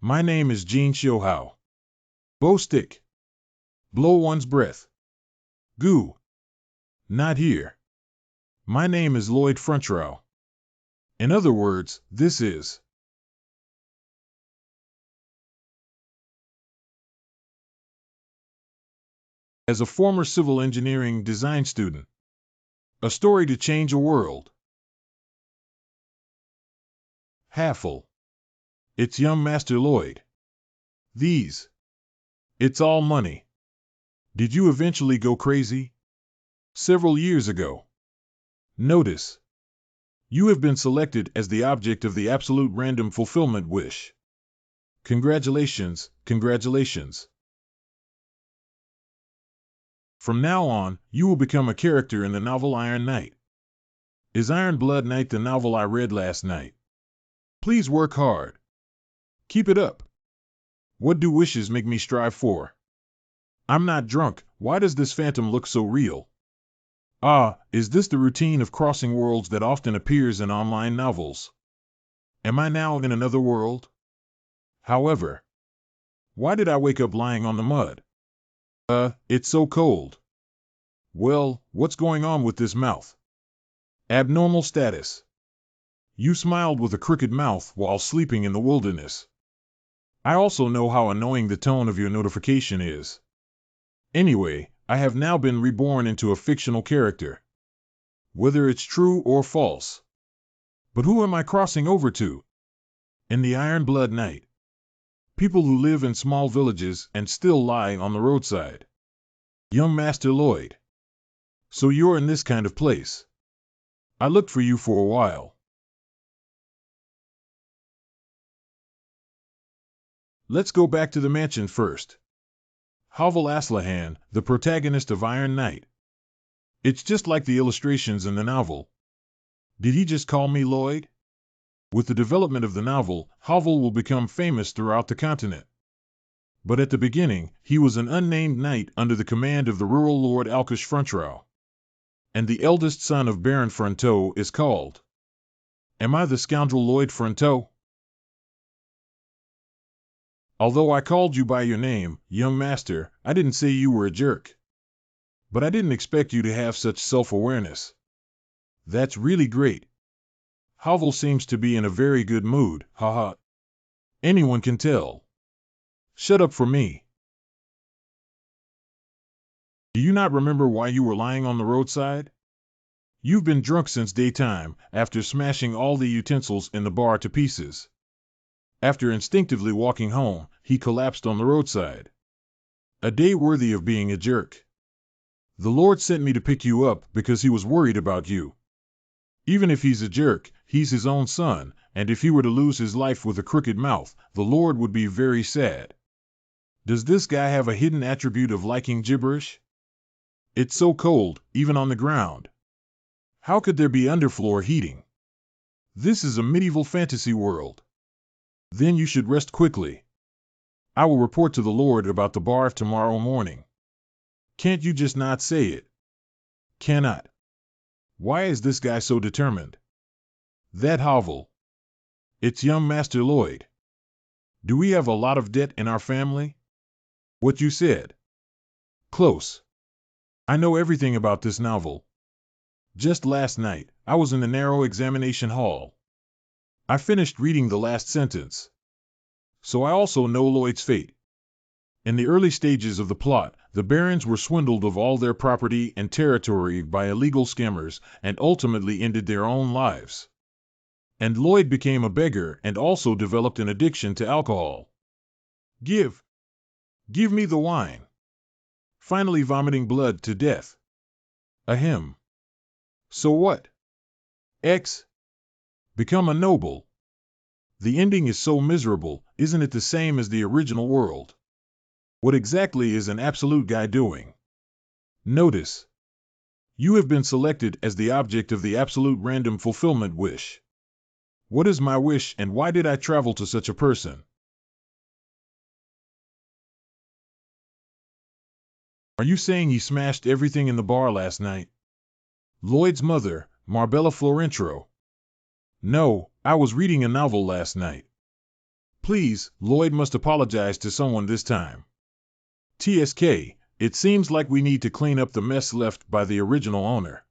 My name is Jean Shohao. Bow stick. Blow one's breath. Goo. Not here. My name is Lloyd Frontrow. In other words, this is as a former civil engineering design student. A story to change a world. Halffle. It's young Master Lloyd. These. It's all money. Did you eventually go crazy? Several years ago. Notice. You have been selected as the object of the absolute random fulfillment wish. Congratulations, congratulations. From now on, you will become a character in the novel Iron Knight. Is Iron Blood Knight the novel I read last night? Please work hard. Keep it up. What do wishes make me strive for? I'm not drunk. Why does this phantom look so real? Ah, is this the routine of crossing worlds that often appears in online novels? Am I now in another world? However, why did I wake up lying on the mud? It's so cold. Well, what's going on with this mouth? Abnormal status. You smiled with a crooked mouth while sleeping in the wilderness. I also know how annoying the tone of your notification is. Anyway, I have now been reborn into a fictional character. Whether it's true or false. But who am I crossing over to? In the Iron Blood Knight. People who live in small villages and still lie on the roadside. Young Master Lloyd. So you're in this kind of place. I looked for you for a while. Let's go back to the mansion first. Havel Aslahan, the protagonist of Iron Knight. It's just like the illustrations in the novel. Did he just call me Lloyd? With the development of the novel, Havel will become famous throughout the continent. But at the beginning, he was an unnamed knight under the command of the rural Lord Alkish Frontrow. And the eldest son of Baron Fronteau is called. Am I the scoundrel Lloyd Fronteau? Although I called you by your name, young master, I didn't say you were a jerk. But I didn't expect you to have such self-awareness. That's really great. Havel seems to be in a very good mood, haha. Anyone can tell. Shut up for me. Do you not remember why you were lying on the roadside? You've been drunk since daytime, after smashing all the utensils in the bar to pieces. After instinctively walking home, he collapsed on the roadside. A day worthy of being a jerk. The Lord sent me to pick you up because he was worried about you. Even if he's a jerk, he's his own son, and if he were to lose his life with a crooked mouth, the Lord would be very sad. Does this guy have a hidden attribute of liking gibberish? It's so cold, even on the ground. How could there be underfloor heating? This is a medieval fantasy world. Then you should rest quickly. I will report to the Lord about the bar tomorrow morning. Can't you just not say it? Cannot. Why is this guy so determined? That Havel. It's young Master Lloyd. Do we have a lot of debt in our family? What you said. Close. I know everything about this novel. Just last night, I was in the narrow examination hall. I finished reading the last sentence. So I also know Lloyd's fate. In the early stages of the plot, the barons were swindled of all their property and territory by illegal scammers and ultimately ended their own lives. And Lloyd became a beggar and also developed an addiction to alcohol. Give me the wine. Finally vomiting blood to death. Ahem. So what? X. Become a noble. The ending is so miserable, isn't it the same as the original world? What exactly is an absolute guy doing? Notice. You have been selected as the object of the absolute random fulfillment wish. What is my wish and why did I travel to such a person? Are you saying he smashed everything in the bar last night? Lloyd's mother, Marbella Florentro. No, I was reading a novel last night. Please, Lloyd must apologize to someone this time. TSK, it seems like we need to clean up the mess left by the original owner.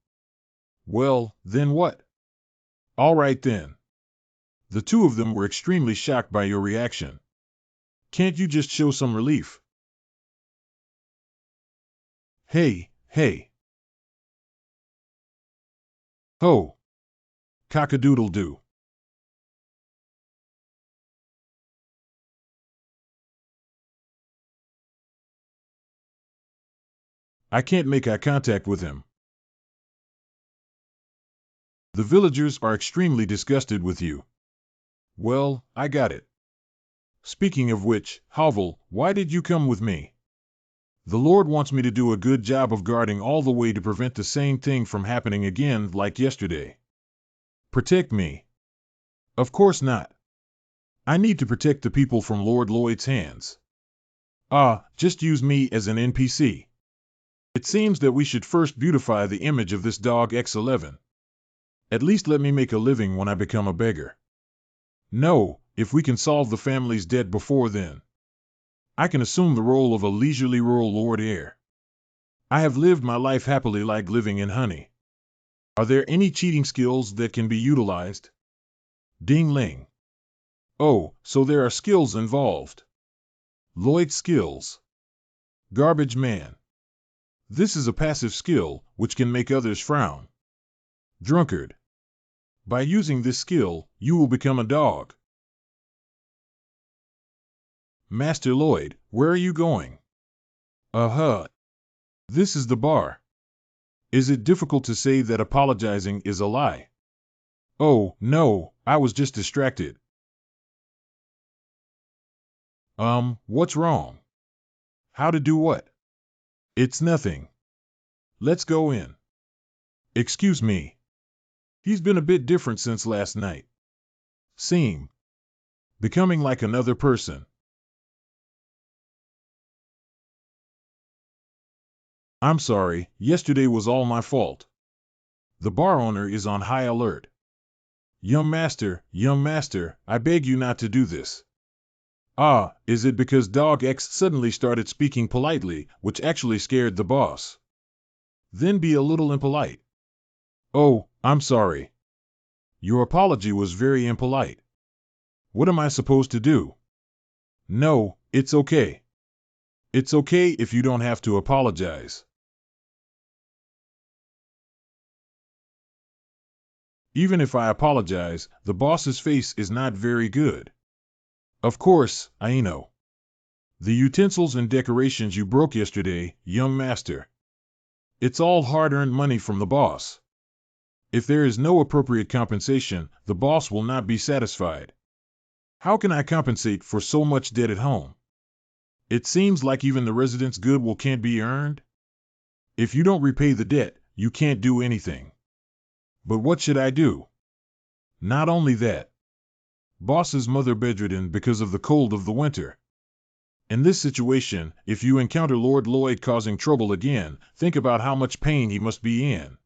Well, then what? All right then. The two of them were extremely shocked by your reaction. Can't you just show some relief? Hey, hey. Ho. Cock-a-doodle-doo. I can't make eye contact with him. The villagers are extremely disgusted with you. Well, I got it. Speaking of which, Havel, why did you come with me? The Lord wants me to do a good job of guarding all the way to prevent the same thing from happening again like yesterday. Protect me? Of course not. I need to protect the people from Lord Lloyd's hands. Just use me as an NPC. It seems that we should first beautify the image of this dog X11. At least let me make a living when I become a beggar. No, if we can solve the family's debt before then. I can assume the role of a leisurely rural lord heir. I have lived my life happily like living in honey. Are there any cheating skills that can be utilized? Ding-ling. Oh, so there are skills involved. Lloyd skills. Garbage man. This is a passive skill, which can make others frown. Drunkard. By using this skill, you will become a dog. Master Lloyd, where are you going? This is the bar. Is it difficult to say that apologizing is a lie? Oh, no, I was just distracted. What's wrong? How to do what? It's nothing. Let's go in. Excuse me. He's been a bit different since last night. Becoming like another person. I'm sorry, yesterday was all my fault. The bar owner is on high alert. Young master, I beg you not to do this. Is it because Dog X suddenly started speaking politely, which actually scared the boss? Then be a little impolite. Oh, I'm sorry. Your apology was very impolite. What am I supposed to do? No, it's okay. It's okay if you don't have to apologize. Even if I apologize, the boss's face is not very good. Of course, I know. The utensils and decorations you broke yesterday, young master. It's all hard-earned money from the boss. If there is no appropriate compensation, the boss will not be satisfied. How can I compensate for so much debt at home? It seems like even the residents' goodwill can't be earned. If you don't repay the debt, you can't do anything. But what should I do? Not only that. Boss's mother bedridden because of the cold of the winter. In this situation, if you encounter Lord Lloyd causing trouble again, think about how much pain he must be in.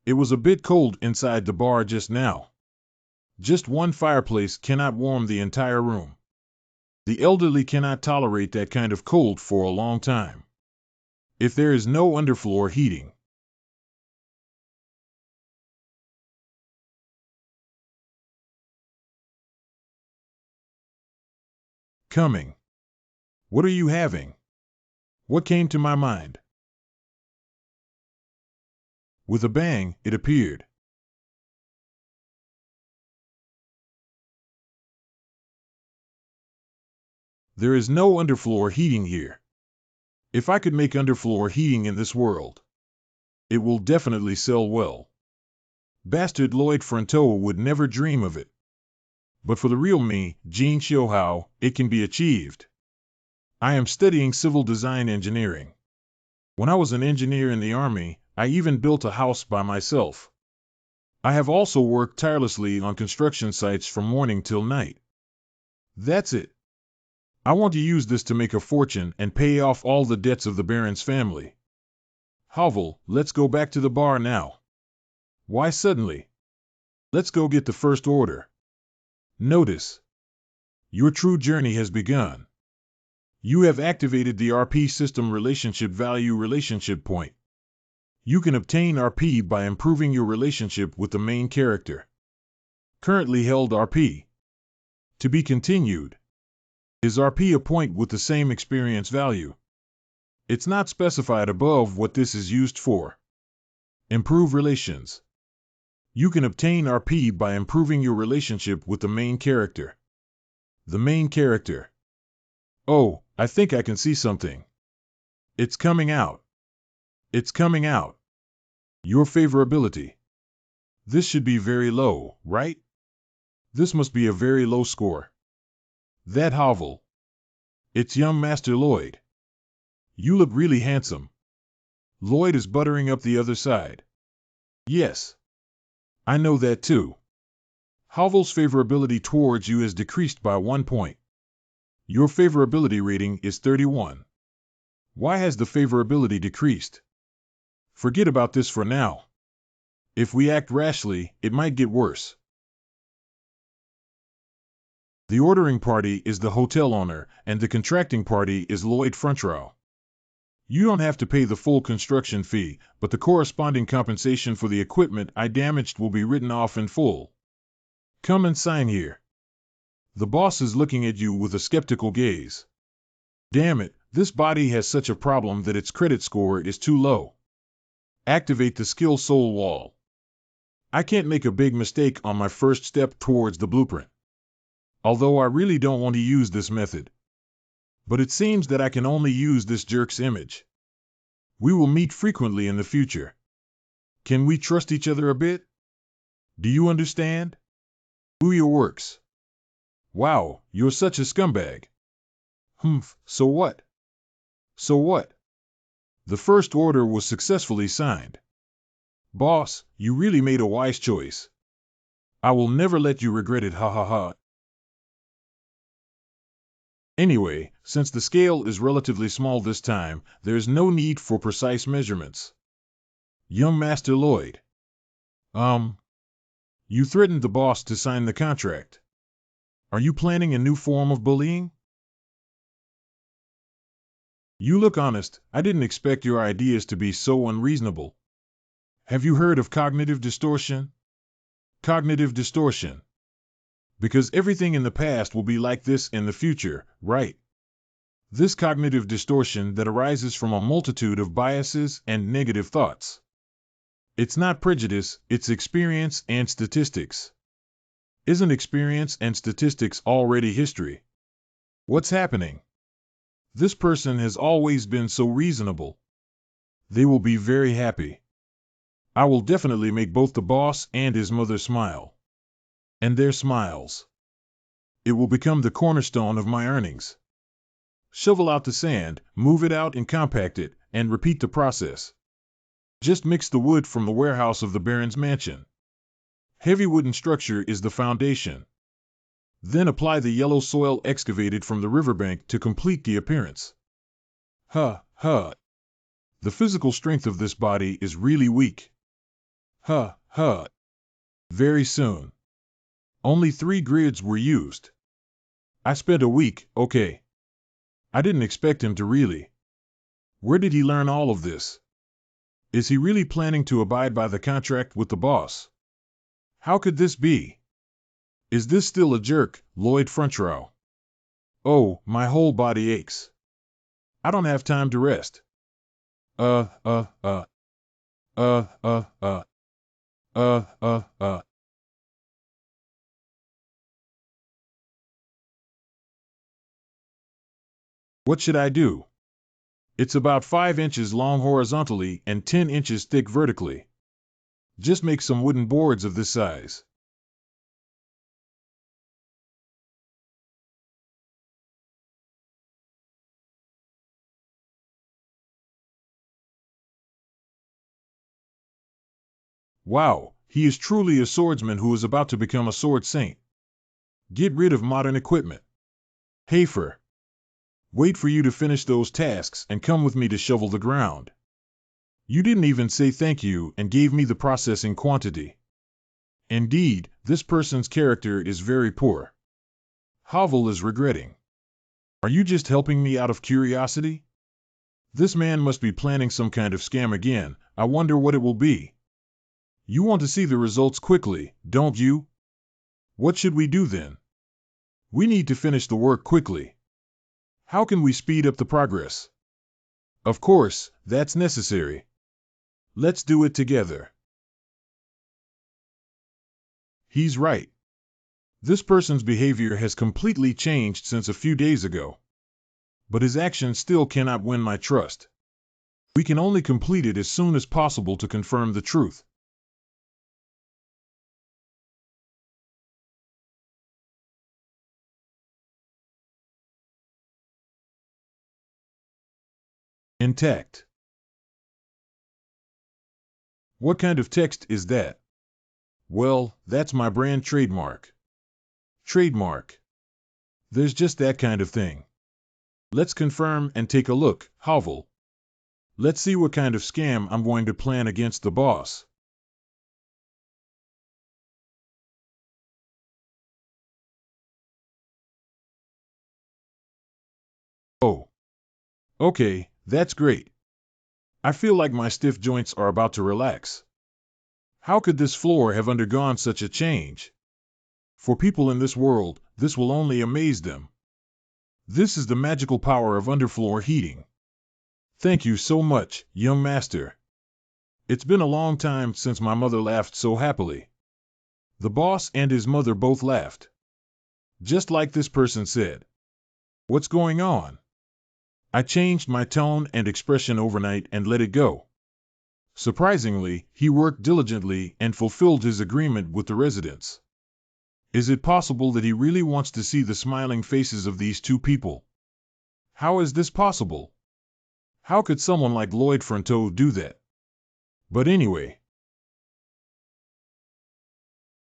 It was a bit cold inside the bar just now. Just one fireplace cannot warm the entire room. The elderly cannot tolerate that kind of cold for a long time. If there is no underfloor heating. Coming. What are you having? What came to my mind? With a bang, it appeared. There is no underfloor heating here. If I could make underfloor heating in this world, it will definitely sell well. Bastard Lloyd Frontoa would never dream of it. But for the real me, Jin Xiuhao, it can be achieved. I am studying civil design engineering. When I was an engineer in the army, I even built a house by myself. I have also worked tirelessly on construction sites from morning till night. That's it. I want to use this to make a fortune and pay off all the debts of the Baron's family. Havel, let's go back to the bar now. Why suddenly? Let's go get the first order. Notice. Your true journey has begun. You have activated the RP system relationship value relationship point. You can obtain RP by improving your relationship with the main character. Currently held RP. To be continued. Is RP a point with the same experience value? It's not specified above what this is used for. Improve relations. You can obtain RP by improving your relationship with the main character. The main character. Oh, I think I can see something. It's coming out. It's coming out. Your favorability. This should be very low, right? This must be a very low score. That hovel. It's young Master Lloyd. You look really handsome. Lloyd is buttering up the other side. Yes. I know that too. Hovel's favorability towards you has decreased by 1 point. Your favorability rating is 31. Why has the favorability decreased? Forget about this for now. If we act rashly, it might get worse. The ordering party is the hotel owner, and the contracting party is Lloyd Frontrow. You don't have to pay the full construction fee, but the corresponding compensation for the equipment I damaged will be written off in full. Come and sign here. The boss is looking at you with a skeptical gaze. Damn it, this body has such a problem that its credit score is too low. Activate the skill soul wall. I can't make a big mistake on my first step towards the blueprint. Although I really don't want to use this method. But it seems that I can only use this jerk's image. We will meet frequently in the future. Can we trust each other a bit? Do you understand? Who your works? Wow, you're such a scumbag. Humph, so what? So what? The first order was successfully signed. Boss, you really made a wise choice. I will never let you regret it, ha ha ha. Anyway, since the scale is relatively small this time, there's no need for precise measurements. Young Master Lloyd. You threatened the boss to sign the contract. Are you planning a new form of bullying? You look honest. I didn't expect your ideas to be so unreasonable. Have you heard of cognitive distortion? Cognitive distortion. Because everything in the past will be like this in the future, right? This cognitive distortion that arises from a multitude of biases and negative thoughts. It's not prejudice, it's experience and statistics. Isn't experience and statistics already history? What's happening? This person has always been so reasonable. They will be very happy. I will definitely make both the boss and his mother smile. And their smiles. It will become the cornerstone of my earnings. Shovel out the sand, move it out and compact it, and repeat the process. Just mix the wood from the warehouse of the Baron's mansion. Heavy wooden structure is the foundation. Then apply the yellow soil excavated from the riverbank to complete the appearance. The physical strength of this body is really weak. Very soon. Only 3 grids were used. I spent a week, okay. I didn't expect him to really. Where did he learn all of this? Is he really planning to abide by the contract with the boss? How could this be? Is this still a jerk, Lloyd Frontrow? Oh, my whole body aches. I don't have time to rest. What should I do? It's about 5 inches long horizontally and 10 inches thick vertically. Just make some wooden boards of this size. Wow, he is truly a swordsman who is about to become a sword saint. Get rid of modern equipment. Hafer. Wait for you to finish those tasks and come with me to shovel the ground. You didn't even say thank you and gave me the processing quantity. Indeed, this person's character is very poor. Havel is regretting. Are you just helping me out of curiosity? This man must be planning some kind of scam again. I wonder what it will be. You want to see the results quickly, don't you? What should we do then? We need to finish the work quickly. How can we speed up the progress? Of course, that's necessary. Let's do it together. He's right. This person's behavior has completely changed since a few days ago. But his actions still cannot win my trust. We can only complete it as soon as possible to confirm the truth. Intact. What kind of text is that? Well, that's my brand trademark. Trademark. There's just that kind of thing. Let's confirm and take a look, Havel. Let's see what kind of scam I'm going to plan against the boss. Oh. Okay, that's great. I feel like my stiff joints are about to relax. How could this floor have undergone such a change? For people in this world, this will only amaze them. This is the magical power of underfloor heating. Thank you so much, young master. It's been a long time since my mother laughed so happily. The boss and his mother both laughed. Just like this person said. What's going on? I changed my tone and expression overnight and let it go. Surprisingly, he worked diligently and fulfilled his agreement with the residents. Is it possible that he really wants to see the smiling faces of these two people? How is this possible? How could someone like Lloyd Fronteau do that? But anyway,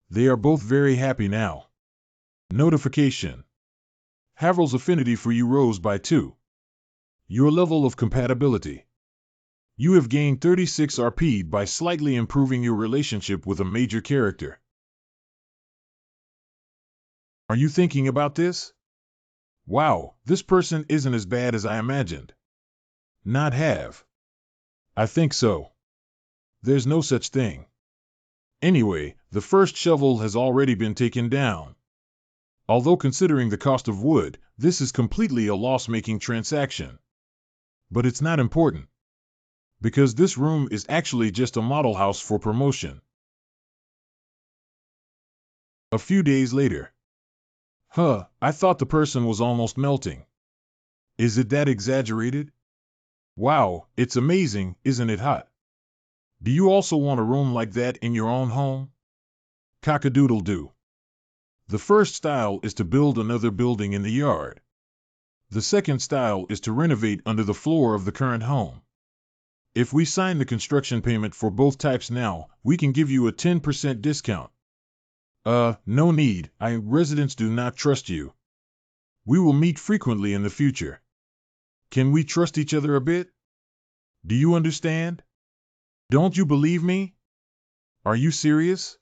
they are both very happy now. Notification. Havel's affinity for you rose by 2. Your level of compatibility. You have gained 36 RP by slightly improving your relationship with a major character. Are you thinking about this? Wow, this person isn't as bad as I imagined. Not have. I think so. There's no such thing. Anyway, the first shovel has already been taken down. Although considering the cost of wood, this is completely a loss-making transaction. But it's not important. Because this room is actually just a model house for promotion. A few days later. I thought the person was almost melting. Is it that exaggerated? Wow, it's amazing, isn't it hot? Do you also want a room like that in your own home? Cock-a-doodle-doo. The first style is to build another building in the yard. The second style is to renovate under the floor of the current home. If we sign the construction payment for both types now, we can give you a 10% discount. No need, residents do not trust you. We will meet frequently in the future. Can we trust each other a bit? Do you understand? Don't you believe me? Are you serious?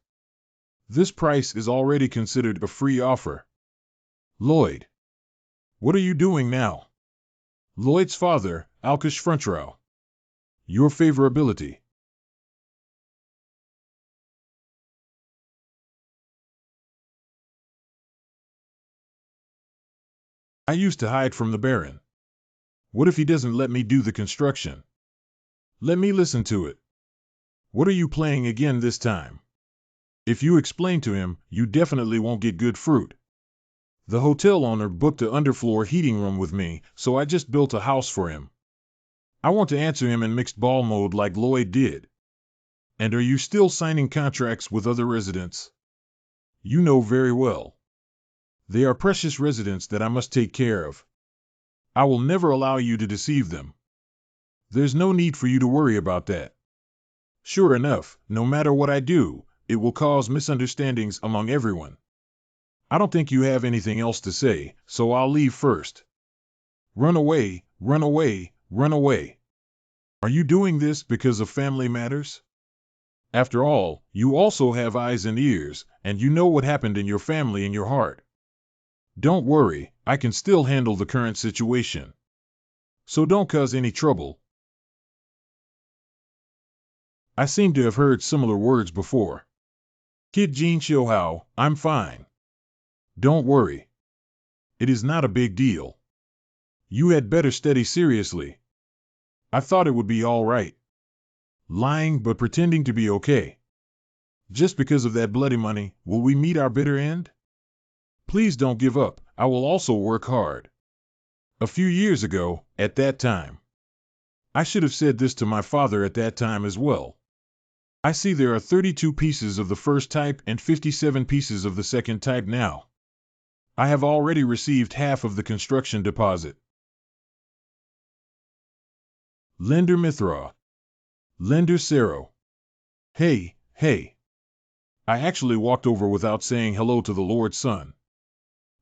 This price is already considered a free offer. Lloyd. What are you doing now? Lloyd's father, Alkish Frontrow. Your favorability. I used to hide from the Baron. What if he doesn't let me do the construction? Let me listen to it. What are you playing again this time? If you explain to him, you definitely won't get good fruit. The hotel owner booked an underfloor heating room with me, so I just built a house for him. I want to answer him in mixed ball mode like Lloyd did. And are you still signing contracts with other residents? You know very well. They are precious residents that I must take care of. I will never allow you to deceive them. There's no need for you to worry about that. Sure enough, no matter what I do, it will cause misunderstandings among everyone. I don't think you have anything else to say, so I'll leave first. Run away, run away, run away. Are you doing this because of family matters? After all, you also have eyes and ears, and you know what happened in your family in your heart. Don't worry, I can still handle the current situation. So don't cause any trouble. I seem to have heard similar words before. Kid Jin Xiuhao, I'm fine. Don't worry. It is not a big deal. You had better study seriously. I thought it would be all right. Lying but pretending to be okay. Just because of that bloody money, will we meet our bitter end? Please don't give up. I will also work hard. A few years ago, at that time. I should have said this to my father at that time as well. I see there are 32 pieces of the first type and 57 pieces of the second type now. I have already received half of the construction deposit. Lender Mithra. Lender Sero. Hey, hey. I actually walked over without saying hello to the Lord's son.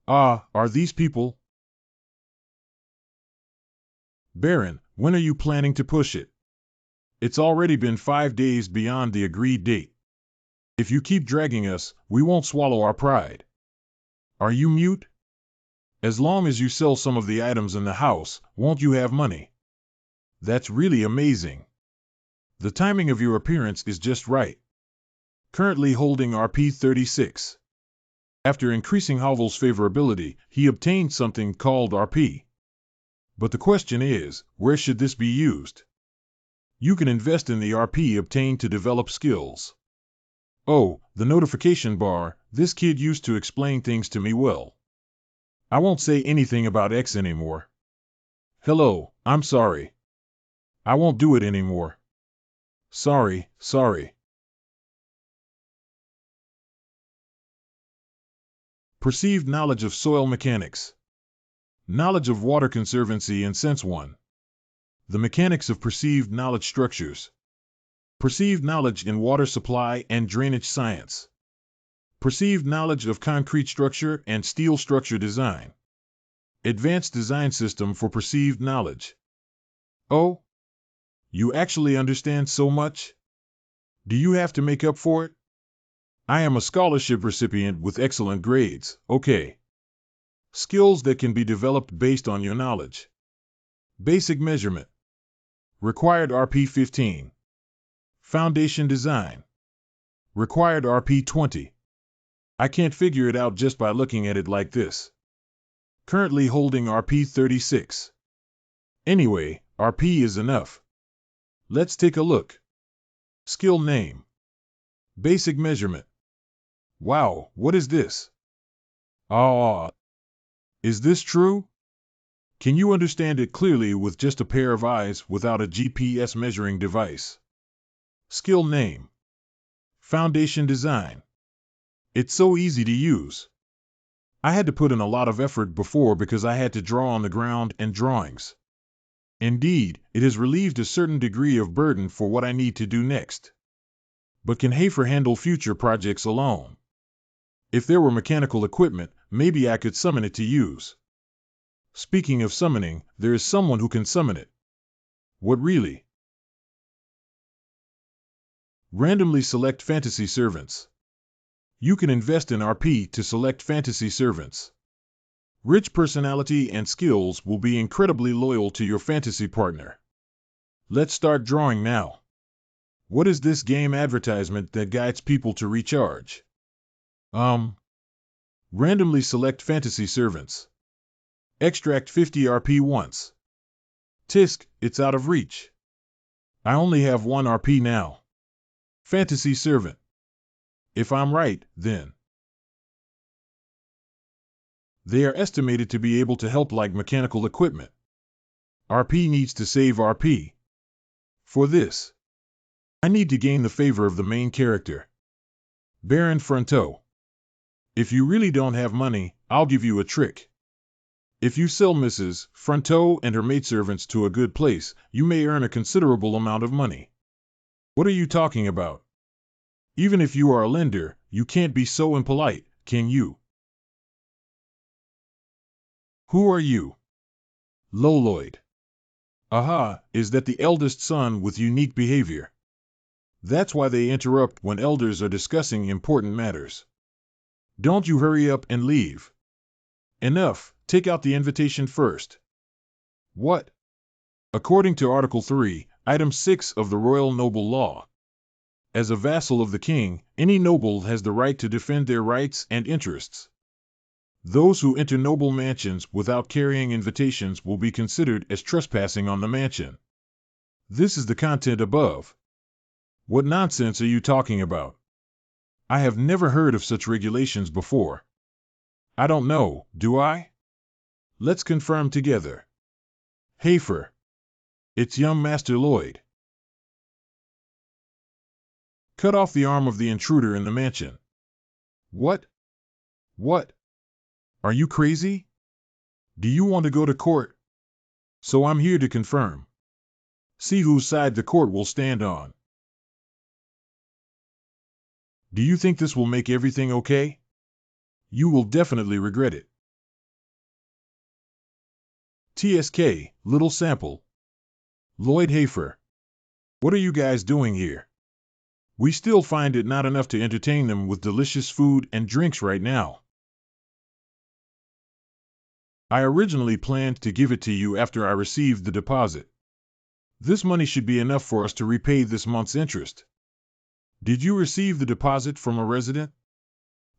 Ah, are these people? Baron, when are you planning to push it? It's already been 5 days beyond the agreed date. If you keep dragging us, we won't swallow our pride. Are you mute? As long as you sell some of the items in the house, won't you have money? That's really amazing. The timing of your appearance is just right. Currently holding RP 36. After increasing Havel's favorability, he obtained something called RP. But the question is, where should this be used? You can invest in the RP obtained to develop skills. Oh, the notification bar, this kid used to explain things to me well. I won't say anything about X anymore. Hello, I'm sorry. I won't do it anymore. Sorry. Perceived knowledge of soil mechanics. Knowledge of water conservancy and sense 1. The mechanics of perceived knowledge structures. Perceived knowledge in water supply and drainage science. Perceived knowledge of concrete structure and steel structure design. Advanced design system for perceived knowledge. Oh? You actually understand so much? Do you have to make up for it? I am a scholarship recipient with excellent grades, okay. Skills that can be developed based on your knowledge. Basic measurement. Required RP 15. Foundation design. Required RP 20. I can't figure it out just by looking at it like this. Currently holding RP 36. Anyway, RP is enough. Let's take a look. Skill name. Basic measurement. Wow, what is this? Ah, is this true? Can you understand it clearly with just a pair of eyes without a GPS measuring device? Skill name. Foundation design. It's so easy to use. I had to put in a lot of effort before because I had to draw on the ground and drawings. Indeed, it has relieved a certain degree of burden for what I need to do next. But can Hafer handle future projects alone? If there were mechanical equipment, maybe I could summon it to use. Speaking of summoning, there is someone who can summon it. What really? Randomly select fantasy servants. You can invest in RP to select fantasy servants. Rich personality and skills will be incredibly loyal to your fantasy partner. Let's start drawing now. What is this game advertisement that guides people to recharge? Randomly select fantasy servants. Extract 50 RP once. Tisk, it's out of reach. I only have 1 RP now. Fantasy servant. If I'm right, then. They are estimated to be able to help like mechanical equipment. RP needs to save RP. For this, I need to gain the favor of the main character. Baron Fronto. If you really don't have money, I'll give you a trick. If you sell Mrs. Fronto and her maidservants to a good place, you may earn a considerable amount of money. What are you talking about? Even if you are a lender, you can't be so impolite, can you? Who are you? Loloid. Aha, is that the eldest son with unique behavior? That's why they interrupt when elders are discussing important matters. Don't you hurry up and leave. Enough, take out the invitation first. What? According to Article 3, Item 6 of the Royal Noble Law, as a vassal of the king, any noble has the right to defend their rights and interests. Those who enter noble mansions without carrying invitations will be considered as trespassing on the mansion. This is the content above. What nonsense are you talking about? I have never heard of such regulations before. I don't know, do I? Let's confirm together. Hafer. It's young Master Lloyd. Cut off the arm of the intruder in the mansion. What? What? Are you crazy? Do you want to go to court? So I'm here to confirm. See whose side the court will stand on. Do you think this will make everything okay? You will definitely regret it. TSK, little sample. Lloyd Hafer. What are you guys doing here? We still find it not enough to entertain them with delicious food and drinks right now. I originally planned to give it to you after I received the deposit. This money should be enough for us to repay this month's interest. Did you receive the deposit from a resident?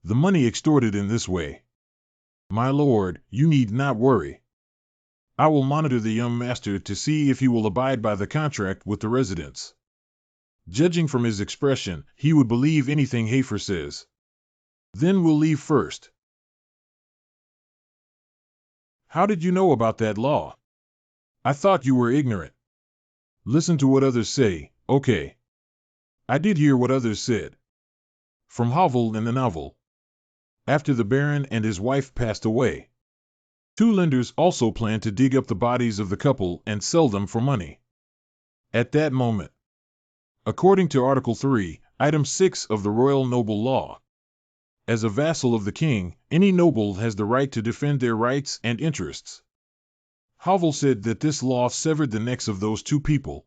The money extorted in this way. My lord, you need not worry. I will monitor the young master to see if he will abide by the contract with the residents. Judging from his expression, he would believe anything Hafer says. Then we'll leave first. How did you know about that law? I thought you were ignorant. Listen to what others say, okay. I did hear what others said. From Hovel in the novel. After the Baron and his wife passed away, two lenders also planned to dig up the bodies of the couple and sell them for money. At that moment, according to Article 3, Item 6 of the Royal Noble Law, as a vassal of the king, any noble has the right to defend their rights and interests. Hovel said that this law severed the necks of those two people.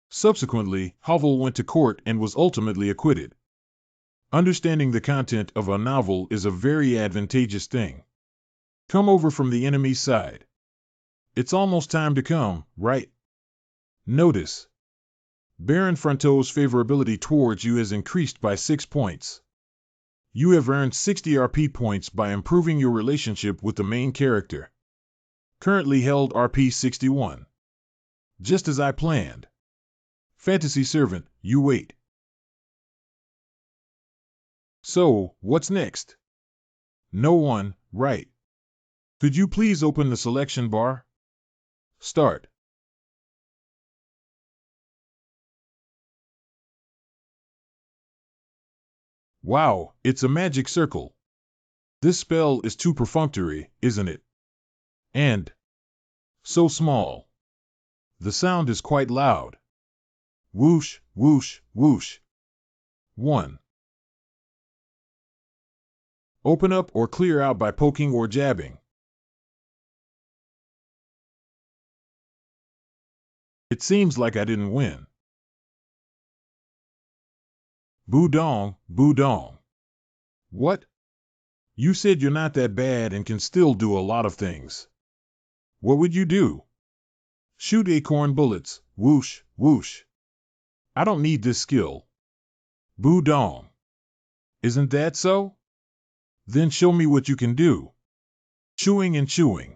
Subsequently, Hovel went to court and was ultimately acquitted. Understanding the content of a novel is a very advantageous thing. Come over from the enemy's side. It's almost time to come, right? Notice. Baron Fronteau's favorability towards you has increased by 6 points. You have earned 60 RP points by improving your relationship with the main character. Currently held RP 61. Just as I planned. Fantasy servant, you wait. So, what's next? No one, right. Could you please open the selection bar? Start. Wow, it's a magic circle. This spell is too perfunctory, isn't it? And so small. The sound is quite loud. Whoosh, whoosh, whoosh. 1. Open up or clear out by poking or jabbing. It seems like I didn't win. Boudong, boudong. What? You said you're not that bad and can still do a lot of things. What would you do? Shoot acorn bullets, whoosh, whoosh. I don't need this skill. Boudong. Isn't that so? Then show me what you can do. Chewing and chewing.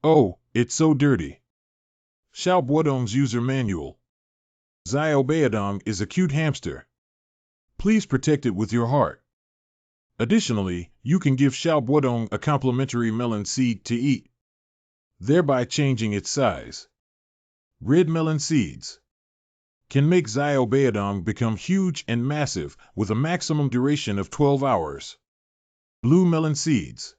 Oh, it's so dirty. Xiao Boudong's user manual. Xiao Beidong is a cute hamster. Please protect it with your heart. Additionally, you can give Xiao Boudong a complimentary melon seed to eat, thereby changing its size. Red melon seeds can make Xiao Beidong become huge and massive with a maximum duration of 12 hours. Blue melon seeds.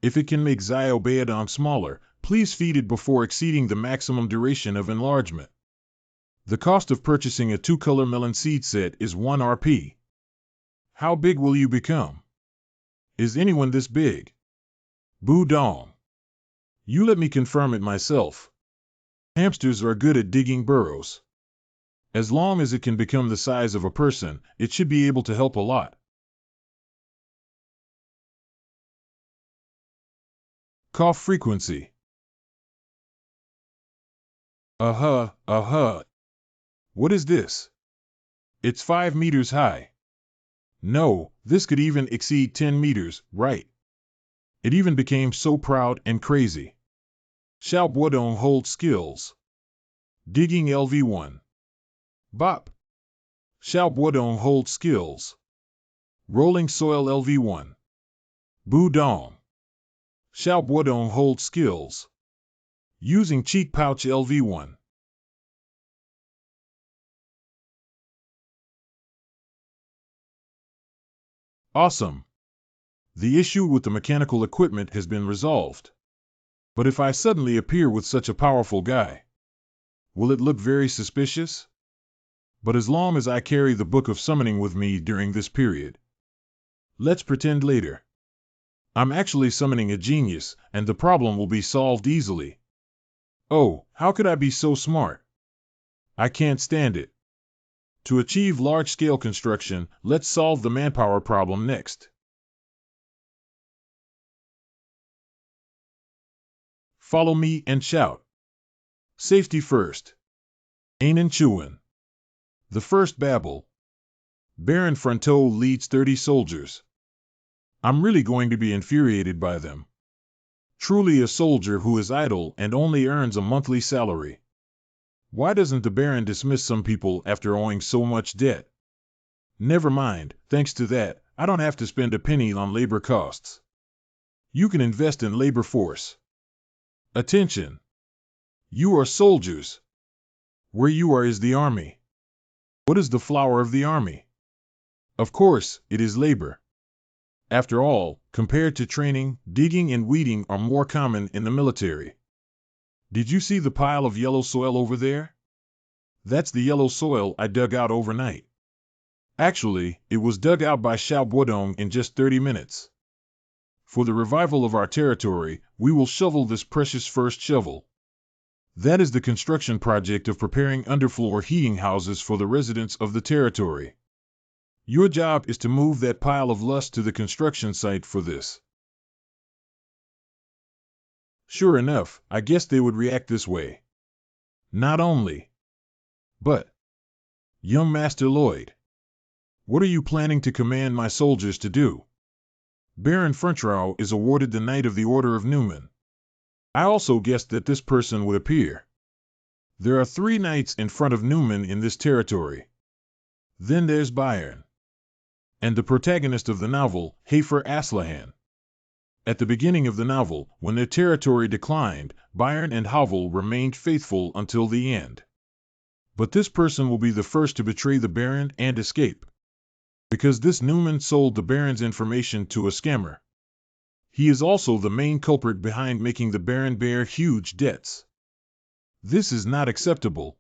If it can make Xiao Beidong smaller, please feed it before exceeding the maximum duration of enlargement. The cost of purchasing a 2-color melon seed set is 1 RP. How big will you become? Is anyone this big? Boudong. You let me confirm it myself. Hamsters are good at digging burrows. As long as it can become the size of a person, it should be able to help a lot. Cough frequency. What is this? It's 5 meters high. No, this could even exceed 10 meters, right? It even became so proud and crazy. Xiao Buodong holds skills. Digging LV1. Bop. Xiao Buodong holds skills. Rolling soil LV1. Bu Dong. Xiao Buodong holds skills. Using cheek pouch LV1. Awesome. The issue with the mechanical equipment has been resolved. But if I suddenly appear with such a powerful guy, will it look very suspicious? But as long as I carry the Book of Summoning with me during this period, let's pretend later I'm actually summoning a genius, and the problem will be solved easily. Oh, how could I be so smart? I can't stand it. To achieve large-scale construction, let's solve the manpower problem next. Follow me and shout. Safety first. Ainen Chuan. The first babble. Baron Fronteau leads 30 soldiers. I'm really going to be infuriated by them. Truly a soldier who is idle and only earns a monthly salary. Why doesn't the Baron dismiss some people after owing so much debt? Never mind, thanks to that, I don't have to spend a penny on labor costs. You can invest in labor force. Attention! You are soldiers. Where you are is the army. What is the flower of the army? Of course, it is labor. After all, compared to training, digging and weeding are more common in the military. Did you see the pile of yellow soil over there? That's the yellow soil I dug out overnight. Actually, it was dug out by Xiao Buodong in just 30 minutes. For the revival of our territory, we will shovel this precious first shovel. That is the construction project of preparing underfloor heating houses for the residents of the territory. Your job is to move that pile of lust to the construction site for this. Sure enough, I guess they would react this way. Not only, but, young Master Lloyd, what are you planning to command my soldiers to do? Baron Fronteau is awarded the Knight of the Order of Newman. I also guessed that this person would appear. There are 3 knights in front of Newman in this territory. Then there's Bayern. And the protagonist of the novel, Hafer Aslahan. At the beginning of the novel, when their territory declined, Bayern and Havel remained faithful until the end. But this person will be the first to betray the Baron and escape. Because this Newman sold the Baron's information to a scammer. He is also the main culprit behind making the Baron bear huge debts. This is not acceptable.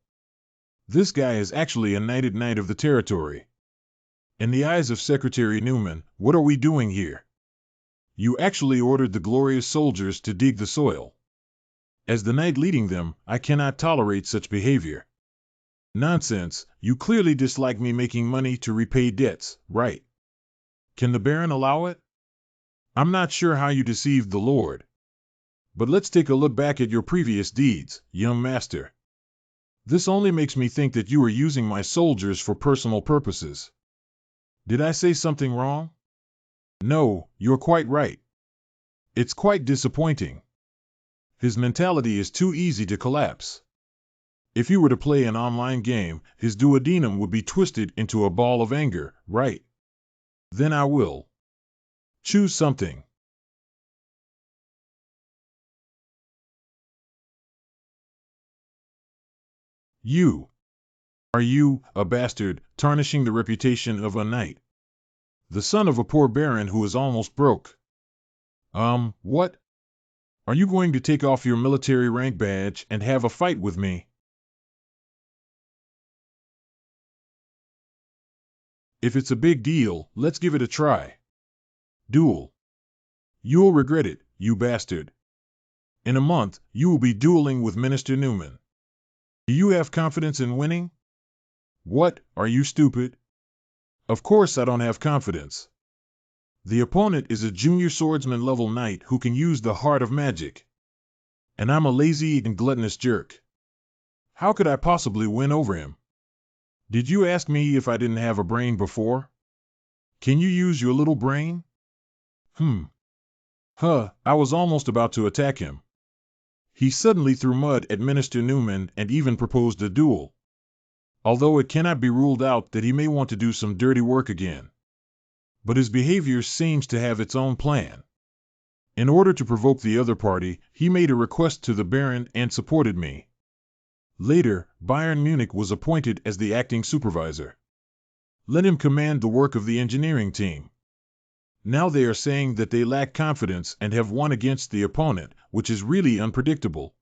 This guy is actually a knighted knight of the territory. In the eyes of Secretary Newman, what are we doing here? You actually ordered the glorious soldiers to dig the soil. As the knight leading them, I cannot tolerate such behavior. Nonsense, you clearly dislike me making money to repay debts, right? Can the Baron allow it? I'm not sure how you deceived the Lord. But let's take a look back at your previous deeds, young master. This only makes me think that you are using my soldiers for personal purposes. Did I say something wrong? No, you're quite right. It's quite disappointing. His mentality is too easy to collapse. If he were to play an online game, his duodenum would be twisted into a ball of anger, right? Then I will. Choose something. You. Are you, a bastard, tarnishing the reputation of a knight? The son of a poor baron who is almost broke. What? Are you going to take off your military rank badge and have a fight with me? If it's a big deal, let's give it a try. Duel. You'll regret it, you bastard. In a month, you will be dueling with Minister Newman. Do you have confidence in winning? What, are you stupid? Of course I don't have confidence. The opponent is a junior swordsman level knight who can use the heart of magic. And I'm a lazy and gluttonous jerk. How could I possibly win over him? Did you ask me if I didn't have a brain before? Can you use your little brain? I was almost about to attack him. He suddenly threw mud at Minister Newman and even proposed a duel. Although it cannot be ruled out that he may want to do some dirty work again. But his behavior seems to have its own plan. In order to provoke the other party, he made a request to the Baron and supported me. Later, Bayern Munich was appointed as the acting supervisor. Let him command the work of the engineering team. Now they are saying that they lack confidence and have won against the opponent, which is really unpredictable.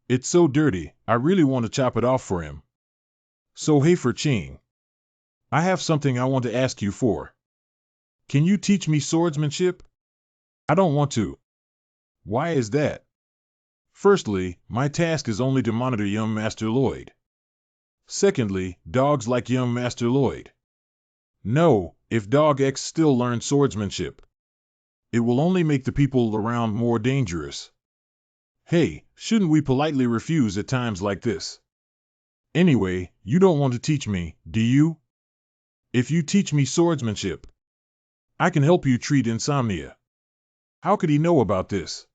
It's so dirty, I really want to chop it off for him. So hey for Ching. I have something I want to ask you for. Can you teach me swordsmanship? I don't want to. Why is that? Firstly, my task is only to monitor young Master Lloyd. Secondly, dogs like young Master Lloyd. No, if Dog X still learns swordsmanship, it will only make the people around more dangerous. Hey, shouldn't we politely refuse at times like this? Anyway, you don't want to teach me, do you? If you teach me swordsmanship, I can help you treat insomnia. How could he know about this?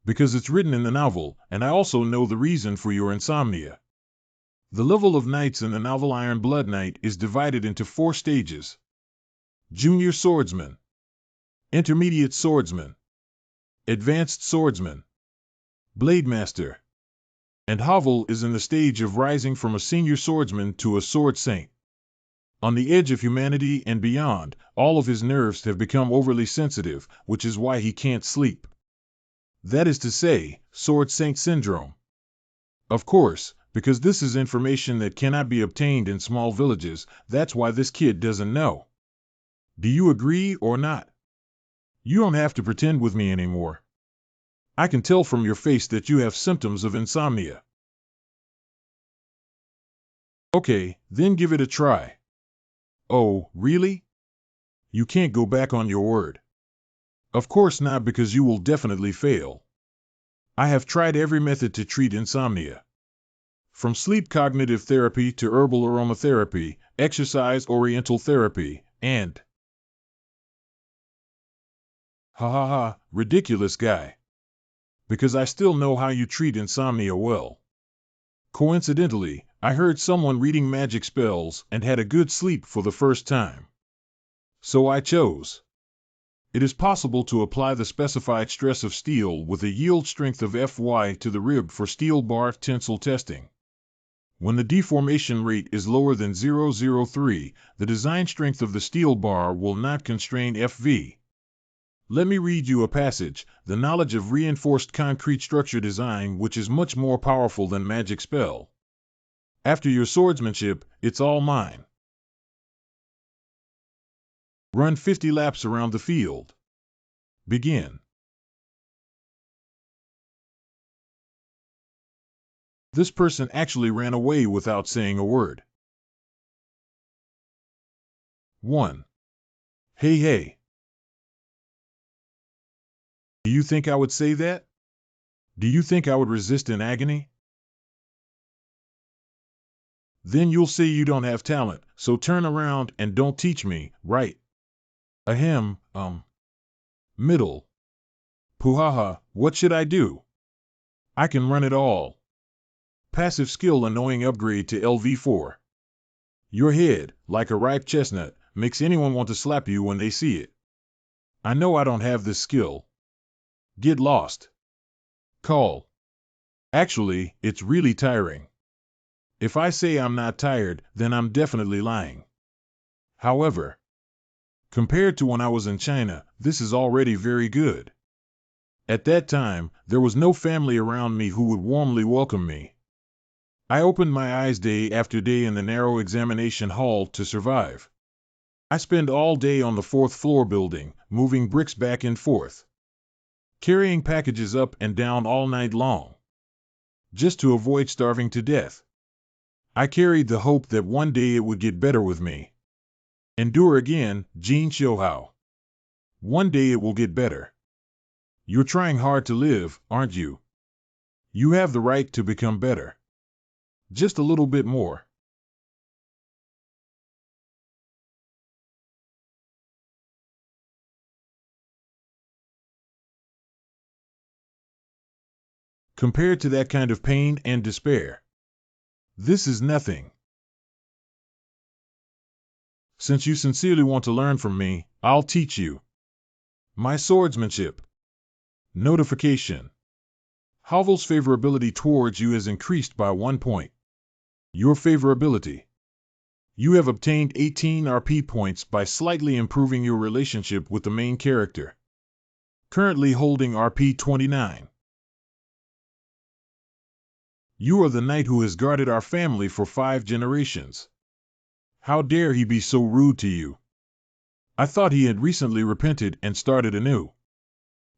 Because it's written in the novel, and I also know the reason for your insomnia. The level of knights in the novel Iron Blood Knight is divided into 4 stages. Junior Swordsman, Intermediate Swordsman, Advanced Swordsman, Blade Master, and Havel is in the stage of rising from a senior swordsman to a sword saint. On the edge of humanity and beyond, all of his nerves have become overly sensitive, which is why he can't sleep. That is to say, Sword Saint Syndrome. Of course, because this is information that cannot be obtained in small villages, that's why this kid doesn't know. Do you agree or not? You don't have to pretend with me anymore. I can tell from your face that you have symptoms of insomnia. Okay, then give it a try. Oh, really? You can't go back on your word. Of course not, because you will definitely fail. I have tried every method to treat insomnia. From sleep cognitive therapy to herbal aromatherapy, exercise oriental therapy, and... ridiculous guy. Because I still know how you treat insomnia well. Coincidentally, I heard someone reading magic spells and had a good sleep for the first time. So I chose. It is possible to apply the specified stress of steel with a yield strength of Fy to the rib for steel bar tensile testing. When the deformation rate is lower than 0.003, the design strength of the steel bar will not constrain Fv. Let me read you a passage, the knowledge of reinforced concrete structure design, which is much more powerful than magic spell. After your swordsmanship, it's all mine. Run 50 laps around the field. Begin. This person actually ran away without saying a word. 1. Hey. Do you think I would say that? Do you think I would resist in agony? Then you'll say you don't have talent, so turn around and don't teach me, right? Ahem, middle. Puhaha, what should I do? I can run it all. Passive skill annoying upgrade to LV4. Your head, like a ripe chestnut, makes anyone want to slap you when they see it. I know I don't have this skill. Get lost. Call. Actually, it's really tiring. If I say I'm not tired, then I'm definitely lying. However, compared to when I was in China, this is already very good. At that time, there was no family around me who would warmly welcome me. I opened my eyes day after day in the narrow examination hall to survive. I spend all day on the 4th floor building, moving bricks back and forth, carrying packages up and down all night long, just to avoid starving to death. I carried the hope that one day it would get better with me. Endure again, Jin Shouhao. One day it will get better. You're trying hard to live, aren't you? You have the right to become better. Just a little bit more. Compared to that kind of pain and despair, this is nothing. Since you sincerely want to learn from me, I'll teach you. My swordsmanship. Notification. Havel's favorability towards you has increased by 1 point. Your favorability. You have obtained 18 RP points by slightly improving your relationship with the main character. Currently holding RP 29. You are the knight who has guarded our family for 5 generations. How dare he be so rude to you? I thought he had recently repented and started anew.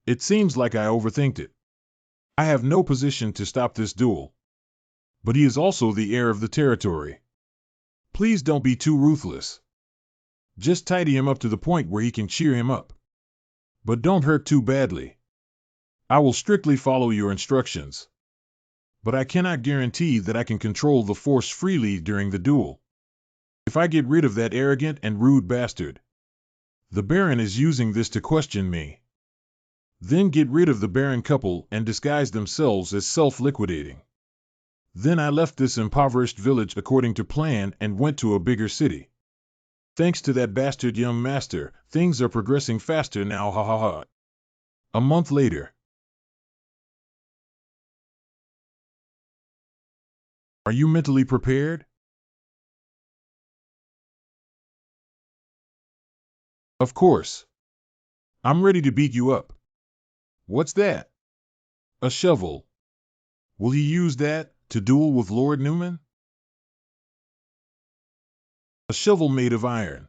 It seems like I overthinked it. I have no position to stop this duel. But he is also the heir of the territory. Please don't be too ruthless. Just tidy him up to the point where he can cheer him up. But don't hurt too badly. I will strictly follow your instructions. But I cannot guarantee that I can control the force freely during the duel. If I get rid of that arrogant and rude bastard, the Baron is using this to question me. Then get rid of the Baron couple and disguise themselves as self-liquidating. Then I left this impoverished village according to plan and went to a bigger city. Thanks to that bastard young master, things are progressing faster now, ha ha ha. A month later. Are you mentally prepared? Of course. I'm ready to beat you up. What's that? A shovel. Will you use that to duel with Lord Newman? A shovel made of iron.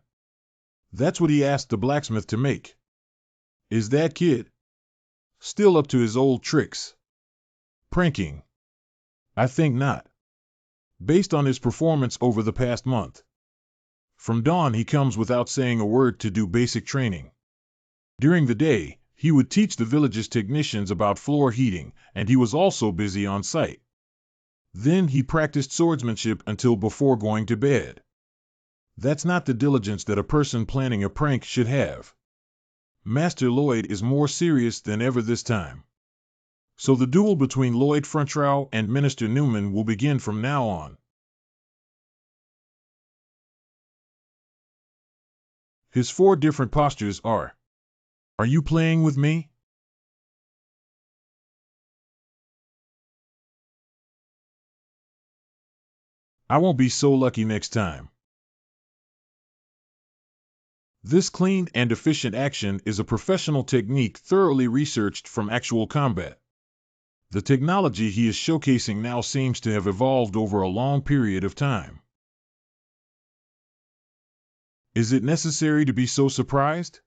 That's what he asked the blacksmith to make. Is that kid still up to his old tricks? Pranking? I think not. Based on his performance over the past month. From dawn he comes without saying a word to do basic training. During the day, he would teach the village's technicians about floor heating, and he was also busy on site. Then he practiced swordsmanship until before going to bed. That's not the diligence that a person planning a prank should have. Master Lloyd is more serious than ever this time. So the duel between Lloyd Frontrow and Minister Newman will begin from now on. His 4 different postures are. Are you playing with me? I won't be so lucky next time. This clean and efficient action is a professional technique thoroughly researched from actual combat. The technology he is showcasing now seems to have evolved over a long period of time. Is it necessary to be so surprised?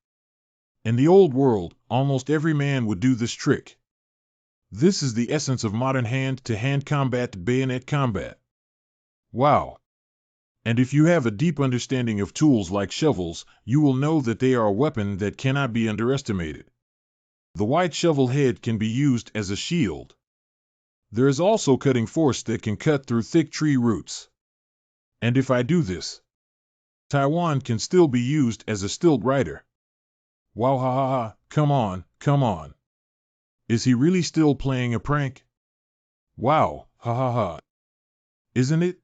In the old world, almost every man would do this trick. This is the essence of modern hand-to-hand combat, bayonet combat. Wow! And if you have a deep understanding of tools like shovels, you will know that they are a weapon that cannot be underestimated. The white shovel head can be used as a shield. There is also cutting force that can cut through thick tree roots. And if I do this, Taiwan can still be used as a stilt rider. Wow, ha ha ha, come on, come on. Is he really still playing a prank? Wow, ha ha ha. Isn't it?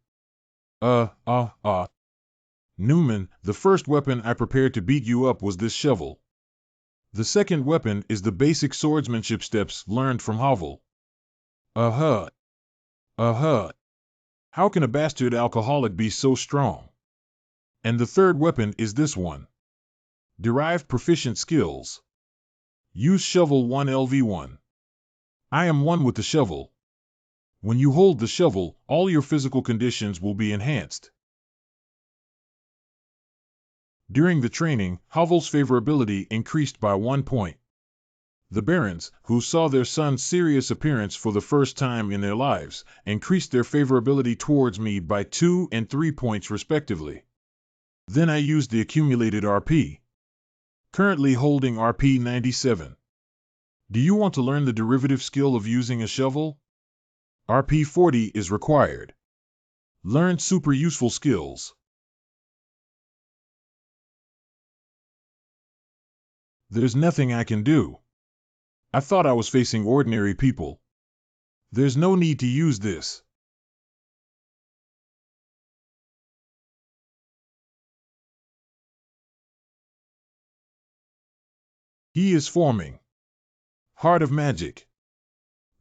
Newman, the first weapon I prepared to beat you up was this shovel. The second weapon is the basic swordsmanship steps learned from Havel. How can a bastard alcoholic be so strong? And the third weapon is this one. Derived proficient skills. Use shovel 1 LV1. I am one with the shovel. When you hold the shovel, all your physical conditions will be enhanced. During the training, Havel's favorability increased by 1 point. The barons, who saw their son's serious appearance for the first time in their lives, increased their favorability towards me by 2 and 3 points respectively. Then I used the accumulated RP. Currently holding RP 97. Do you want to learn the derivative skill of using a shovel? RP 40 is required. Learn super useful skills. There's nothing I can do. I thought I was facing ordinary people. There's no need to use this. He is forming. Heart of Magic.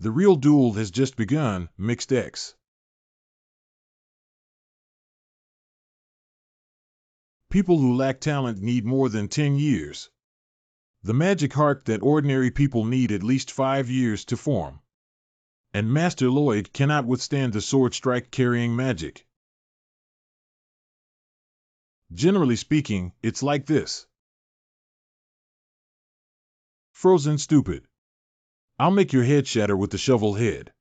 The real duel has just begun, Mixed X. People who lack talent need more than 10 years. The magic heart that ordinary people need at least 5 years to form. And Master Lloyd cannot withstand the sword strike carrying magic. Generally speaking, it's like this. Frozen stupid. I'll make your head shatter with the shovel head.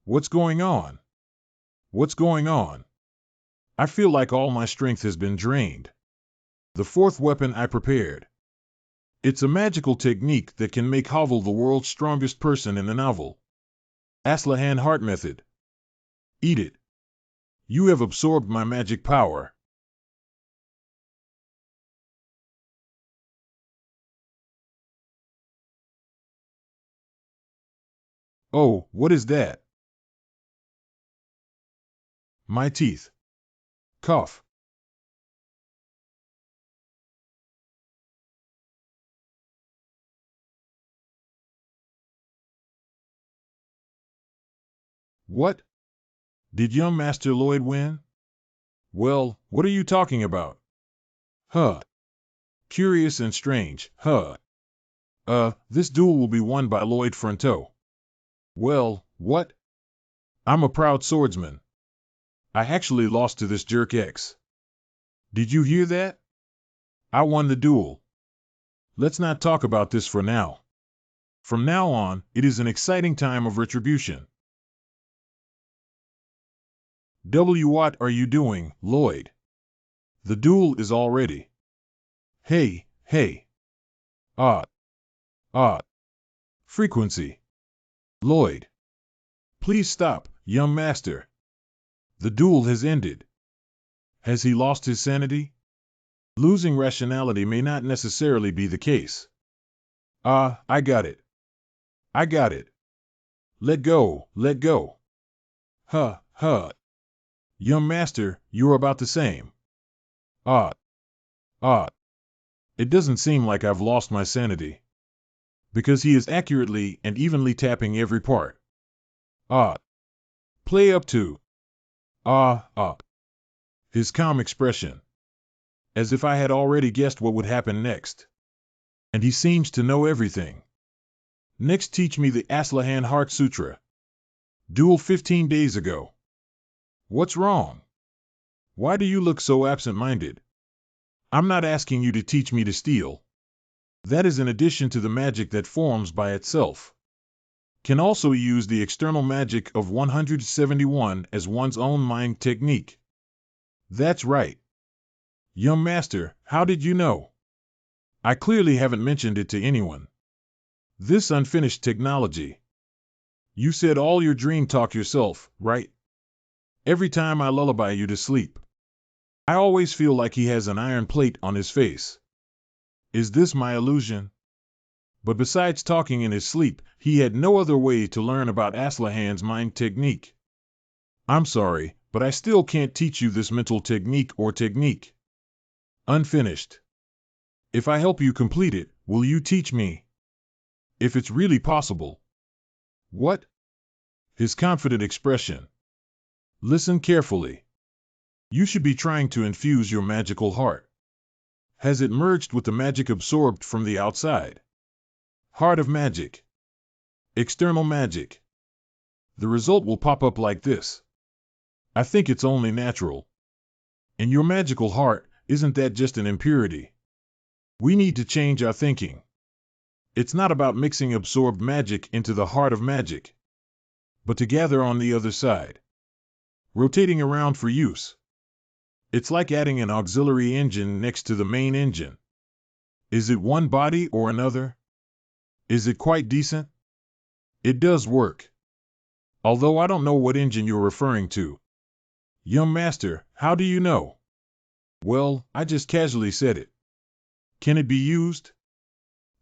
What's going on? What's going on? I feel like all my strength has been drained. The fourth weapon I prepared. It's a magical technique that can make Havel the world's strongest person in the novel. Aslahan Heart Method. Eat it. You have absorbed my magic power. Oh, what is that? My teeth. Cough. What? Did young Master Lloyd win? Well, what are you talking about? Huh. Curious and strange, huh? This duel will be won by Lloyd Fronteau. Well, what? I'm a proud swordsman. I actually lost to this jerk X. Did you hear that? I won the duel. Let's not talk about this for now. From now on, it is an exciting time of retribution. What are you doing, Lloyd? The duel is all ready. Hey, hey. Ah. Frequency. Lloyd. Please stop, young master. The duel has ended. Has he lost his sanity? Losing rationality may not necessarily be the case. I got it. I got it. Let go, let go. Huh. Young master, you're about the same. Ah. It doesn't seem like I've lost my sanity. Because he is accurately and evenly tapping every part. Play up to. His calm expression. As if I had already guessed what would happen next. And he seems to know everything. Next teach me the Aslahan Heart Sutra. Duel 15 days ago. What's wrong? Why do you look so absent-minded? I'm not asking you to teach me to steal. That is in addition to the magic that forms by itself. Can also use the external magic of 171 as one's own mind technique. That's right. Young master, how did you know? I clearly haven't mentioned it to anyone. This unfinished technology. You said all your dream talk yourself, right? Every time I lullaby you to sleep. I always feel like he has an iron plate on his face. Is this my illusion? But besides talking in his sleep, he had no other way to learn about Aslahan's mind technique. I'm sorry, but I still can't teach you this mental technique or technique. Unfinished. If I help you complete it, will you teach me? If it's really possible. What? His confident expression. Listen carefully. You should be trying to infuse your magical heart. Has it merged with the magic absorbed from the outside? Heart of magic. External magic. The result will pop up like this. I think it's only natural. In your magical heart, isn't that just an impurity? We need to change our thinking. It's not about mixing absorbed magic into the heart of magic. but to gather on the other side, rotating around for use. It's like adding an auxiliary engine next to the main engine. Is it one body or another? Is it quite decent? It does work. Although I don't know what engine you're referring to. Young master, how do you know? Well, I just casually said it. Can it be used?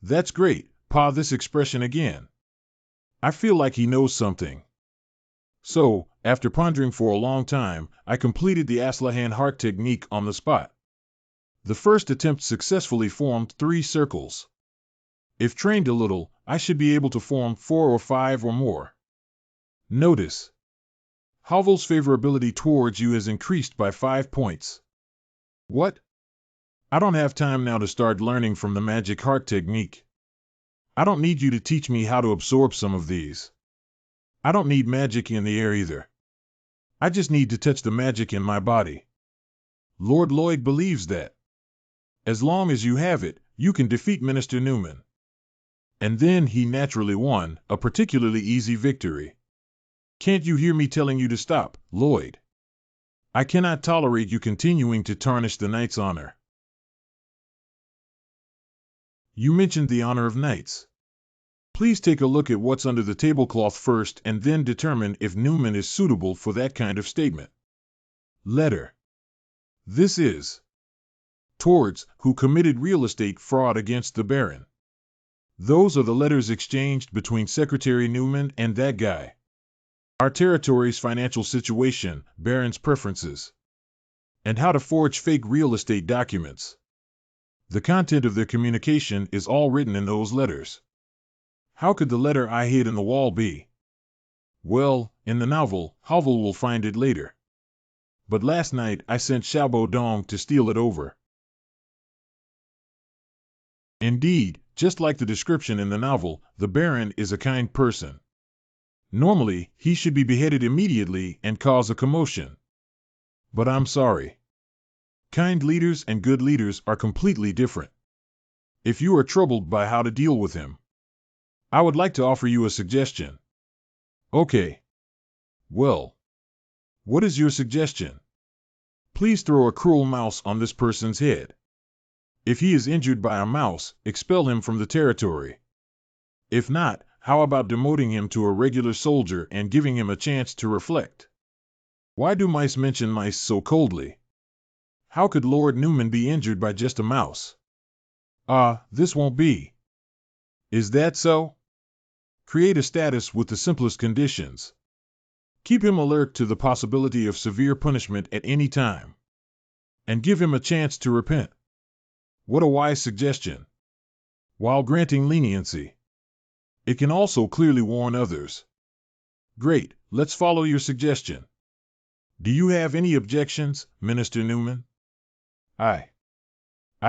That's great, pa, this expression again. I feel like he knows something. So, after pondering for a long time, I completed the Aslahan heart technique on the spot. The first attempt successfully formed 3 circles. If trained a little, I should be able to form 4 or 5 or more. Notice. Havel's favorability towards you has increased by 5 points. What? I don't have time now to start learning from the magic heart technique. I don't need you to teach me how to absorb some of these. I don't need magic in the air either. I just need to touch the magic in my body. Lord Lloyd believes that. As long as you have it, you can defeat Minister Newman. And then he naturally won, a particularly easy victory. Can't you hear me telling you to stop, Lloyd? I cannot tolerate you continuing to tarnish the knight's honor. You mentioned the honor of knights. Please take a look at what's under the tablecloth first and then determine if Newman is suitable for that kind of statement. Letter. This is towards who committed real estate fraud against the Baron. Those are the letters exchanged between Secretary Newman and that guy. Our territory's financial situation, Baron's preferences, and how to forge fake real estate documents. The content of their communication is all written in those letters. How could the letter I hid in the wall be? Well, in the novel, Havel will find it later. But last night I sent Xiaobo Dong to steal it over. Indeed, just like the description in the novel, the Baron is a kind person. Normally, he should be beheaded immediately and cause a commotion. But I'm sorry. Kind leaders and good leaders are completely different. If you are troubled by how to deal with him, I would like to offer you a suggestion. Okay. Well, what is your suggestion? Please throw a cruel mouse on this person's head. If he is injured by a mouse, expel him from the territory. If not, how about demoting him to a regular soldier and giving him a chance to reflect? Why do mice mention mice so coldly? How could Lord Newman be injured by just a mouse? This won't be. Is that so? Create a status with the simplest conditions. Keep him alert to the possibility of severe punishment at any time. And give him a chance to repent. What a wise suggestion. While granting leniency, it can also clearly warn others. Great, let's follow your suggestion. Do you have any objections, Minister Newman? I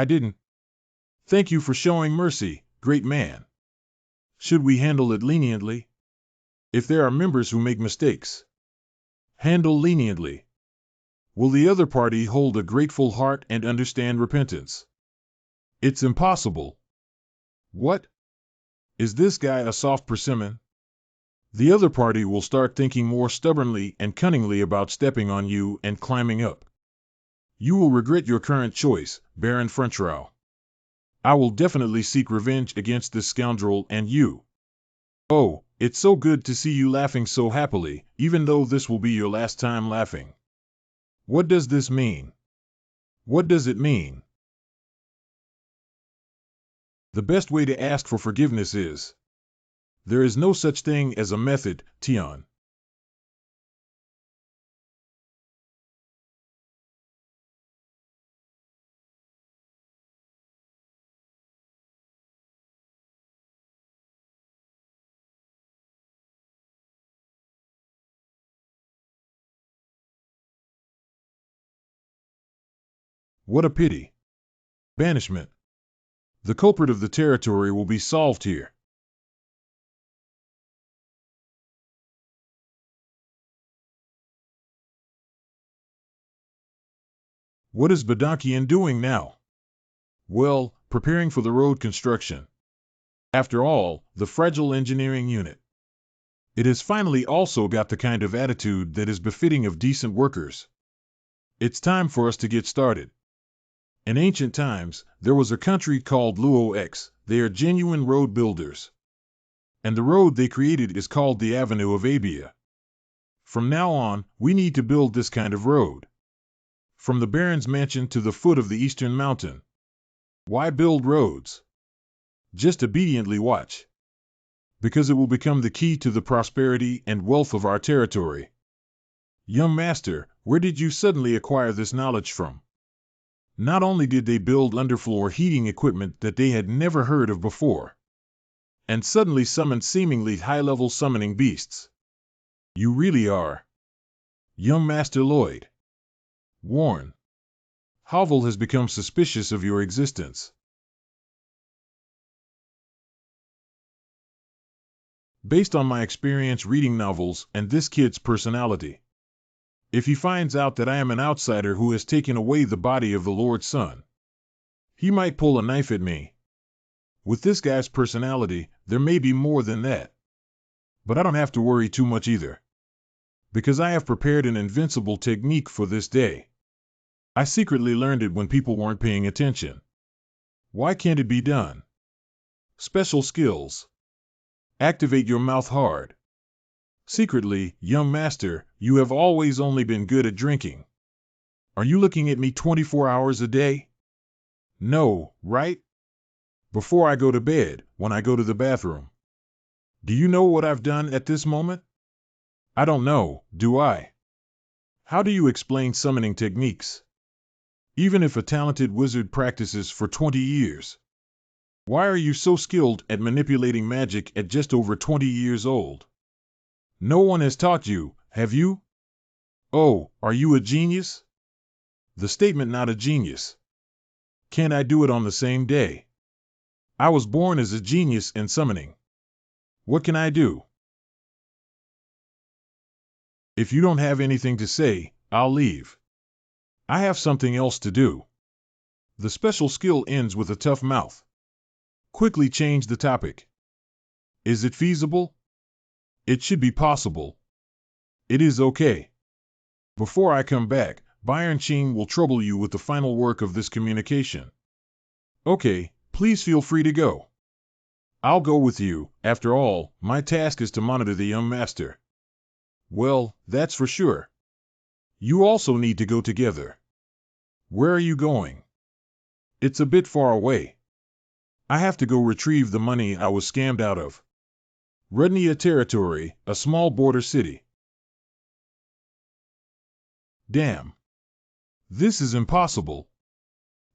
didn't. Thank you for showing mercy, great man. Should we handle it leniently? If there are members who make mistakes, handle leniently. Will the other party hold a grateful heart and understand repentance? It's impossible. What? Is this guy a soft persimmon? The other party will start thinking more stubbornly and cunningly about stepping on you and climbing up. You will regret your current choice, Baron Frentrow. I will definitely seek revenge against this scoundrel and you. Oh, it's so good to see you laughing so happily, even though this will be your last time laughing. What does this mean? What does it mean? The best way to ask for forgiveness is, there is no such thing as a method, Tion. What a pity. Banishment. The culprit of the territory will be solved here. What is Badakian doing now? Well, preparing for the road construction. After all, the fragile engineering unit. It has finally also got the kind of attitude that is befitting of decent workers. It's time for us to get started. In ancient times, there was a country called Luo X. They are genuine road builders. And the road they created is called the Avenue of Abia. From now on, we need to build this kind of road. From the Baron's mansion to the foot of the eastern mountain. Why build roads? Just obediently watch. Because it will become the key to the prosperity and wealth of our territory. Young master, where did you suddenly acquire this knowledge from? Not only did they build underfloor heating equipment that they had never heard of before, and suddenly summoned seemingly high-level summoning beasts. You really are. Young Master Lloyd. Warn. Havel has become suspicious of your existence. Based on my experience reading novels and this kid's personality. If he finds out that I am an outsider who has taken away the body of the Lord's Son, he might pull a knife at me. With this guy's personality, there may be more than that. But I don't have to worry too much either. Because I have prepared an invincible technique for this day. I secretly learned it when people weren't paying attention. Why can't it be done? Special skills. Activate your mouth hard. Secretly, young master, you have always only been good at drinking. Are you looking at me 24 hours a day? No, right? Before I go to bed, when I go to the bathroom. Do you know what I've done at this moment? I don't know, do I? How do you explain summoning techniques? Even if a talented wizard practices for 20 years. Why are you so skilled at manipulating magic at just over 20 years old? No one has taught you, have you? Oh, are you a genius? The statement not a genius. Can't I do it on the same day? I was born as a genius in summoning. What can I do? If you don't have anything to say, I'll leave. I have something else to do. The special skill ends with a tough mouth. Quickly change the topic. Is it feasible? It should be possible. It is okay. Before I come back, Byron Ching will trouble you with the final work of this communication. Okay, please feel free to go. I'll go with you. After all, my task is to monitor the young master. Well, that's for sure. You also need to go together. Where are you going? It's a bit far away. I have to go retrieve the money I was scammed out of. Rudnia Territory, a small border city. Damn. This is impossible.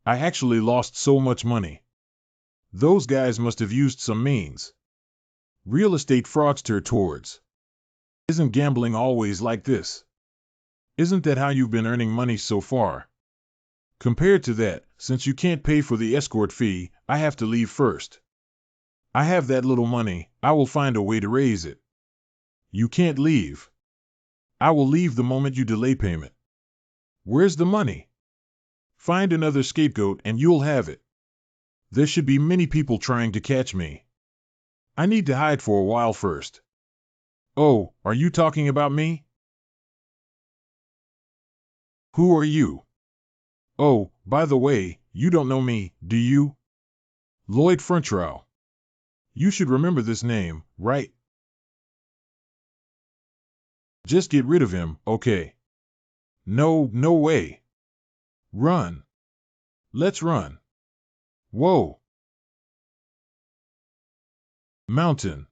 I actually lost so much money. Those guys must have used some means. Real estate fraudster towards. Isn't gambling always like this? Isn't that how you've been earning money so far? Compared to that, since you can't pay for the escort fee, I have to leave first. I have that little money, I will find a way to raise it. You can't leave. I will leave the moment you delay payment. Where's the money? Find another scapegoat and you'll have it. There should be many people trying to catch me. I need to hide for a while first. Oh, are you talking about me? Who are you? Oh, by the way, you don't know me, do you? Lloyd Frontrow. You should remember this name, right? Just get rid of him, okay? No, no way. Run. Let's run. Whoa. Mountain.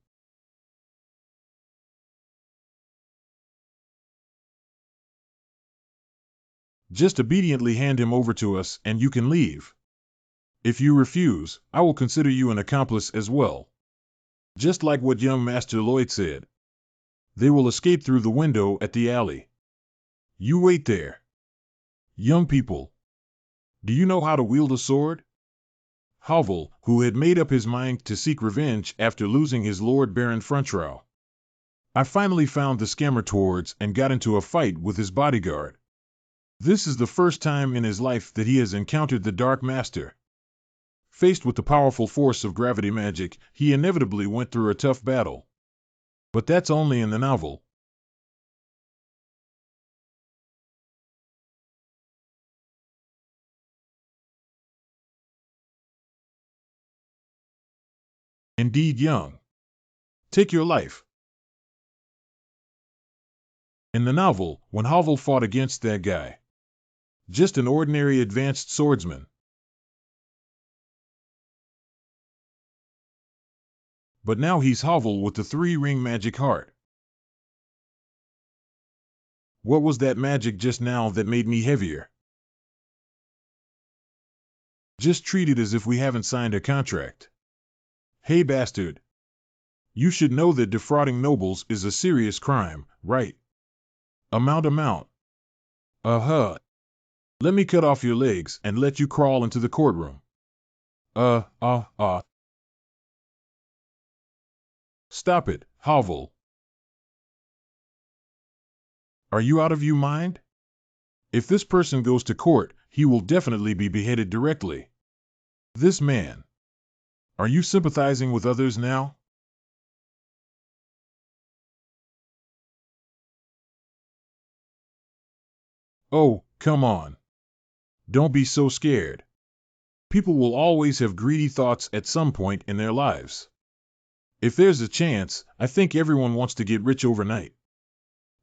Just obediently hand him over to us and you can leave. If you refuse, I will consider you an accomplice as well. Just like what young Master Lloyd said. They will escape through the window at the alley. You wait there. Young people. Do you know how to wield a sword? Havel, who had made up his mind to seek revenge after losing his Lord Baron Frontrow. I finally found the scammer towards and got into a fight with his bodyguard. This is the first time in his life that he has encountered the Dark Master. Faced with the powerful force of gravity magic, he inevitably went through a tough battle. But that's only in the novel. Indeed young. Take your life. In the novel, when Havel fought against that guy, just an ordinary advanced swordsman. But now he's Havel with the three-ring magic heart. What was that magic just now that made me heavier? Just treat it as if we haven't signed a contract. Hey bastard. You should know that defrauding nobles is a serious crime, right? Amount. Uh-huh. Let me cut off your legs and let you crawl into the courtroom. Stop it, Havel. Are you out of your mind? If this person goes to court, he will definitely be beheaded directly. This man. Are you sympathizing with others now? Oh, come on. Don't be so scared. People will always have greedy thoughts at some point in their lives. If there's a chance, I think everyone wants to get rich overnight.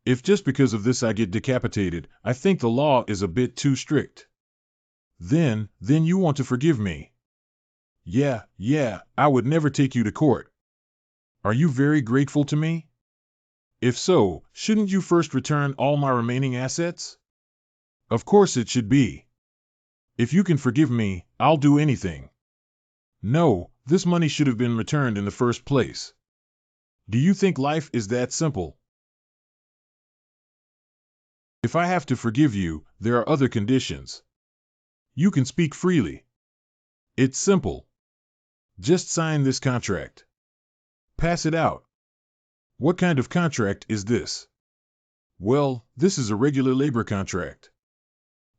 If just because of this I get decapitated, I think the law is a bit too strict. Then you want to forgive me. Yeah, I would never take you to court. Are you very grateful to me? If so, shouldn't you first return all my remaining assets? Of course it should be. If you can forgive me, I'll do anything. No, this money should have been returned in the first place. Do you think life is that simple? If I have to forgive you, there are other conditions. You can speak freely. It's simple. Just sign this contract. Pass it out. What kind of contract is this? Well, this is a regular labor contract.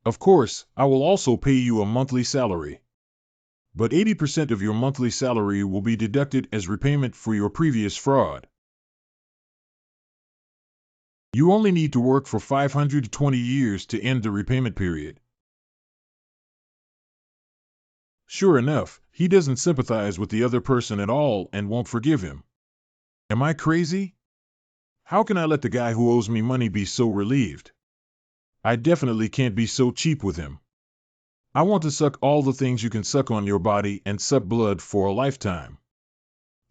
Of course, I will also pay you a monthly salary. But 80% of your monthly salary will be deducted as repayment for your previous fraud. You only need to work for 520 years to end the repayment period. Sure enough, he doesn't sympathize with the other person at all and won't forgive him. Am I crazy? How can I let the guy who owes me money be so relieved? I definitely can't be so cheap with him. I want to suck all the things you can suck on your body and suck blood for a lifetime.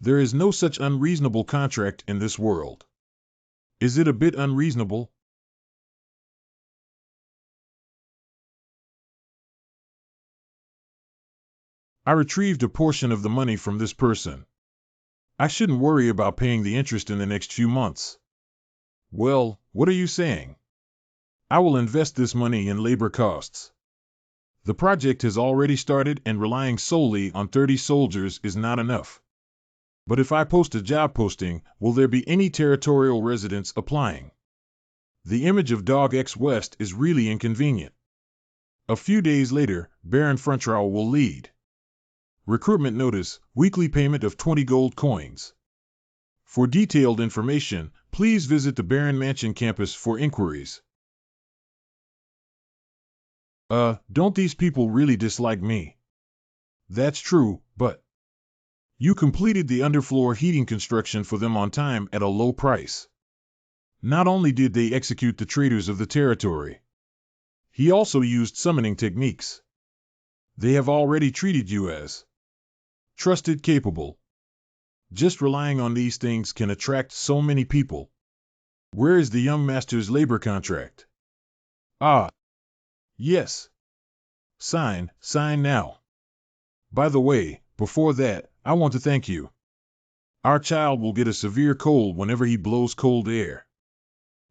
There is no such unreasonable contract in this world. Is it a bit unreasonable? I retrieved a portion of the money from this person. I shouldn't worry about paying the interest in the next few months. Well, what are you saying? I will invest this money in labor costs. The project has already started and relying solely on 30 soldiers is not enough. But if I post a job posting, will there be any territorial residents applying? The image of Dog X West is really inconvenient. A few days later, Baron Frontrow will lead. Recruitment notice, weekly payment of 20 gold coins. For detailed information, please visit the Baron Mansion campus for inquiries. Don't these people really dislike me? That's true, but you completed the underfloor heating construction for them on time at a low price. Not only did they execute the traitors of the territory, he also used summoning techniques. They have already treated you as trusted, capable. Just relying on these things can attract so many people. Where is the young master's labor contract? Ah, yes. Sign now. By the way, before that, I want to thank you. Our child will get a severe cold whenever he blows cold air.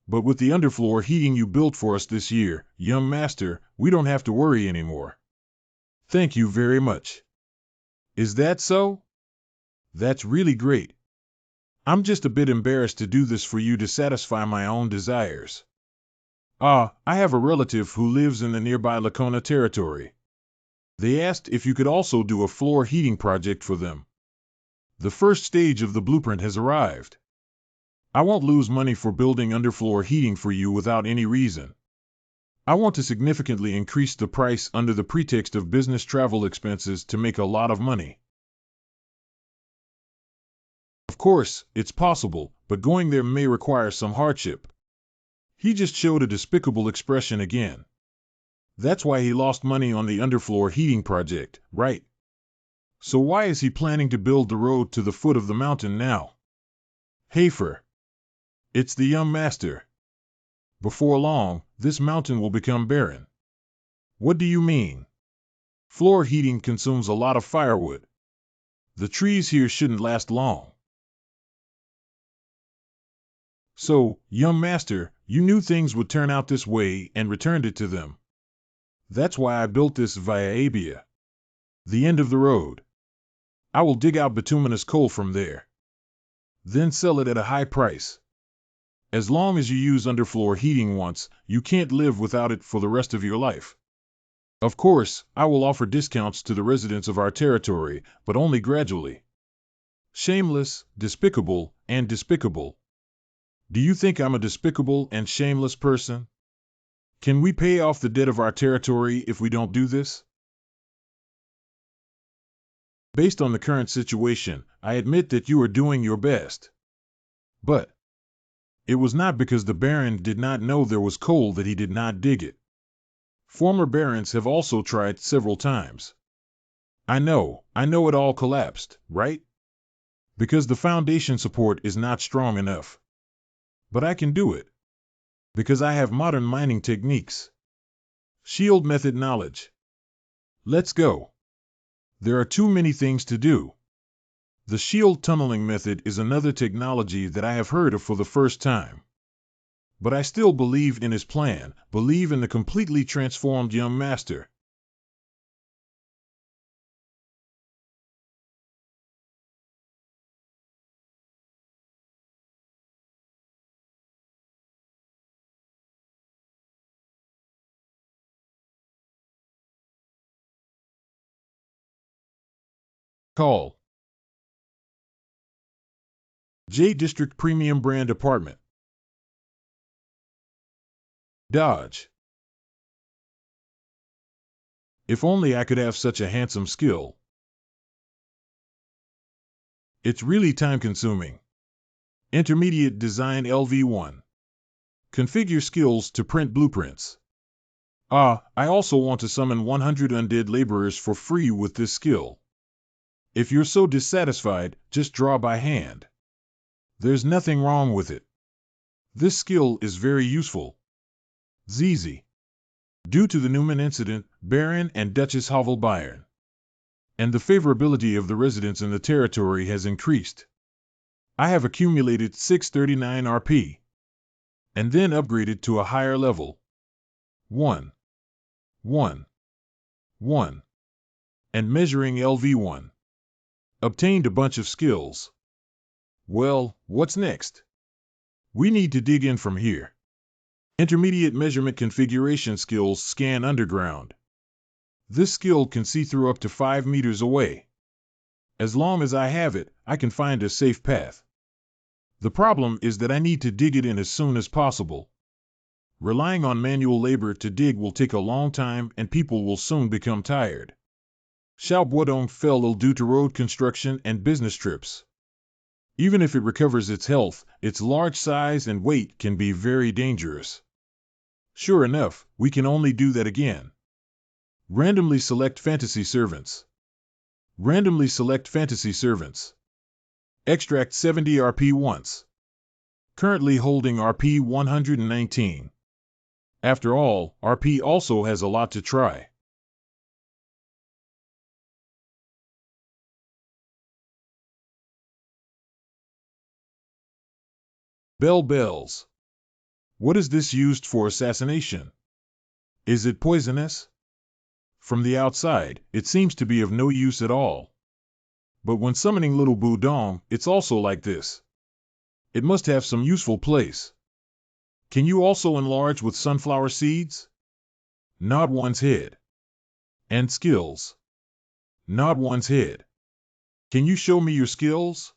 But with the underfloor heating you built for us this year, young master, we don't have to worry anymore. Thank you very much. Is that so? That's really great. I'm just a bit embarrassed to do this for you to satisfy my own desires. I have a relative who lives in the nearby Lacona territory. They asked if you could also do a floor heating project for them. The first stage of the blueprint has arrived. I won't lose money for building underfloor heating for you without any reason. I want to significantly increase the price under the pretext of business travel expenses to make a lot of money. Of course, it's possible, but going there may require some hardship. He just showed a despicable expression again. That's why he lost money on the underfloor heating project, right? So why is he planning to build the road to the foot of the mountain now? Hafer. It's the young master. Before long, this mountain will become barren. What do you mean? Floor heating consumes a lot of firewood. The trees here shouldn't last long. So, young master, you knew things would turn out this way and returned it to them. That's why I built this via Abia. The end of the road. I will dig out bituminous coal from there. Then sell it at a high price. As long as you use underfloor heating once, you can't live without it for the rest of your life. Of course, I will offer discounts to the residents of our territory, but only gradually. Shameless, despicable, and despicable. Do you think I'm a despicable and shameless person? Can we pay off the debt of our territory if we don't do this? Based on the current situation, I admit that you are doing your best. But it was not because the Baron did not know there was coal that he did not dig it. Former Barons have also tried several times. I know it all collapsed, right? Because the foundation support is not strong enough. But I can do it. Because I have modern mining techniques. Shield method knowledge. Let's go. There are too many things to do. The shield tunneling method is another technology that I have heard of for the first time. But I still believe in his plan, believe in the completely transformed young master. Call. J District Premium Brand Apartment. Dodge. If only I could have such a handsome skill. It's really time-consuming. Intermediate Design LV1. Configure skills to print blueprints. I also want to summon 100 undead laborers for free with this skill. If you're so dissatisfied, just draw by hand. There's nothing wrong with it. This skill is very useful. ZZ. Due to the Newman incident, Baron and Duchess Hovel-Bayern. And the favorability of the residents in the territory has increased. I have accumulated 639 RP. And then upgraded to a higher level. 1. 1. 1. And measuring LV1. Obtained a bunch of skills. Well, what's next? We need to dig in from here. Intermediate measurement configuration skills scan underground. This skill can see through up to 5 meters away. As long as I have it, I can find a safe path. The problem is that I need to dig it in as soon as possible. Relying on manual labor to dig will take a long time and people will soon become tired. Xiaobuodong fell ill due to road construction and business trips. Even if it recovers its health, its large size and weight can be very dangerous. Sure enough, we can only do that again. Randomly select fantasy servants. Randomly select fantasy servants. Extract 70 RP once. Currently holding RP 119. After all, RP also has a lot to try. Bells. What is this used for assassination? Is it poisonous? From the outside, it seems to be of no use at all. But when summoning Little Budong, it's also like this. It must have some useful place. Can you also enlarge with sunflower seeds? Nod one's head. And skills. Nod one's head. Can you show me your skills?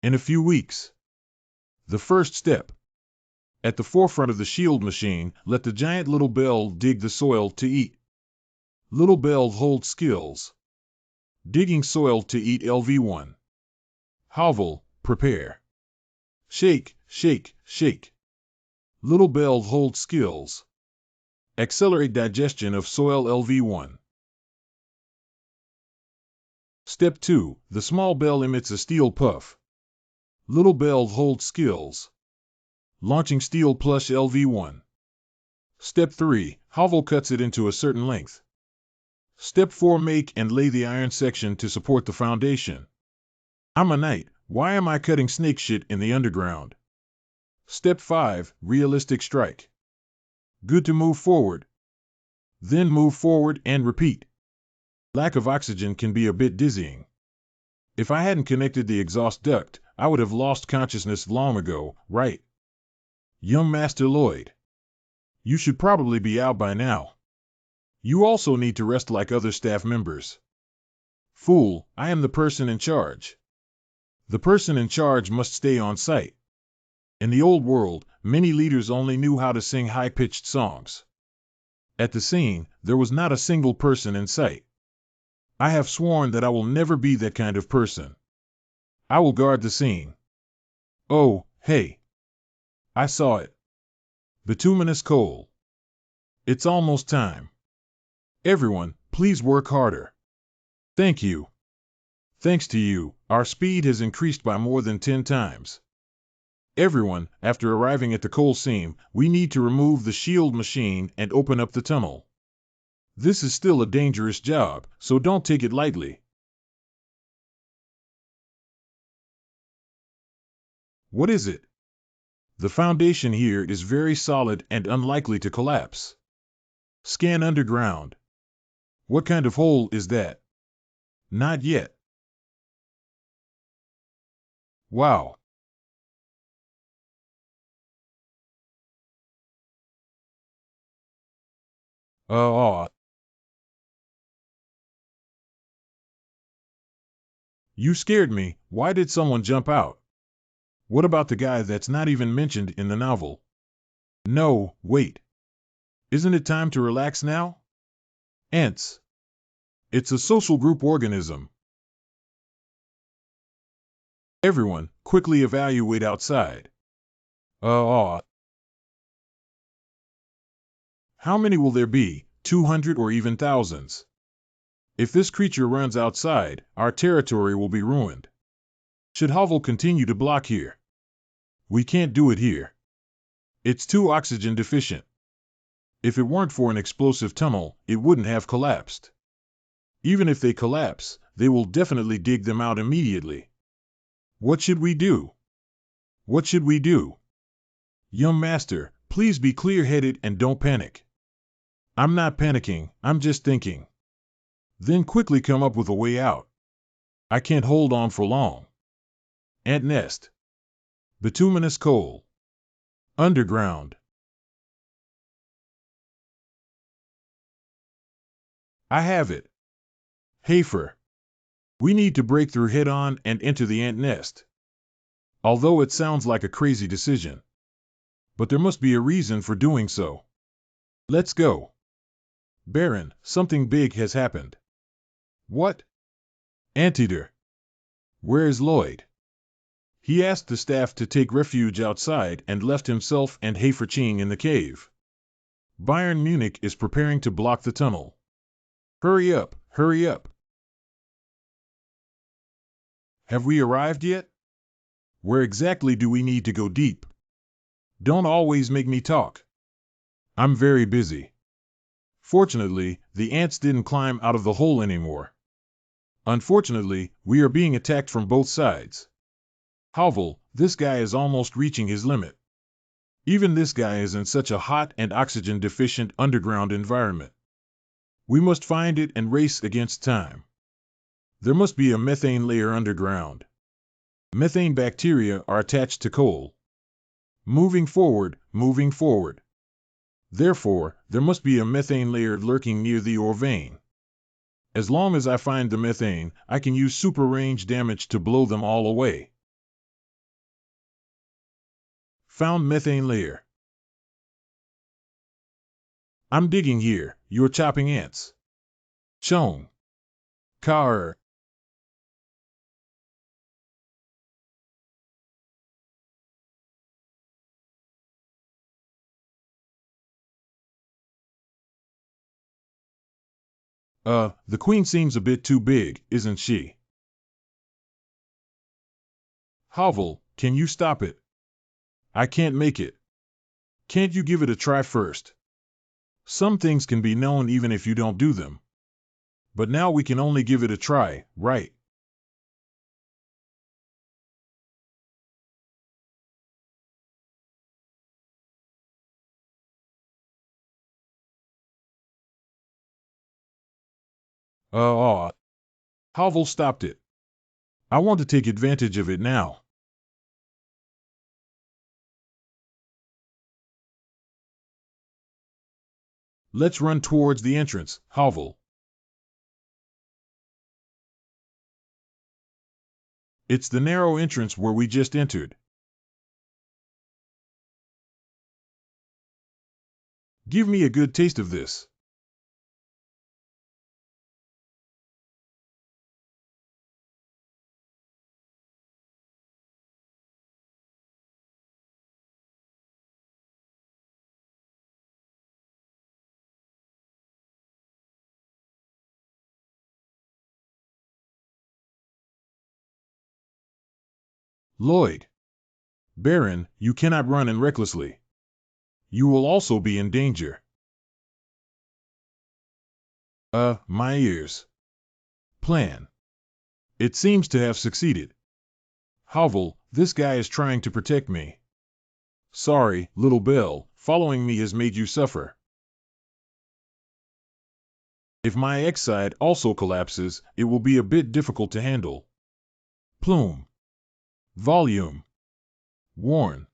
In a few weeks. The first step. At the forefront of the shield machine, let the giant little bell dig the soil to eat. Little bell holds skills. Digging soil to eat LV1. Hovel, prepare. Shake, shake, shake. Little bell holds skills. Accelerate digestion of soil LV1. Step 2. The small bell emits a steel puff. Little bell holds skills. Launching steel plush LV1. Step 3. Hovel cuts it into a certain length. Step 4. Make and lay the iron section to support the foundation. I'm a knight, why am I cutting snake shit in the underground? Step 5. Realistic strike. Good to move forward. Then move forward and repeat. Lack of oxygen can be a bit dizzying. If I hadn't connected the exhaust duct, I would have lost consciousness long ago, right? Young Master Lloyd. You should probably be out by now. You also need to rest like other staff members. Fool, I am the person in charge. The person in charge must stay on site. In the old world, many leaders only knew how to sing high-pitched songs. At the scene, there was not a single person in sight. I have sworn that I will never be that kind of person. I will guard the scene. Oh, hey. I saw it. Bituminous coal. It's almost time. Everyone, please work harder. Thank you. Thanks to you, our speed has increased by more than 10 times. Everyone, after arriving at the coal seam, we need to remove the shield machine and open up the tunnel. This is still a dangerous job, so don't take it lightly. What is it? The foundation here is very solid and unlikely to collapse. Scan underground. What kind of hole is that? Not yet. Wow. You scared me. Why did someone jump out? What about the guy that's not even mentioned in the novel? No, wait. Isn't it time to relax now? Ants. It's a social group organism. Everyone, quickly evaluate outside. How many will there be? 200 or even thousands? If this creature runs outside, our territory will be ruined. Should Hovel continue to block here? We can't do it here. It's too oxygen deficient. If it weren't for an explosive tunnel, it wouldn't have collapsed. Even if they collapse, they will definitely dig them out immediately. What should we do? What should we do? Young Master, please be clear-headed and don't panic. I'm not panicking, I'm just thinking. Then quickly come up with a way out. I can't hold on for long. Ant nest. Bituminous coal. Underground. I have it. Hafer. We need to break through head-on and enter the ant nest. Although it sounds like a crazy decision. But there must be a reason for doing so. Let's go. Baron, something big has happened. What? Anteater. Where is Lloyd? He asked the staff to take refuge outside and left himself and Hafer-Ching in the cave. Bayern Munich is preparing to block the tunnel. Hurry up, hurry up. Have we arrived yet? Where exactly do we need to go deep? Don't always make me talk. I'm very busy. Fortunately, the ants didn't climb out of the hole anymore. Unfortunately, we are being attacked from both sides. Hovel, this guy is almost reaching his limit. Even this guy is in such a hot and oxygen-deficient underground environment. We must find it and race against time. There must be a methane layer underground. Methane bacteria are attached to coal. Moving forward, moving forward. Therefore, there must be a methane layer lurking near the ore vein. As long as I find the methane, I can use super range damage to blow them all away. Found methane layer. I'm digging here. You're chopping ants. Chong. Car. The queen seems a bit too big, isn't she? Hovel, can you stop it? I can't make it. Can't you give it a try first? Some things can be known even if you don't do them. But now we can only give it a try, right? Hovel stopped it. I want to take advantage of it now. Let's run towards the entrance, Hovel. It's the narrow entrance where we just entered. Give me a good taste of this. Lloyd. Baron, you cannot run in recklessly. You will also be in danger. My ears. Plan. It seems to have succeeded. Hovel, this guy is trying to protect me. Sorry, little Belle, following me has made you suffer. If my X side also collapses, it will be a bit difficult to handle. Plume. Volume. Worn.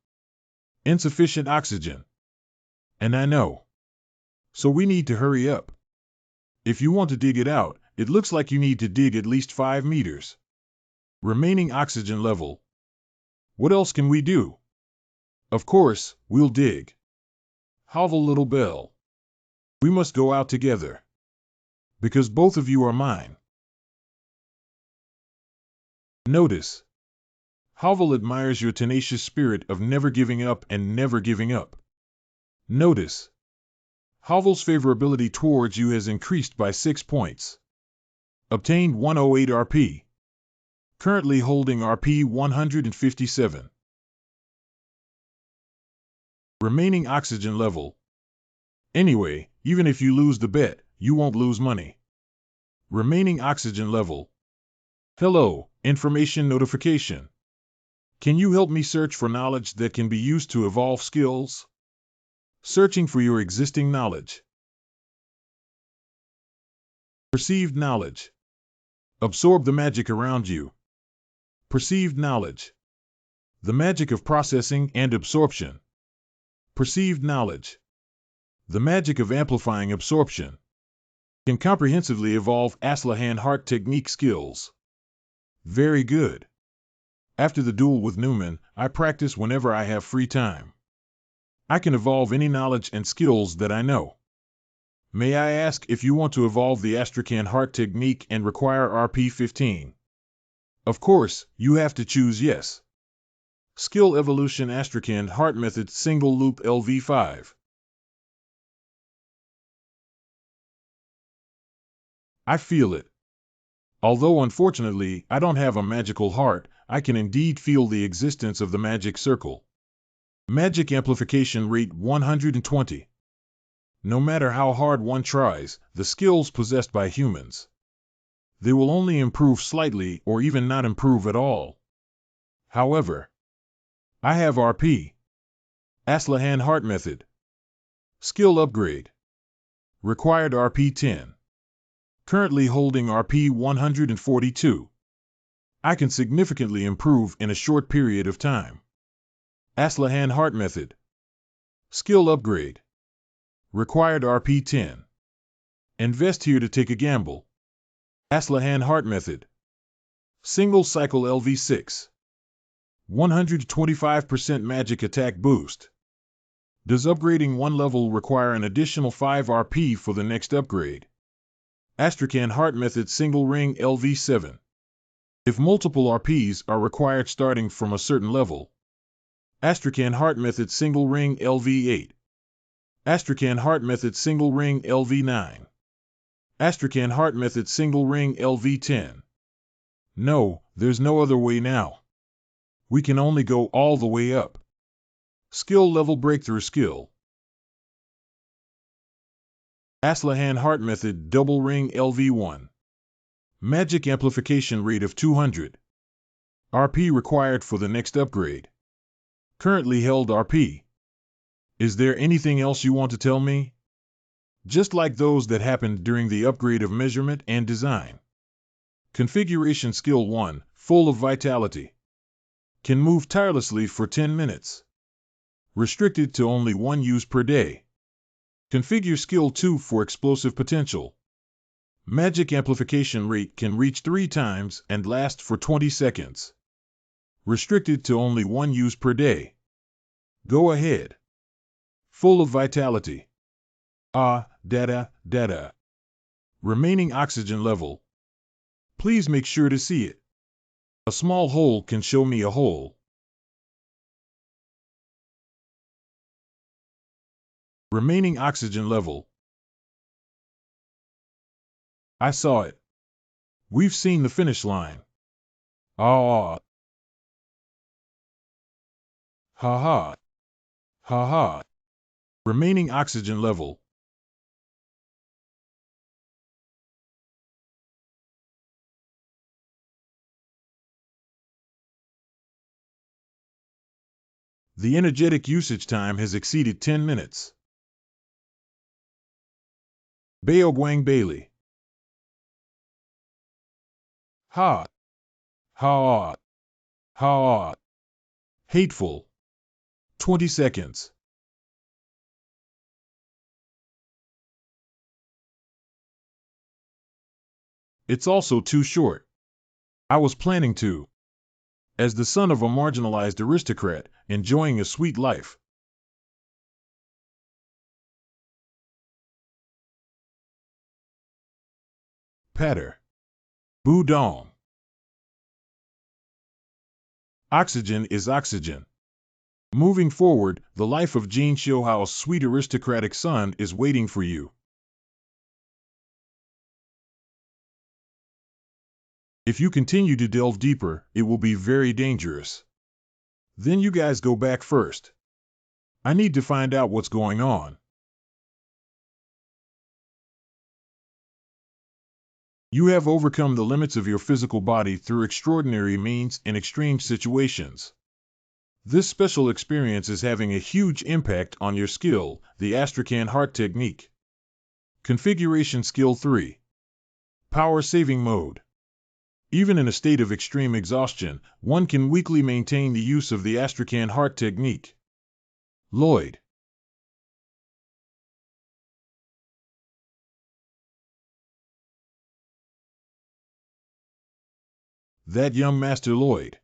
Insufficient oxygen. And I know. So we need to hurry up. If you want to dig it out, it looks like you need to dig at least 5 meters. Remaining oxygen level. What else can we do? Of course, we'll dig. Hovel, little Belle. We must go out together. Because both of you are mine. Notice. Hovel admires your tenacious spirit of never giving up and never giving up. Notice. Hovel's favorability towards you has increased by 6 points. Obtained 108 RP. Currently holding RP 157. Remaining oxygen level. Anyway, even if you lose the bet, you won't lose money. Remaining oxygen level. Hello, information notification. Can you help me search for knowledge that can be used to evolve skills? Searching for your existing knowledge. Perceived knowledge. Absorb the magic around you. Perceived knowledge. The magic of processing and absorption. Perceived knowledge. The magic of amplifying absorption. Can comprehensively evolve Aslahan heart technique skills. Very good. After the duel with Newman, I practice whenever I have free time. I can evolve any knowledge and skills that I know. May I ask if you want to evolve the Astrakhan heart technique and require RP 15? Of course, you have to choose yes. Skill Evolution Astrakhan Heart Method Single Loop LV5. I feel it. Although unfortunately I don't have a magical heart, I can indeed feel the existence of the magic circle. Magic amplification rate 120. No matter how hard one tries, the skills possessed by humans. They will only improve slightly or even not improve at all. However, I have RP. Aslahan Heart Method. Skill Upgrade. Required RP 10. Currently holding RP 142. I can significantly improve in a short period of time. Aslahan Heart Method. Skill Upgrade. Required RP 10. Invest here to take a gamble. Aslahan Heart Method. Single Cycle LV6. 125% magic attack boost. Does upgrading one level require an additional 5 RP for the next upgrade? Astrakhan Heart Method Single Ring LV7. If multiple RPs are required starting from a certain level. Astrakhan Heart Method Single Ring LV8. Astrakhan Heart Method Single Ring LV9. Astrakhan Heart Method Single Ring LV10. No, there's no other way now. We can only go all the way up. Skill Level Breakthrough Skill. Astrakhan Heart Method Double Ring LV1. Magic Amplification Rate of 200. RP required for the next upgrade. Currently held RP. Is there anything else you want to tell me? Just like those that happened during the upgrade of measurement and design. Configuration Skill 1, Full of Vitality. Can move tirelessly for 10 minutes. Restricted to only one use per day. Configure Skill 2 for Explosive Potential. Magic Amplification Rate can reach 3 times and last for 20 seconds. Restricted to only one use per day. Go ahead. Full of Vitality. Data. Remaining oxygen level. Please make sure to see it. A small hole can show me a hole. Remaining oxygen level. I saw it. We've seen the finish line. Ha ha. Remaining oxygen level. The energetic usage time has exceeded 10 minutes. Beogwang Bailey. Ha. Hateful. 20 seconds. It's also too short. I was planning to. As the son of a marginalized aristocrat, enjoying a sweet life. Patter. Budong. Oxygen is oxygen. Moving forward, the life of Jin Xiuhao's sweet aristocratic son is waiting for you. If you continue to delve deeper, it will be very dangerous. Then you guys go back first. I need to find out what's going on. You have overcome the limits of your physical body through extraordinary means in extreme situations. This special experience is having a huge impact on your skill, the Astrakhan Heart Technique. Configuration Skill 3. Power Saving Mode. Even in a state of extreme exhaustion, one can weakly maintain the use of the Astrakhan Heart Technique. Lloyd. That young Master Lloyd.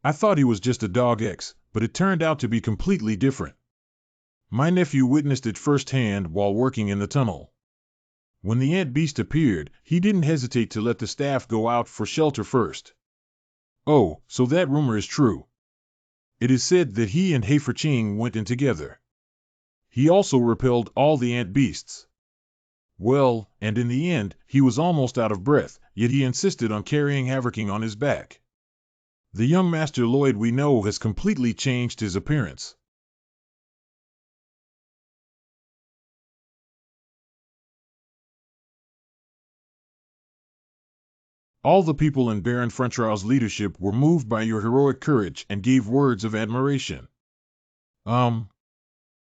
I thought he was just a dog X, but it turned out to be completely different. My nephew witnessed it firsthand while working in the tunnel. When the ant beast appeared, he didn't hesitate to let the staff go out for shelter first. Oh, so that rumor is true. It is said that he and Heiferching went in together. He also repelled all the ant beasts. Well, and in the end, he was almost out of breath, yet he insisted on carrying Haverking on his back. The young Master Lloyd we know has completely changed his appearance. All the people in Baron Frentrao's leadership were moved by your heroic courage and gave words of admiration.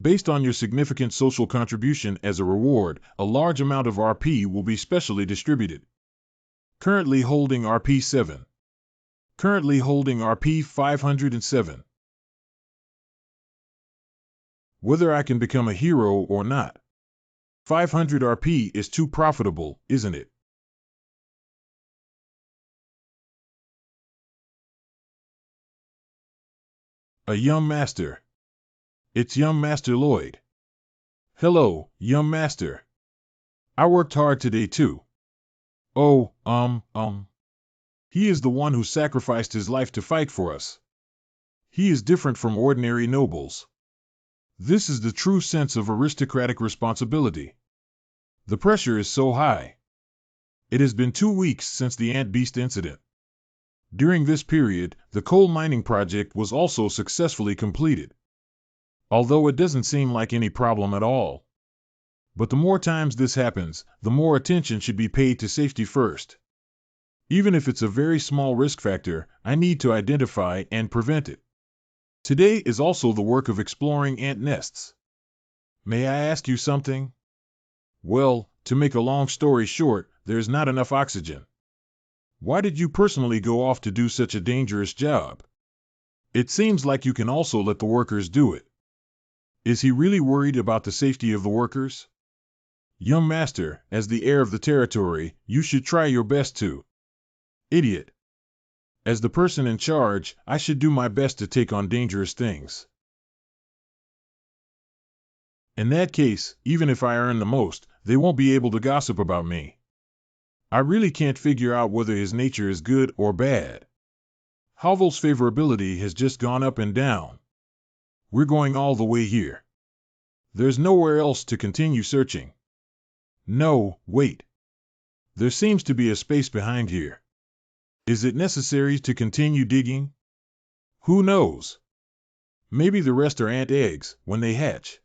Based on your significant social contribution as a reward, a large amount of RP will be specially distributed. Currently holding RP 7. Currently holding RP 507. Whether I can become a hero or not. 500 RP is too profitable, isn't it? A young master. It's young Master Lloyd. Hello, young master. I worked hard today too. Oh, He is the one who sacrificed his life to fight for us. He is different from ordinary nobles. This is the true sense of aristocratic responsibility. The pressure is so high. It has been 2 weeks since the ant beast incident. During this period, the coal mining project was also successfully completed. Although it doesn't seem like any problem at all. But the more times this happens, the more attention should be paid to safety first. Even if it's a very small risk factor, I need to identify and prevent it. Today is also the work of exploring ant nests. May I ask you something? Well, to make a long story short, there's not enough oxygen. Why did you personally go off to do such a dangerous job? It seems like you can also let the workers do it. Is he really worried about the safety of the workers? Young master, as the heir of the territory, you should try your best to. Idiot. As the person in charge, I should do my best to take on dangerous things. In that case, even if I earn the most, they won't be able to gossip about me. I really can't figure out whether his nature is good or bad. Havel's favorability has just gone up and down. We're going all the way here. There's nowhere else to continue searching. No, wait. There seems to be a space behind here. Is it necessary to continue digging? Who knows? Maybe the rest are ant eggs when they hatch.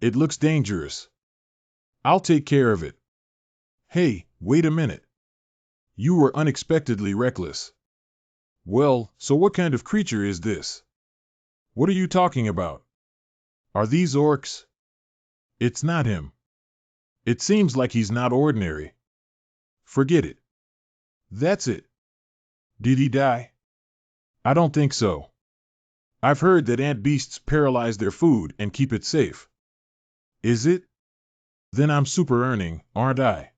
It looks dangerous. I'll take care of it. Hey, wait a minute. You were unexpectedly reckless. Well, so what kind of creature is this? What are you talking about? Are these orcs? It's not him. It seems like he's not ordinary. Forget it. That's it. Did he die? I don't think so. I've heard that ant beasts paralyze their food and keep it safe. Is it? Then I'm super earning, aren't I?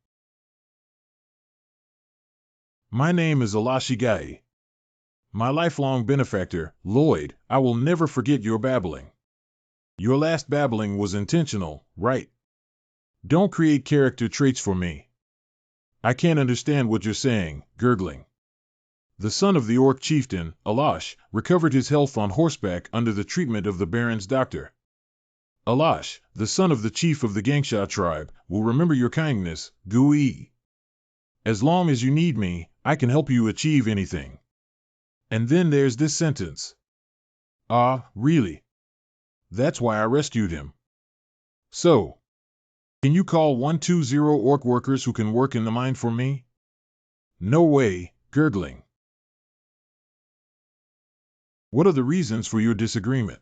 My name is Alashigai. My lifelong benefactor, Lloyd, I will never forget your babbling. Your last babbling was intentional, right? Don't create character traits for me. I can't understand what you're saying, gurgling. The son of the orc chieftain, Alash, recovered his health on horseback under the treatment of the Baron's doctor. Alash, the son of the chief of the Gangsha tribe, will remember your kindness, Gui. As long as you need me, I can help you achieve anything. And then there's this sentence. Ah, really? That's why I rescued him. So, can you call 120 orc workers who can work in the mine for me? No way, gurgling. What are the reasons for your disagreement?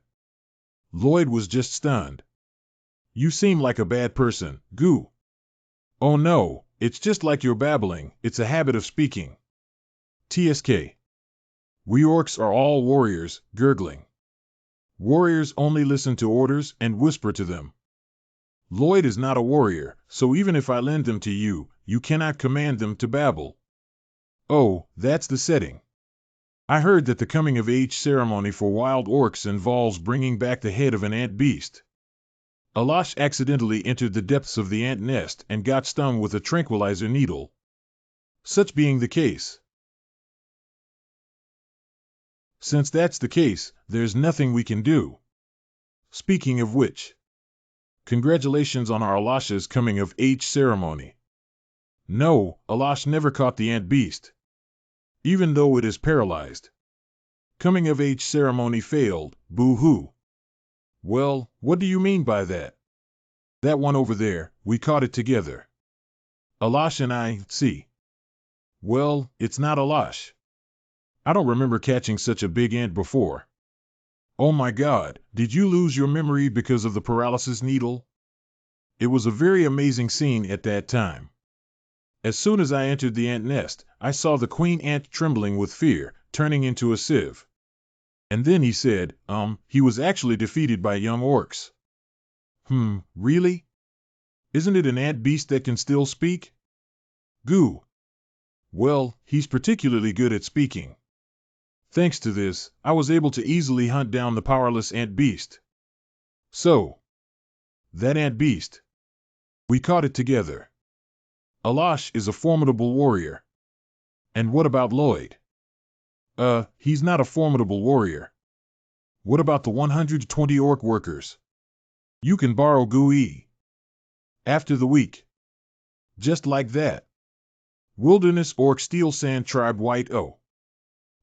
Lloyd was just stunned. You seem like a bad person, Goo. Oh no, it's just like you're babbling, it's a habit of speaking. TSK. We orcs are all warriors, gurgling. Warriors only listen to orders and whisper to them. Lloyd is not a warrior, so even if I lend them to you, you cannot command them to babble. Oh, that's the setting. I heard that the coming-of-age ceremony for wild orcs involves bringing back the head of an ant beast. Alash accidentally entered the depths of the ant nest and got stung with a tranquilizer needle. Such being the case. Since that's the case, there's nothing we can do. Speaking of which, congratulations on our Alash's coming-of-age ceremony. No, Alash never caught the ant beast. Even though it is paralyzed. Coming-of-age ceremony failed, boo-hoo. Well, what do you mean by that? That one over there, we caught it together. Alash and I, see. Well, it's not Alash. I don't remember catching such a big ant before. Oh my God, did you lose your memory because of the paralysis needle? It was a very amazing scene at that time. As soon as I entered the ant nest, I saw the queen ant trembling with fear, turning into a sieve. And then he said, he was actually defeated by young orcs. Really? Isn't it an ant beast that can still speak? Goo. Well, he's particularly good at speaking. Thanks to this, I was able to easily hunt down the powerless ant beast. So, that ant beast. We caught it together. Alash is a formidable warrior. And what about Lloyd? He's not a formidable warrior. What about the 120 orc workers? You can borrow GUI. After the week. Just like that. Wilderness Orc Steel Sand Tribe White O.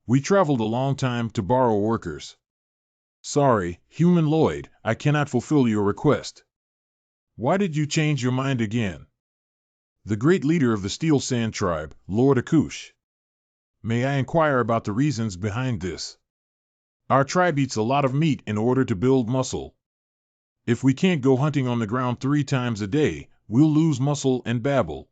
We traveled a long time to borrow workers. Sorry, Human Lloyd, I cannot fulfill your request. Why did you change your mind again? The great leader of the Steel Sand Tribe, Lord Akush. May I inquire about the reasons behind this? Our tribe eats a lot of meat in order to build muscle. If we can't go hunting on the ground 3 times a day, we'll lose muscle and babble.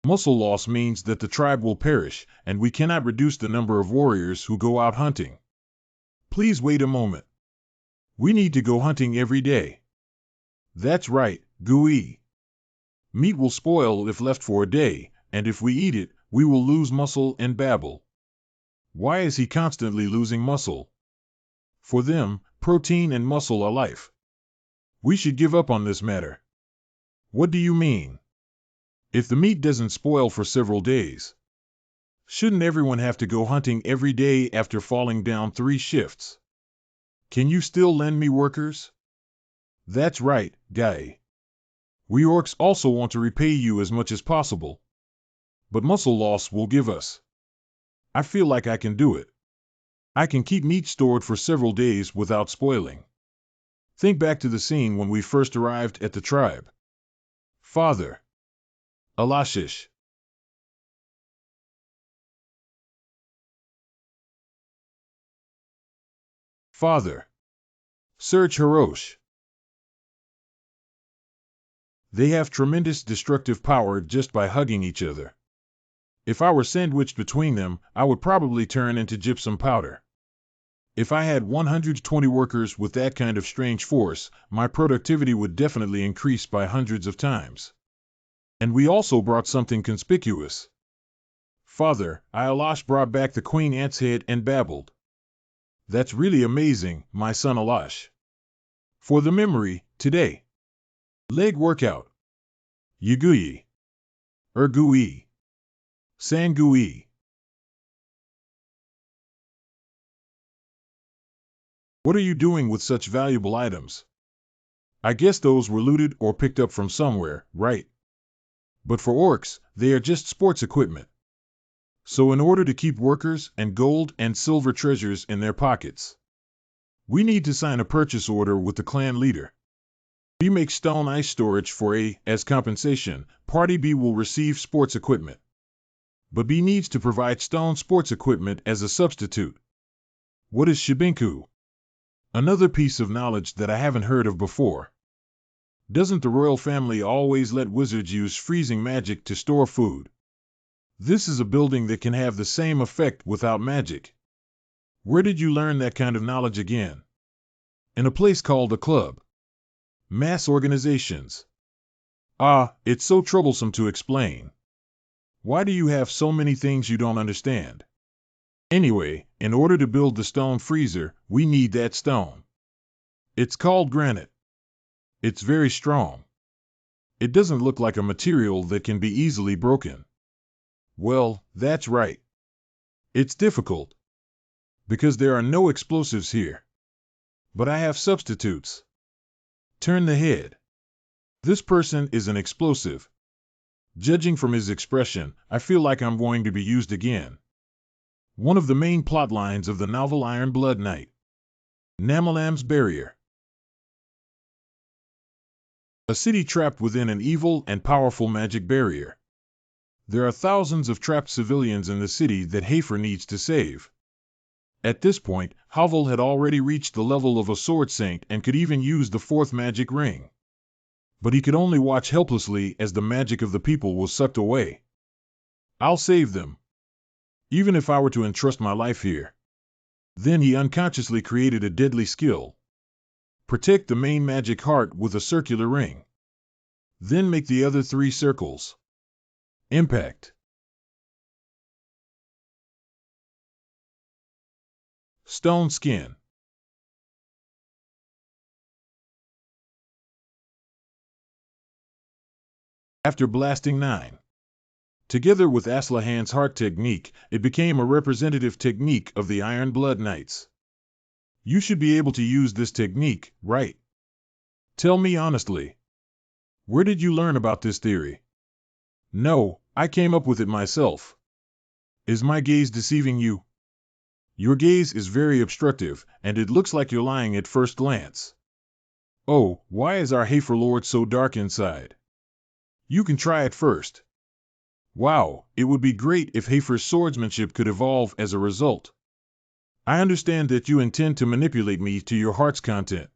Muscle loss means that the tribe will perish, and we cannot reduce the number of warriors who go out hunting. Please wait a moment. We need to go hunting every day. That's right, GUI. Meat will spoil if left for a day, and if we eat it, we will lose muscle and babble. Why is he constantly losing muscle? For them, protein and muscle are life. We should give up on this matter. What do you mean? If the meat doesn't spoil for several days, shouldn't everyone have to go hunting every day after falling down 3 shifts? Can you still lend me workers? That's right, guy. We orcs also want to repay you as much as possible. But muscle loss will give us. I feel like I can do it. I can keep meat stored for several days without spoiling. Think back to the scene when we first arrived at the tribe. Father. Alashish. Father. Serge Hirosh. They have tremendous destructive power just by hugging each other. If I were sandwiched between them, I would probably turn into gypsum powder. If I had 120 workers with that kind of strange force, my productivity would definitely increase by hundreds of times. And we also brought something conspicuous. Father, Alash brought back the queen ant's head and babbled. That's really amazing, my son Alash. For the memory, today. Leg workout. Yugui. Ergui. Sangui. What are you doing with such valuable items? I guess those were looted or picked up from somewhere, right? But for orcs, they are just sports equipment. So in order to keep workers and gold and silver treasures in their pockets, we need to sign a purchase order with the clan leader. B makes stone ice storage for A. As compensation, Party B will receive sports equipment. But B needs to provide stone sports equipment as a substitute. What is Shibinku? Another piece of knowledge that I haven't heard of before. Doesn't the royal family always let wizards use freezing magic to store food? This is a building that can have the same effect without magic. Where did you learn that kind of knowledge again? In a place called a club. Mass organizations. Ah, it's so troublesome to explain. Why do you have so many things you don't understand? Anyway, in order to build the stone freezer, we need that stone. It's called granite. It's very strong. It doesn't look like a material that can be easily broken. Well, that's right. It's difficult. Because there are no explosives here. But I have substitutes. Turn the head. This person is an explosive. Judging from his expression, I feel like I'm going to be used again. One of the main plot lines of the novel Iron Blood Knight. Namalam's Barrier. A city trapped within an evil and powerful magic barrier. There are thousands of trapped civilians in the city that Hafer needs to save. At this point, Havel had already reached the level of a sword saint and could even use the 4th magic ring. But he could only watch helplessly as the magic of the people was sucked away. I'll save them. Even if I were to entrust my life here. Then he unconsciously created a deadly skill. Protect the main magic heart with a circular ring. Then make the other 3 circles. Impact. Stone skin. After blasting 9. Together with Aslahan's heart technique, it became a representative technique of the Iron Blood Knights. You should be able to use this technique, right? Tell me honestly. Where did you learn about this theory? No, I came up with it myself. Is my gaze deceiving you? Your gaze is very obstructive, and it looks like you're lying at first glance. Oh, why is our Hafer Lord so dark inside? You can try it first. Wow, it would be great if Hafer's swordsmanship could evolve as a result. I understand that you intend to manipulate me to your heart's content.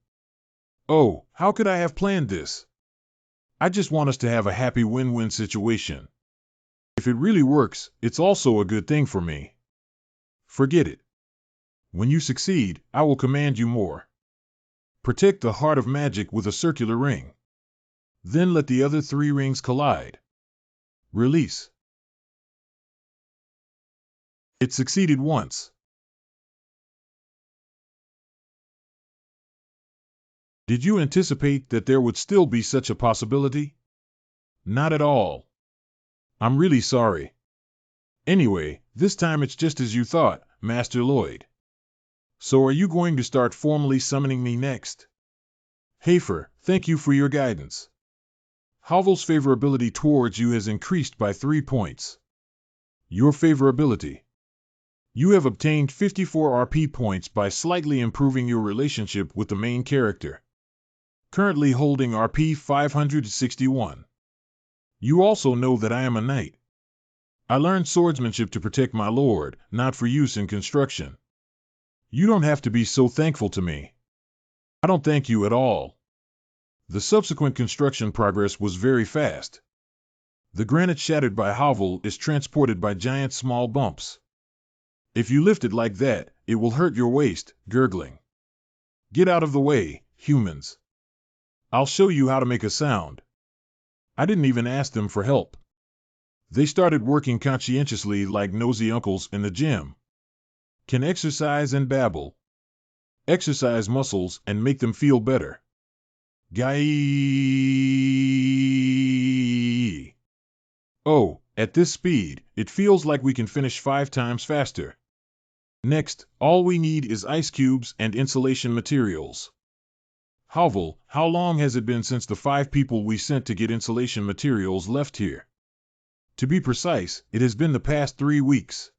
Oh, how could I have planned this? I just want us to have a happy win-win situation. If it really works, it's also a good thing for me. Forget it. When you succeed, I will command you more. Protect the heart of magic with a circular ring. Then let the other 3 rings collide. Release. It succeeded once. Did you anticipate that there would still be such a possibility? Not at all. I'm really sorry. Anyway, this time it's just as you thought, Master Lloyd. So are you going to start formally summoning me next? Hafer, thank you for your guidance. Havel's favorability towards you has increased by 3 points. Your favorability. You have obtained 54 RP points by slightly improving your relationship with the main character. Currently holding RP 561. You also know that I am a knight. I learned swordsmanship to protect my lord, not for use in construction. You don't have to be so thankful to me. I don't thank you at all. The subsequent construction progress was very fast. The granite shattered by Havel is transported by giant small bumps. If you lift it like that, it will hurt your waist, gurgling. Get out of the way, humans. I'll show you how to make a sound. I didn't even ask them for help. They started working conscientiously like nosy uncles in the gym. Can exercise and babble. Exercise muscles and make them feel better. Guy. Oh, at this speed, it feels like we can finish 5 times faster. Next, all we need is ice cubes and insulation materials. Havel, how long has it been since the 5 people we sent to get insulation materials left here? To be precise, it has been the past 3 weeks.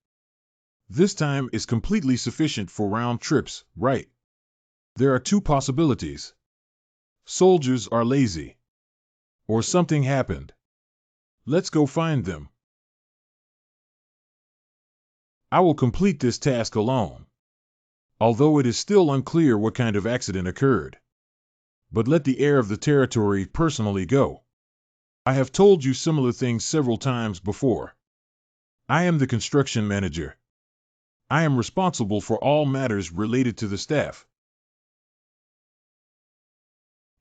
This time is completely sufficient for round trips, right? There are 2 possibilities. Soldiers are lazy. Or something happened. Let's go find them. I will complete this task alone. Although it is still unclear what kind of accident occurred. But let the heir of the territory personally go. I have told you similar things several times before. I am the construction manager. I am responsible for all matters related to the staff.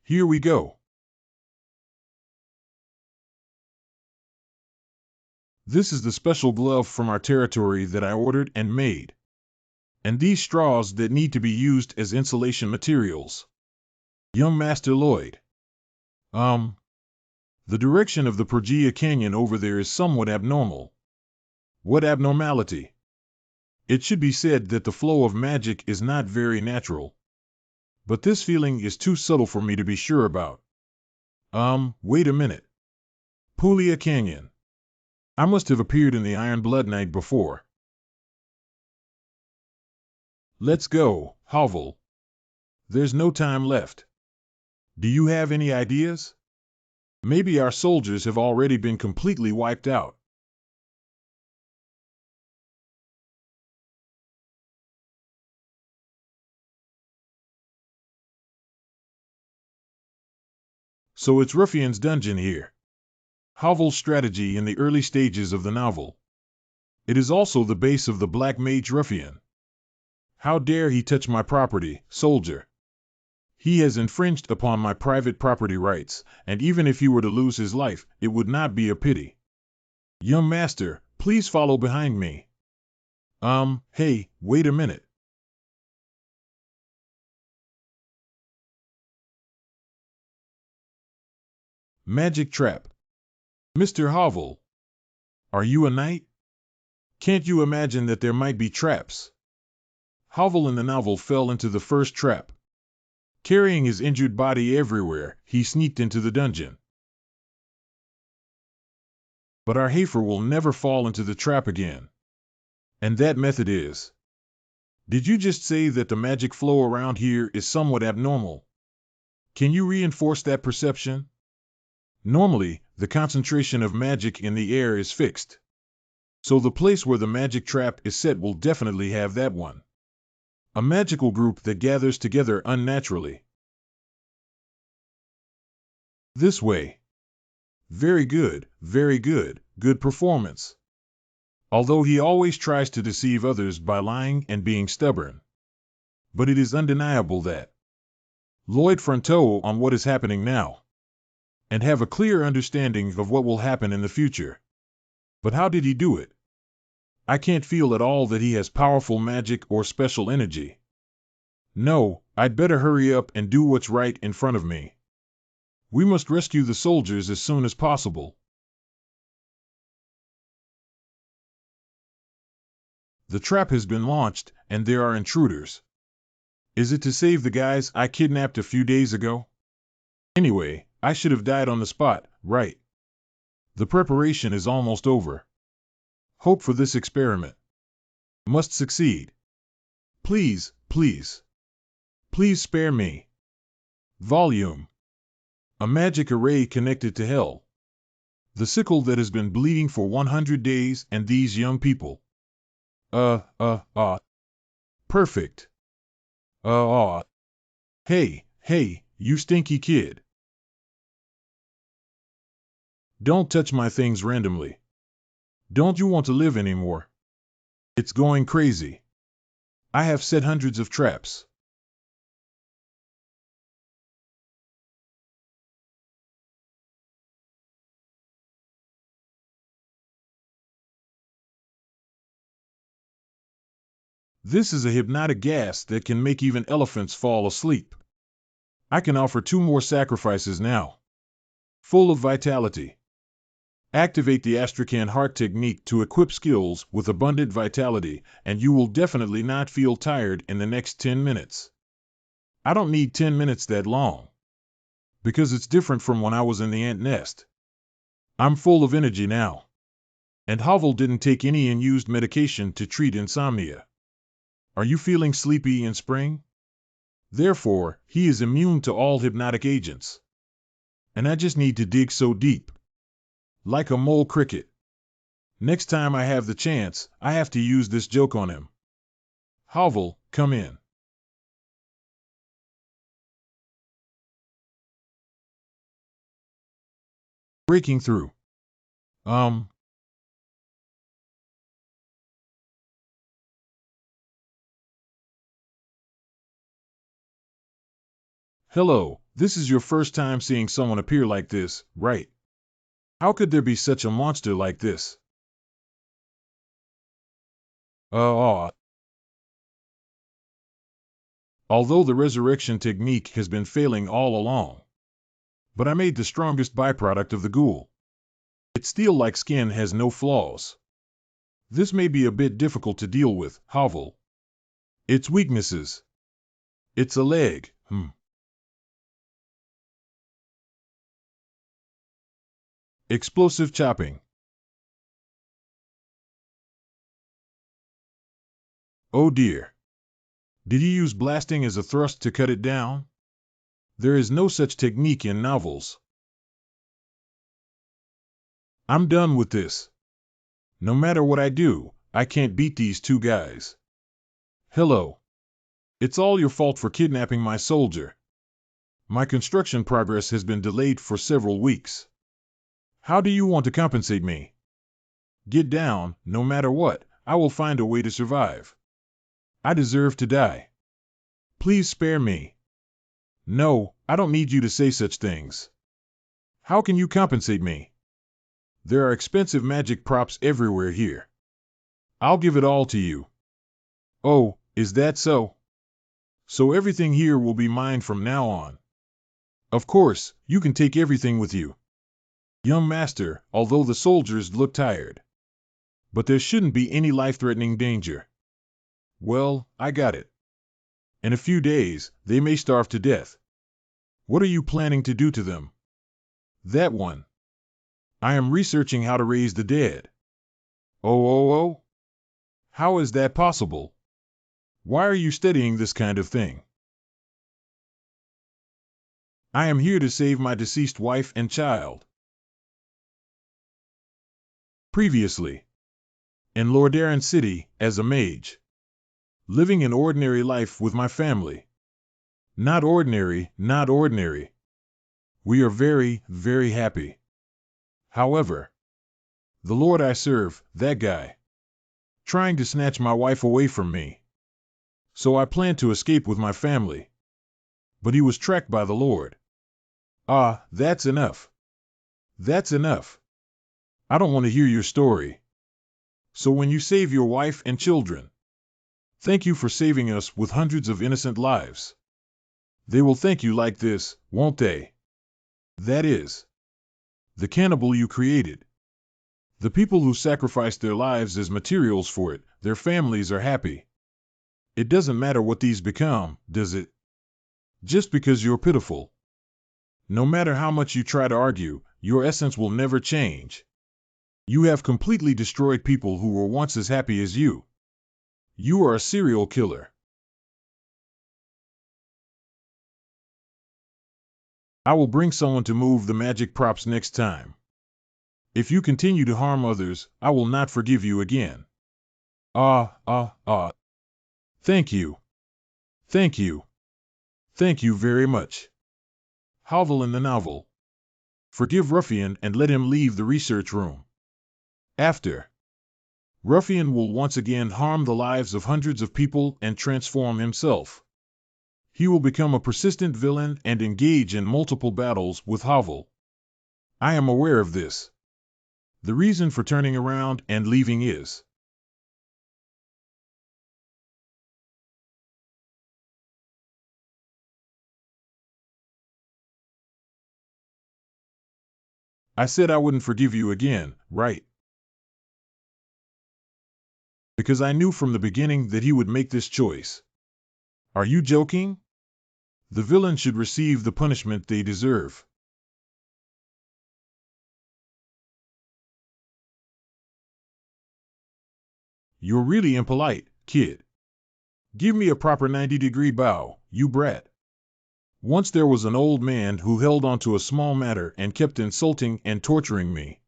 Here we go. This is the special glove from our territory that I ordered and made. And these straws that need to be used as insulation materials. Young Master Lloyd. The direction of the Progea Canyon over there is somewhat abnormal. What abnormality? It should be said that the flow of magic is not very natural. But this feeling is too subtle for me to be sure about. Wait a minute. Puglia Canyon. I must have appeared in the Iron Blood Knight before. Let's go, Havel. There's no time left. Do you have any ideas? Maybe our soldiers have already been completely wiped out. So it's Ruffian's dungeon here. Havel's strategy in the early stages of the novel. It is also the base of the Black Mage Ruffian. How dare he touch my property, soldier? He has infringed upon my private property rights, and even if he were to lose his life, it would not be a pity. Young master, please follow behind me. Hey, wait a minute. Magic trap. Mr. Hovel, are you a knight? Can't you imagine that there might be traps? Hovel in the novel fell into the first trap. Carrying his injured body everywhere, he sneaked into the dungeon. But our Hafer will never fall into the trap again. And that method is. Did you just say that the magic flow around here is somewhat abnormal? Can you reinforce that perception? Normally, the concentration of magic in the air is fixed. So the place where the magic trap is set will definitely have that one. A magical group that gathers together unnaturally. This way. Very good, good performance. Although he always tries to deceive others by lying and being stubborn. But it is undeniable that Lloyd fronto on what is happening now. And have a clear understanding of what will happen in the future. But how did he do it? I can't feel at all that he has powerful magic or special energy. No, I'd better hurry up and do what's right in front of me. We must rescue the soldiers as soon as possible. The trap has been launched, and there are intruders. Is it to save the guys I kidnapped a few days ago? Anyway, I should have died on the spot, right? The preparation is almost over. Hope for this experiment. Must succeed. Please, please. Please spare me. Volume. A magic array connected to hell. The sickle that has been bleeding for 100 days and these young people. Perfect. Hey, you stinky kid. Don't touch my things randomly. Don't you want to live anymore? It's going crazy. I have set hundreds of traps. This is a hypnotic gas that can make even elephants fall asleep. I can offer 2 more sacrifices now. Full of vitality. Activate the Astrakhan heart technique to equip skills with abundant vitality, and you will definitely not feel tired in the next 10 minutes. I don't need 10 minutes that long. Because it's different from when I was in the ant nest. I'm full of energy now. And Hovel didn't take any unused medication to treat insomnia. Are you feeling sleepy in spring? Therefore, he is immune to all hypnotic agents. And I just need to dig so deep. Like a mole cricket. Next time I have the chance, I have to use this joke on him. Hovel, come in. Breaking through. Hello, this is your first time seeing someone appear like this, right? How could there be such a monster like this? Although the resurrection technique has been failing all along. But I made the strongest byproduct of the ghoul. Its steel-like skin has no flaws. This may be a bit difficult to deal with, Hovel. Its weaknesses. It's a leg, Explosive chopping. Oh dear. Did he use blasting as a thrust to cut it down? There is no such technique in novels. I'm done with this. No matter what I do, I can't beat these 2 guys. Hello. It's all your fault for kidnapping my soldier. My construction progress has been delayed for several weeks. How do you want to compensate me? Get down, no matter what, I will find a way to survive. I deserve to die. Please spare me. No, I don't need you to say such things. How can you compensate me? There are expensive magic props everywhere here. I'll give it all to you. Oh, is that so? So everything here will be mine from now on. Of course, you can take everything with you. Young master, although the soldiers look tired. But there shouldn't be any life-threatening danger. Well, I got it. In a few days, they may starve to death. What are you planning to do to them? That one. I am researching how to raise the dead. Oh. How is that possible? Why are you studying this kind of thing? I am here to save my deceased wife and child. Previously, in Lordaeron City, as a mage. Living an ordinary life with my family. Not ordinary, not ordinary. We are very, very happy. However, the Lord I serve, that guy, trying to snatch my wife away from me. So I planned to escape with my family. But he was tracked by the Lord. Ah, that's enough. That's enough. I don't want to hear your story. So when you save your wife and children, thank you for saving us with hundreds of innocent lives. They will thank you like this, won't they? That is, the cannibal you created. The people who sacrificed their lives as materials for it, their families are happy. It doesn't matter what these become, does it? Just because you're pitiful. No matter how much you try to argue, your essence will never change. You have completely destroyed people who were once as happy as you. You are a serial killer. I will bring someone to move the magic props next time. If you continue to harm others, I will not forgive you again. Ah. Thank you. Thank you. Thank you very much. Hovel in the novel. Forgive Ruffian and let him leave the research room. After. Ruffian will once again harm the lives of hundreds of people and transform himself. He will become a persistent villain and engage in multiple battles with Hovel. I am aware of this. The reason for turning around and leaving is. I said I wouldn't forgive you again, right? Because I knew from the beginning that he would make this choice. Are you joking? The villain should receive the punishment they deserve. You're really impolite, kid. Give me a proper 90-degree bow, you brat. Once there was an old man who held on to a small matter and kept insulting and torturing me.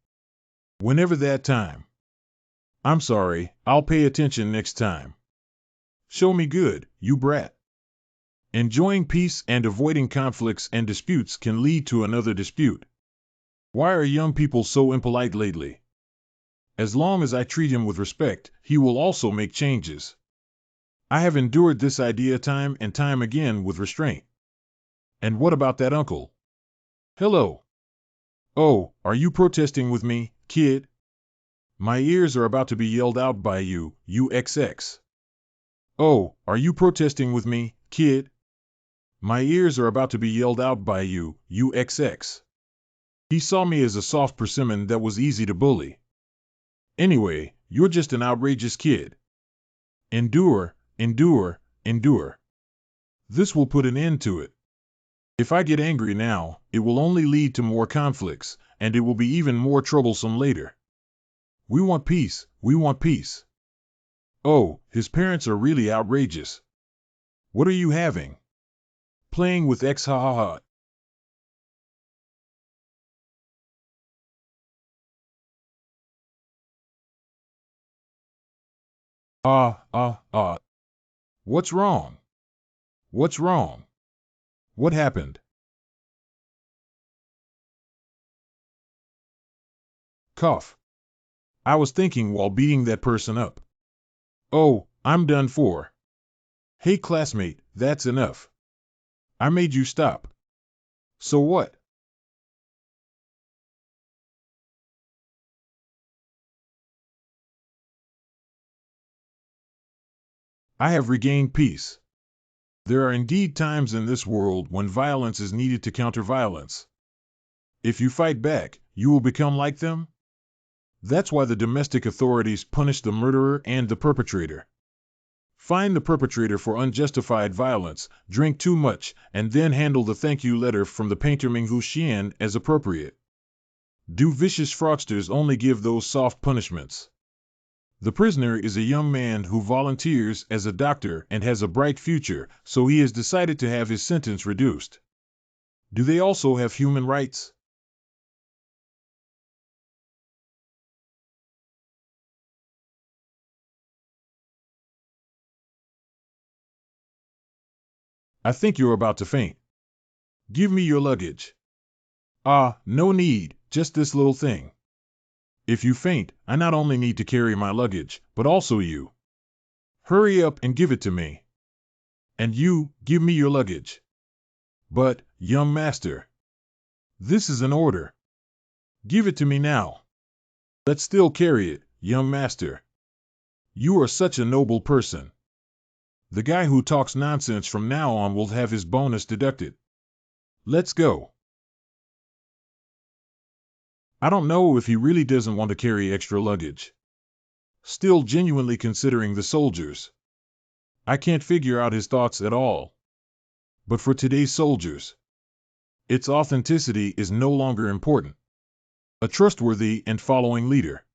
Whenever that time. I'm sorry, I'll pay attention next time. Show me good, you brat. Enjoying peace and avoiding conflicts and disputes can lead to another dispute. Why are young people so impolite lately? As long as I treat him with respect, he will also make changes. I have endured this idea time and time again with restraint. And what about that uncle? Hello. Oh, are you protesting with me, kid? My ears are about to be yelled out by you, you XX. Oh, are you protesting with me, kid? My ears are about to be yelled out by you, you XX. He saw me as a soft persimmon that was easy to bully. Anyway, you're just an outrageous kid. Endure. This will put an end to it. If I get angry now, it will only lead to more conflicts, and it will be even more troublesome later. We want peace, we want peace. Oh, his parents are really outrageous. What are you having? Playing with X ha ha ha. Ah. What's wrong? What's wrong? What happened? Cough. I was thinking while beating that person up. Oh, I'm done for. Hey classmate, that's enough. I made you stop. So what? I have regained peace. There are indeed times in this world when violence is needed to counter violence. If you fight back, you will become like them? That's why the domestic authorities punish the murderer and the perpetrator. Fine the perpetrator for unjustified violence, drink too much, and then handle the thank you letter from the painter Minghu Xian as appropriate. Do vicious fraudsters only give those soft punishments? The prisoner is a young man who volunteers as a doctor and has a bright future, so he has decided to have his sentence reduced. Do they also have human rights? I think you're about to faint. Give me your luggage. Ah, no need, just this little thing. If you faint, I not only need to carry my luggage, but also you. Hurry up and give it to me. And you, give me your luggage. But, young master, this is an order. Give it to me now. Let's still carry it, young master. You are such a noble person. The guy who talks nonsense from now on will have his bonus deducted. Let's go. I don't know if he really doesn't want to carry extra luggage. Still genuinely considering the soldiers. I can't figure out his thoughts at all. But for today's soldiers, its authenticity is no longer important. A trustworthy and following leader.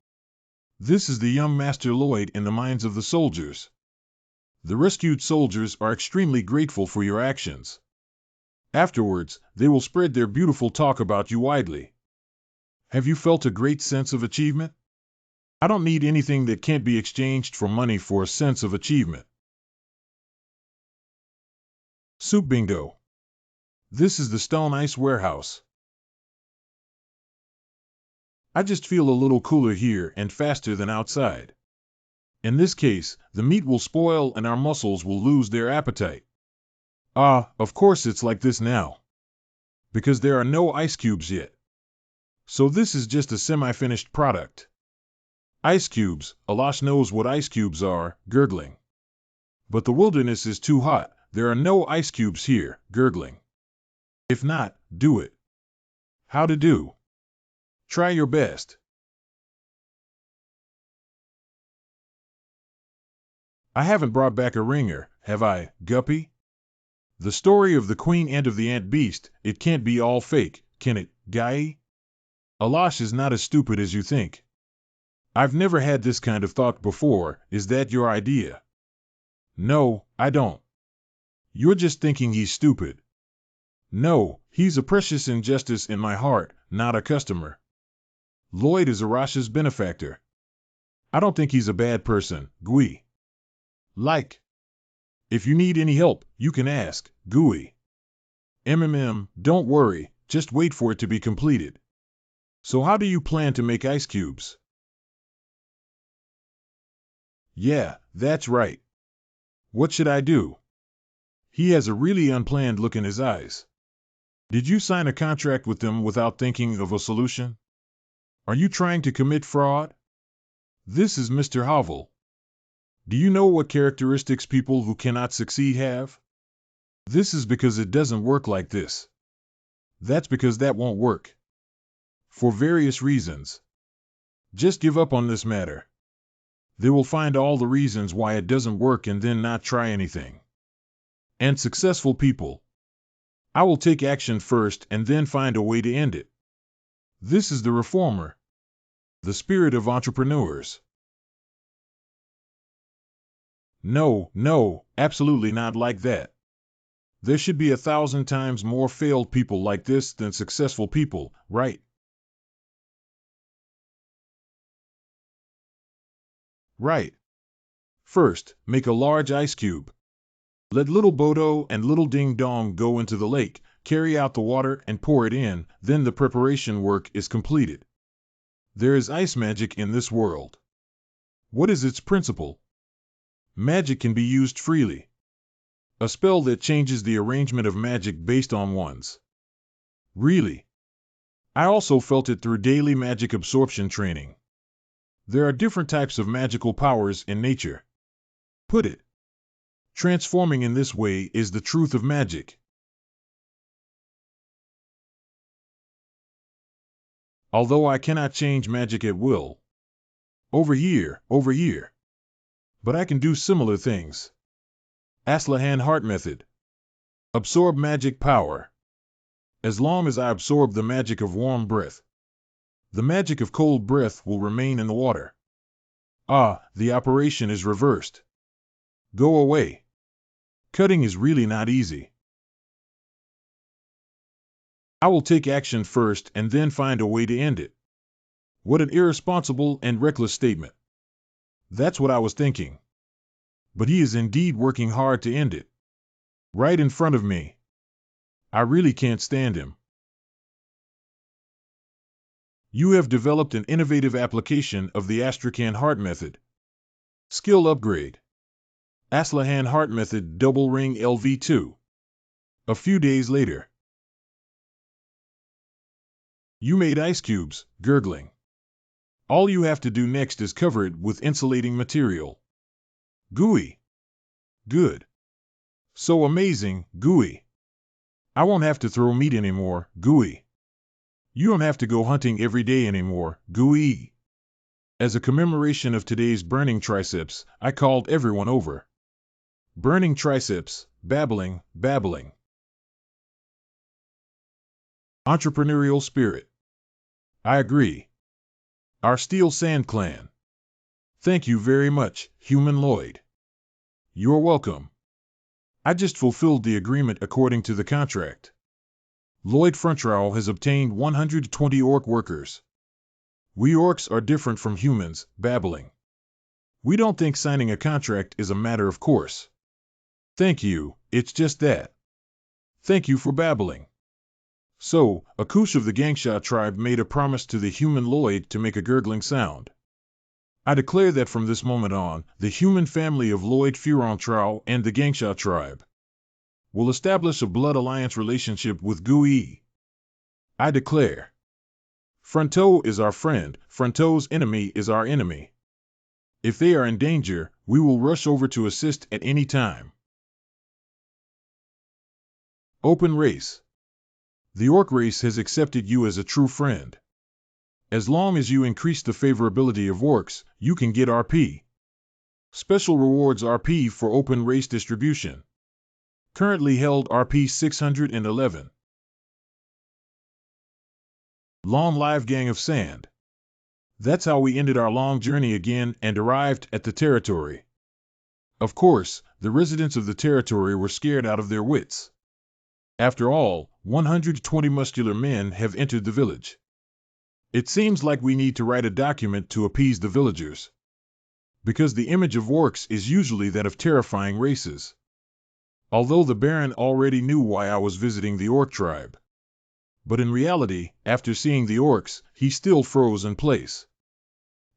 This is the young Master Lloyd in the minds of the soldiers. The rescued soldiers are extremely grateful for your actions. Afterwards, they will spread their beautiful talk about you widely. Have you felt a great sense of achievement? I don't need anything that can't be exchanged for money for a sense of achievement. Soup bingo. This is the Stone Ice Warehouse. I just feel a little cooler here and faster than outside. In this case, the meat will spoil and our muscles will lose their appetite. Ah, of course it's like this now. Because there are no ice cubes yet. So this is just a semi-finished product. Ice cubes, Alash knows what ice cubes are, gurgling. But the wilderness is too hot, there are no ice cubes here, gurgling. If not, do it. How to do? Try your best. I haven't brought back a ringer, have I, Guppy? The story of the queen and of the ant beast, it can't be all fake, can it, Guy? Alash is not as stupid as you think. I've never had this kind of thought before, is that your idea? No, I don't. You're just thinking he's stupid. No, he's a precious injustice in my heart, not a customer. Lloyd is Arash's benefactor. I don't think he's a bad person, Gui. Like. If you need any help, you can ask, Gui. Don't worry, just wait for it to be completed. So how do you plan to make ice cubes? Yeah, that's right. What should I do? He has a really unplanned look in his eyes. Did you sign a contract with them without thinking of a solution? Are you trying to commit fraud? This is Mr. Havel. Do you know what characteristics people who cannot succeed have? This is because it doesn't work like this. That's because that won't work. For various reasons. Just give up on this matter. They will find all the reasons why it doesn't work and then not try anything. And successful people. I will take action first and then find a way to end it. This is the reformer. The spirit of entrepreneurs. No, absolutely not like that. There should be 1,000 times more failed people like this than successful people, right? Right. First, make a large ice cube. Let little Bodo and little Ding Dong go into the lake, carry out the water and pour it in, then the preparation work is completed. There is ice magic in this world. What is its principle? Magic can be used freely. A spell that changes the arrangement of magic based on one's. Really? I also felt it through daily magic absorption training. There are different types of magical powers in nature. Put it. Transforming in this way is the truth of magic. although I cannot change magic at will. Over here, over here. But I can do similar things. Aslahan Heart Method. Absorb magic power. As long as I absorb the magic of warm breath, the magic of cold breath will remain in the water. Ah, the operation is reversed. Go away. Cutting is really not easy. I will take action first and then find a way to end it. What an irresponsible and reckless statement. That's what I was thinking. But he is indeed working hard to end it. Right in front of me. I really can't stand him. You have developed an innovative application of the Astrakhan Heart Method. Skill upgrade. Aslahan Heart Method Double Ring LV2. A few days later. You made ice cubes, gurgling. All you have to do next is cover it with insulating material. Gooey. Good. So amazing, gooey. I won't have to throw meat anymore, gooey. You don't have to go hunting every day anymore, gooey. As a commemoration of today's burning triceps, I called everyone over. Burning triceps, babbling, babbling. Entrepreneurial spirit. I agree. Our Steel Sand Clan. Thank you very much, Human Lloyd. You're welcome. I just fulfilled the agreement according to the contract. Lloyd Frontrow has obtained 120 orc workers. We orcs are different from humans, babbling. We don't think signing a contract is a matter of course. Thank you, it's just that. Thank you for babbling. So, Akush of the Gangsha tribe made a promise to the human Lloyd to make a gurgling sound. I declare that from this moment on, the human family of Lloyd Furontrow and the Gangsha tribe will establish a blood alliance relationship with Gui. I declare. Fronto is our friend, Fronto's enemy is our enemy. If they are in danger, we will rush over to assist at any time. Open race. The orc race has accepted you as a true friend. As long as you increase the favorability of orcs, you can get RP. Special rewards RP for open race distribution. Currently held RP 611. Long live Gang of Sand. That's how we ended our long journey again and arrived at the territory. Of course, the residents of the territory were scared out of their wits. After all, 120 muscular men have entered the village. It seems like we need to write a document to appease the villagers. Because the image of orcs is usually that of terrifying races. Although the Baron already knew why I was visiting the orc tribe. But in reality, after seeing the orcs, he still froze in place.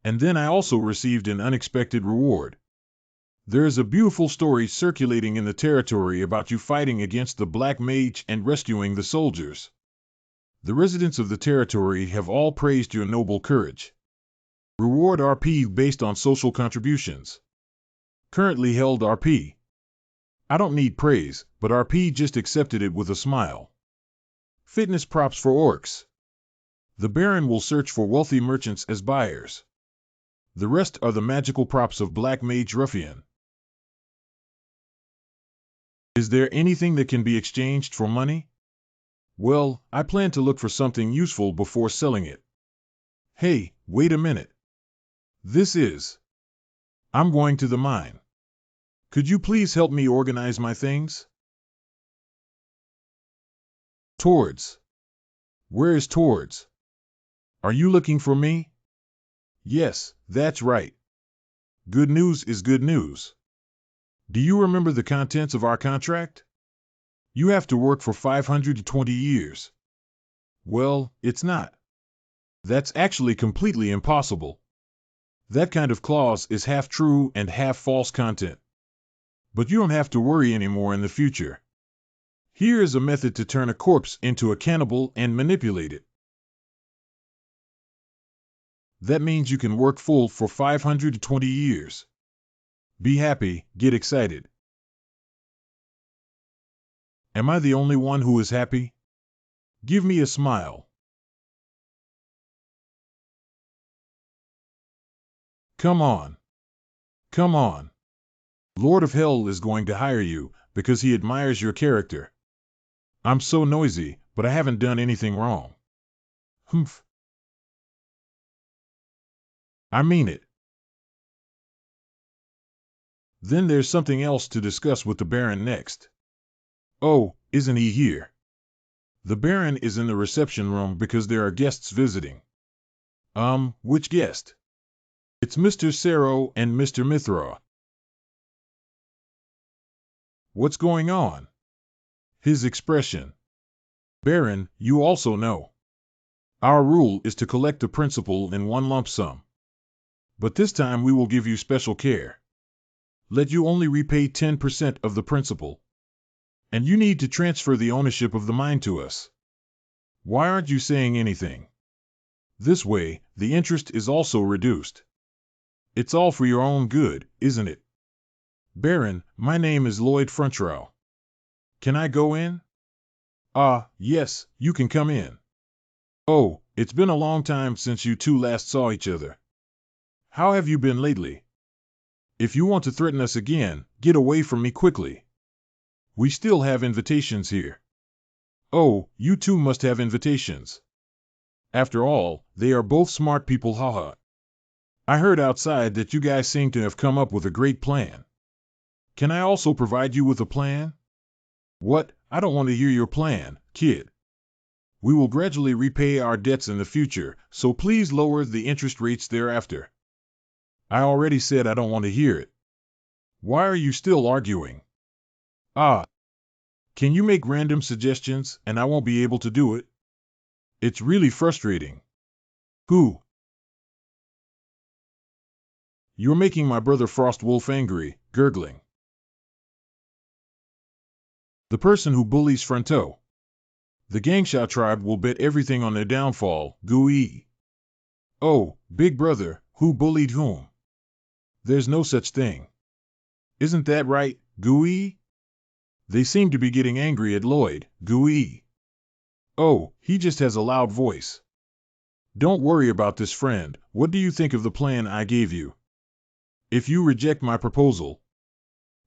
And then I also received an unexpected reward. There is a beautiful story circulating in the territory about you fighting against the Black Mage and rescuing the soldiers. The residents of the territory have all praised your noble courage. Reward RP based on social contributions. Currently held RP. I don't need praise, but RP just accepted it with a smile. Fitness props for orcs. The Baron will search for wealthy merchants as buyers. The rest are the magical props of Black Mage Ruffian. Is there anything that can be exchanged for money? Well, I plan to look for something useful before selling it. Hey, wait a minute. I'm going to the mine. Could you please help me organize my things? Towards. Where is Towards? Are you looking for me? Yes, that's right. Good news is good news. Do you remember the contents of our contract? You have to work for 520 years. Well, it's not. That's actually completely impossible. That kind of clause is half true and half false content. But you don't have to worry anymore in the future. Here is a method to turn a corpse into a cannibal and manipulate it. That means you can work full for 520 years. Be happy, get excited. Am I the only one who is happy? Give me a smile. Come on. Come on. Lord of Hell is going to hire you because he admires your character. I'm so noisy, but I haven't done anything wrong. Humph. I mean it. Then there's something else to discuss with the Baron next. Oh, isn't he here? The Baron is in the reception room because there are guests visiting. Which guest? It's Mr. Sero and Mr. Mithra. What's going on? His expression. Baron, you also know. Our rule is to collect the principal in one lump sum. But this time we will give you special care. Let you only repay 10% of the principal. And you need to transfer the ownership of the mine to us. Why aren't you saying anything? This way, the interest is also reduced. It's all for your own good, isn't it? Baron, my name is Lloyd Frontrow. Can I go in? Yes, you can come in. Oh, it's been a long time since you two last saw each other. How have you been lately? If you want to threaten us again, get away from me quickly. We still have invitations here. Oh, you two must have invitations. After all, they are both smart people, haha. I heard outside that you guys seem to have come up with a great plan. Can I also provide you with a plan? What? I don't want to hear your plan, kid. We will gradually repay our debts in the future, so please lower the interest rates thereafter. I already said I don't want to hear it. Why are you still arguing? Can you make random suggestions and I won't be able to do it? It's really frustrating. Who? You're making my brother Frostwolf angry, gurgling. The person who bullies Fronto. The Gangsha tribe will bet everything on their downfall, Gui. Oh, big brother, who bullied whom? There's no such thing. Isn't that right, Gui? They seem to be getting angry at Lloyd, Gui. Oh, he just has a loud voice. Don't worry about this, friend. What do you think of the plan I gave you? If you reject my proposal,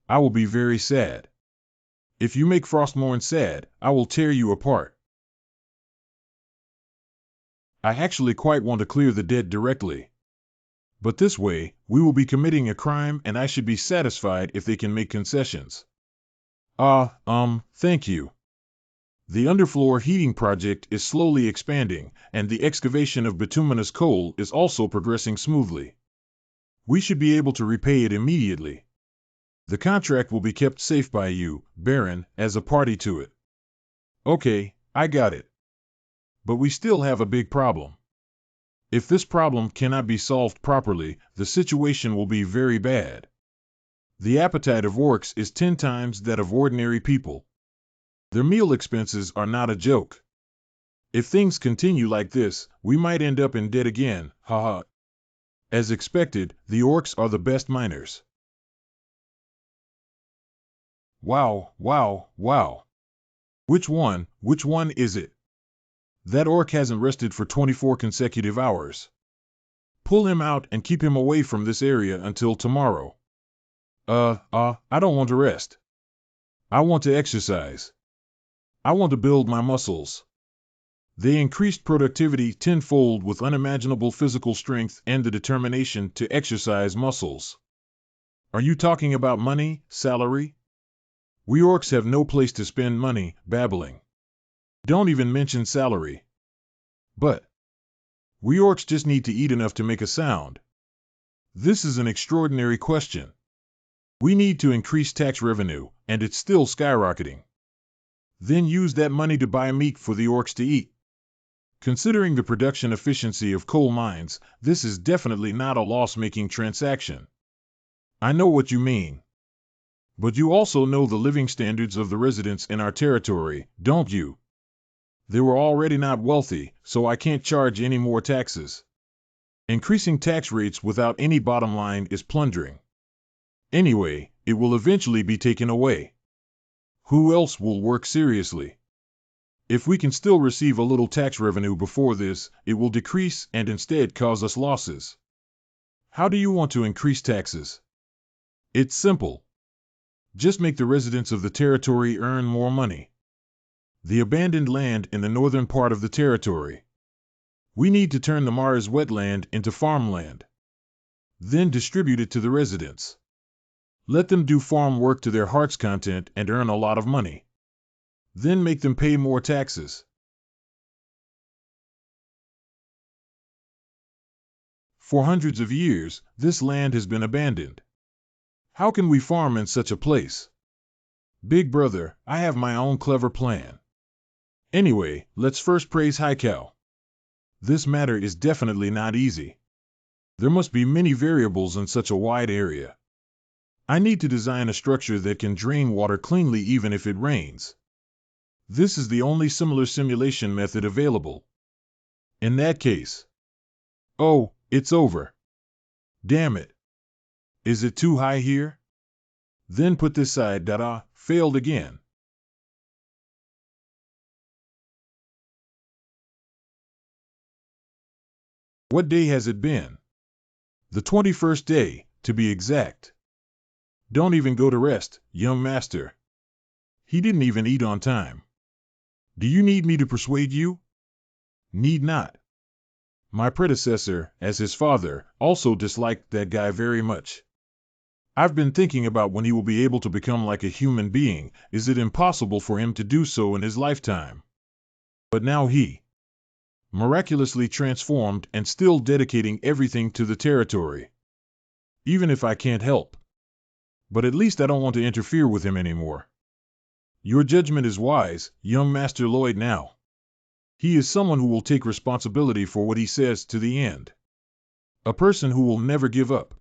I will be very sad. If you make Frostmourne sad, I will tear you apart. I actually quite want to clear the debt directly. But this way, we will be committing a crime and I should be satisfied if they can make concessions. Thank you. The underfloor heating project is slowly expanding, and the excavation of bituminous coal is also progressing smoothly. We should be able to repay it immediately. The contract will be kept safe by you, Baron, as a party to it. Okay, I got it. But we still have a big problem. If this problem cannot be solved properly, the situation will be very bad. The appetite of orcs is 10 times that of ordinary people. Their meal expenses are not a joke. If things continue like this, we might end up in debt again, haha. As expected, the orcs are the best miners. Wow, wow, wow. Which one is it? That orc hasn't rested for 24 consecutive hours. Pull him out and keep him away from this area until tomorrow. I don't want to rest. I want to exercise. I want to build my muscles. They increased productivity tenfold with unimaginable physical strength and the determination to exercise muscles. Are you talking about money, salary? We orcs have no place to spend money, babbling. Don't even mention salary. But we orcs just need to eat enough to make a sound. This is an extraordinary question. We need to increase tax revenue, and it's still skyrocketing. Then use that money to buy meat for the orcs to eat. Considering the production efficiency of coal mines, this is definitely not a loss-making transaction. I know what you mean. But you also know the living standards of the residents in our territory, don't you? They were already not wealthy, so I can't charge any more taxes. Increasing tax rates without any bottom line is plundering. Anyway, it will eventually be taken away. Who else will work seriously? If we can still receive a little tax revenue before this, it will decrease and instead cause us losses. How do you want to increase taxes? It's simple. Just make the residents of the territory earn more money. The abandoned land in the northern part of the territory. We need to turn the Mars wetland into farmland. Then distribute it to the residents. Let them do farm work to their heart's content and earn a lot of money. Then make them pay more taxes. For hundreds of years, this land has been abandoned. How can we farm in such a place? Big brother, I have my own clever plan. Anyway, let's first praise Haikal. This matter is definitely not easy. There must be many variables in such a wide area. I need to design a structure that can drain water cleanly even if it rains. This is the only similar simulation method available. In that case. Oh, it's over. Damn it. Is it too high here? Then put this side. Failed again. What day has it been? The 21st day, to be exact. Don't even go to rest, young master. He didn't even eat on time. Do you need me to persuade you? Need not. My predecessor, as his father, also disliked that guy very much. I've been thinking about when he will be able to become like a human being. Is it impossible for him to do so in his lifetime? But now he, miraculously transformed and still dedicating everything to the territory. Even if I can't help. But at least I don't want to interfere with him anymore. Your judgment is wise, young Master Lloyd now. He is someone who will take responsibility for what he says to the end. A person who will never give up.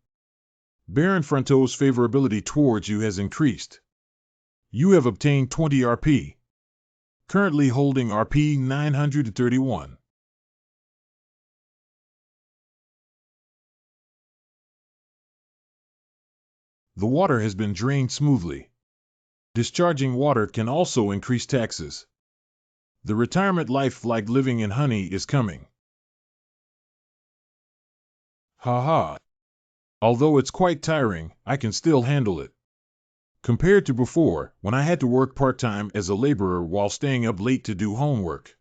Baron Fronto's favorability towards you has increased. You have obtained 20 RP. Currently holding RP 931. The water has been drained smoothly. Discharging water can also increase taxes. The retirement life like living in honey is coming. Haha. Although it's quite tiring, I can still handle it. Compared to before, when I had to work part-time as a laborer while staying up late to do homework.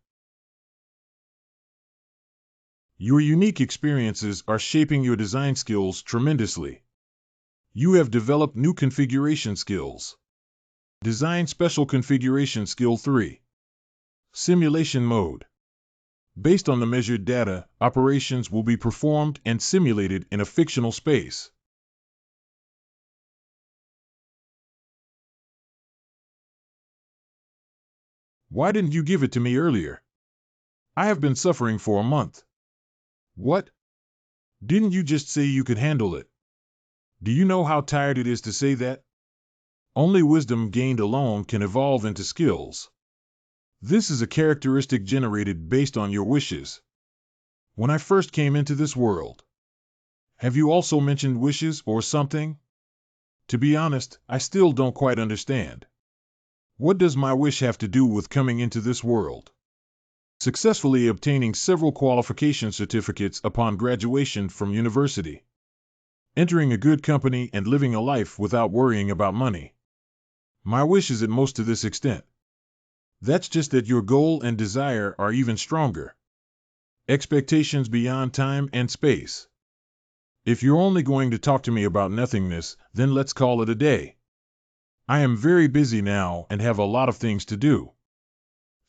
Your unique experiences are shaping your design skills tremendously. You have developed new configuration skills. Design Special Configuration Skill 3. Simulation Mode. Based on the measured data, operations will be performed and simulated in a fictional space. Why didn't you give it to me earlier? I have been suffering for a month. What? Didn't you just say you could handle it? Do you know how tired it is to say that? Only wisdom gained alone can evolve into skills. This is a characteristic generated based on your wishes. When I first came into this world. Have you also mentioned wishes or something? To be honest, I still don't quite understand. What does my wish have to do with coming into this world? Successfully obtaining several qualification certificates upon graduation from university. Entering a good company and living a life without worrying about money. My wish is at most to this extent. That's just that your goal and desire are even stronger. Expectations beyond time and space. If you're only going to talk to me about nothingness, then let's call it a day. I am very busy now and have a lot of things to do.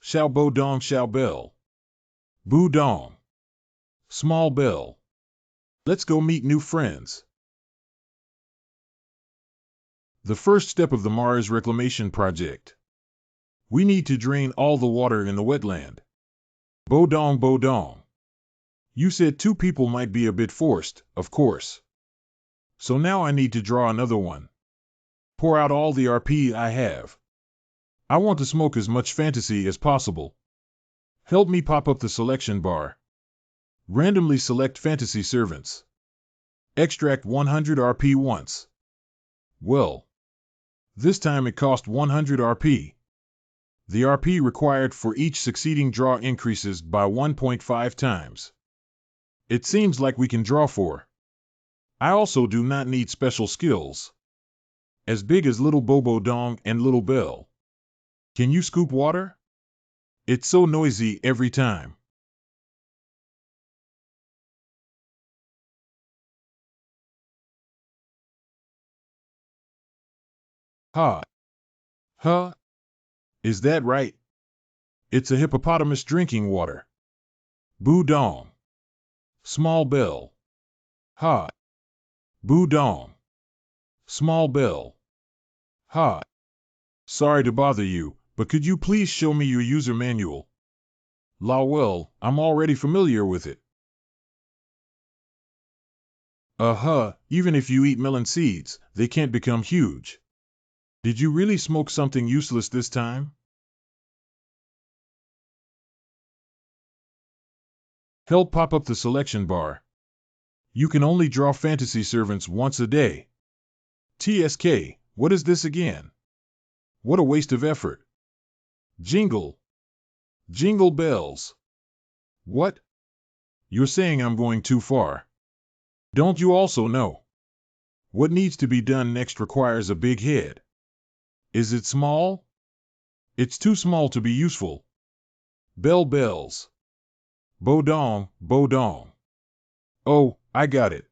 Xiao bo dong xiao bell. Bu dong. Small bell. Let's go meet new friends. The first step of the Mars Reclamation Project. We need to drain all the water in the wetland. Bo dong bo dong. You said 2 people might be a bit forced, of course. So now I need to draw another one. Pour out all the RP I have. I want to smoke as much fantasy as possible. Help me pop up the selection bar. Randomly select fantasy servants. Extract 100 RP once. Well. This time it cost 100 RP. The RP required for each succeeding draw increases by 1.5 times. It seems like we can draw 4. I also do not need special skills. As big as Little Bobo Dong and Little Bell. Can you scoop water? It's so noisy every time. Ha. Huh? Is that right? It's a hippopotamus drinking water. Boo Dong. Small Bell. Ha. Boo Dong. Small Bell. Ha. Sorry to bother you, but could you please show me your user manual? La well, I'm already familiar with it. Even if you eat melon seeds, they can't become huge. Did you really smoke something useless this time? Help pop up the selection bar. You can only draw fantasy servants once a day. TSK, what is this again? What a waste of effort. Jingle. Jingle bells. What? You're saying I'm going too far. Don't you also know? What needs to be done next requires a big head. Is it small? It's too small to be useful. Bell bells. Bodong, bodong. Oh, I got it.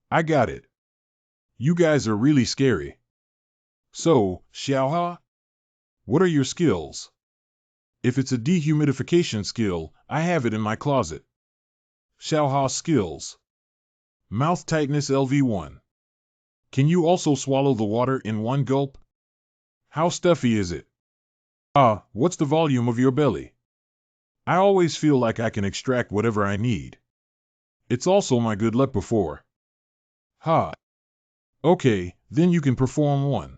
I got it. You guys are really scary. So, Xiaoha? What are your skills? If it's a dehumidification skill, I have it in my closet. Xiaoha skills. Mouth tightness LV1. Can you also swallow the water in one gulp? How stuffy is it? What's the volume of your belly? I always feel like I can extract whatever I need. It's also my good luck before. Ha. Okay, then you can perform one.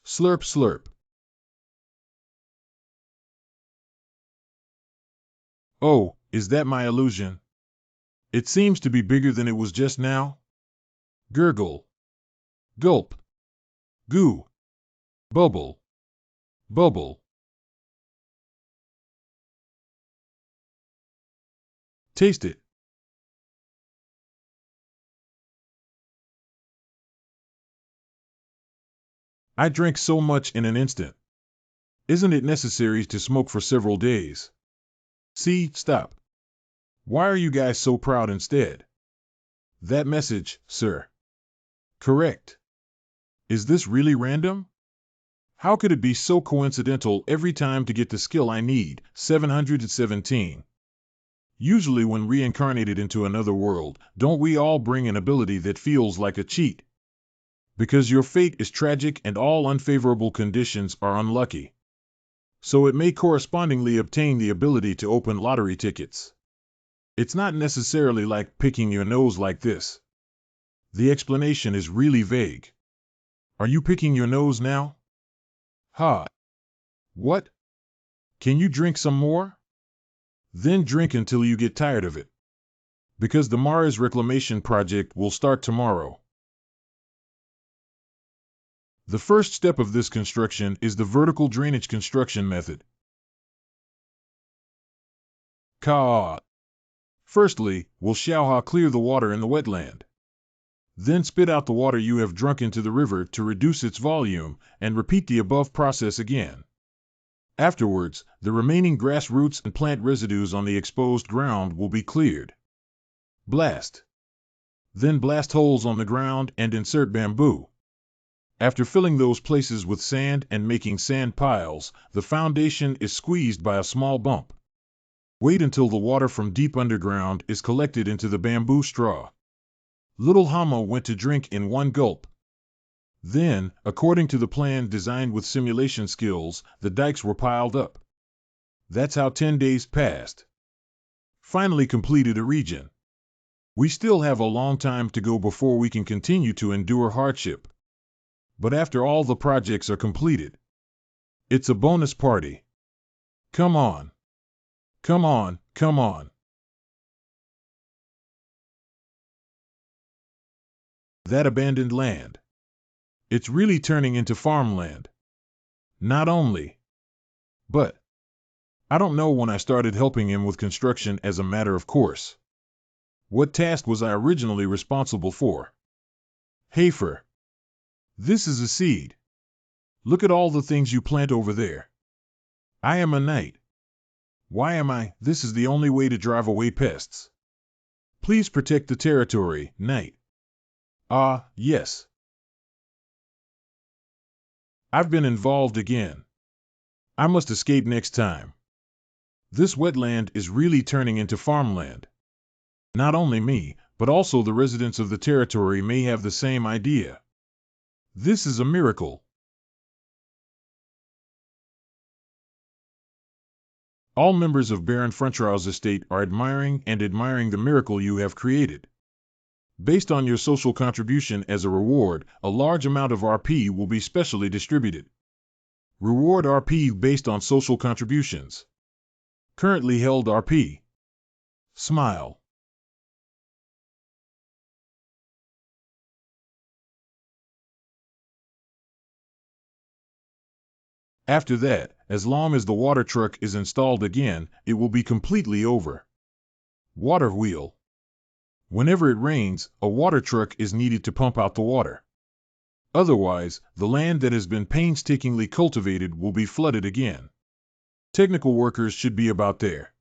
Slurp slurp. Oh, is that my illusion? It seems to be bigger than it was just now. Gurgle. Gulp. Goo. Bubble. Bubble. Taste it. I drank so much in an instant. Isn't it necessary to smoke for several days? See, stop. Why are you guys so proud instead? That message, sir. Correct. Is this really random? How could it be so coincidental every time to get the skill I need? 717. Usually when reincarnated into another world, don't we all bring an ability that feels like a cheat? Because your fate is tragic and all unfavorable conditions are unlucky. So it may correspondingly obtain the ability to open lottery tickets. It's not necessarily like picking your nose like this. The explanation is really vague. Are you picking your nose now? Ha. What? Can you drink some more? Then drink until you get tired of it. Because the Mars Reclamation Project will start tomorrow. The first step of this construction is the vertical drainage construction method. Ka. Firstly, will Xiaoha clear the water in the wetland. Then spit out the water you have drunk into the river to reduce its volume, and repeat the above process again. Afterwards, the remaining grass roots and plant residues on the exposed ground will be cleared. Blast. Then blast holes on the ground and insert bamboo. After filling those places with sand and making sand piles, the foundation is squeezed by a small bump. Wait until the water from deep underground is collected into the bamboo straw. Little Hama went to drink in one gulp. Then, according to the plan designed with simulation skills, the dikes were piled up. That's how 10 days passed. Finally completed a region. We still have a long time to go before we can continue to endure hardship. But after all the projects are completed, it's a bonus party. Come on. Come on, come on. That abandoned land. It's really turning into farmland. Not only, but I don't know when I started helping him with construction as a matter of course. What task was I originally responsible for? Hafer. This is a seed. Look at all the things you plant over there. I am a knight. Why am I? This is the only way to drive away pests. Please protect the territory, knight. Ah, yes. I've been involved again. I must escape next time. This wetland is really turning into farmland. Not only me, but also the residents of the territory may have the same idea. This is a miracle. All members of Baron Frontrau's estate are admiring the miracle you have created. Based on your social contribution as a reward, a large amount of RP will be specially distributed. Reward RP based on social contributions. Currently held RP. Smile. After that, as long as the water truck is installed again, it will be completely over. Water wheel. Whenever it rains, a water truck is needed to pump out the water. Otherwise, the land that has been painstakingly cultivated will be flooded again. Technical workers should be about there.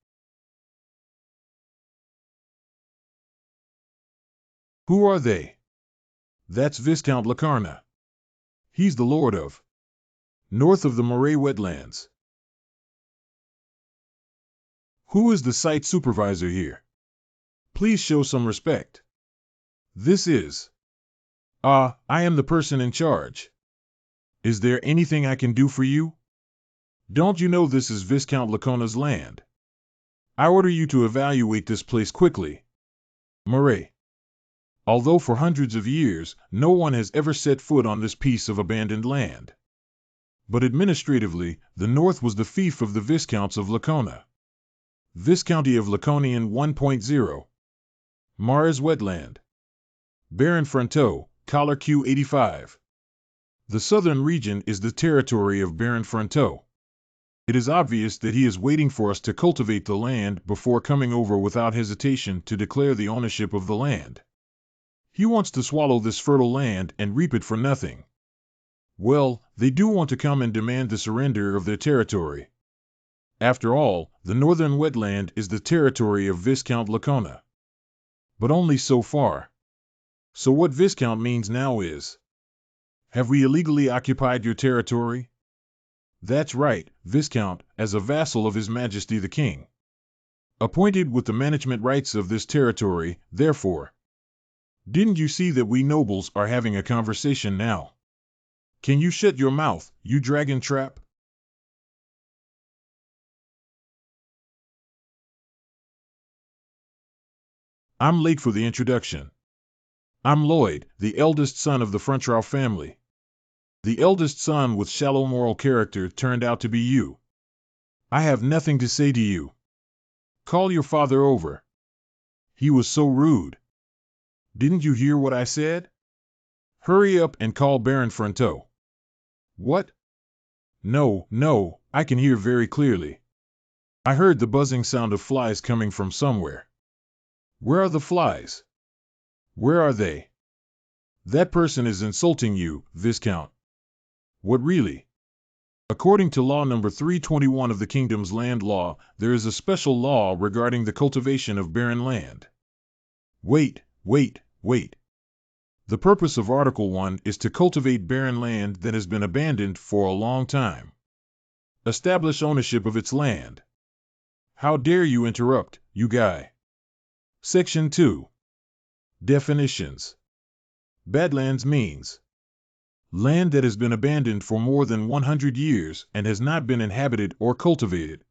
Who are they? That's Viscount Lacarna. He's the lord of north of the Moray wetlands. Who is the site supervisor here? Please show some respect. This is... I am the person in charge. Is there anything I can do for you? Don't you know this is Viscount Lacarna's land? I order you to evaluate this place quickly. Moray. Although for hundreds of years, no one has ever set foot on this piece of abandoned land. But administratively, the North was the fief of the Viscounts of Lacona. Viscounty of Laconian 1.0. Mars Wetland. Baron Fronteau, Collar Q85. The southern region is the territory of Baron Fronteau. It is obvious that he is waiting for us to cultivate the land before coming over without hesitation to declare the ownership of the land. He wants to swallow this fertile land and reap it for nothing. Well, they do want to come and demand the surrender of their territory. After all, the northern wetland is the territory of Viscount Lacona. But only so far. So what Viscount means now is, have we illegally occupied your territory? That's right, Viscount, as a vassal of His Majesty the King. Appointed with the management rights of this territory, therefore. Didn't you see that we nobles are having a conversation now? Can you shut your mouth, you dragon trap? I'm late for the introduction. I'm Lloyd, the eldest son of the Frontrau family. The eldest son with shallow moral character turned out to be you. I have nothing to say to you. Call your father over. He was so rude. Didn't you hear what I said? Hurry up and call Baron Fronteau. What? No, I can hear very clearly. I heard the buzzing sound of flies coming from somewhere. Where are the flies? Where are they? That person is insulting you, Viscount. What really? According to law number 321 of the Kingdom's Land Law, there is a special law regarding the cultivation of barren land. Wait. The purpose of Article 1 is to cultivate barren land that has been abandoned for a long time. Establish ownership of its land. How dare you interrupt, you guy? Section 2. Definitions. Badlands means land that has been abandoned for more than 100 years and has not been inhabited or cultivated.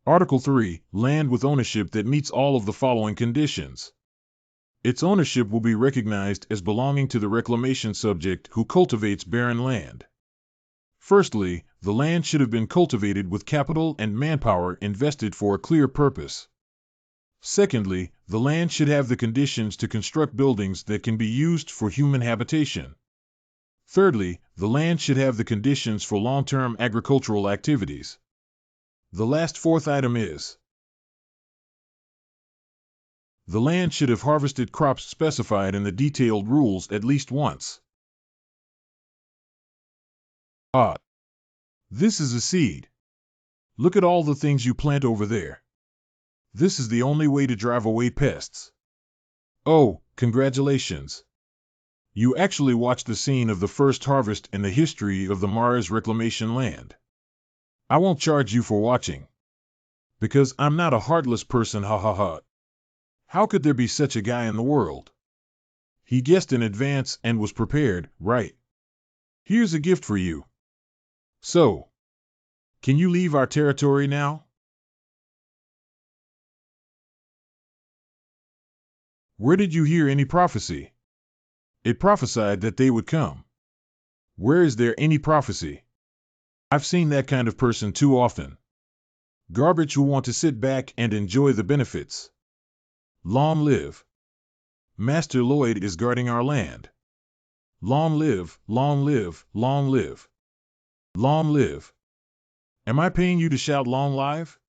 Article 3. Land with ownership that meets all of the following conditions. Its ownership will be recognized as belonging to the reclamation subject who cultivates barren land. Firstly, the land should have been cultivated with capital and manpower invested for a clear purpose. Secondly, the land should have the conditions to construct buildings that can be used for human habitation. Thirdly, the land should have the conditions for long-term agricultural activities. The last fourth item is The land should have harvested crops specified in the detailed rules at least once. Ah, this is a seed. Look at all the things you plant over there. This is the only way to drive away pests. Oh, congratulations. You actually watched the scene of the first harvest in the history of the Mars reclamation land. I won't charge you for watching. Because I'm not a heartless person, ha ha ha. How could there be such a guy in the world? He guessed in advance and was prepared, right? Here's a gift for you. So, can you leave our territory now? Where did you hear any prophecy? It prophesied that they would come. Where is there any prophecy? I've seen that kind of person too often. Garbage who want to sit back and enjoy the benefits. Long live. Master Lloyd is guarding our land. Long live, long live, long live. Long live. Am I paying you to shout long live?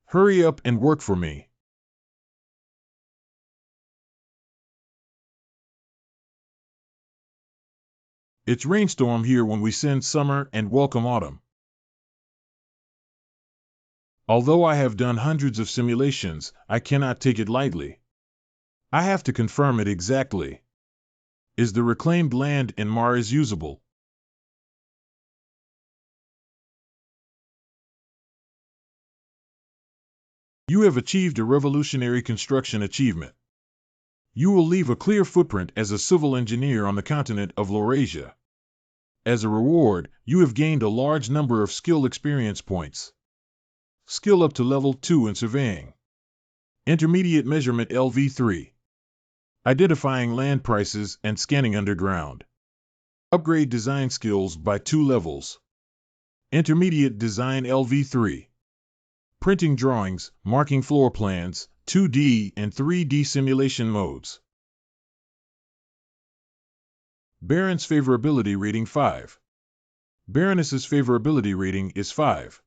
Hurry up and work for me. It's rainstorm here when we send summer and welcome autumn. Although I have done hundreds of simulations, I cannot take it lightly. I have to confirm it exactly. Is the reclaimed land in Mars usable? You have achieved a revolutionary construction achievement. You will leave a clear footprint as a civil engineer on the continent of Laurasia. As a reward, you have gained a large number of skill experience points. Skill up to level 2 in surveying. Intermediate measurement LV3. Identifying land prices and scanning underground. Upgrade design skills by 2 levels. Intermediate design LV3. Printing drawings, marking floor plans, 2D and 3D simulation modes. Baron's favorability rating 5. Baroness's favorability rating is 5.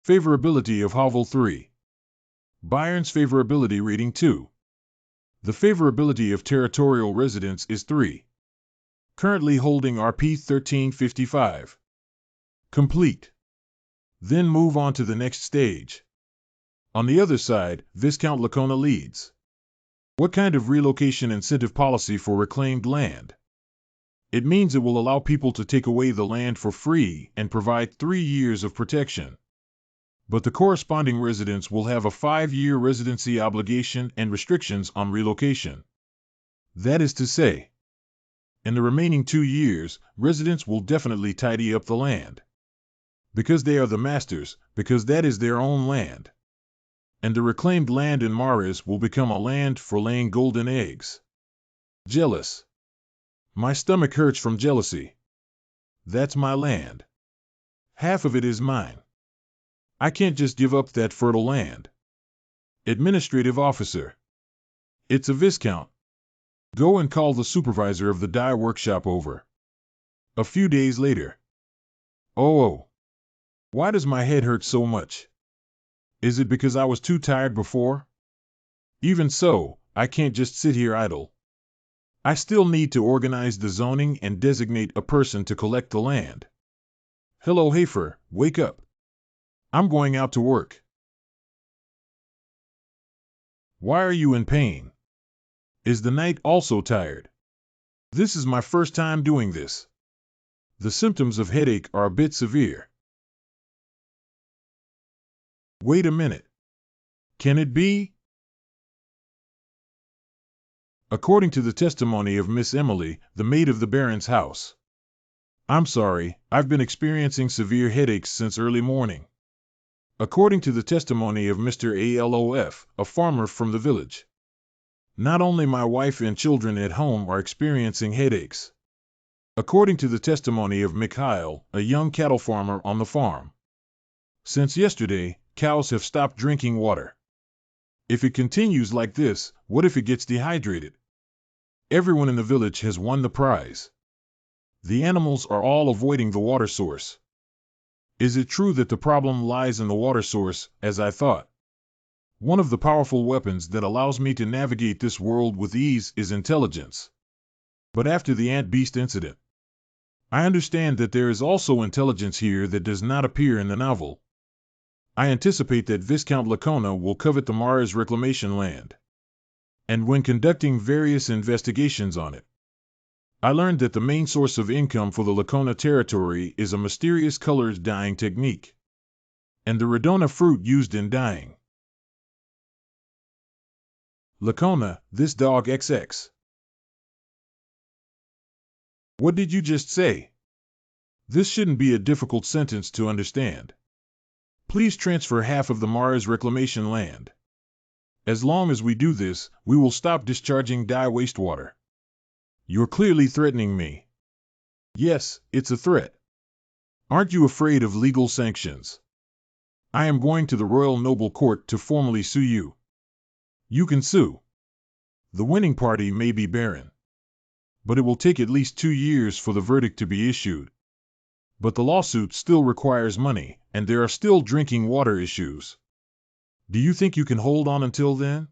Favorability of Hovel 3. Bayern's favorability rating 2. The favorability of territorial residents is 3. Currently holding RP 1355. Complete. Then move on to the next stage. On the other side, Viscount Lacona leads. What kind of relocation incentive policy for reclaimed land? It means it will allow people to take away the land for free and provide 3 years of protection. But the corresponding residents will have a 5-year residency obligation and restrictions on relocation. That is to say, in the remaining 2 years, residents will definitely tidy up the land. Because they are the masters, because that is their own land. And the reclaimed land in Mars will become a land for laying golden eggs. Jealous. My stomach hurts from jealousy. That's my land. Half of it is mine. I can't just give up that fertile land. Administrative officer. It's a viscount. Go and call the supervisor of the dye workshop over. A few days later. Oh. Why does my head hurt so much? Is it because I was too tired before? Even so, I can't just sit here idle. I still need to organize the zoning and designate a person to collect the land. Hello, Hafer, wake up. I'm going out to work. Why are you in pain? Is the knight also tired? This is my first time doing this. The symptoms of headache are a bit severe. Wait a minute. Can it be? According to the testimony of Miss Emily, the maid of the Baron's house. I'm sorry, I've been experiencing severe headaches since early morning. According to the testimony of Mr. Alof, a farmer from the village. Not only my wife and children at home are experiencing headaches. According to the testimony of Mikhail, a young cattle farmer on the farm. Since yesterday, cows have stopped drinking water. If it continues like this, what if it gets dehydrated? Everyone in the village has won the prize. The animals are all avoiding the water source. Is it true that the problem lies in the water source, as I thought? One of the powerful weapons that allows me to navigate this world with ease is intelligence. But after the ant beast incident, I understand that there is also intelligence here that does not appear in the novel. I anticipate that Viscount Lacona will covet the Mars reclamation land. And when conducting various investigations on it, I learned that the main source of income for the Lacona territory is a mysterious colors dyeing technique, and the Redona fruit used in dyeing. Lacona, this dog XX. What did you just say? This shouldn't be a difficult sentence to understand. Please transfer half of the Mars reclamation land. As long as we do this, we will stop discharging dye wastewater. You're clearly threatening me. Yes, it's a threat. Aren't you afraid of legal sanctions? I am going to the Royal Noble Court to formally sue you. You can sue. The winning party may be barren, but it will take at least 2 years for the verdict to be issued. But the lawsuit still requires money, and there are still drinking water issues. Do you think you can hold on until then?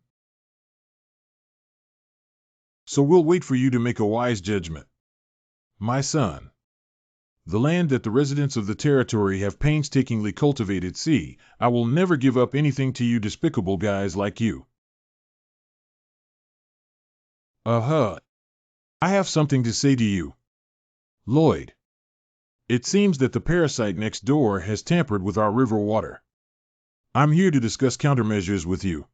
So we'll wait for you to make a wise judgment. My son. The land that the residents of the territory have painstakingly cultivated, see, I will never give up anything to you despicable guys like you. I have something to say to you. Lloyd. It seems that the parasite next door has tampered with our river water. I'm here to discuss countermeasures with you.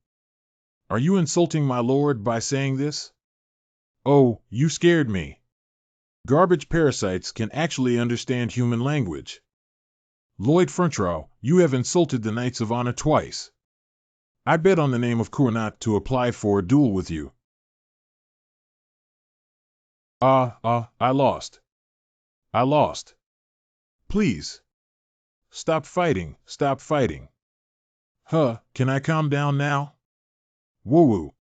Are you insulting my lord by saying this? Oh, you scared me. Garbage parasites can actually understand human language. Lloyd Frontrow, you have insulted the Knights of Honor twice. I bet on the name of Cournat to apply for a duel with you. I lost. I lost. Please. Stop fighting, stop fighting. Can I calm down now? Woo-woo.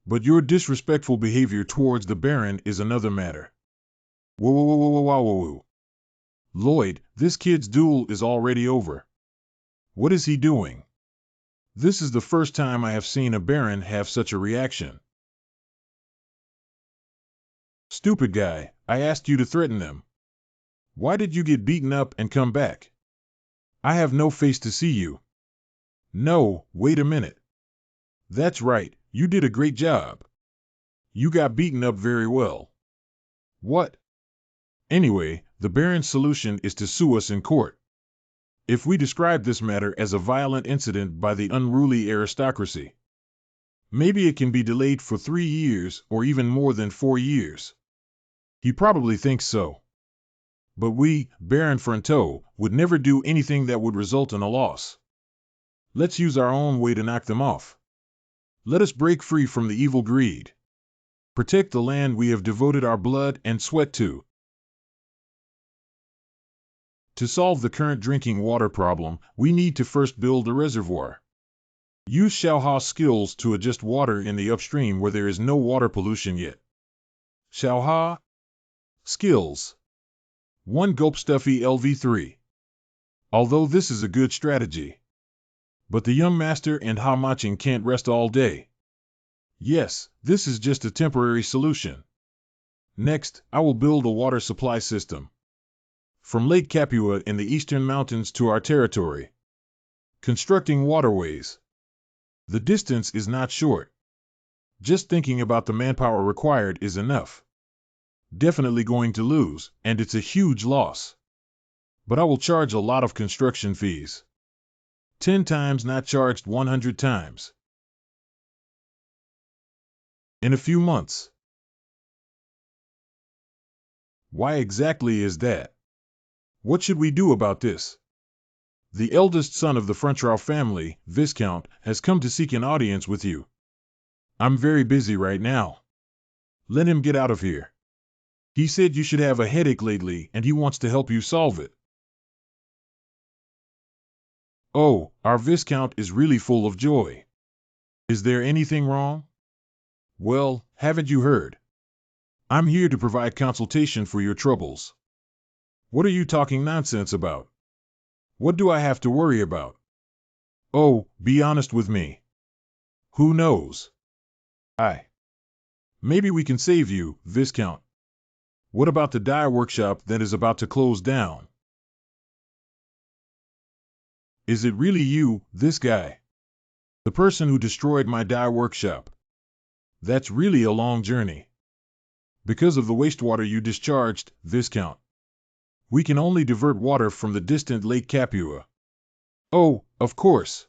But your disrespectful behavior towards the Baron is another matter. Woo-woo-woo-woo-woo-woo. Lloyd, this kid's duel is already over. What is he doing? This is the first time I have seen a Baron have such a reaction. Stupid guy, I asked you to threaten them. Why did you get beaten up and come back? I have no face to see you. No, wait a minute. That's right, you did a great job. You got beaten up very well. What? Anyway, the Baron's solution is to sue us in court. If we describe this matter as a violent incident by the unruly aristocracy, maybe it can be delayed for 3 years or even more than 4 years. He probably thinks so. But we, Baron Fronteau, would never do anything that would result in a loss. Let's use our own way to knock them off. Let us break free from the evil greed. Protect the land we have devoted our blood and sweat to. To solve the current drinking water problem, we need to first build a reservoir. Use Xiaoha's skills to adjust water in the upstream where there is no water pollution yet. Xiaoha. Skills. 1 Gulp Stuffy LV3. Although this is a good strategy. But the young master and Ha Maching can't rest all day. Yes, this is just a temporary solution. Next, I will build a water supply system. From Lake Capua in the eastern mountains to our territory. Constructing waterways. The distance is not short. Just thinking about the manpower required is enough. Definitely going to lose, and it's a huge loss. But I will charge a lot of construction fees. 10 times not charged 100 times. In a few months. Why exactly is that? What should we do about this? The eldest son of the Frontrow family, Viscount, has come to seek an audience with you. I'm very busy right now. Let him get out of here. He said you should have a headache lately and he wants to help you solve it. Oh, our Viscount is really full of joy. Is there anything wrong? Well, haven't you heard? I'm here to provide consultation for your troubles. What are you talking nonsense about? What do I have to worry about? Oh, be honest with me. Who knows? I. Maybe we can save you, Viscount. What about the dye workshop that is about to close down? Is it really you, this guy? The person who destroyed my dye workshop? That's really a long journey. Because of the wastewater you discharged, Viscount. We can only divert water from the distant Lake Capua. Oh, of course.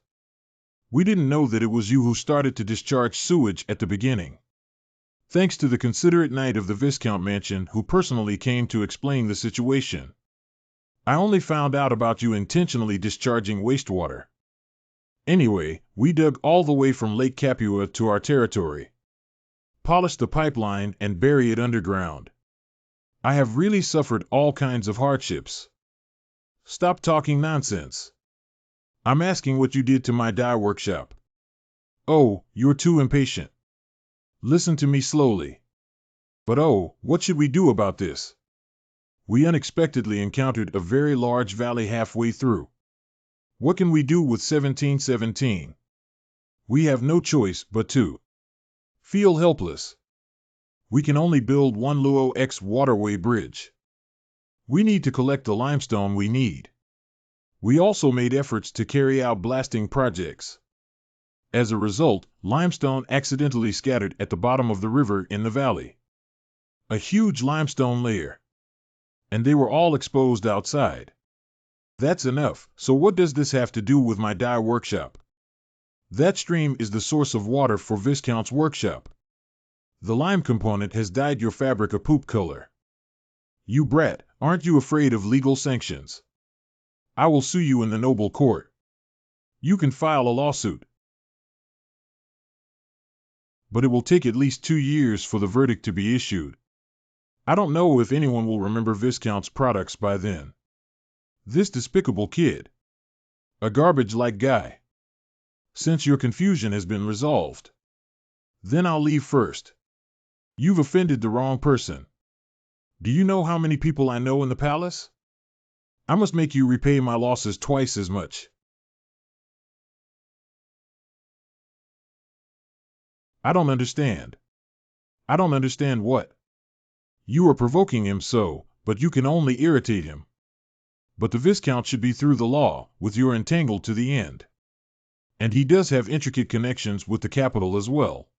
We didn't know that it was you who started to discharge sewage at the beginning. Thanks to the considerate knight of the Viscount Mansion who personally came to explain the situation. I only found out about you intentionally discharging wastewater. Anyway, we dug all the way from Lake Capua to our territory. Polished the pipeline and bury it underground. I have really suffered all kinds of hardships. Stop talking nonsense. I'm asking what you did to my dye workshop. Oh, you're too impatient. Listen to me slowly. But oh, what should we do about this? We unexpectedly encountered a very large valley halfway through. What can we do with 1717? We have no choice but to feel helpless. We can only build one Luo X waterway bridge. We need to collect the limestone we need. We also made efforts to carry out blasting projects. As a result, limestone accidentally scattered at the bottom of the river in the valley. A huge limestone layer. And they were all exposed outside. That's enough. So what does this have to do with my dye workshop? That stream is the source of water for Viscount's workshop. The lime component has dyed your fabric a poop color. You brat, aren't you afraid of legal sanctions? I will sue you in the noble court. You can file a lawsuit. But it will take at least 2 years for the verdict to be issued. I don't know if anyone will remember Viscount's products by then. This despicable kid. A garbage-like guy. Since your confusion has been resolved. Then I'll leave first. You've offended the wrong person. Do you know how many people I know in the palace? I must make you repay my losses twice as much. I don't understand. I don't understand what? You are provoking him so, but you can only irritate him. But the Viscount should be through the law, with your entangled to the end. And he does have intricate connections with the capital as well.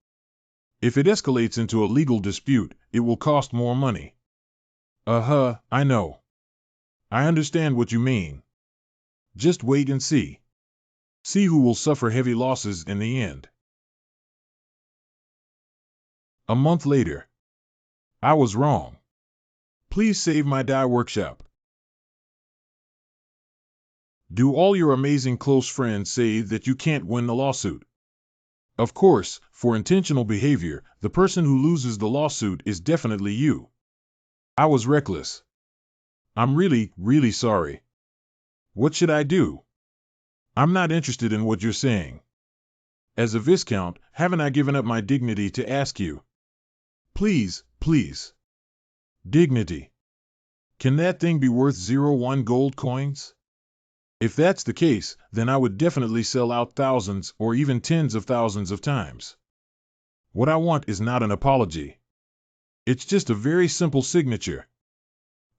If it escalates into a legal dispute, it will cost more money. I know. I understand what you mean. Just wait and see. See who will suffer heavy losses in the end. A month later. I was wrong. Please save my dye workshop. Do all your amazing close friends say that you can't win the lawsuit? Of course, for intentional behavior, the person who loses the lawsuit is definitely you. I was reckless. I'm really, really sorry. What should I do? I'm not interested in what you're saying. As a Viscount, haven't I given up my dignity to ask you? Please, please. Dignity. Can that thing be worth 0.1 gold coins? If that's the case, then I would definitely sell out thousands or even tens of thousands of times. What I want is not an apology. It's just a very simple signature.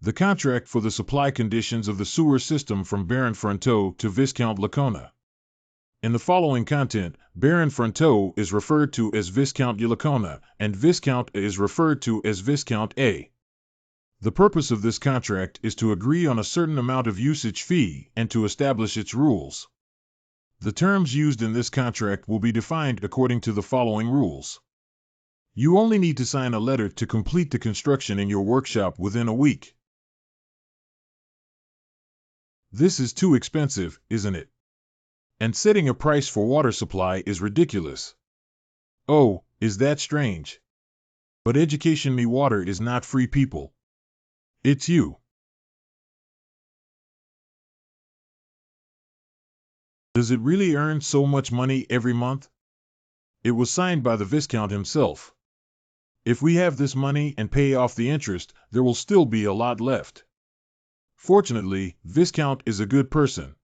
The contract for the supply conditions of the sewer system from Baron Fronteau to Viscount Lacona. In the following content, Baron Fronteau is referred to as Viscount Lacona, and Viscount A is referred to as Viscount A. The purpose of this contract is to agree on a certain amount of usage fee and to establish its rules. The terms used in this contract will be defined according to the following rules. You only need to sign a letter to complete the construction in your workshop within a week. This is too expensive, isn't it? And setting a price for water supply is ridiculous. Oh, is that strange? But Education Me Water is not free, people. It's you. Does it really earn so much money every month? It was signed by the Viscount himself. If we have this money and pay off the interest, there will still be a lot left. Fortunately, Viscount is a good person.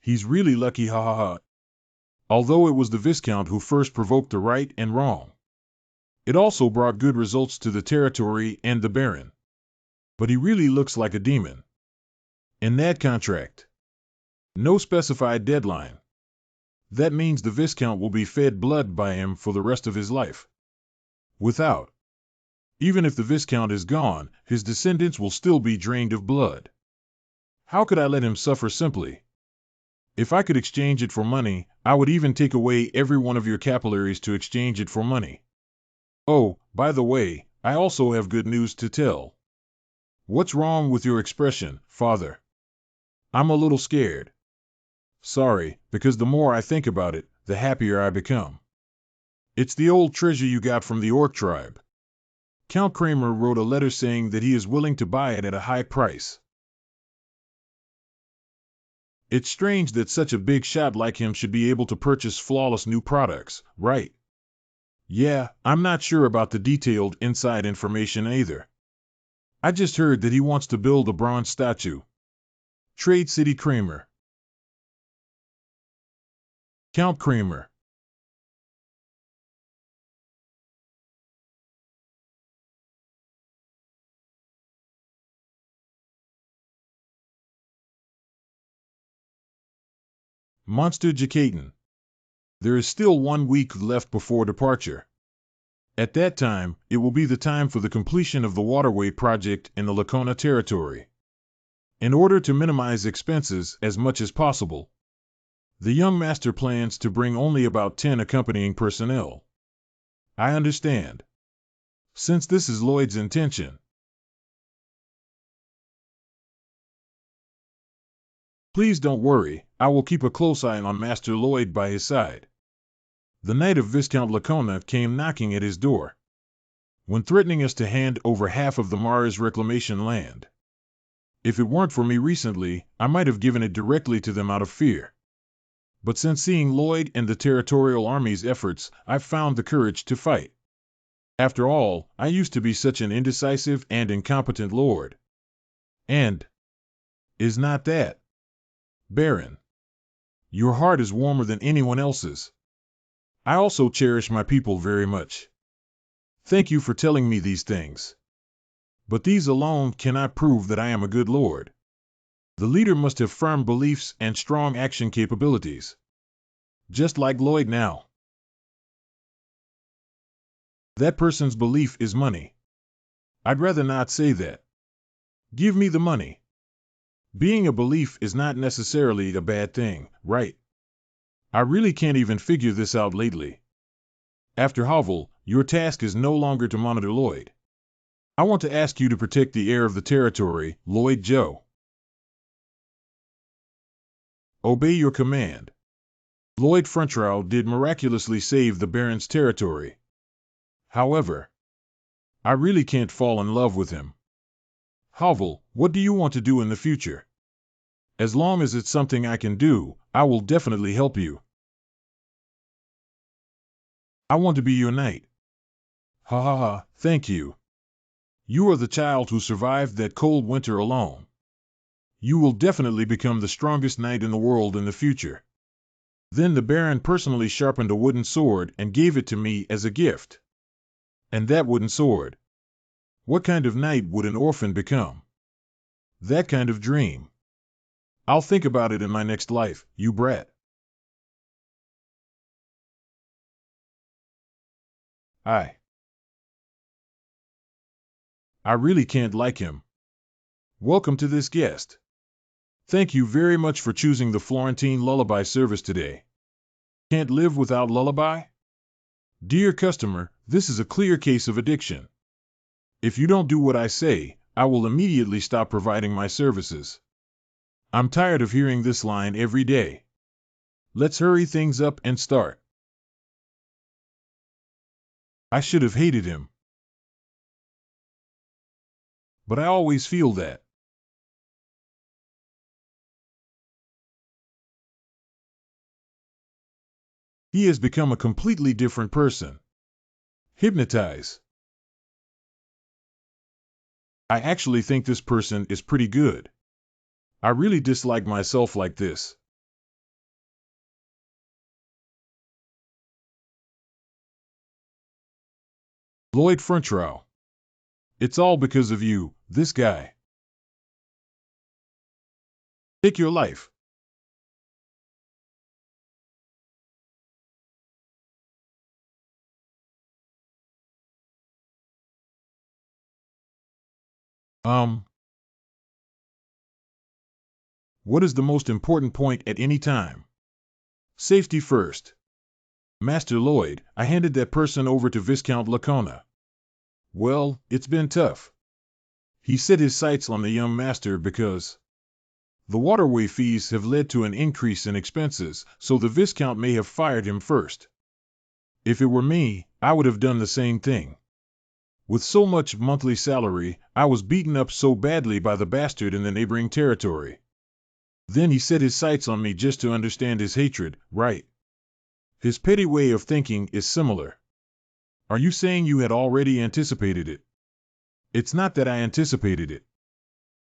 He's really lucky, ha ha ha. although it was the Viscount who first provoked the right and wrong. It also brought good results to the territory and the Baron. But he really looks like a demon. In that contract, no specified deadline. That means the Viscount will be fed blood by him for the rest of his life. Without. Even if the Viscount is gone, his descendants will still be drained of blood. How could I let him suffer simply? If I could exchange it for money, I would even take away every one of your capillaries to exchange it for money. Oh, by the way, I also have good news to tell. What's wrong with your expression, Father? I'm a little scared. Sorry, because the more I think about it, the happier I become. It's the old treasure you got from the Orc tribe. Count Kramer wrote a letter saying that he is willing to buy it at a high price. It's strange that such a big shot like him should be able to purchase flawless new products, right? Yeah, I'm not sure about the detailed inside information either. I just heard that he wants to build a bronze statue. Trade City Kramer. Count Kramer. Monster Jacaton. There is still 1 week left before departure. At that time, it will be the time for the completion of the waterway project in the Lacona territory. In order to minimize expenses as much as possible, the young master plans to bring only about 10 accompanying personnel. I understand. Since this is Lloyd's intention, please don't worry, I will keep a close eye on Master Lloyd by his side. The night of Viscount Lacona came knocking at his door, when threatening us to hand over half of the Mars reclamation land. If it weren't for me recently, I might have given it directly to them out of fear. But since seeing Lloyd and the Territorial Army's efforts, I've found the courage to fight. After all, I used to be such an indecisive and incompetent lord. And is not that, Baron? Your heart is warmer than anyone else's. I also cherish my people very much. Thank you for telling me these things. But these alone cannot prove that I am a good lord. The leader must have firm beliefs and strong action capabilities. Just like Lloyd now. That person's belief is money. I'd rather not say that. Give me the money. Being a belief is not necessarily a bad thing, right? I really can't even figure this out lately. After Hovel, your task is no longer to monitor Lloyd. I want to ask you to protect the heir of the territory, Lloyd Joe. Obey your command. Lloyd Frontrow did miraculously save the Baron's territory. However, I really can't fall in love with him. Hovel, what do you want to do in the future? As long as it's something I can do, I will definitely help you. I want to be your knight. Ha ha ha, thank you. You are the child who survived that cold winter alone. You will definitely become the strongest knight in the world in the future. Then the Baron personally sharpened a wooden sword and gave it to me as a gift. And that wooden sword. What kind of knight would an orphan become? That kind of dream. I'll think about it in my next life, you brat. I really can't like him. Welcome to this guest. Thank you very much for choosing the Florentine Lullaby service today. Can't live without lullaby? Dear customer, this is a clear case of addiction. If you don't do what I say, I will immediately stop providing my services. I'm tired of hearing this line every day. Let's hurry things up and start. I should have hated him. But I always feel that. He has become a completely different person. Hypnotize. I actually think this person is pretty good. I really dislike myself like this. Lloyd Frontrow. It's all because of you, this guy. Take your life. What is the most important point at any time? Safety first. Master Lloyd, I handed that person over to Viscount Lacona. Well, it's been tough. He set his sights on the young master because the waterway fees have led to an increase in expenses, so the Viscount may have fired him first. If it were me, I would have done the same thing. With so much monthly salary, I was beaten up so badly by the bastard in the neighboring territory. Then he set his sights on me just to understand his hatred, right? His petty way of thinking is similar. Are you saying you had already anticipated it? It's not that I anticipated it.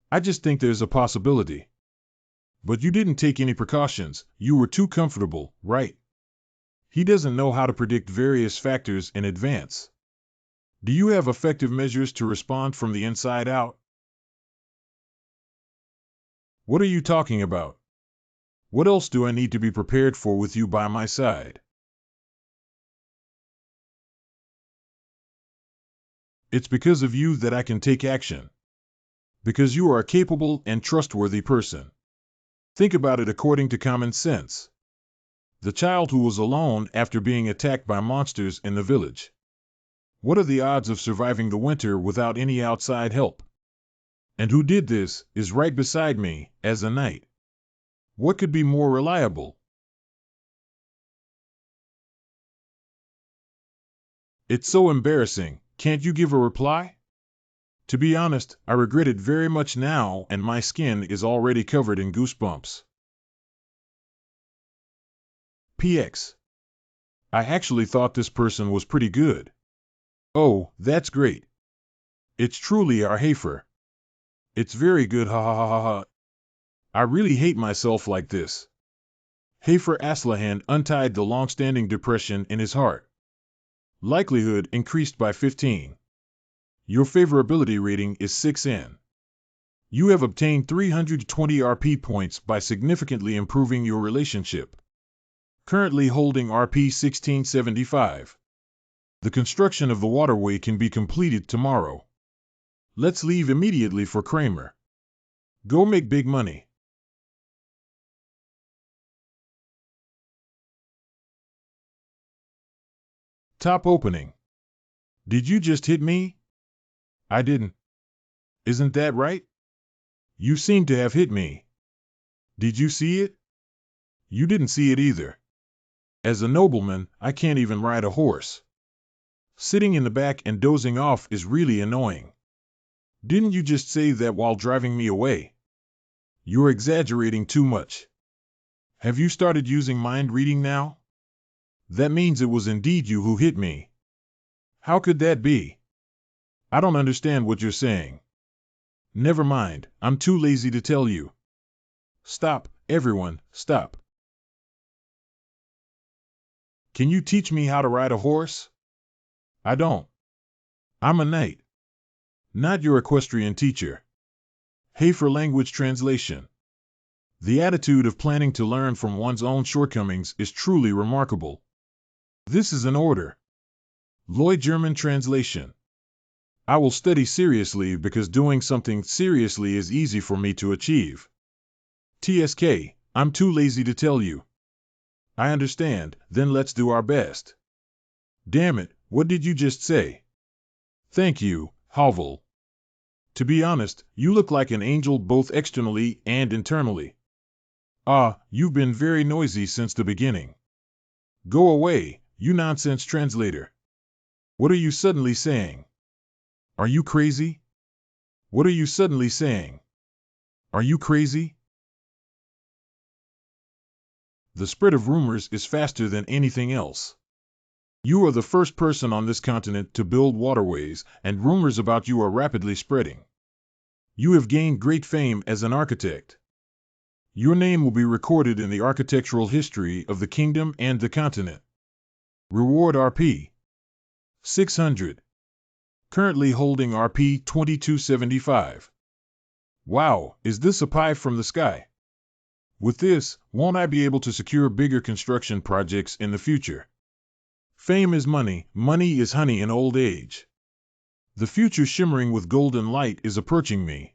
I just think there's a possibility. But you didn't take any precautions, you were too comfortable, right? He doesn't know how to predict various factors in advance. Do you have effective measures to respond from the inside out? What are you talking about? What else do I need to be prepared for with you by my side? It's because of you that I can take action. Because you are a capable and trustworthy person. Think about it according to common sense. The child who was alone after being attacked by monsters in the village. What are the odds of surviving the winter without any outside help? And who did this is right beside me, as a knight. What could be more reliable? It's so embarrassing, can't you give a reply? To be honest, I regret it very much now and my skin is already covered in goosebumps. PX. I actually thought this person was pretty good. Oh, that's great. It's truly our Hafer. It's very good, ha ha ha ha ha. I really hate myself like this. Hafer Aslahan untied the long-standing depression in his heart. Likelihood increased by 15. Your favorability rating is 6N. You have obtained 320 RP points by significantly improving your relationship. Currently holding RP 1675. The construction of the waterway can be completed tomorrow. Let's leave immediately for Kramer. Go make big money. Top opening. Did you just hit me? I didn't. Isn't that right? You seem to have hit me. Did you see it? You didn't see it either. As a nobleman, I can't even ride a horse. Sitting in the back and dozing off is really annoying. Didn't you just say that while driving me away? You're exaggerating too much. Have you started using mind reading now? That means it was indeed you who hit me. How could that be? I don't understand what you're saying. Never mind, I'm too lazy to tell you. Stop, everyone, stop. Can you teach me how to ride a horse? I don't. I'm a knight. Not your equestrian teacher. Hafer language translation. The attitude of planning to learn from one's own shortcomings is truly remarkable. This is an order. Lloyd German translation. I will study seriously because doing something seriously is easy for me to achieve. TSK, I'm too lazy to tell you. I understand, then let's do our best. Damn it, what did you just say? Thank you, Havel. To be honest, you look like an angel both externally and internally. Ah, you've been very noisy since the beginning. Go away, you nonsense translator. What are you suddenly saying? Are you crazy? What are you suddenly saying? Are you crazy? The spread of rumors is faster than anything else. You are the first person on this continent to build waterways, and rumors about you are rapidly spreading. You have gained great fame as an architect. Your name will be recorded in the architectural history of the kingdom and the continent. Reward RP 600. currently holding RP 2275. Wow, is this a pie from the sky? With this, won't I be able to secure bigger construction projects in the future? Fame is money, money is honey in old age. The future shimmering with golden light is approaching me.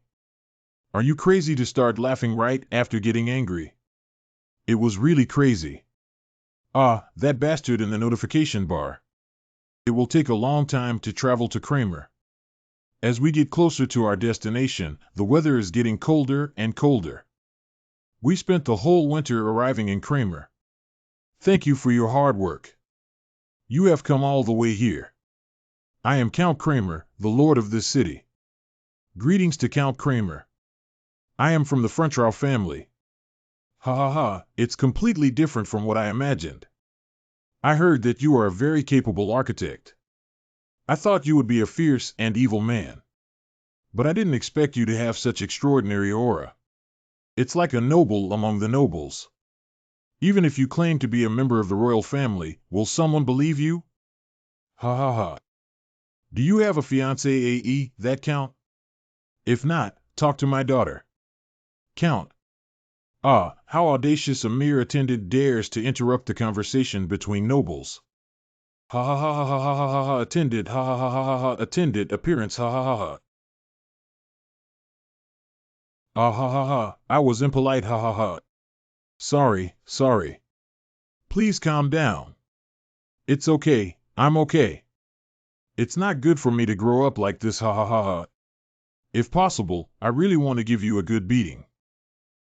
Are you crazy to start laughing right after getting angry? It was really crazy. Ah, that bastard in the notification bar. It will take a long time to travel to Kramer. As we get closer to our destination, the weather is getting colder and colder. We spent the whole winter arriving in Kramer. Thank you for your hard work. You have come all the way here. I am Count Kramer, the lord of this city. Greetings to Count Kramer. I am from the Frenchrow family. Ha ha ha, it's completely different from what I imagined. I heard that you are a very capable architect. I thought you would be a fierce and evil man. But I didn't expect you to have such extraordinary aura. It's like a noble among the nobles. Even if you claim to be a member of the royal family, will someone believe you? Ha ha ha. Do you have a fiancé AE, that Count? If not, talk to my daughter. Count. Ah, how audacious a mere attendant dares to interrupt the conversation between nobles. Ha ha ha ha ha ha ha ha attendant ha ha ha ha ha ha attendant appearance ha ha ha ha. Ah ha ha ha, I was impolite ha ha ha. Sorry. Please calm down. It's okay, I'm okay. It's not good for me to grow up like this ha ha ha ha. If possible, I really want to give you a good beating.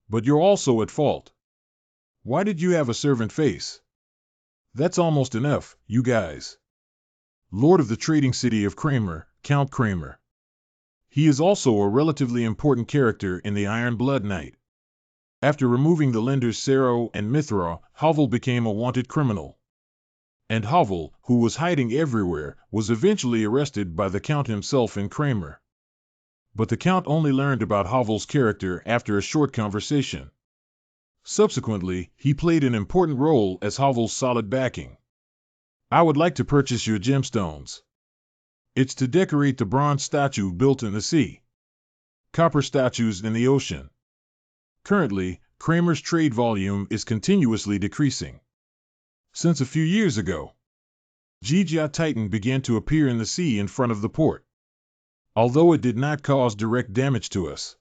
But you're also at fault. Why did you have a servant face? That's almost enough, you guys. Lord of the trading city of Kramer, Count Kramer. He is also a relatively important character in the Iron Blood Knight. After removing the lenders Sero and Mithra, Havel became a wanted criminal. And Havel, who was hiding everywhere, was eventually arrested by the Count himself in Kramer. But the Count only learned about Havel's character after a short conversation. Subsequently, he played an important role as Havel's solid backing. I would like to purchase your gemstones. It's to decorate the bronze statue built in the sea. Copper statues in the ocean. Currently, Kramer's trade volume is continuously decreasing. Since a few years ago, Jijia Titan began to appear in the sea in front of the port. Although it did not cause direct damage to us.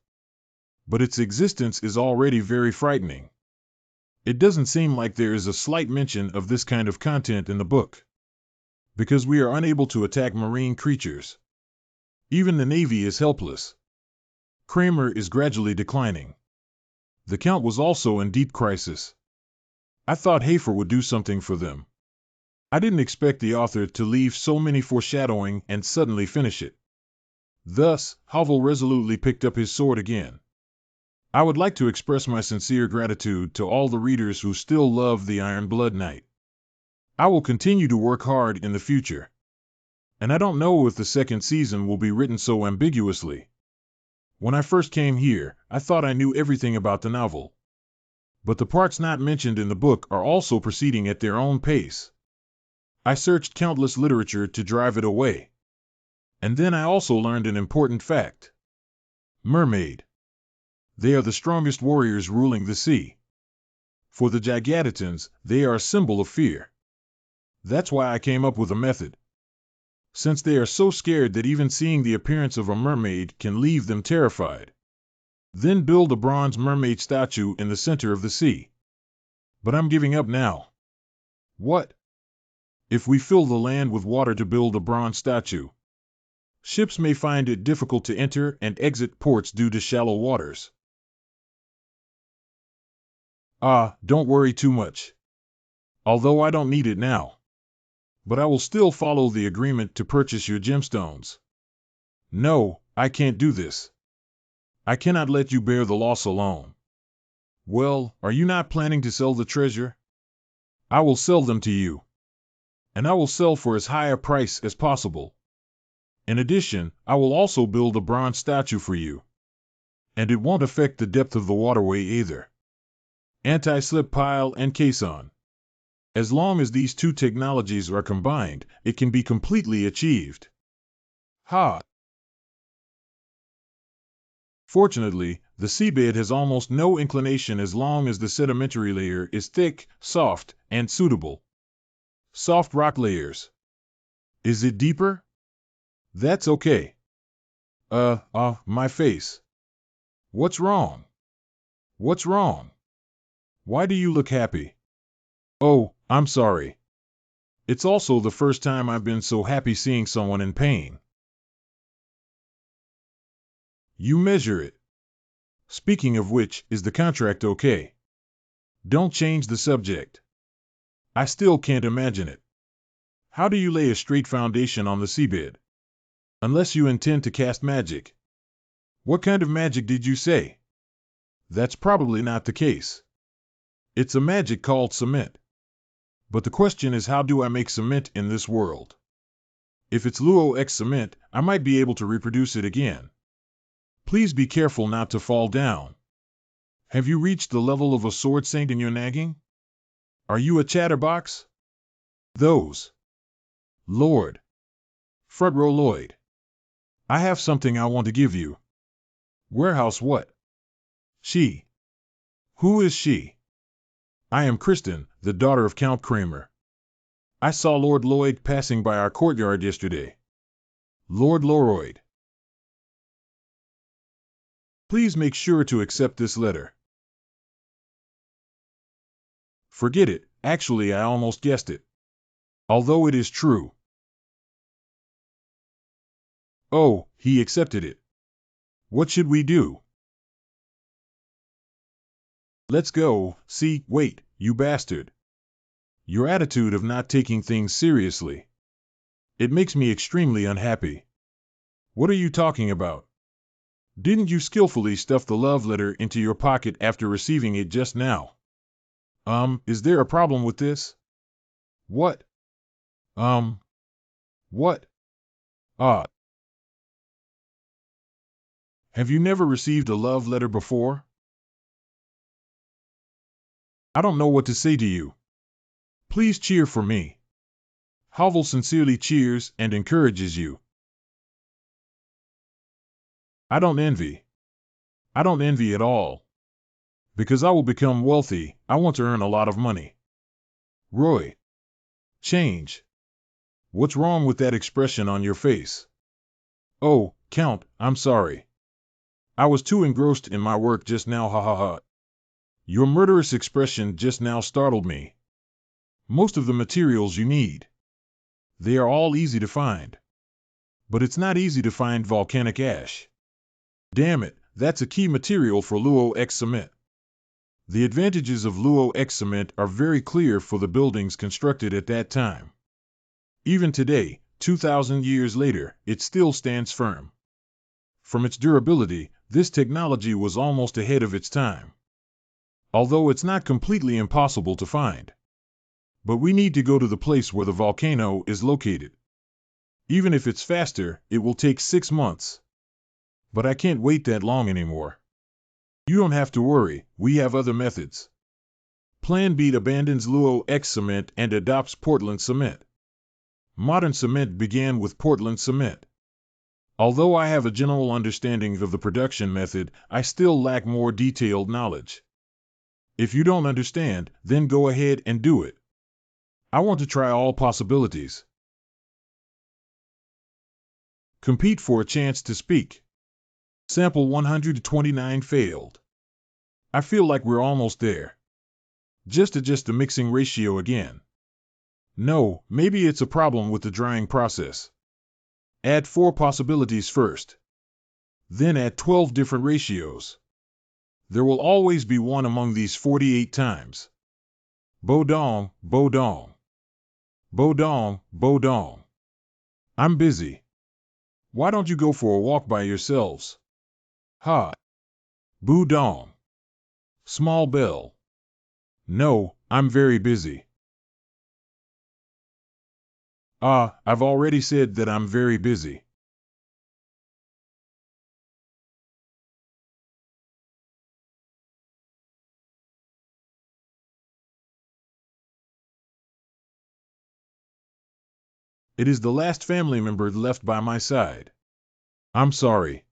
But its existence is already very frightening. It doesn't seem like there is a slight mention of this kind of content in the book. Because we are unable to attack marine creatures. Even the Navy is helpless. Kramer is gradually declining. The Count was also in deep crisis. I thought Hafer would do something for them. I didn't expect the author to leave so many foreshadowing and suddenly finish it. Thus, Havel resolutely picked up his sword again. I would like to express my sincere gratitude to all the readers who still love the Iron Blood Knight. I will continue to work hard in the future. And I don't know if the second season will be written so ambiguously. When I first came here, I thought I knew everything about the novel. But the parts not mentioned in the book are also proceeding at their own pace. I searched countless literature to drive it away. And then I also learned an important fact. Mermaid. They are the strongest warriors ruling the sea. For the Gigatitans, they are a symbol of fear. That's why I came up with a method. Since they are so scared that even seeing the appearance of a mermaid can leave them terrified. Then build a bronze mermaid statue in the center of the sea. But I'm giving up now. What? If we fill the land with water to build a bronze statue, ships may find it difficult to enter and exit ports due to shallow waters. Ah, don't worry too much. Although I don't need it now. But I will still follow the agreement to purchase your gemstones. No, I can't do this. I cannot let you bear the loss alone. Well, are you not planning to sell the treasure? I will sell them to you. And I will sell for as high a price as possible. In addition, I will also build a bronze statue for you. And it won't affect the depth of the waterway either. Anti-slip pile and caisson. As long as these two technologies are combined, it can be completely achieved. Ha! Fortunately, the seabed has almost no inclination as long as the sedimentary layer is thick, soft, and suitable. Soft rock layers. Is it deeper? That's okay. My face. What's wrong? What's wrong? Why do you look happy? Oh, I'm sorry. It's also the first time I've been so happy seeing someone in pain. You measure it. Speaking of which, is the contract okay? Don't change the subject. I still can't imagine it. How do you lay a straight foundation on the seabed? Unless you intend to cast magic. What kind of magic did you say? That's probably not the case. It's a magic called cement. But the question is, how do I make cement in this world? If it's Luo X cement, I might be able to reproduce it again. Please be careful not to fall down. Have you reached the level of a sword saint in your nagging? Are you a chatterbox? Those. Lord. Front row Lloyd. I have something I want to give you. Warehouse what? She. Who is she? I am Kristen, the daughter of Count Kramer. I saw Lord Lloyd passing by our courtyard yesterday. Lord Loroyd. Please make sure to accept this letter. Forget it, actually I almost guessed it. Although it is true. Oh, he accepted it. What should we do? Let's go. See, wait, you bastard. Your attitude of not taking things seriously. It makes me extremely unhappy. What are you talking about? Didn't you skillfully stuff the love letter into your pocket after receiving it just now? Is there a problem with this? What? What? Ah. Have you never received a love letter before? I don't know what to say to you. Please cheer for me. Havel sincerely cheers and encourages you. I don't envy. I don't envy at all. Because I will become wealthy, I want to earn a lot of money. Roy. Change. What's wrong with that expression on your face? Oh, Count, I'm sorry. I was too engrossed in my work just now, ha ha ha. Your murderous expression just now startled me. Most of the materials you need. They are all easy to find. But it's not easy to find volcanic ash. Damn it, that's a key material for Luo X cement. The advantages of Luo X cement are very clear for the buildings constructed at that time. Even today, 2,000 years later, it still stands firm. From its durability, this technology was almost ahead of its time. Although it's not completely impossible to find. But we need to go to the place where the volcano is located. Even if it's faster, it will take 6 months. But I can't wait that long anymore. You don't have to worry, we have other methods. Plan B abandons Luo X cement and adopts Portland cement. Modern cement began with Portland cement. Although I have a general understanding of the production method, I still lack more detailed knowledge. If you don't understand, then go ahead and do it. I want to try all possibilities. Compete for a chance to speak. Sample 129 failed. I feel like we're almost there. Just adjust the mixing ratio again. No, maybe it's a problem with the drying process. Add 4 possibilities first. Then add 12 different ratios. There will always be one among these 48 times. Bodong, bodong. Bodong, bodong. I'm busy. Why don't you go for a walk by yourselves? Ha. Budong. Small bell. No, I'm very busy. I've already said that I'm very busy. It is the last family member left by my side. I'm sorry.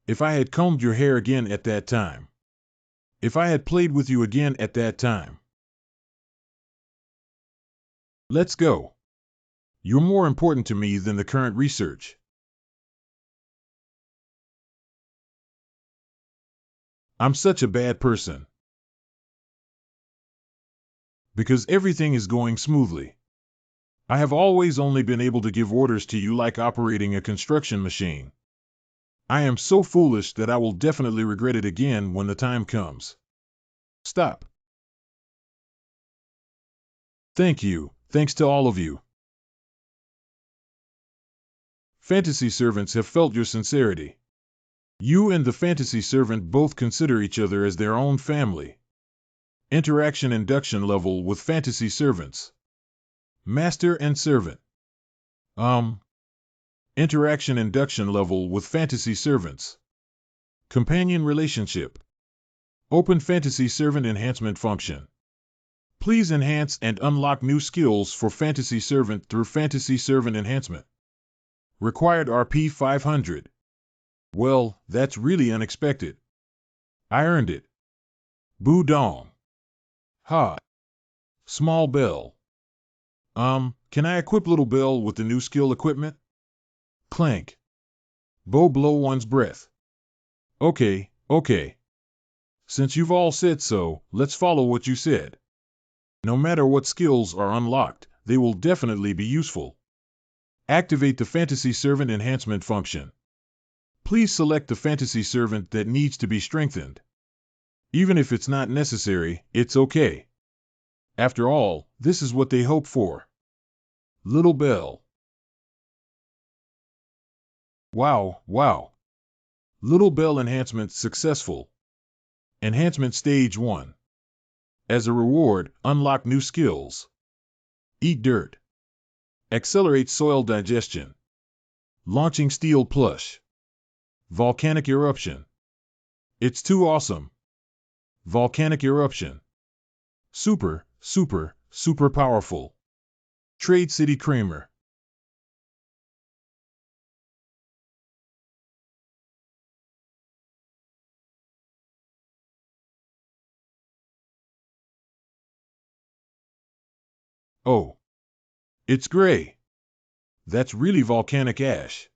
If I had combed your hair again at that time. If I had played with you again at that time. Let's go. You're more important to me than the current research. I'm such a bad person. Because everything is going smoothly. I have always only been able to give orders to you like operating a construction machine. I am so foolish that I will definitely regret it again when the time comes. Stop. Thank you. Thanks to all of you. Fantasy servants have felt your sincerity. You and the fantasy servant both consider each other as their own family. Interaction induction level with fantasy servants. Master and servant. Interaction induction level with fantasy servants. Companion relationship. Open fantasy servant enhancement function. Please enhance and unlock new skills for fantasy servant through fantasy servant enhancement. Required RP 500. Well, that's really unexpected. I earned it. Boo dong. Ha. Small bell. Can I equip little bell with the new skill equipment? Clank. Bow blow one's breath. Okay. Since you've all said so, let's follow what you said. No matter what skills are unlocked, they will definitely be useful. Activate the Fantasy Servant Enhancement function. Please select the Fantasy Servant that needs to be strengthened. Even if it's not necessary, it's okay. After all, this is what they hope for. Little Bell. Wow. Little Bell enhancement successful. Enhancement Stage 1. As a reward, unlock new skills. Eat dirt. Accelerate soil digestion. Launching steel plush. Volcanic eruption. It's too awesome. Volcanic eruption. Super powerful. Trade City Kramer. Oh. It's gray. That's really volcanic ash.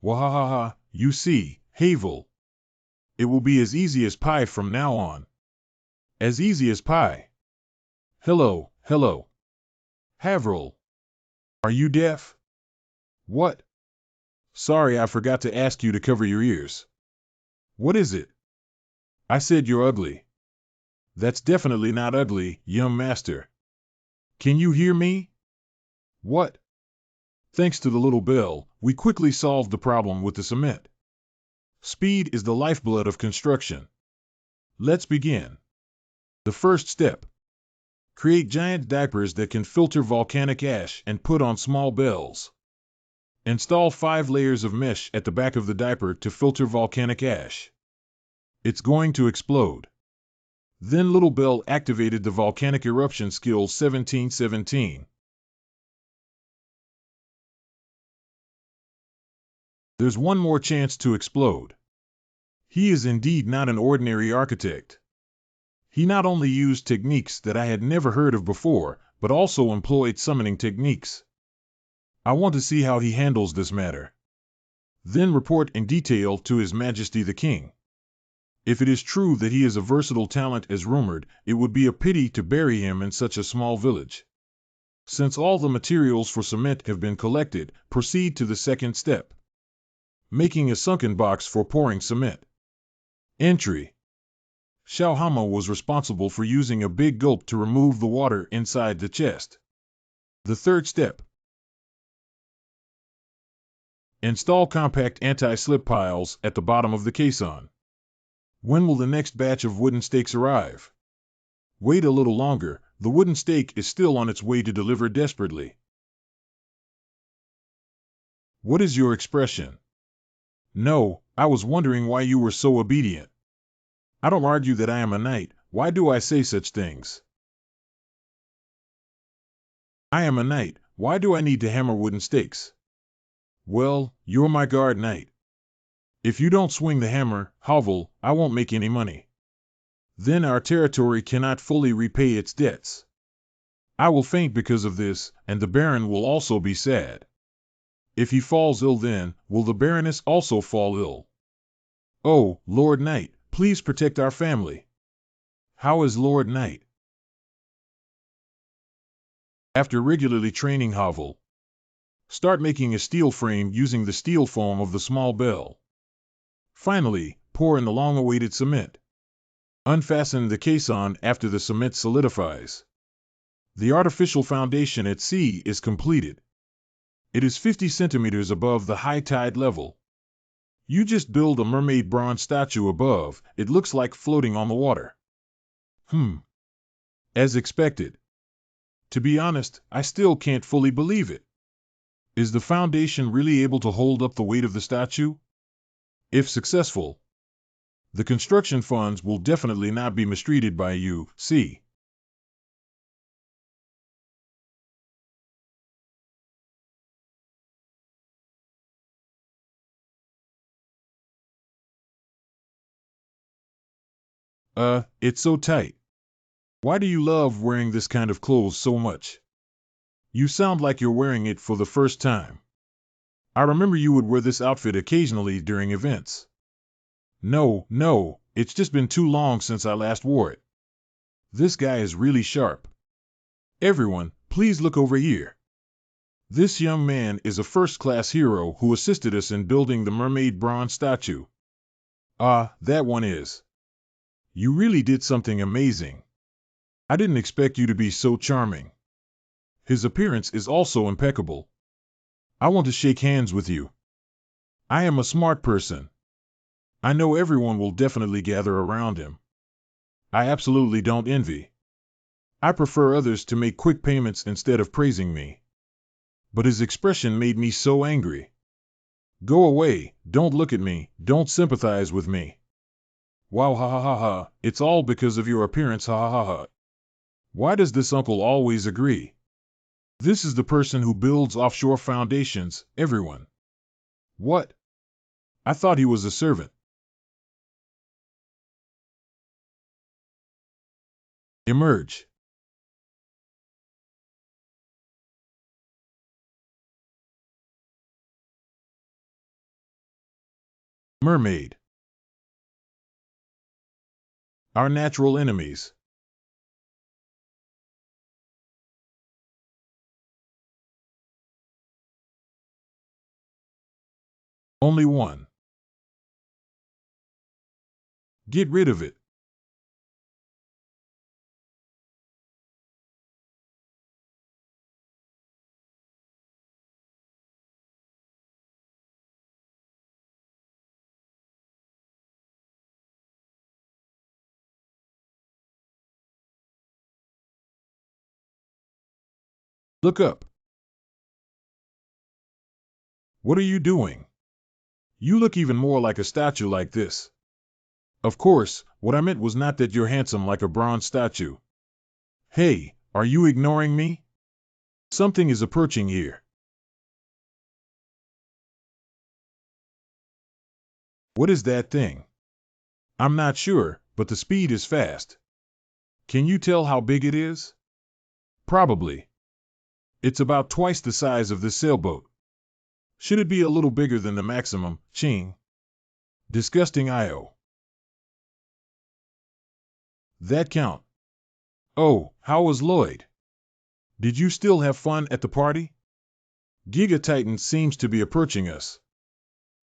Wahahaha, you see, Havel. It will be as easy as pie from now on. As easy as pie. Hello. Haverl. Are you deaf? What? Sorry, I forgot to ask you to cover your ears. What is it? I said you're ugly. That's definitely not ugly, young master. Can you hear me? What? Thanks to the little bell, we quickly solved the problem with the cement. Speed is the lifeblood of construction. Let's begin. The first step. Create giant diapers that can filter volcanic ash and put on small bells. Install 5 layers of mesh at the back of the diaper to filter volcanic ash. It's going to explode. Then Little Bell activated the volcanic eruption skill 1717. There's one more chance to explode. He is indeed not an ordinary architect. He not only used techniques that I had never heard of before, but also employed summoning techniques. I want to see how he handles this matter. Then report in detail to His Majesty the King. If it is true that he is a versatile talent as rumored, it would be a pity to bury him in such a small village. Since all the materials for cement have been collected, proceed to the second step. Making a sunken box for pouring cement. Entry. Xiao Hama was responsible for using a big gulp to remove the water inside the chest. The third step. Install compact anti-slip piles at the bottom of the caisson. When will the next batch of wooden stakes arrive? Wait a little longer, the wooden stake is still on its way to deliver desperately. What is your expression? No, I was wondering why you were so obedient. I don't argue that I am a knight, why do I say such things? I am a knight, why do I need to hammer wooden stakes? Well, you're my guard knight. If you don't swing the hammer, hovel, I won't make any money. Then our territory cannot fully repay its debts. I will faint because of this, and the Baron will also be sad. If he falls ill, then will the Baroness also fall ill? Oh, Lord Knight, please protect our family. How is Lord Knight? After regularly training Havel, start making a steel frame using the steel foam of the small bell. Finally, pour in the long-awaited cement. Unfasten the caisson after the cement solidifies. The artificial foundation at sea is completed. It is 50 centimeters above the high tide level. You just build a mermaid bronze statue above, it looks like floating on the water. As expected. To be honest, I still can't fully believe it. Is the foundation really able to hold up the weight of the statue? If successful, the construction funds will definitely not be mistreated by you, see. It's so tight. Why do you love wearing this kind of clothes so much? You sound like you're wearing it for the first time. I remember you would wear this outfit occasionally during events. No, it's just been too long since I last wore it. This guy is really sharp. Everyone, please look over here. This young man is a first-class hero who assisted us in building the mermaid bronze statue. Ah, that one is. You really did something amazing. I didn't expect you to be so charming. His appearance is also impeccable. I want to shake hands with you. I am a smart person. I know everyone will definitely gather around him. I absolutely don't envy. I prefer others to make quick payments instead of praising me. But his expression made me so angry. Go away, don't look at me, don't sympathize with me. Wow, ha ha ha ha, it's all because of your appearance, ha ha ha ha. Why does this uncle always agree? This is the person who builds offshore foundations, everyone. What? I thought he was a servant. Emerge. Mermaid. Our natural enemies. Only one. Get rid of it. Look up. What are you doing? You look even more like a statue like this. Of course, what I meant was not that you're handsome like a bronze statue. Hey, are you ignoring me? Something is approaching here. What is that thing? I'm not sure, but the speed is fast. Can you tell how big it is? Probably. It's about twice the size of this sailboat. Should it be a little bigger than the maximum, Ching? Disgusting IO. That count. Oh, how was Lloyd? Did you still have fun at the party? Giga Titan seems to be approaching us.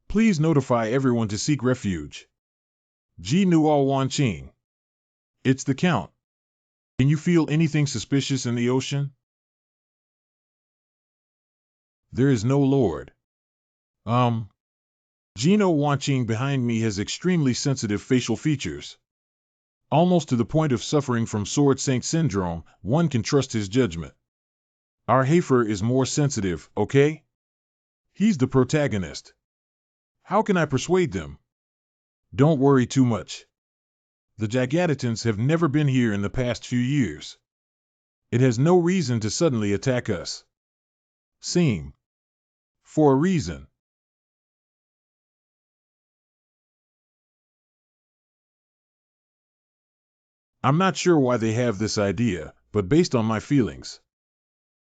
Please notify everyone to seek refuge. Ji Nuo Wan Ching. It's the Count. Can you feel anything suspicious in the ocean? There is no lord. Gino Wanching behind me has extremely sensitive facial features. Almost to the point of suffering from Sword Saint Syndrome, one can trust his judgment. Our Hafer is more sensitive, okay? He's the protagonist. How can I persuade them? Don't worry too much. The Gigatitans have never been here in the past few years. It has no reason to suddenly attack us. Seem. For a reason. I'm not sure why they have this idea, but based on my feelings.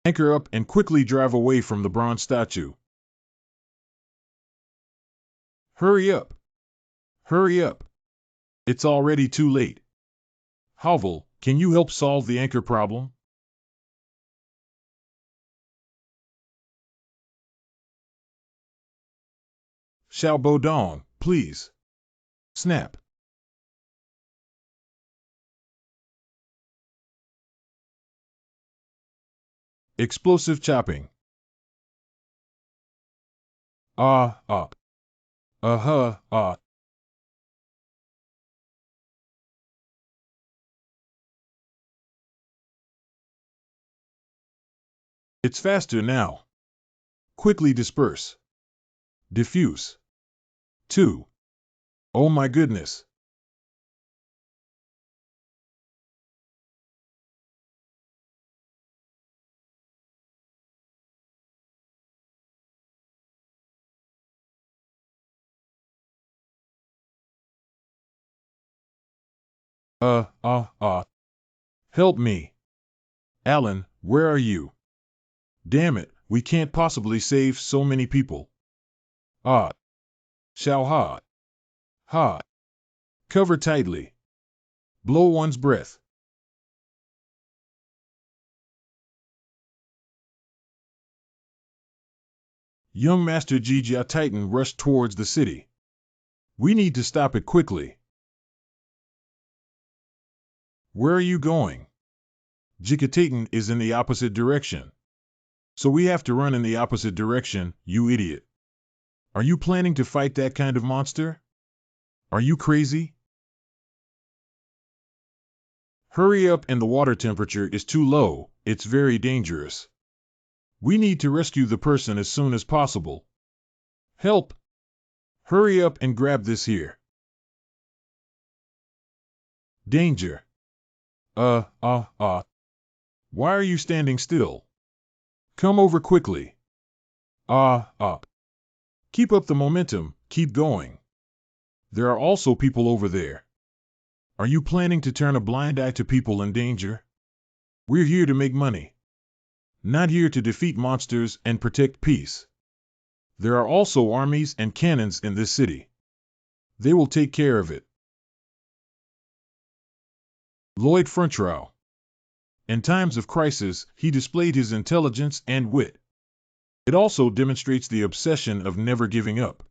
Anchor up and quickly drive away from the bronze statue. Hurry up! Hurry up! It's already too late. Havel, can you help solve the anchor problem? Xiao Bodong, please. Snap. Explosive chopping. Ah, ah. Uh-huh, ah. It's faster now. Quickly disperse. Diffuse. 2. Oh my goodness. Help me. Alan, where are you? Damn it, we can't possibly save so many people. Ah. Xiao Ha. Ha. Cover tightly. Blow one's breath. Young Master Jijia Titan rushed towards the city. We need to stop it quickly. Where are you going? Jika Titan is in the opposite direction. So we have to run in the opposite direction, you idiot. Are you planning to fight that kind of monster? Are you crazy? Hurry up, and the water temperature is too low, it's very dangerous. We need to rescue the person as soon as possible. Help! Hurry up and grab this here. Danger. Why are you standing still? Come over quickly. Keep up the momentum, keep going. There are also people over there. Are you planning to turn a blind eye to people in danger? We're here to make money. Not here to defeat monsters and protect peace. There are also armies and cannons in this city. They will take care of it. Lloyd Frontrow. In times of crisis, he displayed his intelligence and wit. It also demonstrates the obsession of never giving up.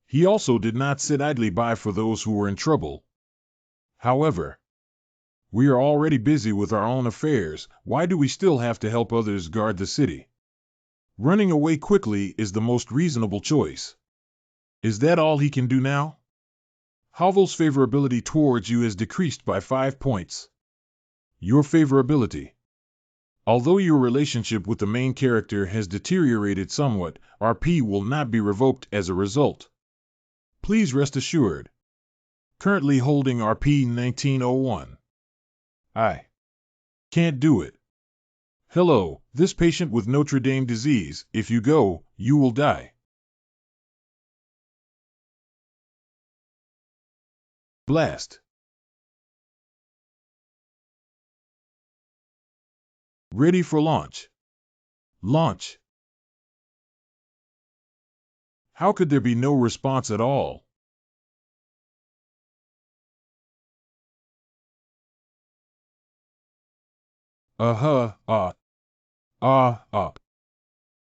He also did not sit idly by for those who were in trouble. However, we are already busy with our own affairs. Why do we still have to help others guard the city? Running away quickly is the most reasonable choice. Is that all he can do now? Havel's favorability towards you has decreased by 5 points. Your favorability. Although your relationship with the main character has deteriorated somewhat, RP will not be revoked as a result. Please rest assured. Currently holding RP 1901. I can't do it. Hello, this patient with Notre Dame disease, if you go, you will die. Blast. Ready for launch. Launch. How could there be no response at all?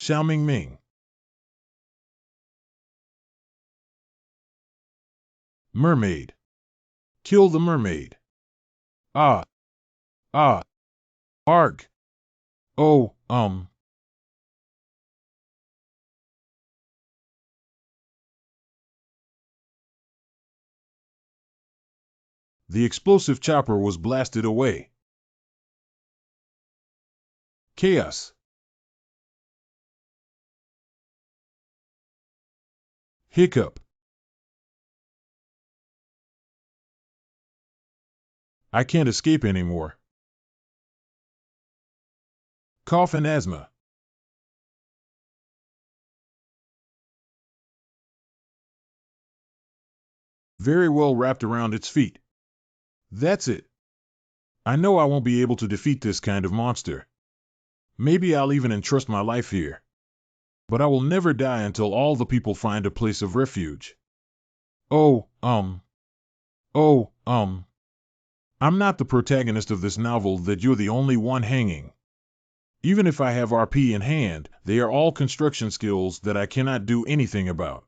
Xiao Ming. Mermaid. Kill the mermaid. Ah. Arg. Oh. The explosive chopper was blasted away. Chaos. Hiccup. I can't escape anymore. Cough and asthma. Very well wrapped around its feet. That's it. I know I won't be able to defeat this kind of monster. Maybe I'll even entrust my life here. But I will never die until all the people find a place of refuge. Oh, oh, I'm not the protagonist of this novel that you're the only one hanging. Even if I have RP in hand, they are all construction skills that I cannot do anything about.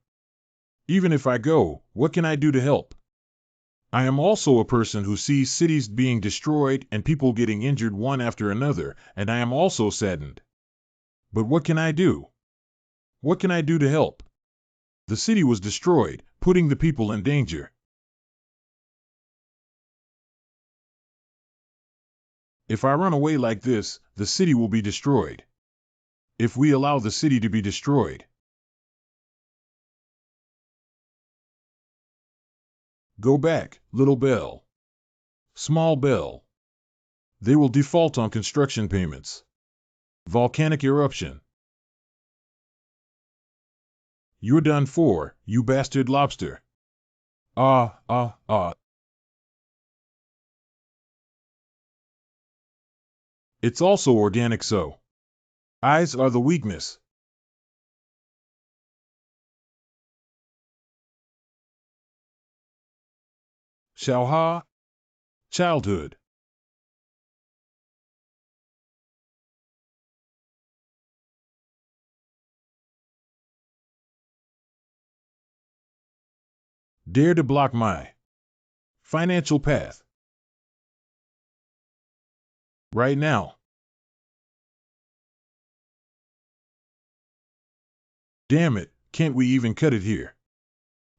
Even if I go, what can I do to help? I am also a person who sees cities being destroyed and people getting injured one after another, and I am also saddened. But what can I do? What can I do to help? The city was destroyed, putting the people in danger. If I run away like this, the city will be destroyed. If we allow the city to be destroyed, go back, little bell. Small bell. They will default on construction payments. Volcanic eruption. You're done for, you bastard lobster. Ah, ah, ah. It's also organic so. Eyes are the weakness. Xiaoha. Childhood. Dare to block my financial path. Right now. Damn it, can't we even cut it here?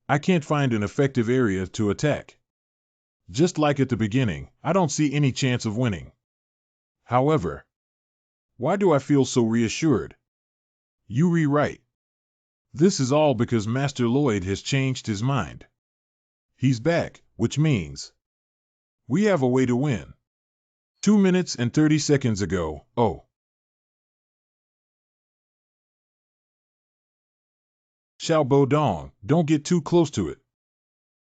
I can't find an effective area to attack. Just like at the beginning, I don't see any chance of winning. However, why do I feel so reassured? You rewrite. This is all because Master Lloyd has changed his mind. He's back, which means we have a way to win. 2 minutes and 30 seconds ago, oh. Xiao Bo Dong, don't get too close to it.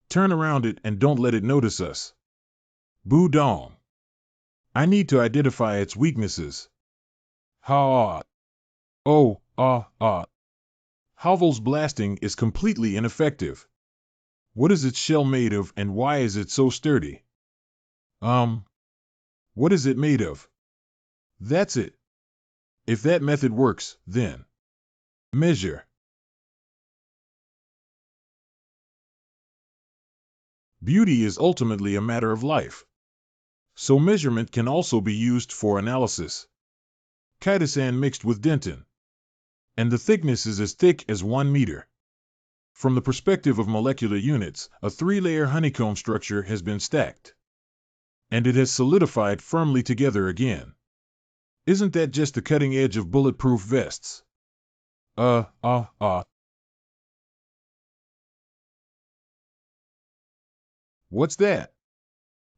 Turn around it and don't let it notice us. Bu Dong. I need to identify its weaknesses. Ha. Oh, ah, ah. Havel's blasting is completely ineffective. What is its shell made of and why is it so sturdy? What is it made of? That's it. If that method works, then measure. Beauty is ultimately a matter of life. So measurement can also be used for analysis. Kaidasan mixed with Denton. And the thickness is as thick as 1 meter. From the perspective of molecular units, a 3-layer honeycomb structure has been stacked. And it has solidified firmly together again. Isn't that just the cutting edge of bulletproof vests? What's that?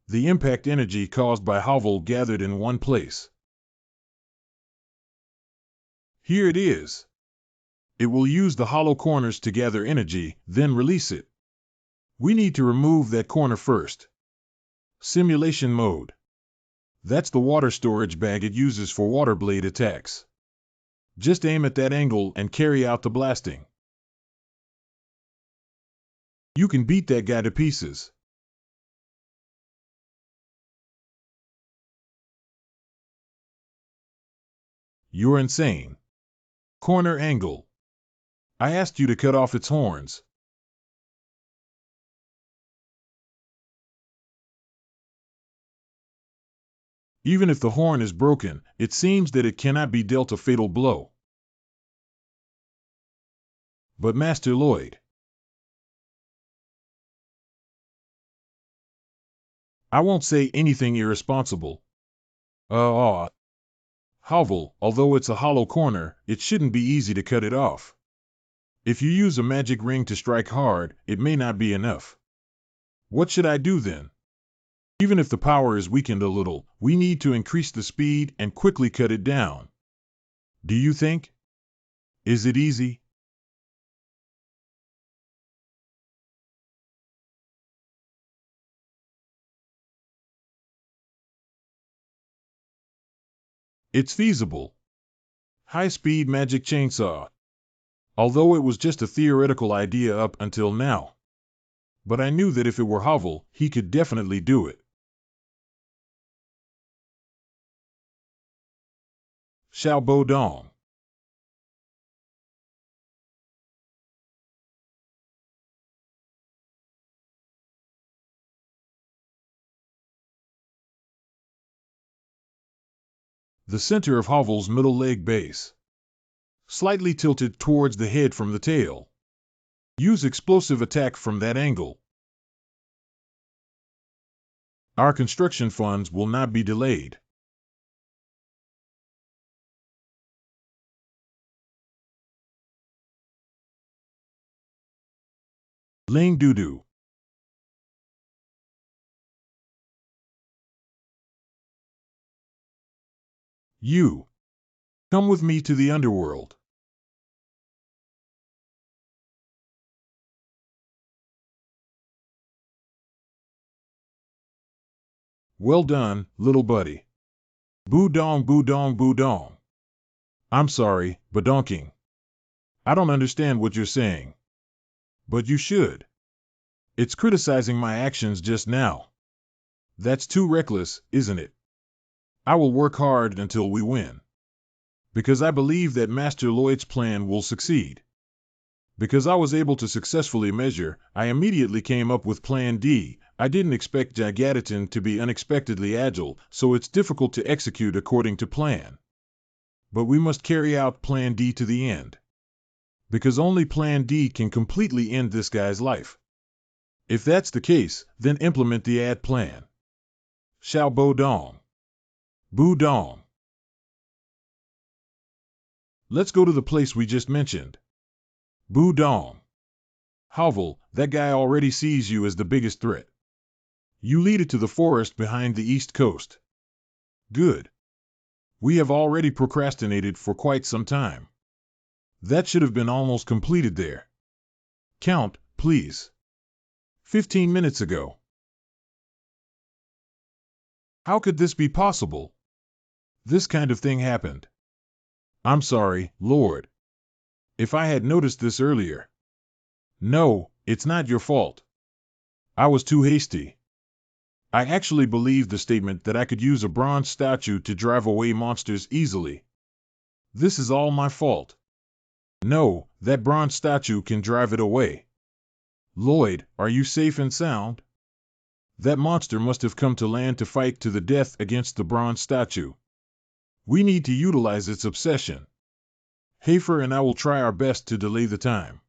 The impact energy caused by Havel gathered in one place. Here it is. It will use the hollow corners to gather energy, then release it. We need to remove that corner first. Simulation mode. That's the water storage bag it uses for water blade attacks. Just aim at that angle and carry out the blasting. You can beat that guy to pieces. You're insane. Corner angle. I asked you to cut off its horns. Even if the horn is broken, it seems that it cannot be dealt a fatal blow. But Master Lloyd. I won't say anything irresponsible. Havel, although it's a hollow corner, it shouldn't be easy to cut it off. If you use a magic ring to strike hard, it may not be enough. What should I do then? Even if the power is weakened a little, we need to increase the speed and quickly cut it down. Do you think? Is it easy? It's feasible. High-speed magic chainsaw. Although it was just a theoretical idea up until now. But I knew that if it were Havel, he could definitely do it. Xiao Bo Dong. The center of Havel's middle leg base. Slightly tilted towards the head from the tail. Use explosive attack from that angle. Our construction funds will not be delayed. Ling Dudu. You. Come with me to the underworld. Well done, little buddy. Boo dong, boo dong, boo dong. I'm sorry, badonking. I don't understand what you're saying. But you should. It's criticizing my actions just now. That's too reckless, isn't it? I will work hard until we win. Because I believe that Master Lloyd's plan will succeed. Because I was able to successfully measure, I immediately came up with Plan D. I didn't expect Jagaditan to be unexpectedly agile, so it's difficult to execute according to plan. But we must carry out Plan D to the end. Because only Plan D can completely end this guy's life. If that's the case, then implement the ad plan. Xiao Bo Dong. Boo Dong. Let's go to the place we just mentioned. Boo Dong. Havel, that guy already sees you as the biggest threat. You lead it to the forest behind the east coast. Good. We have already procrastinated for quite some time. That should have been almost completed there. Count, please. 15 minutes ago. How could this be possible? This kind of thing happened. I'm sorry, Lord. If I had noticed this earlier. No, it's not your fault. I was too hasty. I actually believed the statement that I could use a bronze statue to drive away monsters easily. This is all my fault. No, that bronze statue can drive it away. Lloyd, are you safe and sound? That monster must have come to land to fight to the death against the bronze statue. We need to utilize its obsession. Hafer and I will try our best to delay the time.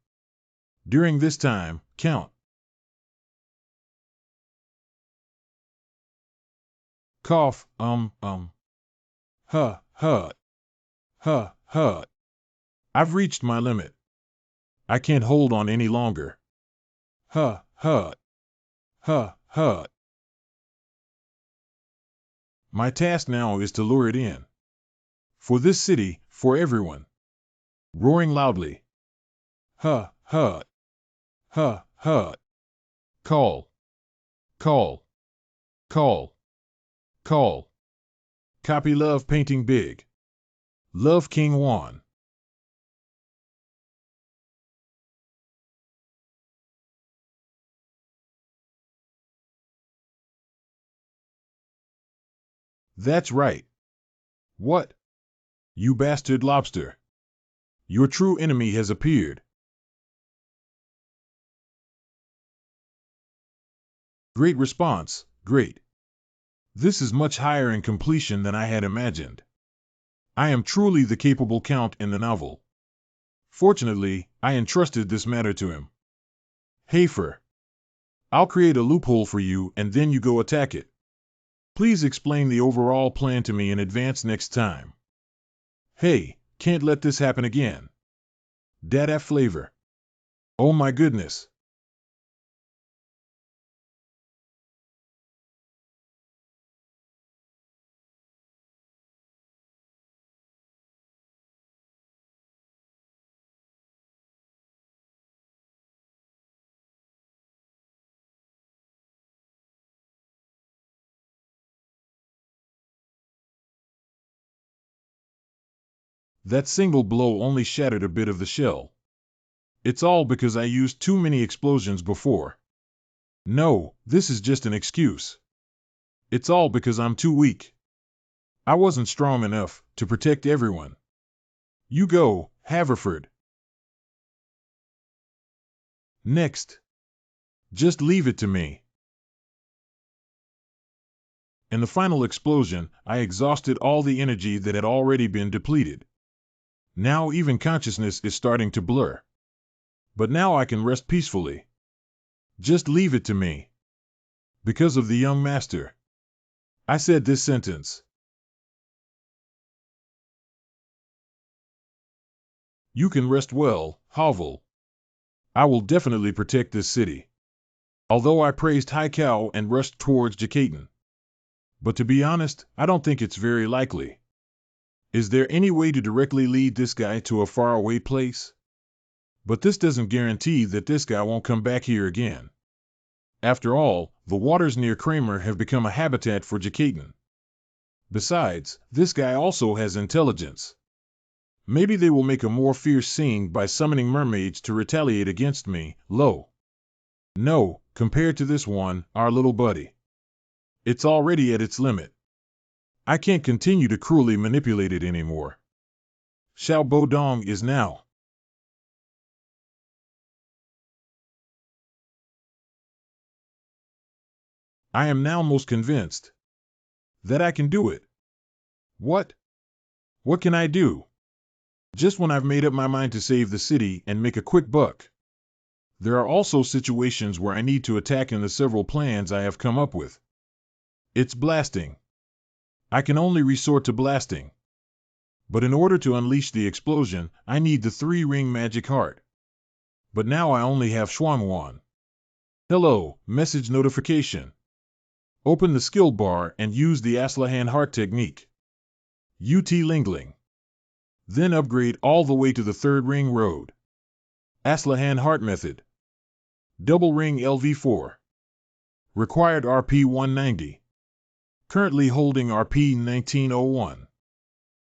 During this time, count. Cough, huh, huh. I've reached my limit. I can't hold on any longer. Huh. My task now is to lure it in. For this city, for everyone. Roaring loudly. Huh. Call. Copy love painting big. Love King Juan. That's right. What? You bastard lobster. Your true enemy has appeared. Great response, great. This is much higher in completion than I had imagined. I am truly the capable Count in the novel. Fortunately, I entrusted this matter to him. Hafer. I'll create a loophole for you and then you go attack it. Please explain the overall plan to me in advance next time. Hey, can't let this happen again. Dada flavor. Oh my goodness. That single blow only shattered a bit of the shell. It's all because I used too many explosions before. No, this is just an excuse. It's all because I'm too weak. I wasn't strong enough to protect everyone. You go, Haverford. Next. Just leave it to me. In the final explosion, I exhausted all the energy that had already been depleted. Now even consciousness is starting to blur. But now I can rest peacefully. Just leave it to me. Because of the young master. I said this sentence. You can rest well, Havel. I will definitely protect this city. Although I praised Haikau and rushed towards Jakaten. But to be honest, I don't think it's very likely. Is there any way to directly lead this guy to a faraway place? But this doesn't guarantee that this guy won't come back here again. After all, the waters near Kramer have become a habitat for Jakaten. Besides, this guy also has intelligence. Maybe they will make a more fierce scene by summoning mermaids to retaliate against me, No, compared to this one, our little buddy. It's already at its limit. I can't continue to cruelly manipulate it anymore. Xiao Bodong is now. I am now most convinced that I can do it. What? What can I do? Just when I've made up my mind to save the city and make a quick buck. There are also situations where I need to attack in the several plans I have come up with. It's blasting. I can only resort to blasting. But in order to unleash the explosion, I need the 3-ring magic heart. But now I only have Shuangwan. Hello, message notification. Open the skill bar and use the Aslahan heart technique. UT Lingling. Then upgrade all the way to the 3rd ring road. Aslahan heart method. Double ring LV4. Required RP 190. Currently holding RP 1901.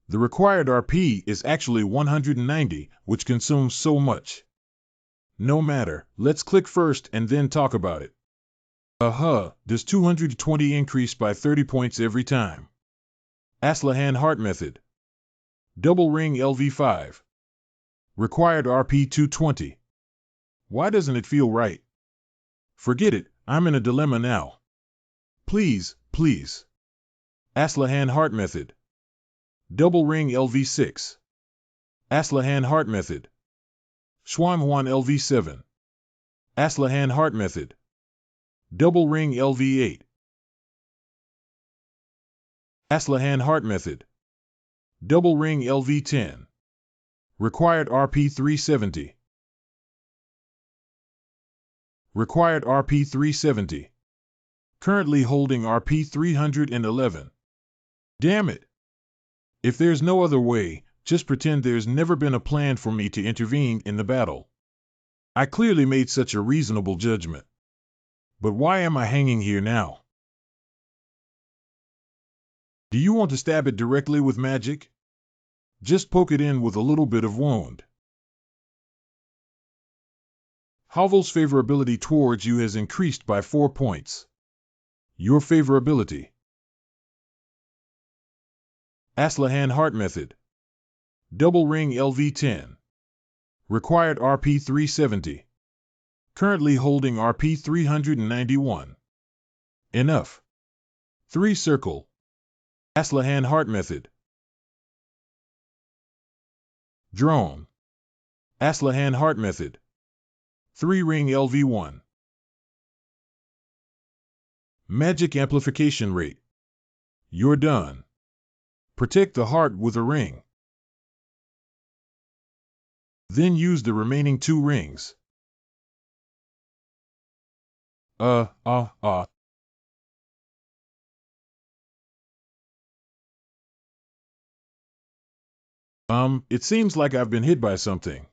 The required RP is actually 190, which consumes so much. No matter, let's click first and then talk about it. Does 220 increase by 30 points every time? Aslahan heart method. Double ring LV5. Required RP 220. Why doesn't it feel right? Forget it, I'm in a dilemma now. Please. Aslahan heart method. Double ring LV6. Aslahan heart method. Shuangwan LV7. Aslahan heart method. Double ring LV8. Aslahan heart method. Double ring LV10. Required RP 370. Required RP 370. Currently holding RP 311. Damn it! If there's no other way, just pretend there's never been a plan for me to intervene in the battle. I clearly made such a reasonable judgment. But why am I hanging here now? Do you want to stab it directly with magic? Just poke it in with a little bit of wound. Havel's favorability towards you has increased by 4 points. Your favorability. Aslahan heart method. Double ring LV10. Required RP 370. Currently holding RP 391. Enough. 3 circle. Aslahan heart method. Drone. Aslahan heart method. 3 ring LV1. Magic amplification rate. You're done. Protect the heart with a ring. Then use the remaining 2 rings. It seems like I've been hit by something.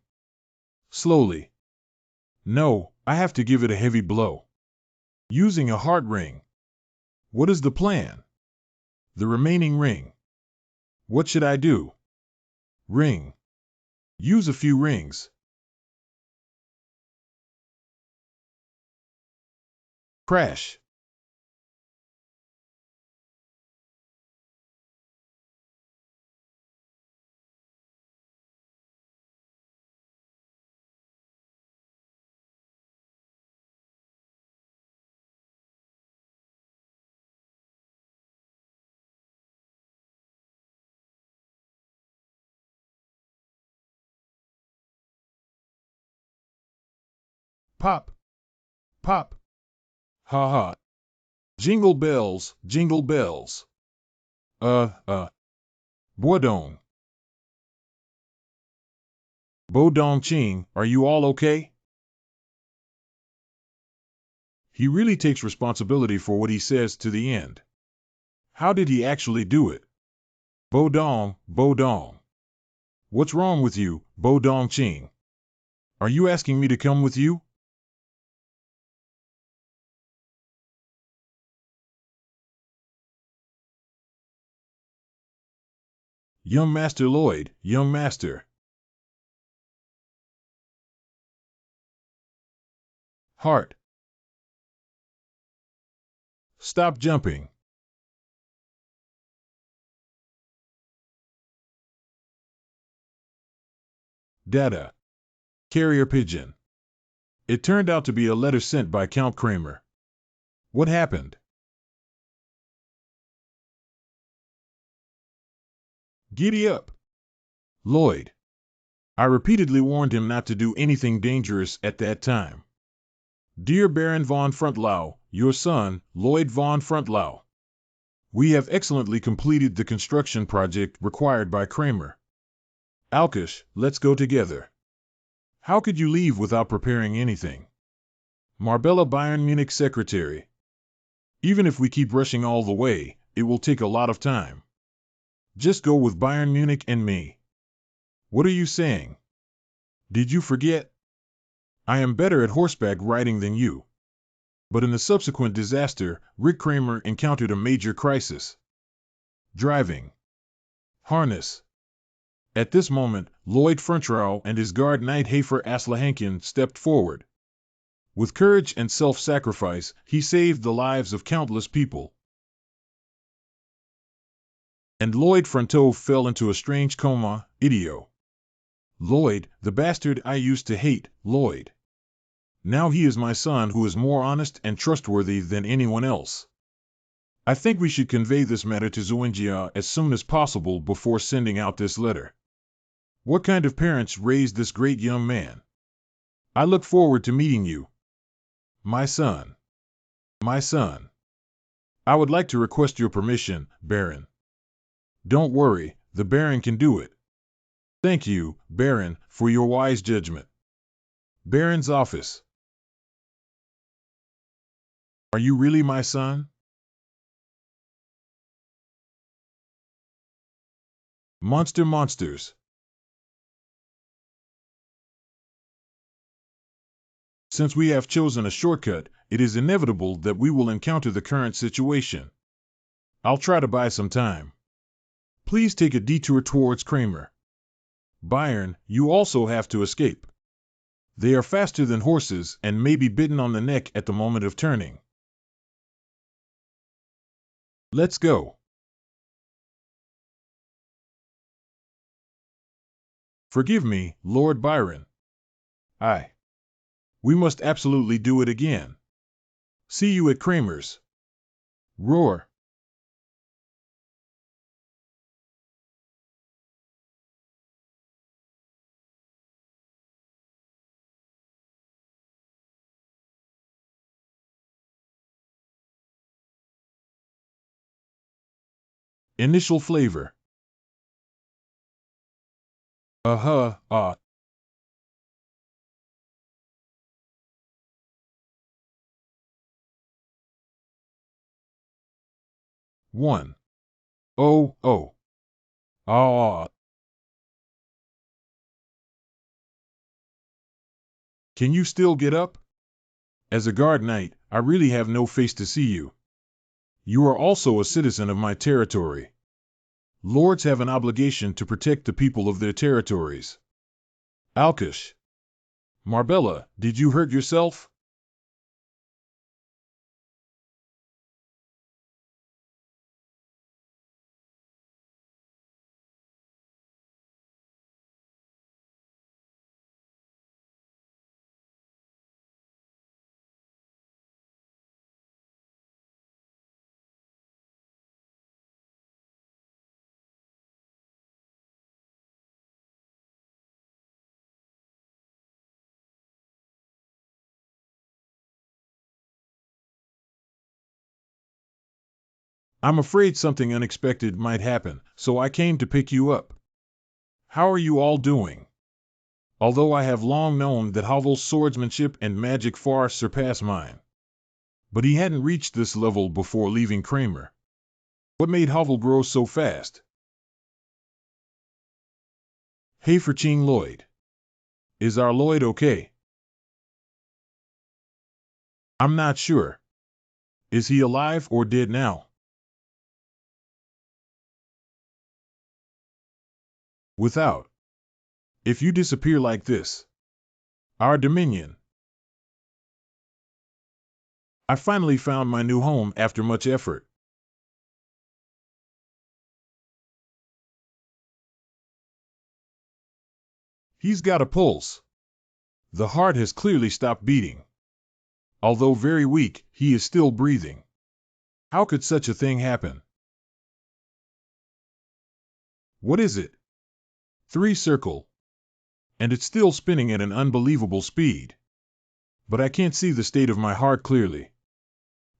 Slowly. No, I have to give it a heavy blow. Using a heart ring. What is the plan? The remaining ring. What should I do? Ring. Use a few rings. Crash. Pop. Pop. Ha ha. Jingle bells, jingle bells. Boudong. Bodong Ching, are you all okay? He really takes responsibility for what he says to the end. How did he actually do it? Bodong, Bodong. What's wrong with you, Bodong Ching? Are you asking me to come with you? Young Master Lloyd, young master. Heart. Stop jumping. Data. Carrier pigeon. It turned out to be a letter sent by Count Kramer. What happened? Giddy up. Lloyd. I repeatedly warned him not to do anything dangerous at that time. Dear Baron von Frontlau, your son, Lloyd von Frontlau. We have excellently completed the construction project required by Kramer. Alkish, let's go together. How could you leave without preparing anything? Marbella Bayern Munich secretary. Even if we keep rushing all the way, it will take a lot of time. Just go with Bayern Munich and me. What are you saying? Did you forget? I am better at horseback riding than you. But in the subsequent disaster, Rick Kramer encountered a major crisis. Driving. Harness. At this moment, Lloyd Frontrow and his guard knight Hafer Aslahankin stepped forward. With courage and self-sacrifice, he saved the lives of countless people. And Lloyd Frontow fell into a strange coma, idio. Lloyd, the bastard I used to hate, Lloyd. Now he is my son who is more honest and trustworthy than anyone else. I think we should convey this matter to Zuinjia as soon as possible before sending out this letter. What kind of parents raised this great young man? I look forward to meeting you. My son. My son. I would like to request your permission, Baron. Don't worry, the Baron can do it. Thank you, Baron, for your wise judgment. Baron's office. Are you really my son? Monsters. Since we have chosen a shortcut, it is inevitable that we will encounter the current situation. I'll try to buy some time. Please take a detour towards Kramer. Bayern, you also have to escape. They are faster than horses and may be bitten on the neck at the moment of turning. Let's go. Forgive me, Lord Byron. We must absolutely do it again. See you at Kramer's. Roar. Initial flavor. Uh-huh. 1. Oh. Ah. Can you still get up? As a guard knight, I really have no face to see you. You are also a citizen of my territory. Lords have an obligation to protect the people of their territories. Alkish. Marbella, did you hurt yourself? I'm afraid something unexpected might happen, so I came to pick you up. How are you all doing? Although I have long known that Havel's swordsmanship and magic far surpass mine. But he hadn't reached this level before leaving Kramer. What made Havel grow so fast? Hey for Ching Lloyd. Is our Lloyd okay? I'm not sure. Is he alive or dead now? Without. If you disappear like this. Our dominion. I finally found my new home after much effort. He's got a pulse. The heart has clearly stopped beating. Although very weak, he is still breathing. How could such a thing happen? What is it? 3 circle. And it's still spinning at an unbelievable speed. But I can't see the state of my heart clearly.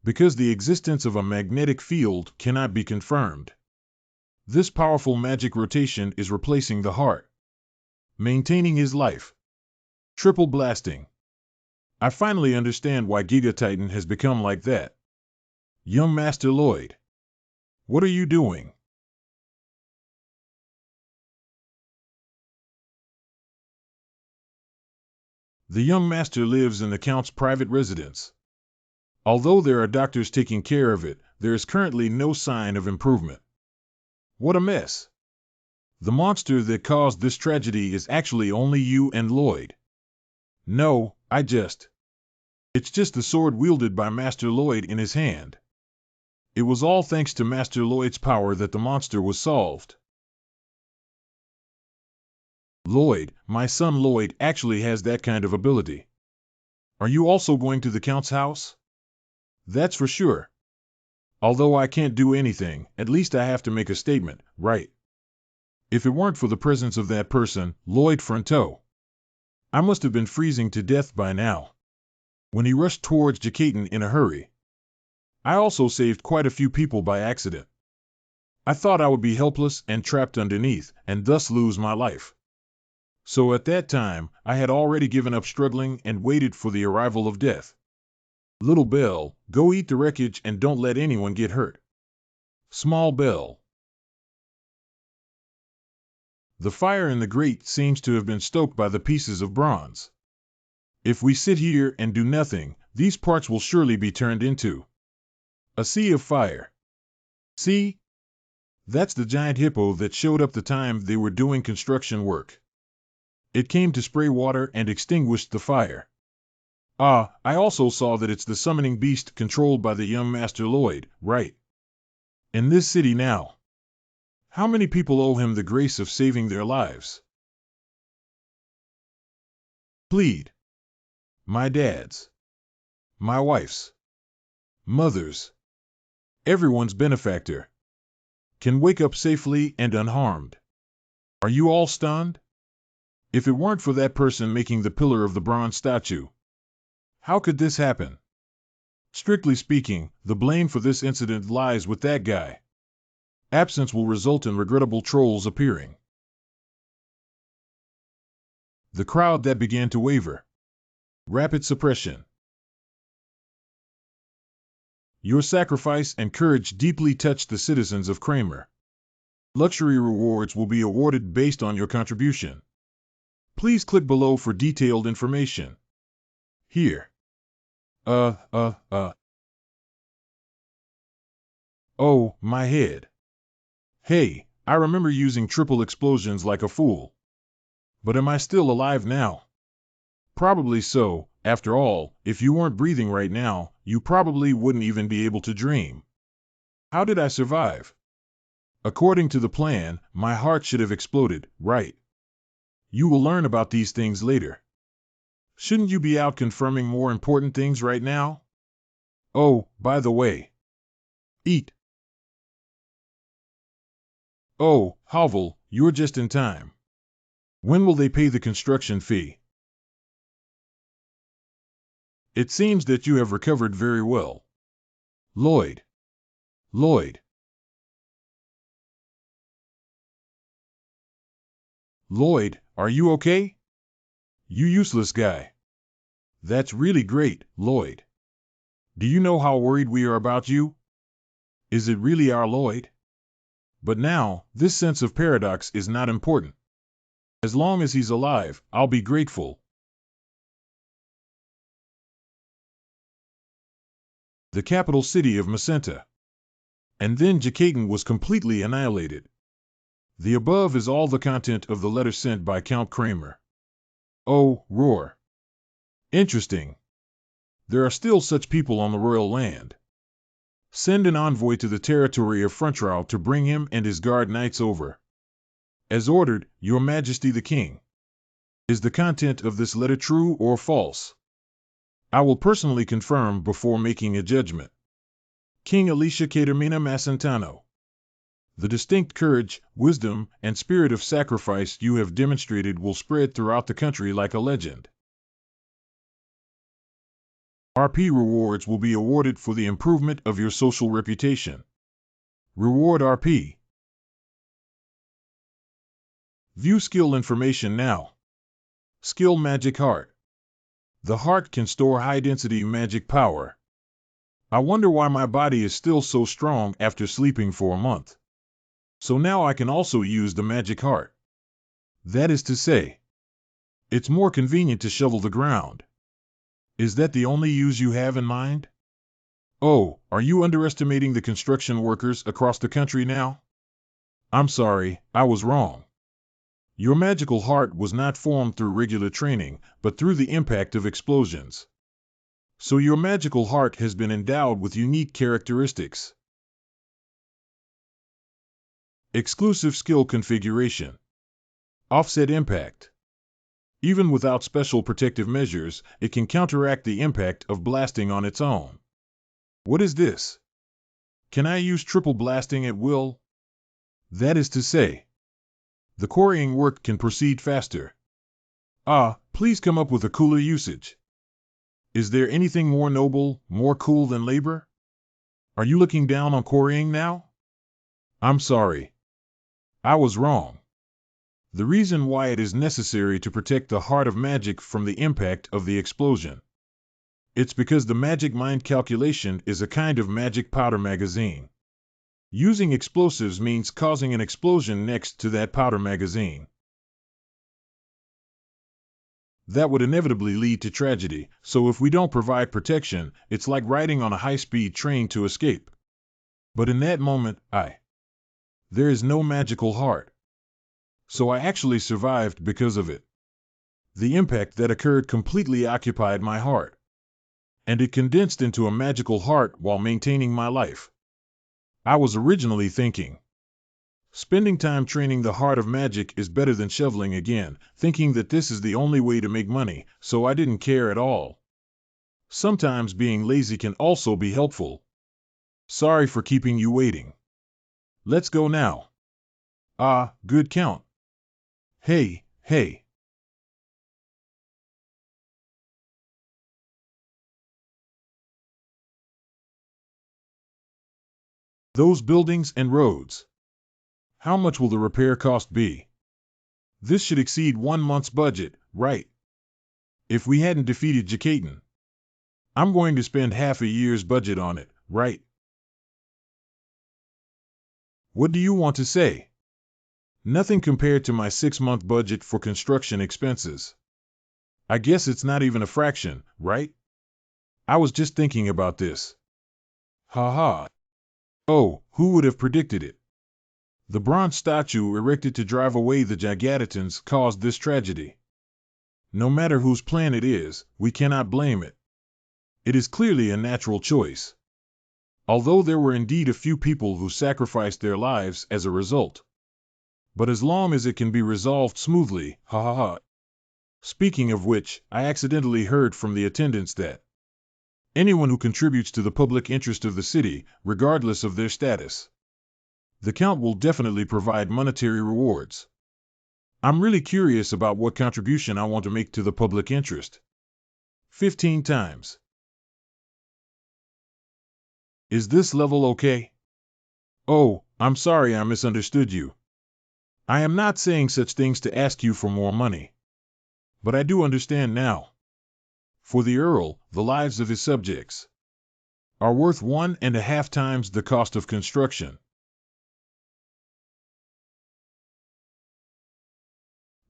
Because the existence of a magnetic field cannot be confirmed. This powerful magic rotation is replacing the heart. Maintaining his life. Triple blasting. I finally understand why Giga Titan has become like that. Young Master Lloyd. What are you doing? The young master lives in the Count's private residence. Although there are doctors taking care of it, there is currently no sign of improvement. What a mess. The monster that caused this tragedy is actually only you and Lloyd. No, It's just the sword wielded by Master Lloyd in his hand. It was all thanks to Master Lloyd's power that the monster was solved. Lloyd, my son Lloyd, actually has that kind of ability. Are you also going to the Count's house? That's for sure. Although I can't do anything, at least I have to make a statement, right? If it weren't for the presence of that person, Lloyd Fronteau, I must have been freezing to death by now. When he rushed towards Jakaten in a hurry. I also saved quite a few people by accident. I thought I would be helpless and trapped underneath, and thus lose my life. So at that time, I had already given up struggling and waited for the arrival of death. Little Bell, go eat the wreckage and don't let anyone get hurt. Small Bell. The fire in the grate seems to have been stoked by the pieces of bronze. If we sit here and do nothing, these parts will surely be turned into a sea of fire. See? That's the giant hippo that showed up the time they were doing construction work. It came to spray water and extinguished the fire. Ah, I also saw that it's the summoning beast controlled by the young Master Lloyd, right? In this city now. How many people owe him the grace of saving their lives? Plead. My dad's. My wife's. Mother's. Everyone's benefactor. Can wake up safely and unharmed. Are you all stunned? If it weren't for that person making the pillar of the bronze statue, how could this happen? Strictly speaking, the blame for this incident lies with that guy. Absence will result in regrettable trolls appearing. The crowd that began to waver. Rapid suppression. Your sacrifice and courage deeply touched the citizens of Kramer. Luxury rewards will be awarded based on your contribution. Please click below for detailed information. Here. Oh, my head. Hey, I remember using triple explosions like a fool. But am I still alive now? Probably so. After all, if you weren't breathing right now, you probably wouldn't even be able to dream. How did I survive? According to the plan, my heart should have exploded, right? You will learn about these things later. Shouldn't you be out confirming more important things right now? Oh, by the way. Eat. Oh, Havel, you're just in time. When will they pay the construction fee? It seems that you have recovered very well. Lloyd. Lloyd. Lloyd, are you okay? You useless guy. That's really great, Lloyd. Do you know how worried we are about you? Is it really our Lloyd? But now, this sense of paradox is not important. As long as he's alive, I'll be grateful. The capital city of Macenta. And then Jakaten was completely annihilated. The above is all the content of the letter sent by Count Kramer. Oh, roar. Interesting. There are still such people on the royal land. Send an envoy to the territory of Frontrau to bring him and his guard knights over. As ordered, Your Majesty the King. Is the content of this letter true or false? I will personally confirm before making a judgment. King Alicia Catermina Macentano. The distinct courage, wisdom, and spirit of sacrifice you have demonstrated will spread throughout the country like a legend. RP rewards will be awarded for the improvement of your social reputation. Reward RP. View skill information now. Skill Magic Heart. The heart can store high-density magic power. I wonder why my body is still so strong after sleeping for a month. So now I can also use the magic heart. That is to say, it's more convenient to shovel the ground. Is that the only use you have in mind? Oh, are you underestimating the construction workers across the country now? I'm sorry, I was wrong. Your magical heart was not formed through regular training, but through the impact of explosions. So your magical heart has been endowed with unique characteristics. Exclusive skill configuration. Offset impact. Even without special protective measures, it can counteract the impact of blasting on its own. What is this? Can I use triple blasting at will? That is to say, the quarrying work can proceed faster. Please come up with a cooler usage. Is there anything more noble, more cool than labor? Are you looking down on quarrying now? I'm sorry. I was wrong. The reason why it is necessary to protect the heart of magic from the impact of the explosion. It's because the magic mind calculation is a kind of magic powder magazine. Using explosives means causing an explosion next to that powder magazine. That would inevitably lead to tragedy, so if we don't provide protection, it's like riding on a high-speed train to escape. But in that moment, there is no magical heart. So I actually survived because of it. The impact that occurred completely occupied my heart. And it condensed into a magical heart while maintaining my life. I was originally thinking, spending time training the heart of magic is better than shoveling again, thinking that this is the only way to make money, so I didn't care at all. Sometimes being lazy can also be helpful. Sorry for keeping you waiting. Let's go now. Good count. Hey. Those buildings and roads. How much will the repair cost be? This should exceed 1 month's budget, right? If we hadn't defeated Jakaten. I'm going to spend half a year's budget on it, right? What do you want to say? Nothing compared to my 6-month budget for construction expenses. I guess it's not even a fraction, right? I was just thinking about this. Ha ha. Oh, who would have predicted it? The bronze statue erected to drive away the Gigatitans caused this tragedy. No matter whose plan it is, we cannot blame it. It is clearly a natural choice. Although there were indeed a few people who sacrificed their lives as a result. But as long as it can be resolved smoothly, ha ha ha. Speaking of which, I accidentally heard from the attendants that anyone who contributes to the public interest of the city, regardless of their status, the Count will definitely provide monetary rewards. I'm really curious about what contribution I want to make to the public interest. 15 times. Is this level okay? Oh, I'm sorry I misunderstood you. I am not saying such things to ask you for more money. But I do understand now. For the Earl, the lives of his subjects are worth 1.5 times the cost of construction.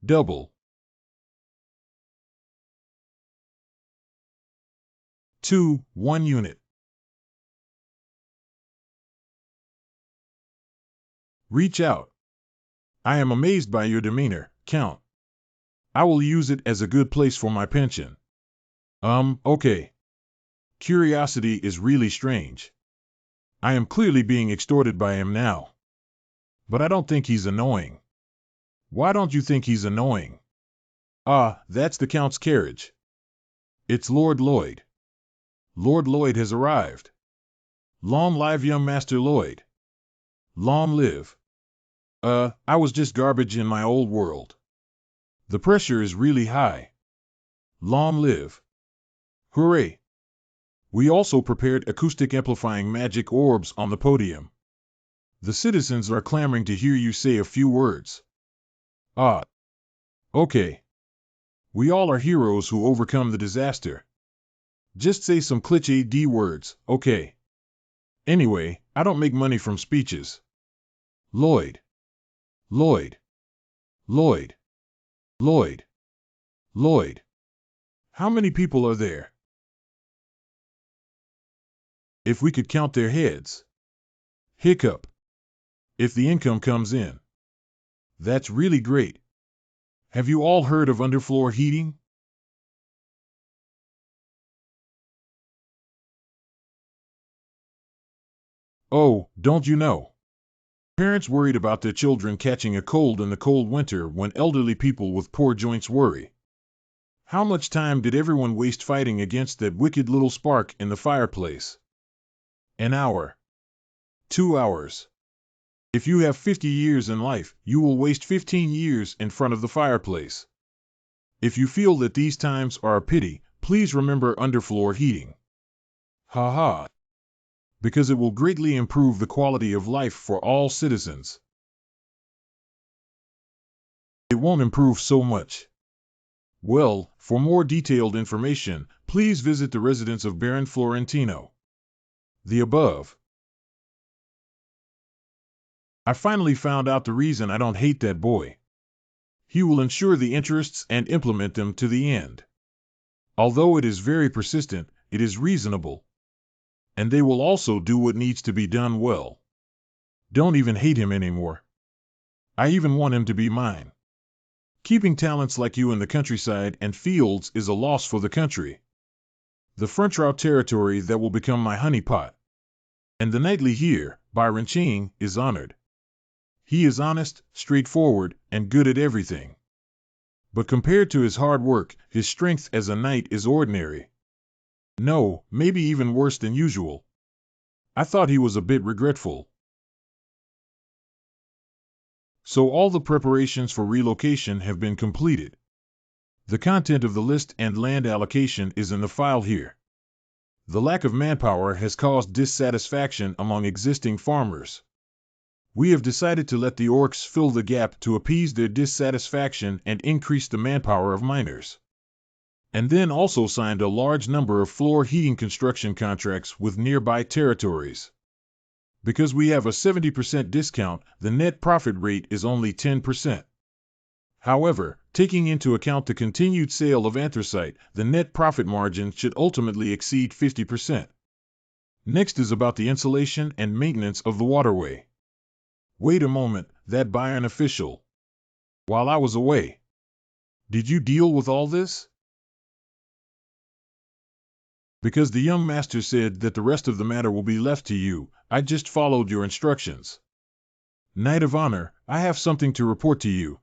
Double. 2, 1 unit. Reach out. I am amazed by your demeanor, Count. I will use it as a good place for my pension. Okay. Curiosity is really strange. I am clearly being extorted by him now. But I don't think he's annoying. Why don't you think he's annoying? Ah, that's the Count's carriage. It's Lord Lloyd. Lord Lloyd has arrived. Long live young Master Lloyd. Long live. I was just garbage in my old world. The pressure is really high. Long live. Hooray. We also prepared acoustic amplifying magic orbs on the podium. The citizens are clamoring to hear you say a few words. Ah. Okay. We all are heroes who overcome the disaster. Just say some cliché D words, okay? Anyway, I don't make money from speeches. Lloyd. Lloyd. Lloyd. Lloyd. Lloyd. How many people are there? If we could count their heads. Hiccup. If the income comes in. That's really great. Have you all heard of underfloor heating? Oh, don't you know? Parents worried about their children catching a cold in the cold winter when elderly people with poor joints worry. How much time did everyone waste fighting against that wicked little spark in the fireplace? An hour. 2 hours. If you have 50 years in life, you will waste 15 years in front of the fireplace. If you feel that these times are a pity, please remember underfloor heating. Ha ha. Because it will greatly improve the quality of life for all citizens. It won't improve so much. Well, for more detailed information, please visit the residence of Baron Florentino. The above. I finally found out the reason I don't hate that boy. He will ensure the interests and implement them to the end. Although it is very persistent, it is reasonable. And they will also do what needs to be done well. Don't even hate him anymore. I even want him to be mine. Keeping talents like you in the countryside and fields is a loss for the country. The French route territory that will become my honeypot. And the knightly here, Byron Ching, is honored. He is honest, straightforward, and good at everything. But compared to his hard work, his strength as a knight is ordinary. No, maybe even worse than usual. I thought he was a bit regretful. So all the preparations for relocation have been completed. The content of the list and land allocation is in the file here. The lack of manpower has caused dissatisfaction among existing farmers. We have decided to let the orcs fill the gap to appease their dissatisfaction and increase the manpower of miners. And then also signed a large number of floor heating construction contracts with nearby territories. Because we have a 70% discount, the net profit rate is only 10%. However, taking into account the continued sale of anthracite, the net profit margin should ultimately exceed 50%. Next is about the insulation and maintenance of the waterway. Wait a moment, that Bayern official. While I was away, did you deal with all this? Because the young master said that the rest of the matter will be left to you, I just followed your instructions. Knight of Honor, I have something to report to you.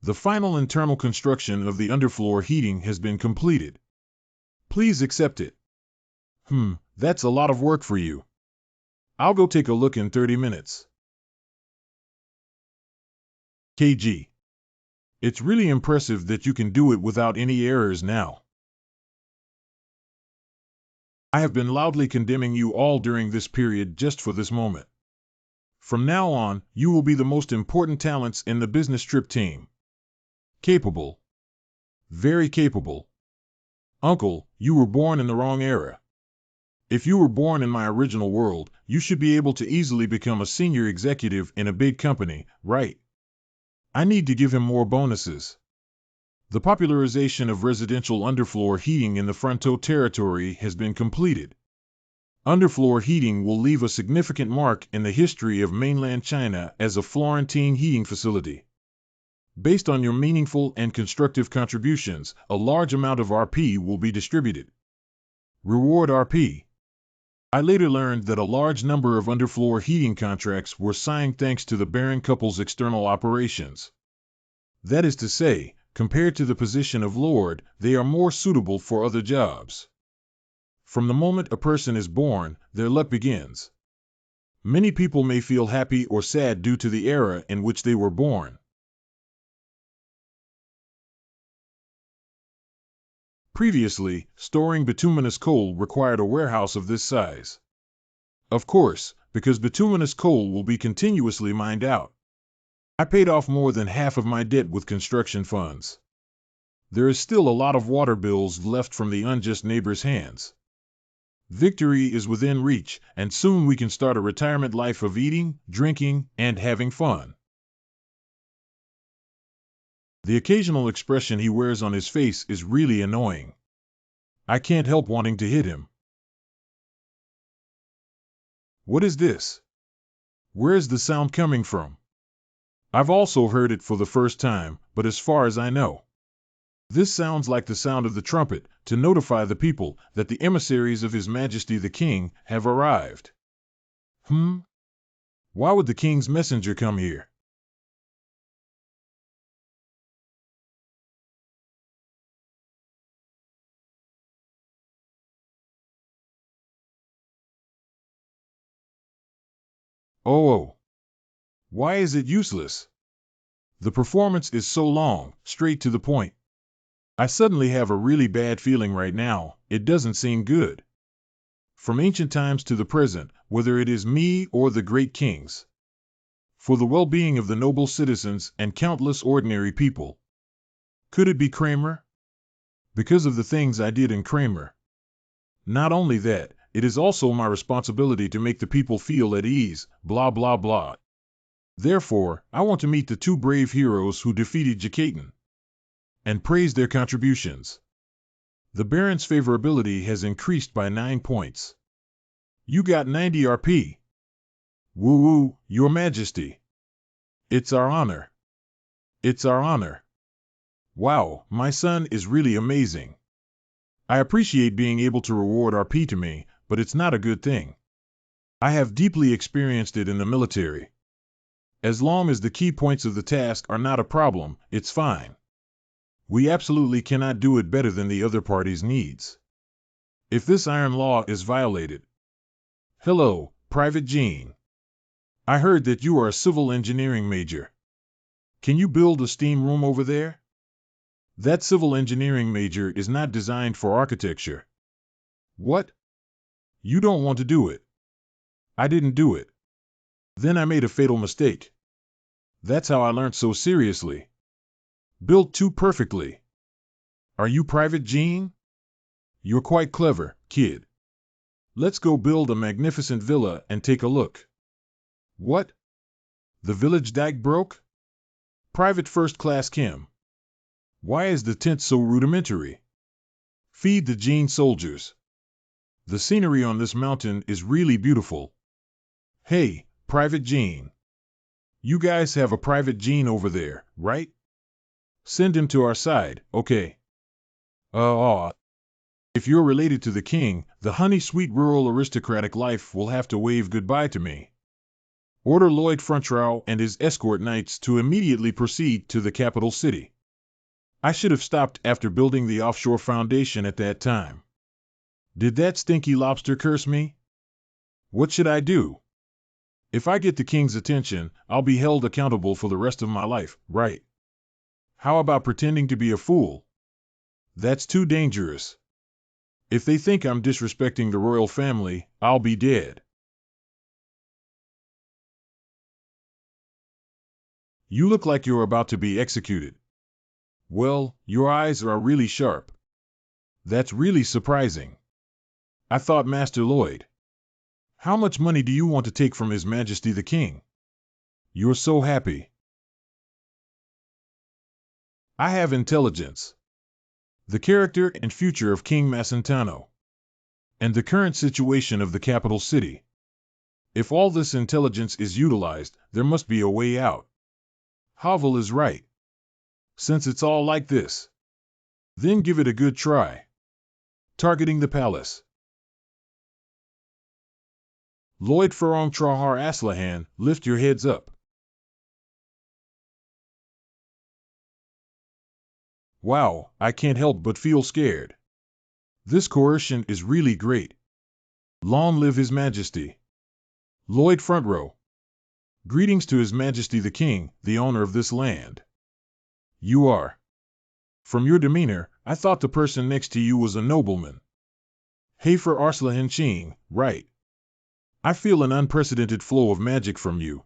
The final internal construction of the underfloor heating has been completed. Please accept it. That's a lot of work for you. I'll go take a look in 30 minutes. KG. It's really impressive that you can do it without any errors now. I have been loudly condemning you all during this period just for this moment. From now on, you will be the most important talents in the business trip team. Capable. Very capable. Uncle, you were born in the wrong era. If you were born in my original world, you should be able to easily become a senior executive in a big company, right? I need to give him more bonuses. The popularization of residential underfloor heating in the Fronto territory has been completed. Underfloor heating will leave a significant mark in the history of mainland China as a Florentine heating facility. Based on your meaningful and constructive contributions, a large amount of RP will be distributed. Reward RP. I later learned that a large number of underfloor heating contracts were signed thanks to the Baron couple's external operations. That is to say, compared to the position of Lord, they are more suitable for other jobs. From the moment a person is born, their luck begins. Many people may feel happy or sad due to the era in which they were born. Previously, storing bituminous coal required a warehouse of this size. Of course, because bituminous coal will be continuously mined out. I paid off more than half of my debt with construction funds. There is still a lot of water bills left from the unjust neighbor's hands. Victory is within reach, and soon we can start a retirement life of eating, drinking, and having fun. The occasional expression he wears on his face is really annoying. I can't help wanting to hit him. What is this? Where is the sound coming from? I've also heard it for the first time, but as far as I know, this sounds like the sound of the trumpet to notify the people that the emissaries of His Majesty the King have arrived. Why would the King's messenger come here? Oh. Why is it useless? The performance is so long, straight to the point. I suddenly have a really bad feeling right now. It doesn't seem good. From ancient times to the present, whether it is me or the great kings. For the well-being of the noble citizens and countless ordinary people. Could it be Kramer? Because of the things I did in Kramer. Not only that, it is also my responsibility to make the people feel at ease, blah blah blah. Therefore, I want to meet the two brave heroes who defeated Jakaten and praise their contributions. The Baron's favorability has increased by 9 points. You got 90 RP. Woo-woo, Your Majesty. It's our honor. It's our honor. Wow, my son is really amazing. I appreciate being able to reward RP to me, but it's not a good thing. I have deeply experienced it in the military. As long as the key points of the task are not a problem, it's fine. We absolutely cannot do it better than the other party's needs. If this iron law is violated... Hello, Private Jean. I heard that you are a civil engineering major. Can you build a steam room over there? That civil engineering major is not designed for architecture. What? You don't want to do it. I didn't do it. Then I made a fatal mistake. That's how I learned so seriously. Built too perfectly. Are you Private Jean? You're quite clever, kid. Let's go build a magnificent villa and take a look. What? The village dike broke? Private First Class Kim. Why is the tent so rudimentary? Feed the Jean soldiers. The scenery on this mountain is really beautiful. Hey, Private Jean. You guys have a private gene over there, right? Send him to our side, okay? If you're related to the king, the honey-sweet rural aristocratic life will have to wave goodbye to me. Order Lloyd Frontrow and his escort knights to immediately proceed to the capital city. I should have stopped after building the offshore foundation at that time. Did that stinky lobster curse me? What should I do? If I get the king's attention, I'll be held accountable for the rest of my life, right? How about pretending to be a fool? That's too dangerous. If they think I'm disrespecting the royal family, I'll be dead. You look like you're about to be executed. Well, your eyes are really sharp. That's really surprising. I thought Master Lloyd. How much money do you want to take from His Majesty the King? You're so happy. I have intelligence. The character and future of King Macentano. And the current situation of the capital city. If all this intelligence is utilized, there must be a way out. Havel is right. Since it's all like this, then give it a good try. Targeting the palace. Lloyd Farong Trahar Aslahan, lift your heads up. Wow, I can't help but feel scared. This coercion is really great. Long live His Majesty. Lloyd Front Row. Greetings to His Majesty the King, the owner of this land. You are. From your demeanor, I thought the person next to you was a nobleman. Hafer Arslahan Ching, right. I feel an unprecedented flow of magic from you.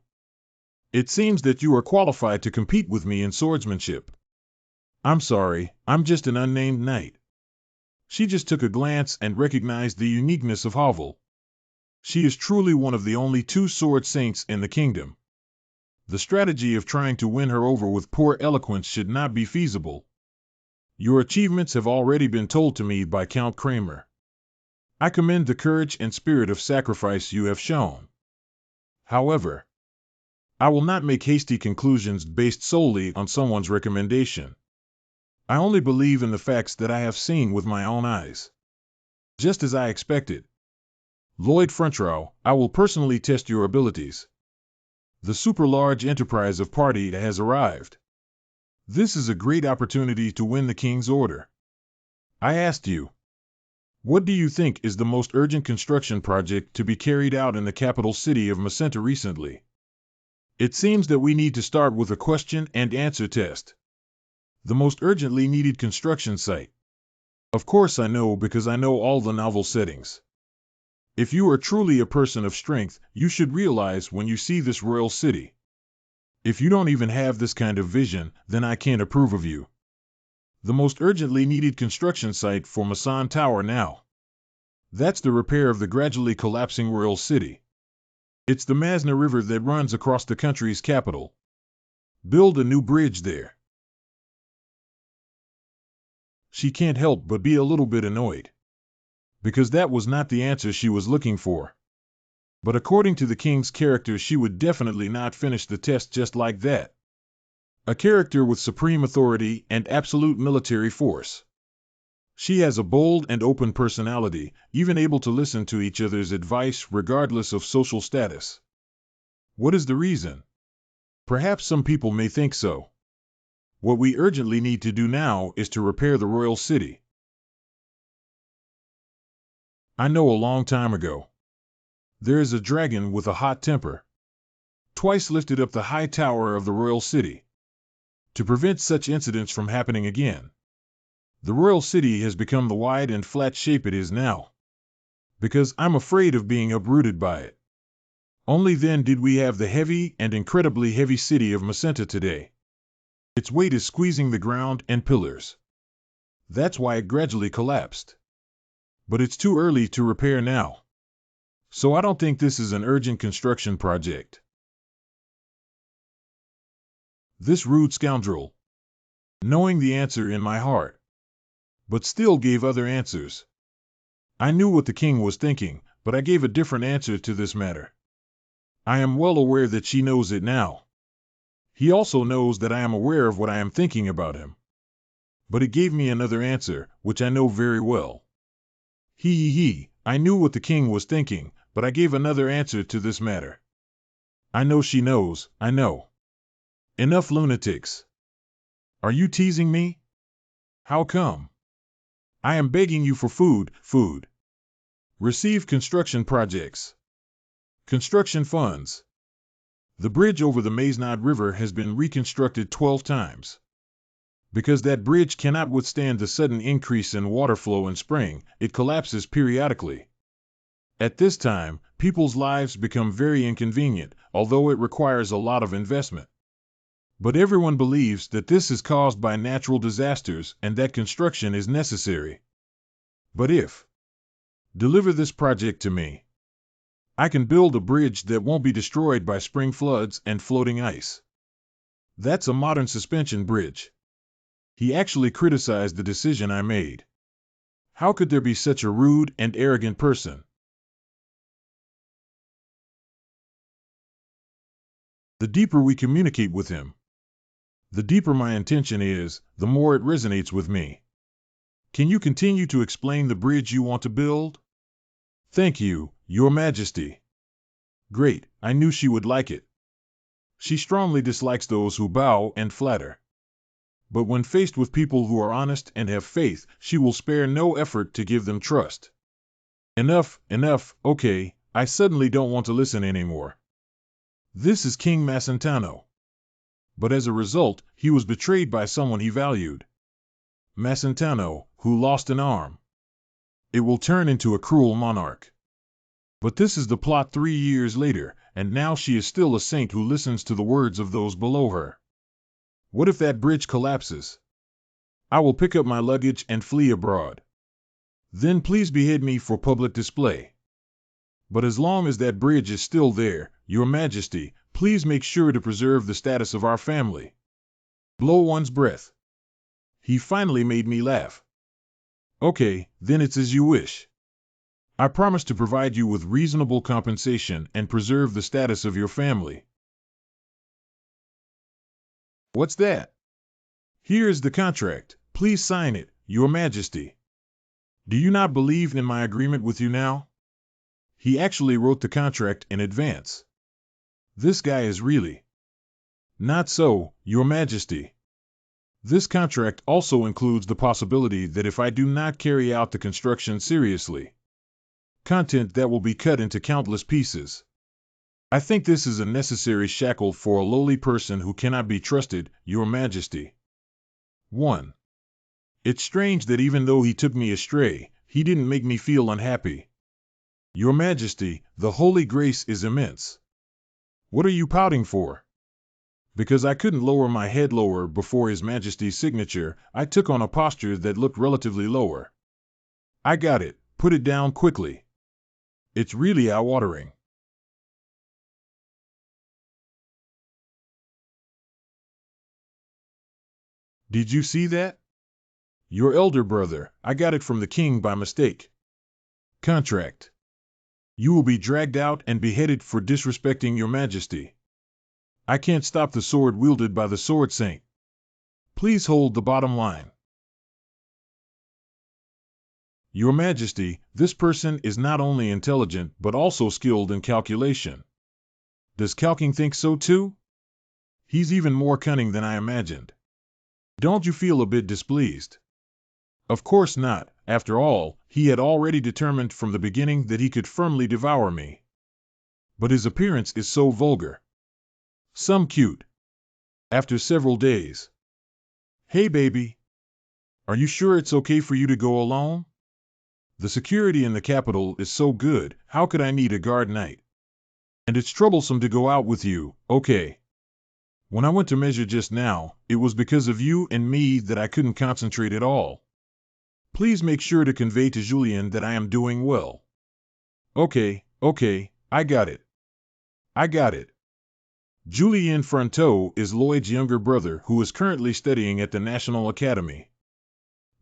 It seems that you are qualified to compete with me in swordsmanship. I'm sorry, I'm just an unnamed knight. She just took a glance and recognized the uniqueness of Havel. She is truly one of the only two sword saints in the kingdom. The strategy of trying to win her over with poor eloquence should not be feasible. Your achievements have already been told to me by Count Kramer. I commend the courage and spirit of sacrifice you have shown. However, I will not make hasty conclusions based solely on someone's recommendation. I only believe in the facts that I have seen with my own eyes. Just as I expected. Lloyd Frontrow, I will personally test your abilities. The super-large enterprise of party has arrived. This is a great opportunity to win the king's order. I asked you, what do you think is the most urgent construction project to be carried out in the capital city of Macenta recently? It seems that we need to start with a question and answer test. The most urgently needed construction site. Of course I know because I know all the novel settings. If you are truly a person of strength, you should realize when you see this royal city. If you don't even have this kind of vision, then I can't approve of you. The most urgently needed construction site for Masan Tower now. That's the repair of the gradually collapsing royal city. It's the Masna River that runs across the country's capital. Build a new bridge there. She can't help but be a little bit annoyed. Because that was not the answer she was looking for. But according to the king's character, she would definitely not finish the test just like that. A character with supreme authority and absolute military force. She has a bold and open personality, even able to listen to each other's advice regardless of social status. What is the reason? Perhaps some people may think so. What we urgently need to do now is to repair the royal city. I know a long time ago. There is a dragon with a hot temper. Twice lifted up the high tower of the royal city. To prevent such incidents from happening again. The royal city has become the wide and flat shape it is now. Because I'm afraid of being uprooted by it. Only then did we have the heavy and incredibly heavy city of Macenta today. Its weight is squeezing the ground and pillars. That's why it gradually collapsed. But it's too early to repair now. So I don't think this is an urgent construction project. This rude scoundrel. Knowing the answer in my heart. But still gave other answers. I knew what the king was thinking, but I gave a different answer to this matter. I am well aware that she knows it now. He also knows that I am aware of what I am thinking about him. But it gave me another answer, which I know very well. I knew what the king was thinking, but I gave another answer to this matter. I know she knows, I know. Enough lunatics. Are you teasing me? How come? I am begging you for food. Receive construction projects. Construction funds. The bridge over the Mazenod River has been reconstructed 12 times. Because that bridge cannot withstand the sudden increase in water flow in spring, it collapses periodically. At this time, people's lives become very inconvenient, although it requires a lot of investment. But everyone believes that this is caused by natural disasters and that construction is necessary. But if deliver this project to me, I can build a bridge that won't be destroyed by spring floods and floating ice. That's a modern suspension bridge. He actually criticized the decision I made. How could there be such a rude and arrogant person? The deeper we communicate with him, the deeper my intention is, the more it resonates with me. Can you continue to explain the bridge you want to build? Thank you, Your Majesty. Great, I knew she would like it. She strongly dislikes those who bow and flatter. But when faced with people who are honest and have faith, she will spare no effort to give them trust. Enough, okay, I suddenly don't want to listen anymore. This is King Macentano. But as a result, he was betrayed by someone he valued. Macentano, who lost an arm. It will turn into a cruel monarch. But this is the plot 3 years later, and now she is still a saint who listens to the words of those below her. What if that bridge collapses? I will pick up my luggage and flee abroad. Then please behead me for public display. But as long as that bridge is still there, Your Majesty, please make sure to preserve the status of our family. Blow one's breath. He finally made me laugh. Okay, then it's as you wish. I promise to provide you with reasonable compensation and preserve the status of your family. What's that? Here is the contract. Please sign it, Your Majesty. Do you not believe in my agreement with you now? He actually wrote the contract in advance. This guy is really... Not so, Your Majesty. This contract also includes the possibility that if I do not carry out the construction seriously, content that will be cut into countless pieces. I think this is a necessary shackle for a lowly person who cannot be trusted, Your Majesty. 1. It's strange that even though he took me astray, he didn't make me feel unhappy. Your Majesty, the Holy Grace is immense. What are you pouting for? Because I couldn't lower my head lower before His Majesty's signature, I took on a posture that looked relatively lower. I got it, put it down quickly. It's really eye-watering. Did you see that? Your elder brother, I got it from the king by mistake. Contract. You will be dragged out and beheaded for disrespecting Your Majesty. I can't stop the sword wielded by the sword saint. Please hold the bottom line. Your Majesty, this person is not only intelligent but also skilled in calculation. Does Calking think so too? He's even more cunning than I imagined. Don't you feel a bit displeased? Of course not. After all, he had already determined from the beginning that he could firmly devour me. But his appearance is so vulgar. Some cute. After several days. Hey baby. Are you sure it's okay for you to go alone? The security in the capital is so good, how could I need a guard night? And it's troublesome to go out with you, okay. When I went to measure just now, it was because of you and me that I couldn't concentrate at all. Please make sure to convey to Julien that I am doing well. Okay, I got it. Julien Fronteau is Lloyd's younger brother who is currently studying at the National Academy.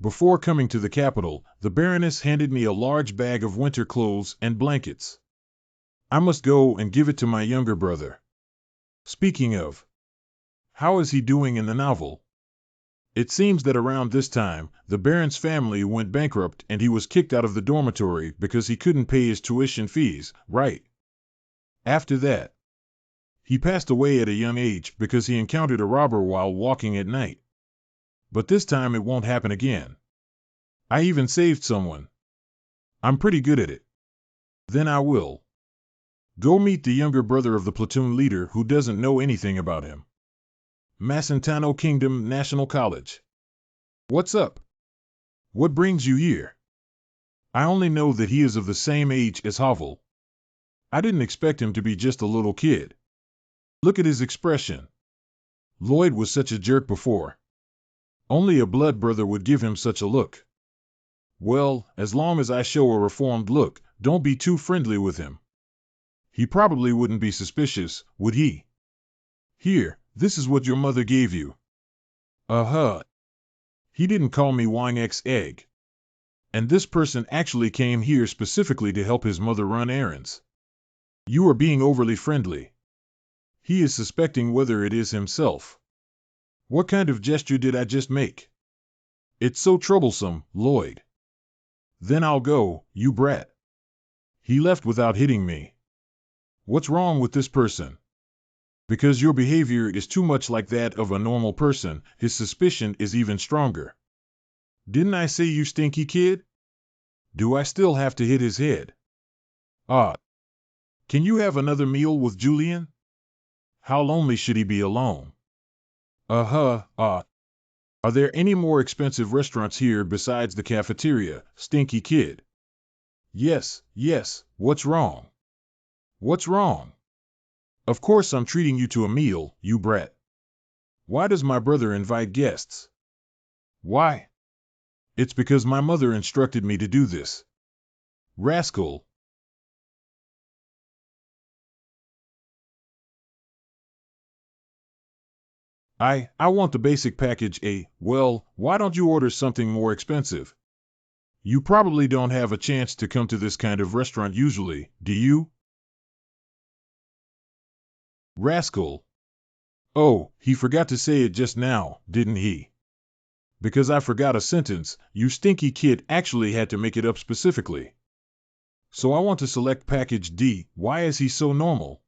Before coming to the capital, the Baroness handed me a large bag of winter clothes and blankets. I must go and give it to my younger brother. Speaking of, How is he doing in the novel? It seems that around this time, the Baron's family went bankrupt and he was kicked out of the dormitory because he couldn't pay his tuition fees, right? After that, he passed away at a young age because he encountered a robber while walking at night. But this time it won't happen again. I even saved someone. I'm pretty good at it. Then I will go meet the younger brother of the platoon leader who doesn't know anything about him. Macentano Kingdom National College. What's up? What brings you here? I only know that he is of the same age as Havel. I didn't expect him to be just a little kid. Look at his expression. Lloyd was such a jerk before. Only a blood brother would give him such a look. Well, as long as I show a reformed look, don't be too friendly with him. He probably wouldn't be suspicious, would he? Here, this is what your mother gave you. Uh-huh. He didn't call me Wang X egg. And this person actually came here specifically to help his mother run errands. You are being overly friendly. He is suspecting whether it is himself. What kind of gesture did I just make? It's so troublesome, Lloyd. Then I'll go, you brat. He left without hitting me. What's wrong with this person? Because your behavior is too much like that of a normal person, his suspicion is even stronger. Didn't I say you stinky kid? Do I still have to hit his head? Ah. Can you have another meal with Julian? How lonely should he be alone? Uh-huh, Are there any more expensive restaurants here besides the cafeteria, stinky kid? Yes, what's wrong? What's wrong? Of course I'm treating you to a meal, you brat. Why does my brother invite guests? Why? It's because my mother instructed me to do this. Rascal. I want the basic package A. Well, why don't you order something more expensive? You probably don't have a chance to come to this kind of restaurant usually, do you? Rascal. Oh, he forgot to say it just now, didn't he? Because I forgot a sentence, you stinky kid actually had to make it up specifically. So I want to select package D. Why is he so normal?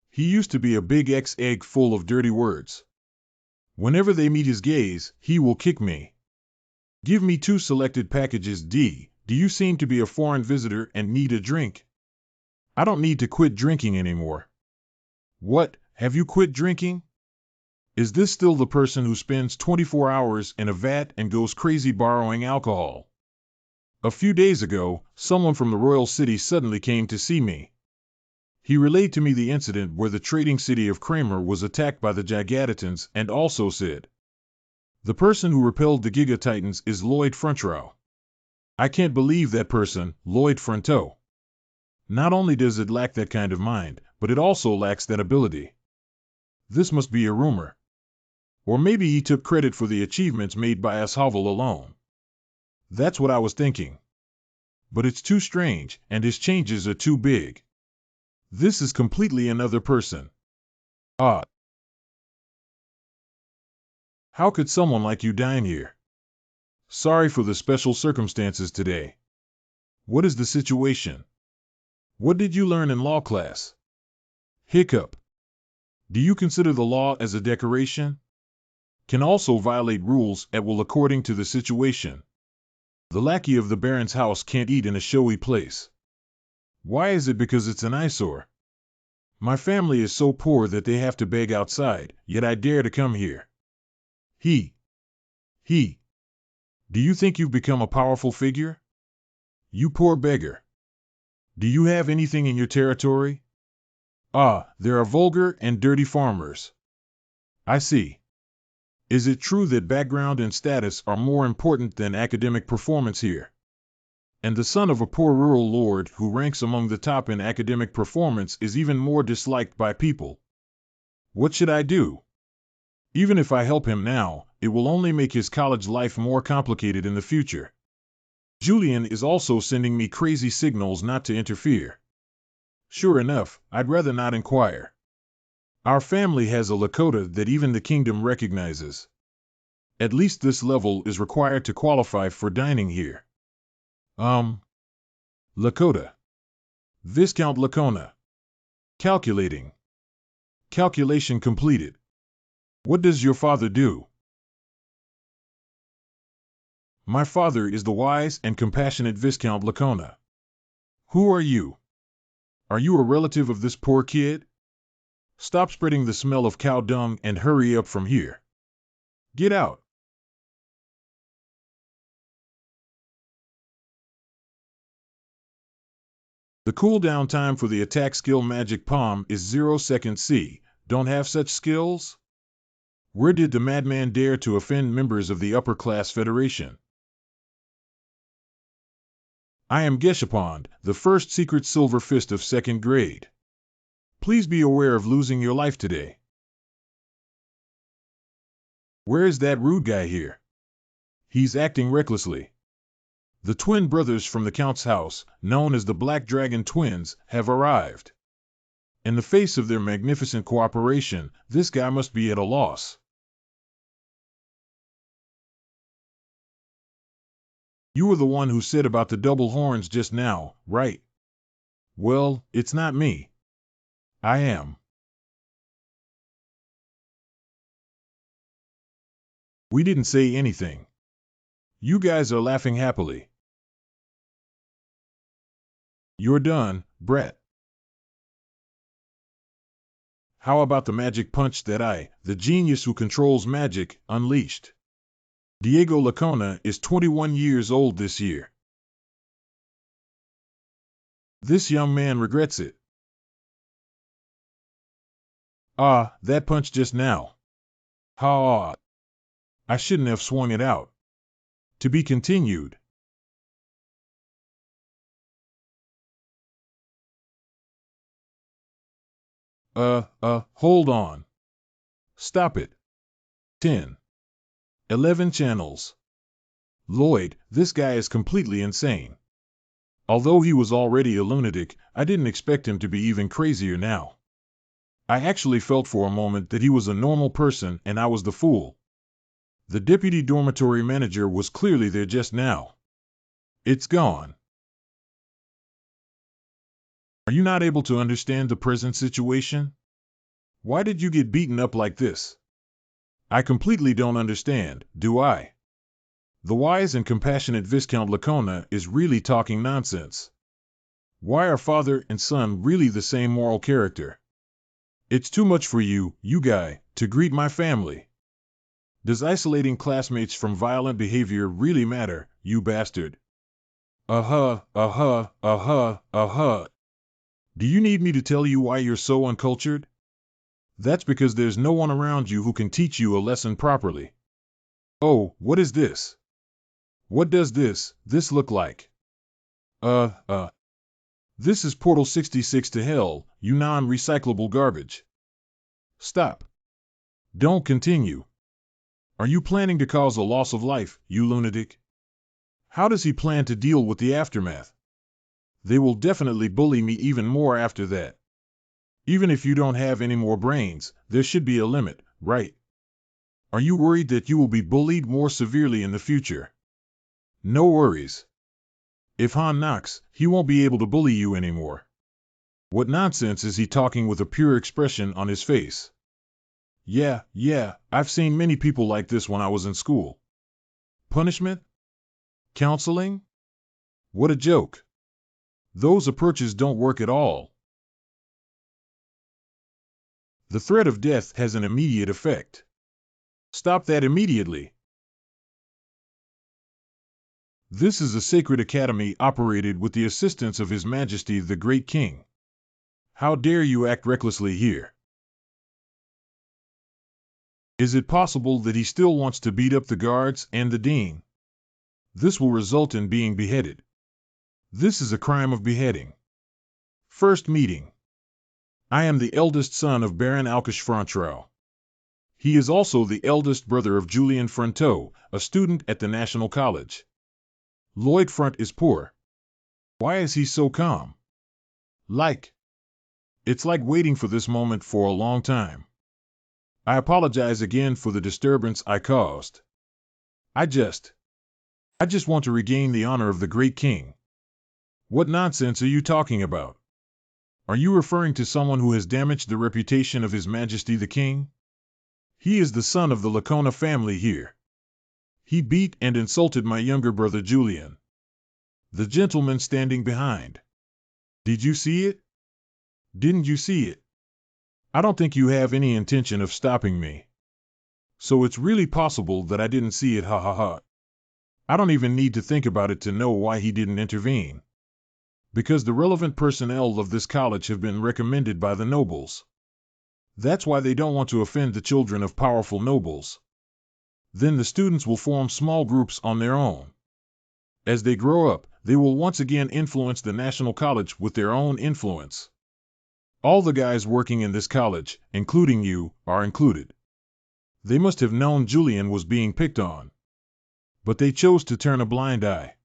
He used to be a big X egg full of dirty words. Whenever they meet his gaze, he will kick me. Give me 2 selected packages D. Do you seem to be a foreign visitor and need a drink? I don't need to quit drinking anymore. What, have you quit drinking? Is this still the person who spends 24 hours in a vat and goes crazy borrowing alcohol? A few days ago, someone from the royal city suddenly came to see me. He relayed to me the incident where the trading city of Kramer was attacked by the Gigatitans and also said, the person who repelled the Giga Titans is Lloyd Frontrow. I can't believe that person, Lloyd Fronto. Not only does it lack that kind of mind, but it also lacks that ability. This must be a rumor. Or maybe he took credit for the achievements made by us Hovel alone. That's what I was thinking. But it's too strange, and his changes are too big. This is completely another person. Ah. How could someone like you dine here? Sorry for the special circumstances today. What is the situation? What did you learn in law class? Hiccup. Do you consider the law as a decoration? Can also violate rules at will according to the situation. The lackey of the Baron's house can't eat in a showy place. Why is it because it's an eyesore? My family is so poor that they have to beg outside, yet I dare to come here. He. Do you think you've become a powerful figure? You poor beggar. Do you have anything in your territory? Ah, there are vulgar and dirty farmers. I see. Is it true that background and status are more important than academic performance here? And the son of a poor rural lord who ranks among the top in academic performance is even more disliked by people. What should I do? Even if I help him now, it will only make his college life more complicated in the future. Julian is also sending me crazy signals not to interfere. Sure enough, I'd rather not inquire. Our family has a Lakota that even the kingdom recognizes. At least this level is required to qualify for dining here. Lakota. Viscount Lacona. Calculating. Calculation completed. What does your father do? My father is the wise and compassionate Viscount Lacona. Who are you? Are you a relative of this poor kid? Stop spreading the smell of cow dung and hurry up from here. Get out. The cooldown time for the attack skill Magic Palm is 0 seconds. C. Don't have such skills? Where did the madman dare to offend members of the upper class federation? I am Geshapond, the first secret silver fist of 2nd grade. Please be aware of losing your life today. Where is that rude guy here? He's acting recklessly. The twin brothers from the Count's house, known as the Black Dragon Twins, have arrived. In the face of their magnificent cooperation, this guy must be at a loss. You were the one who said about the double horns just now, right? Well, it's not me. I am. We didn't say anything. You guys are laughing happily. You're done, Brett. How about the magic punch that I, the genius who controls magic, unleashed? Diego Lacona is 21 years old this year. This young man regrets it. Ah, that punch just now. Ha! I shouldn't have swung it out. To be continued. Hold on. Stop it. 10. 11 channels. Lloyd, this guy is completely insane. Although he was already a lunatic, I didn't expect him to be even crazier now. I actually felt for a moment that he was a normal person and I was the fool. The deputy dormitory manager was clearly there just now. It's gone. Are you not able to understand the present situation? Why did you get beaten up like this? I completely don't understand, do I? The wise and compassionate Viscount Lacona is really talking nonsense. Why are father and son really the same moral character? It's too much for you, you guy, to greet my family. Does isolating classmates from violent behavior really matter, you bastard? Do you need me to tell you why you're so uncultured? That's because there's no one around you who can teach you a lesson properly. Oh, what is this? What does this look like? This is Portal 66 to hell, you non-recyclable garbage. Stop. Don't continue. Are you planning to cause a loss of life, you lunatic? How does he plan to deal with the aftermath? They will definitely bully me even more after that. Even if you don't have any more brains, there should be a limit, right? Are you worried that you will be bullied more severely in the future? No worries. If Han knocks, he won't be able to bully you anymore. What nonsense is he talking with a pure expression on his face? Yeah, I've seen many people like this when I was in school. Punishment? Counseling? What a joke. Those approaches don't work at all. The threat of death has an immediate effect. Stop that immediately. This is a sacred academy operated with the assistance of His Majesty the Great King. How dare you act recklessly here? Is it possible that he still wants to beat up the guards and the dean? This will result in being beheaded. This is a crime of beheading. First meeting. I am the eldest son of Baron Alkish Frontrow. He is also the eldest brother of Julian Fronteau, a student at the National College. Lloyd Front is poor. Why is he so calm? Like. It's like waiting for this moment for a long time. I apologize again for the disturbance I caused. I just want to regain the honor of the great king. What nonsense are you talking about? Are you referring to someone who has damaged the reputation of His Majesty the King? He is the son of the Lacona family here. He beat and insulted my younger brother Julian. The gentleman standing behind. Did you see it? Didn't you see it? I don't think you have any intention of stopping me. So it's really possible that I didn't see it, ha ha ha. I don't even need to think about it to know why he didn't intervene. Because the relevant personnel of this college have been recommended by the nobles. That's why they don't want to offend the children of powerful nobles. Then the students will form small groups on their own. As they grow up, they will once again influence the national college with their own influence. All the guys working in this college, including you, are included. They must have known Julian was being picked on. But they chose to turn a blind eye.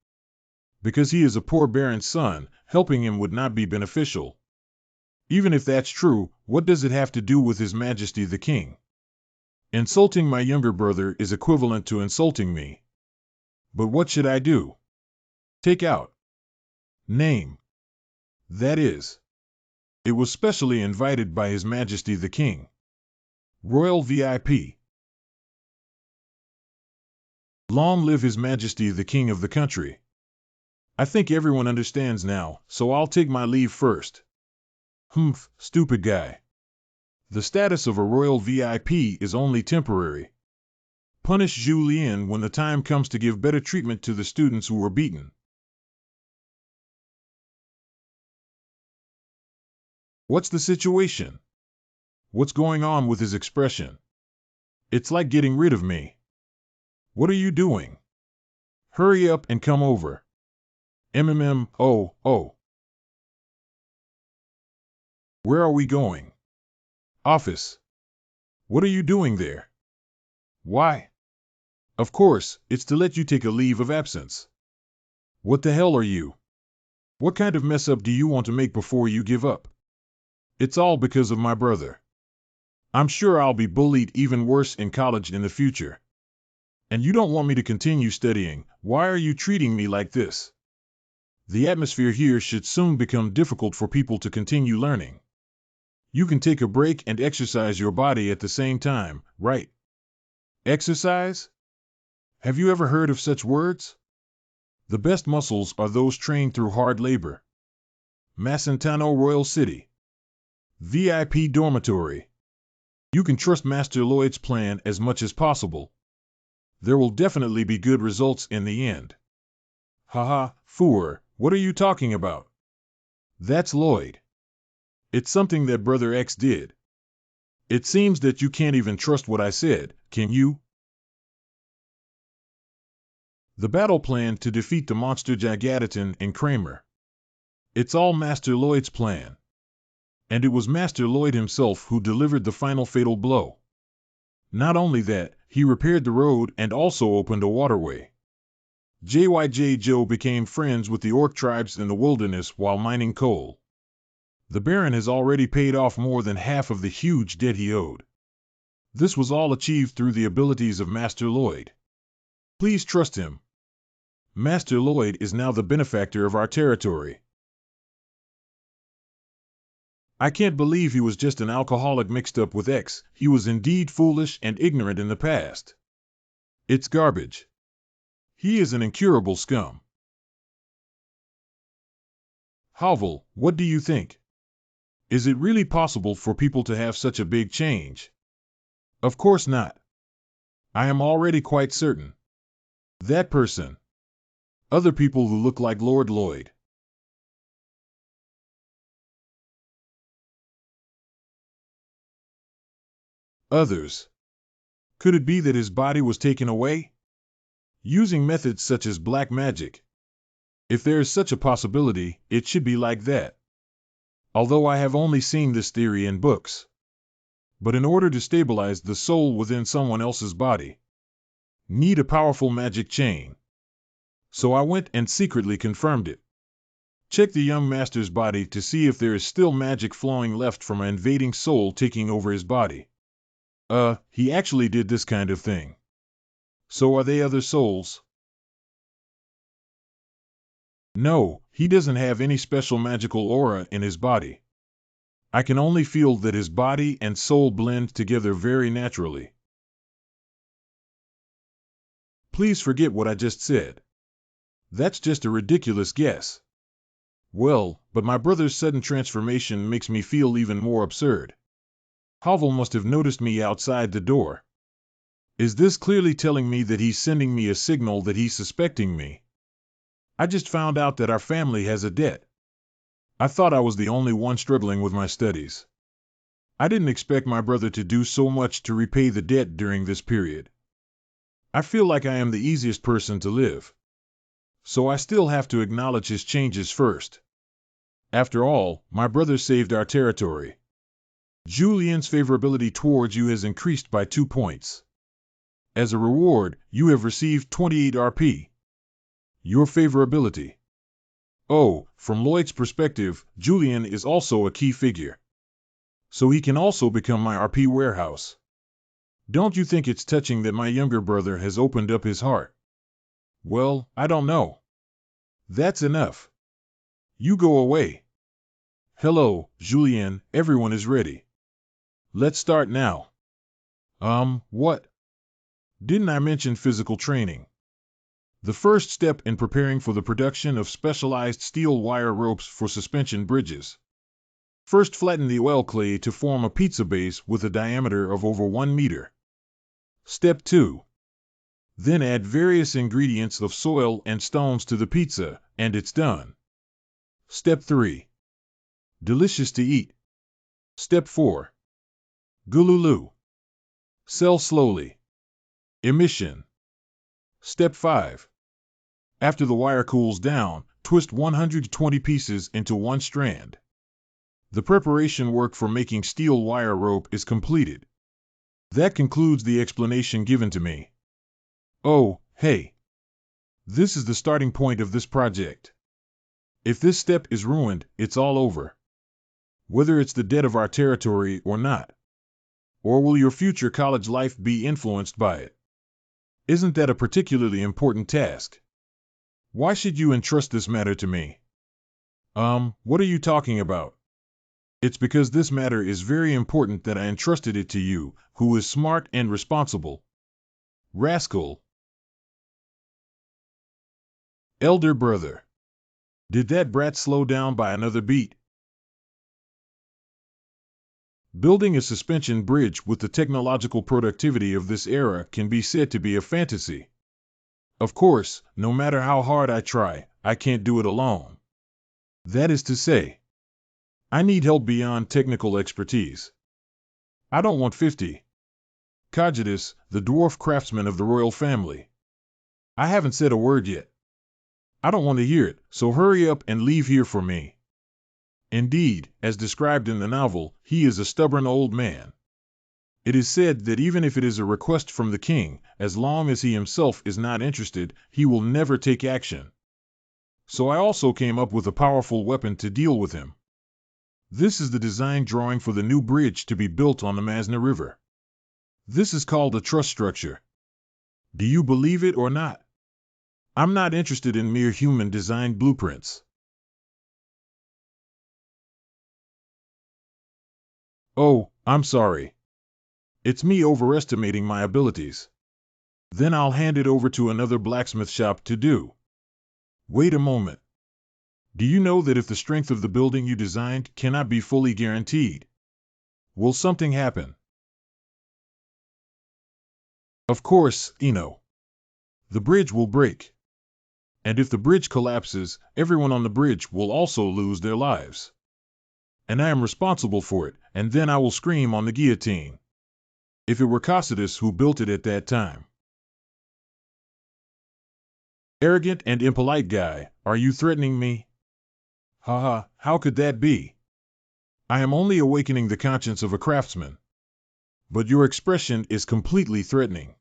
Because he is a poor baron's son, helping him would not be beneficial. Even if that's true, what does it have to do with His Majesty the King? Insulting my younger brother is equivalent to insulting me. But what should I do? Take out. Name. That is. It was specially invited by His Majesty the King. Royal VIP. Long live His Majesty the King of the country. I think everyone understands now, so I'll take my leave first. Humph, stupid guy. The status of a royal VIP is only temporary. Punish Julien when the time comes to give better treatment to the students who were beaten. What's the situation? What's going on with his expression? It's like getting rid of me. What are you doing? Hurry up and come over. Oh. Where are we going? Office. What are you doing there? Why? Of course, it's to let you take a leave of absence. What the hell are you? What kind of mess up do you want to make before you give up? It's all because of my brother. I'm sure I'll be bullied even worse in college in the future. And you don't want me to continue studying. Why are you treating me like this? The atmosphere here should soon become difficult for people to continue learning. You can take a break and exercise your body at the same time, right? Exercise? Have you ever heard of such words? The best muscles are those trained through hard labor. Macentano Royal City. VIP dormitory. You can trust Master Lloyd's plan as much as possible. There will definitely be good results in the end. Haha, fool, what are you talking about? That's Lloyd. It's something that Brother X did. It seems that you can't even trust what I said, can you? The battle plan to defeat the monster Gigataton and Kramer. It's all Master Lloyd's plan. And it was Master Lloyd himself who delivered the final fatal blow. Not only that, he repaired the road and also opened a waterway. JYJ Joe became friends with the orc tribes in the wilderness while mining coal. The Baron has already paid off more than half of the huge debt he owed. This was all achieved through the abilities of Master Lloyd. Please trust him. Master Lloyd is now the benefactor of our territory. I can't believe he was just an alcoholic mixed up with X. He was indeed foolish and ignorant in the past. It's garbage. He is an incurable scum. Havel, what do you think? Is it really possible for people to have such a big change? Of course not. I am already quite certain. That person. Other people who look like Lord Lloyd. Others. Could it be that his body was taken away? Using methods such as black magic. If there is such a possibility, it should be like that. Although I have only seen this theory in books. But in order to stabilize the soul within someone else's body, need a powerful magic chain. So I went and secretly confirmed it. Check the young master's body to see if there is still magic flowing left from an invading soul taking over his body. He actually did this kind of thing. So are they other souls? No, he doesn't have any special magical aura in his body. I can only feel that his body and soul blend together very naturally. Please forget what I just said. That's just a ridiculous guess. Well, but my brother's sudden transformation makes me feel even more absurd. Havel must have noticed me outside the door. Is this clearly telling me that he's sending me a signal that he's suspecting me? I just found out that our family has a debt. I thought I was the only one struggling with my studies. I didn't expect my brother to do so much to repay the debt during this period. I feel like I am the easiest person to live. So I still have to acknowledge his changes first. After all, my brother saved our territory. Julian's favorability towards you has increased by 2 points. As a reward, you have received 28 RP. Your favorability. Oh, from Lloyd's perspective, Julian is also a key figure. So he can also become my RP warehouse. Don't you think it's touching that my younger brother has opened up his heart? Well, I don't know. That's enough. You go away. Hello, Julien, everyone is ready. Let's start now. What? Didn't I mention physical training? The first step in preparing for the production of specialized steel wire ropes for suspension bridges. First flatten the oil clay to form a pizza base with a diameter of over 1 meter. Step 2. Then add various ingredients of soil and stones to the pizza, and it's done. Step 3. Delicious to eat. Step 4. Gululu. Sell slowly. Emission. Step 5. After the wire cools down, twist 120 pieces into one strand. The preparation work for making steel wire rope is completed. That concludes the explanation given to me. Oh, hey. This is the starting point of this project. If this step is ruined, it's all over. Whether it's the debt of our territory or not. Or will your future college life be influenced by it? Isn't that a particularly important task? Why should you entrust this matter to me? What are you talking about? It's because this matter is very important that I entrusted it to you, who is smart and responsible. Rascal. Elder brother. Did that brat slow down by another beat? Building a suspension bridge with the technological productivity of this era can be said to be a fantasy. Of course, no matter how hard I try, I can't do it alone. That is to say, I need help beyond technical expertise. I don't want 50. Cogitus, the dwarf craftsman of the royal family. I haven't said a word yet. I don't want to hear it, so hurry up and leave here for me. Indeed, as described in the novel, he is a stubborn old man. It is said that even if it is a request from the king, as long as he himself is not interested, he will never take action. So I also came up with a powerful weapon to deal with him. This is the design drawing for the new bridge to be built on the Masna River. This is called a truss structure. Do you believe it or not? I'm not interested in mere human-designed blueprints. Oh, I'm sorry. It's me overestimating my abilities. Then I'll hand it over to another blacksmith shop to do. Wait a moment. Do you know that if the strength of the building you designed cannot be fully guaranteed? Will something happen? Of course, Eno. The bridge will break. And if the bridge collapses, everyone on the bridge will also lose their lives. And I am responsible for it, and then I will scream on the guillotine. If it were Cocytus who built it at that time. Arrogant and impolite guy, are you threatening me? Haha, how could that be? I am only awakening the conscience of a craftsman. But your expression is completely threatening.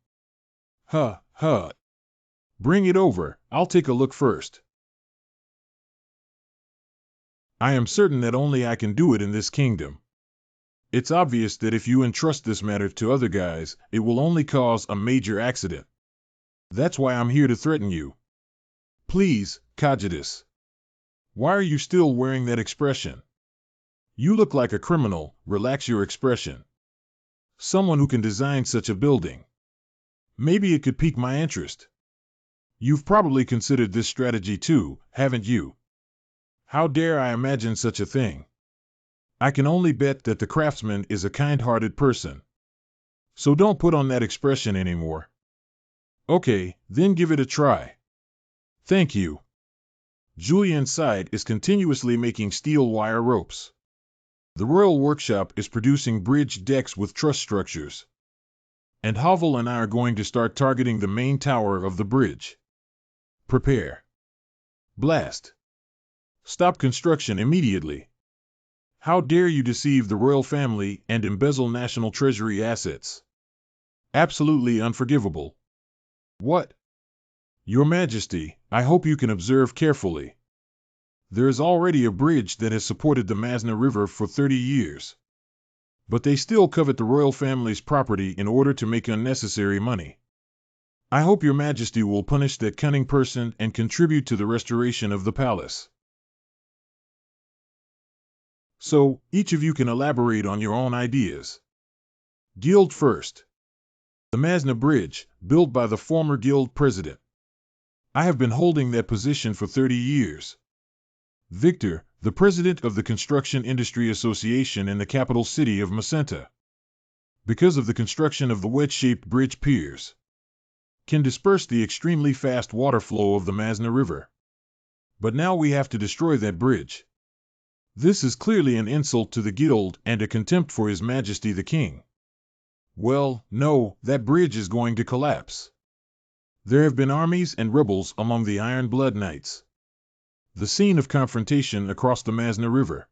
Huh. Bring it over, I'll take a look first. I am certain that only I can do it in this kingdom. It's obvious that if you entrust this matter to other guys, it will only cause a major accident. That's why I'm here to threaten you. Please, Cogitus. Why are you still wearing that expression? You look like a criminal. Relax your expression. Someone who can design such a building. Maybe it could pique my interest. You've probably considered this strategy too, haven't you? How dare I imagine such a thing? I can only bet that the craftsman is a kind-hearted person. So don't put on that expression anymore. Okay, then give it a try. Thank you. Julian's side is continuously making steel wire ropes. The Royal Workshop is producing bridge decks with truss structures. And Havel and I are going to start targeting the main tower of the bridge. Prepare. Blast. Stop construction immediately. How dare you deceive the royal family and embezzle national treasury assets? Absolutely unforgivable. What? Your Majesty, I hope you can observe carefully. There is already a bridge that has supported the Manhua River for 30 years. But they still covet the royal family's property in order to make unnecessary money. I hope your Majesty will punish that cunning person and contribute to the restoration of the palace. So, each of you can elaborate on your own ideas. Guild first. The Manhua Bridge, built by the former guild president. I have been holding that position for 30 years. Victor, the president of the Construction Industry Association in the capital city of Macenta. Because of the construction of the wedge-shaped bridge piers, can disperse the extremely fast water flow of the Manhua River. But now we have to destroy that bridge. This is clearly an insult to the guild and a contempt for His Majesty the King. Well, no, that bridge is going to collapse. There have been armies and rebels among the Iron Blood Knights. The scene of confrontation across the Manhua River.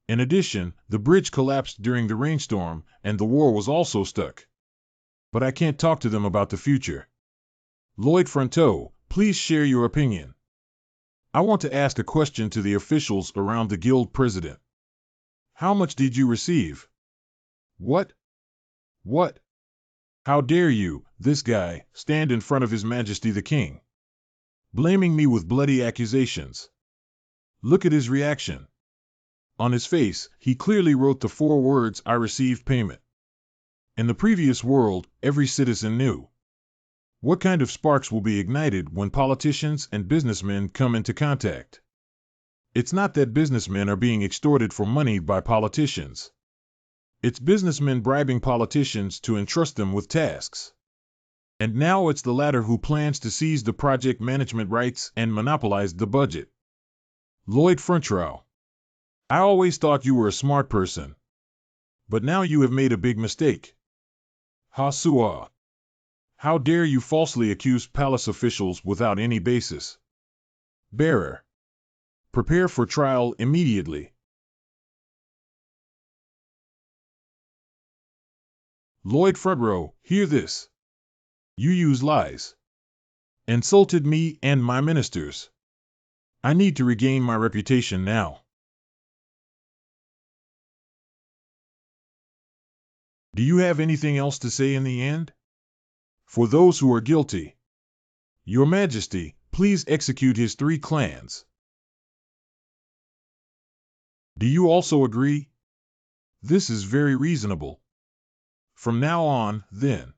In addition, the bridge collapsed during the rainstorm, and the war was also stuck. But I can't talk to them about the future. Lloyd Fronteau, please share your opinion. I want to ask a question to the officials around the guild president. How much did you receive? What? What? How dare you, this guy, stand in front of His Majesty the King, blaming me with bloody accusations? Look at his reaction. On his face, he clearly wrote the 4 words, "I received payment." In the previous world, every citizen knew. What kind of sparks will be ignited when politicians and businessmen come into contact? It's not that businessmen are being extorted for money by politicians. It's businessmen bribing politicians to entrust them with tasks. And now it's the latter who plans to seize the project management rights and monopolize the budget. Lloyd Frontrow. I always thought you were a smart person. But now you have made a big mistake. Hasua. How dare you falsely accuse palace officials without any basis? Bearer. Prepare for trial immediately. Lloyd Frontrow, hear this. You use lies. Insulted me and my ministers. I need to regain my reputation now. Do you have anything else to say in the end? For those who are guilty, Your Majesty, please execute his 3 clans. Do you also agree? This is very reasonable. From now on, then.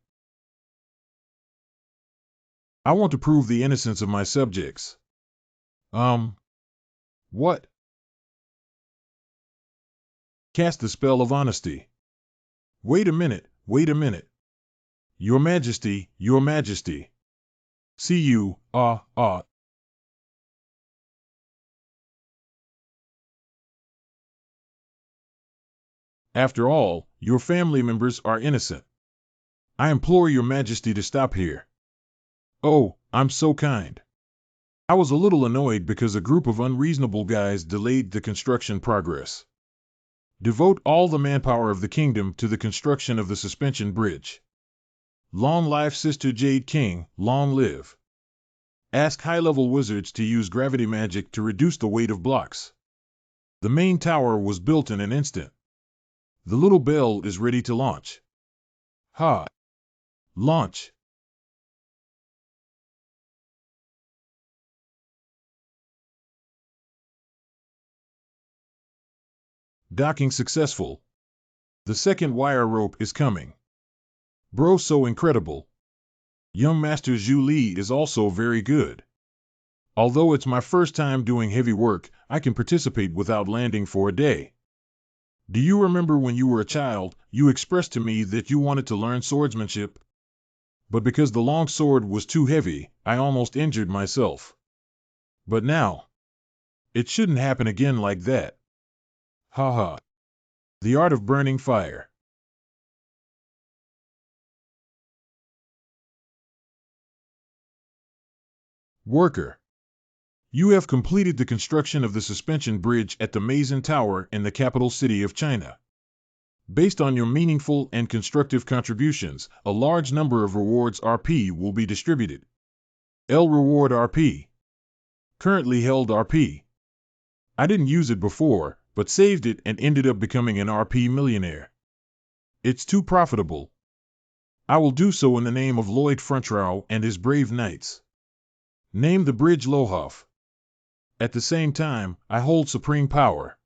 I want to prove the innocence of my subjects. What? Cast the spell of honesty. Wait a minute, wait a minute. Your Majesty, Your Majesty. See you, After all, your family members are innocent. I implore Your Majesty to stop here. Oh, I'm so kind. I was a little annoyed because a group of unreasonable guys delayed the construction progress. Devote all the manpower of the kingdom to the construction of the suspension bridge. Long life Sister Jade King, long live. Ask high-level wizards to use gravity magic to reduce the weight of blocks. The main tower was built in an instant. The little bell is ready to launch. Ha! Launch! Docking successful. The second wire rope is coming. Bro, so incredible. Young Master Zhu Li is also very good. Although it's my first time doing heavy work, I can participate without landing for a day. Do you remember when you were a child, you expressed to me that you wanted to learn swordsmanship? But because the long sword was too heavy, I almost injured myself. But now, it shouldn't happen again like that. Ha ha. The art of burning fire. Worker. You have completed the construction of the suspension bridge at the Maison Tower in the capital city of China. Based on your meaningful and constructive contributions, a large number of rewards RP will be distributed. L reward RP. Currently held RP. I didn't use it before, but saved it and ended up becoming an RP millionaire. It's too profitable. I will do so in the name of Lloyd Frontrow and his brave knights. Name the bridge Lohoff. At the same time, I hold supreme power.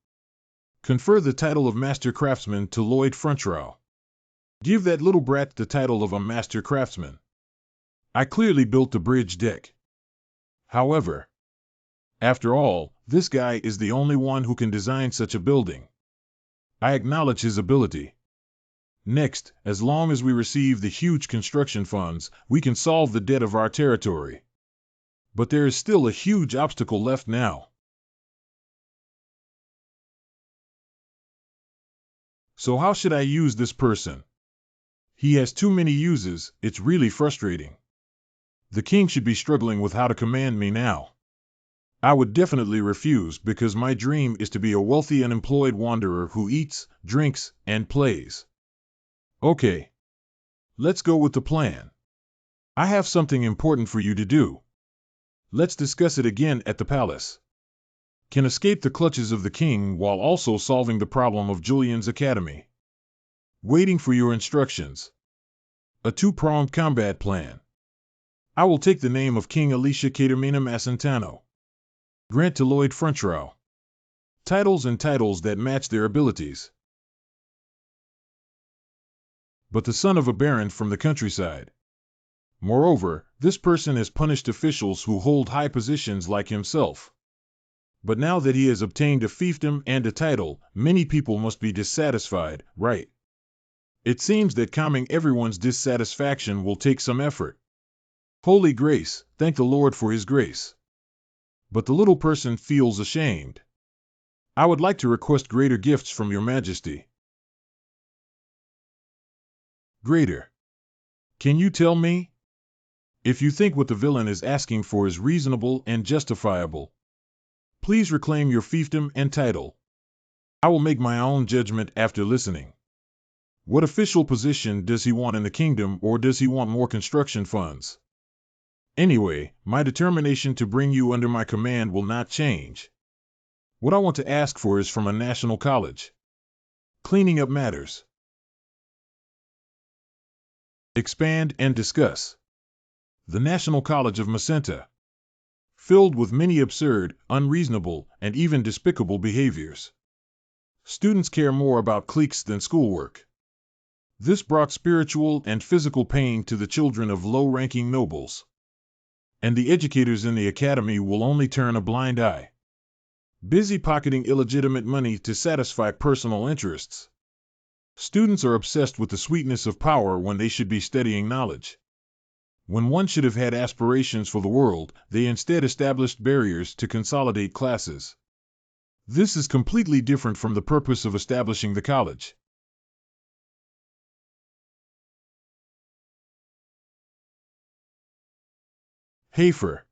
Confer the title of Master Craftsman to Lloyd Frontrow. Give that little brat the title of a Master Craftsman. I clearly built the bridge deck. However, after all, this guy is the only one who can design such a building. I acknowledge his ability. Next, as long as we receive the huge construction funds, we can solve the debt of our territory. But there is still a huge obstacle left now. So how should I use this person? He has too many uses, it's really frustrating. The king should be struggling with how to command me now. I would definitely refuse because my dream is to be a wealthy unemployed wanderer who eats, drinks, and plays. Okay. Let's go with the plan. I have something important for you to do. Let's discuss it again at the palace. Can escape the clutches of the king while also solving the problem of Julian's academy. Waiting for your instructions. A two-pronged combat plan. I will take the name of King Alicia Catermina Macentano. Grant to Lloyd Frontrow. Titles and titles that match their abilities. But the son of a baron from the countryside. Moreover, this person has punished officials who hold high positions like himself. But now that he has obtained a fiefdom and a title, many people must be dissatisfied, right? It seems that calming everyone's dissatisfaction will take some effort. Holy grace, thank the Lord for his grace. But the little person feels ashamed. I would like to request greater gifts from your majesty. Greater. Can you tell me? If you think what the villain is asking for is reasonable and justifiable, please reclaim your fiefdom and title. I will make my own judgment after listening. What official position does he want in the kingdom, or does he want more construction funds? Anyway, my determination to bring you under my command will not change. What I want to ask for is from a national college. Cleaning up matters. Expand and discuss. The National College of Macenta. Filled with many absurd, unreasonable, and even despicable behaviors. Students care more about cliques than schoolwork. This brought spiritual and physical pain to the children of low-ranking nobles. And the educators in the academy will only turn a blind eye. Busy pocketing illegitimate money to satisfy personal interests. Students are obsessed with the sweetness of power when they should be studying knowledge. When one should have had aspirations for the world, they instead established barriers to consolidate classes. This is completely different from the purpose of establishing the college. Hafer.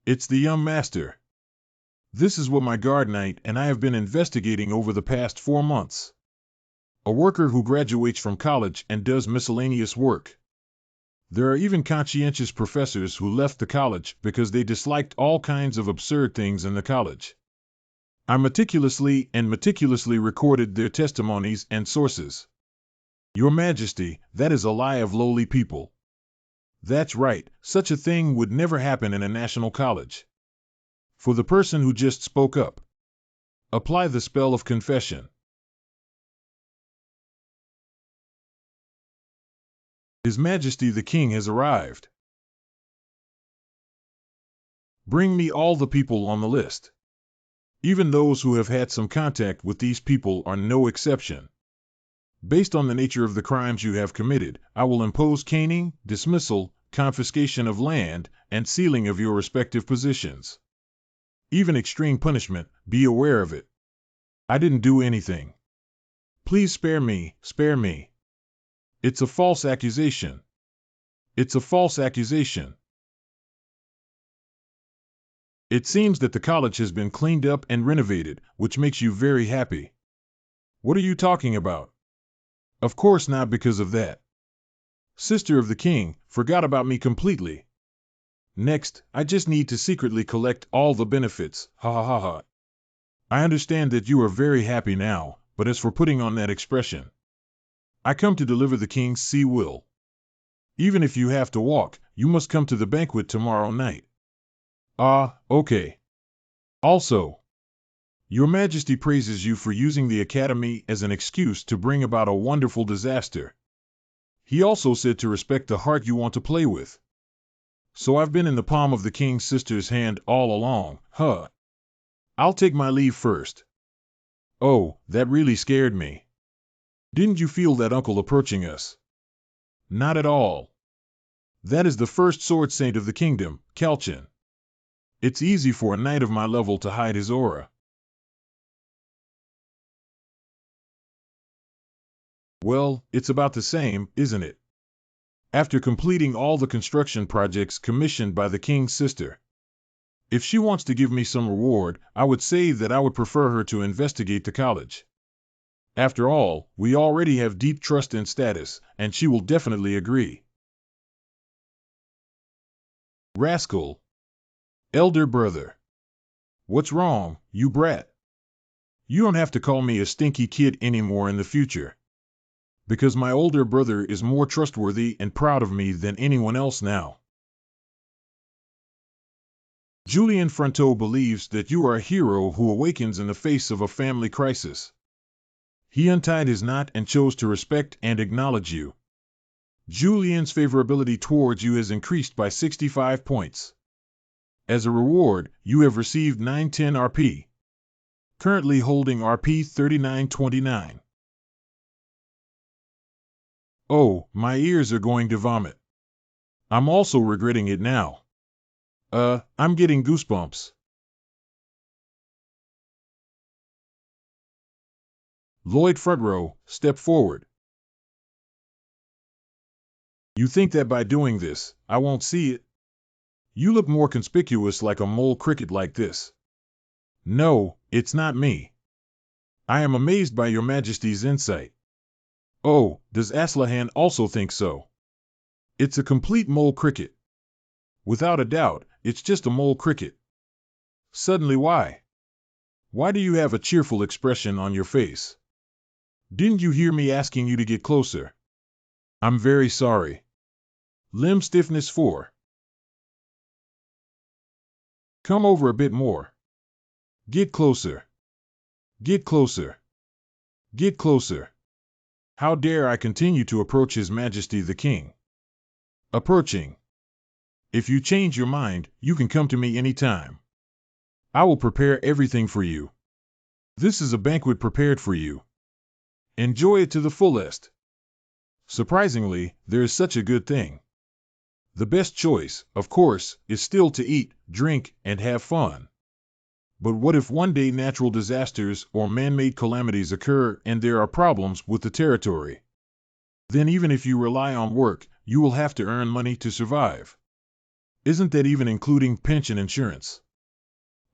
It's the young master. This is what my guard knight and I have been investigating over the past 4 months. A worker who graduates from college and does miscellaneous work. There are even conscientious professors who left the college because they disliked all kinds of absurd things in the college. I meticulously recorded their testimonies and sources. Your Majesty, that is a lie of lowly people. That's right, such a thing would never happen in a national college. For the person who just spoke up, apply the spell of confession. His Majesty the King has arrived. Bring me all the people on the list. Even those who have had some contact with these people are no exception. Based on the nature of the crimes you have committed, I will impose caning, dismissal, confiscation of land, and sealing of your respective positions. Even extreme punishment, be aware of it. I didn't do anything. Please spare me, spare me. It's a false accusation. It's a false accusation. It seems that the college has been cleaned up and renovated, which makes you very happy. What are you talking about? Of course not because of that. Sister of the King, forgot about me completely. Next, I just need to secretly collect all the benefits, ha ha ha ha. I understand that you are very happy now, but as for putting on that expression, I come to deliver the King's sea will. Even if you have to walk, you must come to the banquet tomorrow night. Ah, okay. Also, Your Majesty praises you for using the Academy as an excuse to bring about a wonderful disaster. He also said to respect the heart you want to play with. So I've been in the palm of the King's sister's hand all along, huh? I'll take my leave first. Oh, that really scared me. Didn't you feel that uncle approaching us? Not at all. That is the first sword saint of the kingdom, Kalchin. It's easy for a knight of my level to hide his aura. Well, it's about the same, isn't it? After completing all the construction projects commissioned by the King's sister. If she wants to give me some reward, I would say that I would prefer her to investigate the college. After all, we already have deep trust and status, and she will definitely agree. Rascal. Elder brother. What's wrong, you brat? You don't have to call me a stinky kid anymore in the future. Because my older brother is more trustworthy and proud of me than anyone else now. Julien Fronteau believes that you are a hero who awakens in the face of a family crisis. He untied his knot and chose to respect and acknowledge you. Julien's favorability towards you has increased by 65 points. As a reward, you have received 910 RP. Currently holding RP 3929. Oh, my ears are going to vomit. I'm also regretting it now. I'm getting goosebumps. Lloyd front row, step forward. You think that by doing this, I won't see it? You look more conspicuous like a mole cricket like this. No, it's not me. I am amazed by your Majesty's insight. Oh, does Aslahan also think so? It's a complete mole cricket. Without a doubt, it's just a mole cricket. Suddenly why? Why do you have a cheerful expression on your face? Didn't you hear me asking you to get closer? I'm very sorry. Limb stiffness 4. Come over a bit more. Get closer. Get closer. Get closer. How dare I continue to approach His Majesty the King? Approaching. If you change your mind, you can come to me anytime. I will prepare everything for you. This is a banquet prepared for you. Enjoy it to the fullest. Surprisingly, there is such a good thing. The best choice, of course, is still to eat, drink, and have fun. But what if one day natural disasters or man-made calamities occur and there are problems with the territory? Then even if you rely on work, you will have to earn money to survive. Isn't that even including pension insurance?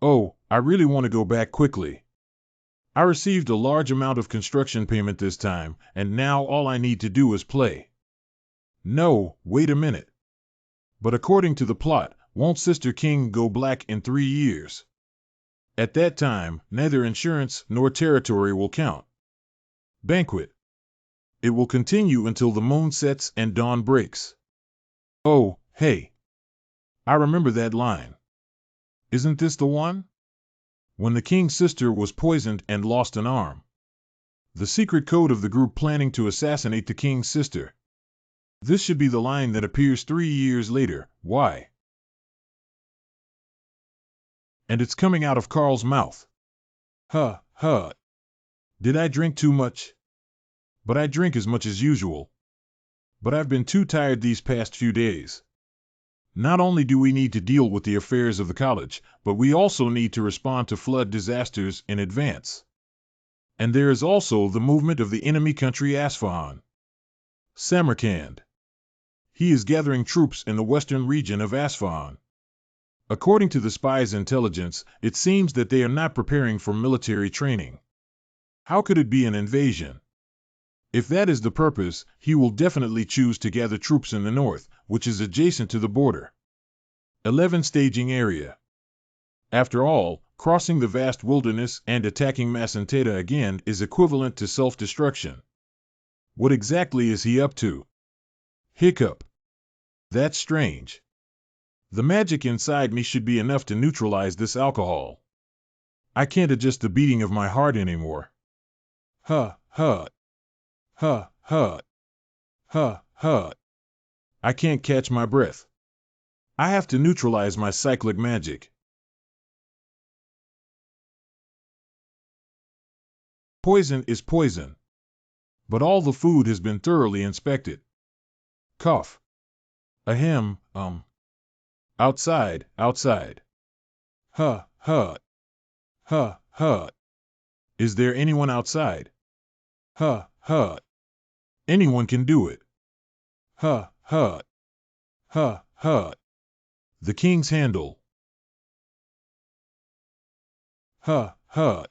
Oh, I really want to go back quickly. I received a large amount of construction payment this time, and now all I need to do is play. No, wait a minute. But according to the plot, won't Sister King go black in 3 years? At that time, neither insurance nor territory will count. Banquet. It will continue until the moon sets and dawn breaks. Oh, hey. I remember that line. Isn't this the one? When the king's sister was poisoned and lost an arm. The secret code of the group planning to assassinate the king's sister. This should be the line that appears 3 years later. Why? And it's coming out of Carl's mouth. Huh, huh. Did I drink too much? But I drink as much as usual. But I've been too tired these past few days. Not only do we need to deal with the affairs of the college, but we also need to respond to flood disasters in advance. And there is also the movement of the enemy country Asfahan. Samarkand. He is gathering troops in the western region of Asfahan. According to the spy's intelligence, it seems that they are not preparing for military training. How could it be an invasion? If that is the purpose, he will definitely choose to gather troops in the north, which is adjacent to the border. 11 Staging area. After all, crossing the vast wilderness and attacking Masanteta again is equivalent to self-destruction. What exactly is he up to? Hiccup. That's strange. The magic inside me should be enough to neutralize this alcohol. I can't adjust the beating of my heart anymore. Huh, huh. Huh, huh. Huh, huh. I can't catch my breath. I have to neutralize my cyclic magic. Poison is poison. But all the food has been thoroughly inspected. Cough. Ahem, Outside, outside. Huh, huh. Huh, huh. Is there anyone outside? Huh, huh. Anyone can do it. Huh, huh. Huh, huh. The king's handle. Huh, huh.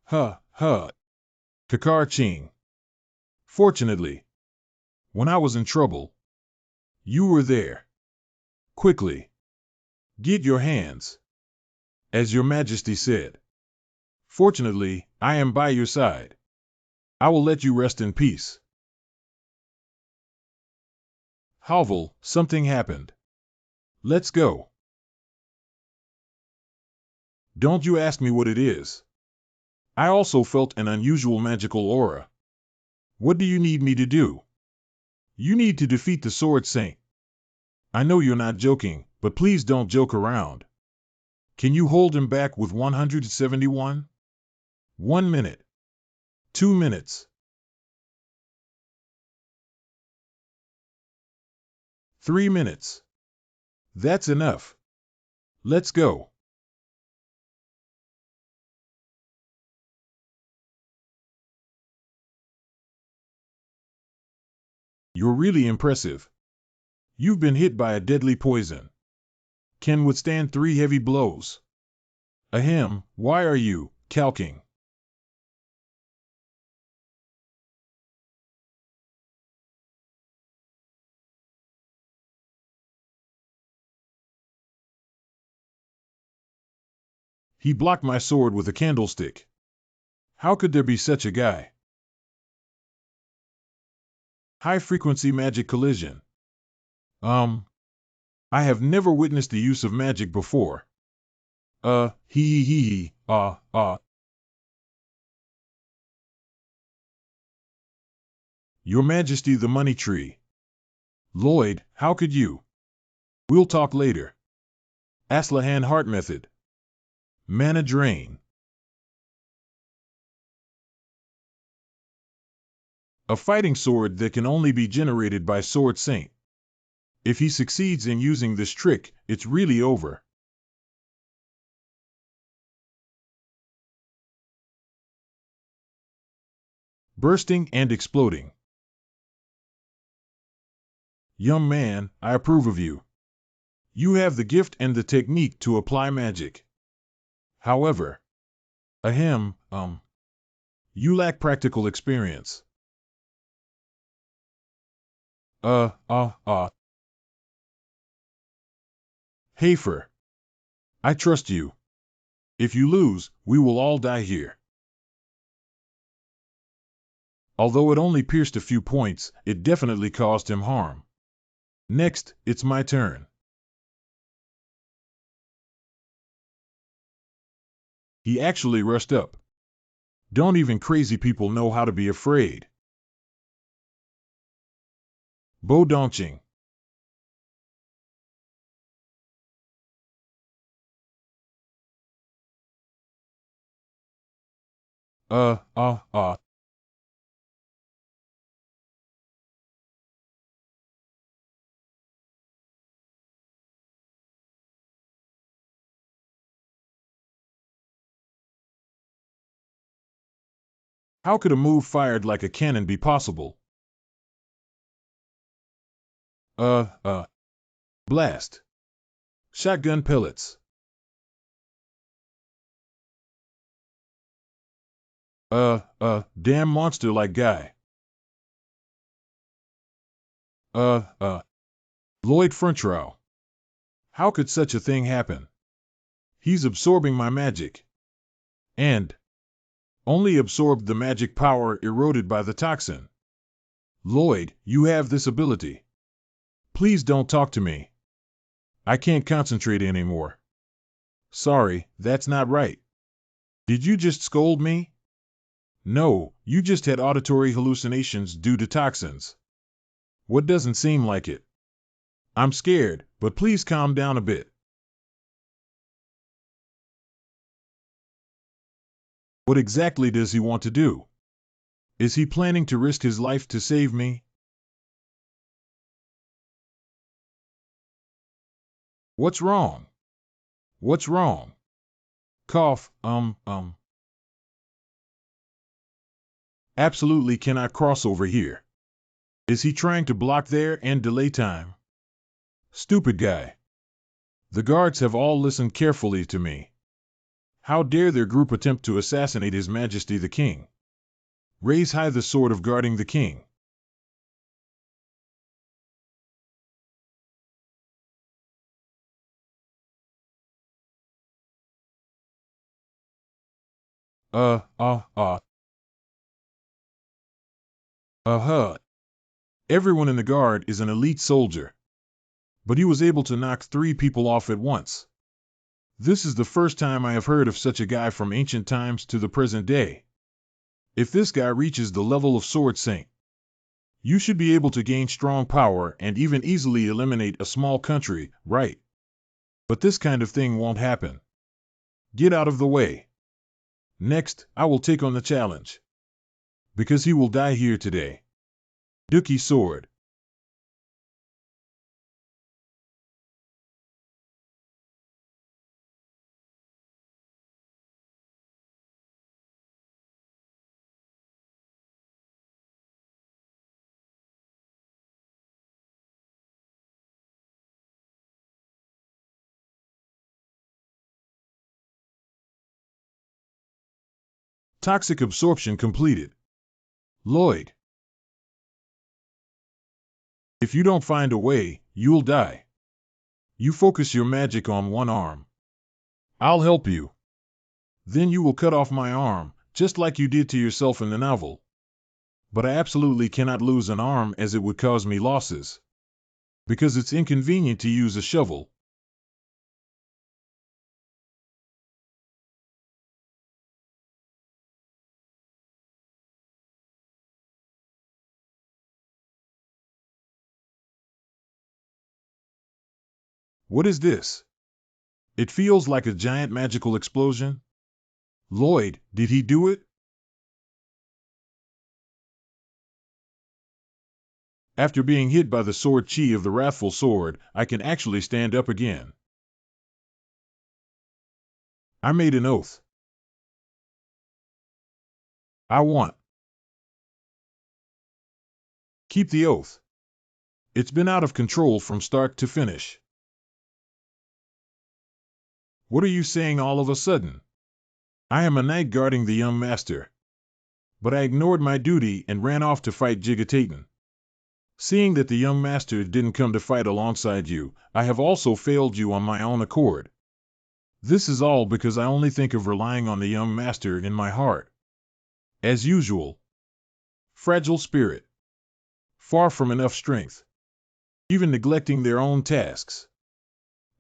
Huh, huh. Kakar Ching. Fortunately, when I was in trouble, you were there. Quickly. Get your hands. As your majesty said. Fortunately, I am by your side. I will let you rest in peace. Halval, something happened. Let's go. Don't you ask me what it is. I also felt an unusual magical aura. What do you need me to do? You need to defeat the Sword Saint. I know you're not joking, but please don't joke around. Can you hold him back with 171? 1 minute. 2 minutes. 3 minutes. That's enough. Let's go. You're really impressive. You've been hit by a deadly poison. Can withstand 3 heavy blows. Ahem, why are you calking? He blocked my sword with a candlestick. How could there be such a guy? High-frequency magic collision. I have never witnessed the use of magic before. Hee. Your Majesty the Money Tree. Lloyd, how could you? We'll talk later. Aslahan Heart Method. Mana Drain. A fighting sword that can only be generated by Sword Saint. If he succeeds in using this trick, it's really over. Bursting and exploding. Young man, I approve of you. You have the gift and the technique to apply magic. However, you lack practical experience. Hafer. I trust you. If you lose, we will all die here. Although it only pierced a few points, it definitely caused him harm. Next, it's my turn. He actually rushed up. Don't even crazy people know how to be afraid. Bo Dongqing. uh, uh, uh. How could a move fired like a cannon be possible? Blast. Shotgun pellets. Damn monster-like guy. Lloyd Frontrow. How could such a thing happen? He's absorbing my magic. And only absorbed the magic power eroded by the toxin. Lloyd, you have this ability. Please don't talk to me. I can't concentrate anymore. Sorry, that's not right. Did you just scold me? No, you just had auditory hallucinations due to toxins. What doesn't seem like it? I'm scared, but please calm down a bit. What exactly does he want to do? Is he planning to risk his life to save me? What's wrong? What's wrong? Cough, Absolutely cannot cross over here. Is he trying to block there and delay time? Stupid guy. The guards have all listened carefully to me. How dare their group attempt to assassinate His Majesty the King? Raise high the sword of guarding the king. Uh, uh, uh. Uh-huh. Everyone in the guard is an elite soldier. But he was able to knock 3 people off at once. This is the first time I have heard of such a guy from ancient times to the present day. If this guy reaches the level of Sword Saint, you should be able to gain strong power and even easily eliminate a small country, right? But this kind of thing won't happen. Get out of the way. Next, I will take on the challenge. Because he will die here today. Dookie Sword. Toxic absorption completed. Lloyd. If you don't find a way, you'll die. You focus your magic on one arm. I'll help you. Then you will cut off my arm, just like you did to yourself in the novel. But I absolutely cannot lose an arm as it would cause me losses. Because it's inconvenient to use a shovel. What is this? It feels like a giant magical explosion. Lloyd, did he do it? After being hit by the sword chi of the Wrathful Sword, I can actually stand up again. I made an oath. I want. Keep the oath. It's been out of control from start to finish. What are you saying all of a sudden? I am a knight guarding the young master. But I ignored my duty and ran off to fight Jigataten. Seeing that the young master didn't come to fight alongside you, I have also failed you on my own accord. This is all because I only think of relying on the young master in my heart. As usual. Fragile spirit. Far from enough strength. Even neglecting their own tasks.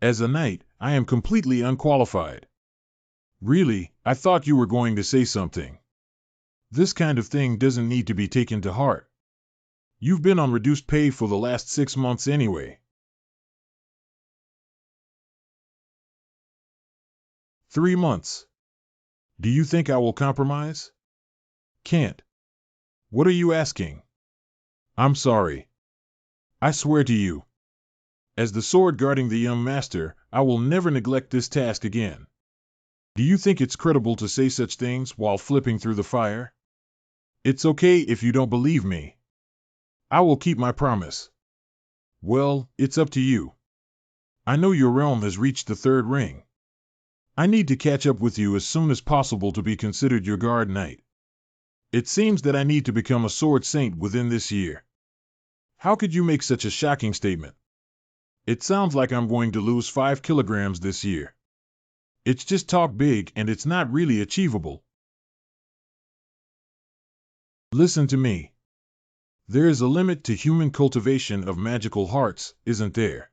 As a knight, I am completely unqualified. Really, I thought you were going to say something. This kind of thing doesn't need to be taken to heart. You've been on reduced pay for the last 6 months anyway. 3 months. Do you think I will compromise? Can't. What are you asking? I'm sorry. I swear to you. As the sword guarding the young master, I will never neglect this task again. Do you think it's credible to say such things while flipping through the fire? It's okay if you don't believe me. I will keep my promise. Well, it's up to you. I know your realm has reached the 3rd ring. I need to catch up with you as soon as possible to be considered your guard knight. It seems that I need to become a sword saint within this year. How could you make such a shocking statement? It sounds like I'm going to lose 5 kilograms this year. It's just talk big and it's not really achievable. Listen to me. There is a limit to human cultivation of magical hearts, isn't there?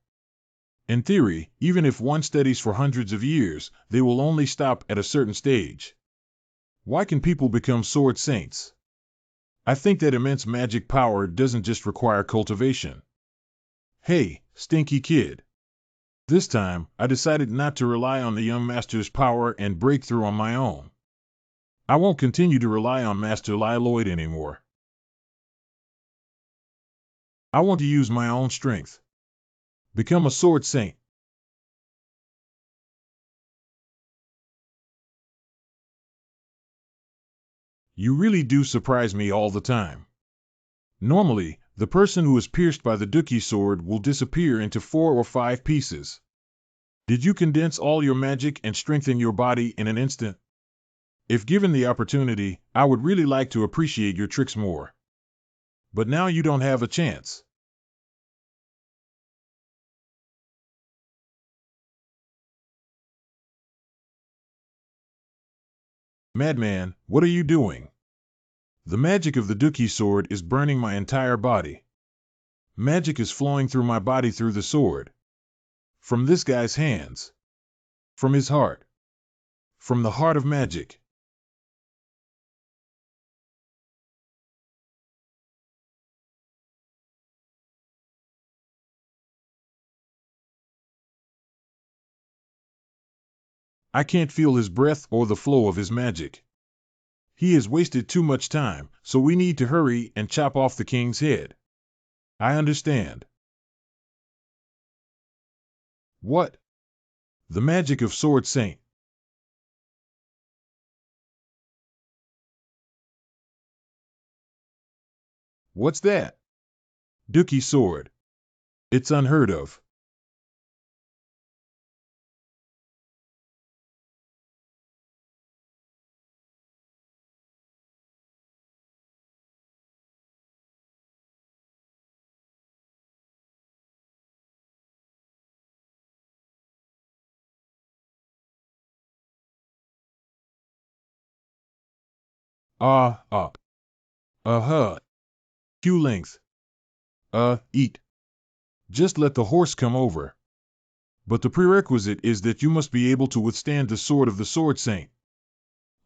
In theory, even if one studies for hundreds of years, they will only stop at a certain stage. Why can people become sword saints? I think that immense magic power doesn't just require cultivation. Hey, stinky kid. This time, I decided not to rely on the young master's power and breakthrough on my own. I won't continue to rely on Master Lloyd anymore. I want to use my own strength. Become a sword saint. You really do surprise me all the time. Normally, the person who is pierced by the Dookie sword will disappear into 4 or 5 pieces. Did you condense all your magic and strengthen your body in an instant? If given the opportunity, I would really like to appreciate your tricks more. But now you don't have a chance. Madman, what are you doing? The magic of the Dookie sword is burning my entire body. Magic is flowing through my body through the sword. From this guy's hands. From his heart. From the heart of magic. I can't feel his breath or the flow of his magic. He has wasted too much time, so we need to hurry and chop off the king's head. I understand. What? The magic of Sword Saint. What's that? Dookie sword. It's unheard of. Ah, uh-huh. Q length. Eat. Just let the horse come over. But the prerequisite is that you must be able to withstand the sword of the Sword Saint.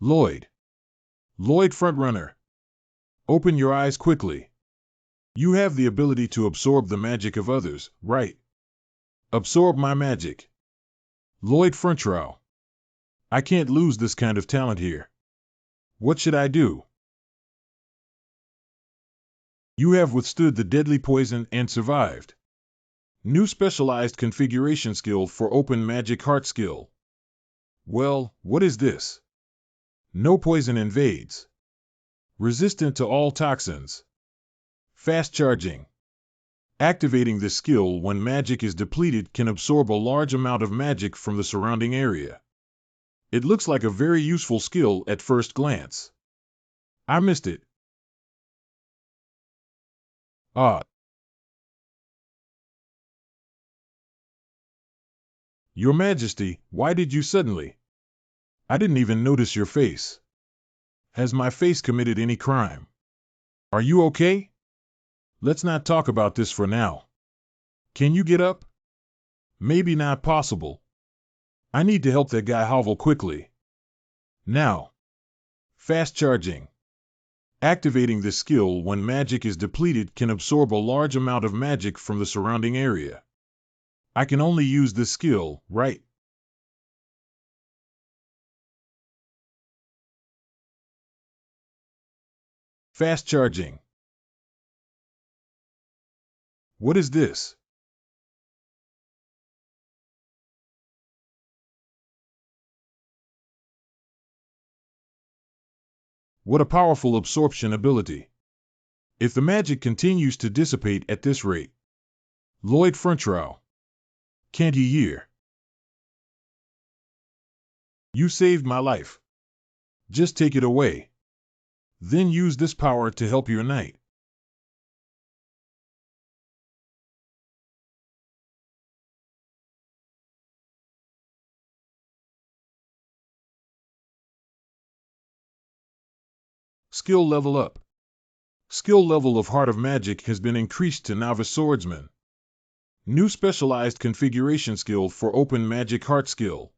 Lloyd. Lloyd frontrunner. Open your eyes quickly. You have the ability to absorb the magic of others, right? Absorb my magic. Lloyd frontrow. I can't lose this kind of talent here. What should I do? You have withstood the deadly poison and survived. New specialized configuration skill for open magic heart skill. Well, what is this? No poison invades. Resistant to all toxins. Fast charging. Activating this skill when magic is depleted can absorb a large amount of magic from the surrounding area. It looks like a very useful skill at first glance. I missed it. Ah, Your Majesty, why did you suddenly? I didn't even notice your face. Has my face committed any crime? Are you okay? Let's not talk about this for now. Can you get up? Maybe not possible. I need to help that guy hovel quickly. Now. Fast charging. Activating this skill when magic is depleted can absorb a large amount of magic from the surrounding area. I can only use this skill, right? Fast charging. What is this? What a powerful absorption ability. If the magic continues to dissipate at this rate. Lloyd Frontrow. Can't you hear? You saved my life. Just take it away. Then use this power to help your knight. Skill level up. Skill level of Heart of Magic has been increased to Novice Swordsman. New specialized configuration skill for Open Magic Heart skill.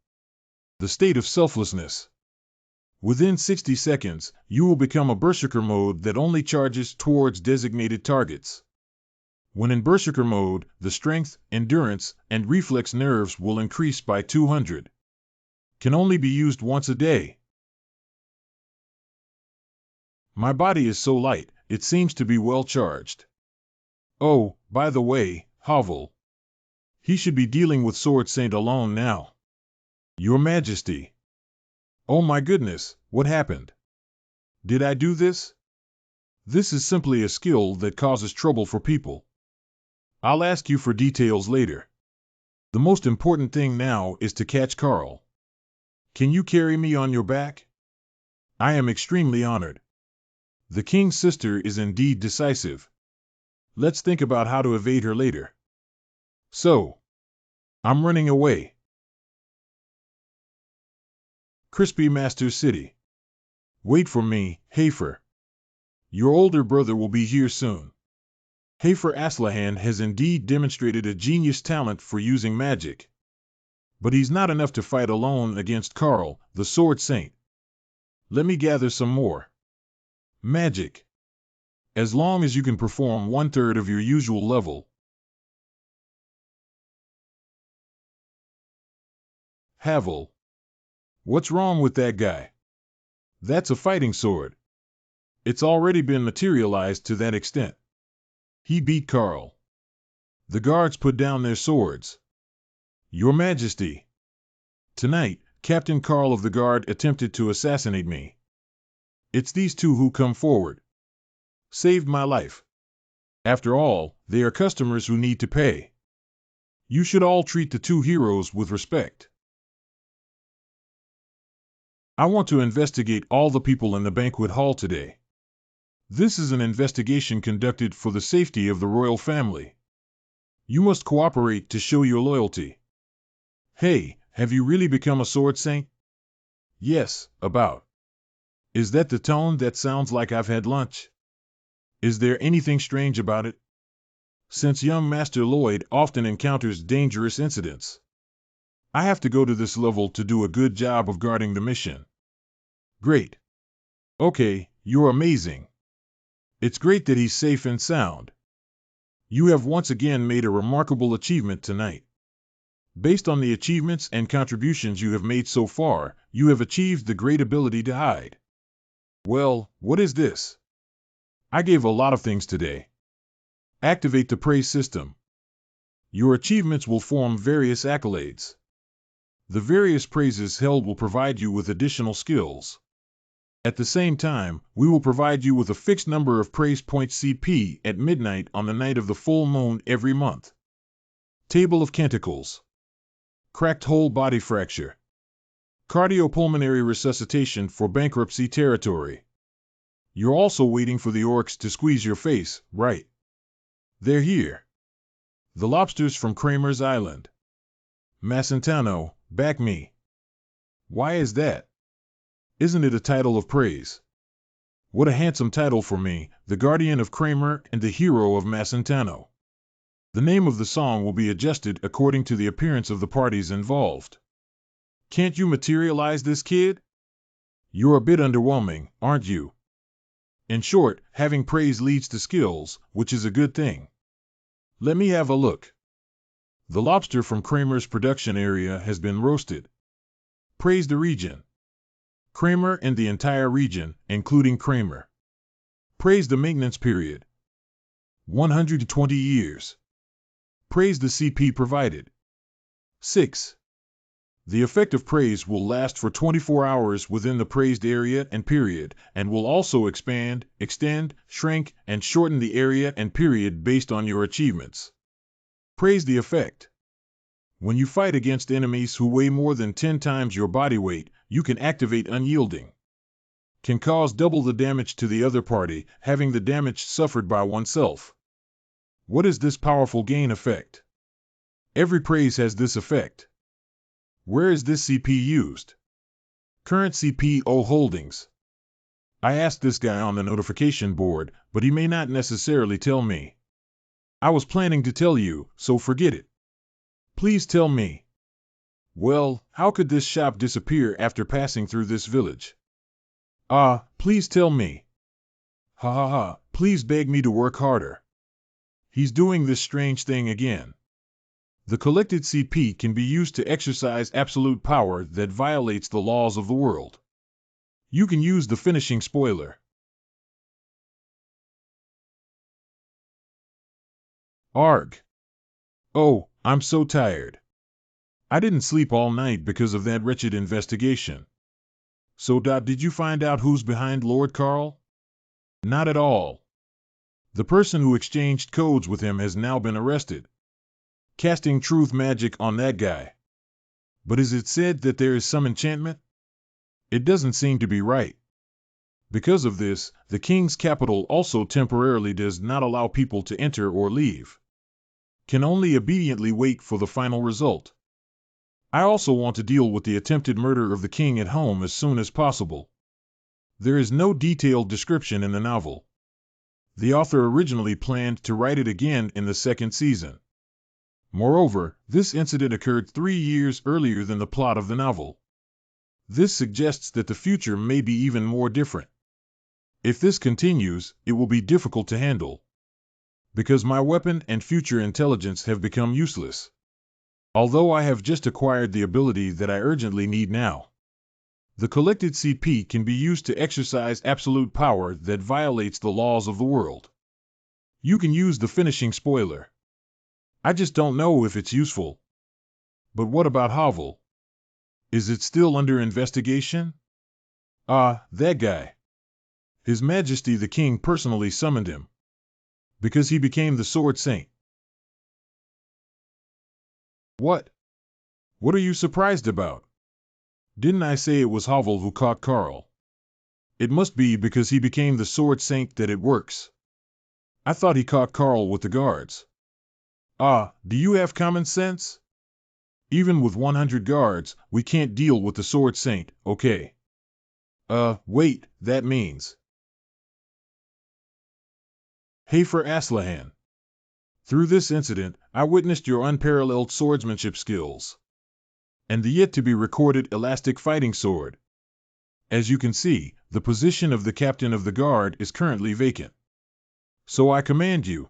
The state of selflessness. Within 60 seconds, you will become a Berserker mode that only charges towards designated targets. When in Berserker mode, the strength, endurance, and reflex nerves will increase by 200. Can only be used once a day. My body is so light, it seems to be well charged. Oh, by the way, Hovel. He should be dealing with Sword Saint alone now. Your Majesty. Oh my goodness, what happened? Did I do this? This is simply a skill that causes trouble for people. I'll ask you for details later. The most important thing now is to catch Carl. Can you carry me on your back? I am extremely honored. The king's sister is indeed decisive. Let's think about how to evade her later. So, I'm running away. Crispy Master City. Wait for me, Hafer. Your older brother will be here soon. Hafer Aslahan has indeed demonstrated a genius talent for using magic. But he's not enough to fight alone against Carl, the Sword Saint. Let me gather some more. Magic. As long as you can perform 1/3 of your usual level. Havel. What's wrong with that guy? That's a fighting sword. It's already been materialized to that extent. He beat Carl. The guards put down their swords. Your Majesty. Tonight, Captain Carl of the Guard attempted to assassinate me. It's these two who come forward. Saved my life. After all, they are customers who need to pay. You should all treat the two heroes with respect. I want to investigate all the people in the banquet hall today. This is an investigation conducted for the safety of the royal family. You must cooperate to show your loyalty. Hey, have you really become a Sword Saint? Yes, about. Is that the tone that sounds like I've had lunch? Is there anything strange about it? Since young Master Lloyd often encounters dangerous incidents. I have to go to this level to do a good job of guarding the mission. Great. Okay, you're amazing. It's great that he's safe and sound. You have once again made a remarkable achievement tonight. Based on the achievements and contributions you have made so far, you have achieved the great ability to hide. Well, what is this? I gave a lot of things today. Activate the praise system. Your achievements will form various accolades. The various praises held will provide you with additional skills. At the same time, we will provide you with a fixed number of praise points CP at midnight on the night of the full moon every month. Table of Canticles. Cracked whole body fracture. Cardiopulmonary resuscitation for bankruptcy territory. You're also waiting for the orcs to squeeze your face, right? They're here. The lobsters from Kramer's Island. Macentano, back me. Why is that? Isn't it a title of praise? What a handsome title for me, the guardian of Kramer and the hero of Macentano. The name of the song will be adjusted according to the appearance of the parties involved. Can't you materialize this, kid? You're a bit underwhelming, aren't you? In short, having praise leads to skills, which is a good thing. Let me have a look. The lobster from Kramer's production area has been roasted. Praise the region. Kramer and the entire region, including Kramer. Praise the maintenance period. 120 years. Praise the CP provided. 6. The effect of praise will last for 24 hours within the praised area and period, and will also expand, extend, shrink, and shorten the area and period based on your achievements. Praise the effect. When you fight against enemies who weigh more than 10 times your body weight, you can activate Unyielding. Can cause double the damage to the other party, having the damage suffered by oneself. What is this powerful gain effect? Every praise has this effect. Where is this CP used? Current CPO holdings. I asked this guy on the notification board, but he may not necessarily tell me. I was planning to tell you, so forget it. Please tell me. Well, how could this shop disappear after passing through this village? Please tell me. Ha ha ha, please beg me to work harder. He's doing this strange thing again. The collected CP can be used to exercise absolute power that violates the laws of the world. You can use the finishing spoiler. Arg. Oh, I'm so tired. I didn't sleep all night because of that wretched investigation. So, did you find out who's behind Lord Carl? Not at all. The person who exchanged codes with him has now been arrested. Casting truth magic on that guy. But is it said that there is some enchantment? It doesn't seem to be right. Because of this, the king's capital also temporarily does not allow people to enter or leave. Can only obediently wait for the final result. I also want to deal with the attempted murder of the king at home as soon as possible. There is no detailed description in the novel. The author originally planned to write it again in the second season. Moreover, this incident occurred 3 years earlier than the plot of the novel. This suggests that the future may be even more different. If this continues, it will be difficult to handle. Because my weapon and future intelligence have become useless. Although I have just acquired the ability that I urgently need now. The collected CP can be used to exercise absolute power that violates the laws of the world. You can use the finishing spoiler. I just don't know if it's useful. But what about Havel? Is it still under investigation? That guy. His Majesty the King personally summoned him. Because he became the Sword Saint. What? What are you surprised about? Didn't I say it was Havel who caught Carl? It must be because he became the Sword Saint that it works. I thought he caught Carl with the guards. Do you have common sense? Even with 100 guards, we can't deal with the Sword Saint, okay? Wait, that means. Hafer Aslahan. Through this incident, I witnessed your unparalleled swordsmanship skills. And the yet-to-be-recorded elastic fighting sword. As you can see, the position of the captain of the guard is currently vacant. So I command you.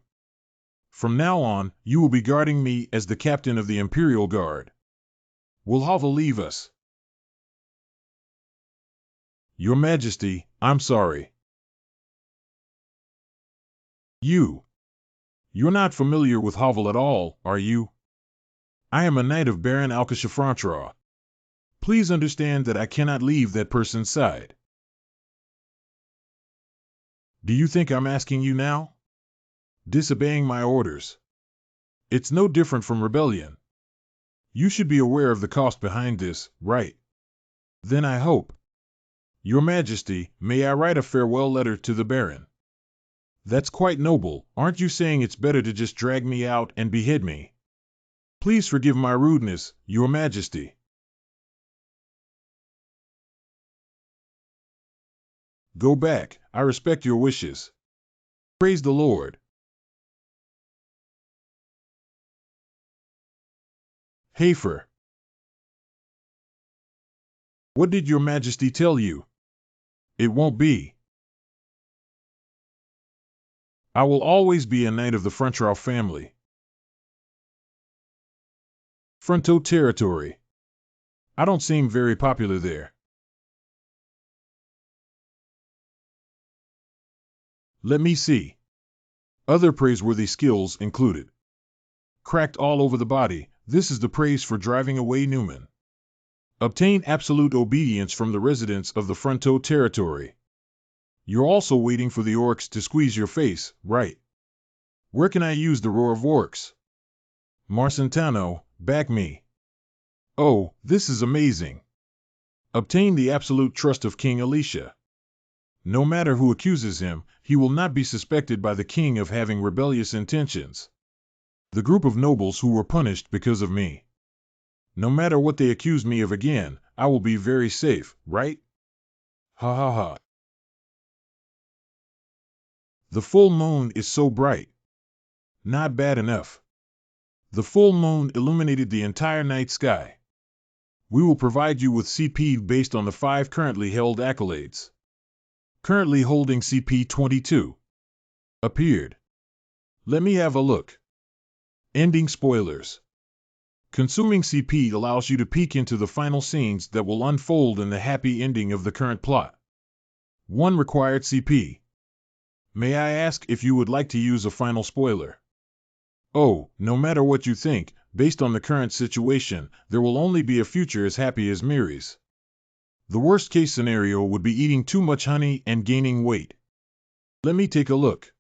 From now on, you will be guarding me as the captain of the Imperial Guard. Will Havel leave us? Your Majesty, I'm sorry. You're not familiar with Havel at all, are you? I am a knight of Baron Alcashafrantra. Please understand that I cannot leave that person's side. Do you think I'm asking you now? Disobeying my orders. It's no different from rebellion. You should be aware of the cost behind this, right? Then I hope. Your Majesty, may I write a farewell letter to the Baron? That's quite noble, aren't you saying it's better to just drag me out and behead me? Please forgive my rudeness, Your Majesty. Go back, I respect your wishes. Praise the Lord. Hafer. What did Your Majesty tell you? It won't be. I will always be a knight of the Frontrow family. Fronto territory. I don't seem very popular there. Let me see. Other praiseworthy skills included. Cracked all over the body, this is the praise for driving away Newman. Obtain absolute obedience from the residents of the Fronto territory. You're also waiting for the orcs to squeeze your face, right? Where can I use the roar of orcs? Marcentano, back me. Oh, this is amazing. Obtain the absolute trust of King Alicia. No matter who accuses him, he will not be suspected by the king of having rebellious intentions. The group of nobles who were punished because of me. No matter what they accuse me of again, I will be very safe, right? Ha ha ha. The full moon is so bright. Not bad enough. The full moon illuminated the entire night sky. We will provide you with CP based on the 5 currently held accolades. Currently holding CP 22. Appeared. Let me have a look. Ending spoilers. Consuming CP allows you to peek into the final scenes that will unfold in the happy ending of the current plot. 1 required CP. May I ask if you would like to use a final spoiler? Oh, no matter what you think, based on the current situation, there will only be a future as happy as Miri's. The worst case scenario would be eating too much honey and gaining weight. Let me take a look.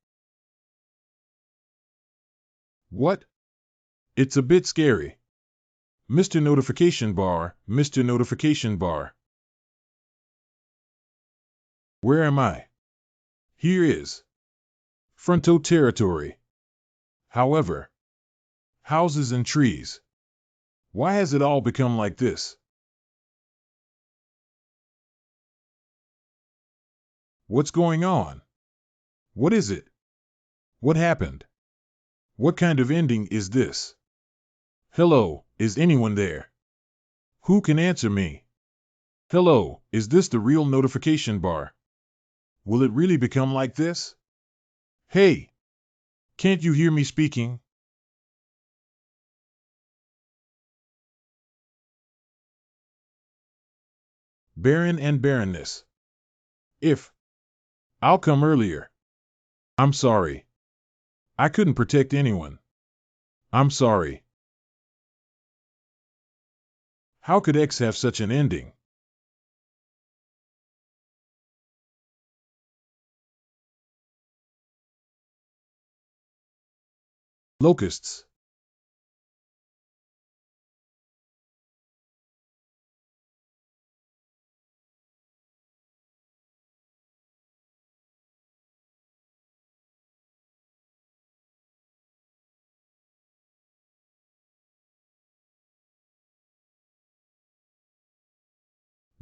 What? It's a bit scary. Mr. Notification Bar, Mr. Notification Bar. Where am I? Here is Fronto territory. However, houses and trees. Why has it all become like this? What's going on? What is it? What happened? What kind of ending is this? Hello, is anyone there? Who can answer me? Hello, is this the real notification bar? Will it really become like this? Hey! Can't you hear me speaking? Baron and Baroness. If. I'll come earlier. I'm sorry. I couldn't protect anyone. I'm sorry. How could X have such an ending? Locusts.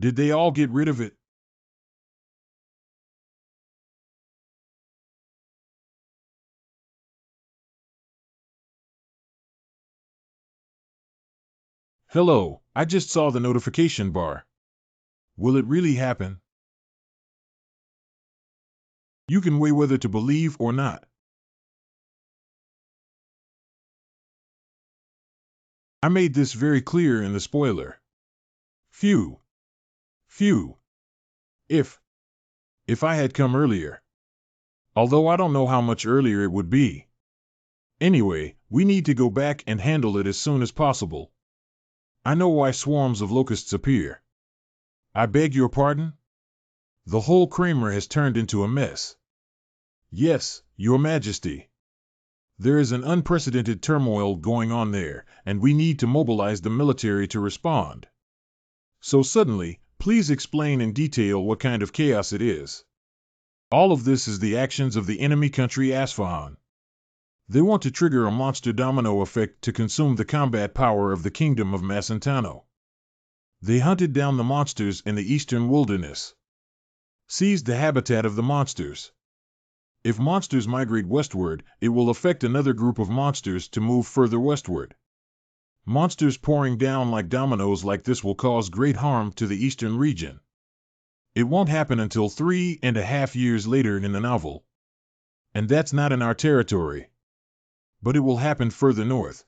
Did they all get rid of it? Hello, I just saw the notification bar. Will it really happen? You can weigh whether to believe or not. I made this very clear in the spoiler. Phew. Phew. If I had come earlier. Although I don't know how much earlier it would be. Anyway, we need to go back and handle it as soon as possible. I know why swarms of locusts appear. I beg your pardon? The whole Kramer has turned into a mess. Yes, Your Majesty. There is an unprecedented turmoil going on there, and we need to mobilize the military to respond. So suddenly, please explain in detail what kind of chaos it is. All of this is the actions of the enemy country Asfahan. They want to trigger a monster domino effect to consume the combat power of the kingdom of Macentano. They hunted down the monsters in the eastern wilderness, seized the habitat of the monsters. If monsters migrate westward, it will affect another group of monsters to move further westward. Monsters pouring down like dominoes like this will cause great harm to the eastern region. It won't happen until 3.5 years later in the novel. And that's not in our territory. But it will happen further north.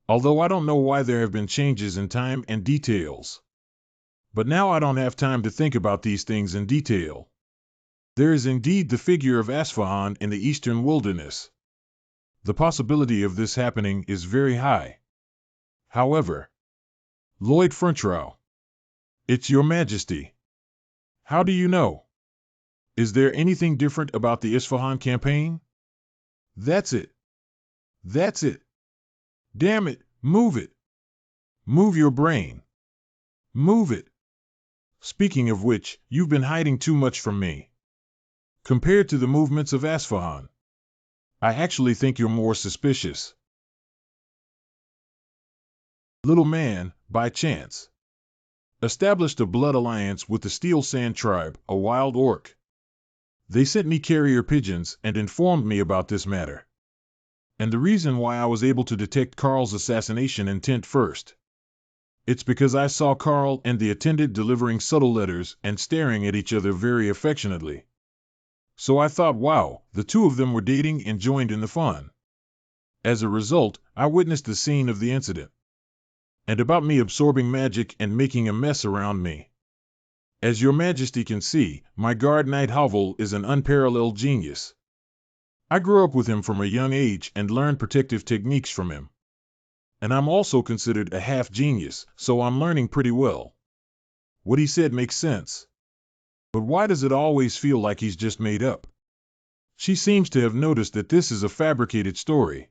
Although I don't know why there have been changes in time and details. But now I don't have time to think about these things in detail. There is indeed the figure of Asfahan in the eastern wilderness. The possibility of this happening is very high. However, Lloyd Frontrow, it's your majesty. How do you know? Is there anything different about the Isfahan campaign? That's it. That's it. Damn it, move it. Move your brain. Move it. Speaking of which, you've been hiding too much from me. Compared to the movements of Asfahan, I actually think you're more suspicious. Little man, by chance, established a blood alliance with the Steel Sand tribe, a wild orc. They sent me carrier pigeons and informed me about this matter. And the reason why I was able to detect Carl's assassination intent first. It's because I saw Carl and the attendant delivering subtle letters and staring at each other very affectionately. So I thought, wow, the two of them were dating and joined in the fun. As a result, I witnessed the scene of the incident. And about me absorbing magic and making a mess around me. As your majesty can see, my guard knight Havel is an unparalleled genius. I grew up with him from a young age and learned protective techniques from him. And I'm also considered a half-genius, so I'm learning pretty well. What he said makes sense. But why does it always feel like he's just made up? She seems to have noticed that this is a fabricated story.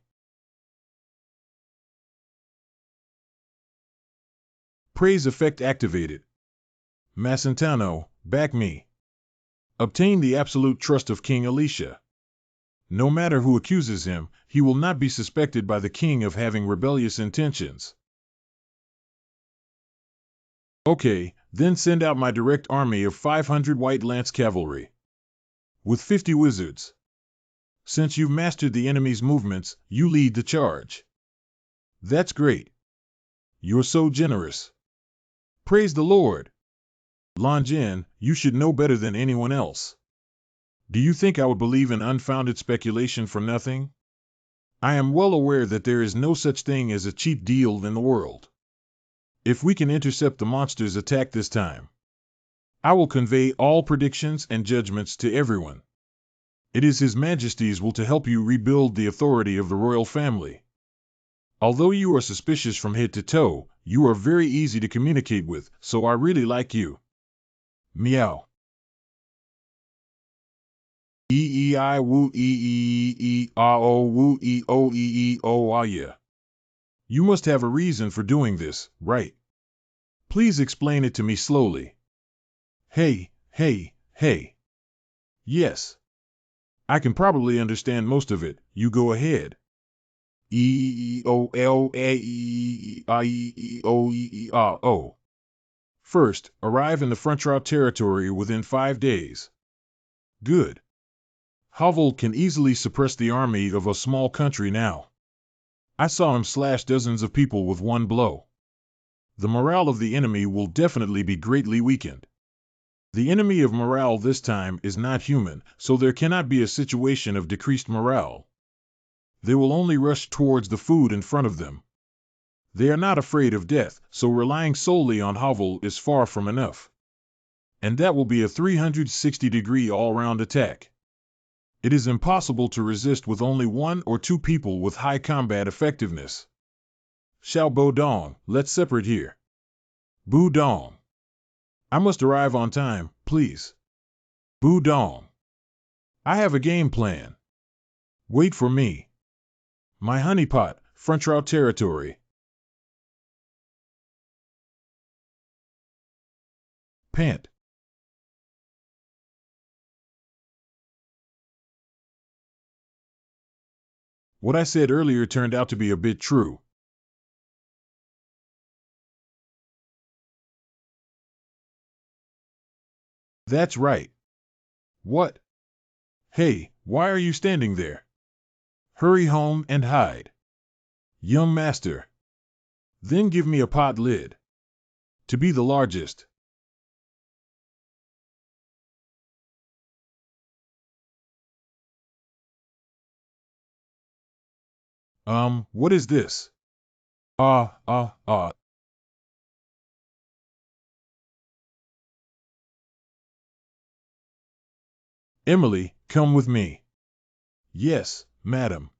Praise effect activated. Macentano, back me. Obtain the absolute trust of King Alicia. No matter who accuses him, he will not be suspected by the king of having rebellious intentions. Okay, then send out my direct army of 500 White Lance Cavalry. With 50 wizards. Since you've mastered the enemy's movements, you lead the charge. That's great. You're so generous. Praise the Lord. Longjin, you should know better than anyone else. Do you think I would believe in unfounded speculation for nothing? I am well aware that there is no such thing as a cheap deal in the world. If we can intercept the monster's attack this time, I will convey all predictions and judgments to everyone. It is His Majesty's will to help you rebuild the authority of the royal family. Although you are suspicious from head to toe, you are very easy to communicate with, so I really like you. Meow. E-E-I woo E-E-E-E-R-O woo E-O-E-E-O-Ah yeah. You must have a reason for doing this, right? Please explain it to me slowly. Hey, hey, hey. Yes. I can probably understand most of it, you go ahead. E-O-L-A-E-I-E-O-E-E-R-O. First, arrive in the Frontrout territory within 5 days. Good. Havel can easily suppress the army of a small country now. I saw him slash dozens of people with one blow. The morale of the enemy will definitely be greatly weakened. The enemy of morale this time is not human, so there cannot be a situation of decreased morale. They will only rush towards the food in front of them. They are not afraid of death, so relying solely on Havel is far from enough. And that will be a 360-degree all-round attack. It is impossible to resist with only 1 or 2 people with high combat effectiveness. Xiao Bo Dong, let's separate here. Bu Dong. I must arrive on time, please. Bu Dong. I have a game plan. Wait for me. My honeypot, Frontrout territory. Pant. What I said earlier turned out to be a bit true. That's right. What? Hey, why are you standing there? Hurry home and hide. Young master. Then give me a pot lid. To be the largest. What is this? Ah, ah, ah. Emily, come with me. Yes, madam.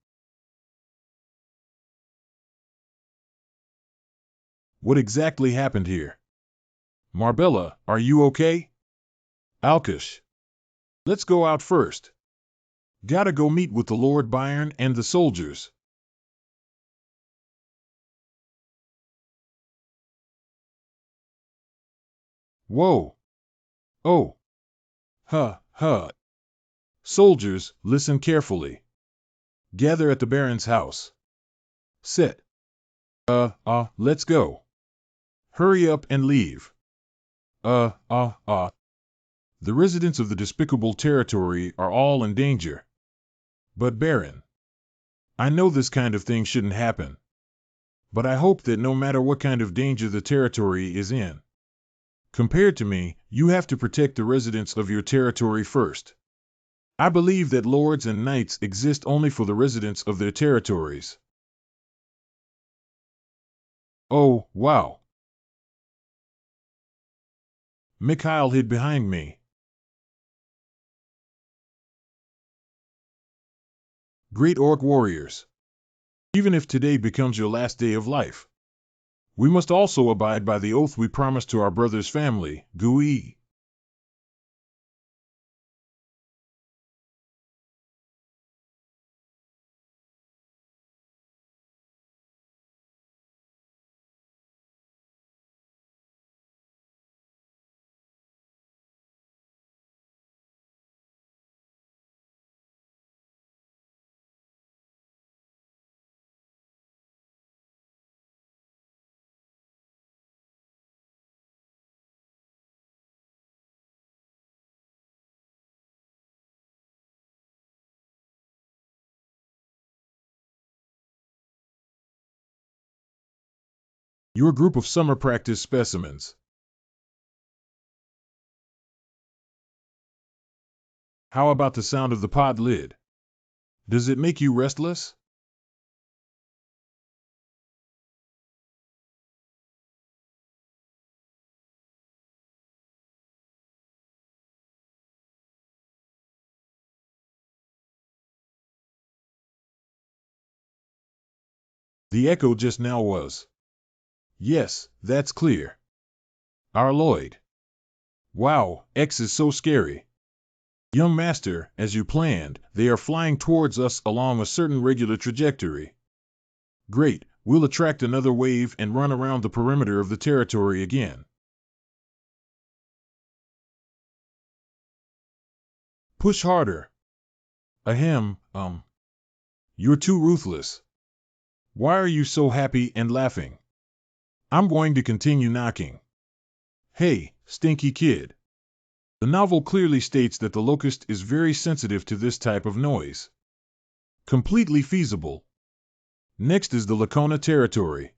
What exactly happened here? Marbella, are you okay? Alkish. Let's go out first. Gotta go meet with the Lord Byron and the soldiers. Whoa. Oh. Huh, huh. Soldiers, listen carefully. Gather at the Baron's house. Sit. Let's go. Hurry up and leave. Uh, uh, uh. The residents of the despicable territory are all in danger. But Baron, I know this kind of thing shouldn't happen. But I hope that no matter what kind of danger the territory is in, compared to me, you have to protect the residents of your territory first. I believe that lords and knights exist only for the residents of their territories. Oh, wow. Mikhail hid behind me. Great orc warriors. Even if today becomes your last day of life, we must also abide by the oath we promised to our brother's family, Gui. Your group of summer practice specimens. How about the sound of the pot lid? Does it make you restless? The echo just now was. Yes, that's clear. Our Lloyd. Wow, X is so scary. Young master, as you planned, they are flying towards us along a certain regular trajectory. Great, we'll attract another wave and run around the perimeter of the territory again. Push harder. Ahem, you're too ruthless. Why are you so happy and laughing? I'm going to continue knocking. Hey, stinky kid. The novel clearly states that the locust is very sensitive to this type of noise. Completely feasible. Next is the Lacona territory.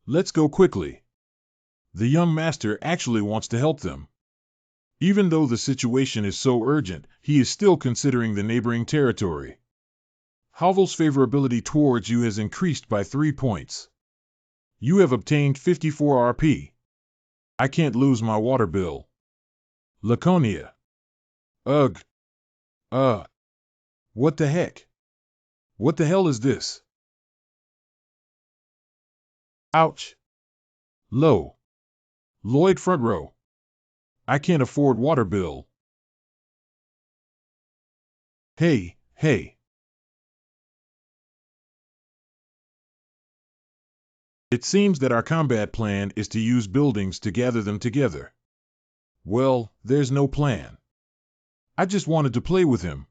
Let's go quickly. The young master actually wants to help them. Even though the situation is so urgent, he is still considering the neighboring territory. Havel's favorability towards you has increased by 3 points. You have obtained 54 RP. I can't lose my water bill. Laconia. Ugh. What the heck? What the hell is this? Ouch. Low. Lloyd front row. I can't afford water bill. Hey, hey. It seems that our combat plan is to use buildings to gather them together. Well, there's no plan. I just wanted to play with him.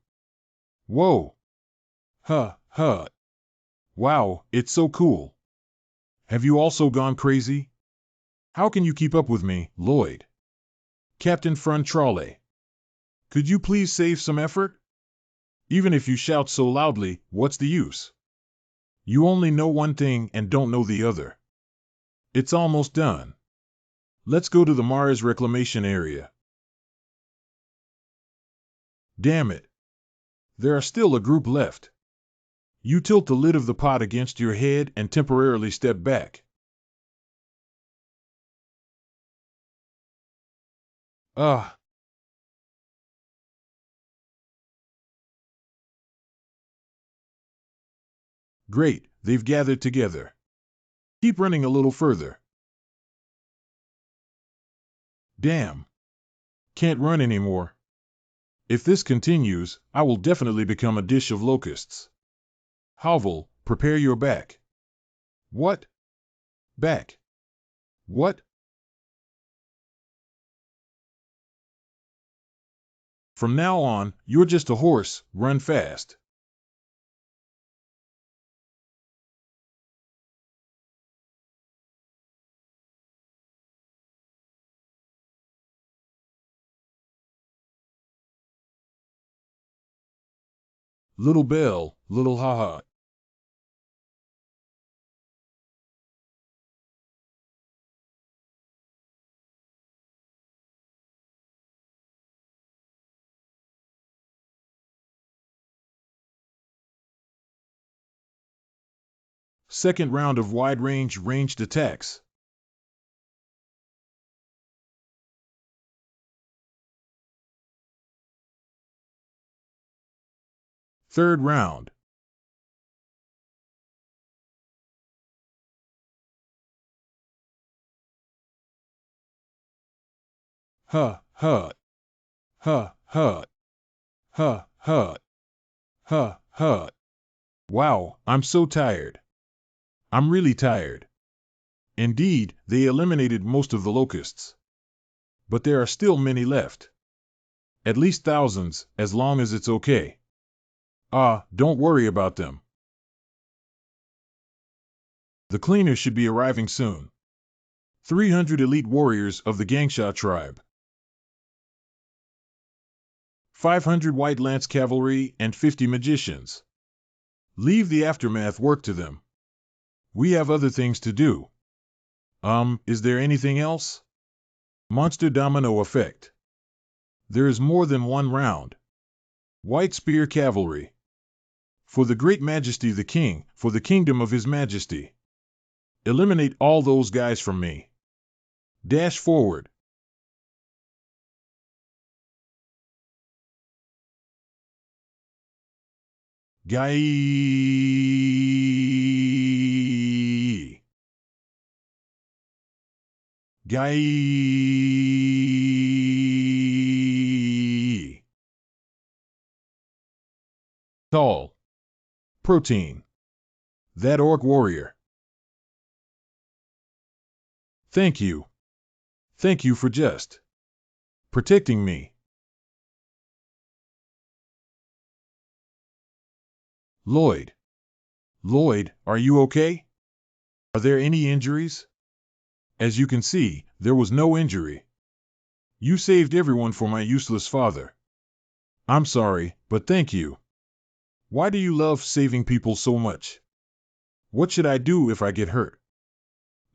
Whoa. Huh, huh. Wow, it's so cool. Have you also gone crazy? How can you keep up with me, Lloyd? Captain Frantrale. Could you please save some effort? Even if you shout so loudly, what's the use? You only know one thing and don't know the other. It's almost done. Let's go to the Mars reclamation area. Damn it. There are still a group left. You tilt the lid of the pot against your head and temporarily step back. Ah. Great, they've gathered together. Keep running a little further. Damn. Can't run anymore. If this continues, I will definitely become a dish of locusts. Hovel, prepare your back. What? Back. What? From now on, you're just a horse, run fast. Little bell, little ha-ha. Second round of wide-range ranged attacks. Third round. Ha, ha, ha, ha, ha, ha, ha, ha. Wow, I'm so tired. I'm really tired. Indeed, they eliminated most of the locusts. But there are still many left. At least thousands, as long as it's okay. Ah, don't worry about them. The cleaners should be arriving soon. 300 elite warriors of the Gangsha tribe. 500 White Lance cavalry and 50 magicians. Leave the aftermath work to them. We have other things to do. Is there anything else? Monster domino effect. There is more than one round. White spear cavalry. For the great majesty the king, for the kingdom of his majesty. Eliminate all those guys from me. Dash forward. Guy. Guy. Tall. Protein. That orc warrior. Thank you. Thank you for just protecting me. Lloyd. Lloyd, are you okay? Are there any injuries? As you can see, there was no injury. You saved everyone for my useless father. I'm sorry, but thank you. Why do you love saving people so much? What should I do if I get hurt?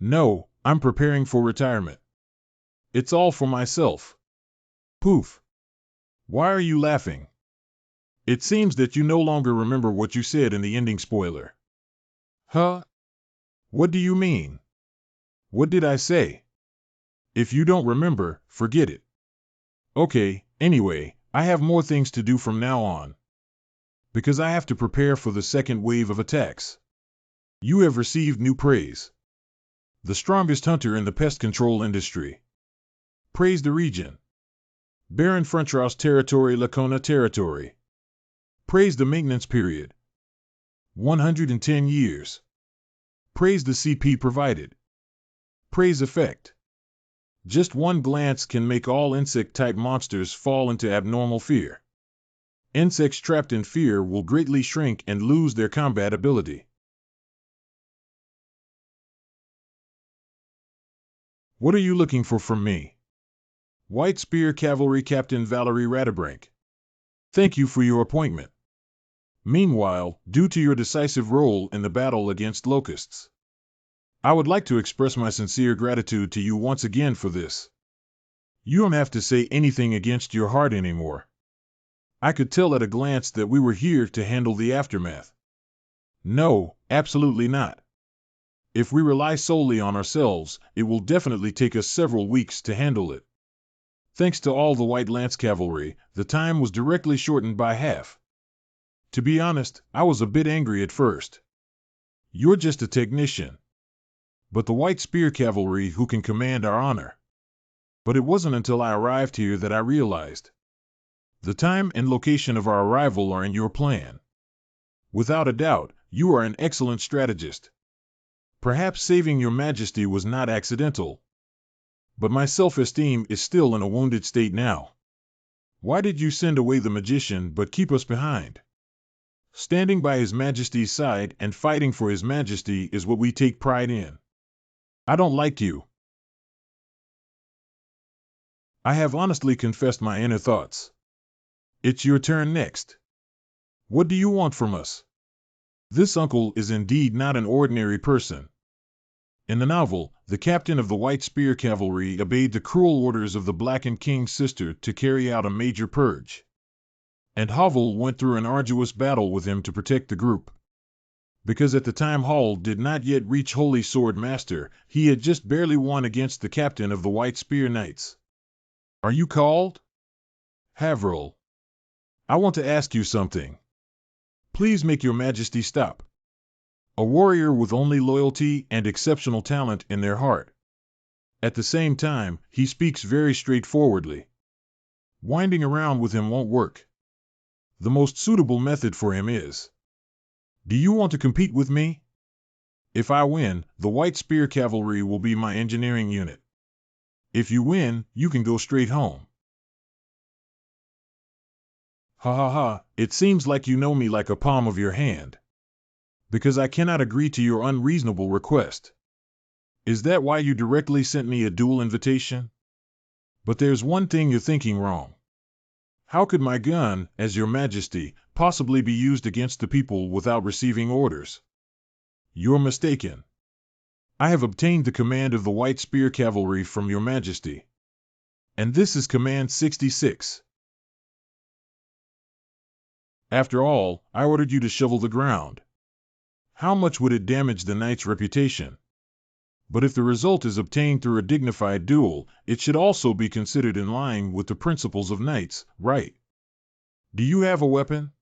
No, I'm preparing for retirement. It's all for myself. Poof. Why are you laughing? It seems that you no longer remember what you said in the ending spoiler. Huh? What do you mean? What did I say? If you don't remember, forget it. Okay, anyway, I have more things to do from now on. Because I have to prepare for the second wave of attacks. You have received new praise. The strongest hunter in the pest control industry. Praise the region. Baron Frontros territory Lacona territory. Praise the maintenance period. 110 years. Praise the CP provided. Praise effect. Just one glance can make all insect-type monsters fall into abnormal fear. Insects trapped in fear will greatly shrink and lose their combat ability. What are you looking for from me? White Spear Cavalry Captain Valerie Radebrank. Thank you for your appointment. Meanwhile, due to your decisive role in the battle against locusts, I would like to express my sincere gratitude to you once again for this. You don't have to say anything against your heart anymore. I could tell at a glance that we were here to handle the aftermath. No, absolutely not. If we rely solely on ourselves, it will definitely take us several weeks to handle it. Thanks to all the White Lance Cavalry, the time was directly shortened by half. To be honest, I was a bit angry at first. You're just a technician. But the White Spear Cavalry who can command our honor. But it wasn't until I arrived here that I realized. The time and location of our arrival are in your plan. Without a doubt, you are an excellent strategist. Perhaps saving your majesty was not accidental. But my self-esteem is still in a wounded state now. Why did you send away the magician but keep us behind? Standing by His Majesty's side and fighting for His Majesty is what we take pride in. I don't like you. I have honestly confessed my inner thoughts. It's your turn next. What do you want from us? This uncle is indeed not an ordinary person. In the novel, the captain of the White Spear Cavalry obeyed the cruel orders of the Blackened King's sister to carry out a major purge. And Havel went through an arduous battle with him to protect the group. Because at the time Hall did not yet reach Holy Sword Master, he had just barely won against the captain of the White Spear Knights. Are you called? Haverhill. I want to ask you something. Please make your majesty stop. A warrior with only loyalty and exceptional talent in their heart. At the same time, he speaks very straightforwardly. Winding around with him won't work. The most suitable method for him is. Do you want to compete with me? If I win, the White Spear Cavalry will be my engineering unit. If you win, you can go straight home. Ha ha ha, it seems like you know me like a palm of your hand. Because I cannot agree to your unreasonable request. Is that why you directly sent me a duel invitation? But there's one thing you're thinking wrong. How could my gun, as your majesty, possibly be used against the people without receiving orders? You're mistaken. I have obtained the command of the White Spear Cavalry from your majesty. And this is Command 66. After all, I ordered you to shovel the ground. How much would it damage the knight's reputation? But if the result is obtained through a dignified duel, it should also be considered in line with the principles of knights, right? Do you have a weapon?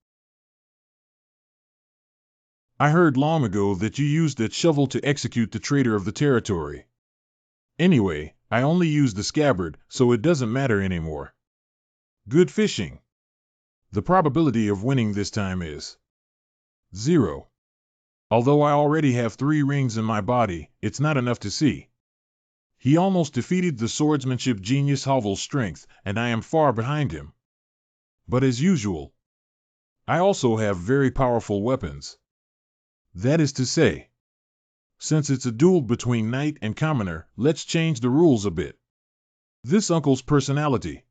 I heard long ago that you used that shovel to execute the traitor of the territory. Anyway, I only used the scabbard, so it doesn't matter anymore. Good fishing. The probability of winning this time is 0. Although I already have 3 rings in my body, it's not enough to see. He almost defeated the swordsmanship genius Havel's strength, and I am far behind him. But as usual, I also have very powerful weapons. That is to say, since it's a duel between knight and commoner, let's change the rules a bit. This uncle's personality.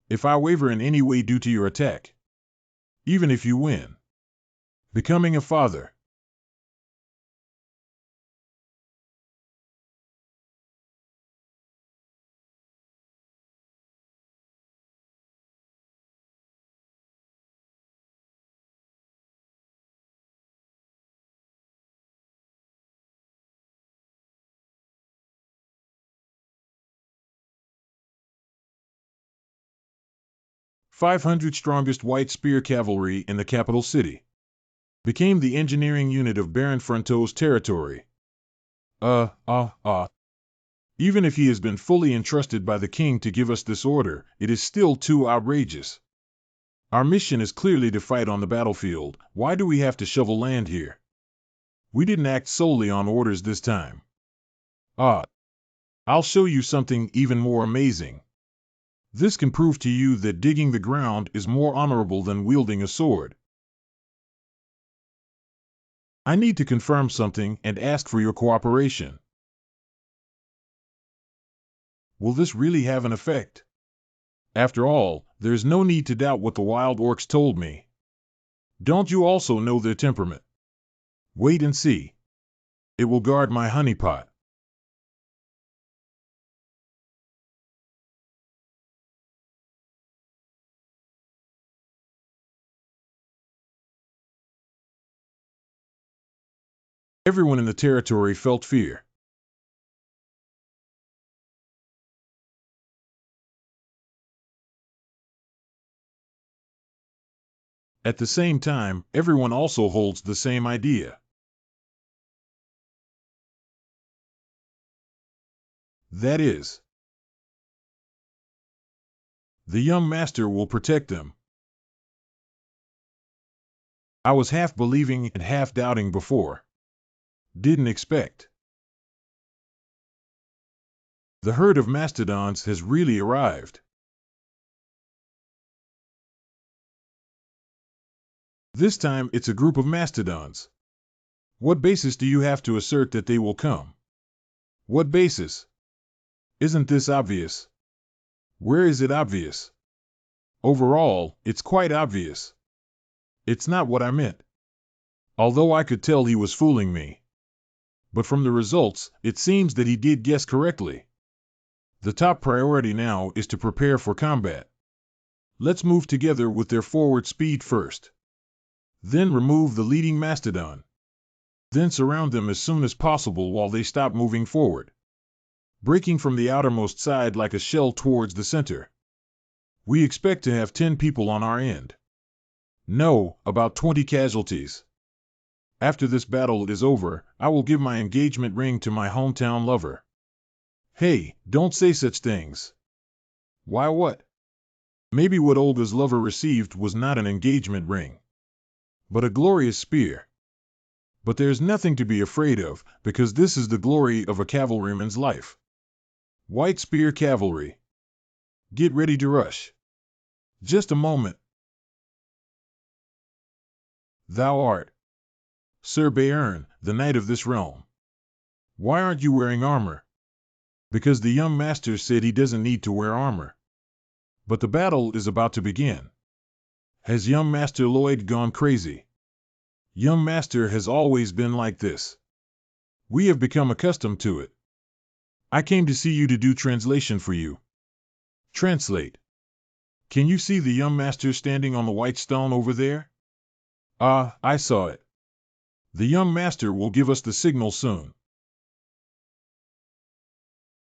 If I waver in any way due to your attack, even if you win, becoming a father. "500 strongest White Spear Cavalry in the capital city. Became the engineering unit of Baron Fronteau's territory. Even if he has been fully entrusted by the king to give us this order, it is still too outrageous. Our mission is clearly to fight on the battlefield. Why do we have to shovel land here? We didn't act solely on orders this time. I'll show you something even more amazing. This can prove to you that digging the ground is more honorable than wielding a sword. I need to confirm something and ask for your cooperation. Will this really have an effect? After all, there's no need to doubt what the wild orcs told me. Don't you also know their temperament? Wait and see. It will guard my honeypot. Everyone in the territory felt fear. At the same time, everyone also holds the same idea. That is, the young master will protect them. I was half believing and half doubting before. Didn't expect. The herd of mastodons has really arrived. This time it's a group of mastodons. What basis do you have to assert that they will come? What basis? Isn't this obvious? Where is it obvious? Overall, it's quite obvious. It's not what I meant. Although I could tell he was fooling me. But from the results, it seems that he did guess correctly. The top priority now is to prepare for combat. Let's move together with their forward speed first. Then remove the leading mastodon. Then surround them as soon as possible while they stop moving forward. Breaking from the outermost side like a shell towards the center. We expect to have 10 people on our end. No, about 20 casualties. After this battle is over, I will give my engagement ring to my hometown lover. Hey, don't say such things. Why what? Maybe what Olga's lover received was not an engagement ring, but a glorious spear. But there's nothing to be afraid of, because this is the glory of a cavalryman's life. White Spear Cavalry. Get ready to rush. Just a moment. Thou art Sir Bayern, the knight of this realm. Why aren't you wearing armor? Because the young master said he doesn't need to wear armor. But the battle is about to begin. Has young Master Lloyd gone crazy? Young Master has always been like this. We have become accustomed to it. I came to see you to do translation for you. Translate. Can you see the young master standing on the white stone over there? Ah, I saw it. The young master will give us the signal soon.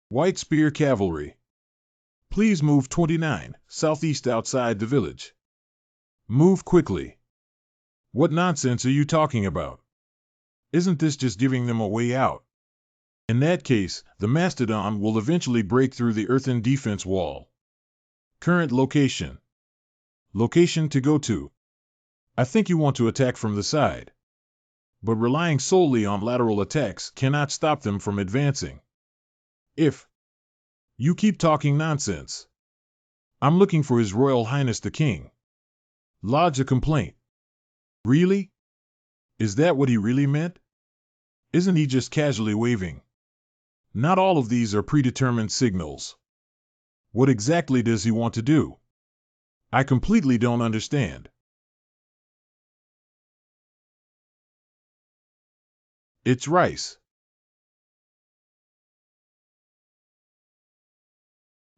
White Spear Cavalry. Please move 29, southeast outside the village. Move quickly. What nonsense are you talking about? Isn't this just giving them a way out? In that case, the mastodon will eventually break through the earthen defense wall. Current location. Location to go to. I think you want to attack from the side. But relying solely on lateral attacks cannot stop them from advancing. If you keep talking nonsense. I'm looking for His Royal Highness the King. Lodge a complaint. Really? Is that what he really meant? Isn't he just casually waving? Not all of these are predetermined signals. What exactly does he want to do? I completely don't understand. It's rice.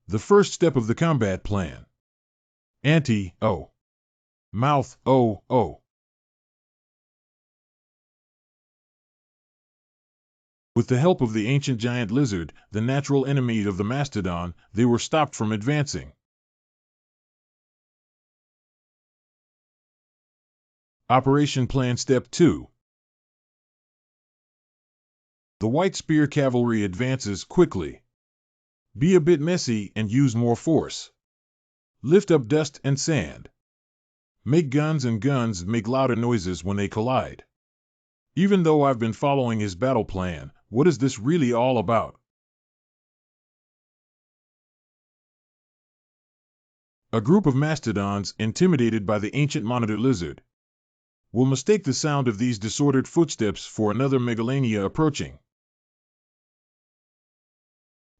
The first step of the combat plan. Anti-oh. Mouth, oh, oh. With the help of the ancient giant lizard, the natural enemy of the mastodon, they were stopped from advancing. Operation Plan Step 2. The White Spear Cavalry advances quickly. Be a bit messy and use more force. Lift up dust and sand. Make guns and guns make louder noises when they collide. Even though I've been following his battle plan, what is this really all about? A group of mastodons, intimidated by the ancient monitor lizard, will mistake the sound of these disordered footsteps for another megalania approaching.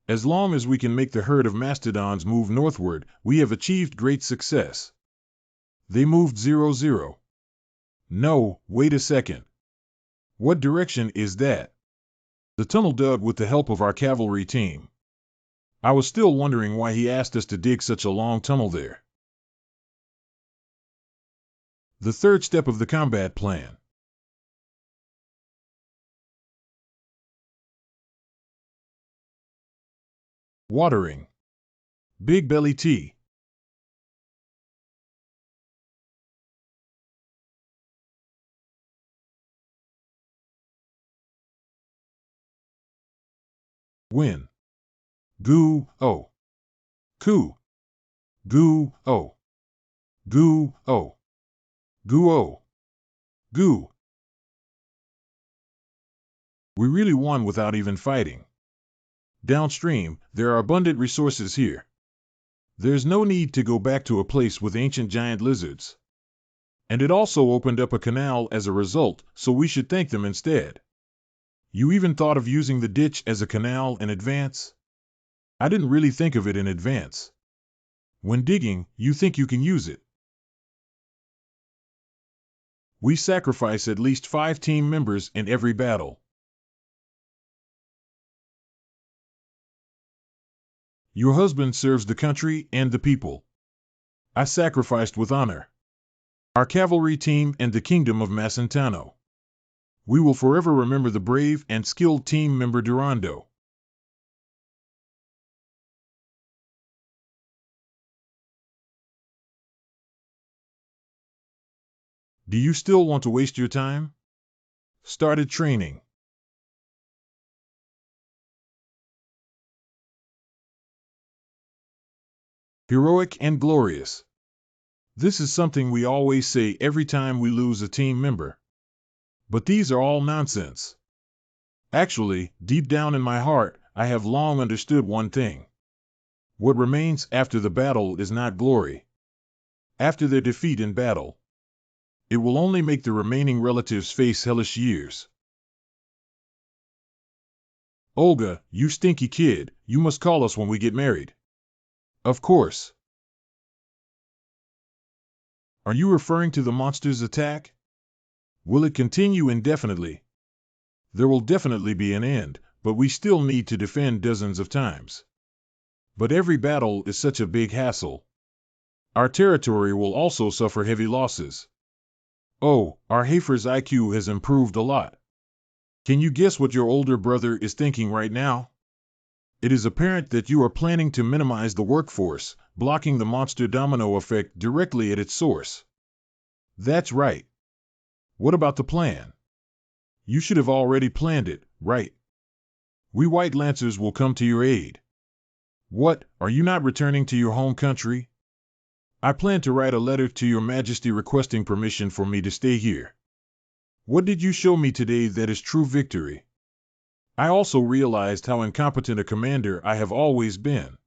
As long as we can make the herd of mastodons move northward, we have achieved great success. They moved 0-0. No, wait a second. What direction is that? The tunnel dug with the help of our cavalry team. I was still wondering why he asked us to dig such a long tunnel there. The third step of the combat plan. Watering. Big belly tea. Win. Goo, oh. Coo. Goo, oh. Goo, oh. Goo, oh. Goo. We really won without even fighting. Downstream, there are abundant resources here. There's no need to go back to a place with ancient giant lizards. And it also opened up a canal as a result, so we should thank them instead. You even thought of using the ditch as a canal in advance? I didn't really think of it in advance. When digging, you think you can use it. We sacrifice at least 5 team members in every battle. Your husband serves the country and the people. I sacrificed with honor. Our cavalry team and the kingdom of Macentano. We will forever remember the brave and skilled team member Durando. Do you still want to waste your time? Started training. Heroic and glorious. This is something we always say every time we lose a team member. But these are all nonsense. Actually, deep down in my heart, I have long understood one thing. What remains after the battle is not glory. After their defeat in battle, it will only make the remaining relatives face hellish years. Olga, you stinky kid, you must call us when we get married. Of course. Are you referring to the monster's attack? Will it continue indefinitely? There will definitely be an end, but we still need to defend dozens of times. But every battle is such a big hassle. Our territory will also suffer heavy losses. Oh, our Hafer's IQ has improved a lot. Can you guess what your older brother is thinking right now? It is apparent that you are planning to minimize the workforce, blocking the monster domino effect directly at its source. That's right. What about the plan? You should have already planned it, right? We White Lancers will come to your aid. What, are you not returning to your home country? I plan to write a letter to your Majesty requesting permission for me to stay here. What did you show me today that is true victory? I also realized how incompetent a commander I have always been.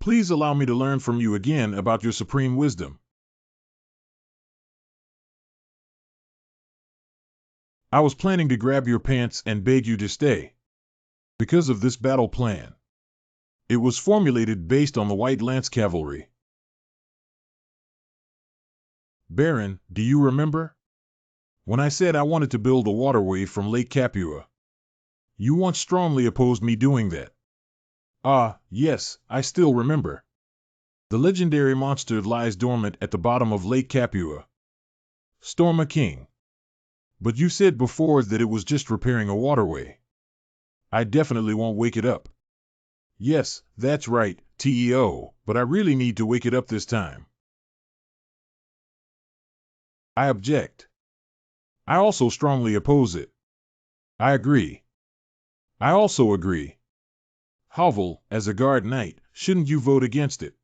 Please allow me to learn from you again about your supreme wisdom. I was planning to grab your pants and beg you to stay. Because of this battle plan. It was formulated based on the White Lance Cavalry. Baron, do you remember? When I said I wanted to build a waterway from Lake Capua. You once strongly opposed me doing that. Ah, yes, I still remember. The legendary monster lies dormant at the bottom of Lake Capua. Storma King. But you said before that it was just repairing a waterway. I definitely won't wake it up. Yes, that's right, TEO, but I really need to wake it up this time. I object. I also strongly oppose it. I agree. I also agree. Hovel, as a guard knight, shouldn't you vote against it?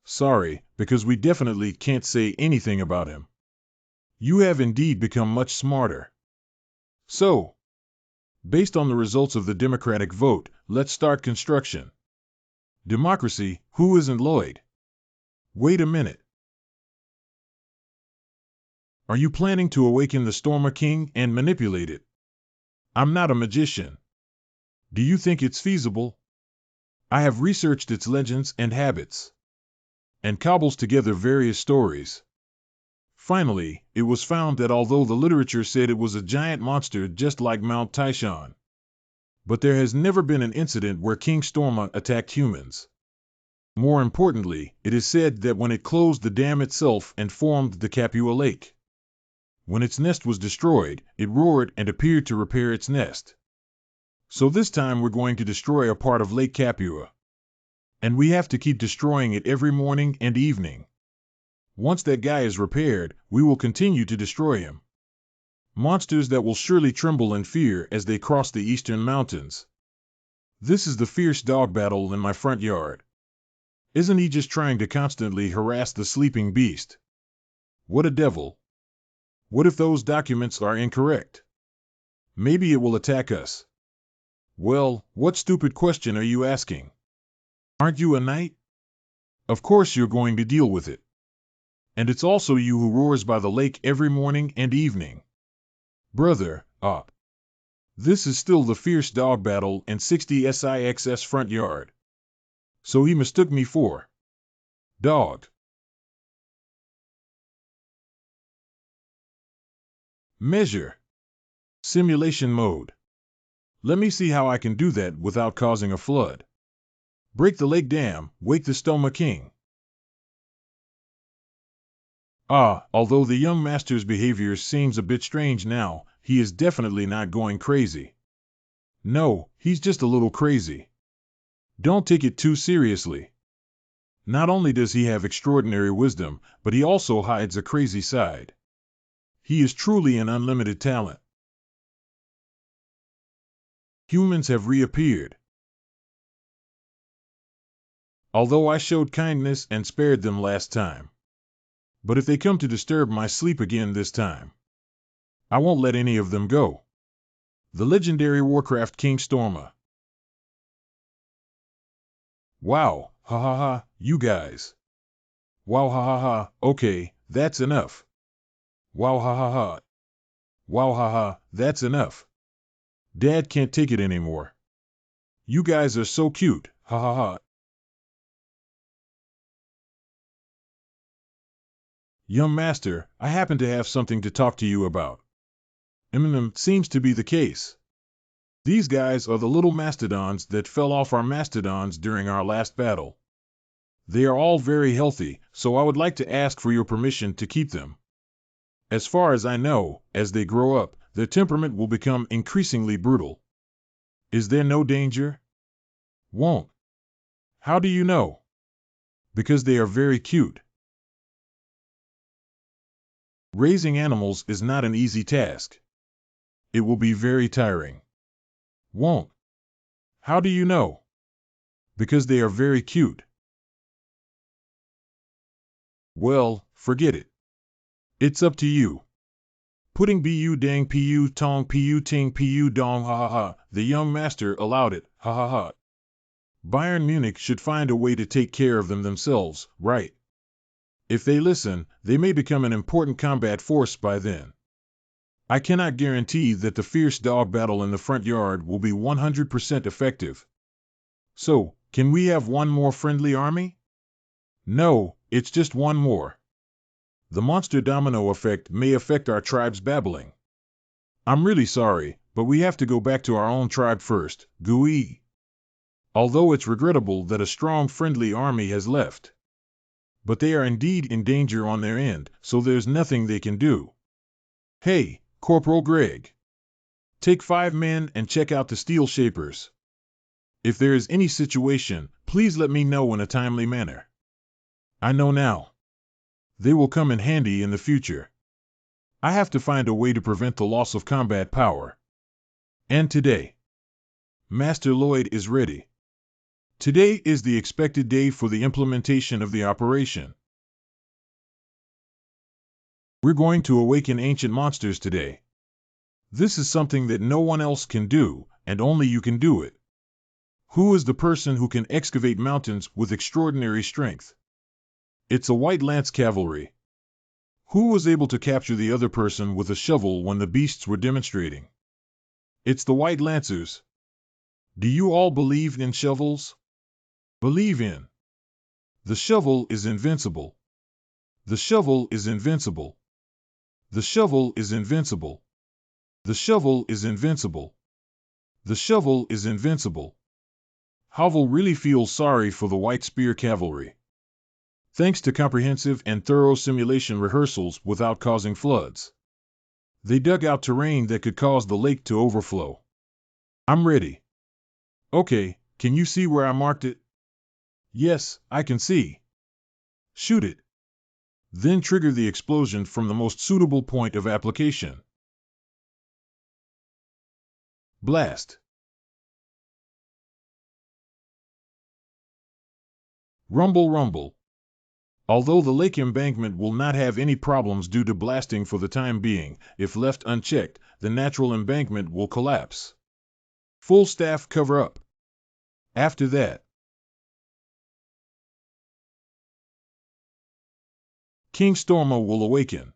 Sorry, because we definitely can't say anything about him. You have indeed become much smarter. So, based on the results of the democratic vote, let's start construction. Democracy, who isn't Lloyd? Wait a minute. Are you planning to awaken the Stormer King and manipulate it? I'm not a magician. Do you think it's feasible? I have researched its legends and habits, and cobbles together various stories. Finally, it was found that although the literature said it was a giant monster just like Mount Taishan, but there has never been an incident where King Storma attacked humans. More importantly, it is said that when it closed the dam itself and formed the Capua Lake, when its nest was destroyed, it roared and appeared to repair its nest. So this time we're going to destroy a part of Lake Capua. And we have to keep destroying it every morning and evening. Once that guy is repaired, we will continue to destroy him. Monsters that will surely tremble in fear as they cross the eastern mountains. This is the fierce dog battle in my front yard. Isn't he just trying to constantly harass the sleeping beast? What a devil. What if those documents are incorrect? Maybe it will attack us. Well, what stupid question are you asking? Aren't you a knight? Of course you're going to deal with it. And it's also you who roars by the lake every morning and evening. Brother, this is still the fierce dog battle in 60 SIXS front yard. So he mistook me for dog. Measure. Simulation mode. Let me see how I can do that without causing a flood. Break the lake dam, wake the Stoma King. Although the young master's behavior seems a bit strange now, he is definitely not going crazy. No, he's just a little crazy. Don't take it too seriously. Not only does he have extraordinary wisdom, but he also hides a crazy side. He is truly an unlimited talent. Humans have reappeared. Although I showed kindness and spared them last time. But if they come to disturb my sleep again this time, I won't let any of them go. The legendary Warcraft King Storma. Wow, ha ha ha, you guys. Wow ha ha ha, okay, that's enough. Wow ha ha ha. Wow ha ha, that's enough. Dad can't take it anymore. You guys are so cute, ha ha ha. Young master, I happen to have something to talk to you about. Seems to be the case. These guys are the little mastodons that fell off our mastodons during our last battle. They are all very healthy, so I would like to ask for your permission to keep them. As far as I know, as they grow up, their temperament will become increasingly brutal. Is there no danger? Won't. How do you know? Because they are very cute. Raising animals is not an easy task. It will be very tiring. Won't. How do you know? Because they are very cute. Well, forget it. It's up to you. Putting bu dang pu tong pu ting pu dong ha ha ha, the young master allowed it, ha ha ha. Bayern Munich should find a way to take care of them themselves, right? If they listen, they may become an important combat force by then. I cannot guarantee that the fierce dog battle in the front yard will be 100% effective. So, can we have one more friendly army? No, it's just one more. The monster domino effect may affect our tribe's babbling. I'm really sorry, but we have to go back to our own tribe first, Gui. Although it's regrettable that a strong friendly army has left. But they are indeed in danger on their end, so there's nothing they can do. Hey, Corporal Greg. Take 5 men and check out the steel shapers. If there is any situation, please let me know in a timely manner. I know now. They will come in handy in the future. I have to find a way to prevent the loss of combat power. And today. Master Lloyd is ready. Today is the expected day for the implementation of the operation. We're going to awaken ancient monsters today. This is something that no one else can do, and only you can do it. Who is the person who can excavate mountains with extraordinary strength? It's a White Lance Cavalry. Who was able to capture the other person with a shovel when the beasts were demonstrating? It's the White Lancers. Do you all believe in shovels? Believe in. The shovel is invincible. The shovel is invincible. The shovel is invincible. The shovel is invincible. The shovel is invincible. Havel really feels sorry for the White Spear Cavalry. Thanks to comprehensive and thorough simulation rehearsals without causing floods, they dug out terrain that could cause the lake to overflow. I'm ready. Okay, can you see where I marked it? Yes, I can see. Shoot it. Then trigger the explosion from the most suitable point of application. Blast. Rumble, rumble. Although the lake embankment will not have any problems due to blasting for the time being, if left unchecked, the natural embankment will collapse. Full staff cover up. After that, King Stormo will awaken.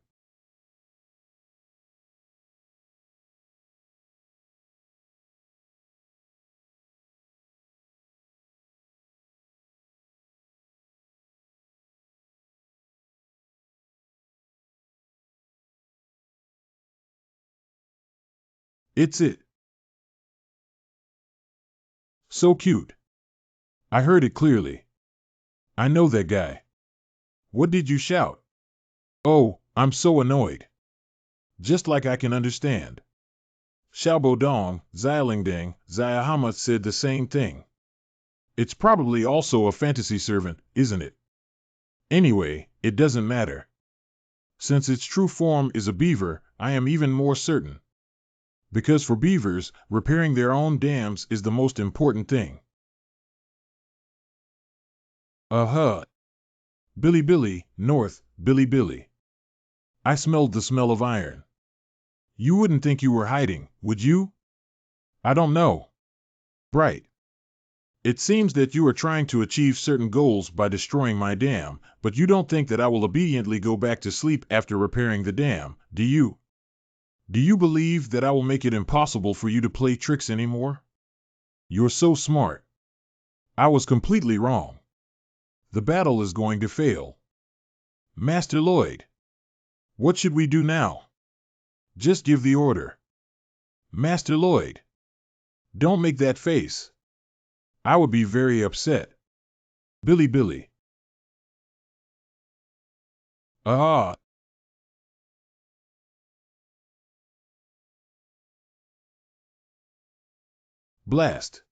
It's it. So cute. I heard it clearly. I know that guy. What did you shout? Oh, I'm so annoyed. Just like I can understand. Xiaobo Dong, Xiaolingdang, Xiahama said the same thing. It's probably also a fantasy servant, isn't it? Anyway, it doesn't matter. Since its true form is a beaver, I am even more certain. Because for beavers, repairing their own dams is the most important thing. Billy Billy, North, Billy Billy. I smelled the smell of iron. You wouldn't think you were hiding, would you? I don't know. Bright. It seems that you are trying to achieve certain goals by destroying my dam, but you don't think that I will obediently go back to sleep after repairing the dam, do you? Do you believe that I will make it impossible for you to play tricks anymore? You're so smart. I was completely wrong. The battle is going to fail. Master Lloyd. What should we do now? Just give the order. Master Lloyd. Don't make that face. I would be very upset. Billy Billy. Ah. Blast.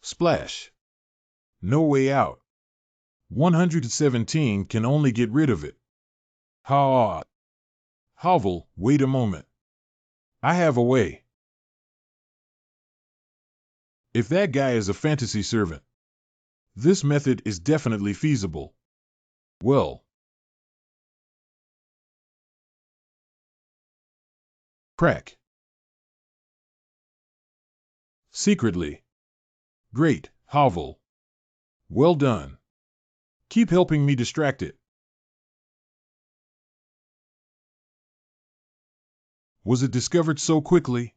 Splash. No way out. 117 can only get rid of it. Ha. Havel, wait a moment. I have a way. If that guy is a fantasy servant, this method is definitely feasible. Well. Crack. Secretly. Great, Havel. Well done. Keep helping me distract it. Was it discovered so quickly?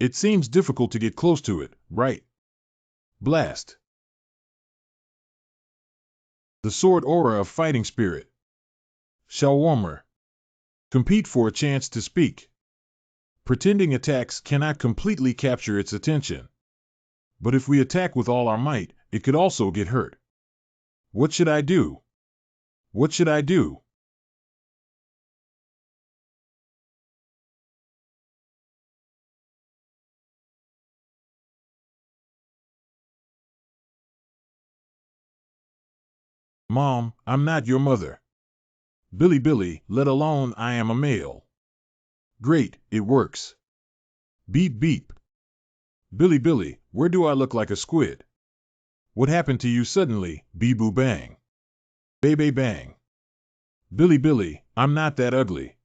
It seems difficult to get close to it, right? Blast. The sword aura of fighting spirit. Shawarmer. Compete for a chance to speak. Pretending attacks cannot completely capture its attention. But if we attack with all our might, it could also get hurt. What should I do? What should I do? Mom, I'm not your mother. Billy Billy, let alone I am a male. Great, it works. Beep beep. Billy Billy, where do I look like a squid? What happened to you suddenly, bee-boo bang? Bay bang. Billy Billy, I'm not that ugly.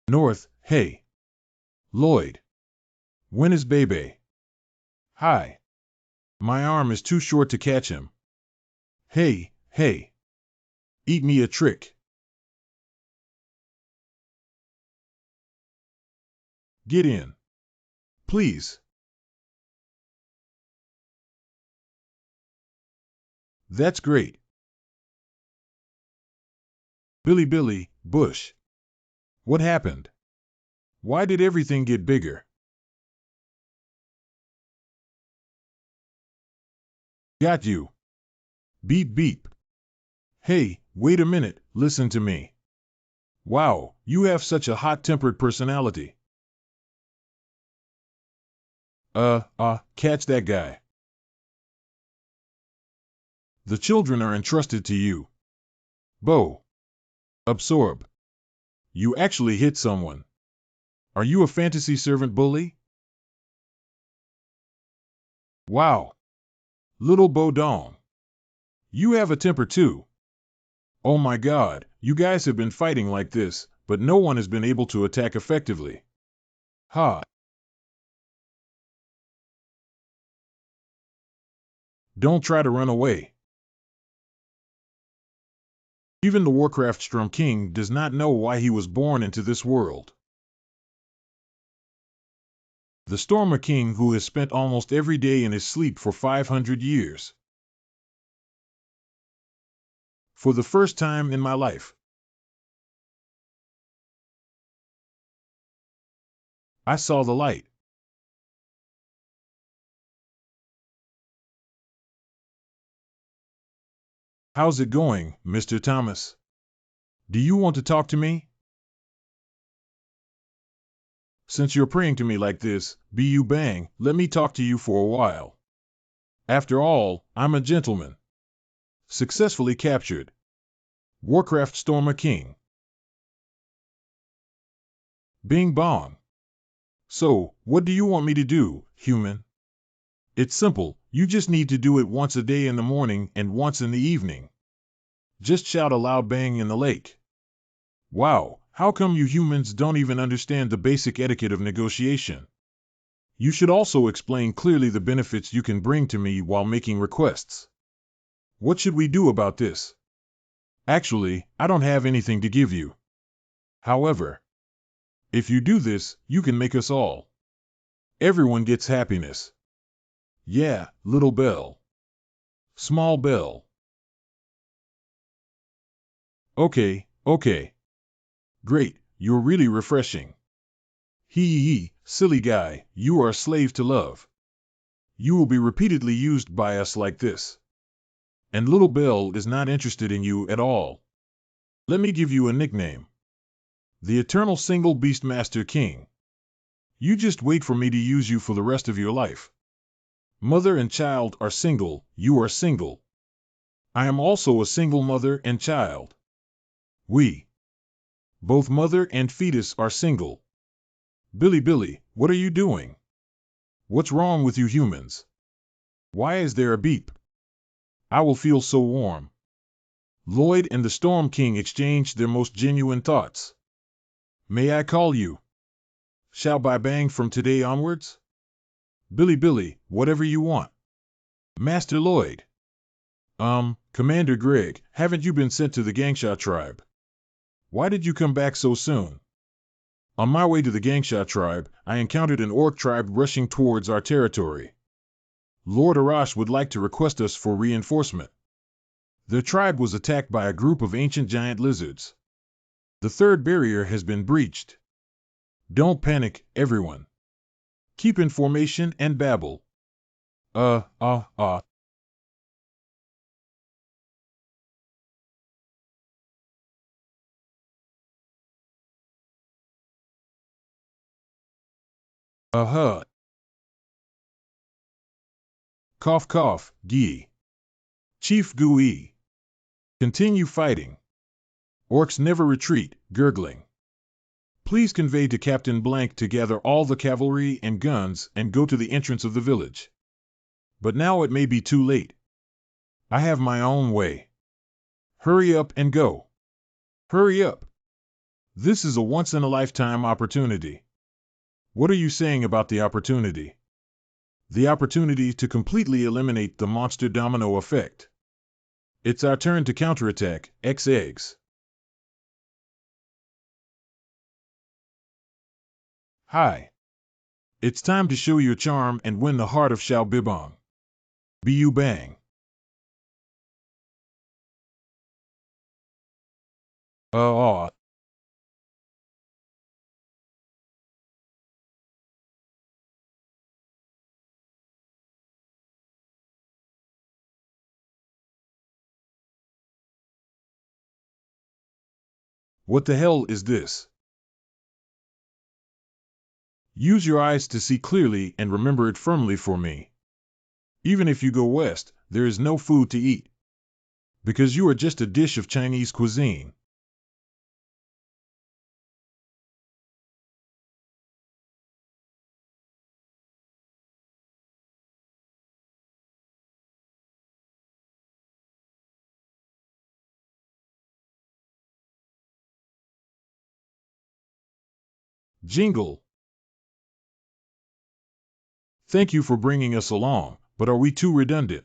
North, hey. Lloyd. When is Bebe? Hi. My arm is too short to catch him. Hey. Eat me a trick. Get in. Please. That's great. Billy, Bush. What happened? Why did everything get bigger? Got you. Beep beep. Hey, wait a minute, listen to me. Wow, you have such a hot-tempered personality. Catch that guy. The children are entrusted to you. Bo. Absorb. You actually hit someone. Are you a fantasy servant bully? Wow. Little Bo Dong. You have a temper too. Oh my God, you guys have been fighting like this, but no one has been able to attack effectively. Ha. Don't try to run away. Even the Warcraft Storm King does not know why he was born into this world. The Stormer King who has spent almost every day in his sleep for 500 years. For the first time in my life, I saw the light. How's it going, Mr. Thomas? Do you want to talk to me? Since you're praying to me like this, bang, let me talk to you for a while. After all, I'm a gentleman. Successfully captured. Warcraft Stormer King. Bing bong. So, what do you want me to do, human? It's simple, you just need to do it once a day in the morning and once in the evening. Just shout a loud bang in the lake. Wow, how come you humans don't even understand the basic etiquette of negotiation? You should also explain clearly the benefits you can bring to me while making requests. What should we do about this? Actually, I don't have anything to give you. However, if you do this, you can make us all. Everyone gets happiness. Yeah, little bell. Small bell. Okay. Great, you're really refreshing. Hee, silly guy, you are a slave to love. You will be repeatedly used by us like this. And little Bell is not interested in you at all. Let me give you a nickname. The Eternal Single Beastmaster King. You just wait for me to use you for the rest of your life. Mother and child are single, you are single. I am also a single mother and child. We. Both mother and fetus are single. Billy, what are you doing? What's wrong with you humans? Why is there a beep? I will feel so warm. Lloyd and the Storm King exchanged their most genuine thoughts. May I call you? Shall I bang from today onwards? Billy, whatever you want. Master Lloyd. Commander Greg, haven't you been sent to the Gangsha tribe? Why did you come back so soon? On my way to the Gangsha tribe, I encountered an orc tribe rushing towards our territory. Lord Arash would like to request us for reinforcement. Their tribe was attacked by a group of ancient giant lizards. The third barrier has been breached. Don't panic, everyone. Keep in formation and babble. Cough, gee. Chief Gui. Continue fighting. Orcs never retreat, gurgling. Please convey to Captain Blank to gather all the cavalry and guns and go to the entrance of the village. But now it may be too late. I have my own way. Hurry up and go. Hurry up. This is a once-in-a-lifetime opportunity. What are you saying about the opportunity? The opportunity to completely eliminate the monster domino effect. It's our turn to counterattack, X eggs. Hi. It's time to show your charm and win the heart of Xiao Bibong. Bu Bang. Aw. What the hell is this? Use your eyes to see clearly and remember it firmly for me. Even if you go west, there is no food to eat. Because you are just a dish of Chinese cuisine. Jingle. Thank you for bringing us along, but are we too redundant?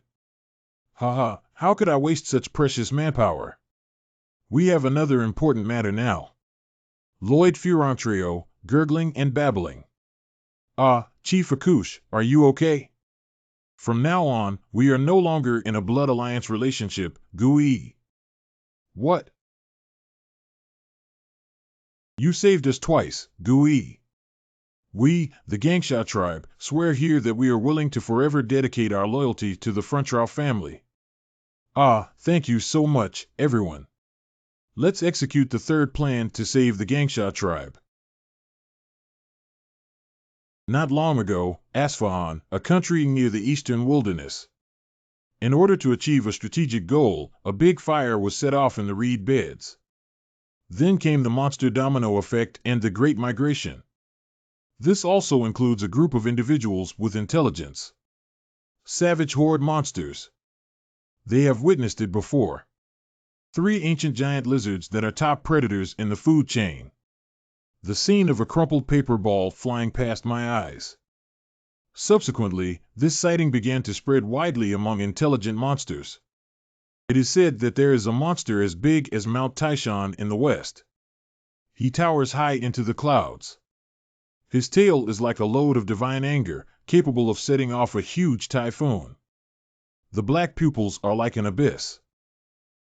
Haha, how could I waste such precious manpower? We have another important matter now. Lloyd Furentrio, gurgling and babbling. Chief Akush, are you okay? From now on, we are no longer in a blood alliance relationship, Gui. What? You saved us twice, Gui. We, the Gangsha tribe, swear here that we are willing to forever dedicate our loyalty to the Frontrao family. Thank you so much, everyone. Let's execute the third plan to save the Gangsha tribe. Not long ago, Asfahan, a country near the eastern wilderness. In order to achieve a strategic goal, a big fire was set off in the reed beds. Then came the monster domino effect and the Great Migration. This also includes a group of individuals with intelligence. Savage horde monsters. They have witnessed it before. 3 ancient giant lizards that are top predators in the food chain. The scene of a crumpled paper ball flying past my eyes. Subsequently, this sighting began to spread widely among intelligent monsters. It is said that there is a monster as big as Mount Taishan in the west. He towers high into the clouds. His tail is like a load of divine anger, capable of setting off a huge typhoon. The black pupils are like an abyss.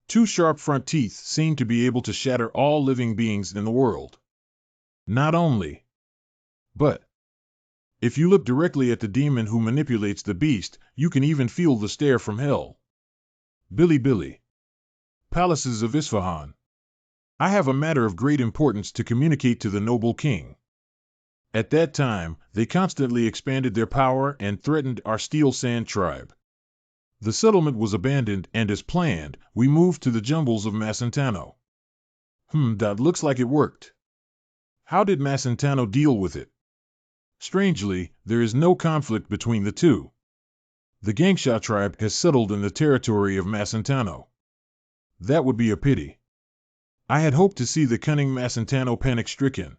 2 sharp front teeth seem to be able to shatter all living beings in the world. Not only, but if you look directly at the demon who manipulates the beast, you can even feel the stare from hell. Billy. Palaces of Isfahan. I have a matter of great importance to communicate to the noble king. At that time, they constantly expanded their power and threatened our Steel Sand tribe. The settlement was abandoned, and as planned, we moved to the jungles of Macentano. That looks like it worked. How did Macentano deal with it? Strangely, there is no conflict between the two. The Gangsha tribe has settled in the territory of Macentano. That would be a pity. I had hoped to see the cunning Macentano panic-stricken.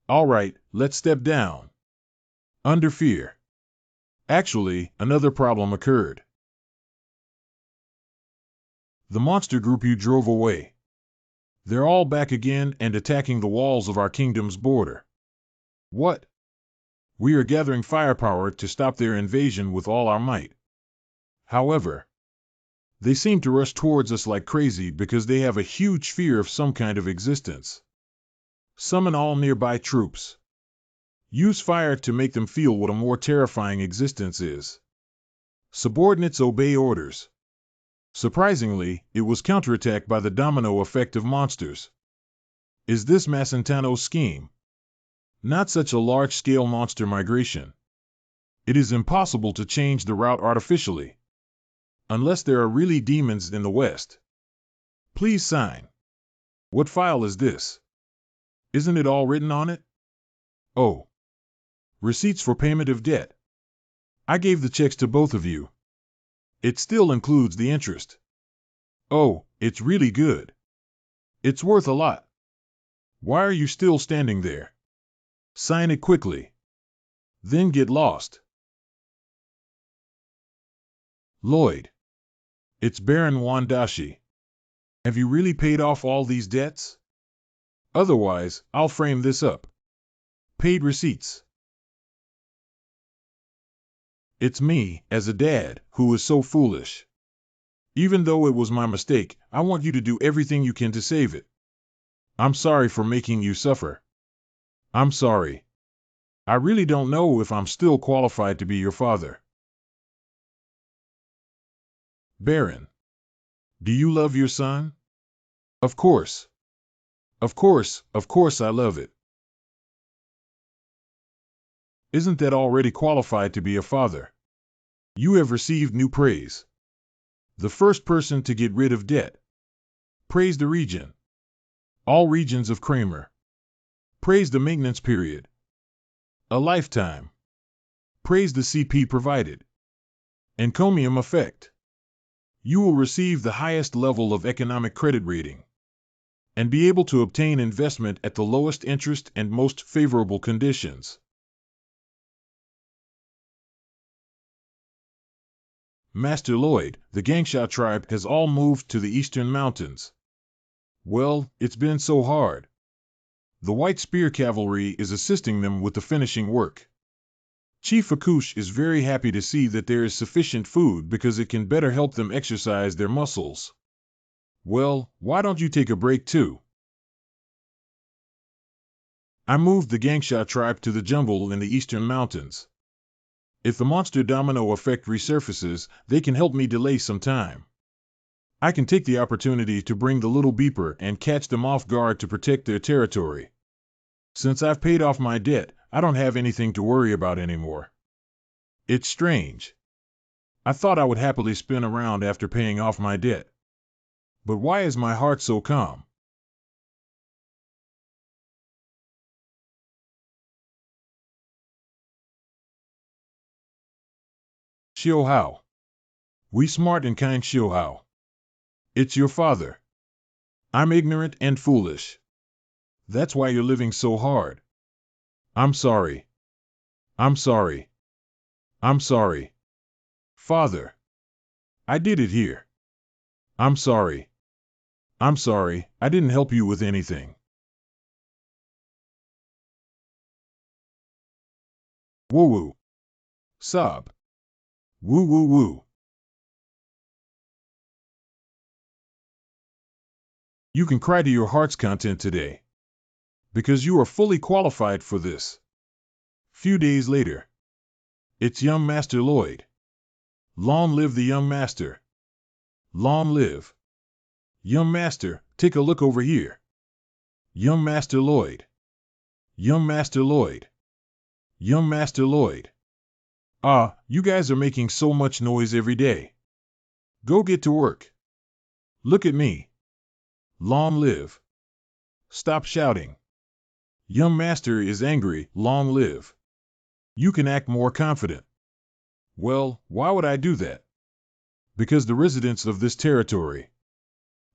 All right, let's step down. Under fear. Actually, another problem occurred. The monster group you drove away. They're all back again and attacking the walls of our kingdom's border. What? We are gathering firepower to stop their invasion with all our might. However, they seem to rush towards us like crazy because they have a huge fear of some kind of existence. Summon all nearby troops. Use fire to make them feel what a more terrifying existence is. Subordinates obey orders. Surprisingly, it was counterattacked by the domino effect of monsters. Is this Macentano's scheme? Not such a large-scale monster migration. It is impossible to change the route artificially. Unless there are really demons in the west. Please sign. What file is this? Isn't it all written on it? Oh. Receipts for payment of debt. I gave the checks to both of you. It still includes the interest. Oh, it's really good. It's worth a lot. Why are you still standing there? Sign it quickly. Then get lost. Lloyd. It's Baron Wandashi. Have you really paid off all these debts? Otherwise, I'll frame this up. Paid receipts. It's me, as a dad, who is so foolish. Even though it was my mistake, I want you to do everything you can to save it. I'm sorry for making you suffer. I'm sorry. I really don't know if I'm still qualified to be your father. Baron, do you love your son? Of course. Of course I love it. Isn't that already qualified to be a father? You have received new praise. The first person to get rid of debt. Praise the region. All regions of Kramer. Praise the maintenance period. A lifetime. Praise the CP provided. Encomium effect. You will receive the highest level of economic credit rating and be able to obtain investment at the lowest interest and most favorable conditions. Master Lloyd, the Gangsha tribe has all moved to the eastern mountains. Well, it's been so hard. The White Spear Cavalry is assisting them with the finishing work. Chief Akush is very happy to see that there is sufficient food because it can better help them exercise their muscles. Well, why don't you take a break too? I moved the Gangsha tribe to the jungle in the eastern mountains. If the monster domino effect resurfaces, they can help me delay some time. I can take the opportunity to bring the little beeper and catch them off guard to protect their territory. Since I've paid off my debt, I don't have anything to worry about anymore. It's strange. I thought I would happily spin around after paying off my debt. But why is my heart so calm? Xiao Hao. We smart and kind Xiao Hao. It's your father. I'm ignorant and foolish. That's why you're living so hard. I'm sorry. I'm sorry. I'm sorry. Father. I did it here. I'm sorry. I'm sorry, I didn't help you with anything. Woo woo. Sob. Woo woo woo. You can cry to your heart's content today. Because you are fully qualified for this. Few days later. It's young Master Lloyd. Long live the young master. Long live. Young master, take a look over here. Young Master Lloyd. Young Master Lloyd. Young Master Lloyd. Ah, you guys are making so much noise every day. Go get to work. Look at me. Long live. Stop shouting. Young master is angry, long live. You can act more confident. Well, why would I do that? Because the residents of this territory.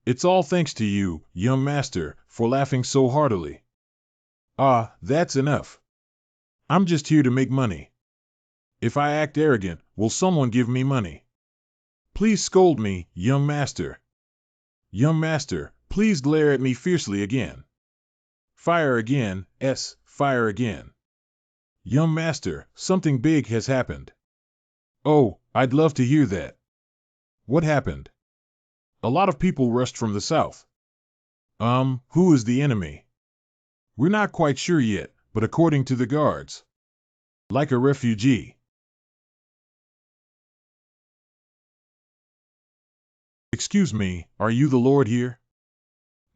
It's all thanks to you, young master, for laughing so heartily. Ah, that's enough. I'm just here to make money. If I act arrogant, will someone give me money? Please scold me, young master. Young master, please glare at me fiercely again. Fire again, fire again. Young master, something big has happened. Oh, I'd love to hear that. What happened? A lot of people rushed from the south. Who is the enemy? We're not quite sure yet, but according to the guards. Like a refugee. Excuse me, are you the Lord here?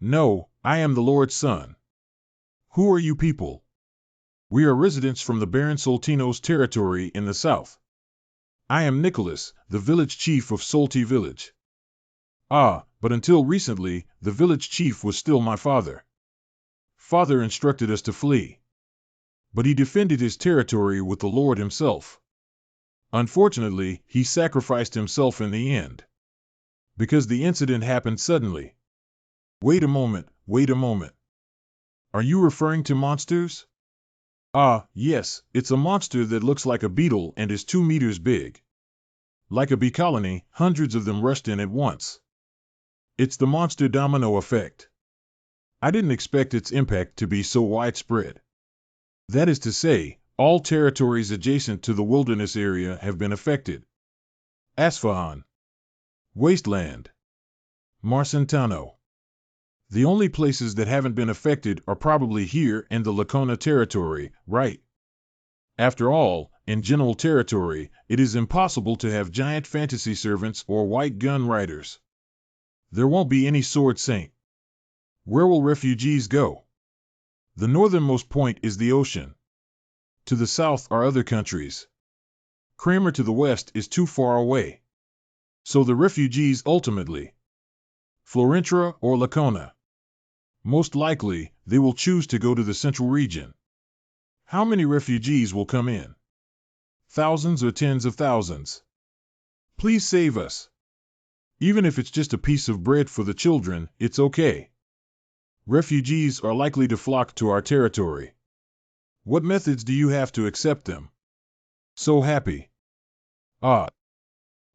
No, I am the Lord's son. Who are you people? We are residents from the Baron Soltino's territory in the south. I am Nicholas, the village chief of Solti village. Ah, but until recently, the village chief was still my father. Father instructed us to flee. But he defended his territory with the Lord himself. Unfortunately, he sacrificed himself in the end. Because the incident happened suddenly. Wait a moment, wait a moment. Are you referring to monsters? Ah, yes, it's a monster that looks like a beetle and is 2 meters big. Like a bee colony, hundreds of them rushed in at once. It's the monster domino effect. I didn't expect its impact to be so widespread. That is to say, All territories adjacent to the wilderness area have been affected. Asfahan. Wasteland. Marcentano. The only places that haven't been affected are probably here and the Lacona territory, right? After all, in general territory, it is impossible to have giant fantasy servants or white gun riders. There won't be any sword saint. Where will refugees go? The northernmost point is the ocean. To the south are other countries. Kramer to the west is too far away. So the refugees ultimately. Florentra or Lacona. Most likely, they will choose to go to the central region. How many refugees will come in? Thousands or tens of thousands. Please save us. Even if it's just a piece of bread for the children, it's okay. Refugees are likely to flock to our territory. What methods do you have to accept them? So happy. Ah.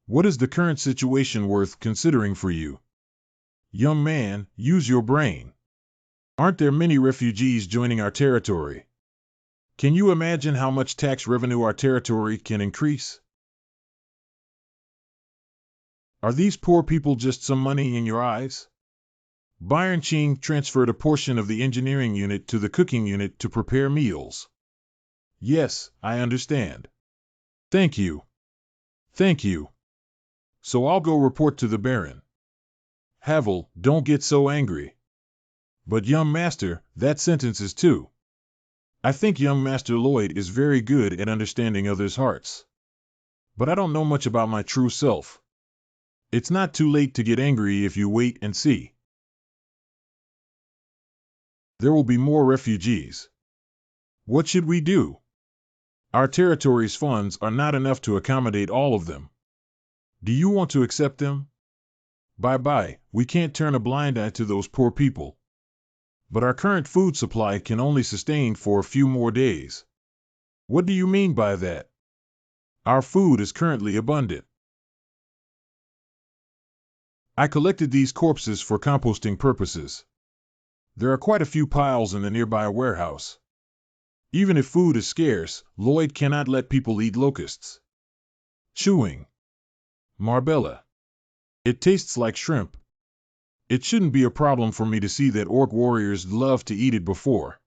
What is the current situation worth considering for you? Young man, use your brain. Aren't there many refugees joining our territory? Can you imagine how much tax revenue our territory can increase? Are these poor people just some money in your eyes? Byron Ching transferred a portion of the engineering unit to the cooking unit to prepare meals. Yes, I understand. Thank you. Thank you. So I'll go report to the Baron. Havel, don't get so angry. But young master, that sentence is too. I think young Master Lloyd is very good at understanding others' hearts. But I don't know much about my true self. It's not too late to get angry if you wait and see. There will be more refugees. What should we do? Our territory's funds are not enough to accommodate all of them. Do you want to accept them? Bye-bye, we can't turn a blind eye to those poor people. But our current food supply can only sustain for a few more days. What do you mean by that? Our food is currently abundant. I collected these corpses for composting purposes. There are quite a few piles in the nearby warehouse. Even if food is scarce, Lloyd cannot let people eat locusts. Chewing. Marbella. It tastes like shrimp. It shouldn't be a problem for me to see that orc warriors love to eat it before.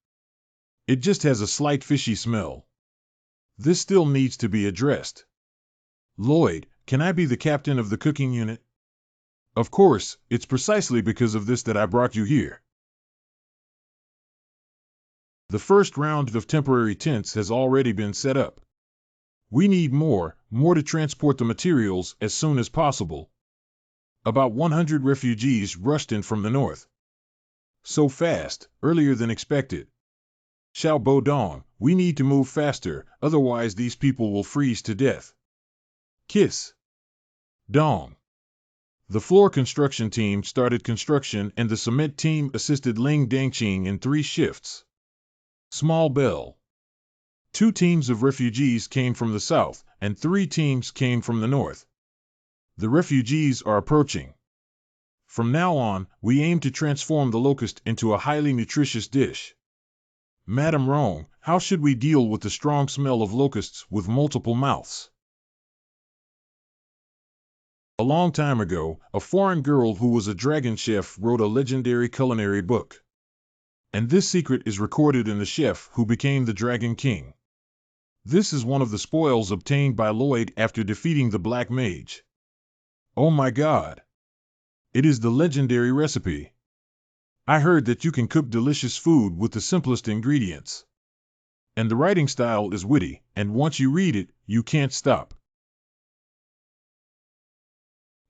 It just has a slight fishy smell. This still needs to be addressed. Lloyd, can I be the captain of the cooking unit? Of course, it's precisely because of this that I brought you here. The first round of temporary tents has already been set up. We need more to transport the materials as soon as possible. About 100 refugees rushed in from the north. So fast, earlier than expected. Xiao Bo Dong, we need to move faster, otherwise these people will freeze to death. Kiss. Dong. The floor construction team started construction and the cement team assisted Ling Dangqing in 3 shifts. Small bell. 2 teams of refugees came from the south, and 3 teams came from the north. The refugees are approaching. From now on, we aim to transform the locust into a highly nutritious dish. Madam Rome, how should we deal with the strong smell of locusts with multiple mouths? A long time ago, a foreign girl who was a dragon chef wrote a legendary culinary book. And this secret is recorded in the chef who became the Dragon King. This is one of the spoils obtained by Lloyd after defeating the Black Mage. Oh my God! It is the legendary recipe. I heard that you can cook delicious food with the simplest ingredients. And the writing style is witty, and once you read it, you can't stop.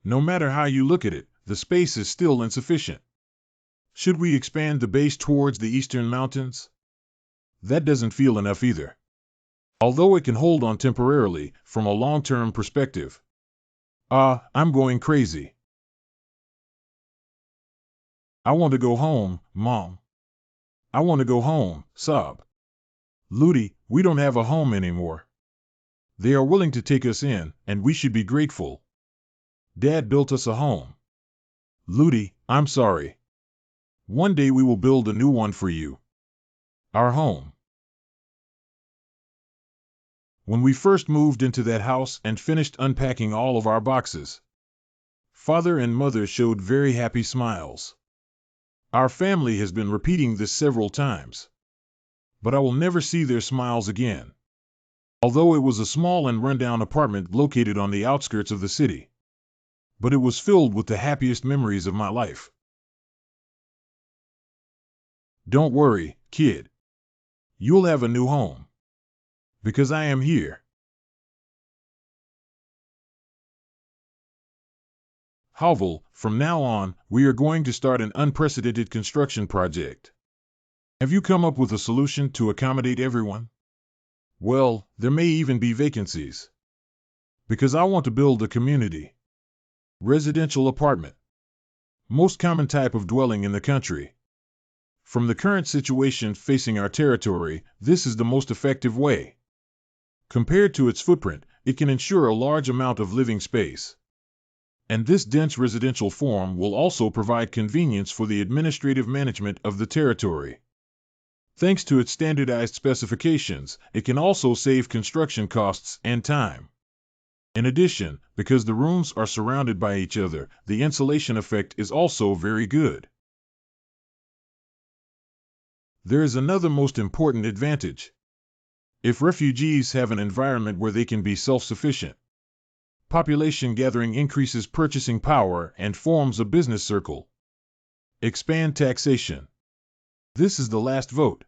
No matter how you look at it, the space is still insufficient. Should we expand the base towards the eastern mountains? That doesn't feel enough either. Although it can hold on temporarily, from a long-term perspective. I'm going crazy. I want to go home, Mom. I want to go home, sob. Ludi, we don't have a home anymore. They are willing to take us in, and we should be grateful. Dad built us a home. Ludi, I'm sorry. One day we will build a new one for you. Our home. When we first moved into that house and finished unpacking all of our boxes, Father and Mother showed very happy smiles. Our family has been repeating this several times, but I will never see their smiles again. Although it was a small and rundown apartment located on the outskirts of the city, but it was filled with the happiest memories of my life. Don't worry, kid. You'll have a new home. Because I am here. Hovel, from now on, we are going to start an unprecedented construction project. Have you come up with a solution to accommodate everyone? Well, there may even be vacancies. Because I want to build a community. Residential apartment. Most common type of dwelling in the country. From the current situation facing our territory, this is the most effective way. Compared to its footprint, it can ensure a large amount of living space. And this dense residential form will also provide convenience for the administrative management of the territory. Thanks to its standardized specifications, it can also save construction costs and time. In addition, because the rooms are surrounded by each other, the insulation effect is also very good. There is another most important advantage. If refugees have an environment where they can be self-sufficient, population gathering increases purchasing power and forms a business circle. Expand taxation. This is the last vote.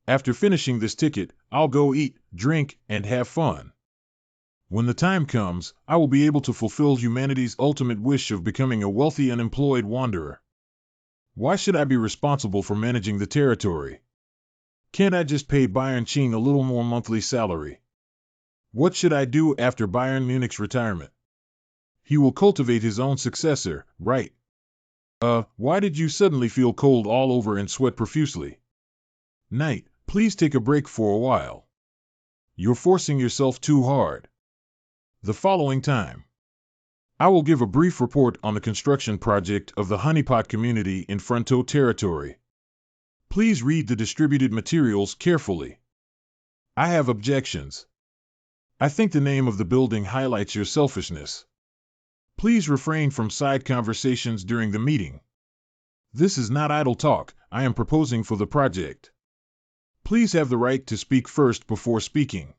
After finishing this ticket, I'll go eat, drink, and have fun. When the time comes, I will be able to fulfill humanity's ultimate wish of becoming a wealthy unemployed wanderer. Why should I be responsible for managing the territory? Can't I just pay Bayern Ching a little more monthly salary? What should I do after Bayern Munich's retirement? He will cultivate his own successor, right? Why did you suddenly feel cold all over and sweat profusely? Knight, please take a break for a while. You're forcing yourself too hard. The following time, I will give a brief report on the construction project of the honeypot community in Fronto territory. Please read the distributed materials carefully. I have objections. I think the name of the building highlights your selfishness. Please refrain from side conversations during the meeting. This is not idle talk, I am proposing for the project. Please have the right to speak first before speaking.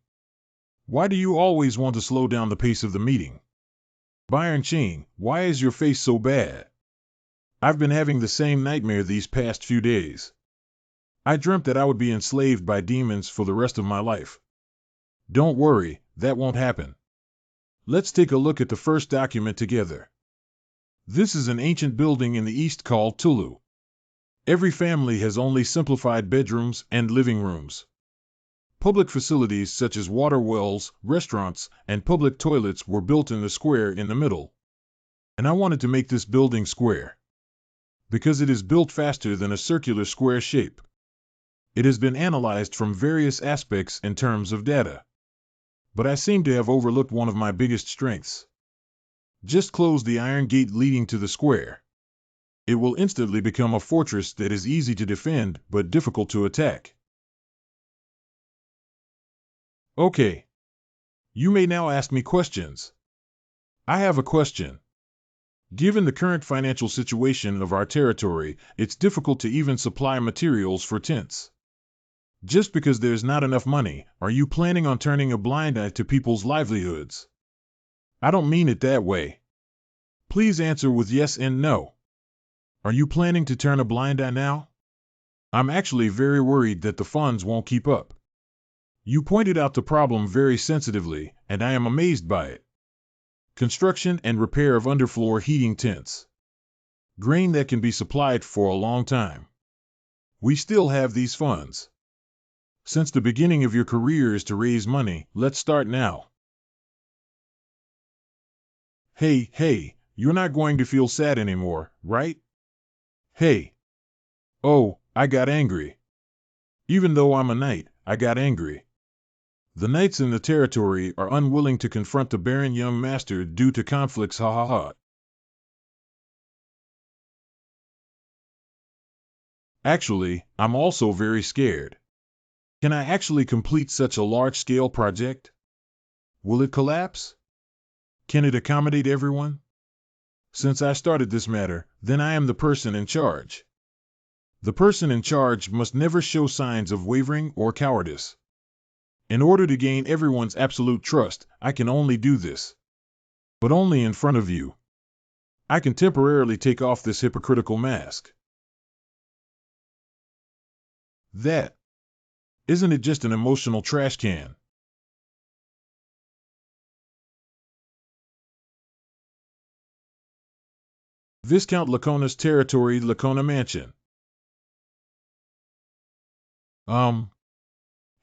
Why do you always want to slow down the pace of the meeting? Bayern Ching, why is your face so bad? I've been having the same nightmare these past few days. I dreamt that I would be enslaved by demons for the rest of my life. Don't worry, that won't happen. Let's take a look at the first document together. This is an ancient building in the east called Tulu. Every family has only simplified bedrooms and living rooms. Public facilities such as water wells, restaurants, and public toilets were built in the square in the middle. And I wanted to make this building square. Because it is built faster than a circular square shape. It has been analyzed from various aspects in terms of data. But I seem to have overlooked one of my biggest strengths. Just close the iron gate leading to the square. It will instantly become a fortress that is easy to defend but difficult to attack. Okay. You may now ask me questions. I have a question. Given the current financial situation of our territory, it's difficult to even supply materials for tents. Just because there's not enough money, are you planning on turning a blind eye to people's livelihoods? I don't mean it that way. Please answer with yes and no. Are you planning to turn a blind eye now? I'm actually very worried that the funds won't keep up. You pointed out the problem very sensitively, and I am amazed by it. Construction and repair of underfloor heating tents. Grain that can be supplied for a long time. We still have these funds. Since the beginning of your career is to raise money, let's start now. Hey, you're not going to feel sad anymore, right? Hey. Oh, I got angry. Even though I'm a knight, I got angry. The knights in the territory are unwilling to confront the barren young master due to conflicts, ha ha ha. Actually, I'm also very scared. Can I actually complete such a large-scale project? Will it collapse? Can it accommodate everyone? Since I started this matter, then I am the person in charge. The person in charge must never show signs of wavering or cowardice. In order to gain everyone's absolute trust, I can only do this. But only in front of you. I can temporarily take off this hypocritical mask. That. Isn't it just an emotional trash can? Viscount Lacona's territory, Lacona Mansion.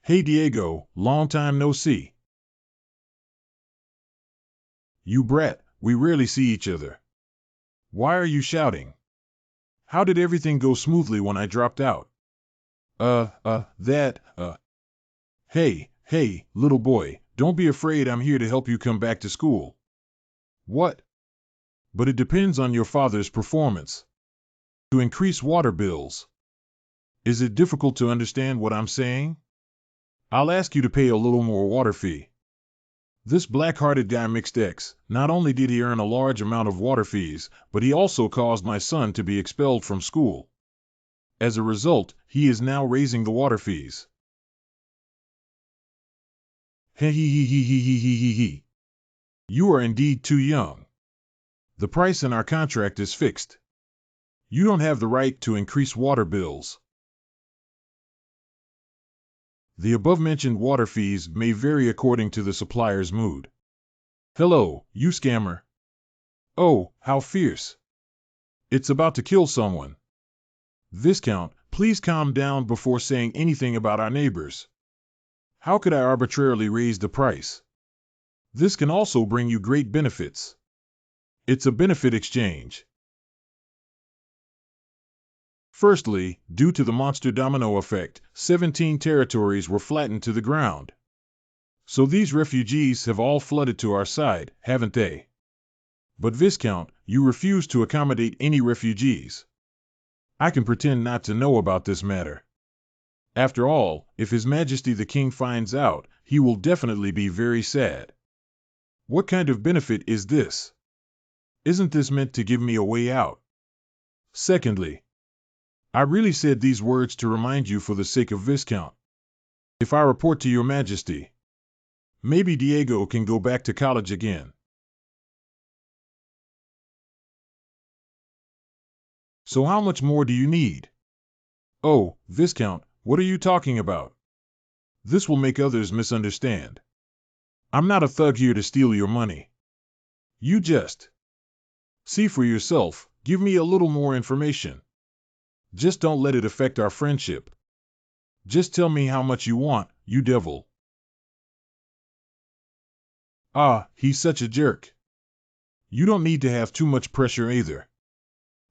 Hey Diego, long time no see. You brat, we rarely see each other. Why are you shouting? How did everything go smoothly when I dropped out? Hey, little boy, don't be afraid, I'm here to help you come back to school. What? But it depends on your father's performance. To increase water bills. Is it difficult to understand what I'm saying? I'll ask you to pay a little more water fee. This black-hearted guy mixed X, not only did he earn a large amount of water fees, but he also caused my son to be expelled from school. As a result, he is now raising the water fees. He. You are indeed too young. The price in our contract is fixed. You don't have the right to increase water bills. The above-mentioned water fees may vary according to the supplier's mood. Hello, you scammer. Oh, how fierce. It's about to kill someone. Viscount, please calm down before saying anything about our neighbors. How could I arbitrarily raise the price? This can also bring you great benefits. It's a benefit exchange. Firstly, due to the monster domino effect, 17 territories were flattened to the ground. So these refugees have all flooded to our side, haven't they? But Viscount, you refuse to accommodate any refugees. I can pretend not to know about this matter. After all, if His Majesty the King finds out, he will definitely be very sad. What kind of benefit is this? Isn't this meant to give me a way out? Secondly, I really said these words to remind you for the sake of Viscount. If I report to your Majesty, maybe Diego can go back to college again. So how much more do you need? Oh, Viscount, what are you talking about? This will make others misunderstand. I'm not a thug here to steal your money. You just see for yourself, give me a little more information. Just don't let it affect our friendship. Just tell me how much you want, you devil. Ah, he's such a jerk. You don't need to have too much pressure either.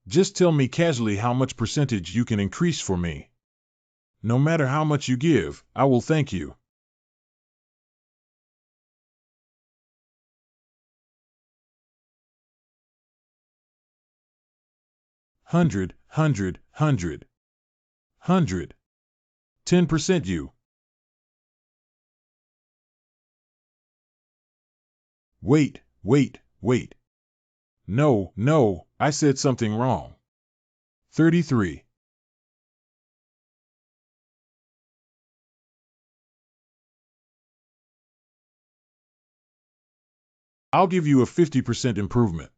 Just tell me casually how much percentage you can increase for me. No matter how much you give, I will thank you. Hundred. 10% you. Wait. No, I said something wrong. 33. I'll give you a 50% improvement.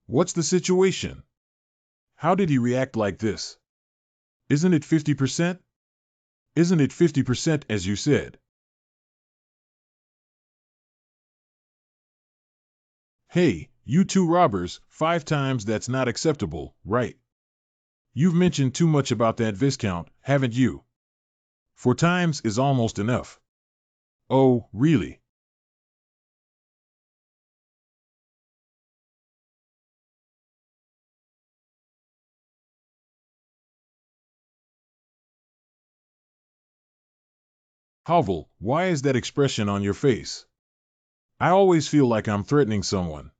What's the situation? How did he react like this? Isn't it 50%? Isn't it 50% as you said? Hey, you two robbers, 5 times that's not acceptable, right? You've mentioned too much about that Viscount, haven't you? 4 times is almost enough. Oh, really? Hovel, why is that expression on your face? I always feel like I'm threatening someone.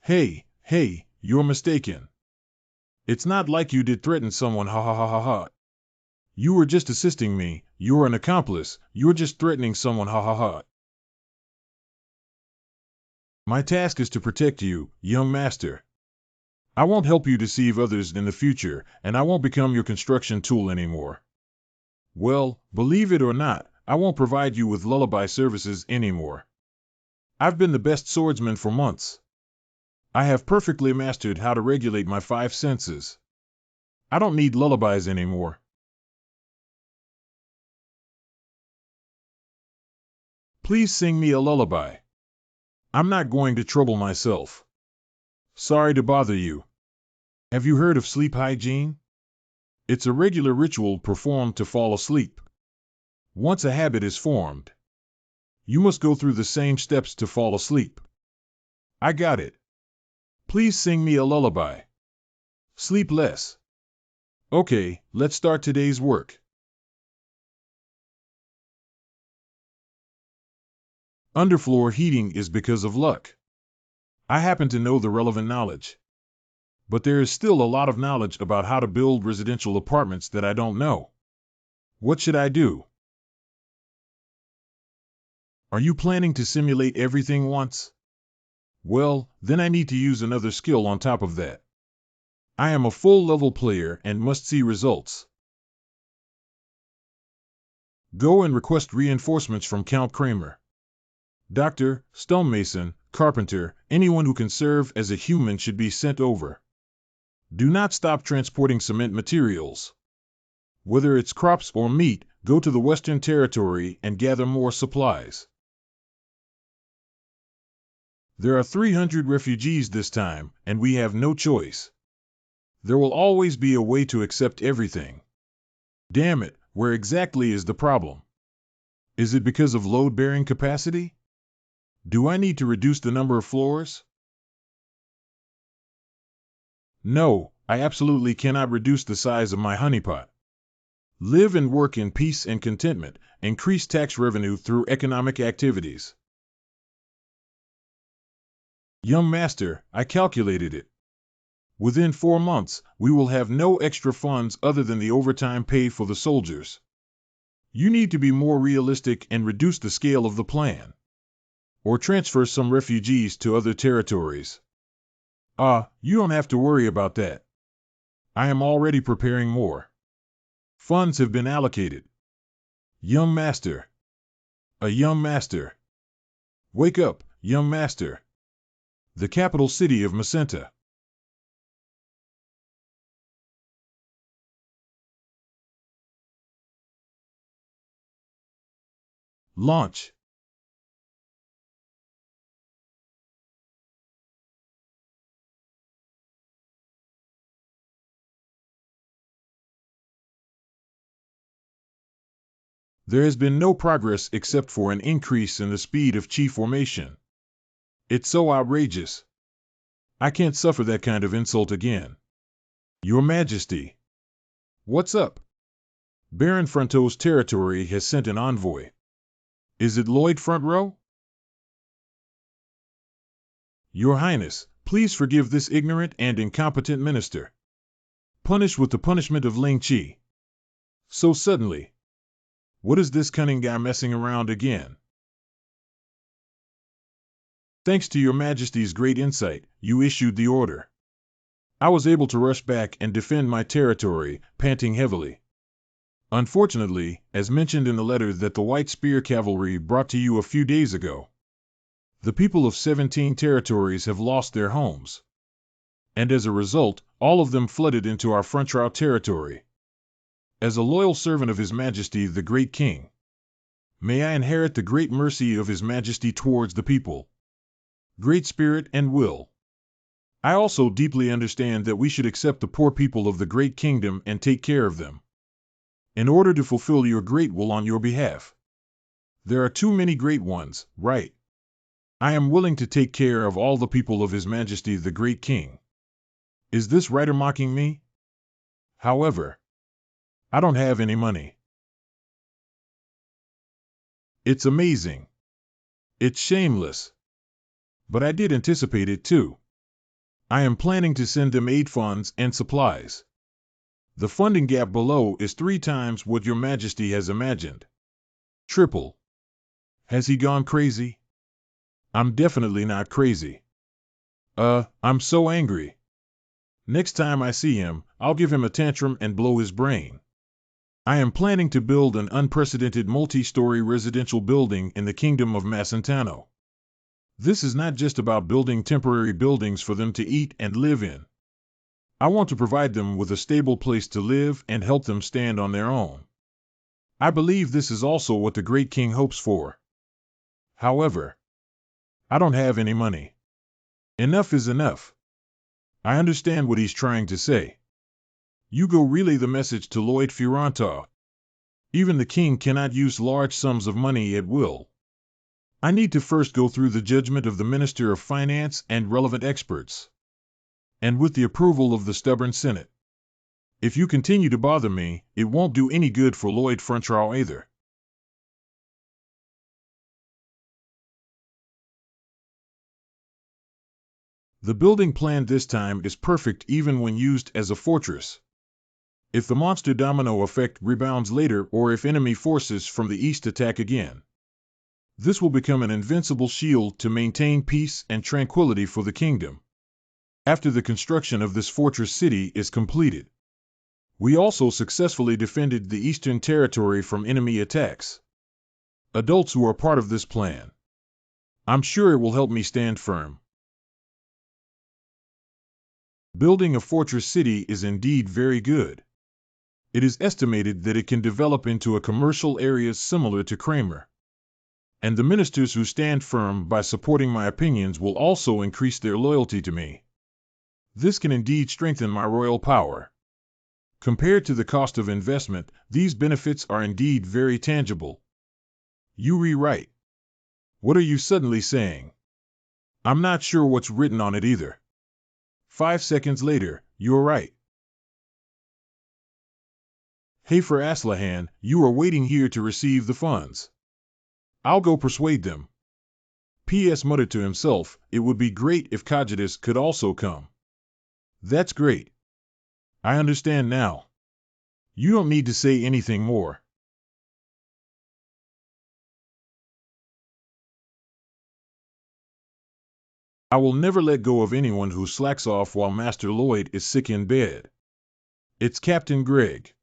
Hey, you're mistaken. It's not like you did threaten someone, ha ha ha ha ha. You were just assisting me. You're an accomplice. You're just threatening someone, ha ha ha. My task is to protect you, young master. I won't help you deceive others in the future, and I won't become your construction tool anymore. Well, believe it or not, I won't provide you with lullaby services anymore. I've been the best swordsman for months. I have perfectly mastered how to regulate my 5 senses. I don't need lullabies anymore. Please sing me a lullaby. I'm not going to trouble myself. Sorry to bother you. Have you heard of sleep hygiene? It's a regular ritual performed to fall asleep. Once a habit is formed, you must go through the same steps to fall asleep. I got it. Please sing me a lullaby. Sleep less. Okay, let's start today's work. Underfloor heating is because of luck. I happen to know the relevant knowledge. But there is still a lot of knowledge about how to build residential apartments that I don't know. What should I do? Are you planning to simulate everything once? Well, then I need to use another skill on top of that. I am a full-level player and must see results. Go and request reinforcements from Count Kramer. Doctor, stonemason, carpenter, anyone who can serve as a human should be sent over. Do not stop transporting cement materials. Whether it's crops or meat, go to the Western Territory and gather more supplies. There are 300 refugees this time, and we have no choice. There will always be a way to accept everything. Damn it, where exactly is the problem? Is it because of load-bearing capacity? Do I need to reduce the number of floors? No, I absolutely cannot reduce the size of my honeypot. Live and work in peace and contentment. Increase tax revenue through economic activities. Young master, I calculated it. Within 4 months, we will have no extra funds other than the overtime paid for the soldiers. You need to be more realistic and reduce the scale of the plan. Or transfer some refugees to other territories. You don't have to worry about that. I am already preparing more. Funds have been allocated. Young master. A young master. Wake up, young master. The capital city of Macenta. Launch. There has been no progress except for an increase in the speed of chi formation. It's so outrageous. I can't suffer that kind of insult again. Your Majesty. What's up? Baron Fronto's territory has sent an envoy. Is it Lloyd Front Row? Your Highness, please forgive this ignorant and incompetent minister. Punish with the punishment of Ling Chi. So suddenly. What is this cunning guy messing around again? Thanks to your Majesty's great insight, you issued the order. I was able to rush back and defend my territory, panting heavily. Unfortunately, as mentioned in the letter that the White Spear Cavalry brought to you a few days ago, the people of 17 territories have lost their homes. And as a result, all of them flooded into our front row territory. As a loyal servant of His Majesty the Great King, may I inherit the great mercy of His Majesty towards the people, great spirit and will. I also deeply understand that we should accept the poor people of the great kingdom and take care of them, in order to fulfill your great will on your behalf. There are too many great ones, right? I am willing to take care of all the people of His Majesty the Great King. Is this writer mocking me? However, I don't have any money. It's amazing. It's shameless. But I did anticipate it too. I am planning to send them aid funds and supplies. The funding gap below is 3 times what your majesty has imagined. Triple. Has he gone crazy? I'm definitely not crazy. I'm so angry. Next time I see him, I'll give him a tantrum and blow his brain. I am planning to build an unprecedented multi-story residential building in the kingdom of Macentano. This is not just about building temporary buildings for them to eat and live in. I want to provide them with a stable place to live and help them stand on their own. I believe this is also what the great king hopes for. However, I don't have any money. Enough is enough. I understand what he's trying to say. You go relay the message to Lloyd Furanta. Even the king cannot use large sums of money at will. I need to first go through the judgment of the Minister of Finance and relevant experts. And with the approval of the stubborn Senate. If you continue to bother me, it won't do any good for Lloyd Frontrow either. The building plan this time is perfect even when used as a fortress. If the monster domino effect rebounds later or if enemy forces from the east attack again, this will become an invincible shield to maintain peace and tranquility for the kingdom. After the construction of this fortress city is completed, we also successfully defended the eastern territory from enemy attacks. Adults who are part of this plan. I'm sure it will help me stand firm. Building a fortress city is indeed very good. It is estimated that it can develop into a commercial area similar to Kramer. And the ministers who stand firm by supporting my opinions will also increase their loyalty to me. This can indeed strengthen my royal power. Compared to the cost of investment, these benefits are indeed very tangible. You rewrite. What are you suddenly saying? I'm not sure what's written on it either. 5 seconds later, you're right. Hafer Aslahan, you are waiting here to receive the funds. I'll go persuade them. P.S. muttered to himself, it would be great if Cogitus could also come. That's great. I understand now. You don't need to say anything more. I will never let go of anyone who slacks off while Master Lloyd is sick in bed. It's Captain Gregg.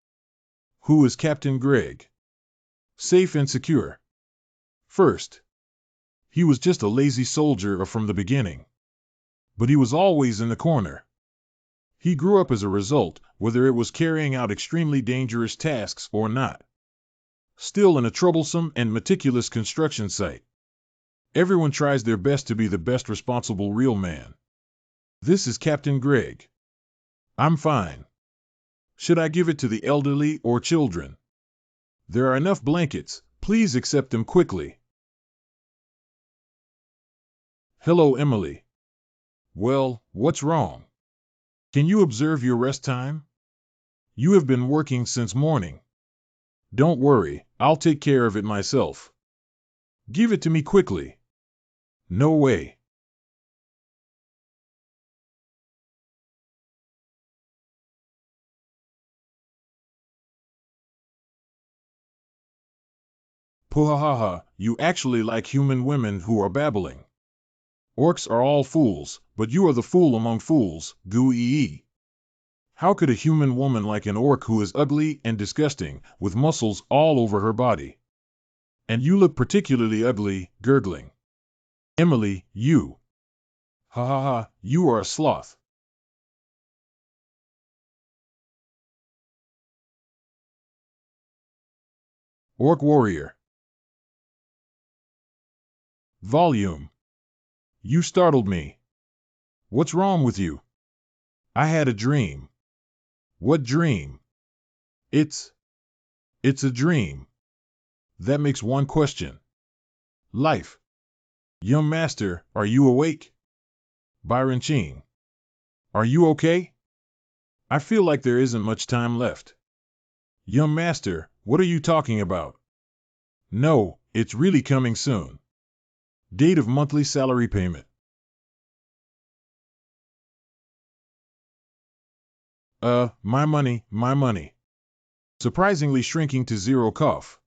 Who is Captain Gregg? Safe and secure. First, he was just a lazy soldier from the beginning. But he was always in the corner. He grew up as a result, whether it was carrying out extremely dangerous tasks or not. Still in a troublesome and meticulous construction site. Everyone tries their best to be the best responsible real man. This is Captain Gregg. I'm fine. Should I give it to the elderly or children? There are enough blankets, please accept them quickly. Hello, Emily. Well, what's wrong? Can you observe your rest time? You have been working since morning. Don't worry, I'll take care of it myself. Give it to me quickly. No way. Puhahaha, you actually like human women who are babbling. Orcs are all fools, but you are the fool among fools, Goo-ee-ee. How could a human woman like an orc who is ugly and disgusting, with muscles all over her body? And you look particularly ugly, gurgling. Emily, you. Ha ha ha, you are a sloth. Orc warrior. Volume. You startled me. What's wrong with you? I had a dream. What dream? It's a dream. That makes one question. Life. Young master, are you awake? Byron Ching. Are you okay? I feel like there isn't much time left. Young master, what are you talking about? No, it's really coming soon. Date of monthly salary payment. My money, my money. Surprisingly shrinking to zero cough.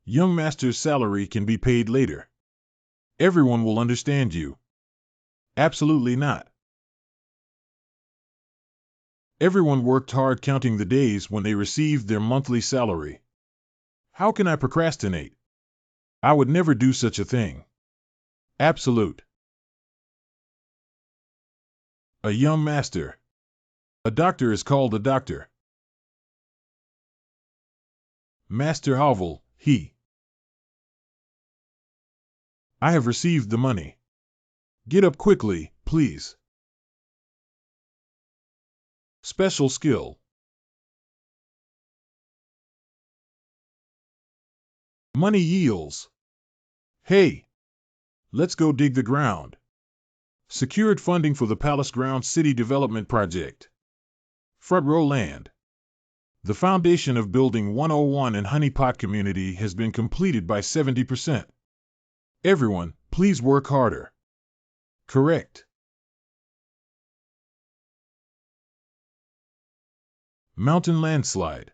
Young master's salary can be paid later. Everyone will understand you. Absolutely not. Everyone worked hard counting the days when they received their monthly salary. How can I procrastinate? I would never do such a thing. Absolute. A young master. A doctor is called a doctor. Master Hovel, he. I have received the money. Get up quickly, please. Special skill. Money yields. Hey, let's go dig the ground. Secured funding for the Palace Ground City Development Project. Front row land. The foundation of Building 101 and Honeypot Community has been completed by 70%. Everyone, please work harder. Correct. Mountain landslide.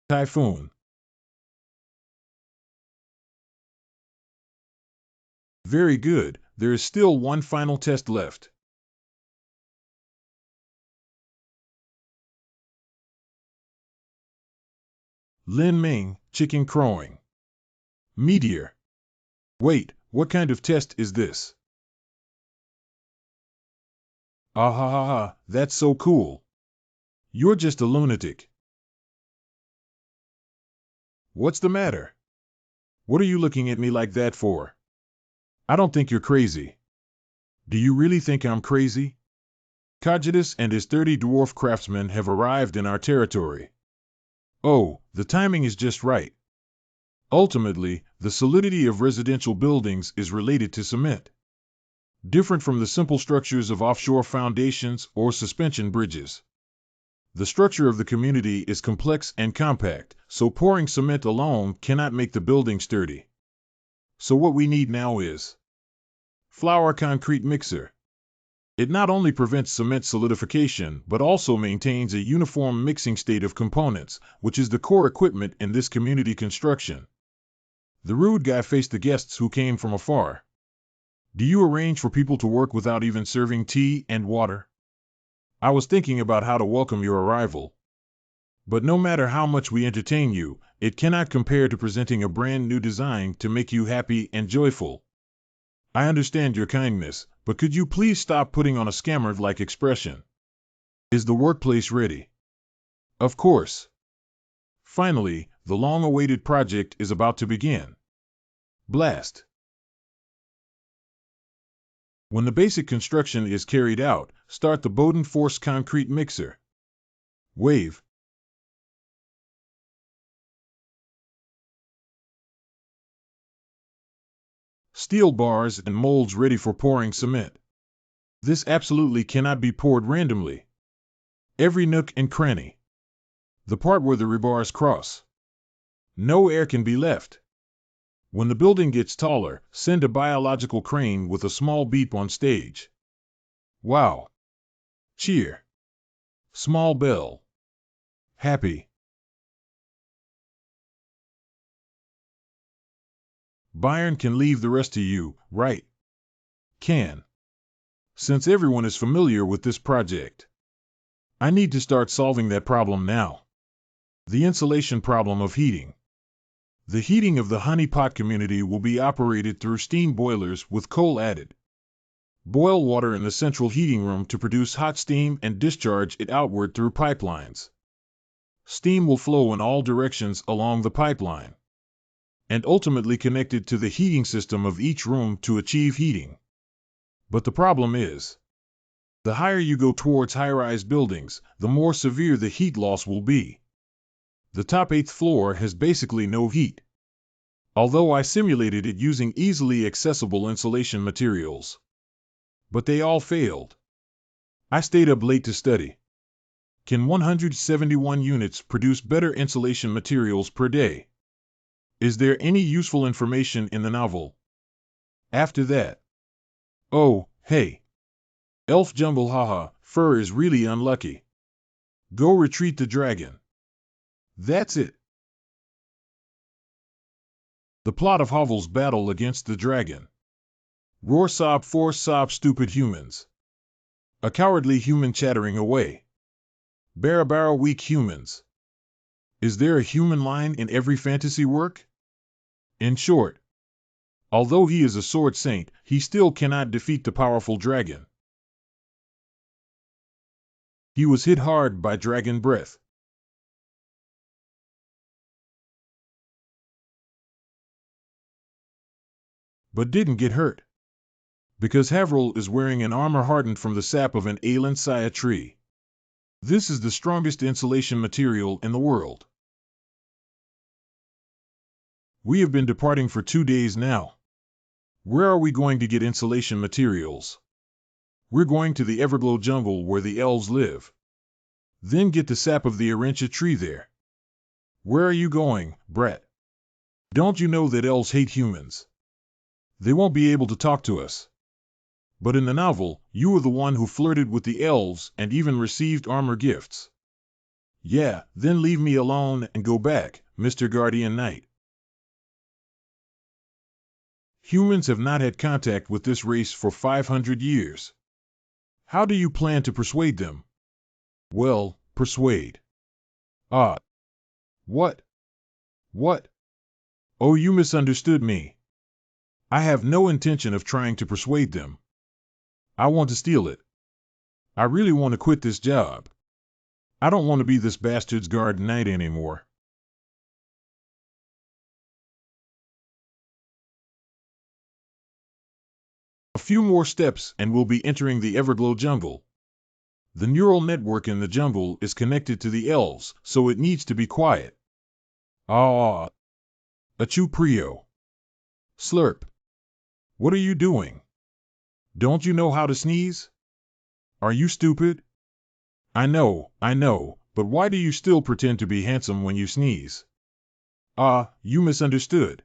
Typhoon. Very good, there is still one final test left. Lin Ming, chicken crowing. Meteor. Wait, what kind of test is this? Ah ha ha ha, that's so cool. You're just a lunatic. What's the matter? What are you looking at me like that for? I don't think you're crazy. Do you really think I'm crazy? Cogitus and his 30 dwarf craftsmen have arrived in our territory. Oh, the timing is just right. Ultimately, the solidity of residential buildings is related to cement. Different from the simple structures of offshore foundations or suspension bridges. The structure of the community is complex and compact, so pouring cement alone cannot make the building sturdy. So what we need now is flour concrete mixer. It not only prevents cement solidification, but also maintains a uniform mixing state of components, which is the core equipment in this community construction. The rude guy faced the guests who came from afar. Do you arrange for people to work without even serving tea and water? I was thinking about how to welcome your arrival. But no matter how much we entertain you, it cannot compare to presenting a brand new design to make you happy and joyful. I understand your kindness, but could you please stop putting on a scammer-like expression? Is the workplace ready? Of course. Finally, the long-awaited project is about to begin. Blast. When the basic construction is carried out, start the Bowden Force concrete mixer. Wave. Steel bars and molds ready for pouring cement. This absolutely cannot be poured randomly. Every nook and cranny. The part where the rebars cross. No air can be left. When the building gets taller, send a biological crane with a small beep on stage. Wow. Cheer. Small bell. Happy. Byron can leave the rest to you, right? Can. Since everyone is familiar with this project. I need to start solving that problem now. The insulation problem of heating. The heating of the honeypot community will be operated through steam boilers with coal added. Boil water in the central heating room to produce hot steam and discharge it outward through pipelines. Steam will flow in all directions along the pipeline and ultimately connected to the heating system of each room to achieve heating. But the problem is, the higher you go towards high-rise buildings, the more severe the heat loss will be. The top 8th floor has basically no heat. Although I simulated it using easily accessible insulation materials. But they all failed. I stayed up late to study. Can 171 units produce better insulation materials per day? Is there any useful information in the novel? After that, oh, hey, elf jumble haha, fur is really unlucky. Go retreat the dragon. That's it. The plot of Hovel's battle against the dragon. Roar sob for sob stupid humans. A cowardly human chattering away. Barabara weak humans. Is there a human line in every fantasy work? In short, although he is a sword saint, he still cannot defeat the powerful dragon. He was hit hard by dragon breath. But didn't get hurt. Because Havril is wearing an armor hardened from the sap of an Aelansia tree. This is the strongest insulation material in the world. We have been departing for 2 days now. Where are we going to get insulation materials? We're going to the Everglow jungle where the elves live. Then get the sap of the Arantia tree there. Where are you going, Brett? Don't you know that elves hate humans? They won't be able to talk to us. But in the novel, you were the one who flirted with the elves and even received armor gifts. Yeah, then leave me alone and go back, Mr. Guardian Knight. Humans have not had contact with this race for 500 years. How do you plan to persuade them? Well, persuade. Ah. What? What? Oh, you misunderstood me. I have no intention of trying to persuade them. I want to steal it. I really want to quit this job. I don't want to be this bastard's guard knight anymore. A few more steps and we'll be entering the Everglow jungle. The neural network in the jungle is connected to the elves, so it needs to be quiet. Ah. Achoo Prio. Slurp. What are you doing? Don't you know how to sneeze? Are you stupid? I know, but why do you still pretend to be handsome when you sneeze? Ah, you misunderstood.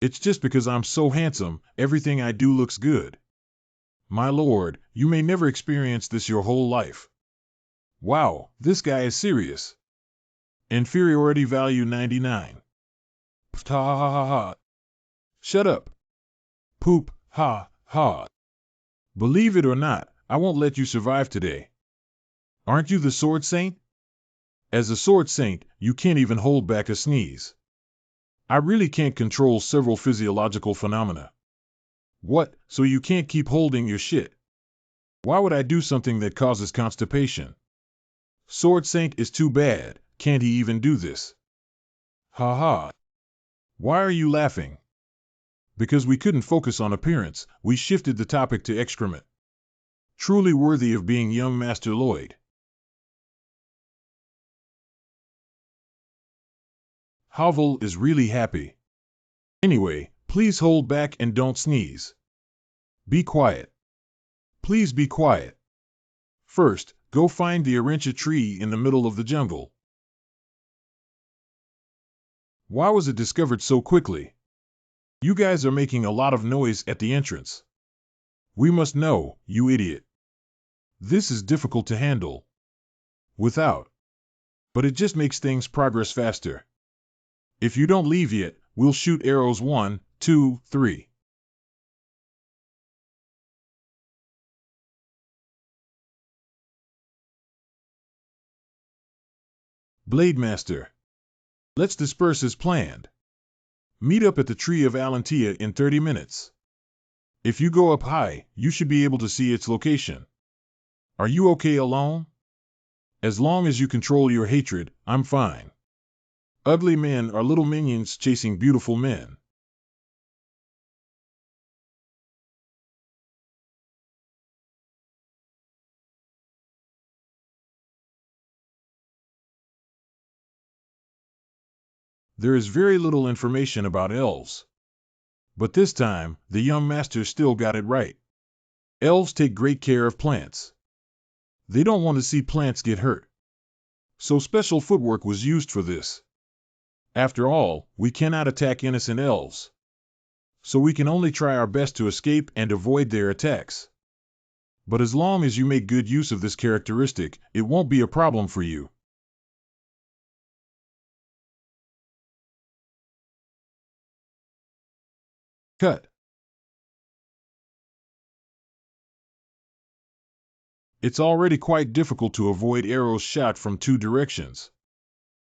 It's just because I'm so handsome, everything I do looks good. My lord, you may never experience this your whole life. Wow, this guy is serious. Inferiority value 99. Ha ha ha ha. Shut up. Poop, ha, ha. Believe it or not, I won't let you survive today. Aren't you the sword saint? As a sword saint, you can't even hold back a sneeze. I really can't control several physiological phenomena. What, so you can't keep holding your shit? Why would I do something that causes constipation? Sword saint is too bad, can't he even do this? Ha ha. Why are you laughing? Because we couldn't focus on appearance, we shifted the topic to excrement. Truly worthy of being young Master Lloyd. Havel is really happy. Anyway, please hold back and don't sneeze. Be quiet. Please be quiet. First, go find the Arantia tree in the middle of the jungle. Why was it discovered so quickly? You guys are making a lot of noise at the entrance. We must know, you idiot. This is difficult to handle. Without. But it just makes things progress faster. If you don't leave yet, we'll shoot arrows 1, 2, 3. Blade Master. Let's disperse as planned. Meet up at the Tree of Alantia in 30 minutes. If you go up high, you should be able to see its location. Are you okay alone? As long as you control your hatred, I'm fine. Ugly men are little minions chasing beautiful men. There is very little information about elves. But this time, the young master still got it right. Elves take great care of plants. They don't want to see plants get hurt. So special footwork was used for this. After all, we cannot attack innocent elves. so we can only try our best to escape and avoid their attacks. But as long as you make good use of this characteristic, it won't be a problem for you. Cut. It's already quite difficult to avoid arrows shot from 2 directions.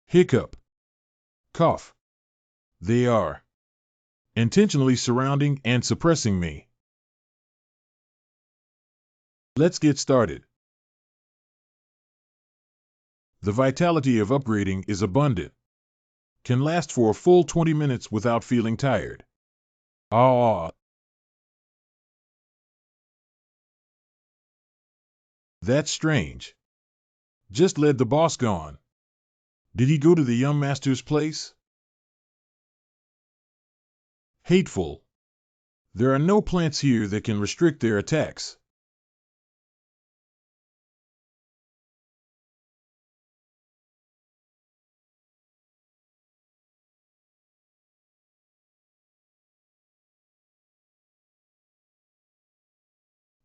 Hiccup. Cough. They are intentionally surrounding and suppressing me. Let's get started. The vitality of upgrading is abundant. Can last for a full 20 minutes without feeling tired. Ah, that's strange. Just led the boss gone. Did he go to the young master's place? Hateful. There are no plants here that can restrict their attacks.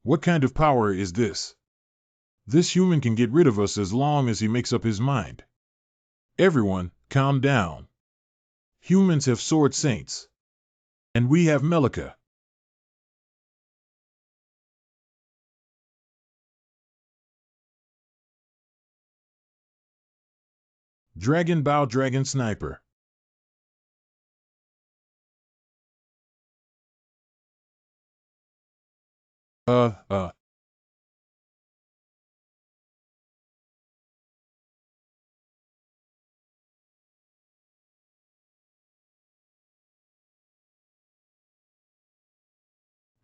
What kind of power is this? This human can get rid of us as long as he makes up his mind. Everyone, calm down. Humans have sword saints. And we have Melika. Dragon Bow Dragon Sniper. uh.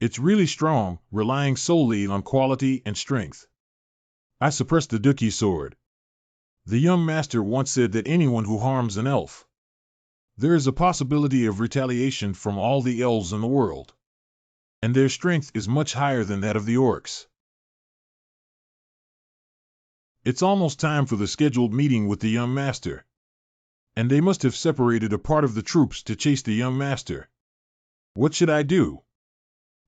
It's really strong, relying solely on quality and strength. I suppressed the Dookie sword. The young master once said that anyone who harms an elf, there is a possibility of retaliation from all the elves in the world. And their strength is much higher than that of the orcs. It's almost time for the scheduled meeting with the young master. And they must have separated a part of the troops to chase the young master. What should I do?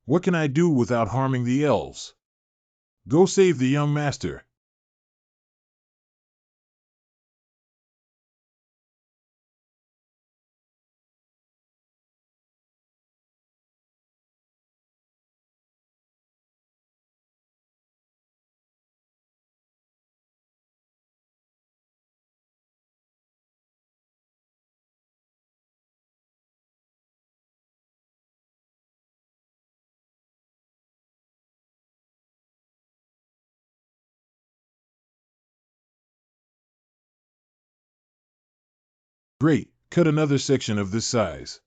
What can I do without harming the elves? Go save the young master. Great, cut another section of this size.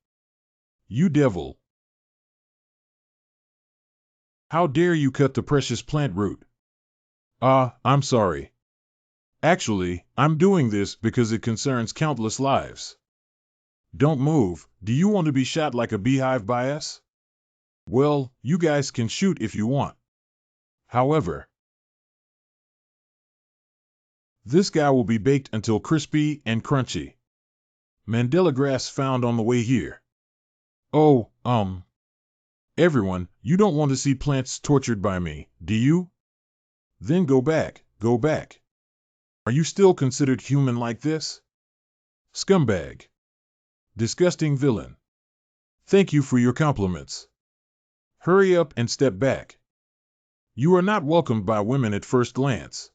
You devil! How dare you cut the precious plant root? I'm sorry. Actually, I'm doing this because it concerns countless lives. Don't move. Do you want to be shot like a beehive by us? Well, you guys can shoot if you want. However, this guy will be baked until crispy and crunchy. Mandela grass found on the way here. Oh, everyone, you don't want to see plants tortured by me, do you? Then go back, go back. Are you still considered human like this? Scumbag. Disgusting villain. Thank you for your compliments. Hurry up and step back. You are not welcomed by women at first glance.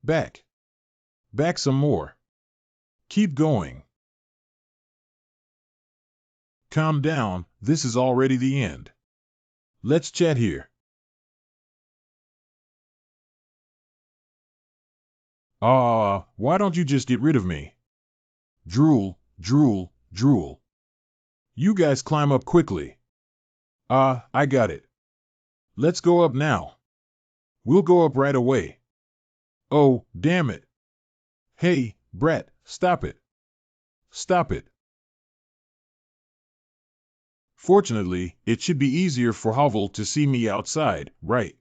Back. Back some more. Keep going. Calm down, this is already the end. Let's chat here. Why don't you just get rid of me? Drool, drool, drool. You guys climb up quickly. I got it. Let's go up now. We'll go up right away. Oh, damn it. Hey, Brett, stop it. Stop it. Fortunately, it should be easier for Hovel to see me outside, right?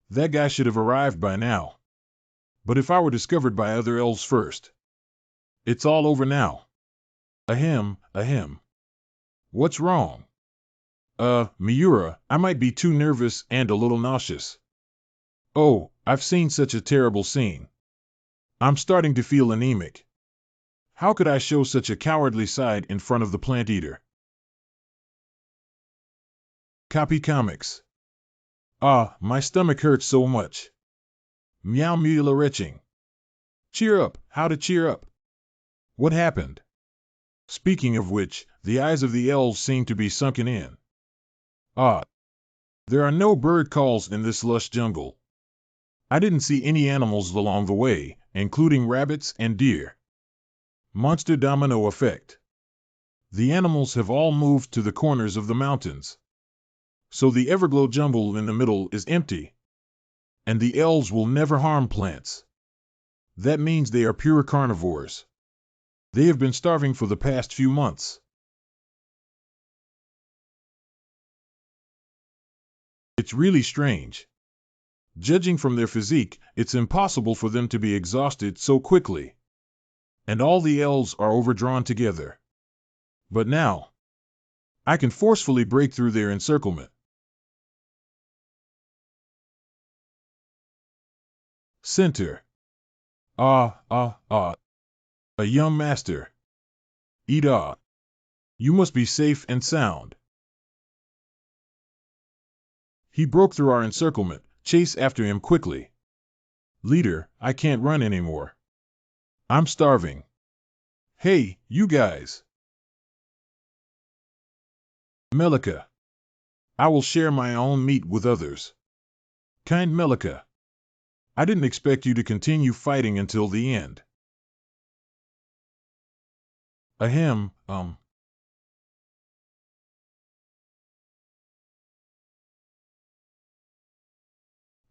That guy should have arrived by now. But if I were discovered by other elves first? It's all over now. Ahem, ahem. What's wrong? Miura, I might be too nervous and a little nauseous. Oh, I've seen such a terrible scene. I'm starting to feel anemic. How could I show such a cowardly side in front of the plant eater? Copy comics. Ah, my stomach hurts so much. Meow mula retching. Cheer up, how to cheer up? What happened? Speaking of which, the eyes of the elves seem to be sunken in. Ah, there are no bird calls in this lush jungle. I didn't see any animals along the way, including rabbits and deer. Monster domino effect. The animals have all moved to the corners of the mountains. So the everglow jungle in the middle is empty. And the elves will never harm plants. That means they are pure carnivores. They have been starving for the past few months. It's really strange. Judging from their physique, it's impossible for them to be exhausted so quickly. And all the elves are overdrawn together. But now, I can forcefully break through their encirclement. Center. A young master. Ida. You must be safe and sound. He broke through our encirclement. Chase after him quickly. Leader, I can't run anymore. I'm starving. Hey, you guys. Melika. I will share my own meat with others. Kind Melika. I didn't expect you to continue fighting until the end. Ahem,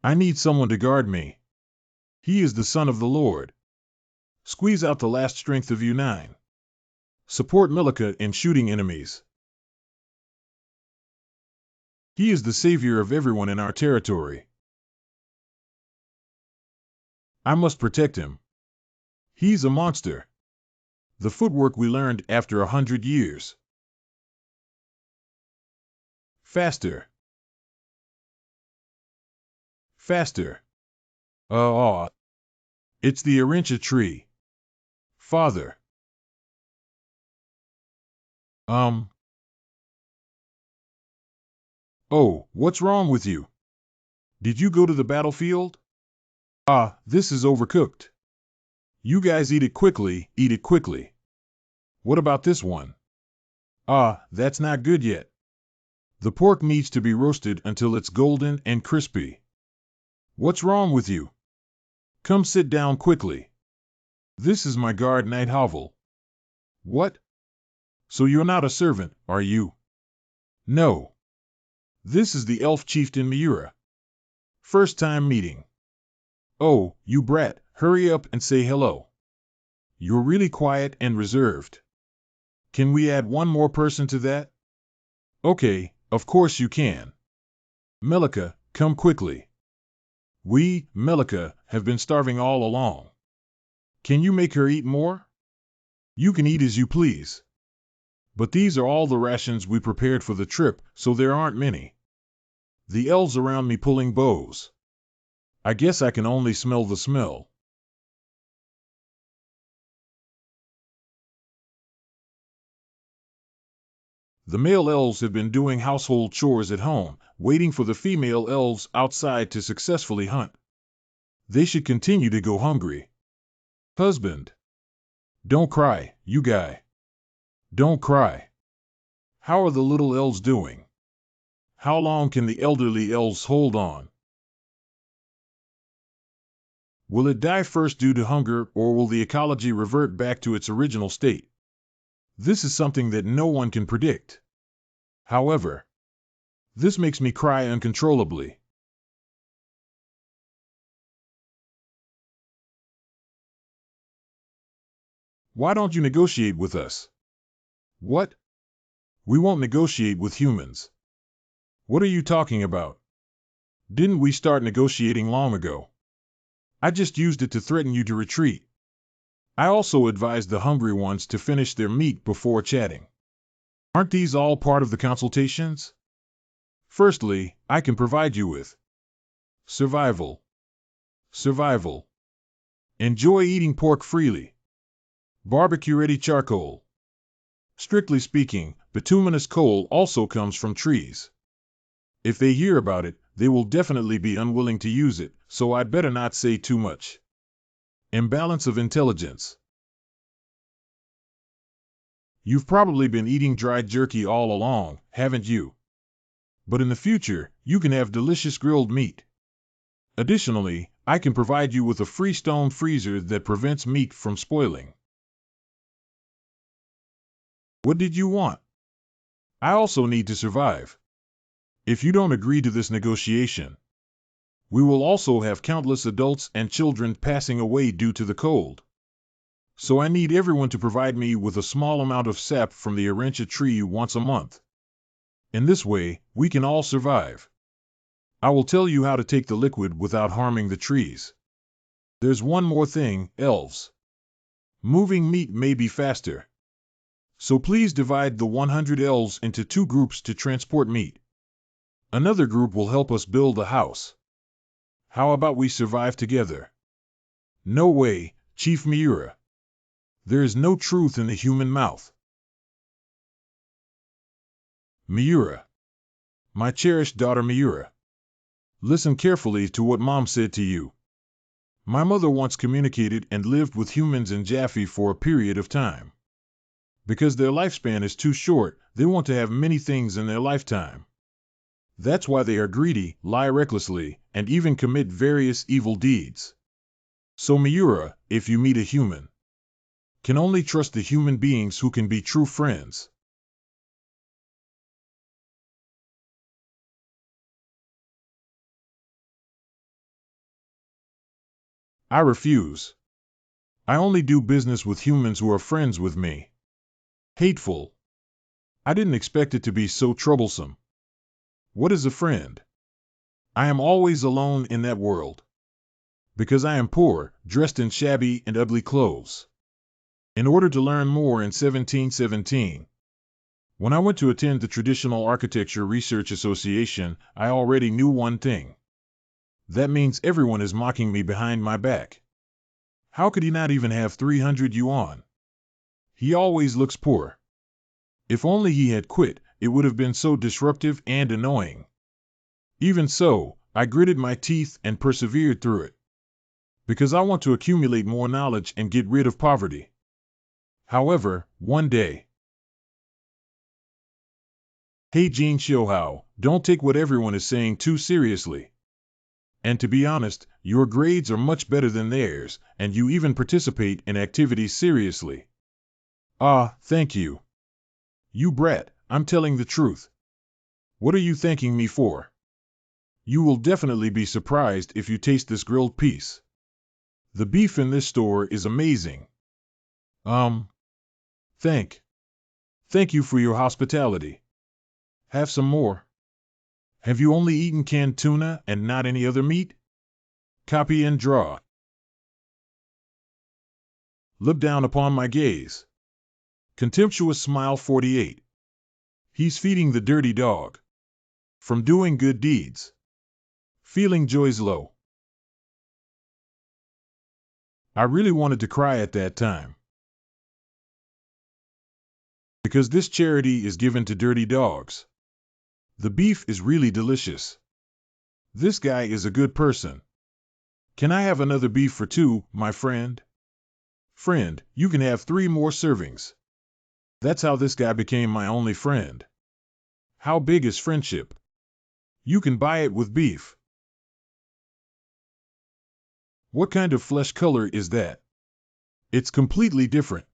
I need someone to guard me. He is the son of the Lord. Squeeze out the last strength of you 9. Support Melika in shooting enemies. He is the savior of everyone in our territory. I must protect him. He's a monster. The footwork we learned after 100 years. Faster. Faster. It's the Arincha tree. Father. Oh, what's wrong with you? Did you go to the battlefield? Ah, this is overcooked. You guys eat it quickly, eat it quickly. What about this one? Ah, that's not good yet. The pork needs to be roasted until it's golden and crispy. What's wrong with you? Come sit down quickly. This is my guard night hovel. What? So you're not a servant, are you? No. This is the elf chieftain Miura. First time meeting. Oh, you brat, hurry up and say hello. You're really quiet and reserved. Can we add one more person to that? Okay, of course you can. Melika, come quickly. We, Melika, have been starving all along. Can you make her eat more? You can eat as you please. But these are all the rations we prepared for the trip, so there aren't many. The elves around me pulling bows. I guess I can only smell the smell. The male elves have been doing household chores at home, waiting for the female elves outside to successfully hunt. They should continue to go hungry. Husband. Don't cry, you guy. Don't cry. How are the little elves doing? How long can the elderly elves hold on? Will it die first due to hunger, or will the ecology revert back to its original state? This is something that no one can predict. However, this makes me cry uncontrollably. Why don't you negotiate with us? What? We won't negotiate with humans. What are you talking about? Didn't we start negotiating long ago? I just used it to threaten you to retreat. I also advised the hungry ones to finish their meat before chatting. Aren't these all part of the consultations? Firstly, I can provide you with survival. Survival. Enjoy eating pork freely. Barbecue-ready charcoal. Strictly speaking, bituminous coal also comes from trees. If they hear about it, they will definitely be unwilling to use it, so I'd better not say too much. Imbalance of intelligence. You've probably been eating dried jerky all along, haven't you? But in the future, you can have delicious grilled meat. Additionally, I can provide you with a freestone freezer that prevents meat from spoiling. What did you want? I also need to survive. If you don't agree to this negotiation, we will also have countless adults and children passing away due to the cold. So I need everyone to provide me with a small amount of sap from the arancha tree once a month. In this way, we can all survive. I will tell you how to take the liquid without harming the trees. There's one more thing, elves. Moving meat may be faster. So please divide the 100 elves into 2 groups to transport meat. Another group will help us build a house. How about we survive together? No way, Chief Miura. There is no truth in the human mouth. Miura. My cherished daughter Miura. Listen carefully to what Mom said to you. My mother once communicated and lived with humans in Jaffe for a period of time. Because their lifespan is too short, they want to have many things in their lifetime. That's why they are greedy, lie recklessly, and even commit various evil deeds. So Miura, if you meet a human, can only trust the human beings who can be true friends. I refuse. I only do business with humans who are friends with me. Hateful. I didn't expect it to be so troublesome. What is a friend? I am always alone in that world. Because I am poor, dressed in shabby and ugly clothes. In order to learn more in 1717, when I went to attend the Traditional Architecture Research Association, I already knew one thing. That means everyone is mocking me behind my back. How could he not even have 300 yuan? He always looks poor. If only he had quit, it would have been so disruptive and annoying. Even so, I gritted my teeth and persevered through it. Because I want to accumulate more knowledge and get rid of poverty. However, one day. Hey Jin Xiuhao, don't take what everyone is saying too seriously. And to be honest, your grades are much better than theirs, and you even participate in activities seriously. Ah, thank you. You brat, I'm telling the truth. What are you thanking me for? You will definitely be surprised if you taste this grilled piece. The beef in this store is amazing. Thank you for your hospitality. Have some more. Have you only eaten canned tuna and not any other meat? Copy and draw. Look down upon my gaze. Contemptuous smile 48. He's feeding the dirty dog. From doing good deeds. Feeling joys low. I really wanted to cry at that time. Because this charity is given to dirty dogs. The beef is really delicious. This guy is a good person. Can I have another beef for 2, my friend? Friend, you can have 3 more servings. That's how this guy became my only friend. How big is friendship? You can buy it with beef. What kind of flesh color is that? It's completely different.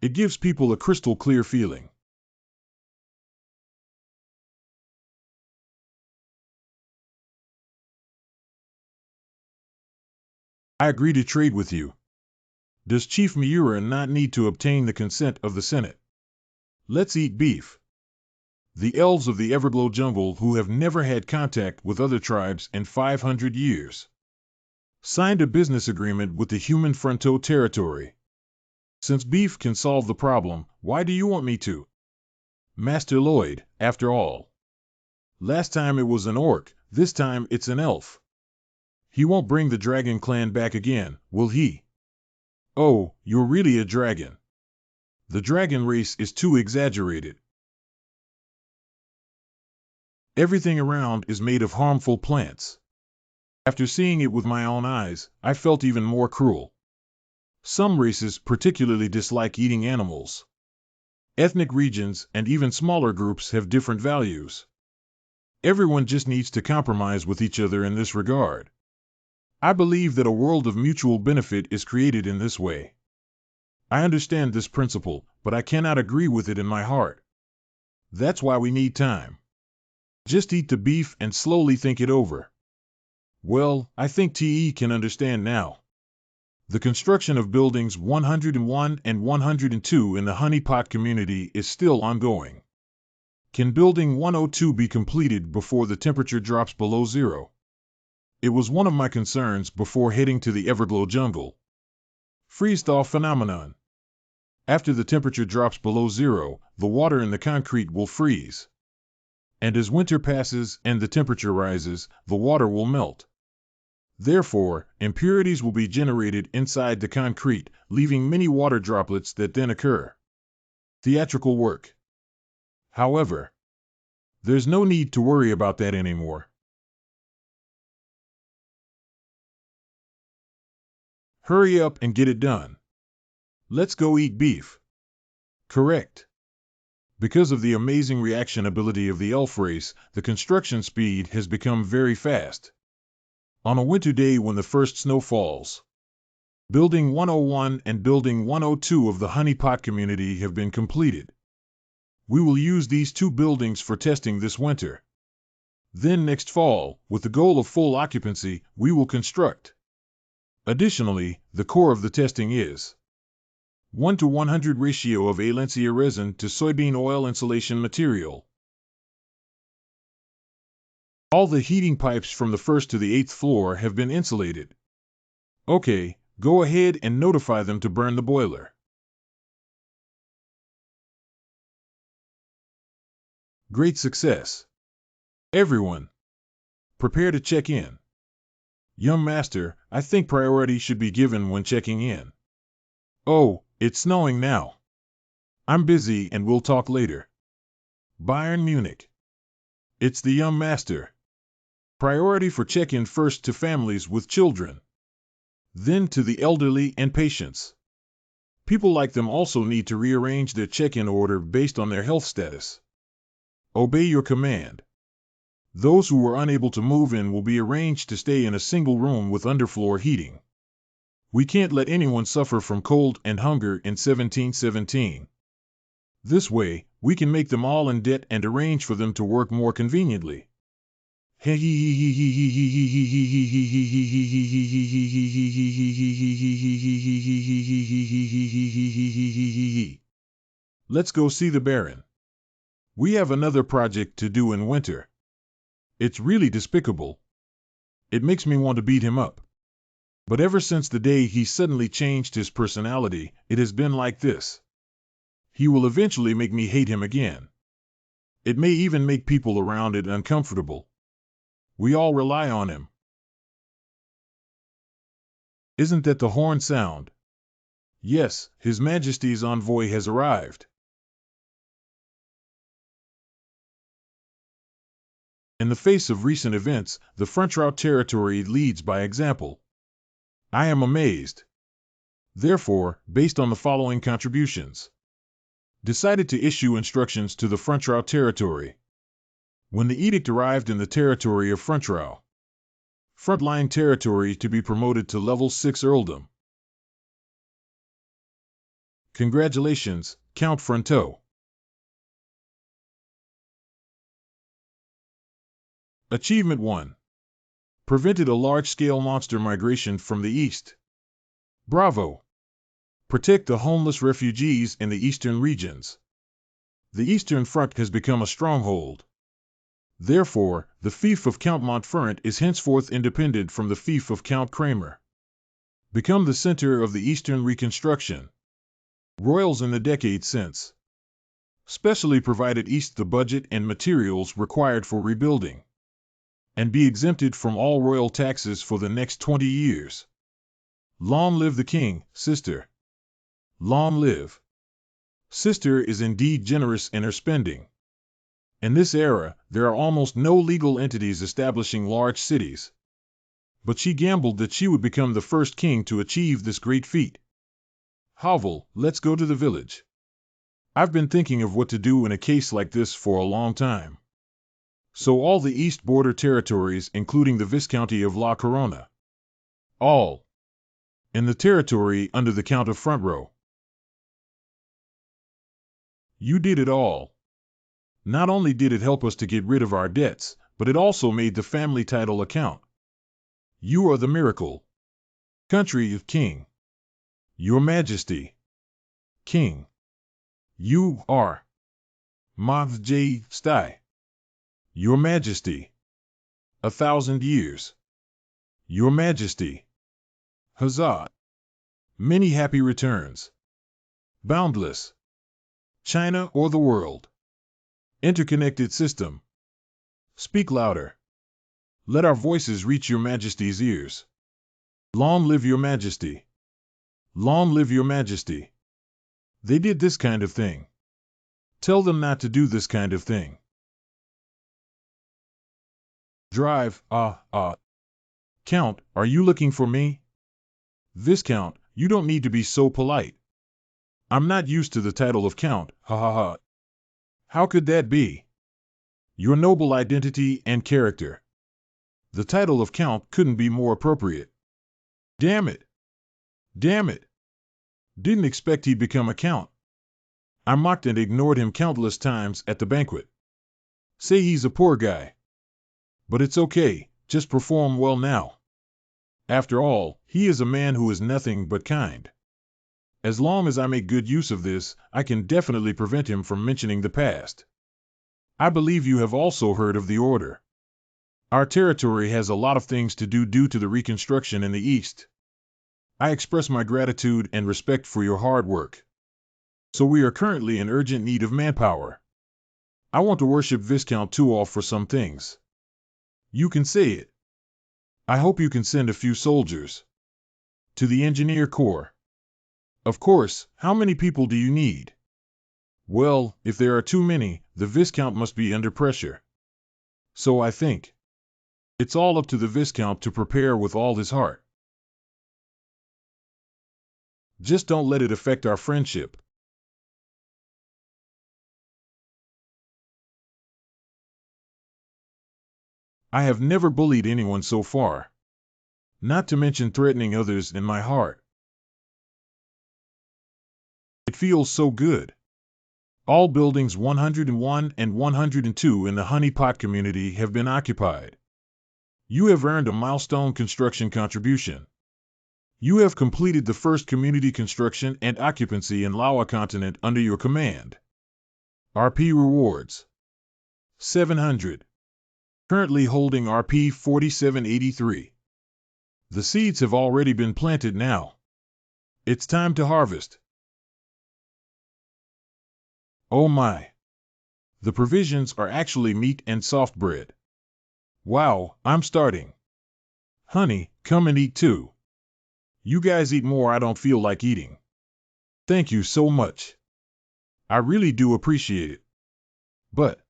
It gives people a crystal clear feeling. I agree to trade with you. Does Chief Miura not need to obtain the consent of the Senate? Let's eat beef. The elves of the Everglow jungle who have never had contact with other tribes in 500 years. Signed a business agreement with the human Fronto territory. Since beef can solve the problem, why do you want me to? Master Lloyd, after all. Last time it was an orc, this time it's an elf. He won't bring the dragon clan back again, will he? Oh, you're really a dragon. The dragon race is too exaggerated. Everything around is made of harmful plants. After seeing it with my own eyes, I felt even more cruel. Some races particularly dislike eating animals. Ethnic regions and even smaller groups have different values. Everyone just needs to compromise with each other in this regard. I believe that a world of mutual benefit is created in this way. I understand this principle, but I cannot agree with it in my heart. That's why we need time. Just eat the beef and slowly think it over. Well, I think TE can understand now. The construction of buildings 101 and 102 in the honeypot community is still ongoing. Can building 102 be completed before the temperature drops below zero? It was one of my concerns before heading to the Everglow jungle. Freeze-thaw phenomenon. After the temperature drops below zero, the water in the concrete will freeze. And as winter passes and the temperature rises, the water will melt. Therefore, impurities will be generated inside the concrete, leaving many water droplets that then occur. Theatrical work. However, there's no need to worry about that anymore. Hurry up and get it done. Let's go eat beef. Correct. Because of the amazing reaction ability of the elf race, the construction speed has become very fast. On a winter day when the first snow falls, Building 101 and Building 102 of the honeypot community have been completed. We will use these two buildings for testing this winter. Then next fall, with the goal of full occupancy, we will construct. Additionally, the core of the testing is 1:100 ratio of Valencia resin to soybean oil insulation material. All the heating pipes from the first to the 8th floor have been insulated. Okay, go ahead and notify them to burn the boiler. Great success. Everyone, prepare to check in. Young Master, I think priority should be given when checking in. Oh, it's snowing now. I'm busy and we'll talk later. Bayern Munich. It's the Young Master. Priority for check-in first to families with children. Then to the elderly and patients. People like them also need to rearrange their check-in order based on their health status. Obey your command. Those who were unable to move in will be arranged to stay in a single room with underfloor heating. We can't let anyone suffer from cold and hunger in 1717. This way, we can make them all in debt and arrange for them to work more conveniently. Let's go see the Baron. We have another project to do in winter. It's really despicable. It makes me want to beat him up. But ever since the day he suddenly changed his personality, it has been like this. He will eventually make me hate him again. It may even make people around it uncomfortable. We all rely on him. Isn't that the horn sound? Yes, His Majesty's envoy has arrived. In the face of recent events, the Frontrout territory leads by example. I am amazed. Therefore, based on the following contributions, decided to issue instructions to the Frontrout territory. When the edict arrived in the territory of Frontrout, frontline territory to be promoted to level 6 earldom. Congratulations, Count Fronto. Achievement 1. Prevented a large-scale monster migration from the east. Bravo! Protect the homeless refugees in the eastern regions. The Eastern Front has become a stronghold. Therefore, the fief of Count Montferrand is henceforth independent from the fief of Count Kramer. Become the center of the Eastern Reconstruction. Royals in the decade since specially provided East the budget and materials required for rebuilding, and be exempted from all royal taxes for the next 20 years. Long live the king, sister. Long live. Sister is indeed generous in her spending. In this era, there are almost no legal entities establishing large cities. But she gambled that she would become the first king to achieve this great feat. Havel, let's go to the village. I've been thinking of what to do in a case like this for a long time. So all the east border territories, including the Viscounty of La Corona. All. In the territory under the Count of Front Row. You did it all. Not only did it help us to get rid of our debts, but it also made the family title account. You are the miracle. Country of King. Your Majesty. King. You are. Majesty. Your Majesty. 1,000 years. Your Majesty. Huzzah. Many happy returns. Boundless. China or the world. Interconnected system. Speak louder. Let our voices reach your Majesty's ears. Long live your Majesty. Long live your Majesty. They did this kind of thing. Tell them not to do this kind of thing. Drive, Count, are you looking for me? Viscount, you don't need to be so polite. I'm not used to the title of Count, ha ha ha. How could that be? Your noble identity and character. The title of Count couldn't be more appropriate. Damn it. Damn it. Didn't expect he'd become a count. I mocked and ignored him countless times at the banquet. Say he's a poor guy. But it's okay, just perform well now. After all, he is a man who is nothing but kind. As long as I make good use of this, I can definitely prevent him from mentioning the past. I believe you have also heard of the Order. Our territory has a lot of things to do due to the reconstruction in the East. I express my gratitude and respect for your hard work. So we are currently in urgent need of manpower. I want to worship Viscount Tuol for some things. You can say it. I hope you can send a few soldiers. To the Engineer Corps. Of course, how many people do you need? Well, if there are too many, the Viscount must be under pressure. So I think. It's all up to the Viscount to prepare with all his heart. Just don't let it affect our friendship. I have never bullied anyone so far. Not to mention threatening others in my heart. It feels so good. All buildings 101 and 102 in the Honey Pot community have been occupied. You have earned a milestone construction contribution. You have completed the first community construction and occupancy in Lawa continent under your command. RP rewards. 700. Currently holding RP 4783. The seeds have already been planted now. It's time to harvest. Oh my. The provisions are actually meat and soft bread. Wow, I'm starting. Honey, come and eat too. You guys eat more, I don't feel like eating. Thank you so much. I really do appreciate it. But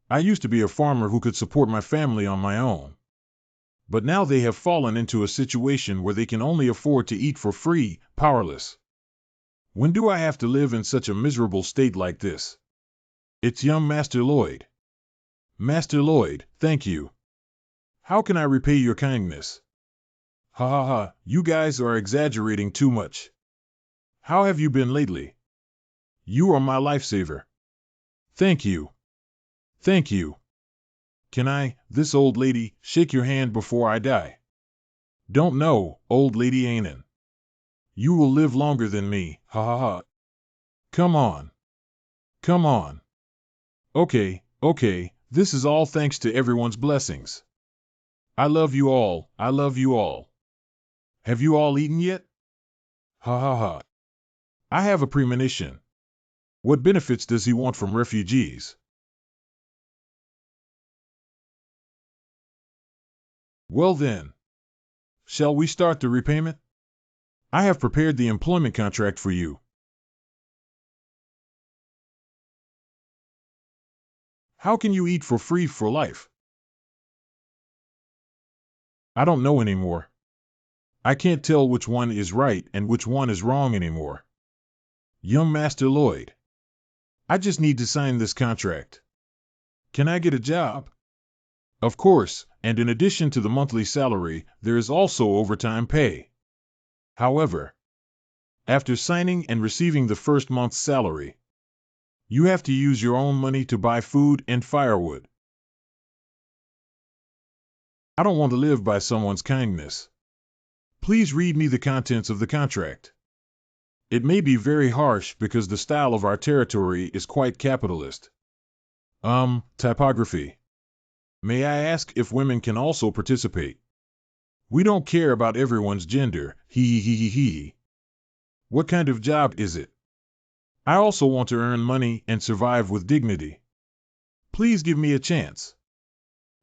I used to be a farmer who could support my family on my own. But now they have fallen into a situation where they can only afford to eat for free, powerless. When do I have to live in such a miserable state like this? It's young Master Lloyd. Master Lloyd, thank you. How can I repay your kindness? Ha ha ha, you guys are exaggerating too much. How have you been lately? You are my lifesaver. Thank you. Thank you. Can I, this old lady, shake your hand before I die? Don't know, old lady Anan. You will live longer than me, ha ha ha. Come on. Come on. Okay, This is all thanks to everyone's blessings. I love you all, I love you all. Have you all eaten yet? Ha ha ha. I have a premonition. What benefits does he want from refugees? Well then, shall we start the repayment? I have prepared the employment contract for you. How can you eat for free for life? I don't know anymore. I can't tell which one is right and which one is wrong anymore. Young Master Lloyd, I just need to sign this contract. Can I get a job? Of course, and in addition to the monthly salary, there is also overtime pay. However, after signing and receiving the first month's salary, you have to use your own money to buy food and firewood. I don't want to live by someone's kindness. Please read me the contents of the contract. It may be very harsh because the style of our territory is quite capitalist. Typography. May I ask if women can also participate? We don't care about everyone's gender, hee hee hee hee. What kind of job is it? I also want to earn money and survive with dignity. Please give me a chance.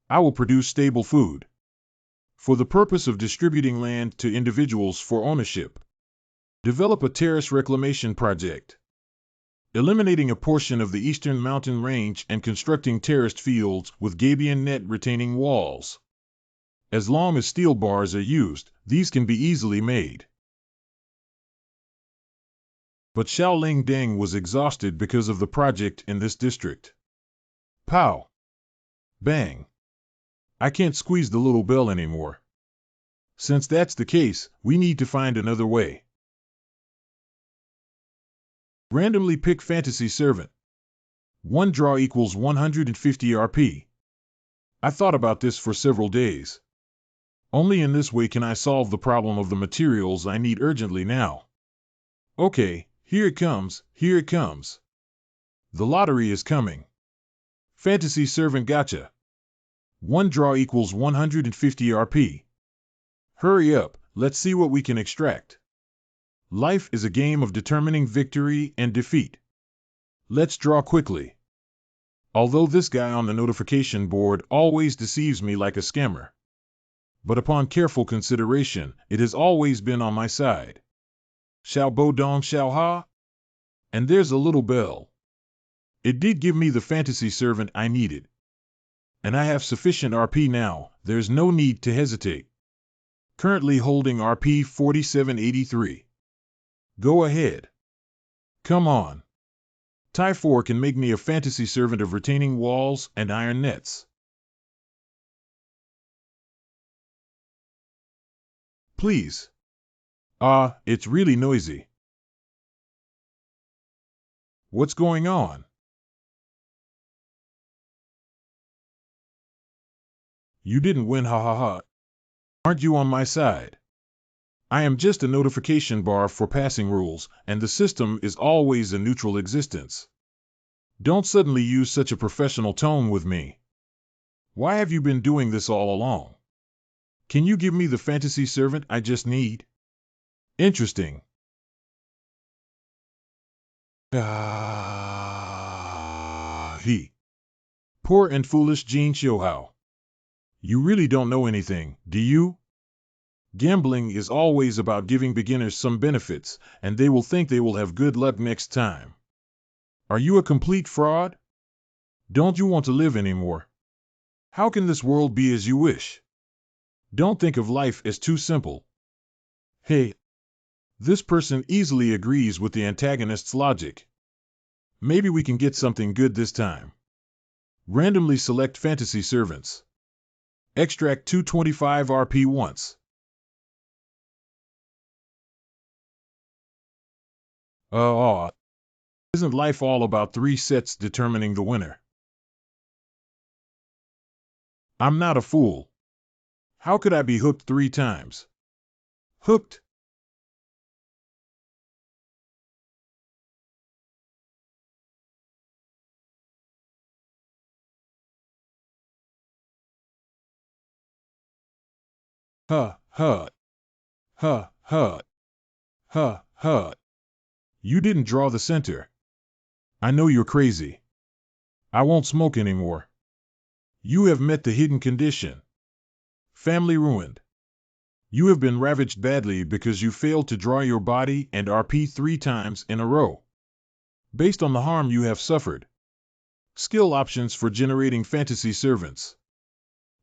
I will produce stable food. For the purpose of distributing land to individuals for ownership. Develop a terrace reclamation project. Eliminating a portion of the eastern mountain range and constructing terraced fields with gabion net retaining walls. As long as steel bars are used, these can be easily made. But Xiao Ling Deng was exhausted because of the project in this district. Pow! Bang! I can't squeeze the little bell anymore. Since that's the case, we need to find another way. Randomly pick Fantasy Servant. 1 draw equals 150 RP. I thought about this for several days. Only in this way can I solve the problem of the materials I need urgently now. Okay, here it comes, here it comes. The lottery is coming. Fantasy Servant Gotcha. 1 draw equals 150 RP. Hurry up, let's see what we can extract. Life is a game of determining victory and defeat. Let's draw quickly. Although this guy on the notification board always deceives me like a scammer. But upon careful consideration, it has always been on my side. Xiao Bo Dong Xiao Ha? And there's a little bell. It did give me the fantasy servant I needed. And I have sufficient RP now, there's no need to hesitate. Currently holding RP 4783. Go ahead. Come on. Tai 4 can make me a fantasy servant of retaining walls and iron nets. Please. It's really noisy. What's going on? You didn't win, ha ha ha. Aren't you on my side? I am just a notification bar for passing rules, and the system is always a neutral existence. Don't suddenly use such a professional tone with me. Why have you been doing this all along? Can you give me the fantasy servant I just need? Interesting. He. Poor and foolish Jin Xiuhao. You really don't know anything, do you? Gambling is always about giving beginners some benefits, and they will think they will have good luck next time. Are you a complete fraud? Don't you want to live anymore? How can this world be as you wish? Don't think of life as too simple. Hey, this person easily agrees with the antagonist's logic. Maybe we can get something good this time. Randomly select fantasy servants. Extract 225 RP once. Isn't life all about 3 sets determining the winner? I'm not a fool. How could I be hooked 3 times? Hooked? Huh, huh, huh, huh, huh, huh. You didn't draw the center. I know you're crazy. I won't smoke anymore. You have met the hidden condition. Family ruined. You have been ravaged badly because you failed to draw your body and RP 3 times in a row. Based on the harm you have suffered. Skill options for generating fantasy servants.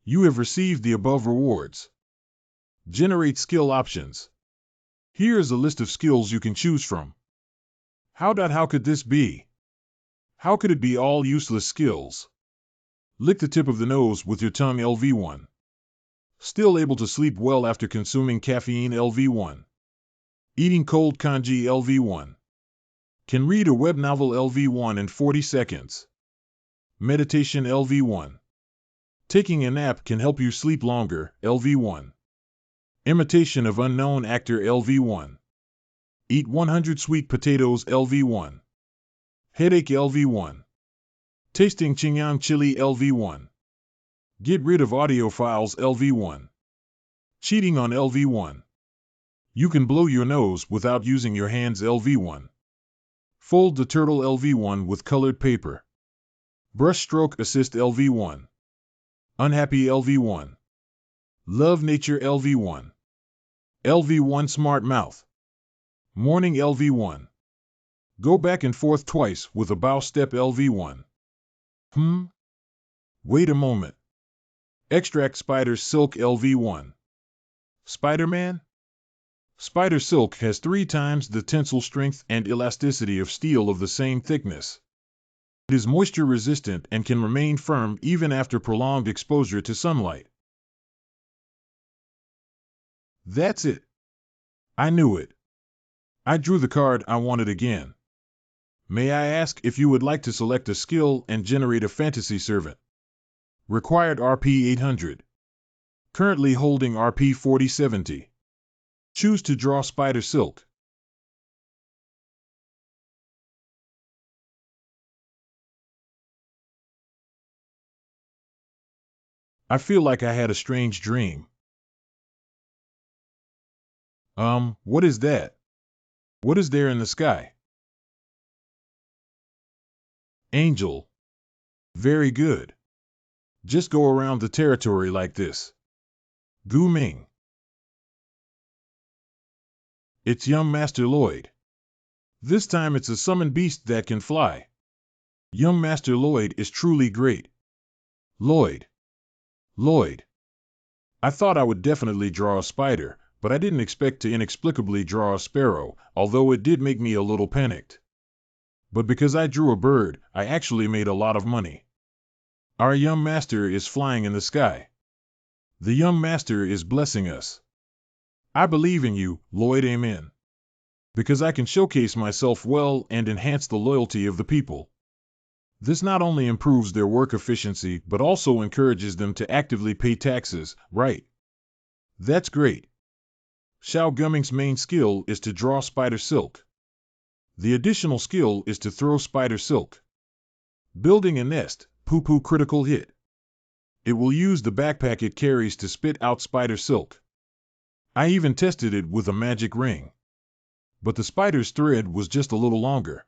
You have received the above rewards. Generate skill options. Here is a list of skills you can choose from. How could this be? How could it be all useless skills? Lick the tip of the nose with your tongue LV1. Still able to sleep well after consuming caffeine LV1. Eating cold congee LV1. Can read a web novel LV1 in 40 seconds. Meditation LV1. Taking a nap can help you sleep longer LV1. Imitation of unknown actor LV1. Eat 100 sweet potatoes LV1. Headache LV1. Tasting Qingyang chili LV1. Get rid of audio files LV1. Cheating on LV1. You can blow your nose without using your hands LV1. Fold the turtle LV1 with colored paper. Brush stroke assist LV1. Unhappy LV1. Love nature LV1. LV1 smart mouth. Morning LV1. Go back and forth twice with a bow step LV1. Wait a moment. Extract spider silk LV1. Spider-Man? Spider silk has 3 times the tensile strength and elasticity of steel of the same thickness. It is moisture resistant and can remain firm even after prolonged exposure to sunlight. That's it. I knew it. I drew the card I wanted again. May I ask if you would like to select a skill and generate a fantasy servant? Required RP 800. Currently holding RP 4070. Choose to draw spider silk. I feel like I had a strange dream. What is that? What is there in the sky? Angel. Very good. Just go around the territory like this. Gu Ming. It's young Master Lloyd. This time it's a summoned beast that can fly. Young Master Lloyd is truly great. Lloyd. Lloyd. I thought I would definitely draw a spider, but I didn't expect to inexplicably draw a sparrow, although it did make me a little panicked. But because I drew a bird, I actually made a lot of money. Our young master is flying in the sky. The young master is blessing us. I believe in you, Lloyd. Amen. Because I can showcase myself well and enhance the loyalty of the people. This not only improves their work efficiency, but also encourages them to actively pay taxes, right? That's great. Xiao Gumming's main skill is to draw spider silk. The additional skill is to throw spider silk. Building a nest, poo-poo critical hit. It will use the backpack it carries to spit out spider silk. I even tested it with a magic ring. But the spider's thread was just a little longer.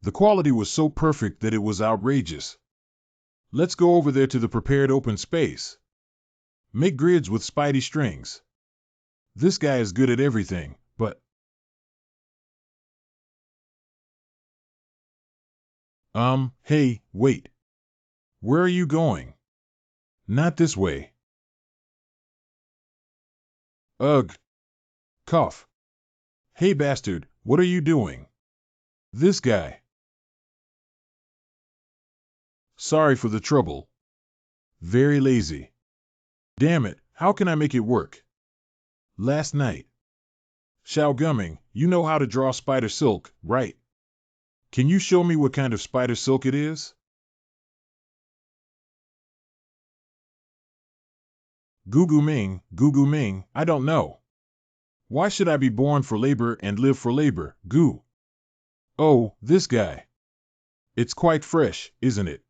The quality was so perfect that it was outrageous. Let's go over there to the prepared open space. Make grids with spidey strings. This guy is good at everything, but... Hey, wait. Where are you going? Not this way. Ugh. Cough. Hey bastard, what are you doing? This guy. Sorry for the trouble. Very lazy. Damn it, how can I make it work? Last night. Xiao Gumming, you know how to draw spider silk, right? Can you show me what kind of spider silk it is? Gugu Ming, I don't know. Why should I be born for labor and live for labor, Gu? Oh, this guy. It's quite fresh, isn't it?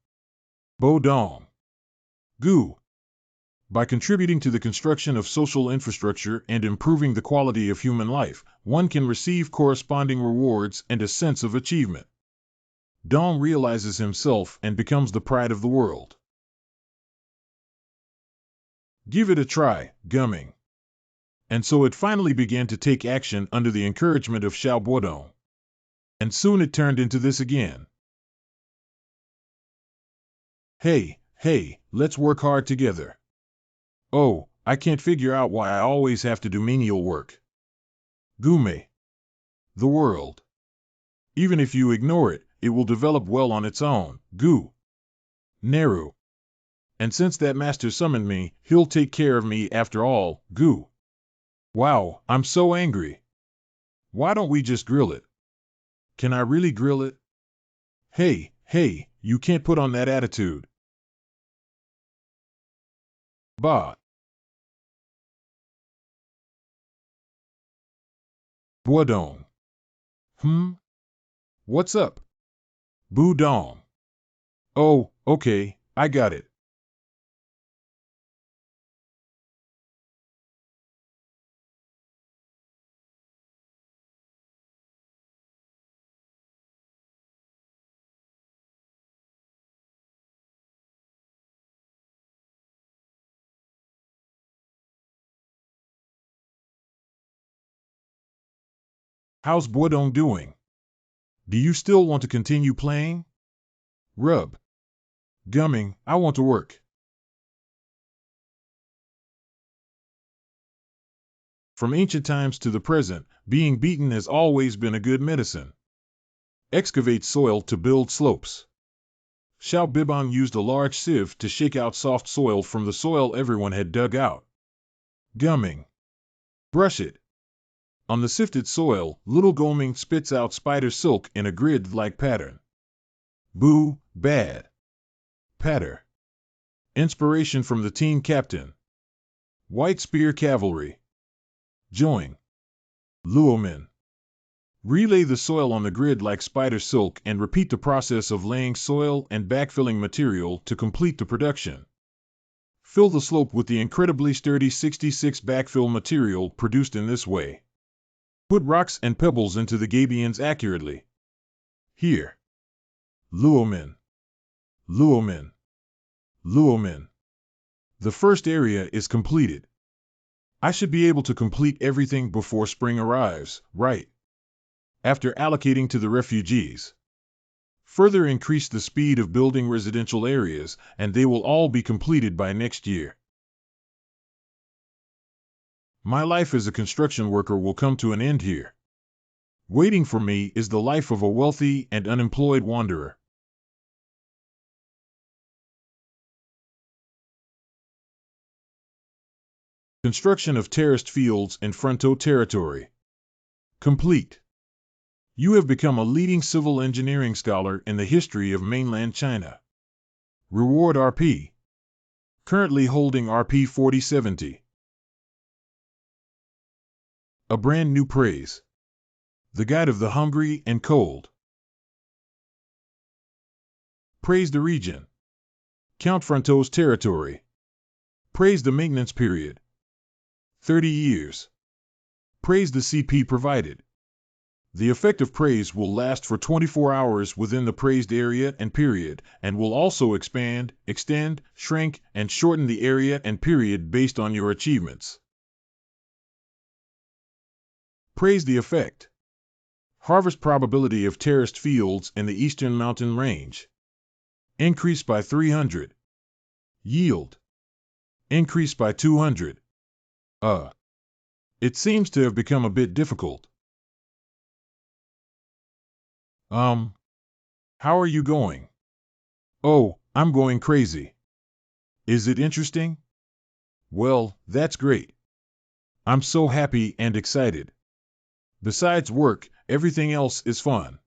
Bo Dong. Gu. By contributing to the construction of social infrastructure and improving the quality of human life, one can receive corresponding rewards and a sense of achievement. Dong realizes himself and becomes the pride of the world. Give it a try, Gumming. And so it finally began to take action under the encouragement of Xiao Bodong. And soon it turned into this again. Hey, let's work hard together. Oh, I can't figure out why I always have to do menial work. Gume. The world. Even if you ignore it, it will develop well on its own. Gu. Neru. And since that master summoned me, he'll take care of me after all. Gu. Wow, I'm so angry. Why don't we just grill it? Can I really grill it? Hey, you can't put on that attitude. Bah. Bodong. What's up? Budong. Oh, okay, I got it. How's Bodong doing? Do you still want to continue playing? Rub. Gumming, I want to work. From ancient times to the present, being beaten has always been a good medicine. Excavate soil to build slopes. Xiao Bibong used a large sieve to shake out soft soil from the soil everyone had dug out. Gumming. Brush it. On the sifted soil, little Goming spits out spider silk in a grid-like pattern. Boo, bad. Patter. Inspiration from the team captain. White Spear Cavalry. Join. Luomin. Relay the soil on the grid like spider silk and repeat the process of laying soil and backfilling material to complete the production. Fill the slope with the incredibly sturdy 66 backfill material produced in this way. Put rocks and pebbles into the gabions accurately. Here. Luomin. Luomin. Luomin. The first area is completed. I should be able to complete everything before spring arrives, right? After allocating to the refugees. Further increase the speed of building residential areas, and they will all be completed by next year. My life as a construction worker will come to an end here. Waiting for me is the life of a wealthy and unemployed wanderer. Construction of terraced fields in Fronto territory. Complete. You have become a leading civil engineering scholar in the history of mainland China. Reward RP. Currently holding RP 4070. A brand new praise. The guide of the hungry and cold. Praise the region. Count Fronto's territory. Praise the maintenance period. 30 years. Praise the CP provided. The effective praise will last for 24 hours within the praised area and period, and will also expand, extend, shrink, and shorten the area and period based on your achievements. Praise the effect. Harvest probability of terraced fields in the eastern mountain range. Increase by 300. Yield. Increase by 200. It seems to have become a bit difficult. How are you going? Oh, I'm going crazy. Is it interesting? Well, that's great. I'm so happy and excited. Besides work, everything else is fun.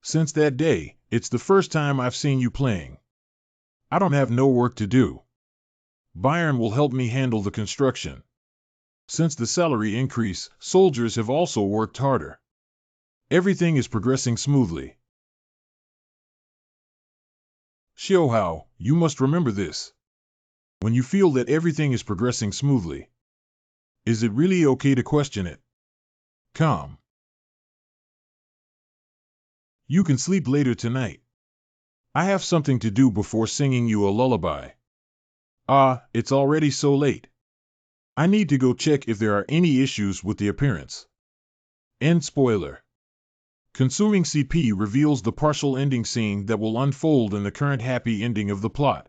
Since that day, it's the first time I've seen you playing. I don't have no work to do. Byron will help me handle the construction. Since the salary increase, soldiers have also worked harder. Everything is progressing smoothly. Xiaohao, you must remember this. When you feel that everything is progressing smoothly, is it really okay to question it? Calm. You can sleep later tonight. I have something to do before singing you a lullaby. Ah, it's already so late. I need to go check if there are any issues with the appearance. End spoiler. Consuming CP reveals the partial ending scene that will unfold in the current happy ending of the plot.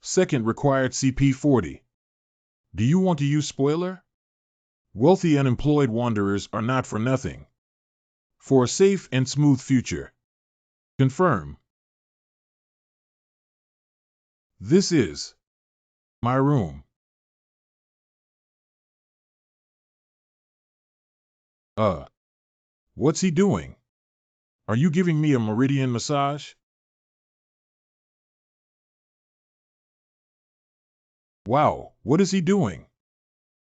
Second required CP 40. Do you want to use spoiler? Wealthy unemployed wanderers are not for nothing. For a safe and smooth future. Confirm. This is my room. What's he doing? Are you giving me a meridian massage? Wow, what is he doing?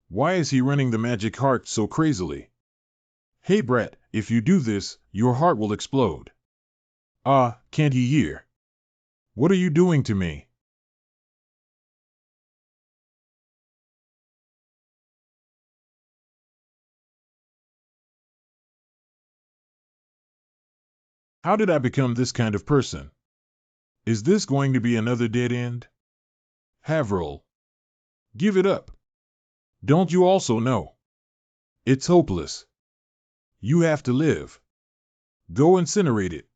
Why is he running the magic heart so crazily? Hey Brett, if you do this, your heart will explode. Ah, can't he hear? What are you doing to me? How did I become this kind of person? Is this going to be another dead end? Haverhill. Give it up. Don't you also know? It's hopeless. You have to live. Go incinerate it.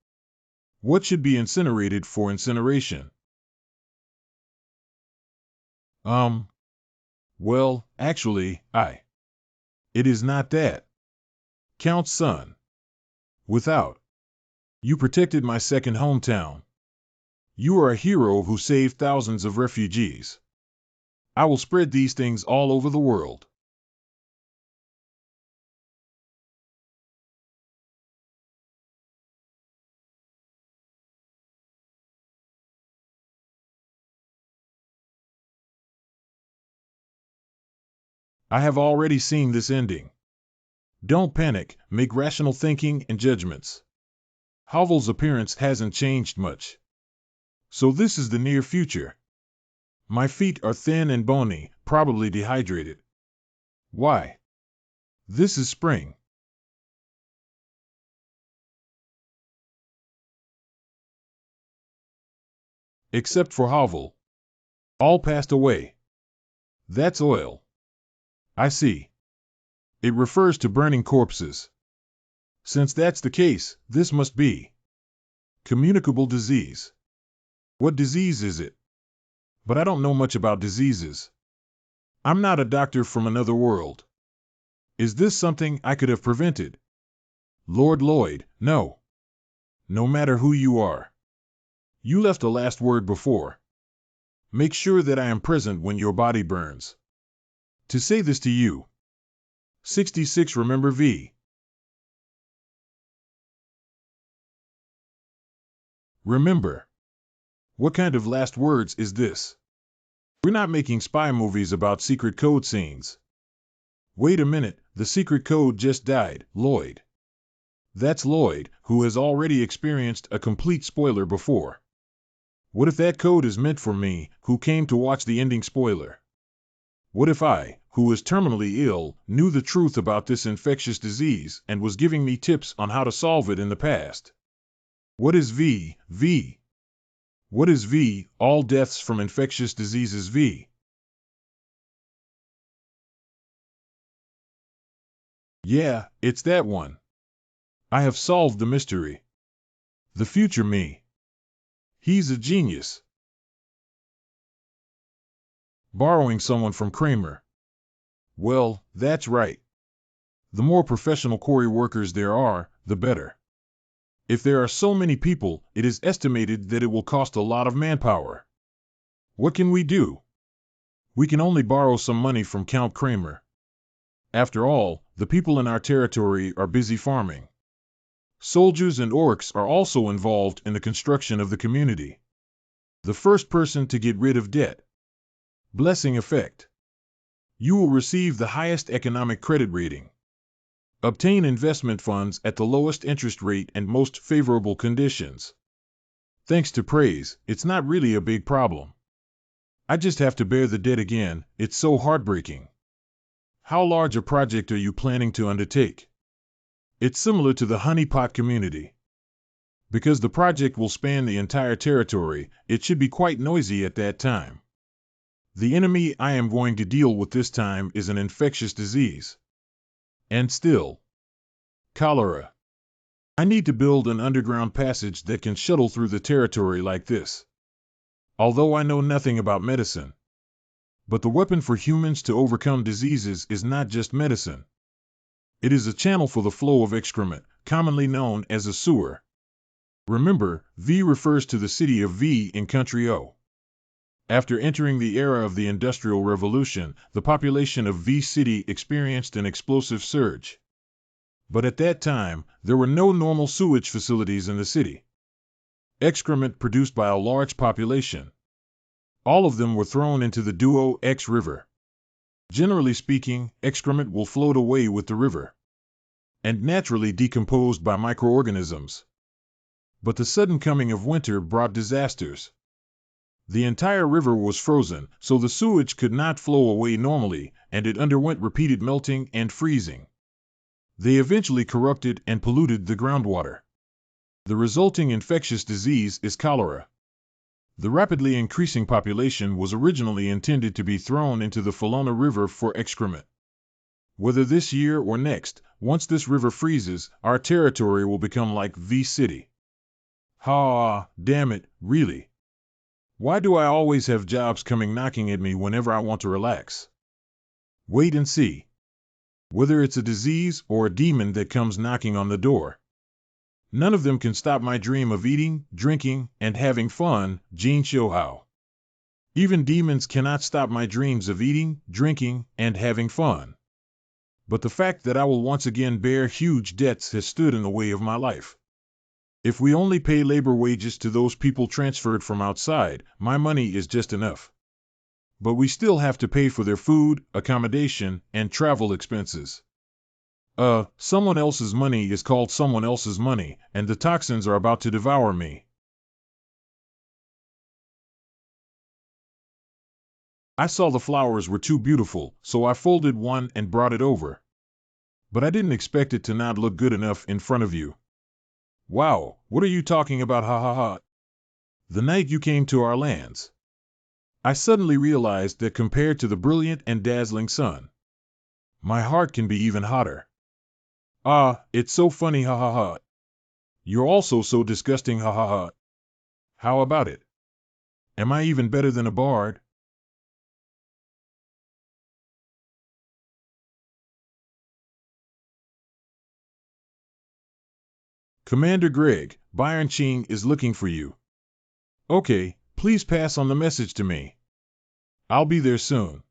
What should be incinerated for incineration? Well, actually, It is not that. Count's son. Without. You protected my second hometown. You are a hero who saved thousands of refugees. I will spread these things all over the world. I have already seen this ending. Don't panic, make rational thinking and judgments. Havel's appearance hasn't changed much. So this is the near future. My feet are thin and bony, probably dehydrated. Why? This is spring. Except for Havel. All passed away. That's oil. I see. It refers to burning corpses. Since that's the case, this must be communicable disease. What disease is it? But I don't know much about diseases. I'm not a doctor from another world. Is this something I could have prevented? Lord Lloyd, no. No matter who you are. You left a last word before. Make sure that I am present when your body burns. To say this to you. 66 Remember V. Remember. What kind of last words is this? We're not making spy movies about secret code scenes. Wait a minute, the secret code just died, Lloyd. That's Lloyd, who has already experienced a complete spoiler before. What if that code is meant for me, who came to watch the ending spoiler? What if I, who was terminally ill, knew the truth about this infectious disease and was giving me tips on how to solve it in the past? What is V? What is V? All deaths from infectious diseases V. Yeah, it's that one. I have solved the mystery. The future me. He's a genius. Borrowing someone from Kramer. Well, that's right. The more professional quarry workers there are, the better. If there are so many people, it is estimated that it will cost a lot of manpower. What can we do? We can only borrow some money from Count Kramer. After all, the people in our territory are busy farming. Soldiers and orcs are also involved in the construction of the community. The first person to get rid of debt. Blessing effect. You will receive the highest economic credit rating. Obtain investment funds at the lowest interest rate and most favorable conditions. Thanks to praise, it's not really a big problem. I just have to bear the debt again. It's so heartbreaking. How large a project are you planning to undertake? It's similar to the honeypot community. Because the project will span the entire territory, it should be quite noisy at that time. The enemy I am going to deal with this time is an infectious disease. And still, cholera. I need to build an underground passage that can shuttle through the territory like this. Although I know nothing about medicine. But the weapon for humans to overcome diseases is not just medicine. It is a channel for the flow of excrement, commonly known as a sewer. Remember, V refers to the city of V in country O. After entering the era of the Industrial Revolution, the population of V City experienced an explosive surge. But at that time, there were no normal sewage facilities in the city. Excrement produced by a large population. All of them were thrown into the Duo X River. Generally speaking, excrement will float away with the river and naturally decomposed by microorganisms. But the sudden coming of winter brought disasters. The entire river was frozen, so the sewage could not flow away normally, and it underwent repeated melting and freezing. They eventually corrupted and polluted the groundwater. The resulting infectious disease is cholera. The rapidly increasing population was originally intended to be thrown into the Falona River for excrement. Whether this year or next, once this river freezes, our territory will become like V City. Ha, damn it, really. Why do I always have jobs coming knocking at me whenever I want to relax? Wait and see. Whether it's a disease or a demon that comes knocking on the door. None of them can stop my dream of eating, drinking, and having fun, Jin Shohao. Even demons cannot stop my dreams of eating, drinking, and having fun. But the fact that I will once again bear huge debts has stood in the way of my life. If we only pay labor wages to those people transferred from outside, my money is just enough. But we still have to pay for their food, accommodation, and travel expenses. Someone else's money is called someone else's money, and the toxins are about to devour me. I saw the flowers were too beautiful, so I folded one and brought it over. But I didn't expect it to not look good enough in front of you. Wow, what are you talking about, ha ha ha? The night you came to our lands. I suddenly realized that compared to the brilliant and dazzling sun, my heart can be even hotter. Ah, it's so funny, ha ha ha. You're also so disgusting, ha ha ha. How about it? Am I even better than a bard? Commander Greg, Byron Ching is looking for you. Okay, please pass on the message to me. I'll be there soon.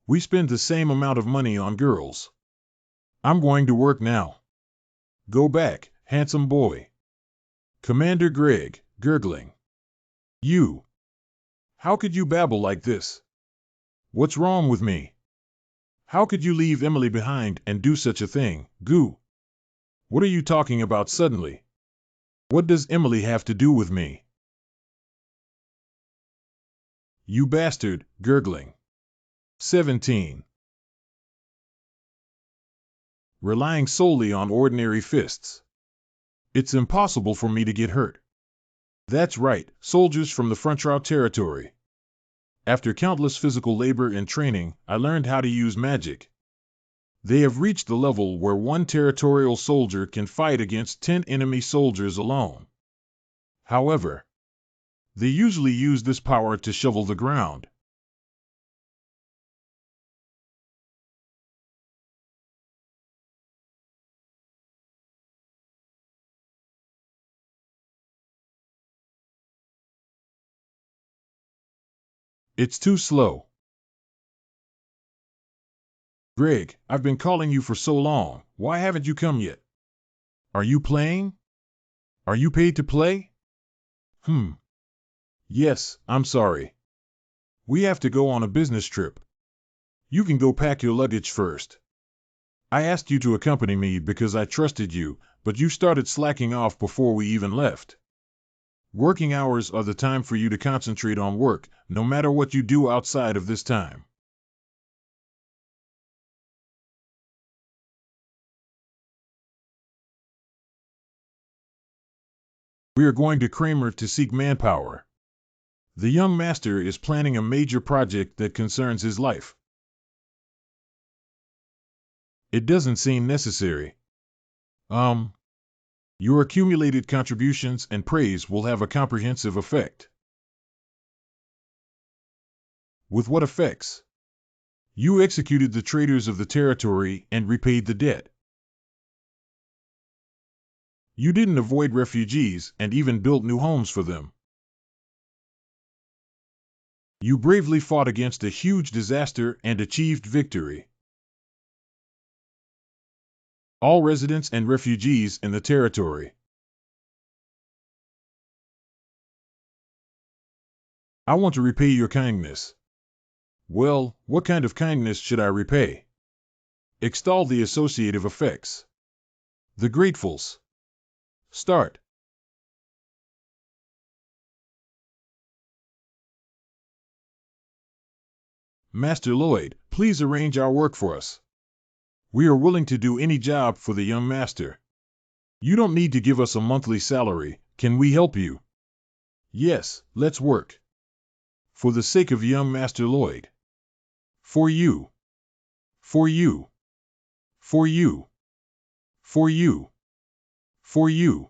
We spend the same amount of money on girls. I'm going to work now. Go back, handsome boy. Commander Greg, gurgling. You. How could you babble like this? What's wrong with me? How could you leave Emily behind and do such a thing, Goo? What are you talking about suddenly? What does Emily have to do with me? You bastard, gurgling. 17. Relying solely on ordinary fists. It's impossible for me to get hurt. That's right, soldiers from the Frontier territory. After countless physical labor and training, I learned how to use magic. They have reached the level where one territorial soldier can fight against 10 enemy soldiers alone. However, they usually use this power to shovel the ground. It's too slow. Greg, I've been calling you for so long. Why haven't you come yet? Are you playing? Are you paid to play? Yes, I'm sorry. We have to go on a business trip. You can go pack your luggage first. I asked you to accompany me because I trusted you, but you started slacking off before we even left. Working hours are the time for you to concentrate on work, no matter what you do outside of this time. We are going to Kramer to seek manpower. The young master is planning a major project that concerns his life. It doesn't seem necessary. Your accumulated contributions and praise will have a comprehensive effect. With what effects? You executed the traitors of the territory and repaid the debt. You didn't avoid refugees and even built new homes for them. You bravely fought against a huge disaster and achieved victory. All residents and refugees in the territory. I want to repay your kindness. Well, what kind of kindness should I repay? Extol the associative effects. The gratefuls. Start. Master Lloyd, please arrange our work for us. We are willing to do any job for the young master. You don't need to give us a monthly salary. Can we help you? Yes, let's work. For the sake of young Master Lloyd. For you. For you. For you. For you. For you.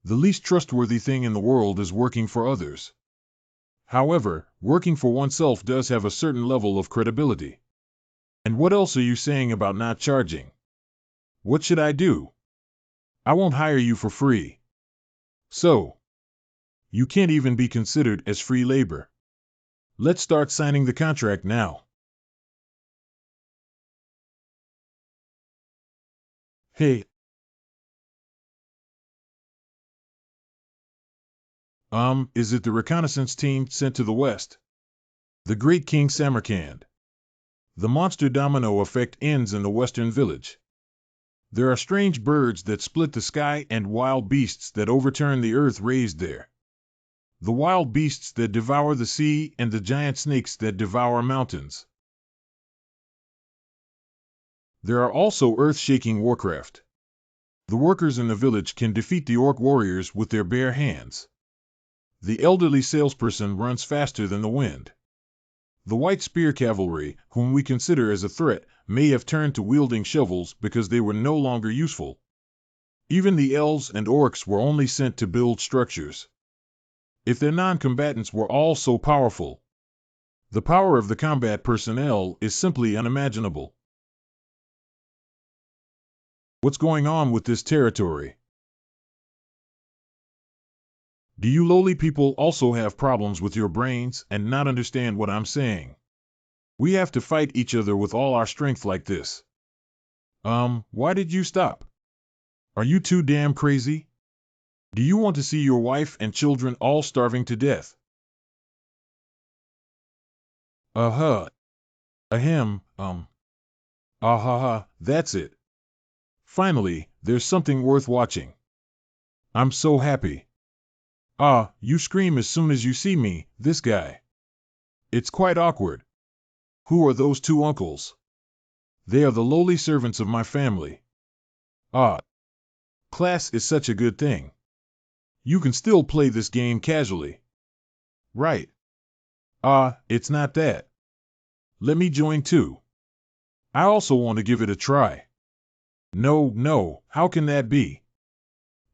The least trustworthy thing in the world is working for others. However, working for oneself does have a certain level of credibility. And what else are you saying about not charging? What should I do? I won't hire you for free. So, you can't even be considered as free labor. Let's start signing the contract now. Hey. Is it the reconnaissance team sent to the west? The great King Samarkand. The monster domino effect ends in the western village. There are strange birds that split the sky and wild beasts that overturn the earth raised there. The wild beasts that devour the sea and the giant snakes that devour mountains. There are also earth-shaking warcraft. The workers in the village can defeat the orc warriors with their bare hands. The elderly salesperson runs faster than the wind. The white spear cavalry, whom we consider as a threat, may have turned to wielding shovels because they were no longer useful. Even the elves and orcs were only sent to build structures. If their non-combatants were all so powerful, the power of the combat personnel is simply unimaginable. What's going on with this territory? Do you lowly people also have problems with your brains and not understand what I'm saying? We have to fight each other with all our strength like this. Why did you stop? Are you too damn crazy? Do you want to see your wife and children all starving to death? Ahem, that's it. Finally, there's something worth watching. I'm so happy. You scream as soon as you see me, this guy. It's quite awkward. Who are those two uncles? They are the lowly servants of my family. Class is such a good thing. You can still play this game casually. Right. It's not that. Let me join too. I also want to give it a try. No, how can that be?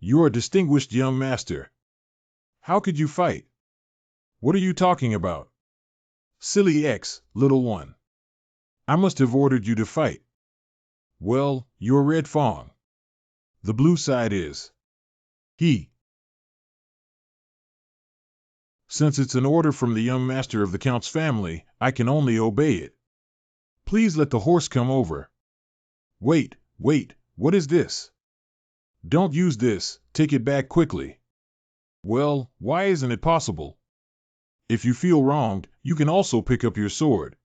You're a distinguished young master. How could you fight? What are you talking about? Silly X, little one. I must have ordered you to fight. Well, you're Red Fong. The blue side is he. Since it's an order from the young master of the Count's family, I can only obey it. Please let the horse come over. Wait, what is this? Don't use this, take it back quickly. Well, why isn't it possible? If you feel wronged, you can also pick up your sword.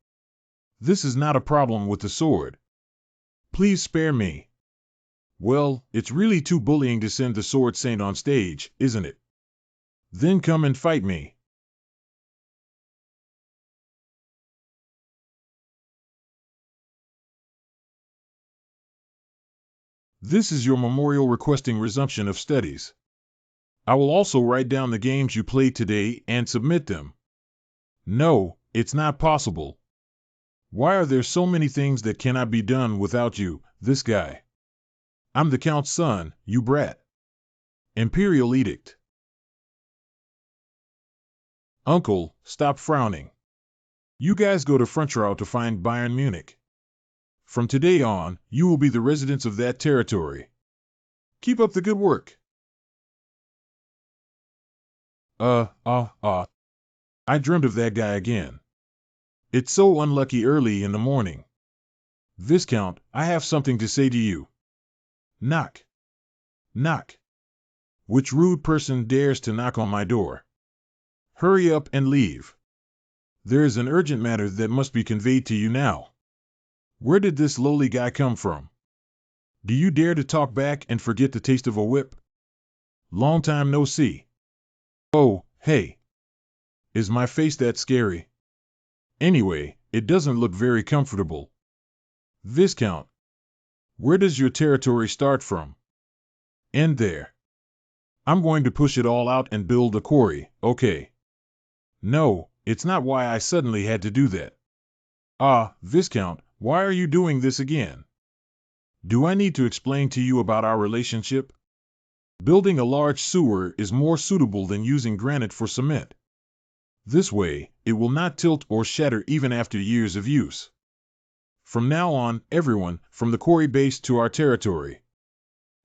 This is not a problem with the sword. Please spare me. Well, it's really too bullying to send the Sword Saint on stage, isn't it? Then come and fight me. This is your memorial requesting resumption of studies. I will also write down the games you played today and submit them. No, it's not possible. Why are there so many things that cannot be done without you, this guy? I'm the Count's son, you brat. Imperial Edict. Uncle, stop frowning. You guys go to Frontschau to find Bayern Munich. From today on, you will be the residents of that territory. Keep up the good work. I dreamt of that guy again. It's so unlucky early in the morning. Viscount, I have something to say to you. Knock. Knock. Which rude person dares to knock on my door? Hurry up and leave. There is an urgent matter that must be conveyed to you now. Where did this lowly guy come from? Do you dare to talk back and forget the taste of a whip? Long time no see. Oh, hey. Is my face that scary? Anyway, it doesn't look very comfortable. Viscount. Where does your territory start from? End there. I'm going to push it all out and build a quarry, okay? No, it's not why I suddenly had to do that. Viscount, why are you doing this again? Do I need to explain to you about our relationship? Building a large sewer is more suitable than using granite for cement. This way, it will not tilt or shatter even after years of use. From now on, everyone, from the quarry base to our territory.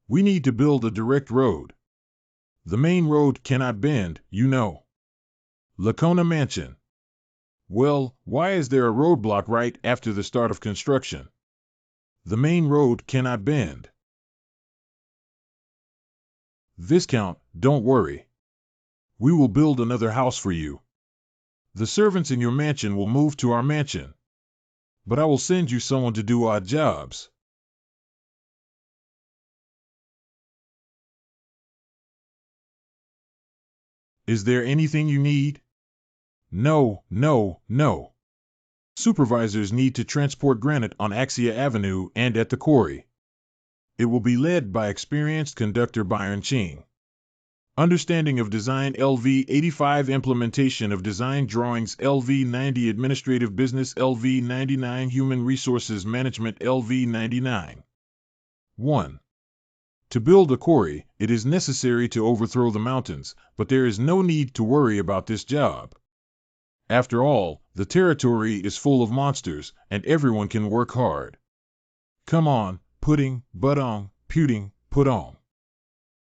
We need to build a direct road. The main road cannot bend, you know. Lacona Mansion. Well, why is there a roadblock right after the start of construction? The main road cannot bend. Viscount, don't worry. We will build another house for you. The servants in your mansion will move to our mansion. But I will send you someone to do odd jobs. Is there anything you need? No. Supervisors need to transport granite on Axia Avenue and at the quarry. It will be led by experienced conductor Byron Ching. Understanding of design LV85, implementation of design drawings LV90, administrative business LV99, human resources management LV99. 1. To build a quarry, it is necessary to overthrow the mountains, but there is no need to worry about this job. After all, the territory is full of monsters, and everyone can work hard. Come on, pudding, budong, pudding, put-on.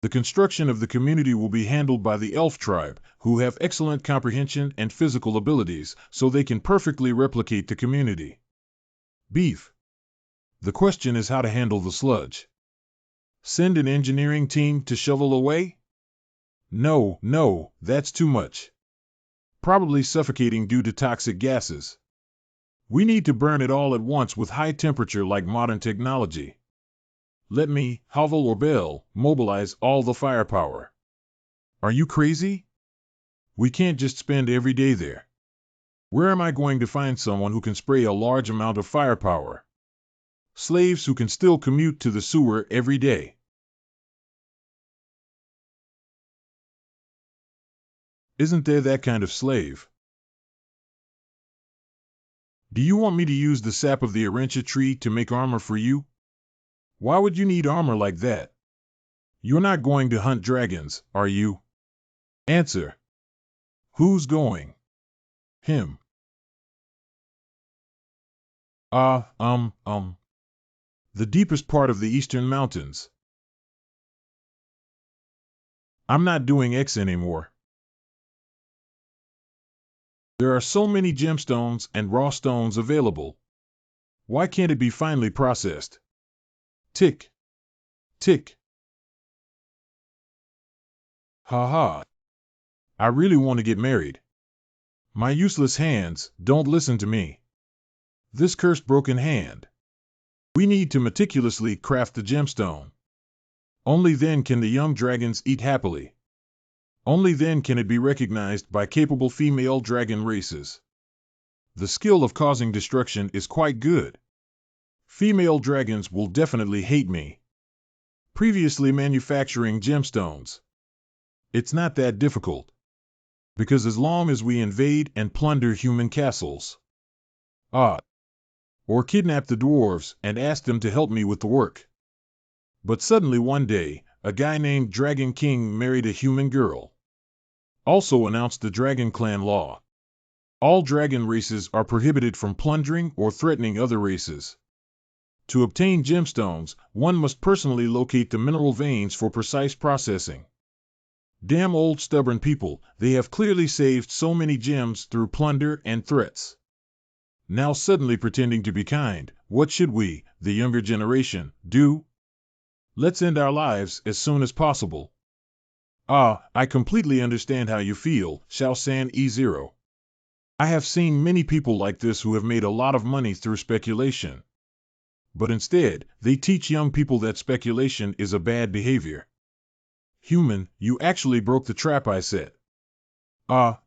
The construction of the community will be handled by the elf tribe, who have excellent comprehension and physical abilities, so they can perfectly replicate the community. Beef. The question is how to handle the sludge. Send an engineering team to shovel away? No, that's too much. Probably suffocating due to toxic gases. We need to burn it all at once with high temperature like modern technology. Let me, Havel or Bell, mobilize all the firepower. Are you crazy? We can't just spend every day there. Where am I going to find someone who can spray a large amount of firepower? Slaves who can still commute to the sewer every day. Isn't there that kind of slave? Do you want me to use the sap of the Arentia tree to make armor for you? Why would you need armor like that? You're not going to hunt dragons, are you? Answer. Who's going? Him. The deepest part of the eastern mountains. I'm not doing X anymore. There are so many gemstones and raw stones available. Why can't it be finely processed? Tick. Tick. Ha. I really want to get married. My useless hands, don't listen to me. This cursed broken hand. We need to meticulously craft the gemstone. Only then can the young dragons eat happily. Only then can it be recognized by capable female dragon races. The skill of causing destruction is quite good. Female dragons will definitely hate me. Previously manufacturing gemstones. It's not that difficult. Because as long as we invade and plunder human castles, or kidnap the dwarves and ask them to help me with the work. But suddenly one day, a guy named Dragon King married a human girl. Also announced the Dragon Clan law. All dragon races are prohibited from plundering or threatening other races. To obtain gemstones, one must personally locate the mineral veins for precise processing. Damn old stubborn people, they have clearly saved so many gems through plunder and threats. Now suddenly pretending to be kind, what should we, the younger generation, do? Let's end our lives as soon as possible. I completely understand how you feel, Shaosan E0. I have seen many people like this who have made a lot of money through speculation. But instead, they teach young people that speculation is a bad behavior. Human, you actually broke the trap I set.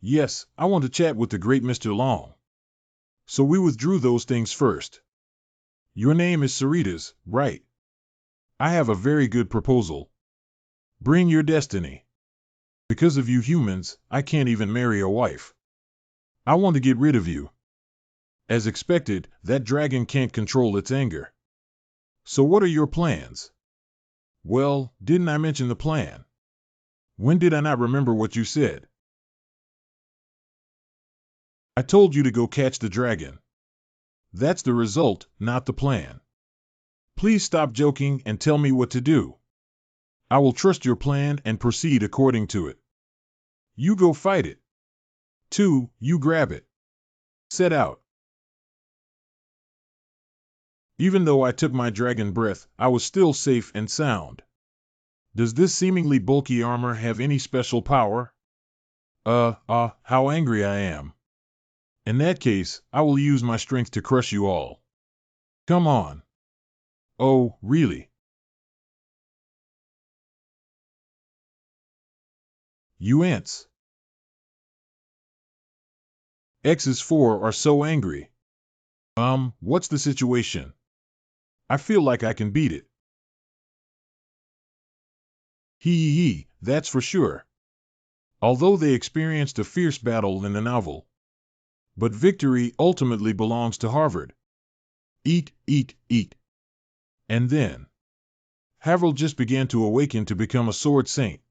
Yes, I want to chat with the great Mr. Long. So we withdrew those things first. Your name is Saritas, right? I have a very good proposal. Bring your destiny. Because of you humans, I can't even marry a wife. I want to get rid of you. As expected, that dragon can't control its anger. So what are your plans? Well, didn't I mention the plan? When did I not remember what you said? I told you to go catch the dragon. That's the result, not the plan. Please stop joking and tell me what to do. I will trust your plan and proceed according to it. You go fight it. 2. You grab it. Set out. Even though I took my dragon breath, I was still safe and sound. Does this seemingly bulky armor have any special power? How angry I am. In that case, I will use my strength to crush you all. Come on. Oh, really? You ants. X's 4 are so angry. What's the situation? I feel like I can beat it. Hee, that's for sure. Although they experienced a fierce battle in the novel. But victory ultimately belongs to Harvard. Eat. And then Harold just began to awaken to become a sword saint.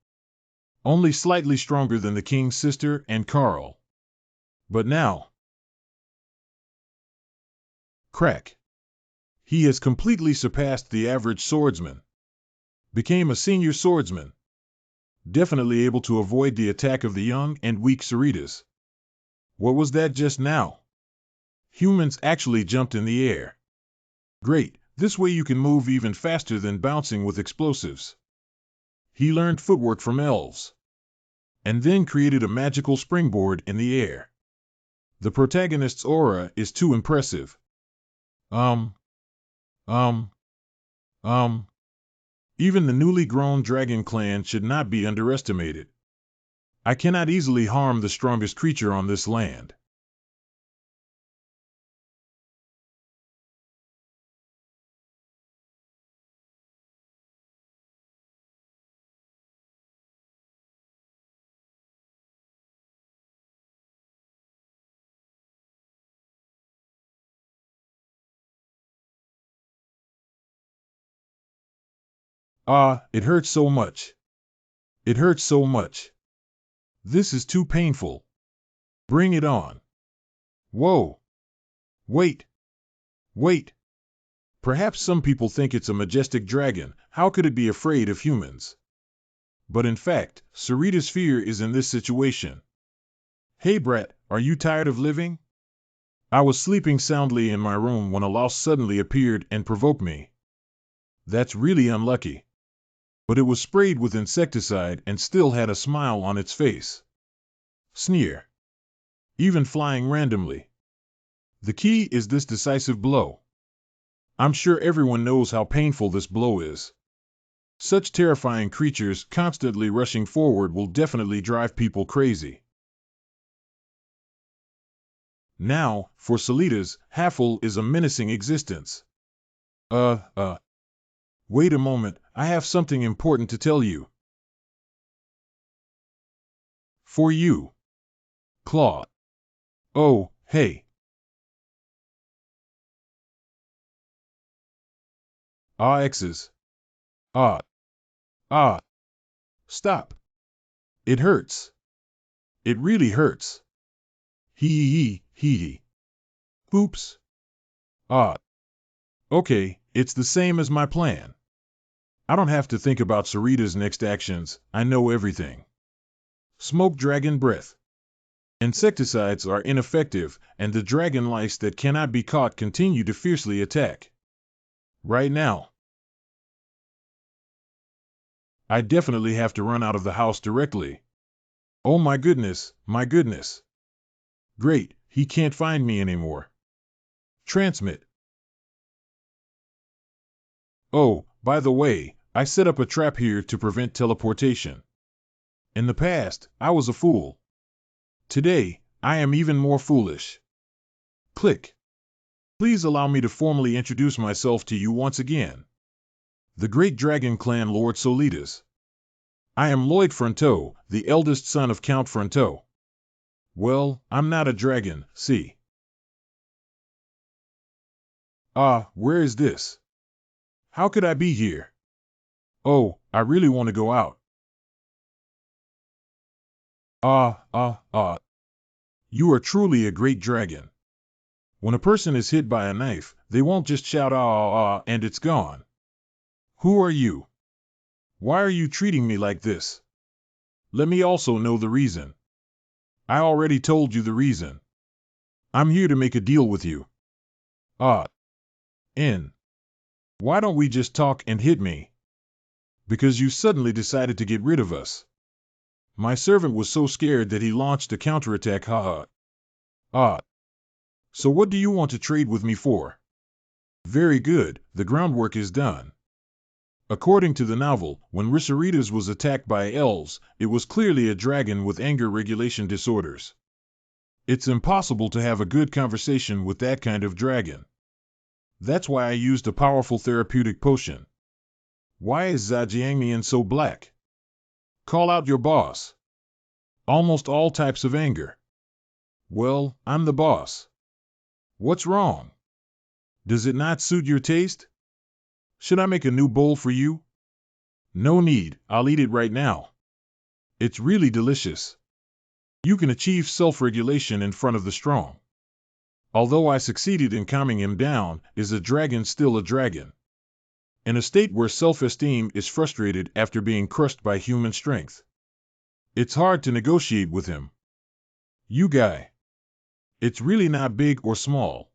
Only slightly stronger than the king's sister and Carl. But now, crack. He has completely surpassed the average swordsman. Became a senior swordsman. Definitely able to avoid the attack of the young and weak Saritas. What was that just now? Humans actually jumped in the air. Great, this way you can move even faster than bouncing with explosives. He learned footwork from elves. And then created a magical springboard in the air. The protagonist's aura is too impressive. Even the newly grown dragon clan should not be underestimated. I cannot easily harm the strongest creature on this land. It hurts so much. It hurts so much. This is too painful. Bring it on. Whoa. Wait. Perhaps some people think it's a majestic dragon. How could it be afraid of humans? But in fact, Sarita's fear is in this situation. Hey brat, are you tired of living? I was sleeping soundly in my room when a louse suddenly appeared and provoked me. That's really unlucky. But it was sprayed with insecticide and still had a smile on its face. Sneer. Even flying randomly. The key is this decisive blow. I'm sure everyone knows how painful this blow is. Such terrifying creatures constantly rushing forward will definitely drive people crazy. Now, for Solitas, Haffle is a menacing existence. Wait a moment, I have something important to tell you. For you. Claw. Oh, hey. X's. Ah. Ah. Stop. It hurts. It really hurts. Hee. Oops. Ah. Okay, it's the same as my plan. I don't have to think about Sarita's next actions, I know everything. Smoke dragon breath. Insecticides are ineffective, and the dragon lice that cannot be caught continue to fiercely attack. Right now. I definitely have to run out of the house directly. Oh my goodness, my goodness. Great, he can't find me anymore. Transmit. Oh, by the way, I set up a trap here to prevent teleportation. In the past, I was a fool. Today, I am even more foolish. Click. Please allow me to formally introduce myself to you once again. The Great Dragon Clan Lord Solitas. I am Lloyd Fronteau, the eldest son of Count Fronteau. Well, I'm not a dragon, see. Where is this? How could I be here? Oh, I really want to go out. You are truly a great dragon. When a person is hit by a knife, they won't just shout and it's gone. Who are you? Why are you treating me like this? Let me also know the reason. I already told you the reason. I'm here to make a deal with you. N. Why don't we just talk and hit me? Because you suddenly decided to get rid of us. My servant was so scared that he launched a counterattack, So what do you want to trade with me for? Very good, the groundwork is done. According to the novel, when Risaritas was attacked by elves, it was clearly a dragon with anger regulation disorders. It's impossible to have a good conversation with that kind of dragon. That's why I used a powerful therapeutic potion. Why is Zhejiangmian so black? Call out your boss. Almost all types of anger. Well, I'm the boss. What's wrong? Does it not suit your taste? Should I make a new bowl for you? No need, I'll eat it right now. It's really delicious. You can achieve self-regulation in front of the strong. Although I succeeded in calming him down, is a dragon still a dragon? In a state where self-esteem is frustrated after being crushed by human strength. It's hard to negotiate with him. You guy. It's really not big or small.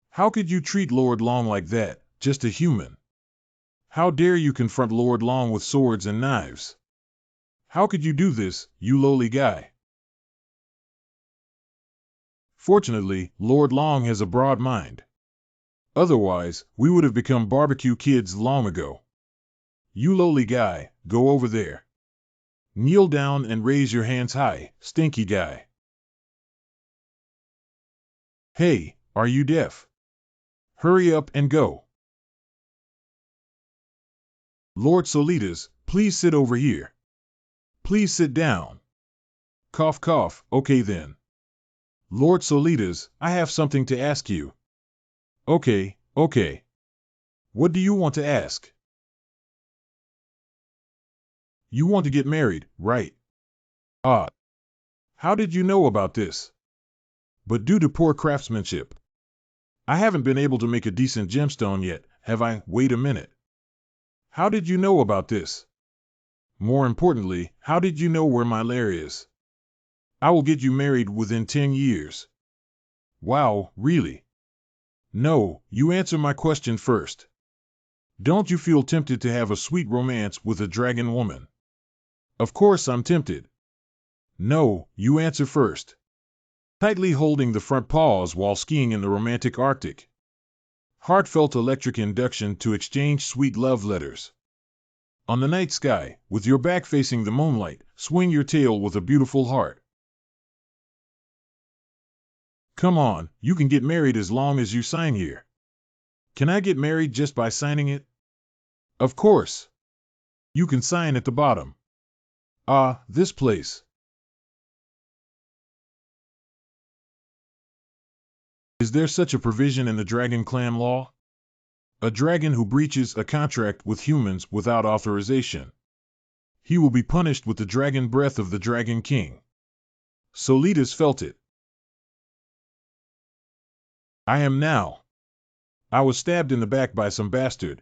How could you treat Lord Long like that, just a human? How dare you confront Lord Long with swords and knives? How could you do this, you lowly guy? Fortunately, Lord Long has a broad mind. Otherwise, we would have become barbecue kids long ago. You lowly guy, go over there. Kneel down and raise your hands high, stinky guy. Hey, are you deaf? Hurry up and go. Lord Solitas, please sit over here. Please sit down. Cough cough, okay then. Lord Solitas, I have something to ask you. Okay. What do you want to ask? You want to get married, right? How did you know about this? But due to poor craftsmanship. I haven't been able to make a decent gemstone yet, have I? Wait a minute. How did you know about this? More importantly, how did you know where my lair is? I will get you married within 10 years. Wow, really? No, you answer my question first. Don't you feel tempted to have a sweet romance with a dragon woman? Of course I'm tempted. No, you answer first. Tightly holding the front paws while skiing in the romantic Arctic. Heartfelt electric induction to exchange sweet love letters. On the night sky, with your back facing the moonlight, swing your tail with a beautiful heart. Come on, you can get married as long as you sign here. Can I get married just by signing it? Of course. You can sign at the bottom. Ah, this place. Is there such a provision in the Dragon Clan law? A dragon who breaches a contract with humans without authorization. He will be punished with the dragon breath of the Dragon King. Solitas felt it. I am now. I was stabbed in the back by some bastard.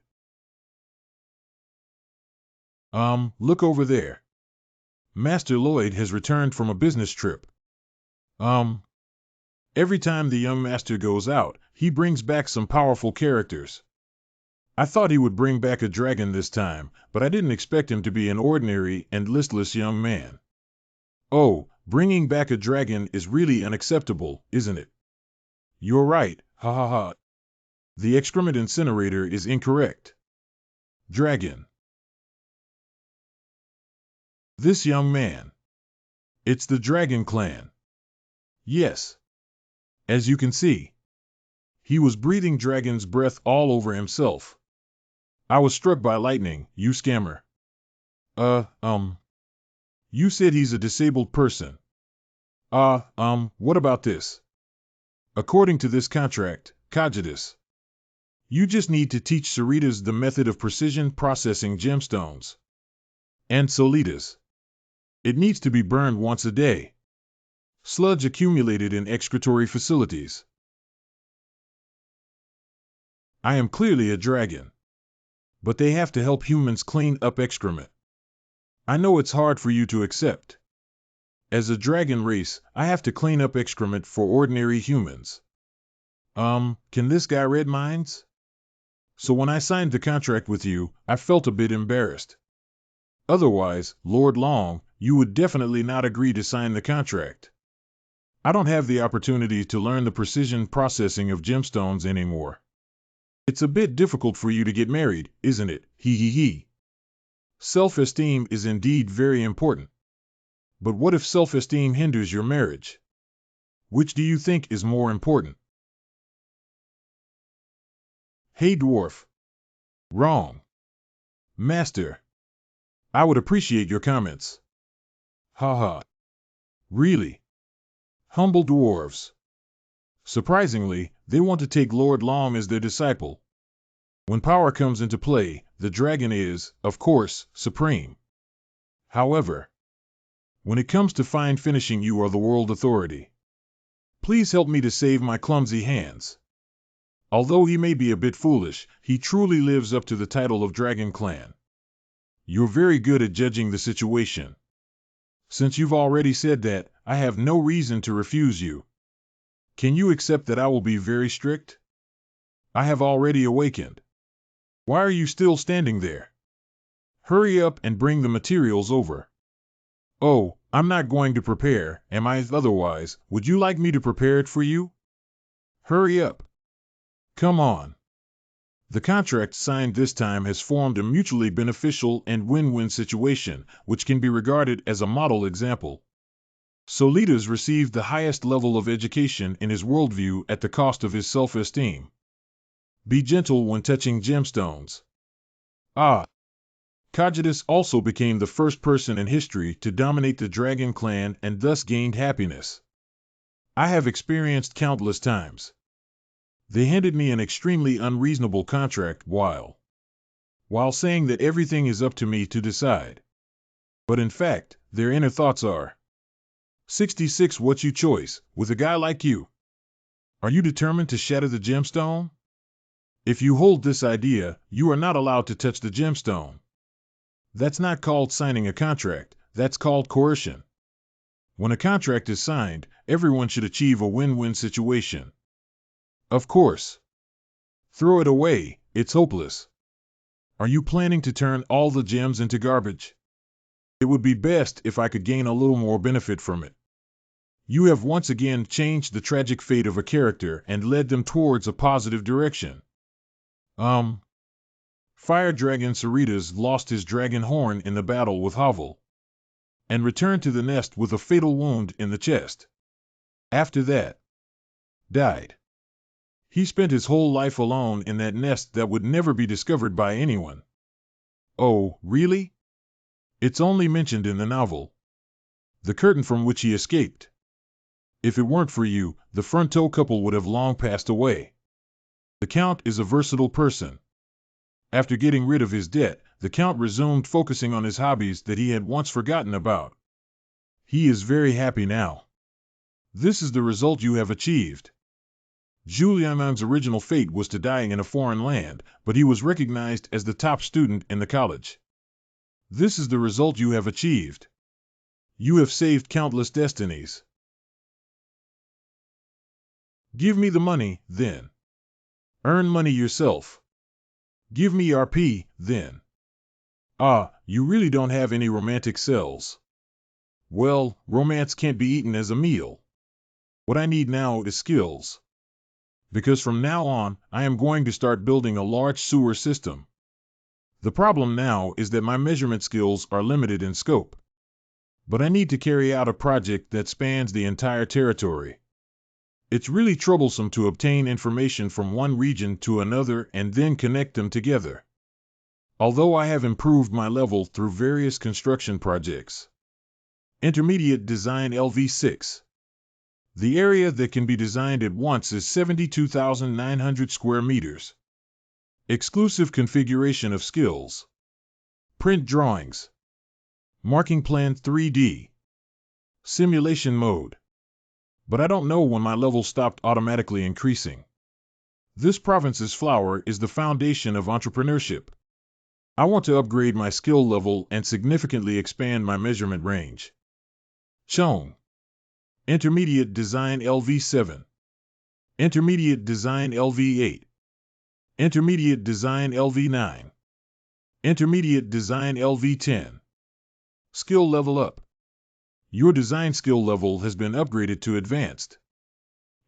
Look over there. Master Lloyd has returned from a business trip. Every time the young master goes out, he brings back some powerful characters. I thought he would bring back a dragon this time, but I didn't expect him to be an ordinary and listless young man. Oh, bringing back a dragon is really unacceptable, isn't it? You're right, ha ha ha. The excrement incinerator is incorrect. Dragon. This young man. It's the Dragon Clan. Yes. As you can see. He was breathing dragon's breath all over himself. I was struck by lightning, you scammer. You said he's a disabled person. What about this? According to this contract, Cogitus, you just need to teach Sarita's the method of precision processing gemstones. And Solitas. It needs to be burned once a day. Sludge accumulated in excretory facilities. I am clearly a dragon. But they have to help humans clean up excrement. I know it's hard for you to accept. As a dragon race, I have to clean up excrement for ordinary humans. Can this guy read minds? So when I signed the contract with you, I felt a bit embarrassed. Otherwise, Lord Long, you would definitely not agree to sign the contract. I don't have the opportunity to learn the precision processing of gemstones anymore. It's a bit difficult for you to get married, isn't it? Hee hee hee. Self-esteem is indeed very important. But what if self-esteem hinders your marriage? Which do you think is more important? Hey dwarf. Wrong. Master. I would appreciate your comments. Ha ha. Really? Humble dwarves. Surprisingly, they want to take Lord Long as their disciple. When power comes into play, the dragon is, of course, supreme. However, when it comes to fine finishing, you are the world authority. Please help me to save my clumsy hands. Although he may be a bit foolish, he truly lives up to the title of Dragon Clan. You're very good at judging the situation. Since you've already said that, I have no reason to refuse you. Can you accept that I will be very strict? I have already awakened. Why are you still standing there? Hurry up and bring the materials over. Oh, I'm not going to prepare, am I? Otherwise, would you like me to prepare it for you? Hurry up. Come on. The contract signed this time has formed a mutually beneficial and win-win situation, which can be regarded as a model example. Solitas received the highest level of education in his worldview at the cost of his self-esteem. Be gentle when touching gemstones. Cogitus also became the first person in history to dominate the Dragon Clan and thus gained happiness. I have experienced countless times. They handed me an extremely unreasonable contract while saying that everything is up to me to decide. But in fact, their inner thoughts are 66. What you choice, with a guy like you? Are you determined to shatter the gemstone? If you hold this idea, you are not allowed to touch the gemstone. That's not called signing a contract, that's called coercion. When a contract is signed, everyone should achieve a win-win situation. Of course. Throw it away, it's hopeless. Are you planning to turn all the gems into garbage? It would be best if I could gain a little more benefit from it. You have once again changed the tragic fate of a character and led them towards a positive direction. Fire Dragon Cerritos lost his dragon horn in the battle with Havel, and returned to the nest with a fatal wound in the chest. After that, died. He spent his whole life alone in that nest that would never be discovered by anyone. Oh, really? It's only mentioned in the novel. The curtain from which he escaped. If it weren't for you, the Fronto couple would have long passed away. The Count is a versatile person. After getting rid of his debt, the Count resumed focusing on his hobbies that he had once forgotten about. He is very happy now. This is the result you have achieved. Julian's original fate was to die in a foreign land, but he was recognized as the top student in the college. This is the result you have achieved. You have saved countless destinies. Give me the money, then. Earn money yourself. Give me RP, then. Ah, you really don't have any romantic cells. Well, romance can't be eaten as a meal. What I need now is skills. Because from now on, I am going to start building a large sewer system. The problem now is that my measurement skills are limited in scope. But I need to carry out a project that spans the entire territory. It's really troublesome to obtain information from one region to another and then connect them together. Although I have improved my level through various construction projects. Intermediate Design LV6. The area that can be designed at once is 72,900 square meters. Exclusive configuration of skills. Print drawings. Marking plan 3D. Simulation mode. But I don't know when my level stopped automatically increasing. This province's flower is the foundation of entrepreneurship. I want to upgrade my skill level and significantly expand my measurement range. Shown. Intermediate Design LV7. Intermediate Design LV8. Intermediate Design LV9. Intermediate Design LV10. Skill level up. Your design skill level has been upgraded to Advanced.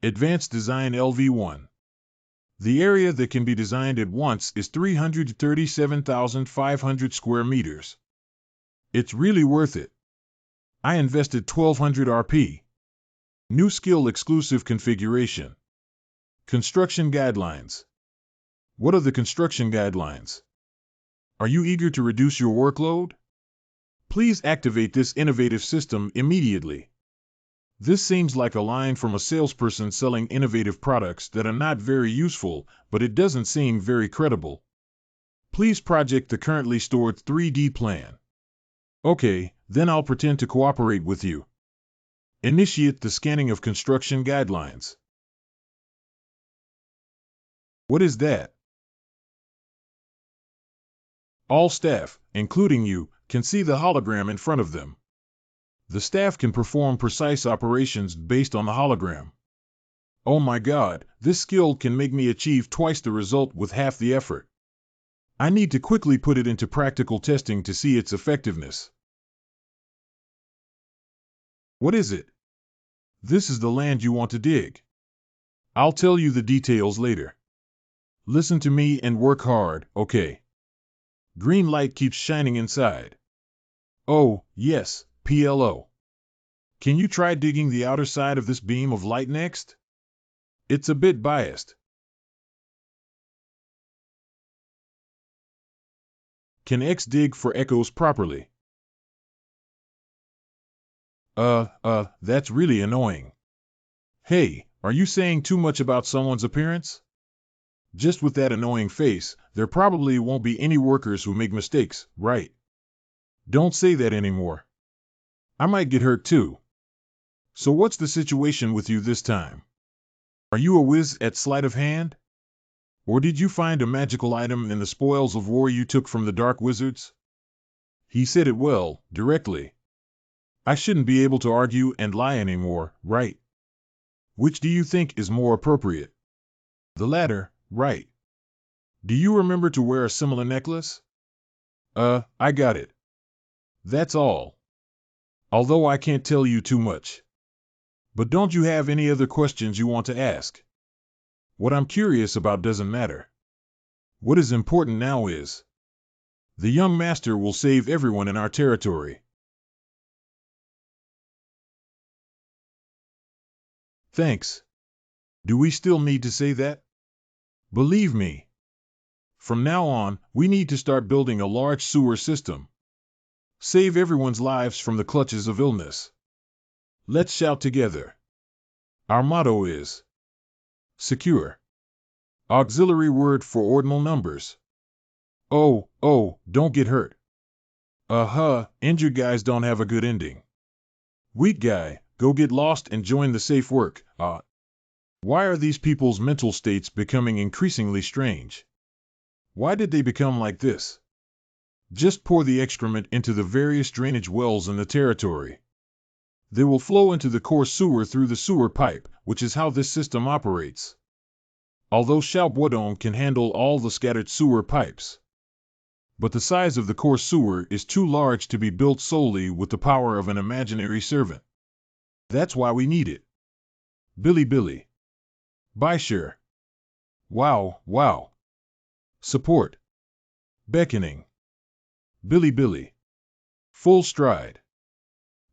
Advanced Design LV1. The area that can be designed at once is 337,500 square meters. It's really worth it. I invested 1,200 RP. New skill exclusive configuration. Construction guidelines. What are the construction guidelines? Are you eager to reduce your workload? Please activate this innovative system immediately. This seems like a line from a salesperson selling innovative products that are not very useful, but it doesn't seem very credible. Please project the currently stored 3D plan. Okay, then I'll pretend to cooperate with you. Initiate the scanning of construction guidelines. What is that? All staff, including you, can see the hologram in front of them. The staff can perform precise operations based on the hologram. Oh my God, this skill can make me achieve twice the result with half the effort. I need to quickly put it into practical testing to see its effectiveness. What is it? This is the land you want to dig. I'll tell you the details later. Listen to me and work hard, okay? Green light keeps shining inside. Oh, yes, PLO. Can you try digging the outer side of this beam of light next? It's a bit biased. Can X dig for echoes properly? That's really annoying. Hey, are you saying too much about someone's appearance? Just with that annoying face, there probably won't be any workers who make mistakes, right? Don't say that anymore. I might get hurt too. So what's the situation with you this time? Are you a whiz at sleight of hand? Or did you find a magical item in the spoils of war you took from the Dark Wizards? He said it well, directly. I shouldn't be able to argue and lie anymore, right? Which do you think is more appropriate? The latter, right. Do you remember to wear a similar necklace? I got it. That's all. Although I can't tell you too much. But don't you have any other questions you want to ask? What I'm curious about doesn't matter. What is important now is the young master will save everyone in our territory. Thanks. Do we still need to say that? Believe me. From now on, we need to start building a large sewer system. Save everyone's lives from the clutches of illness. Let's shout together. Our motto is secure. Auxiliary word for ordinal numbers. Oh, don't get hurt. Injured guys don't have a good ending. Weak guy, go get lost and join the safe work. Why are these people's mental states becoming increasingly strange? Why did they become like this? Just pour the excrement into the various drainage wells in the territory. They will flow into the core sewer through the sewer pipe, which is how this system operates. Although Xiaobuodong can handle all the scattered sewer pipes. But the size of the core sewer is too large to be built solely with the power of an imaginary servant. That's why we need it. Billy. Bishare. Wow. Support. Beckoning. Billy. Full stride.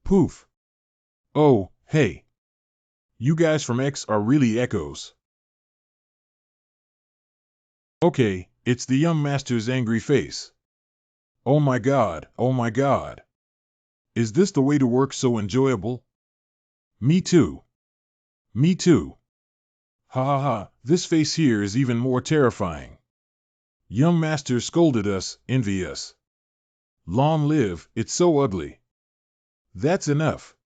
Poof. Oh, hey. You guys from X are really echoes. Okay, it's the young master's angry face. Oh my god. Is this the way to work so enjoyable? Me too. Ha, this face here is even more terrifying. Young master scolded us, envious. Long live, it's so ugly. That's enough.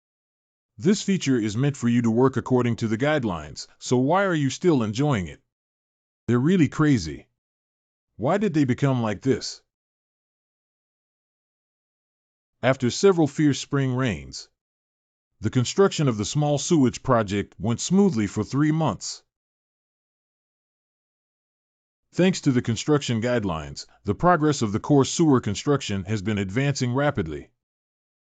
This feature is meant for you to work according to the guidelines, so why are you still enjoying it? They're really crazy. Why did they become like this? After several fierce spring rains, the construction of the small sewage project went smoothly for 3 months. Thanks to the construction guidelines, the progress of the core sewer construction has been advancing rapidly.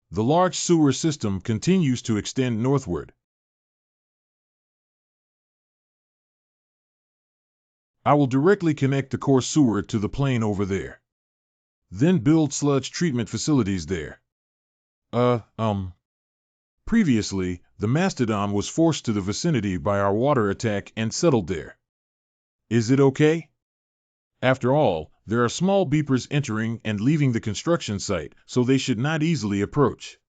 The large sewer system continues to extend northward. I will directly connect the core sewer to the plain over there. Then build sludge treatment facilities there. Previously, the mastodon was forced to the vicinity by our water attack and settled there. Is it okay? After all, there are small beepers entering and leaving the construction site, so they should not easily approach.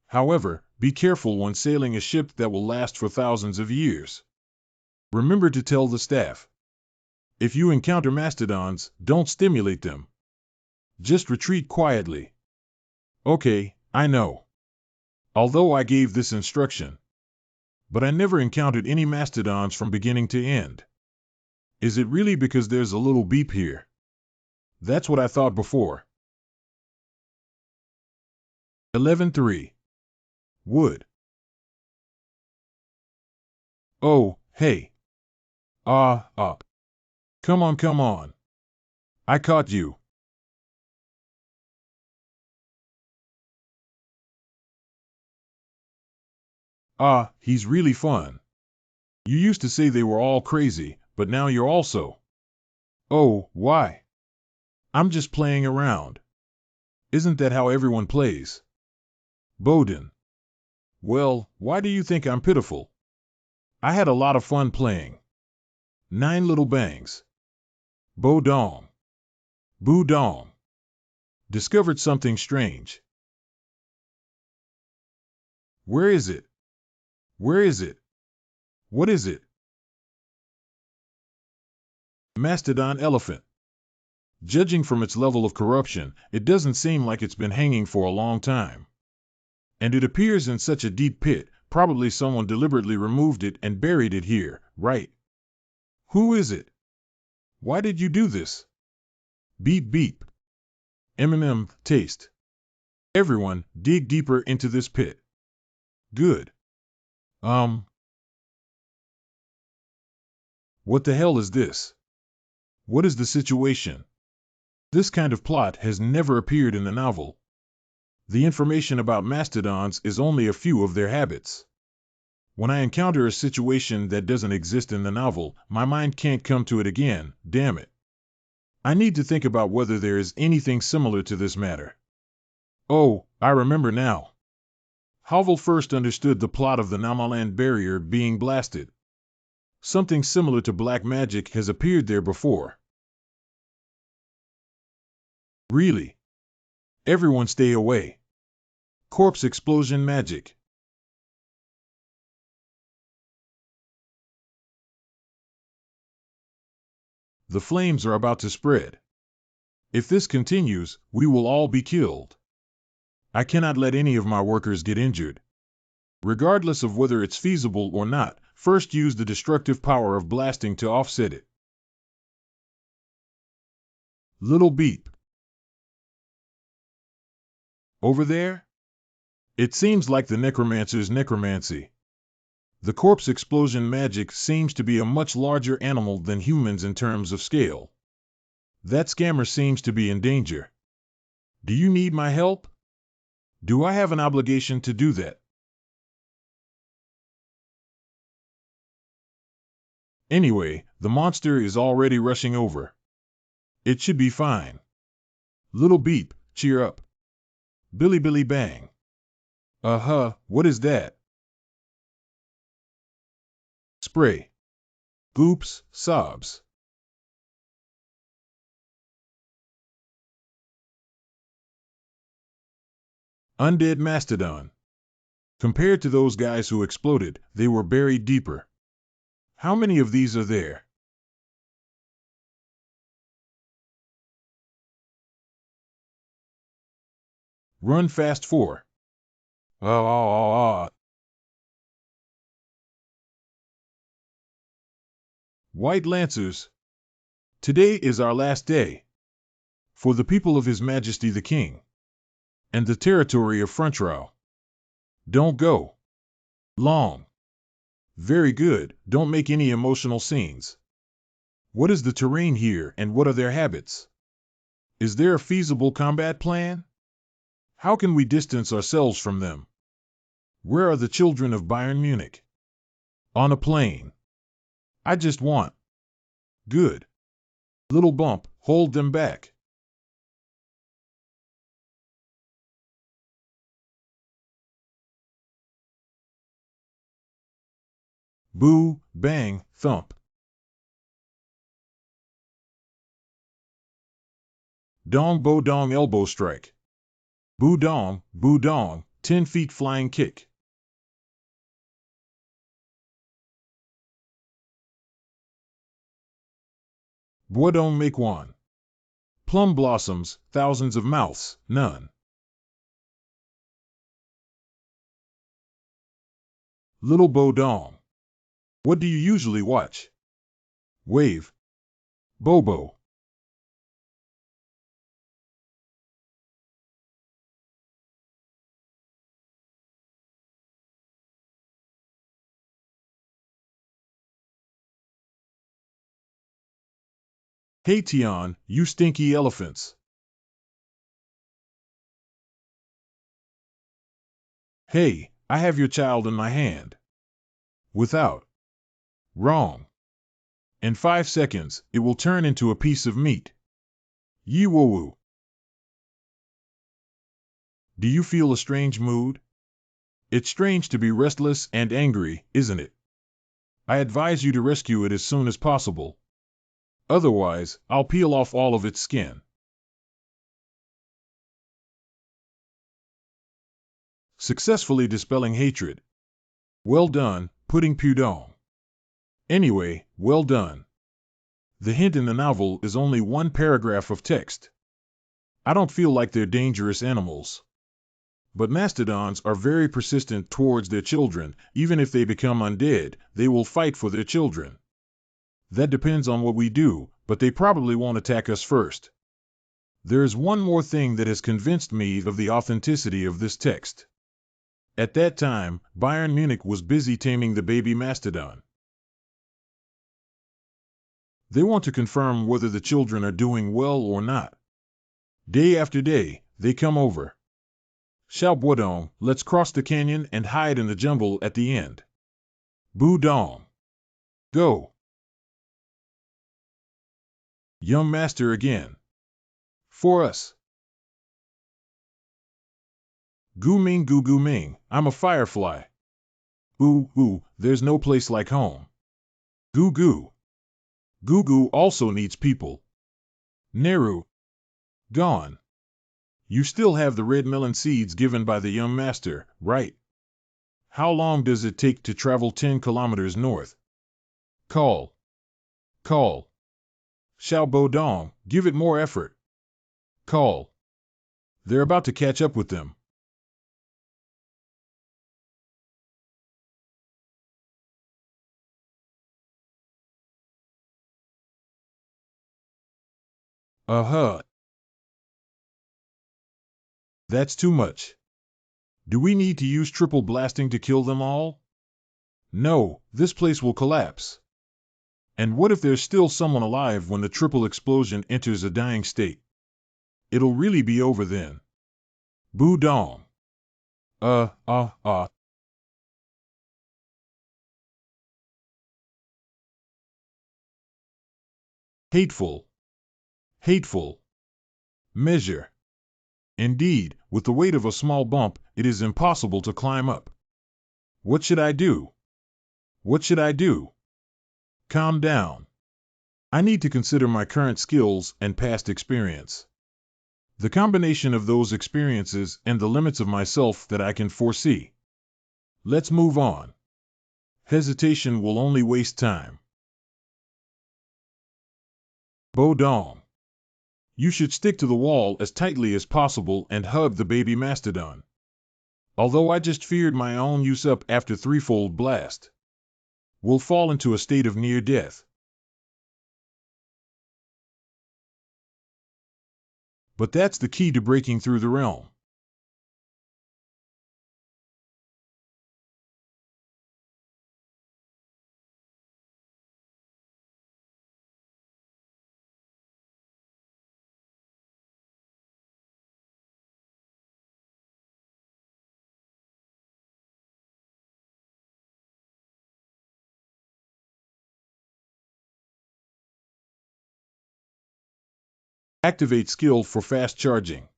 However, be careful when sailing a ship that will last for thousands of years. Remember to tell the staff. If you encounter mastodons, don't stimulate them. Just retreat quietly. Okay, I know. Although I gave this instruction. But I never encountered any mastodons from beginning to end. Is it really because there's a little beep here? That's what I thought before. 11.3. Wood. Oh, hey. Come on. I caught you. He's really fun. You used to say they were all crazy, but now you're also. Oh, why? I'm just playing around. Isn't that how everyone plays? Bowden. Well, why do you think I'm pitiful? I had a lot of fun playing. 9 little bangs. Bodong. Boodong. Discovered something strange. Where is it? What is it? Mastodon elephant. Judging from its level of corruption, it doesn't seem like it's been hanging for a long time. And it appears in such a deep pit, probably someone deliberately removed it and buried it here, right? Who is it? Why did you do this? Beep. Taste. Everyone, dig deeper into this pit. Good. What the hell is this? What is the situation? This kind of plot has never appeared in the novel. The information about mastodons is only a few of their habits. When I encounter a situation that doesn't exist in the novel, my mind can't come to it again, damn it. I need to think about whether there is anything similar to this matter. Oh, I remember now. Havel first understood the plot of the Namaland barrier being blasted. Something similar to black magic has appeared there before. Really? Everyone stay away. Corpse explosion magic. The flames are about to spread. If this continues, we will all be killed. I cannot let any of my workers get injured. Regardless of whether it's feasible or not, first use the destructive power of blasting to offset it. Little beep. Over there? It seems like the necromancer's necromancy. The corpse explosion magic seems to be a much larger animal than humans in terms of scale. That scammer seems to be in danger. Do you need my help? Do I have an obligation to do that? Anyway, the monster is already rushing over. It should be fine. Little beep, cheer up. Billy Billy bang. What is that? Spray. Goops, sobs. Undead mastodon. Compared to those guys who exploded, they were buried deeper. How many of these are there? Run fast 4. White Lancers. Today is our last day. For the people of His Majesty the King. And the territory of Frontrow. Don't go. Long. Very good, don't make any emotional scenes. What is the terrain here and what are their habits? Is there a feasible combat plan? How can we distance ourselves from them? Where are the children of Bayern Munich? On a plane. I just want. Good. Little bump, hold them back. Boo, bang, thump. Dong bo dong elbow strike. Boo dong, 10 feet flying kick. Bois don't make one. Plum blossoms, thousands of mouths, none. Little bo dong. What do you usually watch? Wave. Bobo. Hey Tion, you stinky elephants. Hey, I have your child in my hand. Without. Wrong. In 5 seconds, it will turn into a piece of meat. Yi wo woo. Do you feel a strange mood? It's strange to be restless and angry, isn't it? I advise you to rescue it as soon as possible. Otherwise, I'll peel off all of its skin. Successfully dispelling hatred. Well done, Pudding Pudong. Anyway, well done. The hint in the novel is only one paragraph of text. I don't feel like they're dangerous animals. But mastodons are very persistent towards their children. Even if they become undead, they will fight for their children. That depends on what we do, but they probably won't attack us first. There is one more thing that has convinced me of the authenticity of this text. At that time, Bayern Munich was busy taming the baby mastodon. They want to confirm whether the children are doing well or not. Day after day, they come over. Xiao Buodong, let's cross the canyon and hide in the jungle at the end. Boo Dong. Go. Young master again. For us. Gu Ming Gu Gu Ming, I'm a firefly. Ooh, ooh, there's no place like home. Goo Goo. Goo Goo also needs people. Neru. Gone. You still have the red melon seeds given by the young master, right? How long does it take to travel 10 kilometers north? Call. Call. Xiao Bo Dong, give it more effort. Call. They're about to catch up with them. Uh-huh. That's too much. Do we need to use triple blasting to kill them all? No, this place will collapse. And what if there's still someone alive when the triple explosion enters a dying state? It'll really be over then. Bu Dong. Uh. Hateful. Hateful. Measure. Indeed, with the weight of a small bump, it is impossible to climb up. What should I do? What should I do? Calm down. I need to consider my current skills and past experience. The combination of those experiences and the limits of myself that I can foresee. Let's move on. Hesitation will only waste time. Bo Dong. You should stick to the wall as tightly as possible and hug the baby mastodon. Although I just feared my own use up after threefold blast. We'll fall into a state of near death. But that's the key to breaking through the realm. Activate skill for fast charging.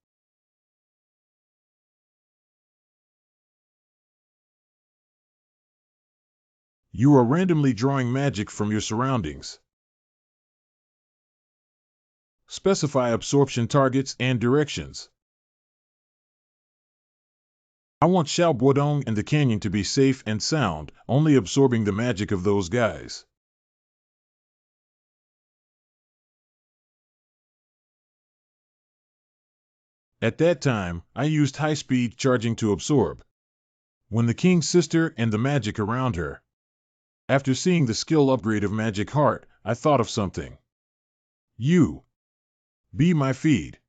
You are randomly drawing magic from your surroundings. Specify absorption targets and directions. I want Xiao Guodong and the canyon to be safe and sound, only absorbing the magic of those guys. At that time, I used high-speed charging to absorb. When the king's sister and the magic around her. After seeing the skill upgrade of Magic Heart, I thought of something. You. Be my feed.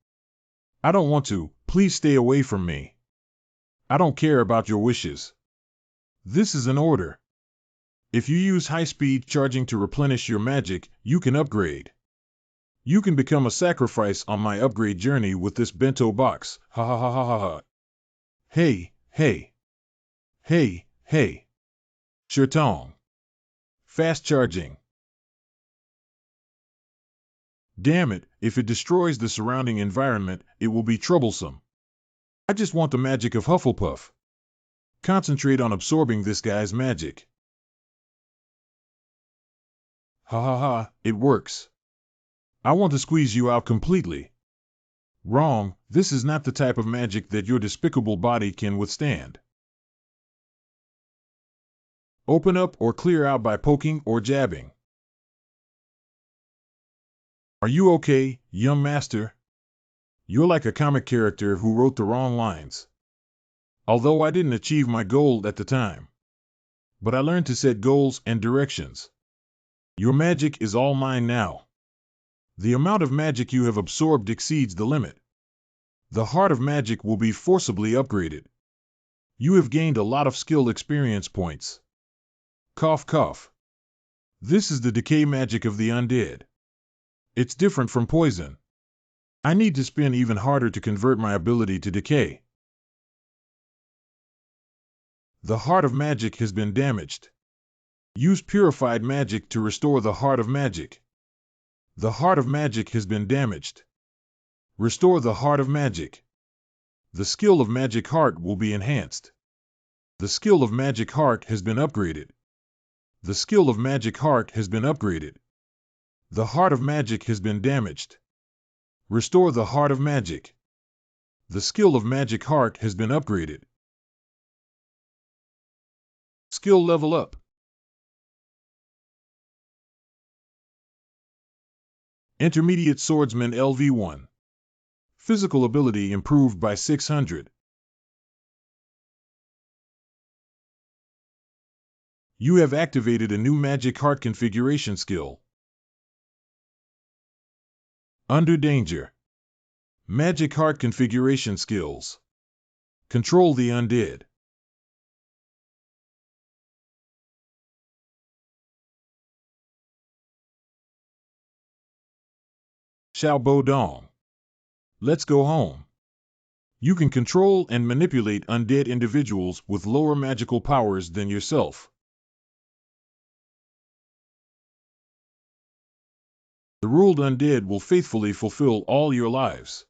I don't want to, please stay away from me. I don't care about your wishes. This is an order. If you use high-speed charging to replenish your magic, you can upgrade. You can become a sacrifice on my upgrade journey with this bento box. Ha ha ha ha ha ha. Hey, hey. Hey, hey. Shirtong. Fast charging. Damn it, if it destroys the surrounding environment, it will be troublesome. I just want the magic of Hufflepuff. Concentrate on absorbing this guy's magic. Ha ha ha, it works. I want to squeeze you out completely. Wrong, this is not the type of magic that your despicable body can withstand. Open up or clear out by poking or jabbing. Are you okay, young master? You're like a comic character who wrote the wrong lines. Although I didn't achieve my goal at the time. But I learned to set goals and directions. Your magic is all mine now. The amount of magic you have absorbed exceeds the limit. The heart of magic will be forcibly upgraded. You have gained a lot of skill experience points. Cough cough. This is the decay magic of the undead. It's different from poison. I need to spin even harder to convert my ability to decay. The heart of magic has been damaged. Use purified magic to restore the heart of magic. The heart of magic has been damaged. Restore the heart of magic. The skill of magic heart will be enhanced. The skill of magic heart has been upgraded. The skill of magic heart has been upgraded. The heart of magic has been damaged. Restore the heart of magic. The skill of magic heart has been upgraded. Skill level up. Intermediate Swordsman LV1. Physical ability improved by 600. You have activated a new magic heart configuration skill. Under danger. Magic heart configuration skills. Control the undead. Xiao Bo Dong. Let's go home. You can control and manipulate undead individuals with lower magical powers than yourself. The ruled undead will faithfully fulfill all your lives.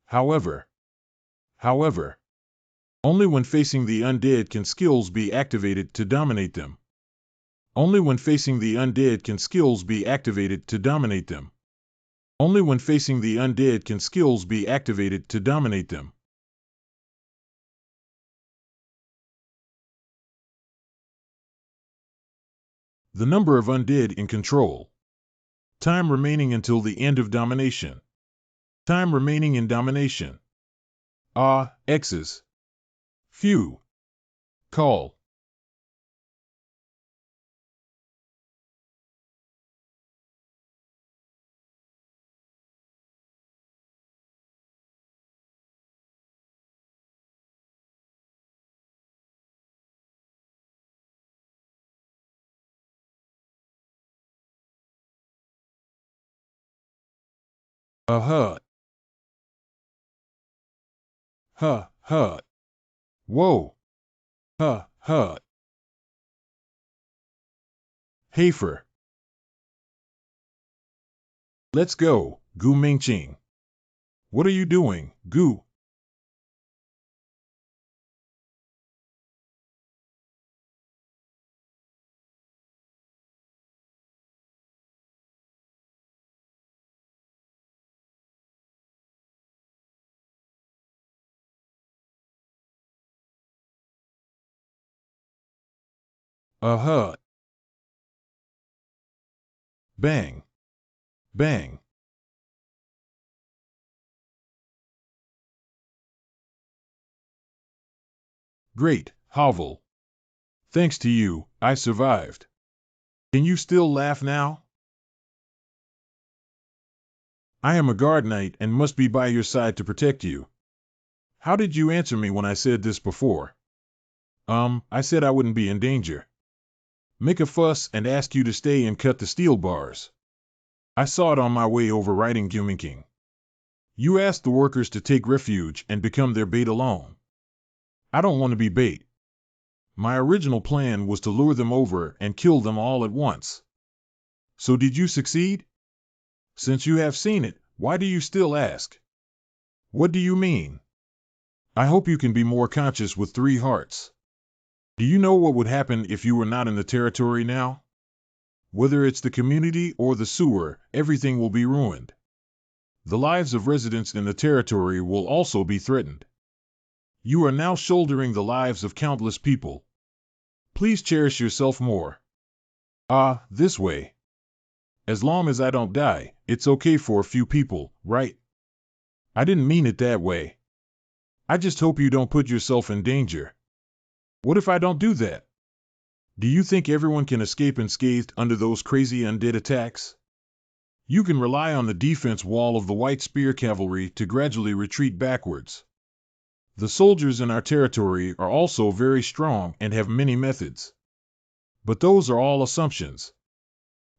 However, only when facing the undead can skills be activated to dominate them. Only when facing the undead can skills be activated to dominate them. Only when facing the undead can skills be activated to dominate them. The number of undead in control. Time remaining until the end of domination. Time remaining in domination. X's. Few. Call. Huh. Whoa. Huh. Hafer. Let's go, Gu Mingqing. What are you doing, Gu? Huh. Bang. Bang. Great, Hovel. Thanks to you, I survived. Can you still laugh now? I am a guard knight and must be by your side to protect you. How did you answer me when I said this before? I said I wouldn't be in danger. Make a fuss and ask you to stay and cut the steel bars. I saw it on my way over riding King. You asked the workers to take refuge and become their bait alone. I don't want to be bait. My original plan was to lure them over and kill them all at once. So did you succeed? Since you have seen it, why do you still ask? What do you mean? I hope you can be more conscious with 3 hearts. Do you know what would happen if you were not in the territory now? Whether it's the community or the sewer, everything will be ruined. The lives of residents in the territory will also be threatened. You are now shouldering the lives of countless people. Please cherish yourself more. This way. As long as I don't die, it's okay for a few people, right? I didn't mean it that way. I just hope you don't put yourself in danger. What if I don't do that? Do you think everyone can escape unscathed under those crazy undead attacks? You can rely on the defense wall of the White Spear Cavalry to gradually retreat backwards. The soldiers in our territory are also very strong and have many methods. But those are all assumptions.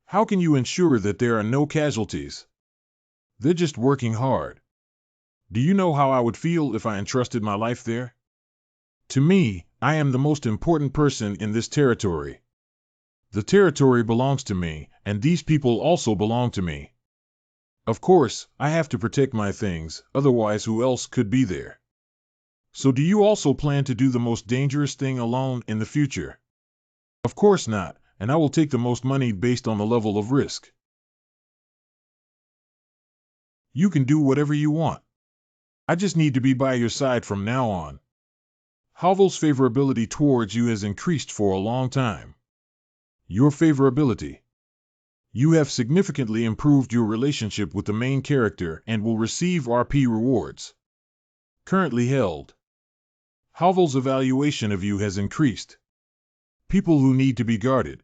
How can you ensure that there are no casualties? They're just working hard. Do you know how I would feel if I entrusted my life there? To me, I am the most important person in this territory. The territory belongs to me, and these people also belong to me. Of course, I have to protect my things, otherwise who else could be there? So do you also plan to do the most dangerous thing alone in the future? Of course not, and I will take the most money based on the level of risk. You can do whatever you want. I just need to be by your side from now on. Havel's favorability towards you has increased for a long time. Your favorability. You have significantly improved your relationship with the main character and will receive RP rewards. Currently held. Havel's evaluation of you has increased. People who need to be guarded.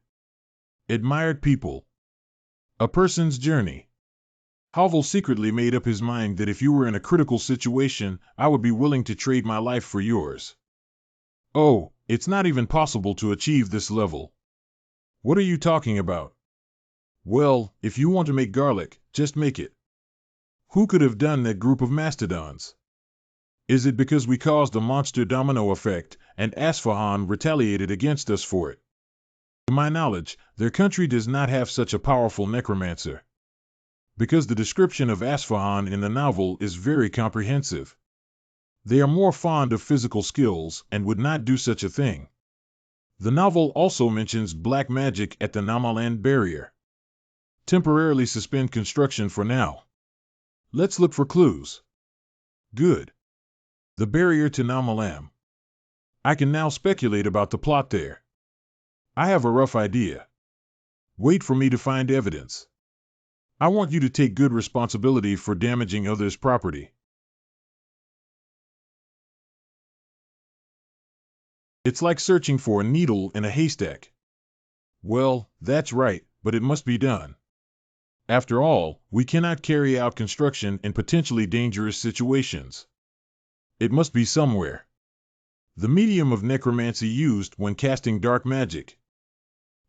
Admired people. A person's journey. Havel secretly made up his mind that if you were in a critical situation, I would be willing to trade my life for yours. Oh, it's not even possible to achieve this level. What are you talking about? Well, if you want to make garlic, just make it. Who could have done that group of mastodons? Is it because we caused a monster domino effect, and Asfahan retaliated against us for it? To my knowledge, their country does not have such a powerful necromancer. Because the description of Asfahan in the novel is very comprehensive. They are more fond of physical skills and would not do such a thing. The novel also mentions black magic at the Namaland barrier. Temporarily suspend construction for now. Let's look for clues. Good. The barrier to Namalam. I can now speculate about the plot there. I have a rough idea. Wait for me to find evidence. I want you to take good responsibility for damaging others' property. It's like searching for a needle in a haystack. Well, that's right, but it must be done. After all, we cannot carry out construction in potentially dangerous situations. It must be somewhere. The medium of necromancy used when casting dark magic.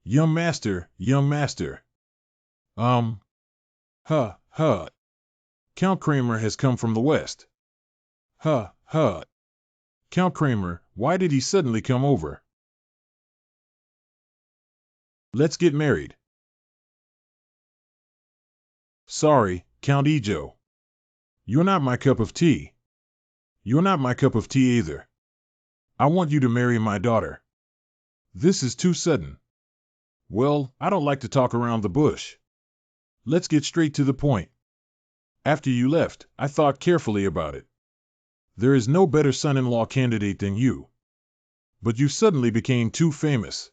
Young master, young master. Huh. Count Kramer has come from the west. Huh. Count Kramer, why did he suddenly come over? Let's get married. Sorry, Count Ijo. You're not my cup of tea. You're not my cup of tea either. I want you to marry my daughter. This is too sudden. Well, I don't like to talk around the bush. Let's get straight to the point. After you left, I thought carefully about it. There is no better son-in-law candidate than you. But you suddenly became too famous.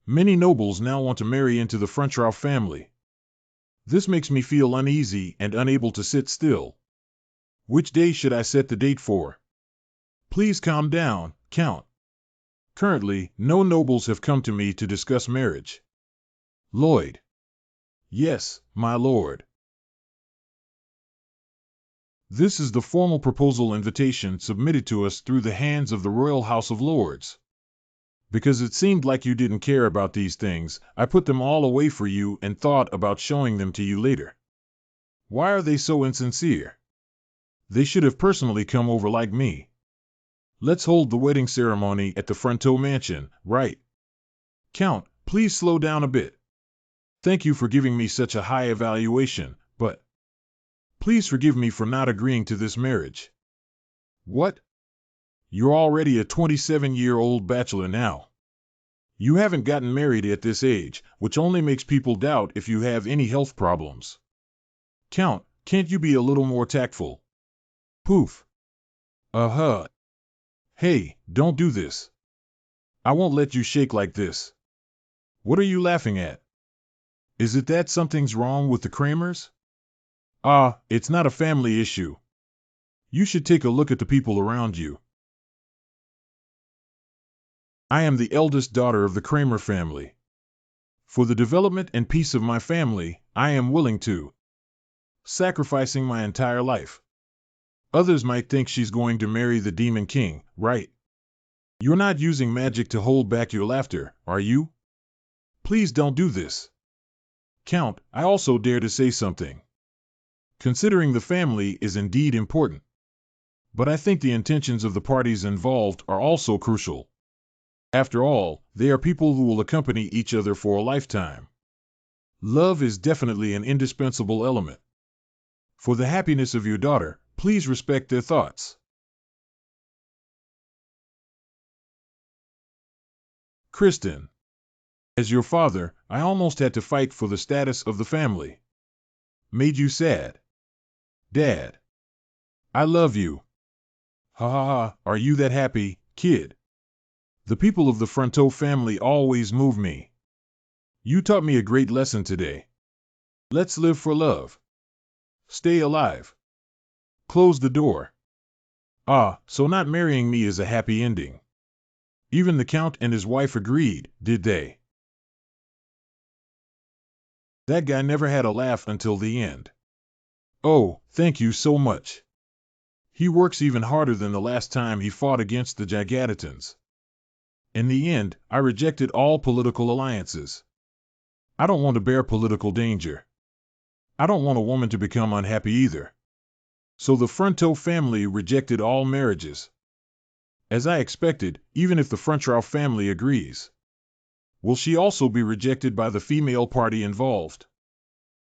Many nobles now want to marry into the Frontrow family. This makes me feel uneasy and unable to sit still. Which day should I set the date for? Please calm down, Count. Currently, no nobles have come to me to discuss marriage. Lloyd. Yes, my lord. This is the formal proposal invitation submitted to us through the hands of the Royal House of Lords. Because it seemed like you didn't care about these things, I put them all away for you and thought about showing them to you later. Why are they so insincere? They should have personally come over like me. Let's hold the wedding ceremony at the Fronteau mansion, right? Count, please slow down a bit. Thank you for giving me such a high evaluation, but please forgive me for not agreeing to this marriage. What? You're already a 27-year-old bachelor now. You haven't gotten married at this age, which only makes people doubt if you have any health problems. Count, can't you be a little more tactful? Poof. Hey, don't do this. I won't let you shake like this. What are you laughing at? Is it that something's wrong with the Kramers? It's not a family issue. You should take a look at the people around you. I am the eldest daughter of the Kramer family. For the development and peace of my family, I am willing to sacrificing my entire life. Others might think she's going to marry the Demon King, right? You're not using magic to hold back your laughter, are you? Please don't do this. Count, I also dare to say something. Considering the family is indeed important. But I think the intentions of the parties involved are also crucial. After all, they are people who will accompany each other for a lifetime. Love is definitely an indispensable element. For the happiness of your daughter, please respect their thoughts. Kristen, as your father, I almost had to fight for the status of the family. Made you sad. Dad, I love you. Ha ha ha, are you that happy, kid? The people of the Fronto family always move me. You taught me a great lesson today. Let's live for love. Stay alive. Close the door. Ah, so not marrying me is a happy ending. Even the Count and his wife agreed, did they? That guy never had a laugh until the end. Oh, thank you so much. He works even harder than the last time he fought against the Gigatitans. In the end, I rejected all political alliances. I don't want to bear political danger. I don't want a woman to become unhappy either. So the Fronto family rejected all marriages. As I expected, even if the Frontrow family agrees. Will she also be rejected by the female party involved?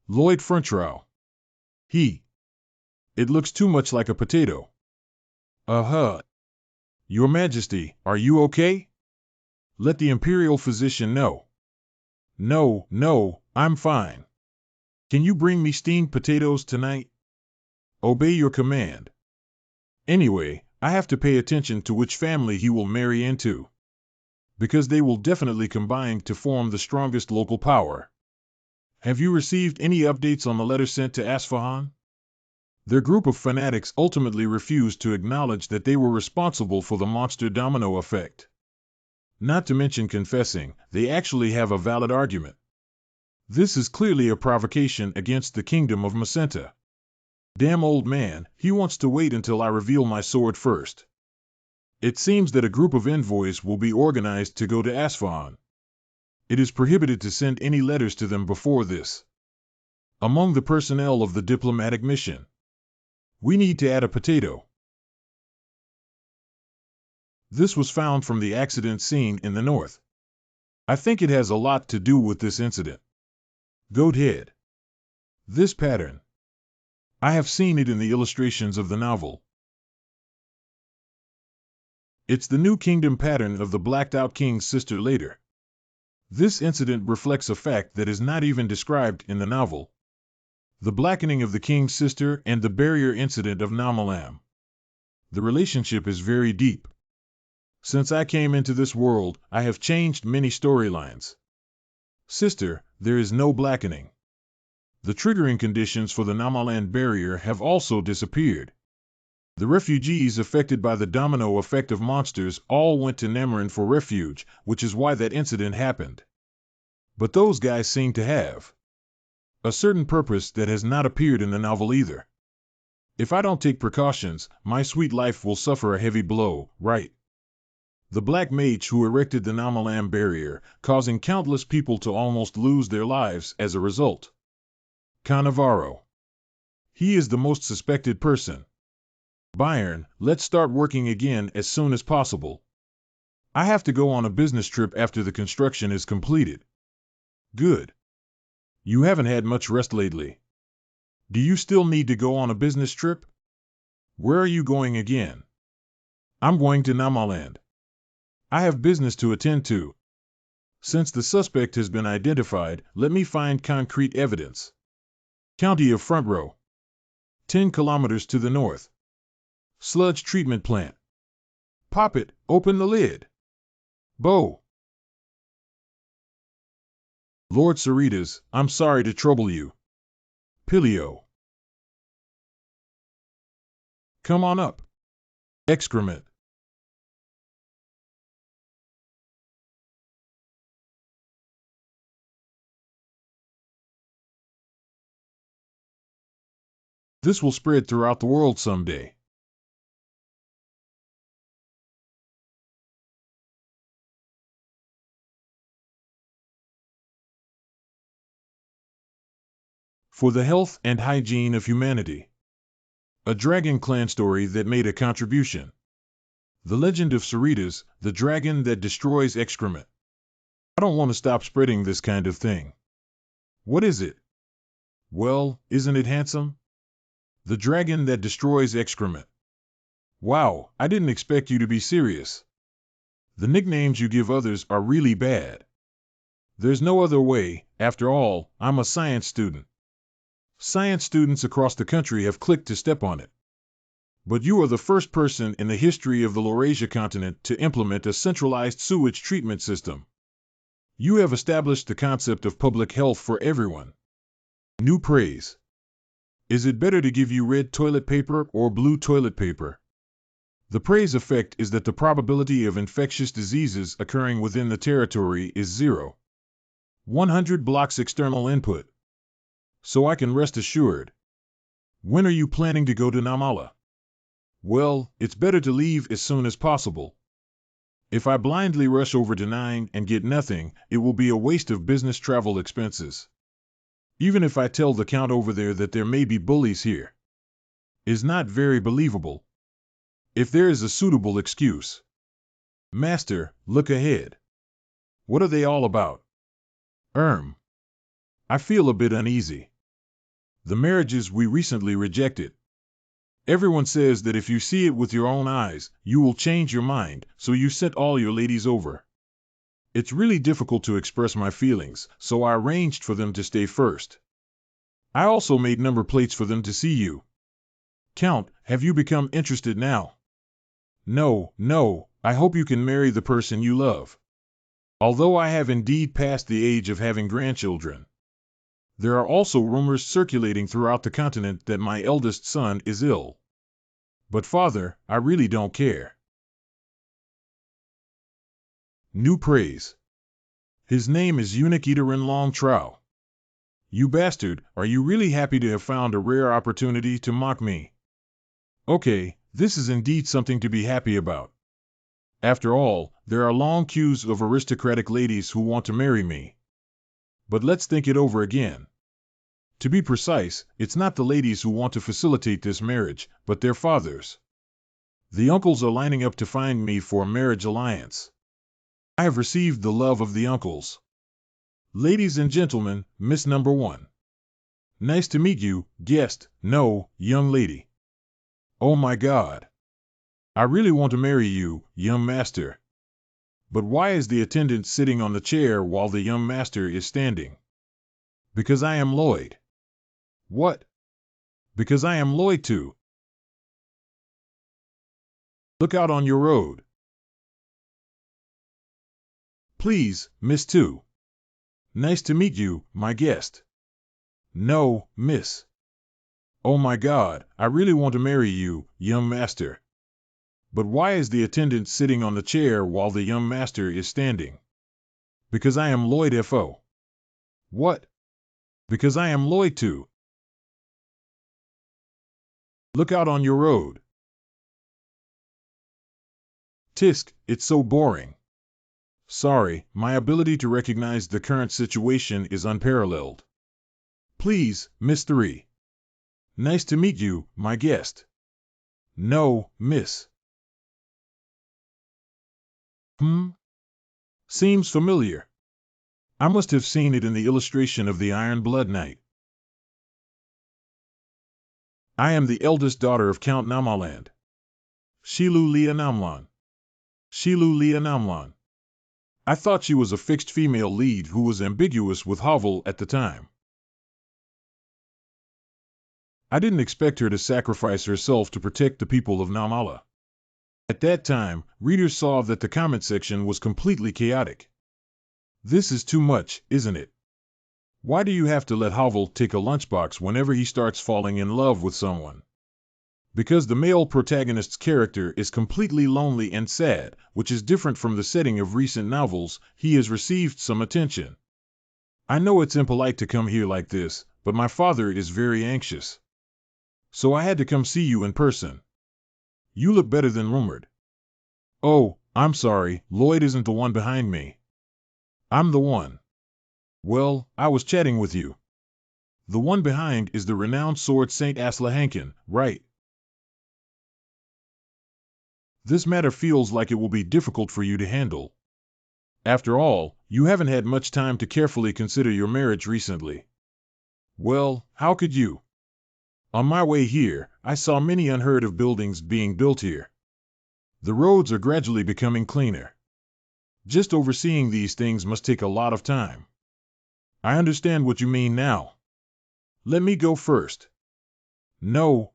Lloyd Frontrow. He. It looks too much like a potato. Uh-huh. Your Majesty, are you okay? Let the Imperial physician know. No, I'm fine. Can you bring me steamed potatoes tonight? Obey your command. Anyway, I have to pay attention to which family he will marry into. Because they will definitely combine to form the strongest local power. Have you received any updates on the letter sent to Asfahan? Their group of fanatics ultimately refused to acknowledge that they were responsible for the monster domino effect. Not to mention confessing, they actually have a valid argument. This is clearly a provocation against the kingdom of Macenta. Damn old man, he wants to wait until I reveal my sword first. It seems that a group of envoys will be organized to go to Asfahan. It is prohibited to send any letters to them before this. Among the personnel of the diplomatic mission, we need to add a potato. This was found from the accident scene in the north. I think it has a lot to do with this incident. Goat head. This pattern. I have seen it in the illustrations of the novel. It's the New Kingdom pattern of the blacked-out king's sister later. This incident reflects a fact that is not even described in the novel. The blackening of the king's sister and the barrier incident of Namalam. The relationship is very deep. Since I came into this world, I have changed many storylines. Sister, there is no blackening. The triggering conditions for the Namaland barrier have also disappeared. The refugees affected by the domino effect of monsters all went to Namaran for refuge, which is why that incident happened. But those guys seem to have a certain purpose that has not appeared in the novel either. If I don't take precautions, my sweet life will suffer a heavy blow, right? The black mage who erected the Namalam barrier, causing countless people to almost lose their lives as a result. Cannavaro. He is the most suspected person. Bayern, let's start working again as soon as possible. I have to go on a business trip after the construction is completed. Good. You haven't had much rest lately. Do you still need to go on a business trip? Where are you going again? I'm going to Namaland. I have business to attend to. Since the suspect has been identified, let me find concrete evidence. County of Front Row. 10 kilometers to the north. Sludge treatment plant. Pop it, open the lid. Bo. Lord Cerritos, I'm sorry to trouble you. Pilio. Come on up. Excrement. This will spread throughout the world someday. For the health and hygiene of humanity. A Dragon Clan story that made a contribution. The Legend of Saritas, the dragon that destroys excrement. I don't want to stop spreading this kind of thing. What is it? Well, isn't it handsome? The dragon that destroys excrement. Wow, I didn't expect you to be serious. The nicknames you give others are really bad. There's no other way, after all, I'm a science student. Science students across the country have clicked to step on it. But you are the first person in the history of the Laurasia continent to implement a centralized sewage treatment system. You have established the concept of public health for everyone. New praise. Is it better to give you red toilet paper or blue toilet paper? The praise effect is that the probability of infectious diseases occurring within the territory is 0. 100 blocks external input. So I can rest assured. When are you planning to go to Namala? Well, it's better to leave as soon as possible. If I blindly rush over to 9 and get nothing, it will be a waste of business travel expenses. Even if I tell the count over there that there may be bullies here. Is not very believable. If there is a suitable excuse. Master, look ahead. What are they all about? I feel a bit uneasy. The marriages we recently rejected. Everyone says that if you see it with your own eyes, you will change your mind, so you sent all your ladies over. It's really difficult to express my feelings, so I arranged for them to stay first. I also made number plates for them to see you. Count, have you become interested now? No, I hope you can marry the person you love. Although I have indeed passed the age of having grandchildren. There are also rumors circulating throughout the continent that my eldest son is ill. But father, I really don't care. New praise. His name is Eunuch Eaterin Long Trow. You bastard, are you really happy to have found a rare opportunity to mock me? Okay, this is indeed something to be happy about. After all, there are long queues of aristocratic ladies who want to marry me. But let's think it over again. To be precise, it's not the ladies who want to facilitate this marriage, but their fathers. The uncles are lining up to find me for a marriage alliance. I have received the love of the uncles. Ladies and gentlemen, Miss Number 1. Nice to meet you, guest, no, young lady. Oh my God. I really want to marry you, young master. But why is the attendant sitting on the chair while the young master is standing? Because I am Lloyd. What? Because I am Lloyd too. Look out on your road. Please, Miss 2. Nice to meet you, my guest. No, miss. Oh my God, I really want to marry you, young master. But why is the attendant sitting on the chair while the young master is standing? Because I am Lloyd F.O. What? Because I am Lloyd too. Look out on your road. Tisk, it's so boring. Sorry, my ability to recognize the current situation is unparalleled. Please, Miss 3. Nice to meet you, my guest. No, miss. Seems familiar. I must have seen it in the illustration of the Iron Blood Knight. I am the eldest daughter of Count Namaland. Shilu Lia Namlan. Shilu Lia Namlan. I thought she was a fixed female lead who was ambiguous with Havel at the time. I didn't expect her to sacrifice herself to protect the people of Namala. At that time, readers saw that the comment section was completely chaotic. This is too much, isn't it? Why do you have to let Havel take a lunchbox whenever he starts falling in love with someone? Because the male protagonist's character is completely lonely and sad, which is different from the setting of recent novels, he has received some attention. I know it's impolite to come here like this, but my father is very anxious. So I had to come see you in person. You look better than rumored. Oh, I'm sorry, Lloyd isn't the one behind me. I'm the one. Well, I was chatting with you. The one behind is the renowned sword Saint Aslahankin, right? This matter feels like it will be difficult for you to handle. After all, you haven't had much time to carefully consider your marriage recently. Well, how could you? On my way here, I saw many unheard of buildings being built here. The roads are gradually becoming cleaner. Just overseeing these things must take a lot of time. I understand what you mean now. Let me go first. No,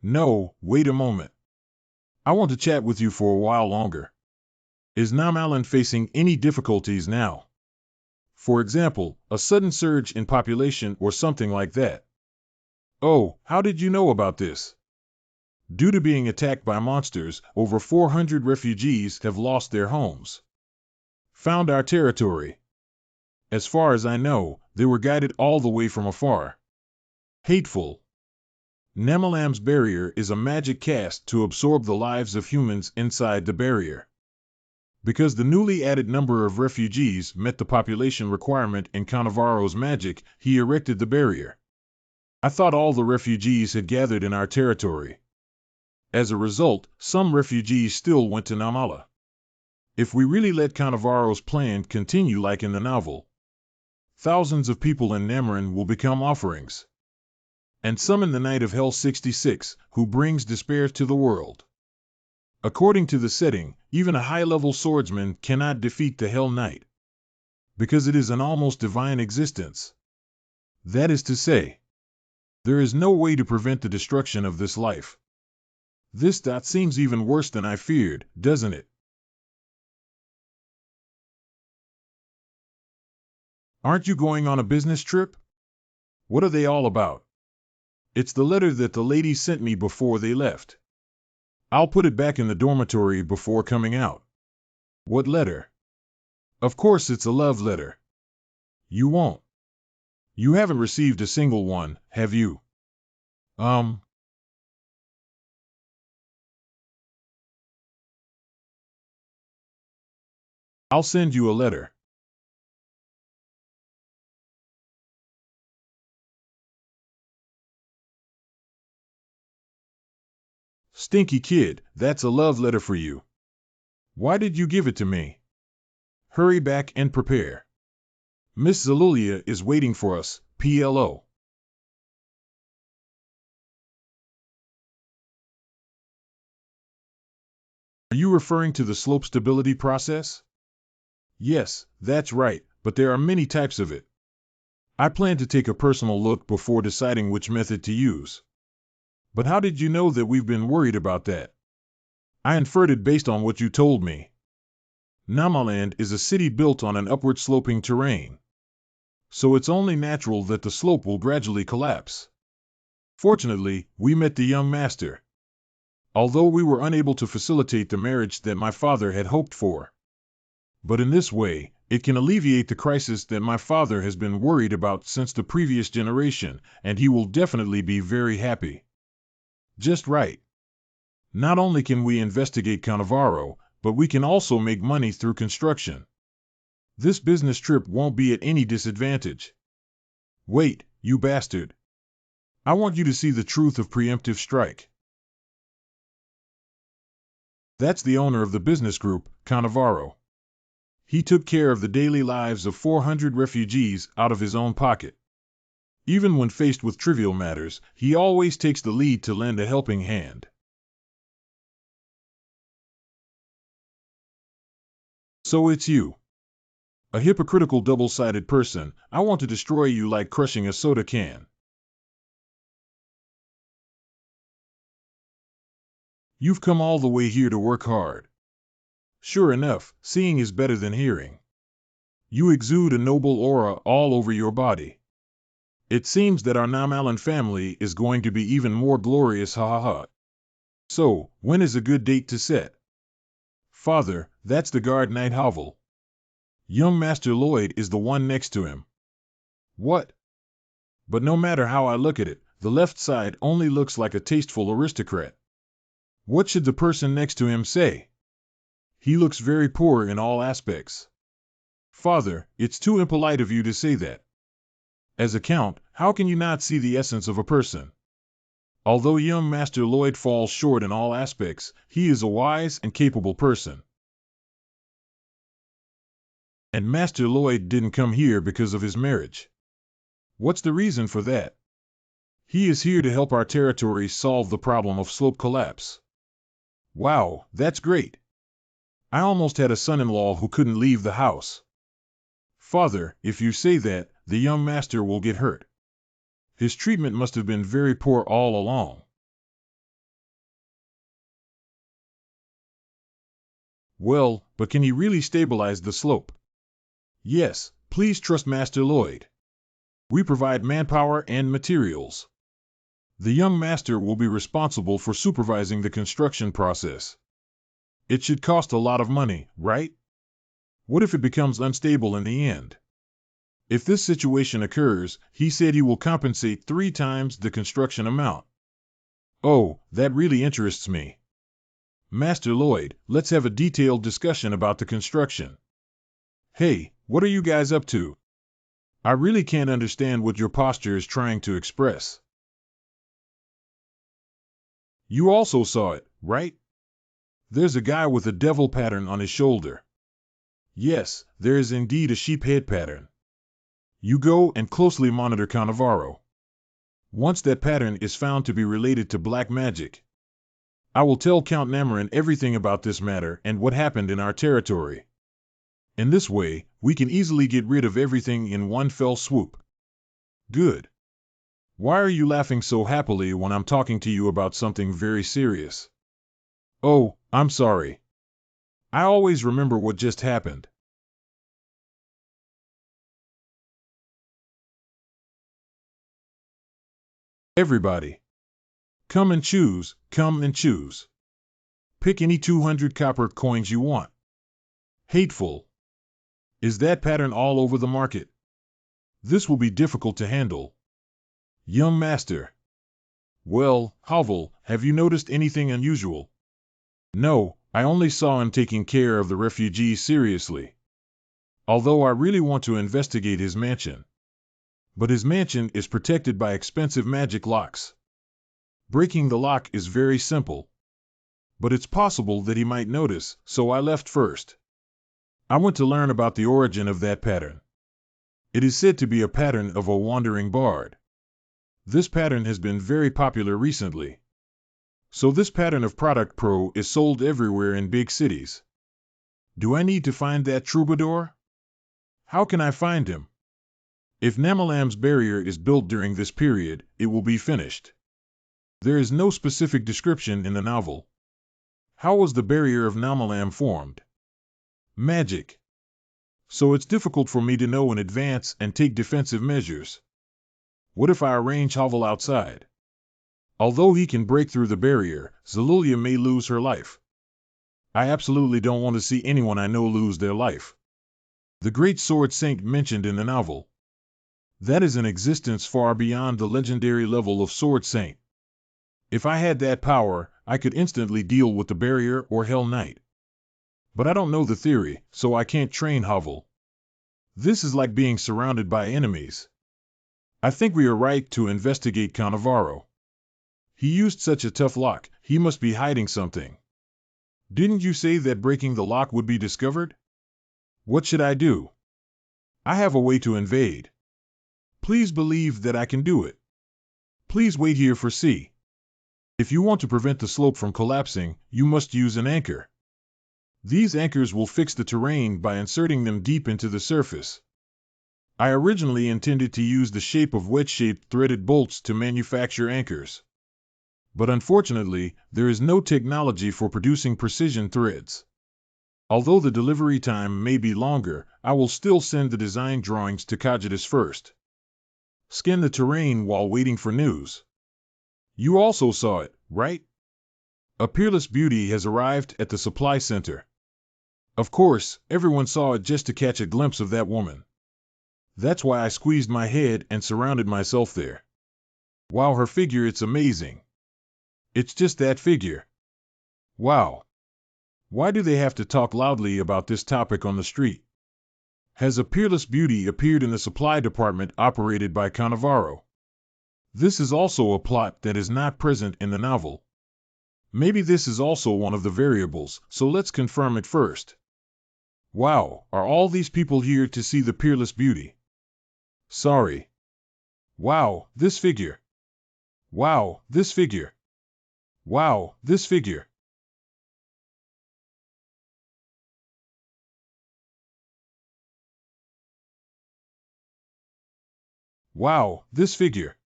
wait a moment. I want to chat with you for a while longer. Is Nam Allen facing any difficulties now? For example, a sudden surge in population or something like that. Oh, how did you know about this? Due to being attacked by monsters, over 400 refugees have lost their homes. Found our territory. As far as I know, they were guided all the way from afar. Hateful. Nemalam's barrier is a magic cast to absorb the lives of humans inside the barrier. Because the newly added number of refugees met the population requirement in Cannavaro's magic, he erected the barrier. I thought all the refugees had gathered in our territory. As a result, some refugees still went to Namala. If we really let Cannavaro's plan continue like in the novel, thousands of people in Namarin will become offerings. And summon the Knight of Hell 66, who brings despair to the world. According to the setting, even a high-level swordsman cannot defeat the Hell Knight, because it is an almost divine existence. That is to say, there is no way to prevent the destruction of this life. This seems even worse than I feared, doesn't it? Aren't you going on a business trip? What are they all about? It's the letter that the ladies sent me before they left. I'll put it back in the dormitory before coming out. What letter? Of course it's a love letter. You won't. You haven't received a single one, have you? I'll send you a letter. Stinky kid, that's a love letter for you. Why did you give it to me? Hurry back and prepare. Miss Zalulia is waiting for us, PLO. Are you referring to the slope stability process? Yes, that's right, but there are many types of it. I plan to take a personal look before deciding which method to use. But how did you know that we've been worried about that? I inferred it based on what you told me. Namaland is a city built on an upward sloping terrain. So it's only natural that the slope will gradually collapse. Fortunately, we met the young master. Although we were unable to facilitate the marriage that my father had hoped for. But in this way, it can alleviate the crisis that my father has been worried about since the previous generation, and he will definitely be very happy. Just right. Not only can we investigate Cannavaro, but we can also make money through construction. This business trip won't be at any disadvantage. Wait, you bastard. I want you to see the truth of preemptive strike. That's the owner of the business group, Cannavaro. He took care of the daily lives of 400 refugees out of his own pocket. Even when faced with trivial matters, he always takes the lead to lend a helping hand. So it's you. A hypocritical double-sided person. I want to destroy you like crushing a soda can. You've come all the way here to work hard. Sure enough, seeing is better than hearing. You exude a noble aura all over your body. It seems that our Namalan family is going to be even more glorious, ha ha ha. So, when is a good date to set? Father, that's the guard Knight Hovel. Young Master Lloyd is the one next to him. What? But no matter how I look at it, the left side only looks like a tasteful aristocrat. What should the person next to him say? He looks very poor in all aspects. Father, it's too impolite of you to say that. As a count, how can you not see the essence of a person? Although young Master Lloyd falls short in all aspects, he is a wise and capable person. And Master Lloyd didn't come here because of his marriage. What's the reason for that? He is here to help our territory solve the problem of slope collapse. Wow, that's great. I almost had a son-in-law who couldn't leave the house. Father, if you say that, the young master will get hurt. His treatment must have been very poor all along. Well, but can he really stabilize the slope? Yes, please trust Master Lloyd. We provide manpower and materials. The young master will be responsible for supervising the construction process. It should cost a lot of money, right? What if it becomes unstable in the end? If this situation occurs, he said he will compensate 3 times the construction amount. Oh, that really interests me. Master Lloyd, let's have a detailed discussion about the construction. Hey, what are you guys up to? I really can't understand what your posture is trying to express. You also saw it, right? There's a guy with a devil pattern on his shoulder. Yes, there is indeed a sheep head pattern. You go and closely monitor Cannavaro. Once that pattern is found to be related to black magic, I will tell Count Namarin everything about this matter and what happened in our territory. In this way, we can easily get rid of everything in one fell swoop. Good. Why are you laughing so happily when I'm talking to you about something very serious? Oh, I'm sorry. I always remember what just happened. Everybody. Come and choose, come and choose. Pick any 200 copper coins you want. Hateful. Is that pattern all over the market? This will be difficult to handle. Young master. Well, Havel, have you noticed anything unusual? No, I only saw him taking care of the refugees seriously. Although I really want to investigate his mansion. But his mansion is protected by expensive magic locks. Breaking the lock is very simple. But it's possible that he might notice, so I left first. I went to learn about the origin of that pattern. It is said to be a pattern of a wandering bard. This pattern has been very popular recently. So this pattern of Product Pro is sold everywhere in big cities. Do I need to find that troubadour? How can I find him? If Namalam's barrier is built during this period, it will be finished. There is no specific description in the novel. How was the barrier of Namalam formed? Magic. So it's difficult for me to know in advance and take defensive measures. What if I arrange Havel outside? Although he can break through the barrier, Zelulia may lose her life. I absolutely don't want to see anyone I know lose their life. The great sword saint mentioned in the novel. That is an existence far beyond the legendary level of sword saint. If I had that power, I could instantly deal with the barrier or Hell Knight. But I don't know the theory, so I can't train Havel. This is like being surrounded by enemies. I think we are right to investigate Cannavaro. He used such a tough lock, he must be hiding something. Didn't you say that breaking the lock would be discovered? What should I do? I have a way to invade. Please believe that I can do it. Please wait here for C. If you want to prevent the slope from collapsing, you must use an anchor. These anchors will fix the terrain by inserting them deep into the surface. I originally intended to use the shape of wedge-shaped threaded bolts to manufacture anchors. But unfortunately, there is no technology for producing precision threads. Although the delivery time may be longer, I will still send the design drawings to Cogitus first. Scan the terrain while waiting for news. You also saw it, right? A peerless beauty has arrived at the supply center. Of course, everyone saw it just to catch a glimpse of that woman. That's why I squeezed my head and surrounded myself there. Wow, her figure, it's amazing. It's just that figure. Wow. Why do they have to talk loudly about this topic on the street? Has a peerless beauty appeared in the supply department operated by Cannavaro? This is also a plot that is not present in the novel. Maybe this is also one of the variables, so let's confirm it first. Wow, are all these people here to see the peerless beauty? Sorry. Wow, this figure. Wow, this figure. Wow, this figure. Wow, this figure.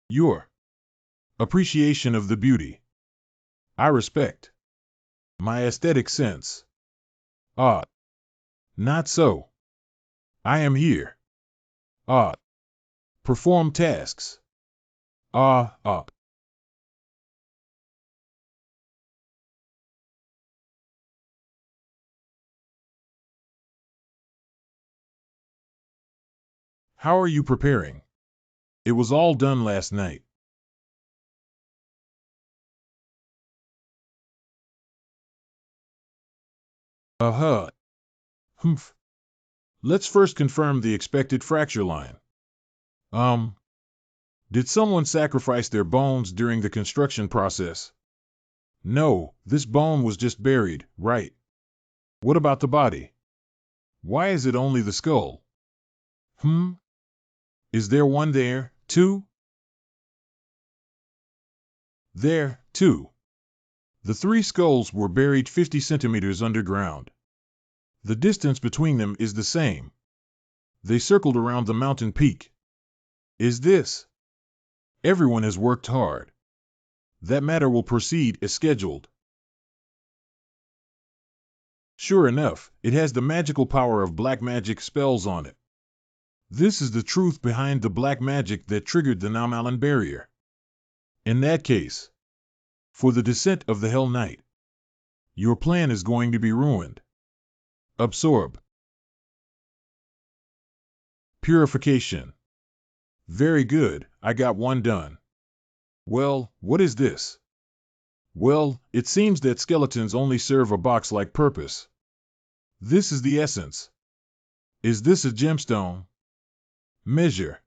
Your appreciation of the beauty. I respect. My aesthetic sense. Ah, not so. I am here. Ah, perform tasks. Ah, ah. How are you preparing? It was all done last night. Uh-huh. Humph. Let's first confirm the expected fracture line. Um, did someone sacrifice their bones during the construction process? No, this bone was just buried, right? What about the body? Why is it only the skull? Hmm? Is there one there, too? There, too. The three skulls were buried 50 centimeters underground. The distance between them is the same. They circled around the mountain peak. Is this? Everyone has worked hard. That matter will proceed as scheduled. Sure enough, it has the magical power of black magic spells on it. This is the truth behind the black magic that triggered the Namalan barrier. In that case, for the descent of the Hell Knight, your plan is going to be ruined. Absorb. Purification. Very good, I got one done. Well, what is this? Well, it seems that skeletons only serve a box-like purpose. This is the essence. Is this a gemstone? Measure.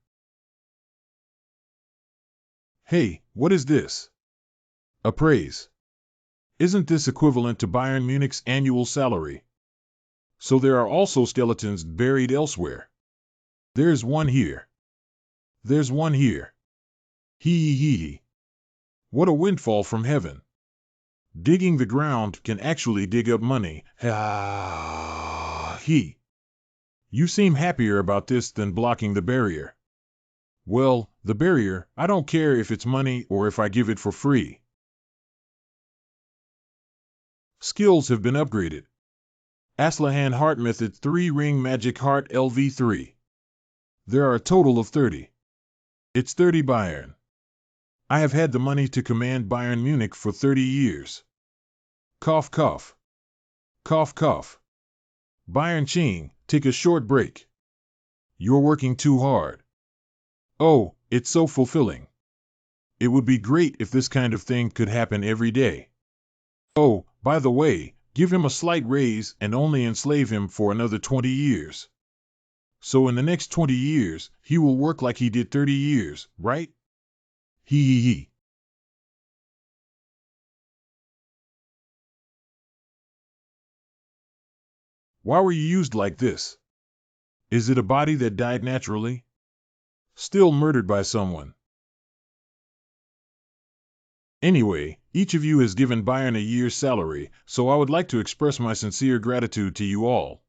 Hey, what is this? Appraise. Isn't this equivalent to Bayern Munich's annual salary? So there are also skeletons buried elsewhere. There's one here. There's one here. Hee hee hee. What a windfall from heaven. Digging the ground can actually dig up money. Ha he. You seem happier about this than blocking the barrier. Well, the barrier, I don't care if it's money or if I give it for free. Skills have been upgraded. Aslahan Heart Method 3 Ring Magic Heart LV3. There are a total of 30. It's 30 Bayern. I have had the money to command Bayern Munich for 30 years. Cough cough. Cough cough. Bayern Ching, take a short break. You're working too hard. Oh, it's so fulfilling. It would be great if this kind of thing could happen every day. Oh, by the way, give him a slight raise and only enslave him for another 20 years. So in the next 20 years, he will work like he did 30 years, right? Hee hee hee. Why were you used like this? Is it a body that died naturally? Still murdered by someone? Anyway, each of you has given Bayern a year's salary, so I would like to express my sincere gratitude to you all.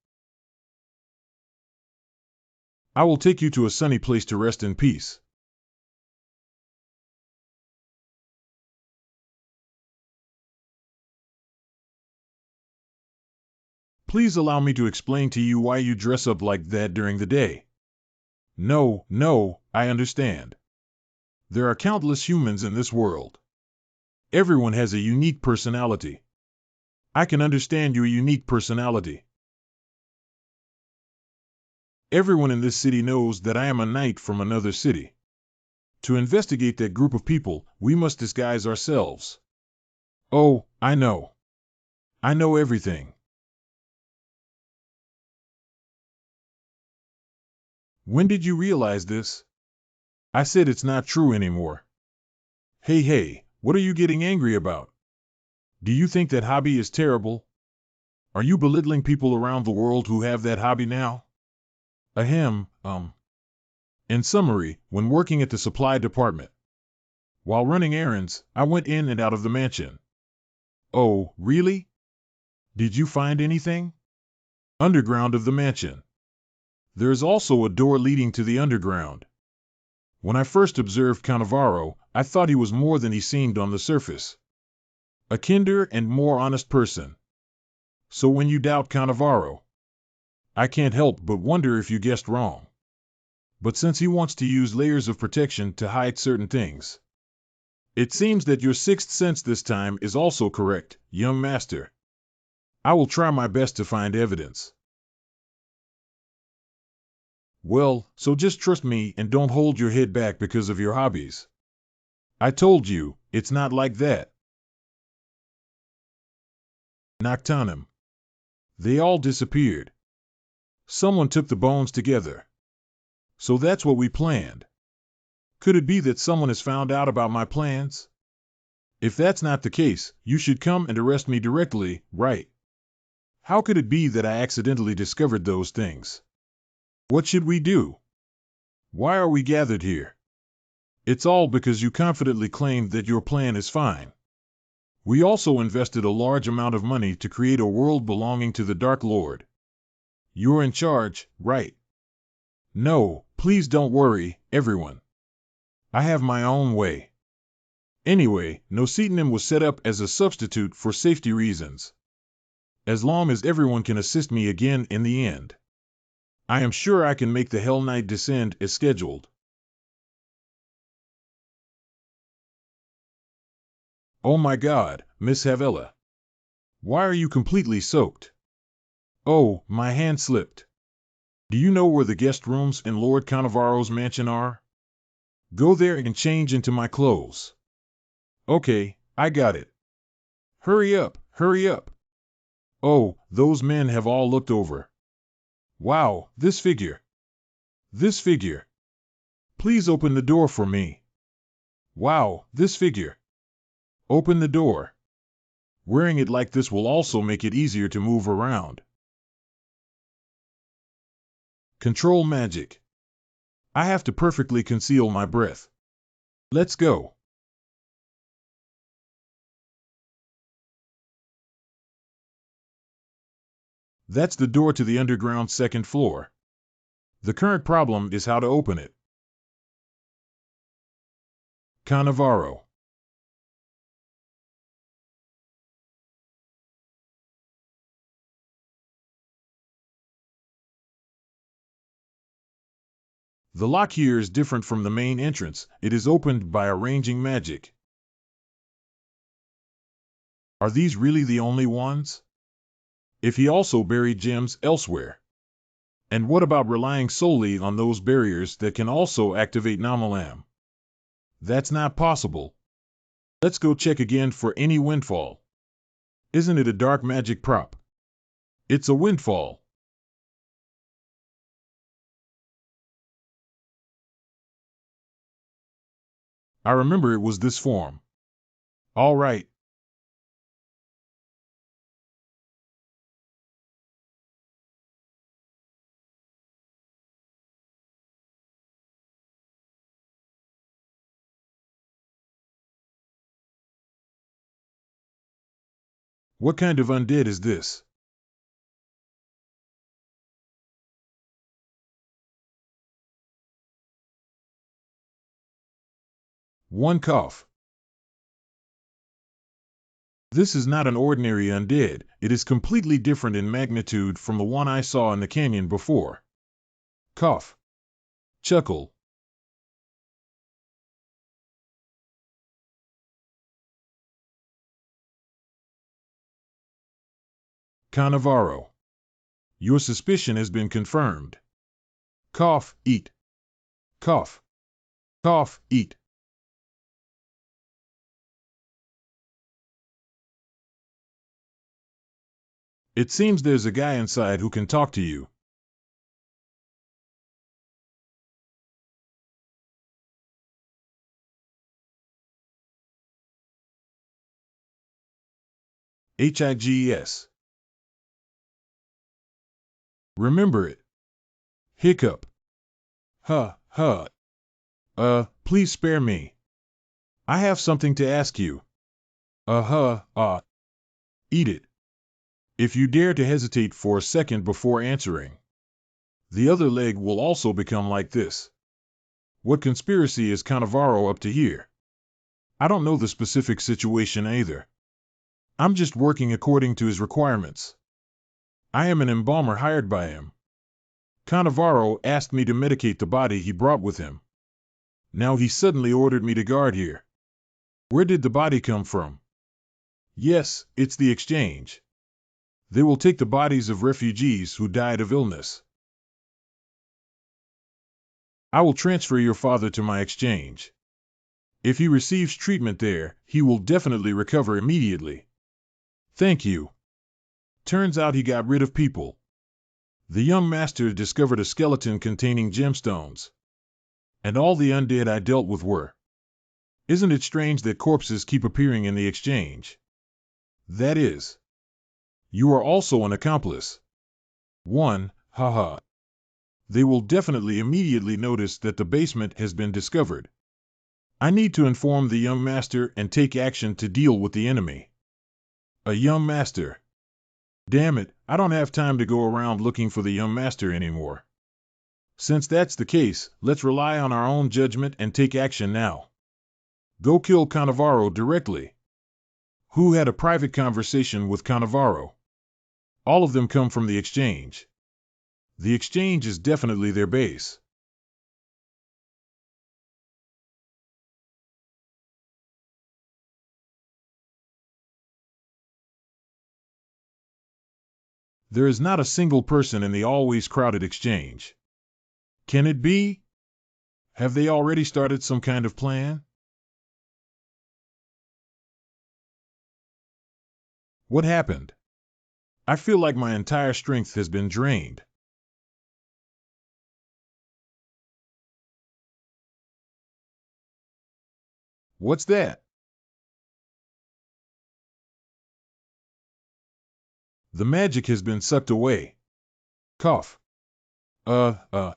I will take you to a sunny place to rest in peace. Please allow me to explain to you why you dress up like that during the day. No, no, I understand. There are countless humans in this world. Everyone has a unique personality. I can understand your unique personality. Everyone in this city knows that I am a knight from another city. To investigate that group of people, we must disguise ourselves. Oh, I know. I know everything. When did you realize this? I said it's not true anymore. Hey, what are you getting angry about? Do you think that hobby is terrible? Are you belittling people around the world who have that hobby now? Ahem. In summary, when working at the supply department, while running errands, I went in and out of the mansion. Oh, really? Did you find anything? Underground of the mansion. There is also a door leading to the underground. When I first observed Cannavaro, I thought he was more than he seemed on the surface. A kinder and more honest person. So when you doubt Cannavaro, I can't help but wonder if you guessed wrong. But since he wants to use layers of protection to hide certain things, it seems that your sixth sense this time is also correct, young master. I will try my best to find evidence. Well, so just trust me and don't hold your head back because of your hobbies. I told you, it's not like that. Noctanum. They all disappeared. Someone took the bones together. So that's what we planned. Could it be that someone has found out about my plans? If that's not the case, you should come and arrest me directly, right? How could it be that I accidentally discovered those things? What should we do? Why are we gathered here? It's all because you confidently claimed that your plan is fine. We also invested a large amount of money to create a world belonging to the Dark Lord. You're in charge, right? No, please don't worry, everyone. I have my own way. Anyway, Nocetium was set up as a substitute for safety reasons. As long as everyone can assist me again in the end, I am sure I can make the Hell Knight descend as scheduled. Oh my God, Miss Havella. Why are you completely soaked? Oh, my hand slipped. Do you know where the guest rooms in Lord Cannavaro's mansion are? Go there and change into my clothes. Okay, I got it. Hurry up, hurry up. Oh, those men have all looked over. Wow, this figure. This figure. Please open the door for me. Wow, this figure. Open the door. Wearing it like this will also make it easier to move around. Control magic. I have to perfectly conceal my breath. Let's go. That's the door to the underground second floor. The current problem is how to open it. Cannavaro. The lock here is different from the main entrance. It is opened by arranging magic. Are these really the only ones? If he also buried gems elsewhere? And what about relying solely on those barriers that can also activate Nomalam? That's not possible. Let's go check again for any windfall. Isn't it a dark magic prop? It's a windfall. I remember it was this form. All right. What kind of undead is this? One cough. This is not an ordinary undead. It is completely different in magnitude from the one I saw in the canyon before. Cough. Chuckle. Cannavaro. Your suspicion has been confirmed. Cough, eat. Cough. Cough, eat. It seems there's a guy inside who can talk to you. HIGS. Remember it. Hiccup. Huh, huh. Please spare me. I have something to ask you. Eat it. If you dare to hesitate for a second before answering, the other leg will also become like this. What conspiracy is Cannavaro up to here? I don't know the specific situation either. I'm just working according to his requirements. I am an embalmer hired by him. Cannavaro asked me to medicate the body he brought with him. Now he suddenly ordered me to guard here. Where did the body come from? Yes, it's the exchange. They will take the bodies of refugees who died of illness. I will transfer your father to my exchange. If he receives treatment there, he will definitely recover immediately. Thank you. Turns out he got rid of people. The young master discovered a skeleton containing gemstones. And all the undead I dealt with were. Isn't it strange that corpses keep appearing in the exchange? That is. You are also an accomplice. One, haha. They will definitely immediately notice that the basement has been discovered. I need to inform the young master and take action to deal with the enemy. A young master. Damn it, I don't have time to go around looking for the young master anymore. Since that's the case, let's rely on our own judgment and take action now. Go kill Cannavaro directly. Who had a private conversation with Cannavaro? All of them come from the exchange. The exchange is definitely their base. There is not a single person in the always crowded exchange. Can it be? Have they already started some kind of plan? What happened? I feel like my entire strength has been drained. What's that? The magic has been sucked away. Cough. A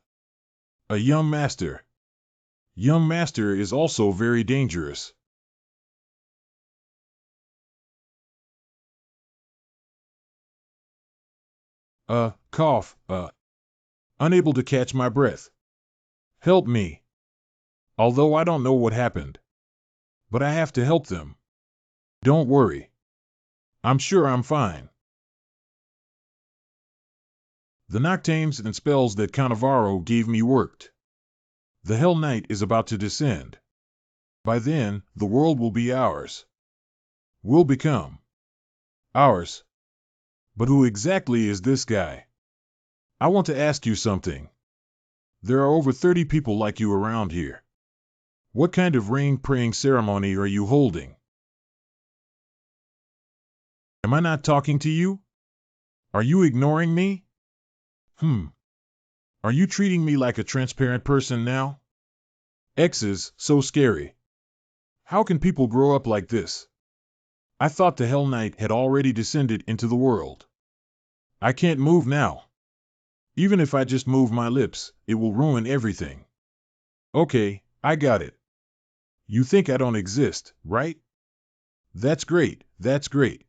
young master. Young master is also very dangerous. Cough. Unable to catch my breath. Help me. Although I don't know what happened. But I have to help them. Don't worry. I'm sure I'm fine. The noctames and spells that Cannavaro gave me worked. The Hell Night is about to descend. By then, the world will be ours. Will become ours. But who exactly is this guy? I want to ask you something. There are over 30 people like you around here. What kind of rain-praying ceremony are you holding? Am I not talking to you? Are you ignoring me? Are you treating me like a transparent person now? X's so scary. How can people grow up like this? I thought the Hell Knight had already descended into the world. I can't move now. Even if I just move my lips, it will ruin everything. Okay, I got it. You think I don't exist, right? That's great, that's great.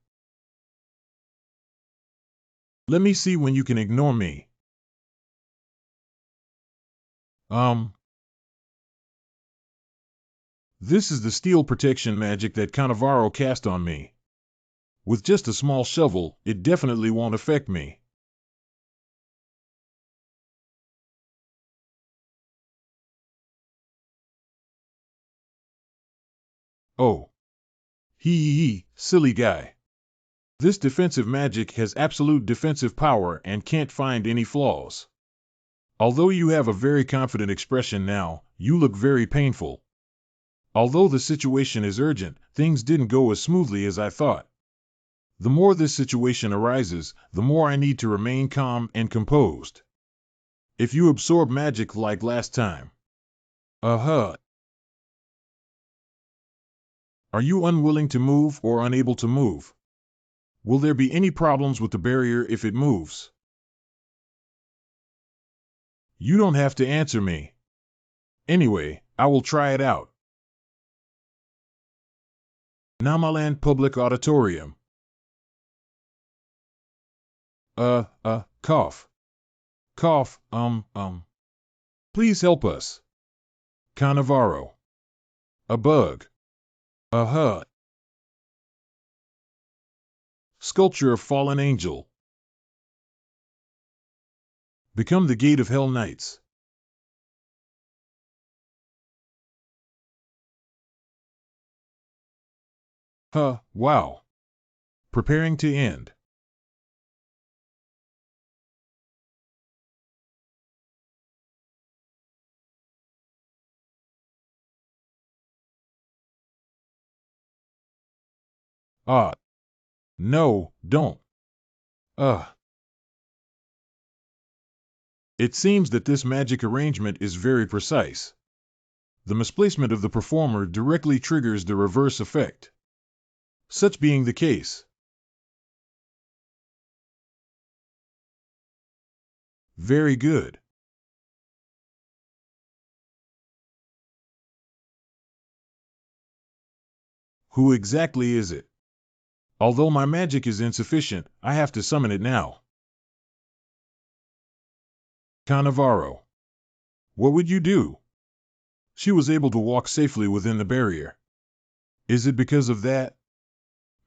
Let me see when you can ignore me. This is the steel protection magic that Cannavaro cast on me. With just a small shovel, it definitely won't affect me. Oh. Silly guy. This defensive magic has absolute defensive power and can't find any flaws. Although you have a very confident expression now, you look very painful. Although the situation is urgent, things didn't go as smoothly as I thought. The more this situation arises, the more I need to remain calm and composed. If you absorb magic like last time. Are you unwilling to move or unable to move? Will there be any problems with the barrier if it moves? You don't have to answer me. Anyway, I will try it out. Namaland Public Auditorium. Cough. Cough, Please help us. Cannavaro. A bug. Uh-huh. Sculpture of Fallen Angel. Become the Gate of Hell Knights. Wow. Preparing to end. No, don't. It seems that this magic arrangement is very precise. The misplacement of the performer directly triggers the reverse effect. Such being the case. Very good. Who exactly is it? Although my magic is insufficient, I have to summon it now. Cannavaro. What would you do? She was able to walk safely within the barrier. Is it because of that?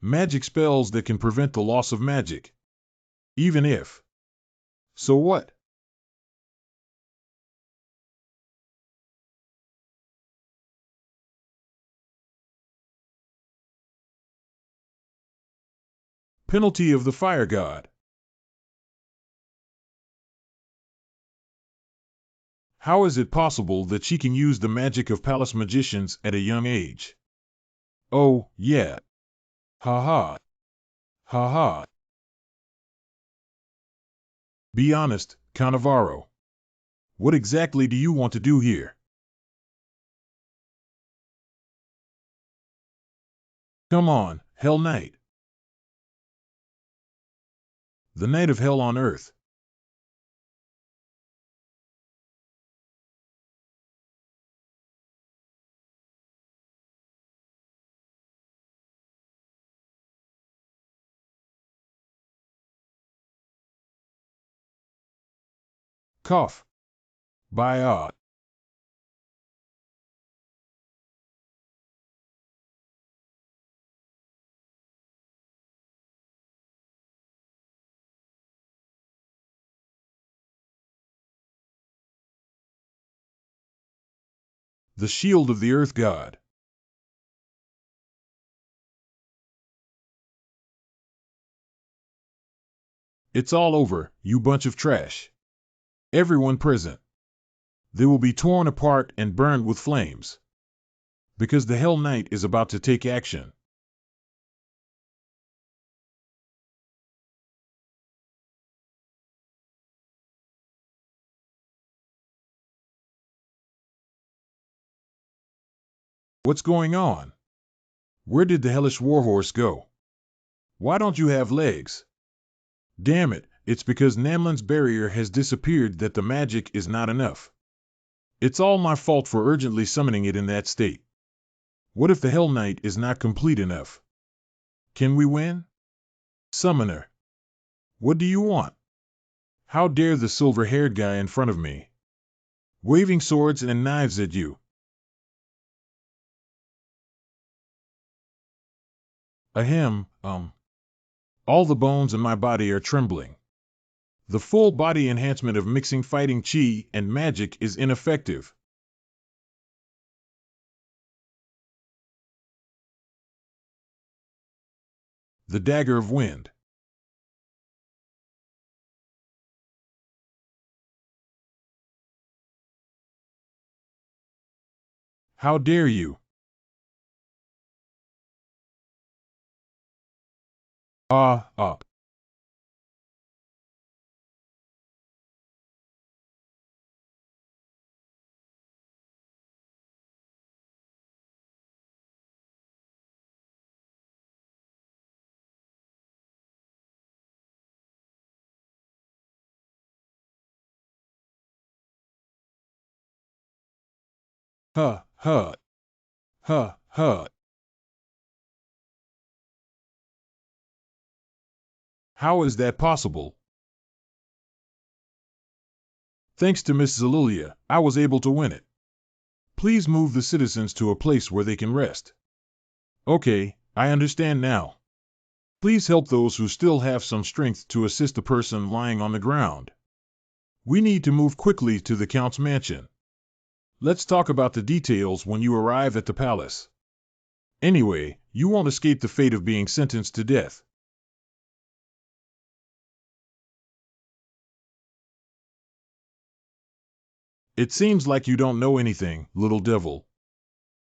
Magic spells that can prevent the loss of magic. Even if. So what? Penalty of the Fire God. How is it possible that she can use the magic of palace magicians at a young age? Oh, yeah. Ha ha. Ha ha. Be honest, Cannavaro. What exactly do you want to do here? Come on, Hell Knight. The Knight of Hell on Earth. Cough. By the Shield of the Earth God. It's all over, you bunch of trash. Everyone present. They will be torn apart and burned with flames. Because the Hell Knight is about to take action. What's going on? Where did the hellish warhorse go? Why don't you have legs? Damn it, it's because Namlin's barrier has disappeared that the magic is not enough. It's all my fault for urgently summoning it in that state. What if the Hell Knight is not complete enough? Can we win? Summoner. What do you want? How dare the silver-haired guy in front of me? Waving swords and knives at you. Ahem, All the bones in my body are trembling. The full body enhancement of mixing fighting chi and magic is ineffective. The Dagger of Wind. How dare you? Ah, ah. Huh, huh, huh, huh. How is that possible? Thanks to Miss Zelulia, I was able to win it. Please move the citizens to a place where they can rest. Okay, I understand now. Please help those who still have some strength to assist the person lying on the ground. We need to move quickly to the Count's mansion. Let's talk about the details when you arrive at the palace. Anyway, you won't escape the fate of being sentenced to death. It seems like you don't know anything, little devil.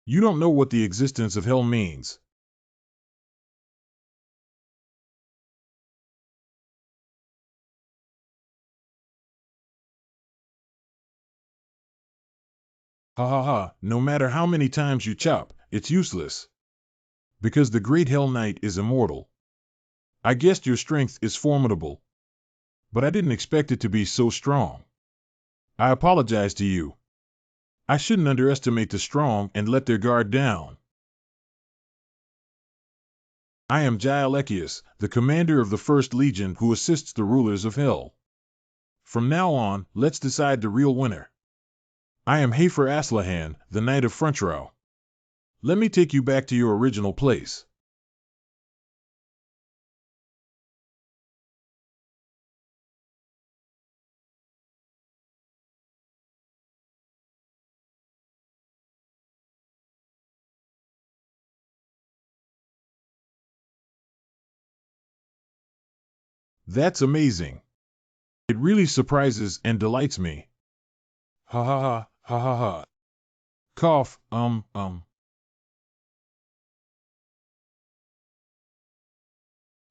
You don't know what the existence of hell means. Ha ha ha, no matter how many times you chop, it's useless. Because the great Hell Knight is immortal. I guessed your strength is formidable. But I didn't expect it to be so strong. I apologize to you. I shouldn't underestimate the strong and let their guard down. I am Gilechius, the commander of the First Legion who assists the rulers of Hell. From now on, let's decide the real winner. I am Hafer Aslahan, the Knight of Frontrow. Let me take you back to your original place. That's amazing. It really surprises and delights me. Ha ha ha, ha ha ha. Cough, ha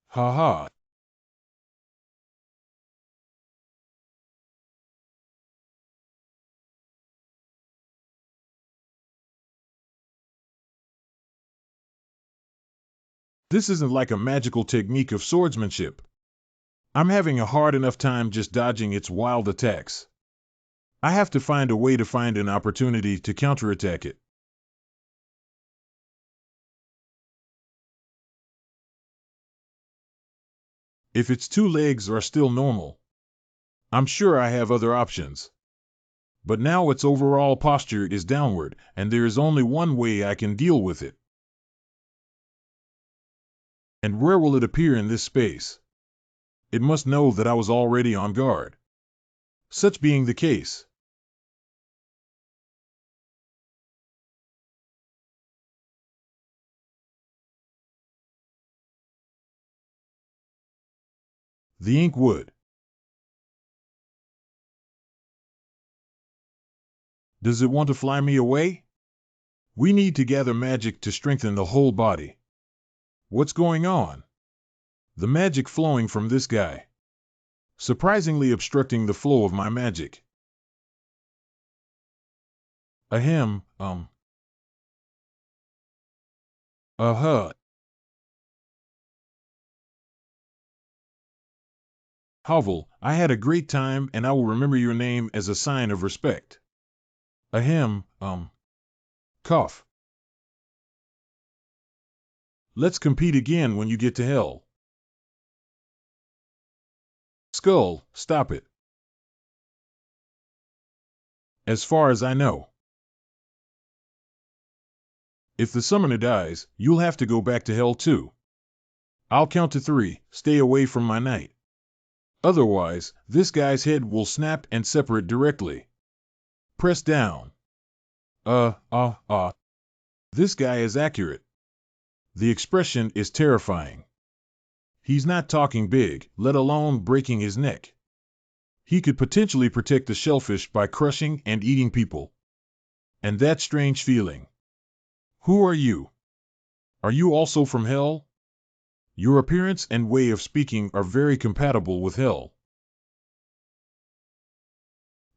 ha. This isn't like a magical technique of swordsmanship. I'm having a hard enough time just dodging its wild attacks. I have to find a way to find an opportunity to counterattack it. If its two legs are still normal, I'm sure I have other options. But now its overall posture is downward, and there is only one way I can deal with it. And where will it appear in this space? It must know that I was already on guard. Such being the case, the ink would. Does it want to fly me away? We need to gather magic to strengthen the whole body. What's going on? The magic flowing from this guy. Surprisingly obstructing the flow of my magic. Ahem, uh-huh. Hovel, I had a great time and I will remember your name as a sign of respect. Ahem, cough. Let's compete again when you get to hell. Skull, stop it. As far as I know. If the summoner dies, you'll have to go back to hell too. I'll count to 3, stay away from my knight. Otherwise, this guy's head will snap and separate directly. Press down. This guy is accurate. The expression is terrifying. He's not talking big, let alone breaking his neck. He could potentially protect the shellfish by crushing and eating people. And that strange feeling. Who are you? Are you also from hell? Your appearance and way of speaking are very compatible with hell.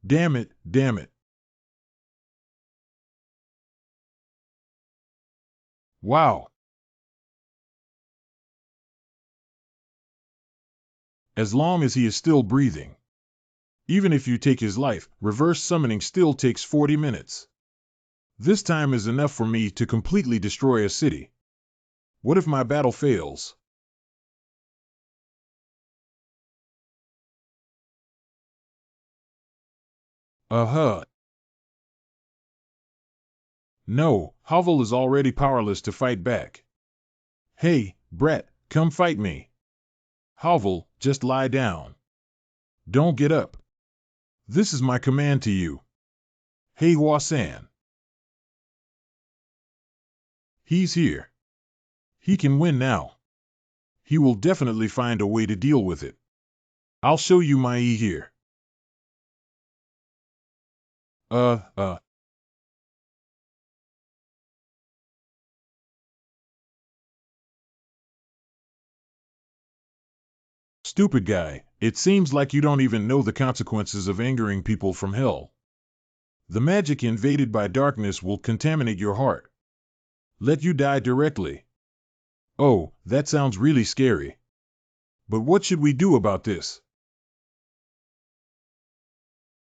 Damn it, damn it. Wow. As long as he is still breathing. Even if you take his life, reverse summoning still takes 40 minutes. This time is enough for me to completely destroy a city. What if my battle fails? Uh-huh. No, Hovel is already powerless to fight back. Hey, Brett, come fight me. Hovel, just lie down. Don't get up. This is my command to you. Hey, Wasan. He's here. He can win now. He will definitely find a way to deal with it. I'll show you my E here. uh. Stupid guy, it seems like you don't even know the consequences of angering people from hell. The magic invaded by darkness will contaminate your heart. Let you die directly. Oh, that sounds really scary. But what should we do about this?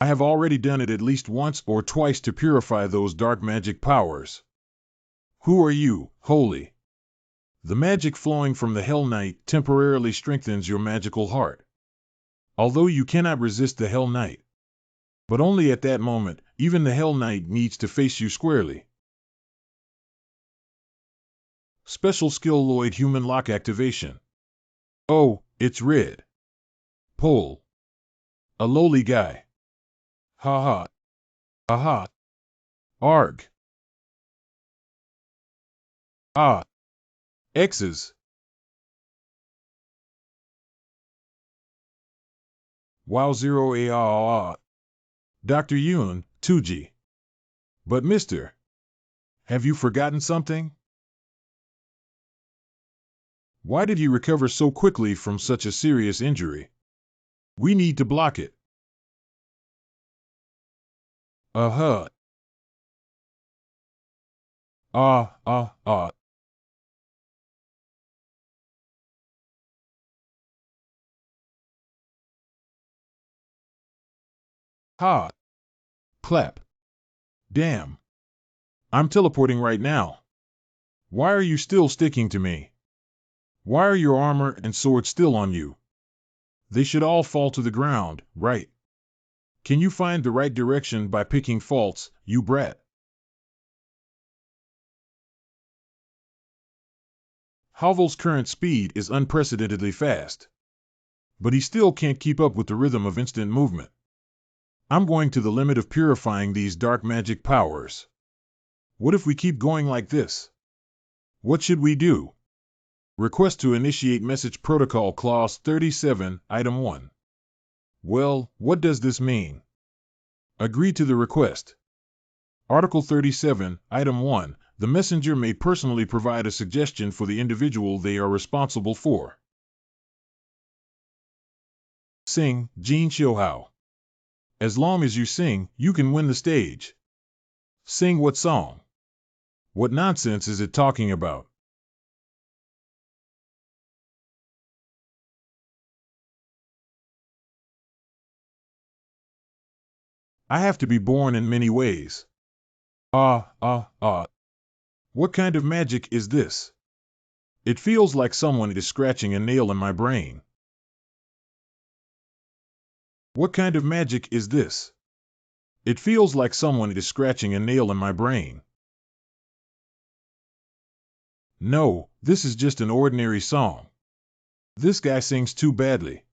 I have already done it at least once or twice to purify those dark magic powers. Who are you, Holy? The magic flowing from the Hell Knight temporarily strengthens your magical heart. Although you cannot resist the Hell Knight. But only at that moment, even the Hell Knight needs to face you squarely. Special skill Lloyd Human Lock activation. Oh, it's red. Pull. A lowly guy. Ha ha. Aha. Arg. Ah. X's. Wow 0 a ah. Dr. Yun, 2G. But mister, have you forgotten something? Why did he recover so quickly from such a serious injury? We need to block it. Uh-huh. Ah. Ha. Clap. Damn. I'm teleporting right now. Why are you still sticking to me? Why are your armor and sword still on you? They should all fall to the ground, right? Can you find the right direction by picking faults, you brat? Havel's current speed is unprecedentedly fast. But he still can't keep up with the rhythm of instant movement. I'm going to the limit of purifying these dark magic powers. What if we keep going like this? What should we do? Request to initiate message protocol clause 37, item 1. Well, what does this mean? Agree to the request. Article 37, item 1. The messenger may personally provide a suggestion for the individual they are responsible for. Sing, Jin Shouhao. As long as you sing, you can win the stage. Sing what song? What nonsense is it talking about? I have to be born in many ways. Ah. What kind of magic is this? It feels like someone is scratching a nail in my brain. What kind of magic is this? It feels like someone is scratching a nail in my brain. No, this is just an ordinary song. This guy sings too badly.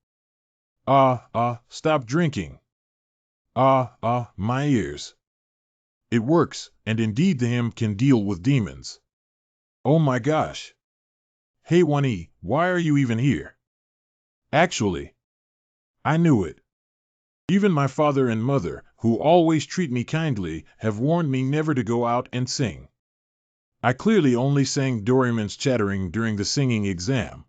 Stop drinking. My ears. It works, and indeed the hymn can deal with demons. Oh my gosh. Hey Wani, why are you even here? Actually, I knew it. Even my father and mother, who always treat me kindly, have warned me never to go out and sing. I clearly only sang Doraemon's chattering during the singing exam.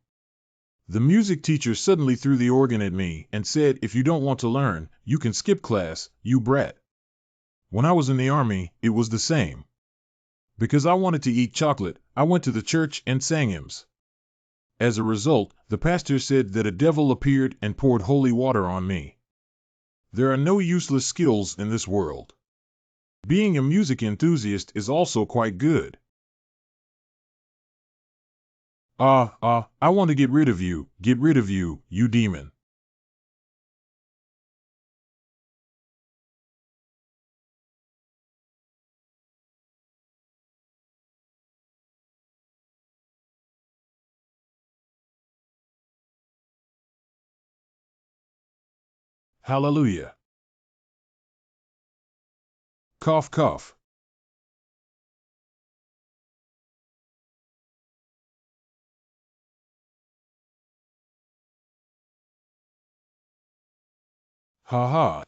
The music teacher suddenly threw the organ at me and said, if you don't want to learn, you can skip class, you brat. When I was in the army, it was the same. Because I wanted to eat chocolate, I went to the church and sang hymns. As a result, the pastor said that a devil appeared and poured holy water on me. There are no useless skills in this world. Being a music enthusiast is also quite good. I want to get rid of you, you demon. Hallelujah. Cough, cough. Ha ha.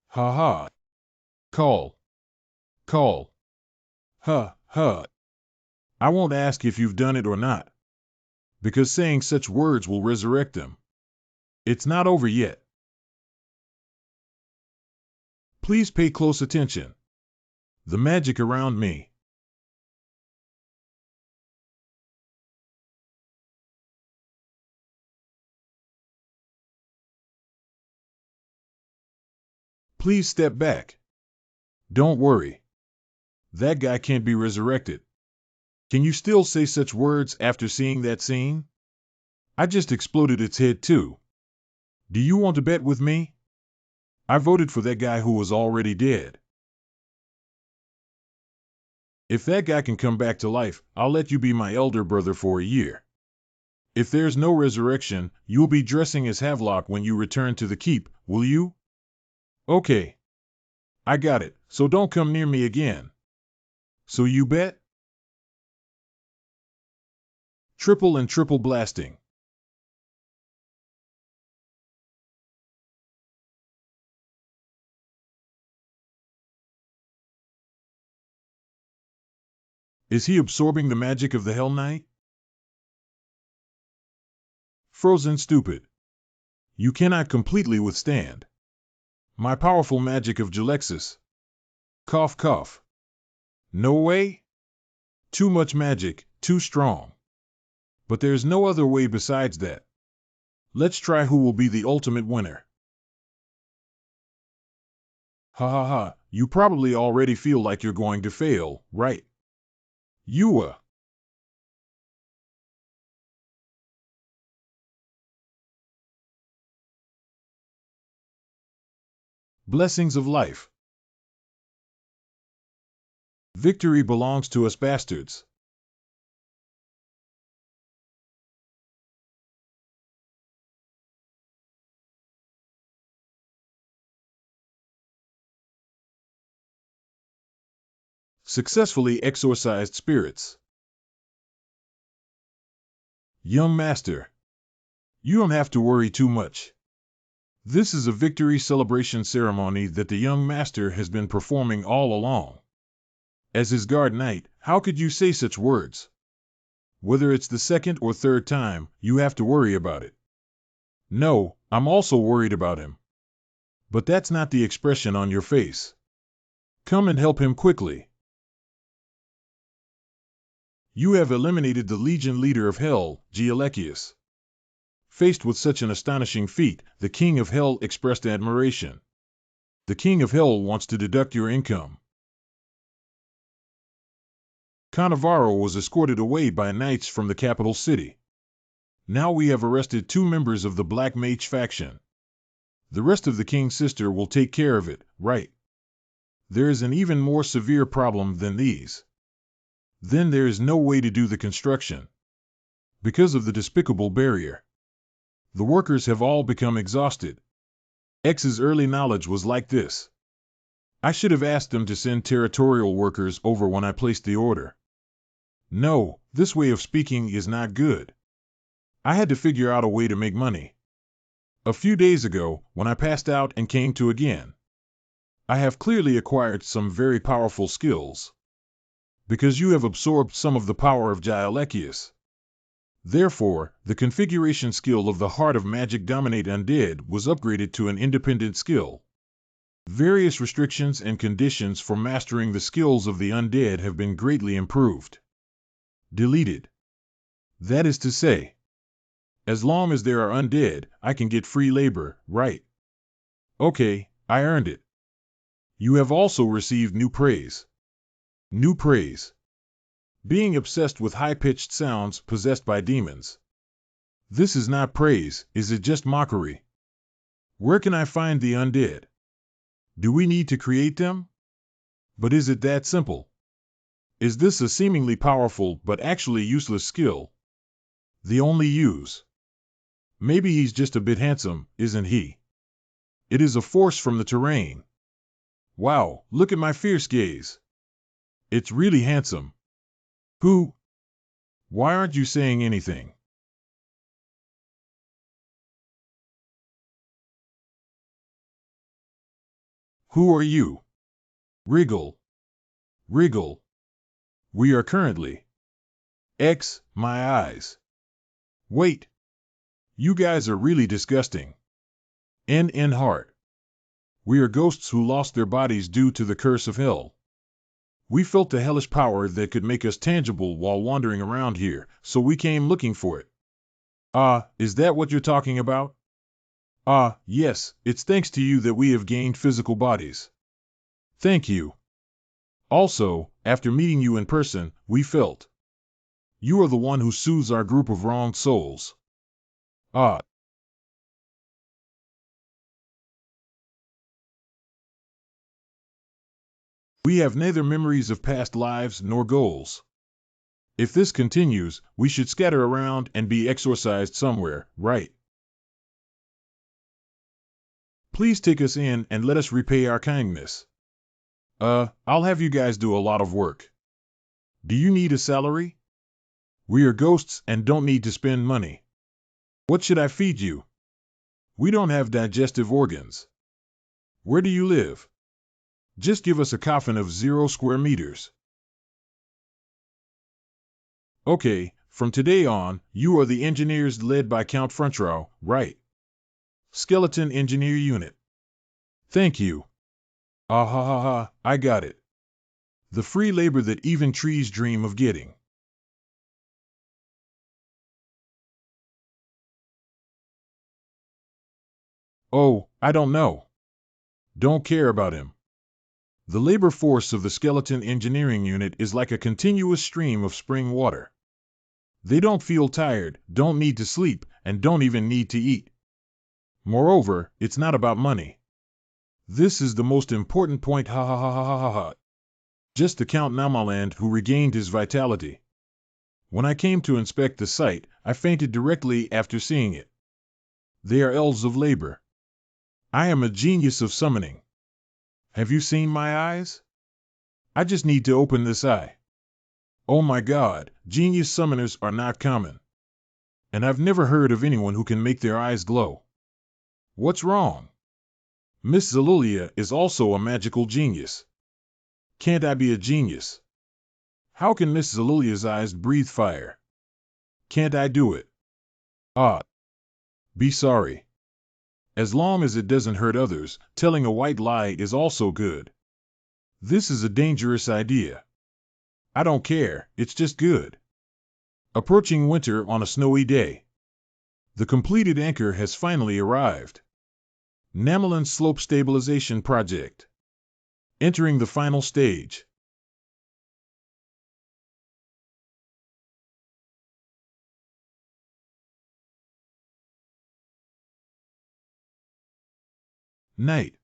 Ha ha. Call. Call. Huh, huh. I won't ask if you've done it or not, because saying such words will resurrect them. It's not over yet. Please pay close attention. The magic around me. Please step back. Don't worry. That guy can't be resurrected. Can you still say such words after seeing that scene? I just exploded its head too. Do you want to bet with me? I voted for that guy who was already dead. If that guy can come back to life, I'll let you be my elder brother for a year. If there's no resurrection, you'll be dressing as Havelock when you return to the keep, will you? Okay. I got it, so don't come near me again. So you bet? Triple and triple blasting. Is he absorbing the magic of the Hell Knight? Frozen stupid. You cannot completely withstand my powerful magic of Julexis. Cough, cough. No way? Too much magic, too strong. But there's no other way besides that. Let's try who will be the ultimate winner. Ha ha ha, you probably already feel like you're going to fail, right? You. Blessings of life. Victory belongs to us bastards. Successfully exorcised spirits. Young master. You don't have to worry too much. This is a victory celebration ceremony that the young master has been performing all along. As his guard knight, how could you say such words? Whether it's the second or third time, you have to worry about it. No, I'm also worried about him. But that's not the expression on your face. Come and help him quickly. You have eliminated the Legion leader of Hell, Gialekius. Faced with such an astonishing feat, the King of Hell expressed admiration. The King of Hell wants to deduct your income. Cannavaro was escorted away by knights from the capital city. Now we have arrested 2 members of the Black Mage faction. The rest of the King's sister will take care of it, right? There is an even more severe problem than these. Then there is no way to do the construction. Because of the despicable barrier. The workers have all become exhausted. X's early knowledge was like this. I should have asked them to send territorial workers over when I placed the order. No, this way of speaking is not good. I had to figure out a way to make money. A few days ago, when I passed out and came to again, I have clearly acquired some very powerful skills. Because you have absorbed some of the power of Gialekius. Therefore, the configuration skill of the Heart of Magic Dominate Undead was upgraded to an independent skill. Various restrictions and conditions for mastering the skills of the undead have been greatly improved. Deleted. That is to say, as long as there are undead, I can get free labor, right? Okay, I earned it. You have also received new praise. New praise. Being obsessed with high-pitched sounds possessed by demons. This is not praise, is it just mockery? Where can I find the undead? Do we need to create them? But is it that simple? Is this a seemingly powerful but actually useless skill? The only use. Maybe he's just a bit handsome, isn't he? It is a force from the terrain. Wow, look at my fierce gaze. It's really handsome. Who? Why aren't you saying anything? Who are you? Wriggle. Wriggle. We are currently. X, my eyes. Wait. You guys are really disgusting. N heart. We are ghosts who lost their bodies due to the curse of hell. We felt the hellish power that could make us tangible while wandering around here, so we came looking for it. Is that what you're talking about? Yes, it's thanks to you that we have gained physical bodies. Thank you. Also, after meeting you in person, we felt. You are the one who soothes our group of wronged souls. We have neither memories of past lives nor goals. If this continues, we should scatter around and be exorcised somewhere, right? Please take us in and let us repay our kindness. I'll have you guys do a lot of work. Do you need a salary? We are ghosts and don't need to spend money. What should I feed you? We don't have digestive organs. Where do you live? Just give us a coffin of 0 square meters. Okay, from today on, you are the engineers led by Count Frontrow, right? Skeleton Engineer Unit. Thank you. Ah ha ha ha, I got it. The free labor that even trees dream of getting. Oh, I don't know. Don't care about him. The labor force of the Skeleton Engineering Unit is like a continuous stream of spring water. They don't feel tired, don't need to sleep, and don't even need to eat. Moreover, it's not about money. This is the most important point, ha ha ha ha ha ha ha. Just the Count Namaland who regained his vitality. When I came to inspect the site, I fainted directly after seeing it. They are elves of labor. I am a genius of summoning. Have you seen my eyes? I just need to open this eye. Oh my God, genius summoners are not common. And I've never heard of anyone who can make their eyes glow. What's wrong? Miss Zalulia is also a magical genius. Can't I be a genius? How can Miss Zalulia's eyes breathe fire? Can't I do it? Be sorry. As long as it doesn't hurt others, telling a white lie is also good. This is a dangerous idea. I don't care, it's just good. Approaching winter on a snowy day. The completed anchor has finally arrived. Namalan Slope Stabilization Project. Entering the final stage. Night.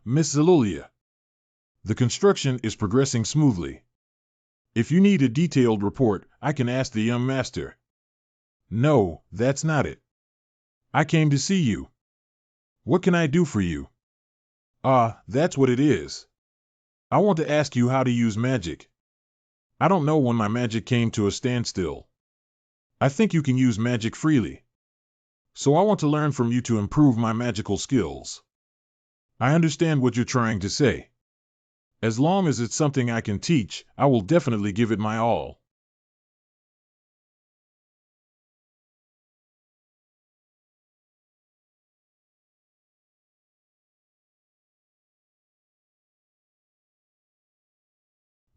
Miss Zalulia. The construction is progressing smoothly. If you need a detailed report, I can ask the young master. No, that's not it. I came to see you. What can I do for you? That's what it is. I want to ask you how to use magic. I don't know when my magic came to a standstill. I think you can use magic freely. So I want to learn from you to improve my magical skills. I understand what you're trying to say. As long as it's something I can teach, I will definitely give it my all.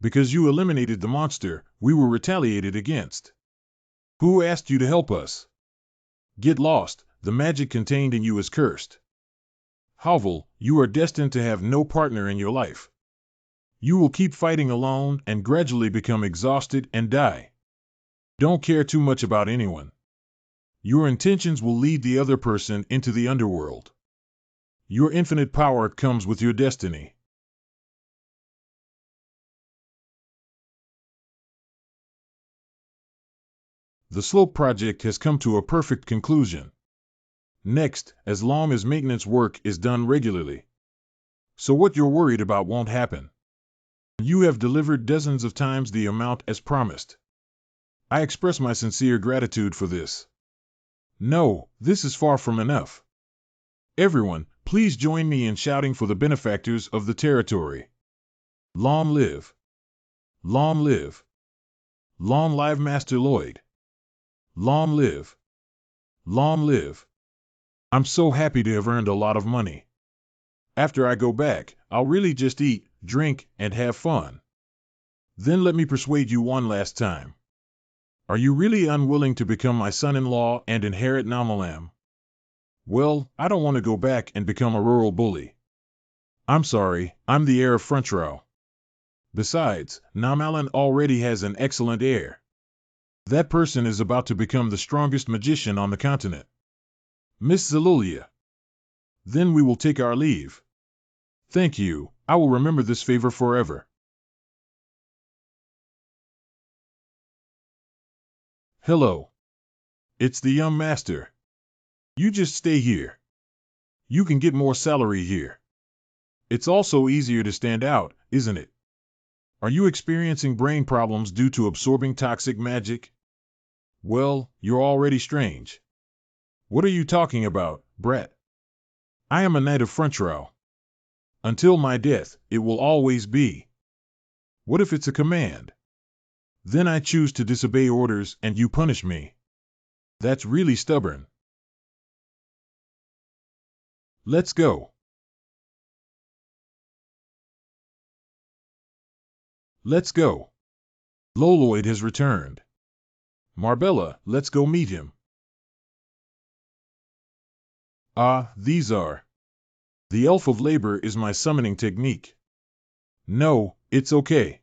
Because you eliminated the monster, we were retaliated against. Who asked you to help us? Get lost, the magic contained in you is cursed. Hovel, you are destined to have no partner in your life. You will keep fighting alone and gradually become exhausted and die. Don't care too much about anyone. Your intentions will lead the other person into the underworld. Your infinite power comes with your destiny. The slope project has come to a perfect conclusion. Next, as long as maintenance work is done regularly. So what you're worried about won't happen. You have delivered dozens of times the amount as promised. I express my sincere gratitude for this. No, this is far from enough. Everyone, please join me in shouting for the benefactors of the territory. Long live! Long live! Long live Master Lloyd! Long live! Long live! I'm so happy to have earned a lot of money. After I go back, I'll really just eat, drink, and have fun. Then let me persuade you one last time. Are you really unwilling to become my son-in-law and inherit Namalam? Well, I don't want to go back and become a rural bully. I'm sorry, I'm the heir of Frontrow. Besides, Namalan already has an excellent heir. That person is about to become the strongest magician on the continent. Miss Zelulia. Then we will take our leave. Thank you, I will remember this favor forever. Hello. It's the young master. You just stay here. You can get more salary here. It's also easier to stand out, isn't it? Are you experiencing brain problems due to absorbing toxic magic? Well, you're already strange. What are you talking about, brat? I am a knight of Frontrow. Until my death, it will always be. What if it's a command? Then I choose to disobey orders and you punish me. That's really stubborn. Let's go. Let's go. Loloid has returned. Marbella, let's go meet him. Ah, these are. The elf of labor is my summoning technique. No, it's okay.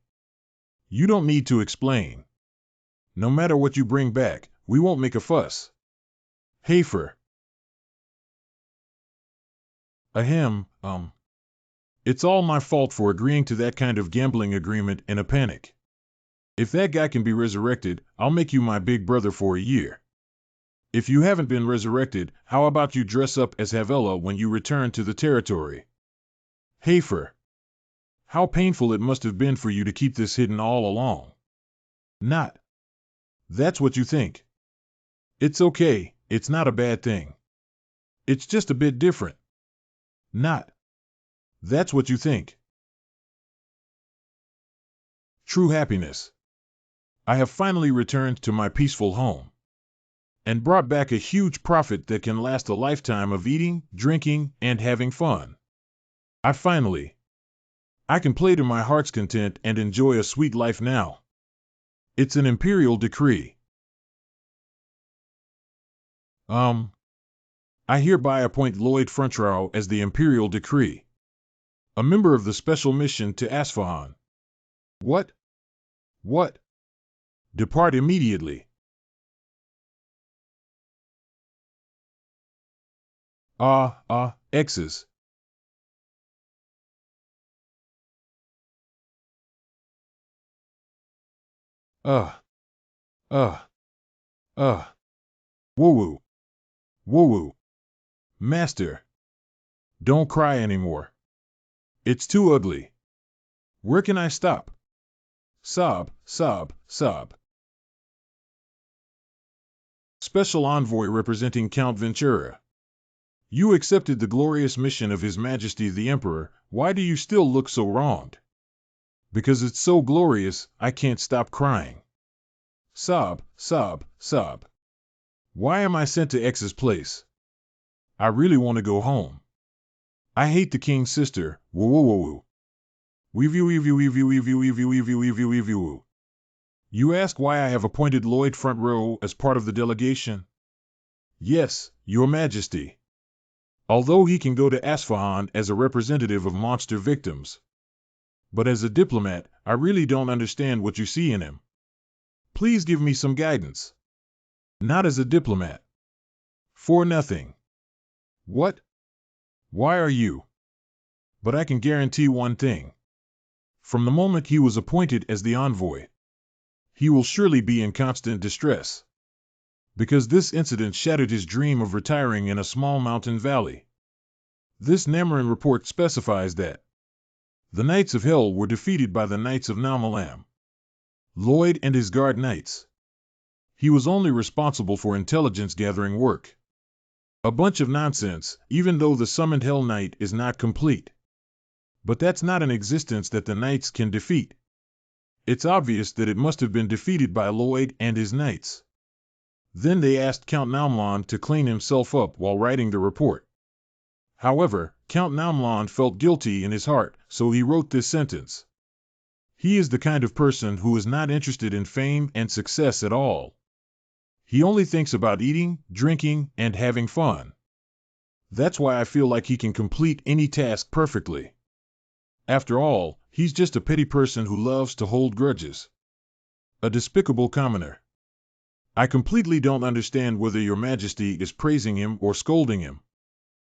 You don't need to explain. No matter what you bring back, we won't make a fuss. Hafer. Ahem, It's all my fault for agreeing to that kind of gambling agreement in a panic. If that guy can be resurrected, I'll make you my big brother for a year. If you haven't been resurrected, how about you dress up as Havella when you return to the territory? Hafer. How painful it must have been for you to keep this hidden all along. Not. That's what you think. It's okay, it's not a bad thing. It's just a bit different. Not. That's what you think. True happiness. I have finally returned to my peaceful home. And brought back a huge profit that can last a lifetime of eating, drinking, and having fun. I can play to my heart's content and enjoy a sweet life now. It's an imperial decree. I hereby appoint Lloyd Frontrow as the imperial decree. A member of the special mission to Asfahan. What? What? Depart immediately. X's. Woo woo. Woo woo. Master. Don't cry anymore. It's too ugly. Where can I stop? Sob, sob, sob. Special Envoy representing Count Ventura. You accepted the glorious mission of His Majesty the Emperor, why do you still look so wronged? Because it's so glorious, I can't stop crying. Sob, sob, sob. Why am I sent to X's place? I really want to go home. I hate the king's sister, woo woo woo woo. Weeview weeview weeview weeview weeview weeview weeview weeview. You ask why I have appointed Lloyd Front Row as part of the delegation? Yes, Your Majesty. Although he can go to Asfahan as a representative of monster victims. But as a diplomat, I really don't understand what you see in him. Please give me some guidance. Not as a diplomat. For nothing. What? Why are you? But I can guarantee one thing. From the moment he was appointed as the envoy, he will surely be in constant distress. Because this incident shattered his dream of retiring in a small mountain valley. This Namarin report specifies that the Knights of Hell were defeated by the Knights of Namalam. Lloyd and his guard knights. He was only responsible for intelligence-gathering work. A bunch of nonsense, even though the summoned Hell Knight is not complete. But that's not an existence that the Knights can defeat. It's obvious that it must have been defeated by Lloyd and his knights. Then they asked Count Naumlan to clean himself up while writing the report. However, Count Naumlan felt guilty in his heart, so he wrote this sentence. He is the kind of person who is not interested in fame and success at all. He only thinks about eating, drinking, and having fun. That's why I feel like he can complete any task perfectly. After all, he's just a petty person who loves to hold grudges. A despicable commoner. I completely don't understand whether your majesty is praising him or scolding him.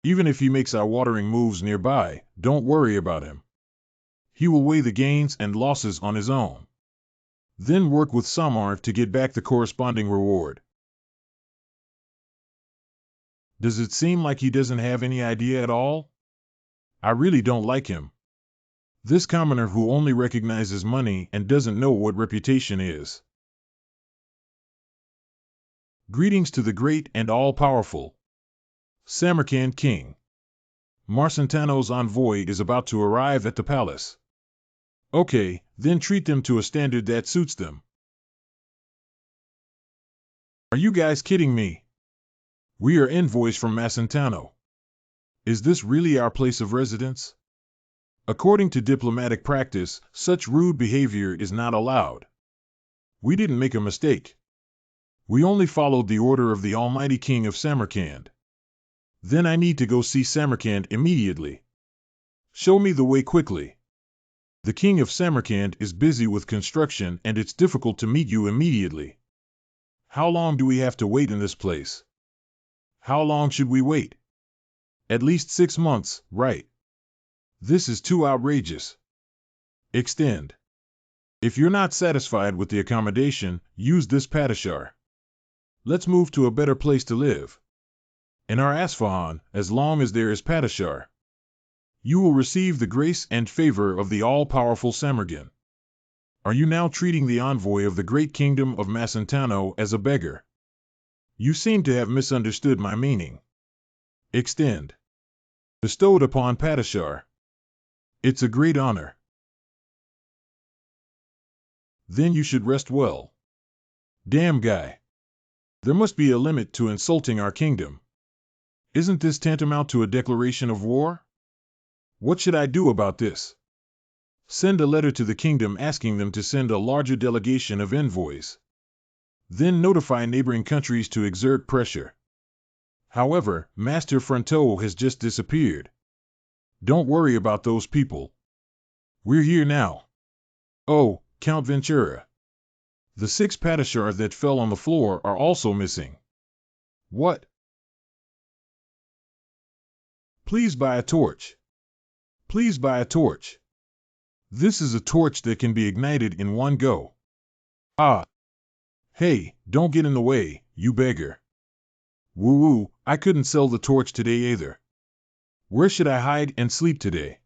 Even if he makes eye-watering moves nearby, don't worry about him. He will weigh the gains and losses on his own. Then work with Samar to get back the corresponding reward. Does it seem like he doesn't have any idea at all? I really don't like him. This commoner who only recognizes money and doesn't know what reputation is. Greetings to the great and all-powerful Samarkand king. Marcentano's envoy is about to arrive at the palace. Okay, then treat them to a standard that suits them. Are you guys kidding me? We are envoys from Macentano. Is this really our place of residence? According to diplomatic practice, such rude behavior is not allowed. We didn't make a mistake. We only followed the order of the Almighty King of Samarkand. Then I need to go see Samarkand immediately. Show me the way quickly. The King of Samarkand is busy with construction and it's difficult to meet you immediately. How long do we have to wait in this place? How long should we wait? At least 6 months, right? This is too outrageous. Extend. If you're not satisfied with the accommodation, use this Padishar. Let's move to a better place to live. In our Asfahan, as long as there is Padishar, you will receive the grace and favor of the all-powerful Samargan. Are you now treating the envoy of the great kingdom of Macentano as a beggar? You seem to have misunderstood my meaning. Extend. Bestowed upon Padishar. It's a great honor. Then you should rest well. Damn guy. There must be a limit to insulting our kingdom. Isn't this tantamount to a declaration of war? What should I do about this? Send a letter to the kingdom asking them to send a larger delegation of envoys. Then notify neighboring countries to exert pressure. However, Master Fronto has just disappeared. Don't worry about those people. We're here now. Oh, Count Ventura. The 6 Padishars that fell on the floor are also missing. What? Please buy a torch. Please buy a torch. This is a torch that can be ignited in one go. Ah. Hey, don't get in the way, you beggar. Woo-woo, I couldn't sell the torch today either. Where should I hide and sleep today?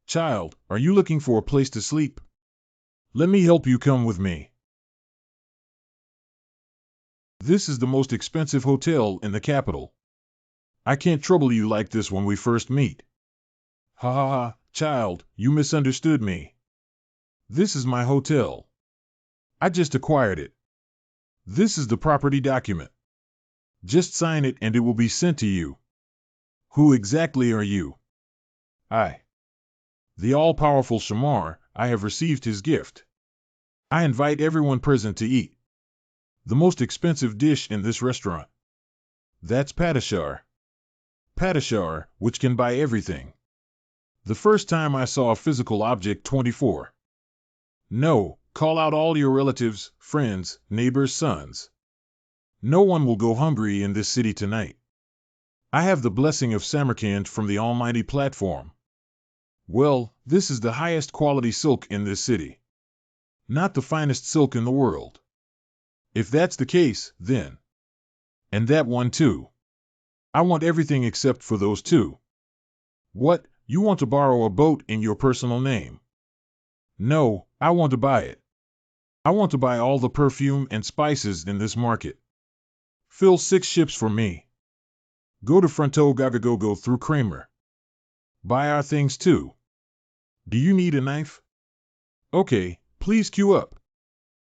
Child, are you looking for a place to sleep? Let me help you come with me. This is the most expensive hotel in the capital. I can't trouble you like this when we first meet. Ha ha ha, child, you misunderstood me. This is my hotel. I just acquired it. This is the property document. Just sign it and it will be sent to you. Who exactly are you? I. The all-powerful Shamar. I have received his gift. I invite everyone present to eat. The most expensive dish in this restaurant. That's Padishar. Padishar, which can buy everything. The first time I saw a physical object 24. No, call out all your relatives, friends, neighbors' sons. No one will go hungry in this city tonight. I have the blessing of Samarkand from the almighty platform. Well, this is the highest quality silk in this city. Not the finest silk in the world. If that's the case, then. And that one too. I want everything except for those two. What, you want to borrow a boat in your personal name? No, I want to buy it. I want to buy all the perfume and spices in this market. Fill 6 ships for me. Go to Fronto Gagagogo through Kramer. Buy our things too. Do you need a knife? Okay, please queue up.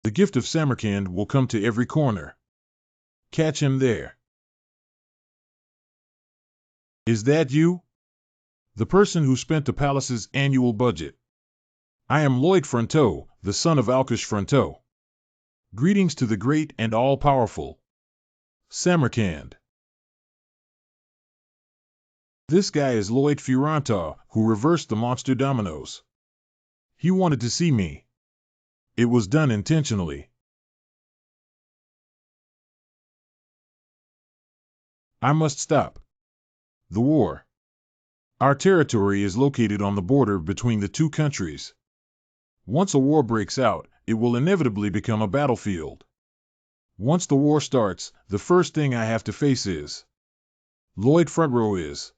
The gift of Samarkand will come to every corner. Catch him there. Is that you? The person who spent the palace's annual budget. I am Lloyd Fronto, the son of Alkish Fronto. Greetings to the great and all-powerful Samarkand. This guy is Lloyd Furanta, who reversed the monster dominoes. He wanted to see me. It was done intentionally. I must stop the war. Our territory is located on the border between the two countries. Once a war breaks out, it will inevitably become a battlefield. Once the war starts, the first thing I have to face is Lloyd Front Row is.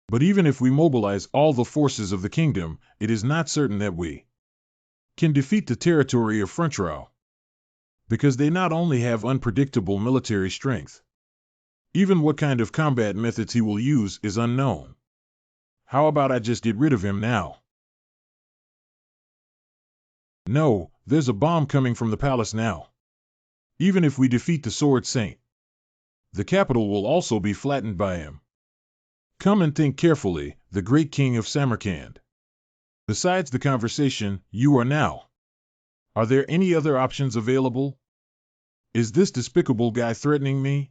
But even if we mobilize all the forces of the kingdom, it is not certain that we can defeat the territory of Front Row. Because they not only have unpredictable military strength. Even what kind of combat methods he will use is unknown. How about I just get rid of him now? No, there's a bomb coming from the palace now. Even if we defeat the Sword Saint, the capital will also be flattened by him. Come and think carefully, the great king of Samarkand. Besides the conversation you are now, are there any other options available? Is this despicable guy threatening me?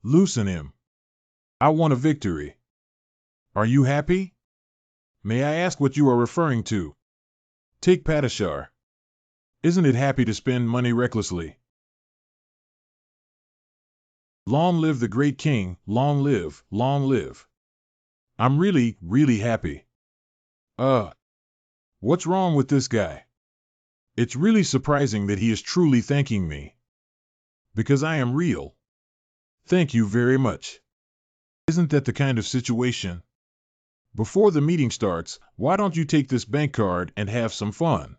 Loosen him. I want a victory. Are you happy? May I ask what you are referring to? Take Padishar. Isn't it happy to spend money recklessly? Long live the great king, long live, long live. I'm really, really happy. What's wrong with this guy? It's really surprising that he is truly thanking me. Because I am real. Thank you very much. Isn't that the kind of situation? Before the meeting starts, why don't you take this bank card and have some fun?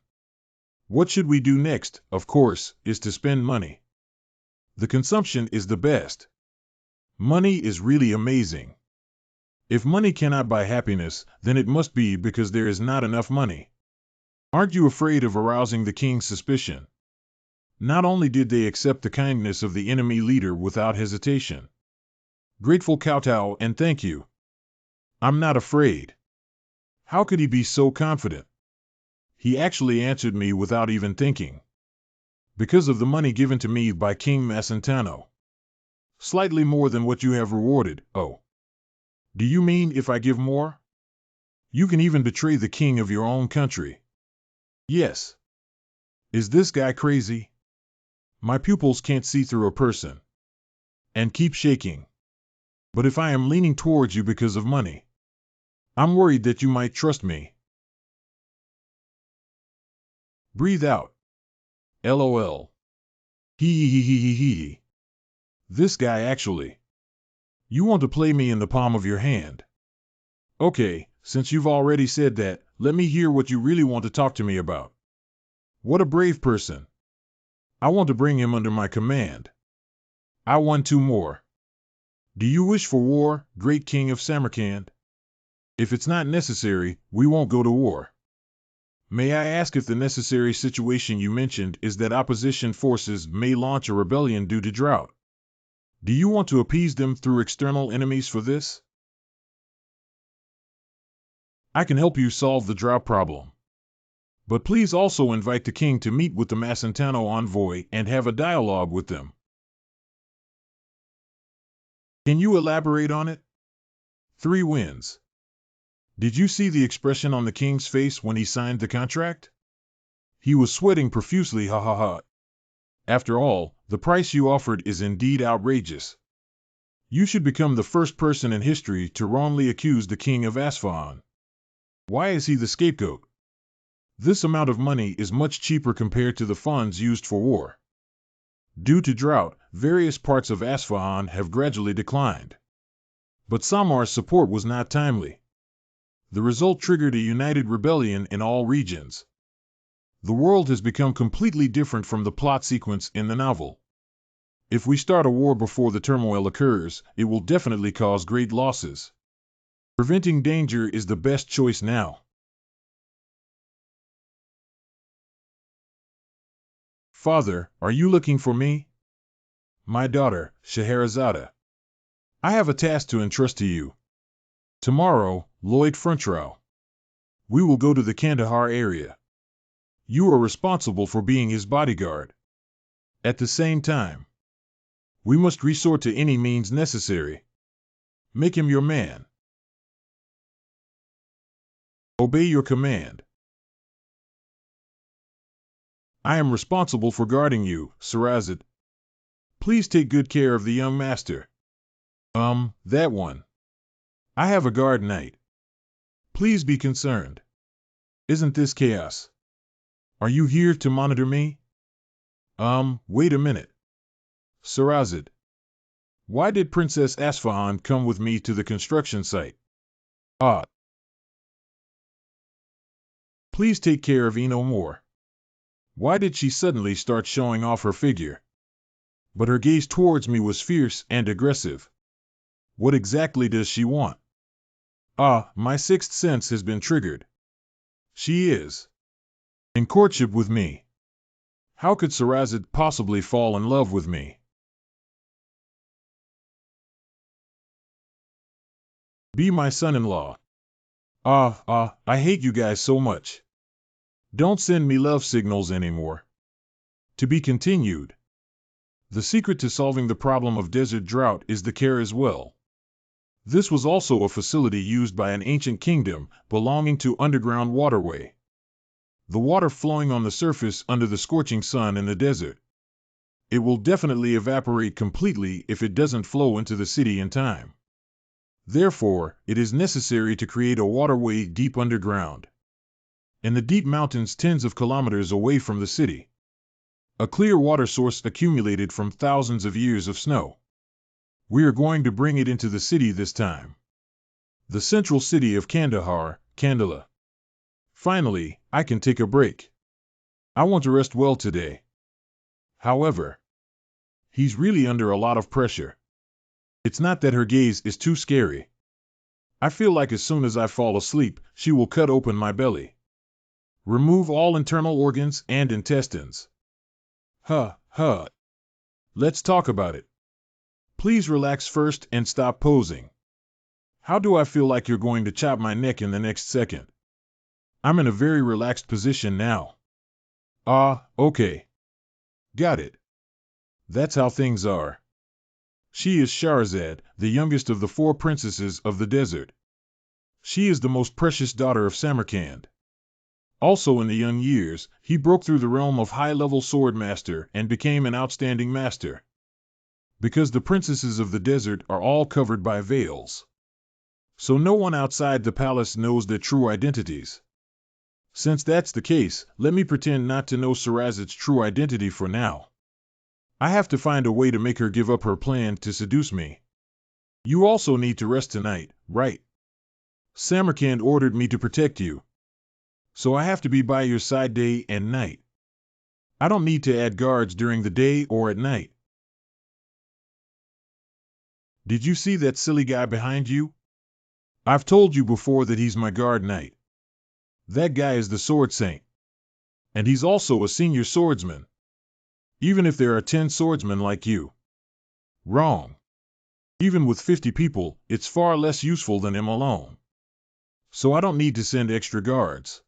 What should we do next, of course, is to spend money. The consumption is the best. Money is really amazing. If money cannot buy happiness, then it must be because there is not enough money. Aren't you afraid of arousing the king's suspicion? Not only did they accept the kindness of the enemy leader without hesitation. Grateful kowtow and thank you. I'm not afraid. How could he be so confident? He actually answered me without even thinking. Because of the money given to me by King Masentano. Slightly more than what you have rewarded, oh. Do you mean if I give more? You can even betray the king of your own country. Yes. Is this guy crazy? My pupils can't see through a person. And keep shaking. But if I am leaning towards you because of money, I'm worried that you might trust me. Breathe out. LOL. Hee. This guy actually. You want to play me in the palm of your hand. Okay, since you've already said that, let me hear what you really want to talk to me about. What a brave person. I want to bring him under my command. I want 2 more. Do you wish for war, great king of Samarkand? If it's not necessary, we won't go to war. May I ask if the necessary situation you mentioned is that opposition forces may launch a rebellion due to drought? Do you want to appease them through external enemies for this? I can help you solve the drought problem. But please also invite the king to meet with the Macentano envoy and have a dialogue with them. Can you elaborate on it? 3 wins. Did you see the expression on the king's face when he signed the contract? He was sweating profusely, ha ha ha. After all, the price you offered is indeed outrageous. You should become the first person in history to wrongly accuse the king of Asfahan. Why is he the scapegoat? This amount of money is much cheaper compared to the funds used for war. Due to drought, various parts of Asfahan have gradually declined. But Samar's support was not timely. The result triggered a united rebellion in all regions. The world has become completely different from the plot sequence in the novel. If we start a war before the turmoil occurs, it will definitely cause great losses. Preventing danger is the best choice now. Father, are you looking for me? My daughter, Scheherazade. I have a task to entrust to you. Tomorrow, Lloyd Frontrow. We will go to the Kandahar area. You are responsible for being his bodyguard. At the same time, we must resort to any means necessary. Make him your man. Obey your command. I am responsible for guarding you, Sarazad. Please take good care of the young master. That one. I have a guard knight. Please be concerned. Isn't this chaos? Are you here to monitor me? Wait a minute. Sarazad. Why did Princess Asfahan come with me to the construction site? Please take care of Eno more. Why did she suddenly start showing off her figure? But her gaze towards me was fierce and aggressive. What exactly does she want? My sixth sense has been triggered. She is in courtship with me. How could Sarazad possibly fall in love with me? Be my son-in-law. I hate you guys so much. Don't send me love signals anymore. To be continued. The secret to solving the problem of desert drought is the care as well. This was also a facility used by an ancient kingdom belonging to underground waterway. The water flowing on the surface under the scorching sun in the desert. It will definitely evaporate completely if it doesn't flow into the city in time. Therefore, it is necessary to create a waterway deep underground. In the deep mountains tens of kilometers away from the city. A clear water source accumulated from thousands of years of snow. We are going to bring it into the city this time. The central city of Kandahar, Kandala. Finally, I can take a break. I want to rest well today. However, he's really under a lot of pressure. It's not that her gaze is too scary. I feel like as soon as I fall asleep, she will cut open my belly. Remove all internal organs and intestines. Let's talk about it. Please relax first and stop posing. How do I feel like you're going to chop my neck in the next second? I'm in a very relaxed position now. Okay. Got it. That's how things are. She is Shahrazad, the youngest of the 4 princesses of the desert. She is the most precious daughter of Samarkand. Also in the young years, he broke through the realm of high-level sword master and became an outstanding master. Because the princesses of the desert are all covered by veils. So no one outside the palace knows their true identities. Since that's the case, let me pretend not to know Sarazad's true identity for now. I have to find a way to make her give up her plan to seduce me. You also need to rest tonight, right? Samarkand ordered me to protect you. So I have to be by your side day and night. I don't need to add guards during the day or at night. Did you see that silly guy behind you? I've told you before that he's my guard knight. That guy is the sword saint. And he's also a senior swordsman. Even if there are 10 swordsmen like you. Wrong. Even with 50 people, it's far less useful than him alone. So I don't need to send extra guards.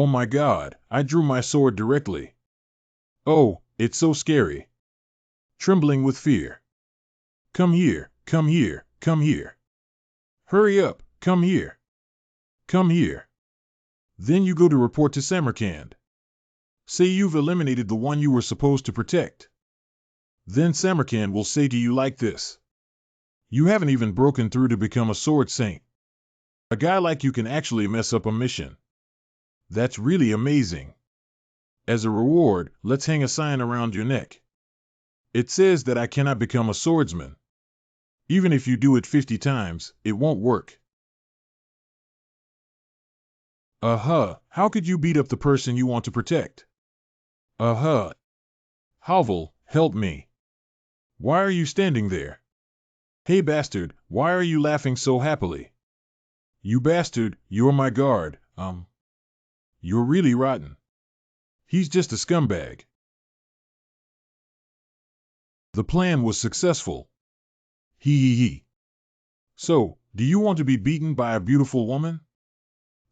Oh my God, I drew my sword directly. Oh, it's so scary. Trembling with fear. Come here, come here, come here. Hurry up, come here. Come here. Then you go to report to Samarkand. Say you've eliminated the one you were supposed to protect. Then Samarkand will say to you like this. You haven't even broken through to become a sword saint. A guy like you can actually mess up a mission. That's really amazing. As a reward, let's hang a sign around your neck. It says that I cannot become a swordsman. Even if you do it 50 times, it won't work. How could you beat up the person you want to protect? Havel, help me. Why are you standing there? Hey bastard, why are you laughing so happily? You bastard, you're my guard, You're really rotten. He's just a scumbag. The plan was successful. He. So, do you want to be beaten by a beautiful woman?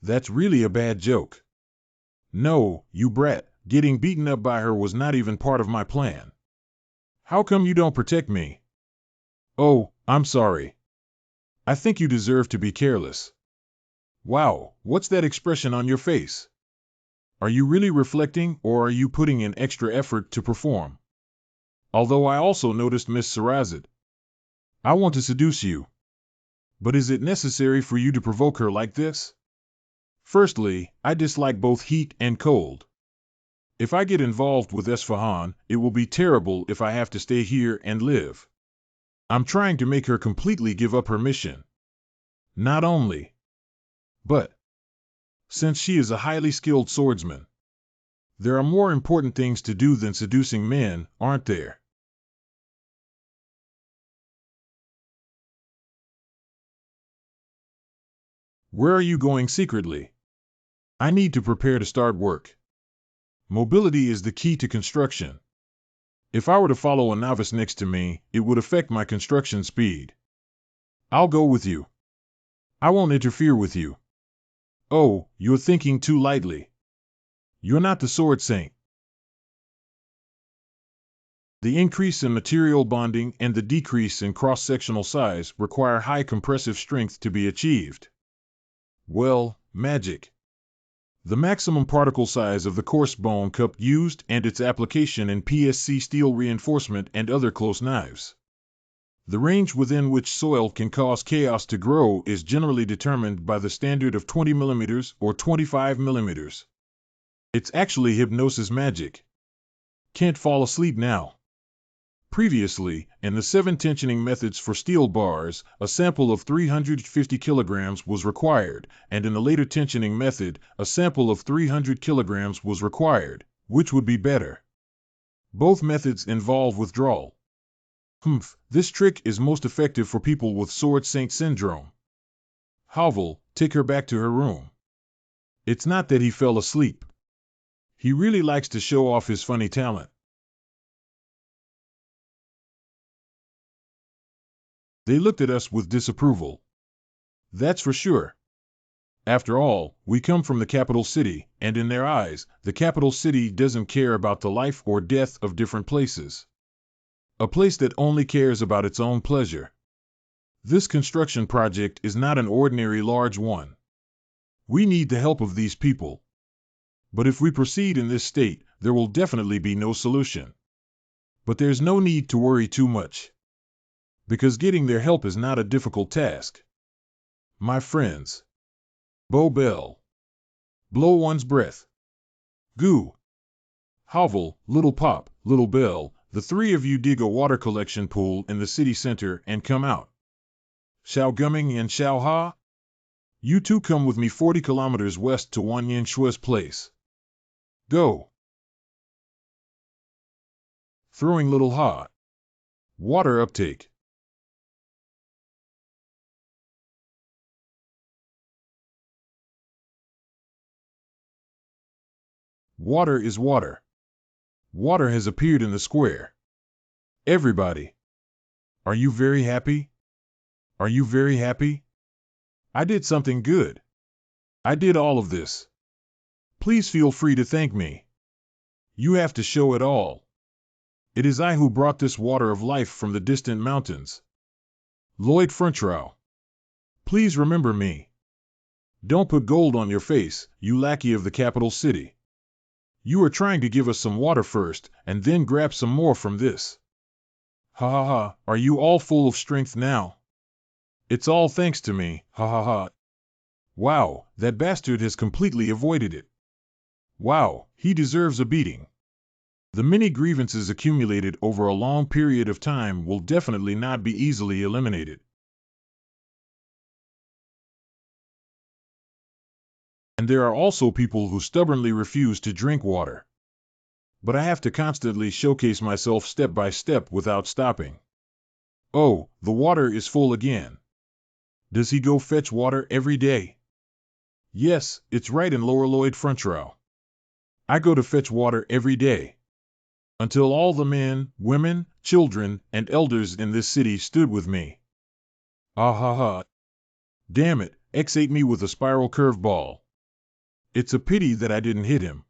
That's really a bad joke. No, you brat, getting beaten up by her was not even part of my plan. How come you don't protect me? Oh, I'm sorry. I think you deserve to be careless. Wow, what's that expression on your face? Are you really reflecting, or are you putting in extra effort to perform? Although I also noticed Miss Sarazad. I want to seduce you. But is it necessary for you to provoke her like this? Firstly, I dislike both heat and cold. If I get involved with Esfahan, it will be terrible if I have to stay here and live. I'm trying to make her completely give up her mission. Not only, but since she is a highly skilled swordsman, there are more important things to do than seducing men, aren't there? Where are you going secretly? I need to prepare to start work. Mobility is the key to construction. If I were to follow a novice next to me, it would affect my construction speed. I'll go with you. I won't interfere with you. Oh, you're thinking too lightly. You're not the sword saint. The increase in material bonding and the decrease in cross-sectional size require high compressive strength to be achieved. Well, magic. The maximum particle size of the coarse bone cup used and its application in PSC steel reinforcement and other close knives. The range within which soil can cause chaos to grow is generally determined by the standard of 20 mm or 25 mm. It's actually hypnosis magic. Can't fall asleep now. Previously, in the 7 tensioning methods for steel bars, a sample of 350 kilograms was required, and in the later tensioning method, a sample of 300 kilograms was required, which would be better. Both methods involve withdrawal. This trick is most effective for people with Sword Saint syndrome. Havel, take her back to her room. It's not that he fell asleep. He really likes to show off his funny talent. They looked at us with disapproval. That's for sure. After all, we come from the capital city, and in their eyes, the capital city doesn't care about the life or death of different places. A place that only cares about its own pleasure. This construction project is not an ordinary large one. We need the help of these people. But if we proceed in this state, there will definitely be no solution. But there's no need to worry too much. Because getting their help is not a difficult task. My friends. Bow bell. Blow one's breath. Goo. Havel, Little Pop, Little Bell, the 3 of you dig a water collection pool in the city center and come out. Xiao Gumming and Xiao Ha? You two come with me 40 kilometers west to Wanyan Shua's place. Go. Throwing Little Ha. Water uptake. Water is water. Water has appeared in the square. Everybody. Are you very happy? Are you very happy? I did something good. I did all of this. Please feel free to thank me. You have to show it all. It is I who brought this water of life from the distant mountains. Lloyd Frontrow. Please remember me. Don't put gold on your face, you lackey of the capital city. You are trying to give us some water first, and then grab some more from this. Ha ha ha, are you all full of strength now? It's all thanks to me, ha ha ha. Wow, that bastard has completely avoided it. Wow, he deserves a beating. The many grievances accumulated over a long period of time will definitely not be easily eliminated. And there are also people who stubbornly refuse to drink water. But I have to constantly showcase myself step by step without stopping. Oh, the water is full again. Does he go fetch water every day? Yes, it's right in Lower Lloyd Frontrow. I go to fetch water every day. Until all the men, women, children, and elders in this city stood with me. Ah ha ha. Damn it, X ate me with a spiral curveball. It's a pity that I didn't hit him.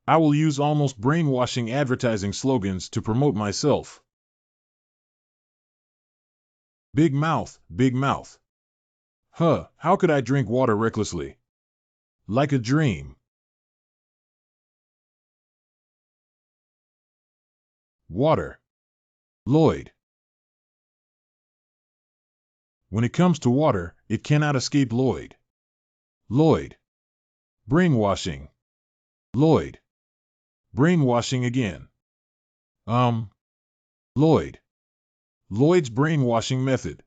I will use almost brainwashing advertising slogans to promote myself. Big mouth, big mouth. Huh, how could I drink water recklessly? Like a dream. Water. Lloyd. When it comes to water, it cannot escape Lloyd. Lloyd. Brainwashing. Lloyd. Brainwashing again. Lloyd. Lloyd's brainwashing method.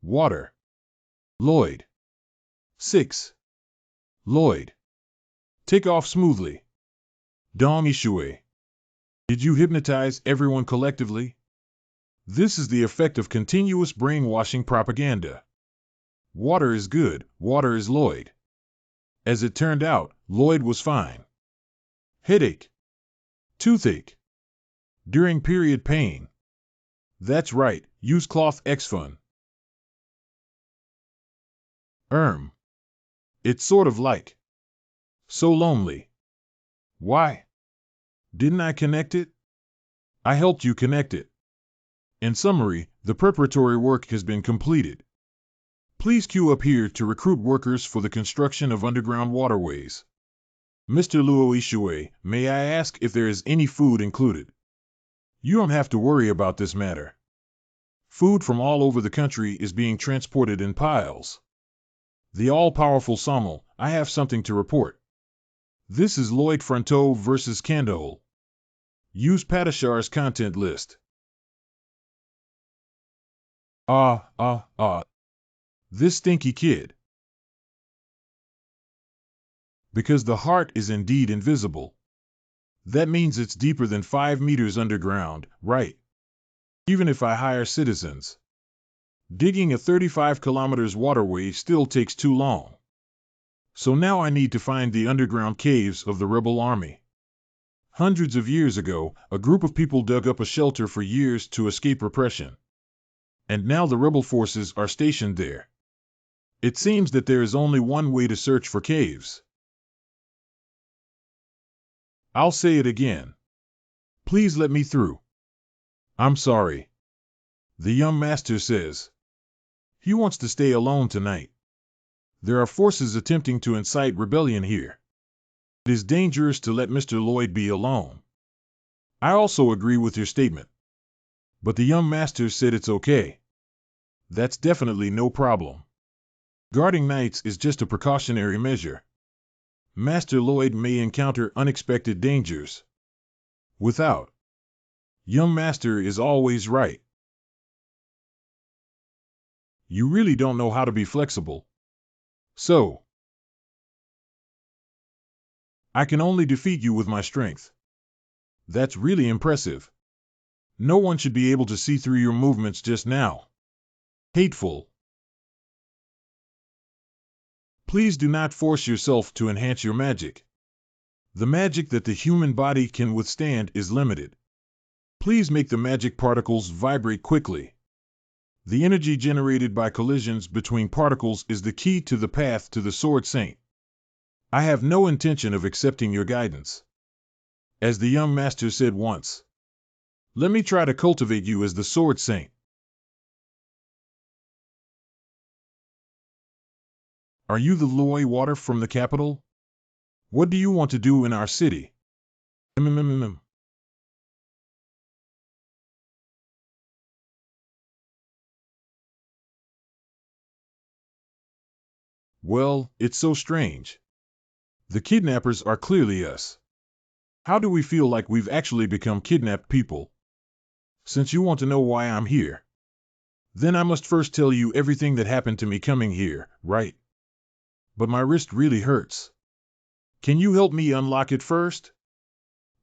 Water. Lloyd. 6. Lloyd. Take off smoothly. Dong Ishue. Did you hypnotize everyone collectively? This is the effect of continuous brainwashing propaganda. Water is good, water is Lloyd. As it turned out, Lloyd was fine. Headache. Toothache. During period pain. That's right, use cloth X-Fun. It's sort of like. So lonely. Why? Didn't I connect it? I helped you connect it. In summary, the preparatory work has been completed. Please queue up here to recruit workers for the construction of underground waterways. Mr. Luo Ishue, may I ask if there is any food included? You don't have to worry about this matter. Food from all over the country is being transported in piles. The all-powerful Sommel, I have something to report. This is Lloyd Fronteau versus Kandahul. Use Padishar's content list. This stinky kid. Because the heart is indeed invisible. That means it's deeper than 5 meters underground, right? Even if I hire citizens. Digging a 35 kilometers waterway still takes too long. So now I need to find the underground caves of the rebel army. Hundreds of years ago, a group of people dug up a shelter for years to escape repression. And now the rebel forces are stationed there. It seems that there is only one way to search for caves. I'll say it again. Please let me through. I'm sorry. The young master says. He wants to stay alone tonight. There are forces attempting to incite rebellion here. It is dangerous to let Mr. Lloyd be alone. I also agree with your statement. But the young master said it's okay. That's definitely no problem. Guarding nights is just a precautionary measure. Master Lloyd may encounter unexpected dangers. Without. Young master is always right. You really don't know how to be flexible. So, I can only defeat you with my strength. That's really impressive. No one should be able to see through your movements just now. Hateful. Please do not force yourself to enhance your magic. The magic that the human body can withstand is limited. Please make the magic particles vibrate quickly. The energy generated by collisions between particles is the key to the path to the Sword Saint. I have no intention of accepting your guidance. As the young master said once, let me try to cultivate you as the Sword Saint. Are you the Loi water from the capital? What do you want to do in our city? Well, it's so strange. The kidnappers are clearly us. How do we feel like we've actually become kidnapped people? Since you want to know why I'm here, then I must first tell you everything that happened to me coming here, right? But my wrist really hurts. Can you help me unlock it first?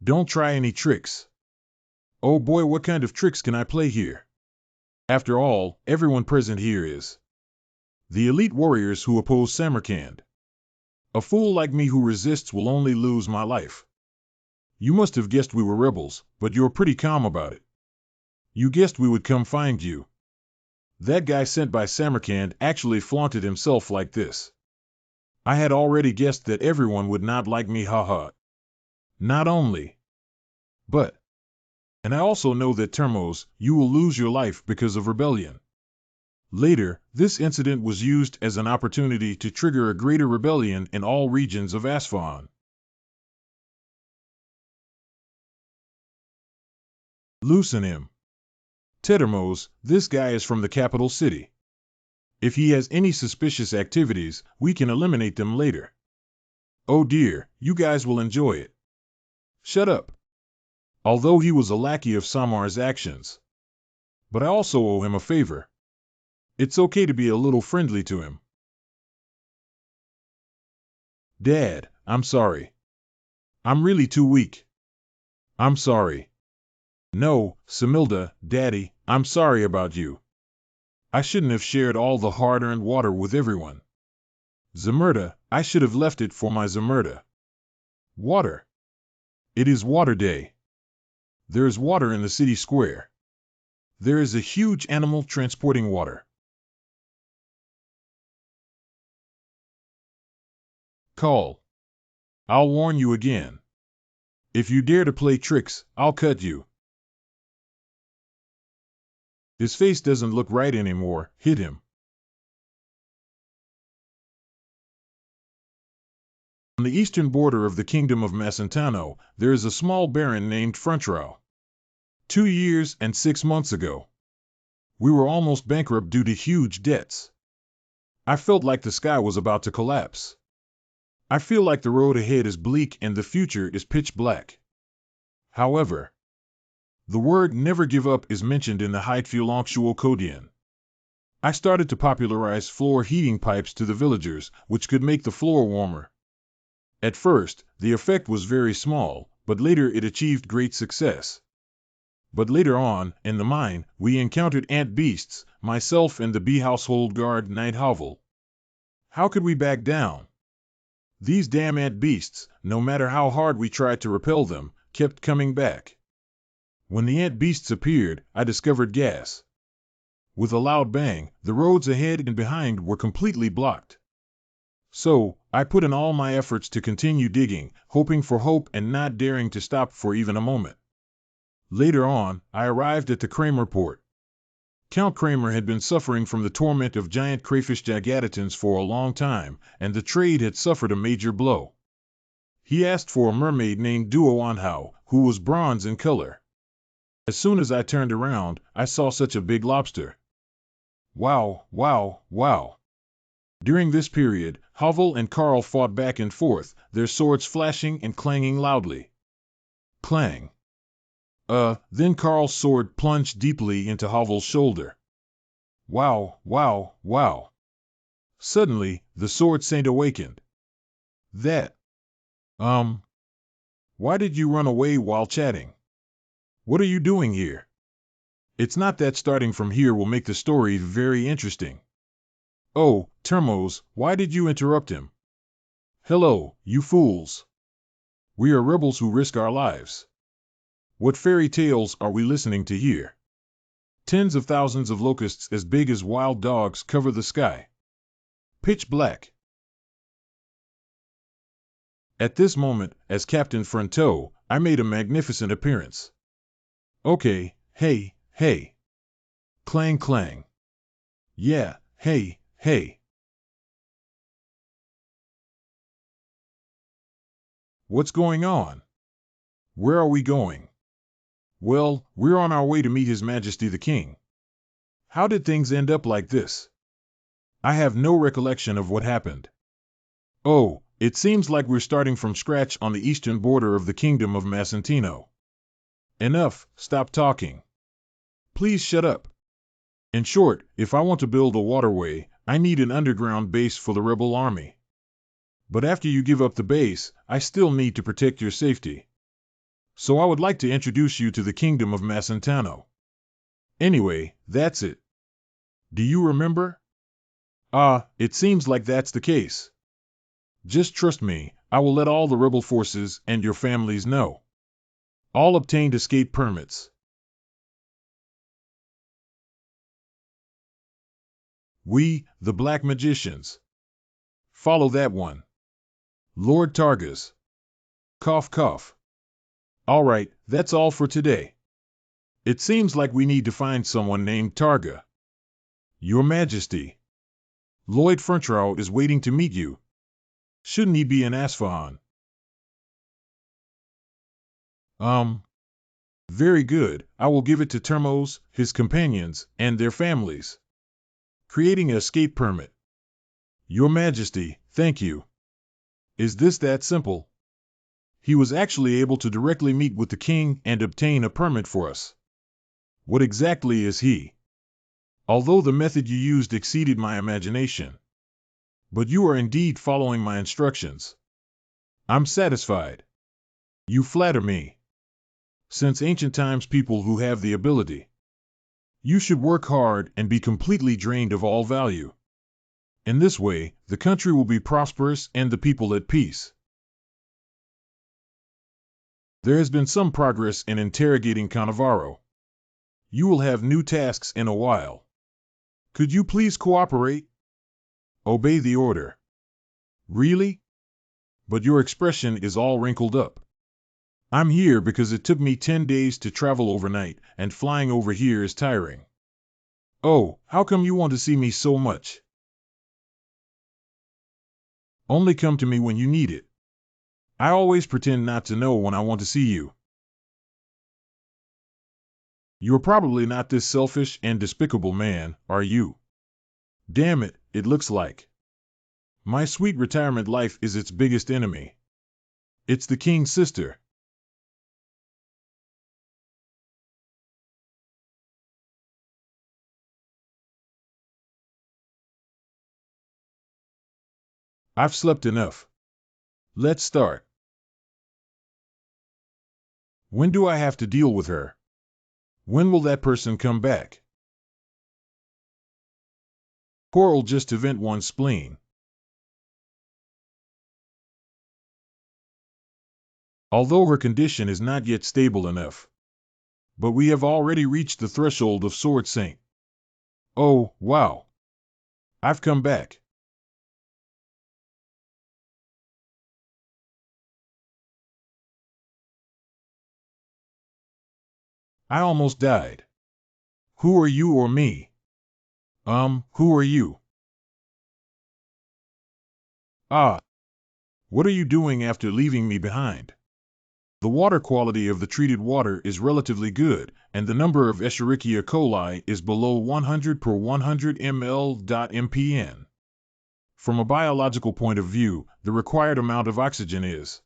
Don't try any tricks. Oh boy, what kind of tricks can I play here? After all, everyone present here is the elite warriors who oppose Samarkand. A fool like me who resists will only lose my life. You must have guessed we were rebels, but you're pretty calm about it. You guessed we would come find you. That guy sent by Samarkand actually flaunted himself like this. I had already guessed that everyone would not like me, haha. Not only, but, and I also know that Termos, you will lose your life because of rebellion. Later, this incident was used as an opportunity to trigger a greater rebellion in all regions of Asfahan. Loosen him. Termos, this guy is from the capital city. If he has any suspicious activities, we can eliminate them later. Oh dear, you guys will enjoy it. Shut up. Although he was a lackey of Samar's actions. But I also owe him a favor. It's okay to be a little friendly to him. Dad, I'm sorry. I'm really too weak. I'm sorry. No, Samilda, Daddy, I'm sorry about you. I shouldn't have shared all the hard-earned water with everyone. Zamerda, I should have left it for my Zamerda. Water. It is water day. There is water in the city square. There is a huge animal transporting water. Call. I'll warn you again. If you dare to play tricks, I'll cut you. His face doesn't look right anymore, hit him. On the eastern border of the kingdom of Macentano, there is a small baron named Frontrow. 2 years and 6 months ago, we were almost bankrupt due to huge debts. I felt like the sky was about to collapse. I feel like the road ahead is bleak and the future is pitch black. However, the word never give up is mentioned in the Hytfulanxual Codian. I started to popularize floor heating pipes to the villagers, which could make the floor warmer. At first, the effect was very small, but later it achieved great success. But later on, in the mine, we encountered ant beasts, myself and the bee household guard Knight Hovel. How could we back down? These damn ant beasts, no matter how hard we tried to repel them, kept coming back. When the ant beasts appeared, I discovered gas. With a loud bang, the roads ahead and behind were completely blocked. So, I put in all my efforts to continue digging, hoping for hope and not daring to stop for even a moment. Later on, I arrived at the Kramer port. Count Kramer had been suffering from the torment of giant crayfish gigantatons for a long time, and the trade had suffered a major blow. He asked for a mermaid named Duo Anhao, who was bronze in color. As soon as I turned around, I saw such a big lobster. Wow, wow, wow. During this period, Havel and Karl fought back and forth, their swords flashing and clanging loudly. Clang. Then Karl's sword plunged deeply into Havel's shoulder. Wow, wow, wow. Suddenly, the Sword Saint awakened. That. Why did you run away while chatting? What are you doing here? It's not that starting from here will make the story very interesting. Oh, Termos, why did you interrupt him? Hello, you fools. We are rebels who risk our lives. What fairy tales are we listening to here? Tens of thousands of locusts as big as wild dogs cover the sky. Pitch black. At this moment, as Captain Fronteau, I made a magnificent appearance. Okay, hey, hey. Clang, clang. Yeah, hey, hey. What's going on? Where are we going? Well, we're on our way to meet His Majesty the King. How did things end up like this? I have no recollection of what happened. Oh, it seems like we're starting from scratch on the eastern border of the Kingdom of Macentino. Enough, stop talking. Please shut up. In short, if I want to build a waterway, I need an underground base for the rebel army. But after you give up the base, I still need to protect your safety. So I would like to introduce you to the Kingdom of Macentano. Anyway, that's it. Do you remember? It seems like that's the case. Just trust me, I will let all the rebel forces and your families know. All obtained escape permits. We, the Black Magicians. Follow that one. Lord Targus. Cough, cough. All right, that's all for today. It seems like we need to find someone named Targa. Your Majesty. Lloyd Frontrow is waiting to meet you. Shouldn't he be in Asfahan? Very good. I will give it to Termos, his companions, and their families. Creating an escape permit. Your Majesty, thank you. Is this that simple? He was actually able to directly meet with the king and obtain a permit for us. What exactly is he? Although the method you used exceeded my imagination. But you are indeed following my instructions. I'm satisfied. You flatter me. Since ancient times, people who have the ability. You should work hard and be completely drained of all value. In this way, the country will be prosperous and the people at peace. There has been some progress in interrogating Cannavaro. You will have new tasks in a while. Could you please cooperate? Obey the order. Really? But your expression is all wrinkled up. I'm here because it took me 10 days to travel overnight, and flying over here is tiring. Oh, how come you want to see me so much? Only come to me when you need it. I always pretend not to know when I want to see you. You're probably not this selfish and despicable man, are you? Damn it, it looks like. My sweet retirement life is its biggest enemy. It's the king's sister. I've slept enough. Let's start. When do I have to deal with her? When will that person come back? Quarrel just to vent one's spleen. Although her condition is not yet stable enough. But we have already reached the threshold of Sword Saint. Oh, wow. I've come back. I almost died. Who are you or me? Who are you? Ah, what are you doing after leaving me behind? The water quality of the treated water is relatively good, and the number of Escherichia coli is below 100 per 100 ml/mpn. From a biological point of view, the required amount of oxygen is...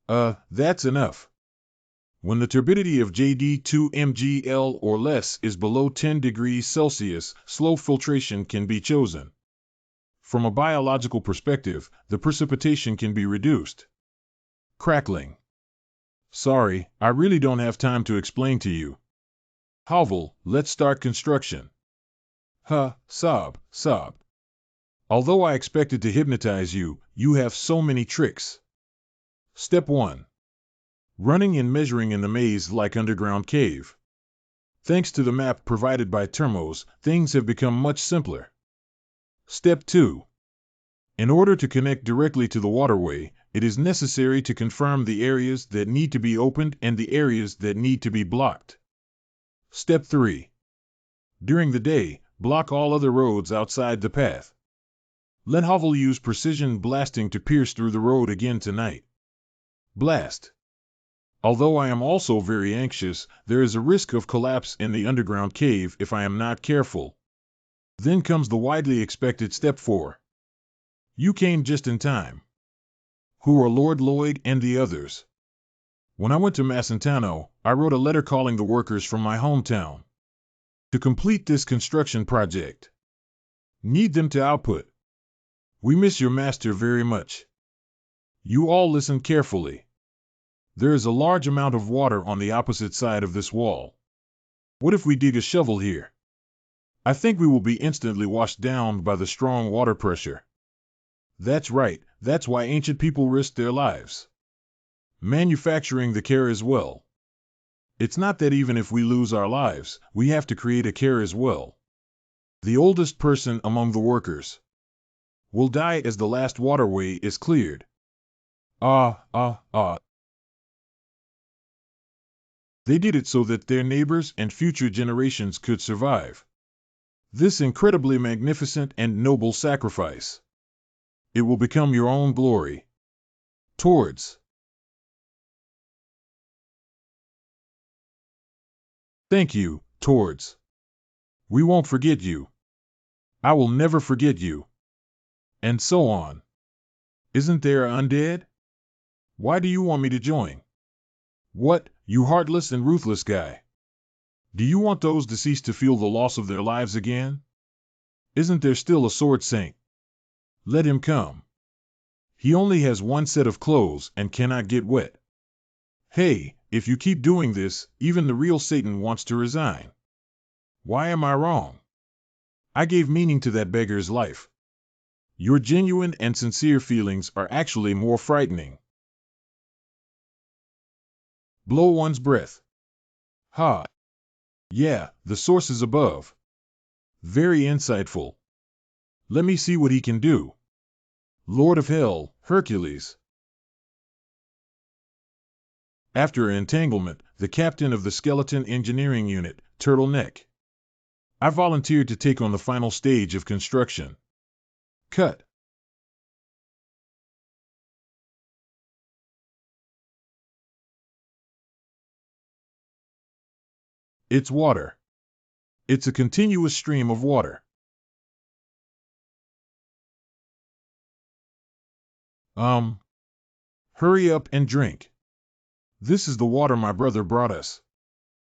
that's enough. When the turbidity of JD2 mgl or less is below 10 degrees Celsius, slow filtration can be chosen. From a biological perspective, the precipitation can be reduced. Crackling. Sorry, I really don't have time to explain to you. Hovel, let's start construction. Sob. Although I expected to hypnotize you, you have so many tricks. Step 1. Running and measuring in the maze-like underground cave. Thanks to the map provided by Termos, things have become much simpler. Step 2. In order to connect directly to the waterway, it is necessary to confirm the areas that need to be opened and the areas that need to be blocked. Step 3. During the day, block all other roads outside the path. Let Hovel use precision blasting to pierce through the road again tonight. Blast. Although I am also very anxious, there is a risk of collapse in the underground cave if I am not careful. Then comes the widely expected step 4. You came just in time. Who are Lord Lloyd and the others? When I went to Macentano, I wrote a letter calling the workers from my hometown to complete this construction project. Need them to output. We miss your master very much. You all listen carefully. There is a large amount of water on the opposite side of this wall. What if we dig a shovel here? I think we will be instantly washed down by the strong water pressure. That's right, that's why ancient people risked their lives. Manufacturing the care as well. It's not that even if we lose our lives, we have to create a care as well. The oldest person among the workers will die as the last waterway is cleared. They did it so that their neighbors and future generations could survive. This incredibly magnificent and noble sacrifice. It will become your own glory. Towards. Thank you, Towards. We won't forget you. I will never forget you. And so on. Isn't there an undead? Why do you want me to join? What, you heartless and ruthless guy? Do you want those deceased to feel the loss of their lives again? Isn't there still a sword saint? Let him come. He only has one set of clothes and cannot get wet. Hey, if you keep doing this, even the real Satan wants to resign. Why am I wrong? I gave meaning to that beggar's life. Your genuine and sincere feelings are actually more frightening. Blow one's breath. Ha. Yeah, the source is above. Very insightful. Let me see what he can do. Lord of Hell, Hercules. After entanglement, the captain of the skeleton engineering unit, Turtleneck. I volunteered to take on the final stage of construction. Cut. It's water. It's a continuous stream of water. Hurry up and drink. This is the water my brother brought us.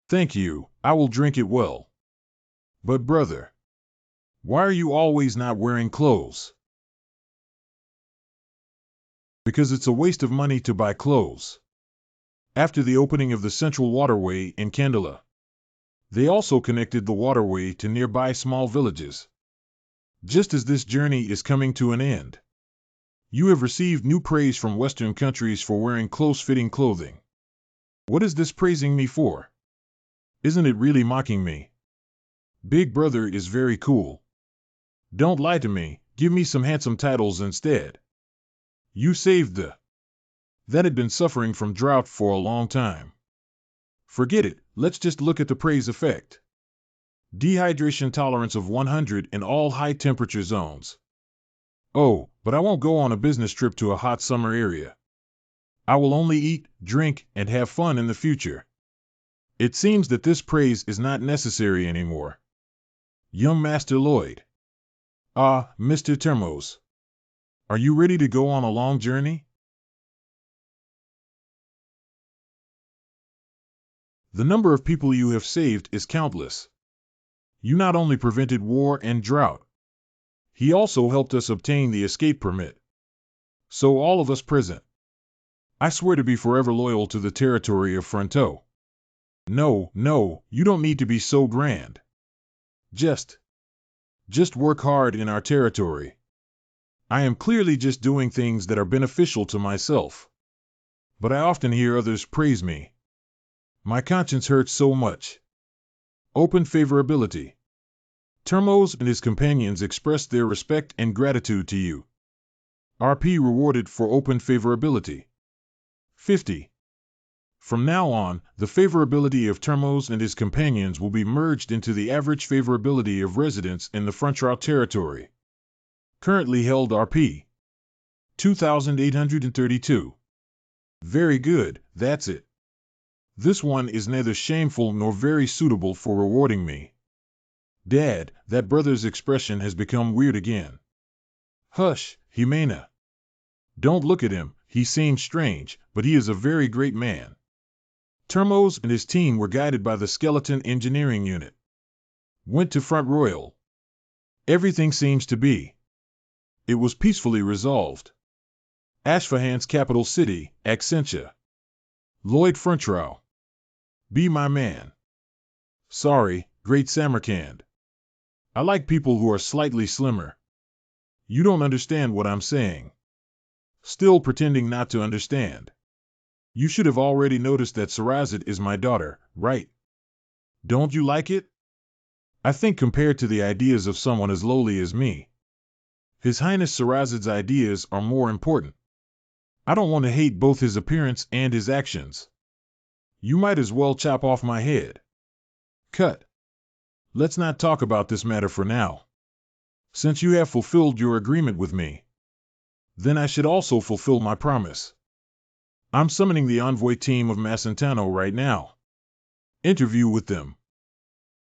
Thank you, I will drink it well. But brother, why are you always not wearing clothes? Because it's a waste of money to buy clothes. After the opening of the central waterway in Candela, they also connected the waterway to nearby small villages. Just as this journey is coming to an end, you have received new praise from Western countries for wearing close-fitting clothing. What is this praising me for? Isn't it really mocking me? Big Brother is very cool. Don't lie to me, give me some handsome titles instead. You saved that had been suffering from drought for a long time. Forget it, let's just look at the praise effect. Dehydration tolerance of 100 in all high temperature zones. Oh, but I won't go on a business trip to a hot summer area. I will only eat, drink, and have fun in the future. It seems that this praise is not necessary anymore. Young Master Lloyd. Mr. Termos. Are you ready to go on a long journey? The number of people you have saved is countless. You not only prevented war and drought, he also helped us obtain the escape permit. So all of us present, I swear to be forever loyal to the territory of Fronto. No, you don't need to be so grand. Just work hard in our territory. I am clearly just doing things that are beneficial to myself. but I often hear others praise me. My conscience hurts so much. Open favorability. Termos and his companions expressed their respect and gratitude to you. RP rewarded for open favorability. 50. From now on, the favorability of Termos and his companions will be merged into the average favorability of residents in the Frontrout territory. Currently held RP 2,832. Very good, that's it. This one is neither shameful nor very suitable for rewarding me. Dad, that brother's expression has become weird again. Hush, Jimena. Don't look at him, he seems strange, but he is a very great man. Termos and his team were guided by the Skeleton Engineering Unit. Went to Front Royal. Everything seems to be. It was peacefully resolved. Ashfahan's capital city, Accentia. Lloyd Frontrow. Be my man. Sorry, Great Samarkand. I like people who are slightly slimmer. You don't understand what I'm saying. Still pretending not to understand. You should have already noticed that Sarazit is my daughter, right? Don't you like it? I think compared to the ideas of someone as lowly as me, His Highness Sarazit's ideas are more important. I don't want to hate both his appearance and his actions. You might as well chop off my head. Cut. Let's not talk about this matter for now. Since you have fulfilled your agreement with me, then I should also fulfill my promise. I'm summoning the envoy team of Macentano right now. Interview with them.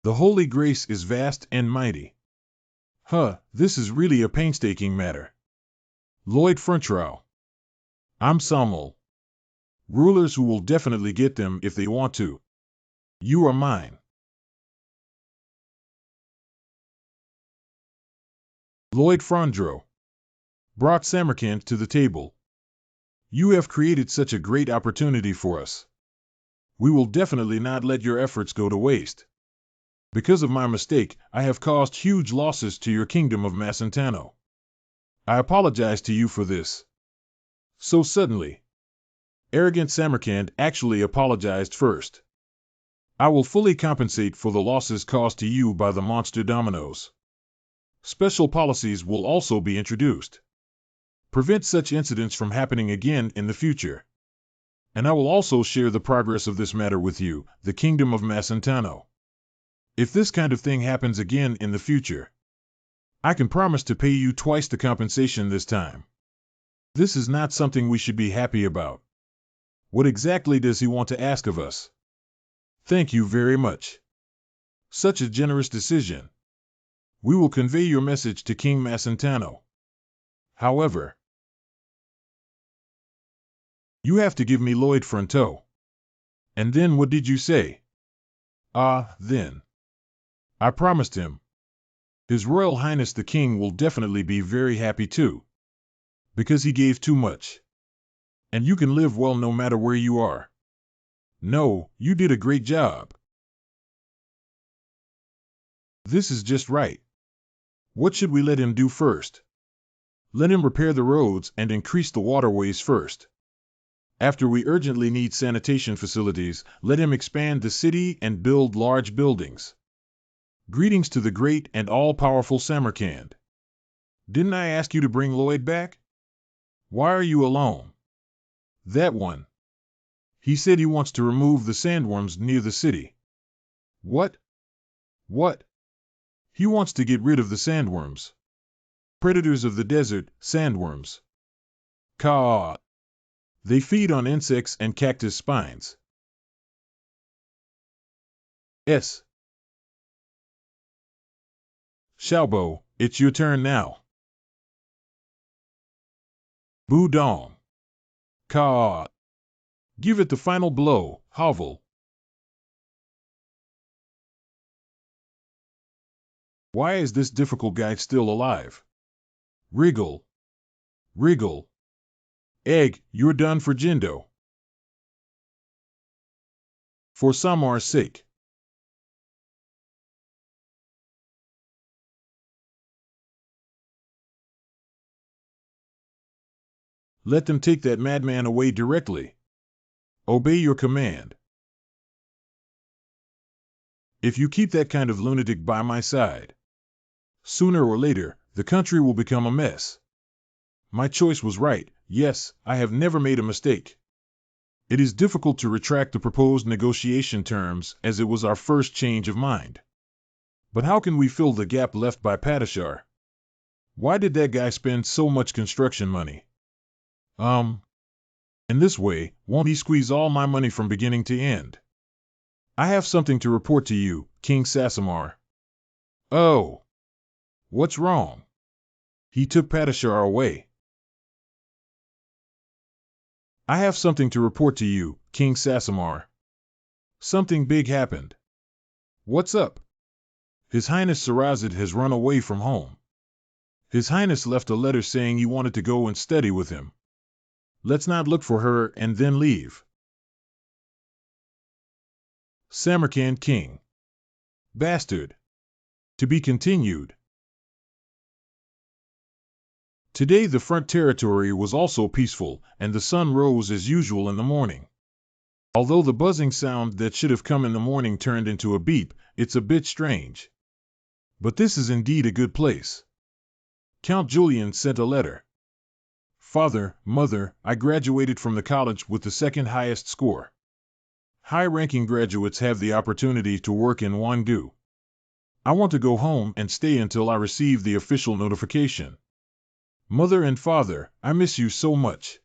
The Holy Grace is vast and mighty. This is really a painstaking matter. Lloyd Frontrow. I'm Samuel. Rulers who will definitely get them if they want to. You are mine. Lloyd Frondro. Brought Samarkand to the table. You have created such a great opportunity for us. We will definitely not let your efforts go to waste. Because of my mistake, I have caused huge losses to your kingdom of Macentano. I apologize to you for this. So suddenly. Arrogant Samarkand actually apologized first. I will fully compensate for the losses caused to you by the monster dominoes. Special policies will also be introduced. Prevent such incidents from happening again in the future. And I will also share the progress of this matter with you, the kingdom of Macentano. If this kind of thing happens again in the future, I can promise to pay you twice the compensation this time. This is not something we should be happy about. What exactly does he want to ask of us? Thank you very much. Such a generous decision. We will convey your message to King Macentano. However, you have to give me Lloyd Fronto. And then what did you say? Then. I promised him. His Royal Highness the King will definitely be very happy too. Because he gave too much. And you can live well no matter where you are. No, you did a great job. This is just right. What should we let him do first? Let him repair the roads and increase the waterways first. After we urgently need sanitation facilities, let him expand the city and build large buildings. Greetings to the great and all-powerful Samarkand. Didn't I ask you to bring Lloyd back? Why are you alone? That one. He said he wants to remove the sandworms near the city. What? What? He wants to get rid of the sandworms. Predators of the desert, sandworms. Caw. They feed on insects and cactus spines. S. Xiaobo, it's your turn now. Budong. Caw. Give it the final blow, Hovel. Why is this difficult guy still alive? Wriggle. Wriggle. Egg, you're done for Jindo. For Samar's sake. Let them take that madman away directly. Obey your command. If you keep that kind of lunatic by my side, sooner or later, the country will become a mess. My choice was right. Yes, I have never made a mistake. It is difficult to retract the proposed negotiation terms, as it was our first change of mind. But how can we fill the gap left by Padishar? Why did that guy spend so much construction money? In this way, won't he squeeze all my money from beginning to end? I have something to report to you, King Sassamar. Oh, what's wrong? He took Padishar away. I have something to report to you, King Sassamar. Something big happened. What's up? His Highness Sarazad has run away from home. His Highness left a letter saying you wanted to go and study with him. Let's not look for her and then leave. Samarkand King. Bastard. To be continued. Today the front territory was also peaceful, and the sun rose as usual in the morning. Although the buzzing sound that should have come in the morning turned into a beep, it's a bit strange. But this is indeed a good place. Count Julian sent a letter. Father, Mother, I graduated from the college with the second highest score. High-ranking graduates have the opportunity to work in Wandu. I want to go home and stay until I receive the official notification. Mother and Father, I miss you so much.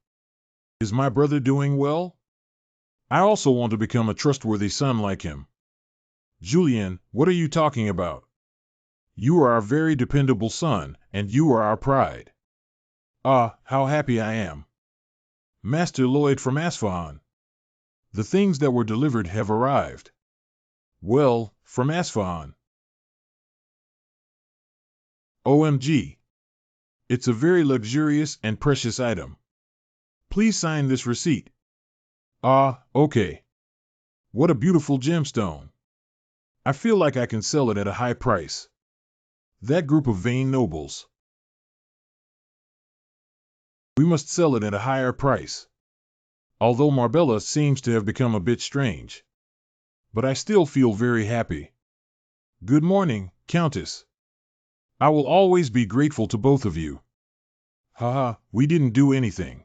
Is my brother doing well? I also want to become a trustworthy son like him. Julian, what are you talking about? You are our very dependable son, and you are our pride. Ah, how happy I am. Master Lloyd from Asfahan. The things that were delivered have arrived. Well, from Asfahan. OMG. It's a very luxurious and precious item. Please sign this receipt. Ah, okay. What a beautiful gemstone. I feel like I can sell it at a high price. That group of vain nobles. We must sell it at a higher price. Although Marbella seems to have become a bit strange. But I still feel very happy. Good morning, Countess. I will always be grateful to both of you. Haha, we didn't do anything.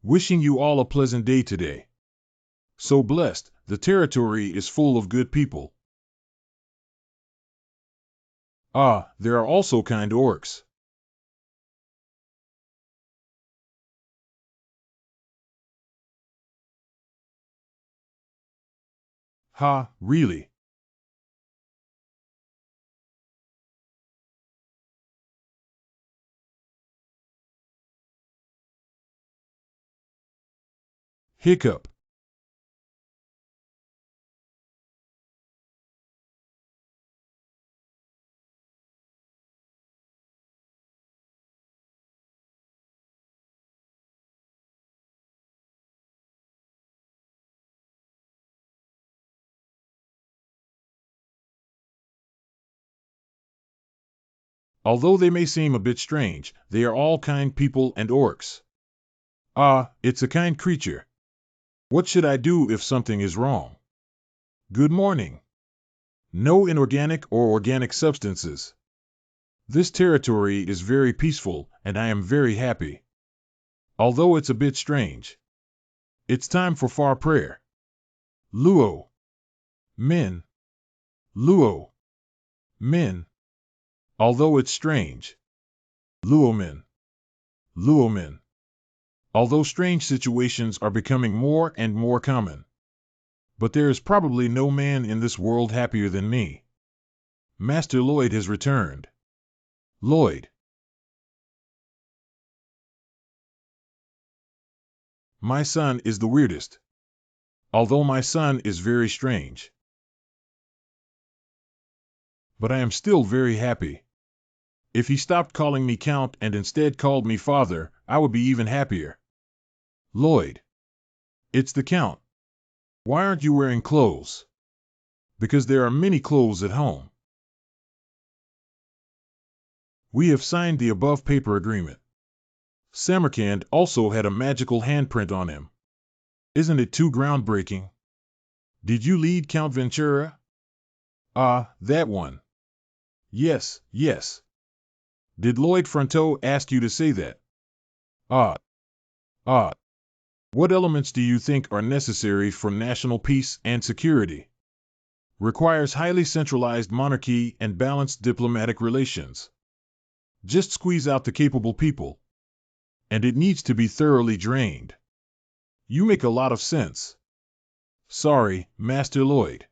Wishing you all a pleasant day today. So blessed, the territory is full of good people. Ah, there are also kind orcs. Ha, really? Hiccup. Although they may seem a bit strange, they are all kind people and orcs. Ah, it's a kind creature. What should I do if something is wrong? Good morning. No inorganic or organic substances. This territory is very peaceful, and I am very happy. Although it's a bit strange. It's time for far prayer. Luo. Min. Luo. Min. Although it's strange. Luomin. Luomin. Although strange situations are becoming more and more common. But there is probably no man in this world happier than me. Master Lloyd has returned. Lloyd. My son is the weirdest. Although my son is very strange. But I am still very happy. If he stopped calling me Count and instead called me Father, I would be even happier. Lloyd. It's the Count. Why aren't you wearing clothes? Because there are many clothes at home. We have signed the above paper agreement. Samarkand also had a magical handprint on him. Isn't it too groundbreaking? Did you lead Count Ventura? Ah, that one. Yes, yes. Did Lloyd Fronteau ask you to say that? Ah, ah. What elements do you think are necessary for national peace and security? Requires highly centralized monarchy and balanced diplomatic relations. Just squeeze out the capable people. And it needs to be thoroughly drained. You make a lot of sense. Sorry, Master Lloyd.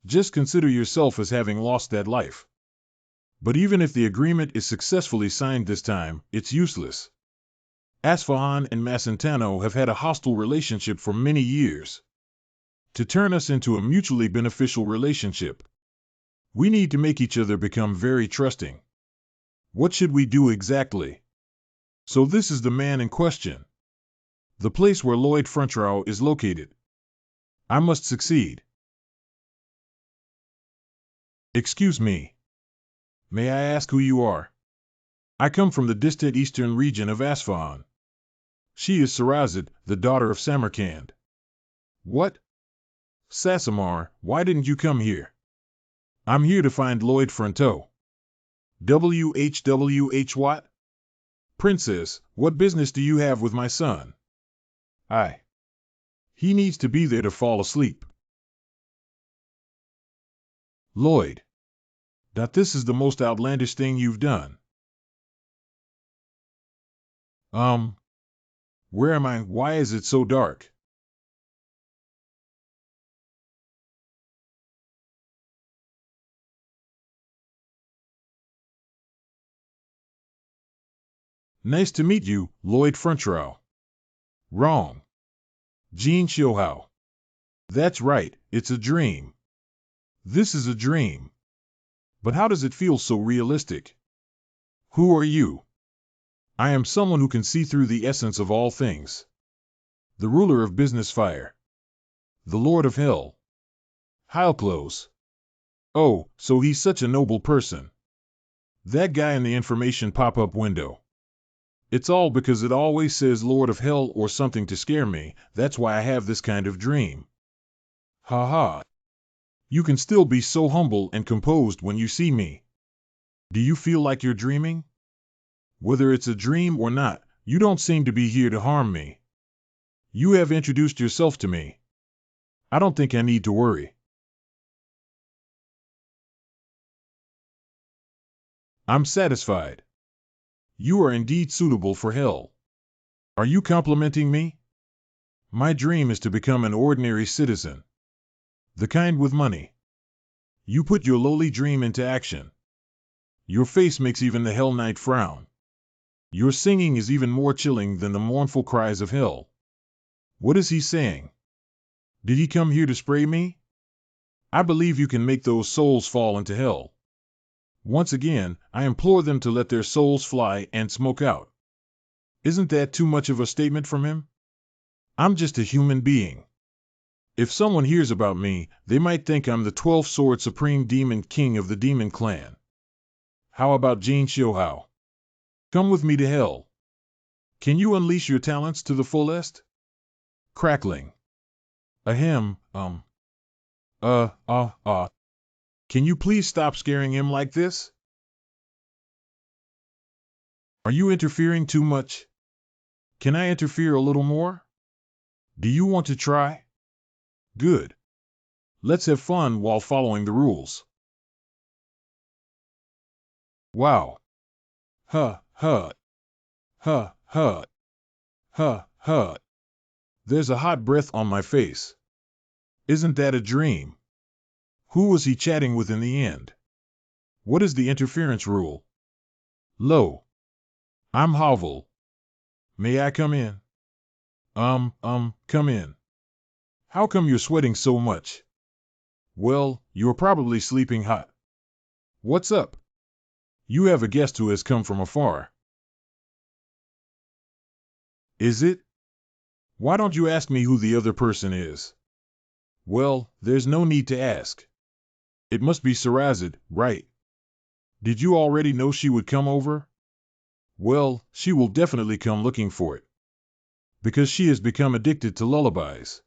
Just consider yourself as having lost that life. But even if the agreement is successfully signed this time, it's useless. Asfahan and Macentano have had a hostile relationship for many years. To turn us into a mutually beneficial relationship, we need to make each other become very trusting. What should we do exactly? So this is the man in question. The place where Lloyd Fronteau is located. I must succeed. Excuse me. May I ask who you are? I come from the distant eastern region of Asfahan. She is Sarazad, the daughter of Samarkand. What? Sassamar, why didn't you come here? I'm here to find Lloyd Fronteau. WHWH what? Princess, what business do you have with my son? He needs to be there to fall asleep. Lloyd. This is the most outlandish thing you've done. Where am I? Why is it so dark? Nice to meet you, Lloyd Fronteau. Wrong. Jean Xiuhao. That's right, it's a dream. This is a dream. But how does it feel so realistic? Who are you? I am someone who can see through the essence of all things. The ruler of business fire. The lord of hell. Heilclose. Oh, so he's such a noble person. That guy in the information pop-up window. It's all because it always says Lord of Hell or something to scare me, that's why I have this kind of dream. Ha ha. You can still be so humble and composed when you see me. Do you feel like you're dreaming? Whether it's a dream or not, you don't seem to be here to harm me. You have introduced yourself to me. I don't think I need to worry. I'm satisfied. You are indeed suitable for hell. Are you complimenting me? My dream is to become an ordinary citizen. The kind with money. You put your lowly dream into action. Your face makes even the Hell Knight frown. Your singing is even more chilling than the mournful cries of hell. What is he saying? Did he come here to spray me? I believe you can make those souls fall into hell. Once again, I implore them to let their souls fly and smoke out. Isn't that too much of a statement from him? I'm just a human being. If someone hears about me, they might think I'm the 12-sword supreme demon king of the demon clan. How about Jean Xiuhao? Come with me to hell. Can you unleash your talents to the fullest? Crackling. Ahem, Can you please stop scaring him like this? Are you interfering too much? Can I interfere a little more? Do you want to try? Good. Let's have fun while following the rules. Wow. Huh, huh. Huh, huh. Huh, huh. There's a hot breath on my face. Isn't that a dream? Who was he chatting with in the end? What is the interference rule? Lo. I'm Havel. May I come in? Come in. How come you're sweating so much? Well, you're probably sleeping hot. What's up? You have a guest who has come from afar. Is it? Why don't you ask me who the other person is? Well, there's no need to ask. It must be Sarazad, right? Did you already know she would come over? Well, she will definitely come looking for it. Because she has become addicted to lullabies.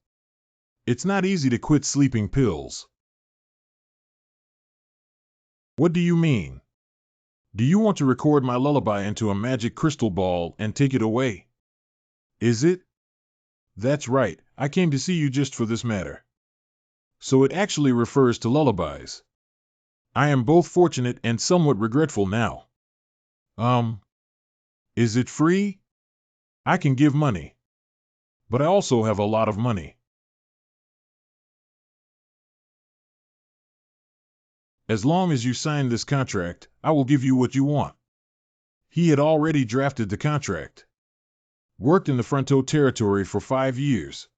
It's not easy to quit sleeping pills. What do you mean? Do you want to record my lullaby into a magic crystal ball and take it away? Is it? That's right, I came to see you just for this matter. So it actually refers to lullabies. I am both fortunate and somewhat regretful now. Is it free? I can give money. But I also have a lot of money. As long as you sign this contract, I will give you what you want. He had already drafted the contract. Worked in the Fronto territory for 5 years.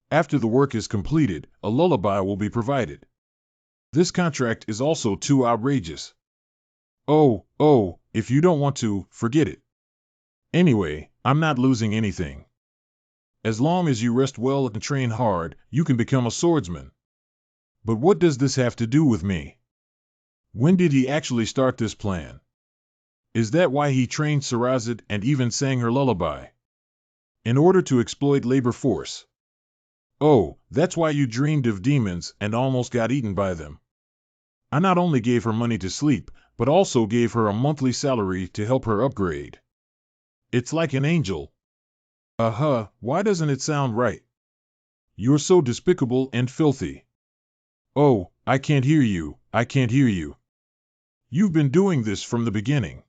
After the work is completed, a lullaby will be provided. This contract is also too outrageous. Oh, if you don't want to, forget it. Anyway, I'm not losing anything. As long as you rest well and train hard, you can become a swordsman. But what does this have to do with me? When did he actually start this plan? Is that why he trained Sarazad and even sang her lullaby? In order to exploit labor force. Oh, that's why you dreamed of demons and almost got eaten by them. I not only gave her money to sleep, but also gave her a monthly salary to help her upgrade. It's like an angel. Why doesn't it sound right? You're so despicable and filthy. Oh, I can't hear you, I can't hear you. You've been doing this from the beginning.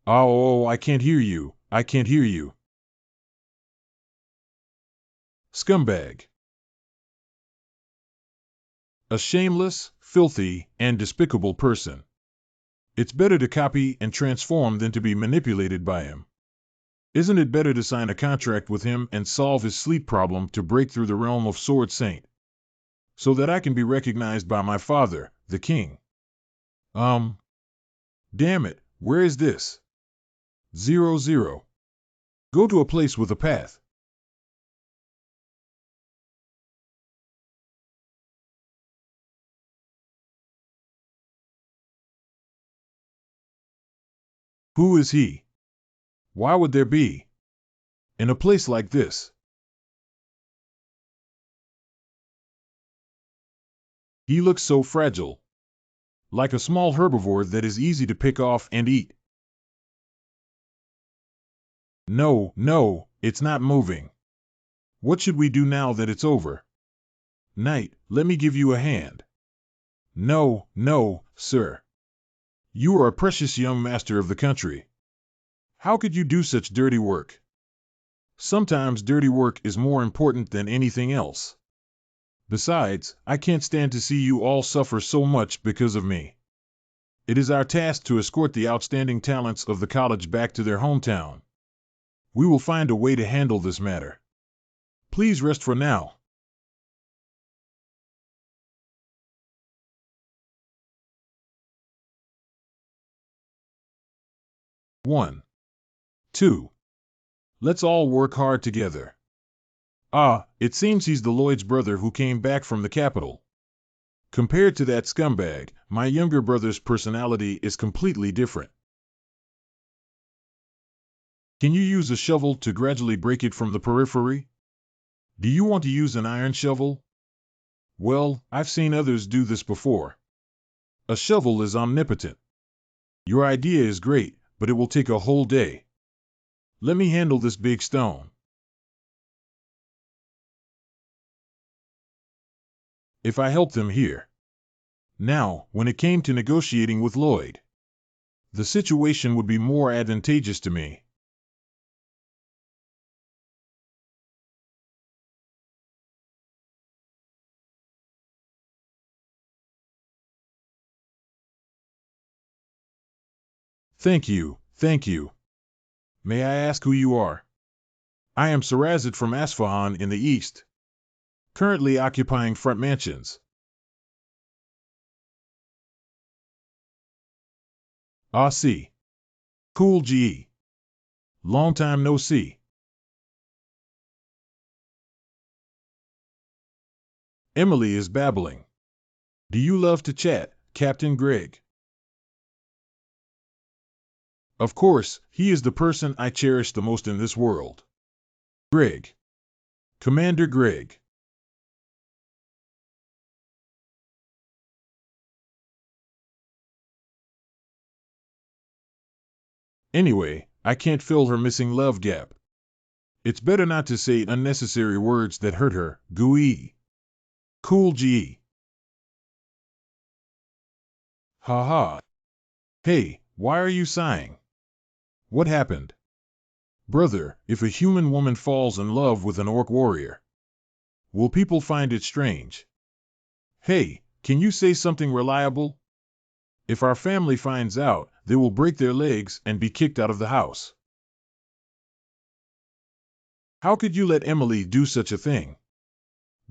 Oh, I can't hear you, I can't hear you. Scumbag. A shameless, filthy, and despicable person. It's better to copy and transform than to be manipulated by him. Isn't it better to sign a contract with him and solve his sleep problem to break through the realm of Sword Saint? So that I can be recognized by my father, the king. Damn it, where is this? 00. Go to a place with a path. Who is he? Why would there be? In a place like this? He looks so fragile. Like a small herbivore that is easy to pick off and eat. No, it's not moving. What should we do now that it's over? Knight, let me give you a hand. No, sir. You are a precious young master of the country. How could you do such dirty work? Sometimes dirty work is more important than anything else. Besides, I can't stand to see you all suffer so much because of me. It is our task to escort the outstanding talents of the college back to their hometown. We will find a way to handle this matter. Please rest for now. One, 2. Let's all work hard together. It seems he's the Lloyd's brother who came back from the capital. Compared to that scumbag, my younger brother's personality is completely different. Can you use a shovel to gradually break it from the periphery? Do you want to use an iron shovel? Well, I've seen others do this before. A shovel is omnipotent. Your idea is great, but it will take a whole day. Let me handle this big stone. If I help them here. Now, when it came to negotiating with Lloyd, the situation would be more advantageous to me. Thank you. May I ask who you are? I am Sarazad from Asfahan in the east, currently occupying front mansions. See. Cool GE. Long time no see. Emily is babbling. Do you love to chat, Captain Gregg? Of course, he is the person I cherish the most in this world. Greg. Commander Greg. Anyway, I can't fill her missing love gap. It's better not to say unnecessary words that hurt her. Gooey. Cool G. Ha ha. Hey, why are you sighing? What happened? Brother, if a human woman falls in love with an orc warrior, will people find it strange? Hey, can you say something reliable? If our family finds out, they will break their legs and be kicked out of the house. How could you let Emily do such a thing?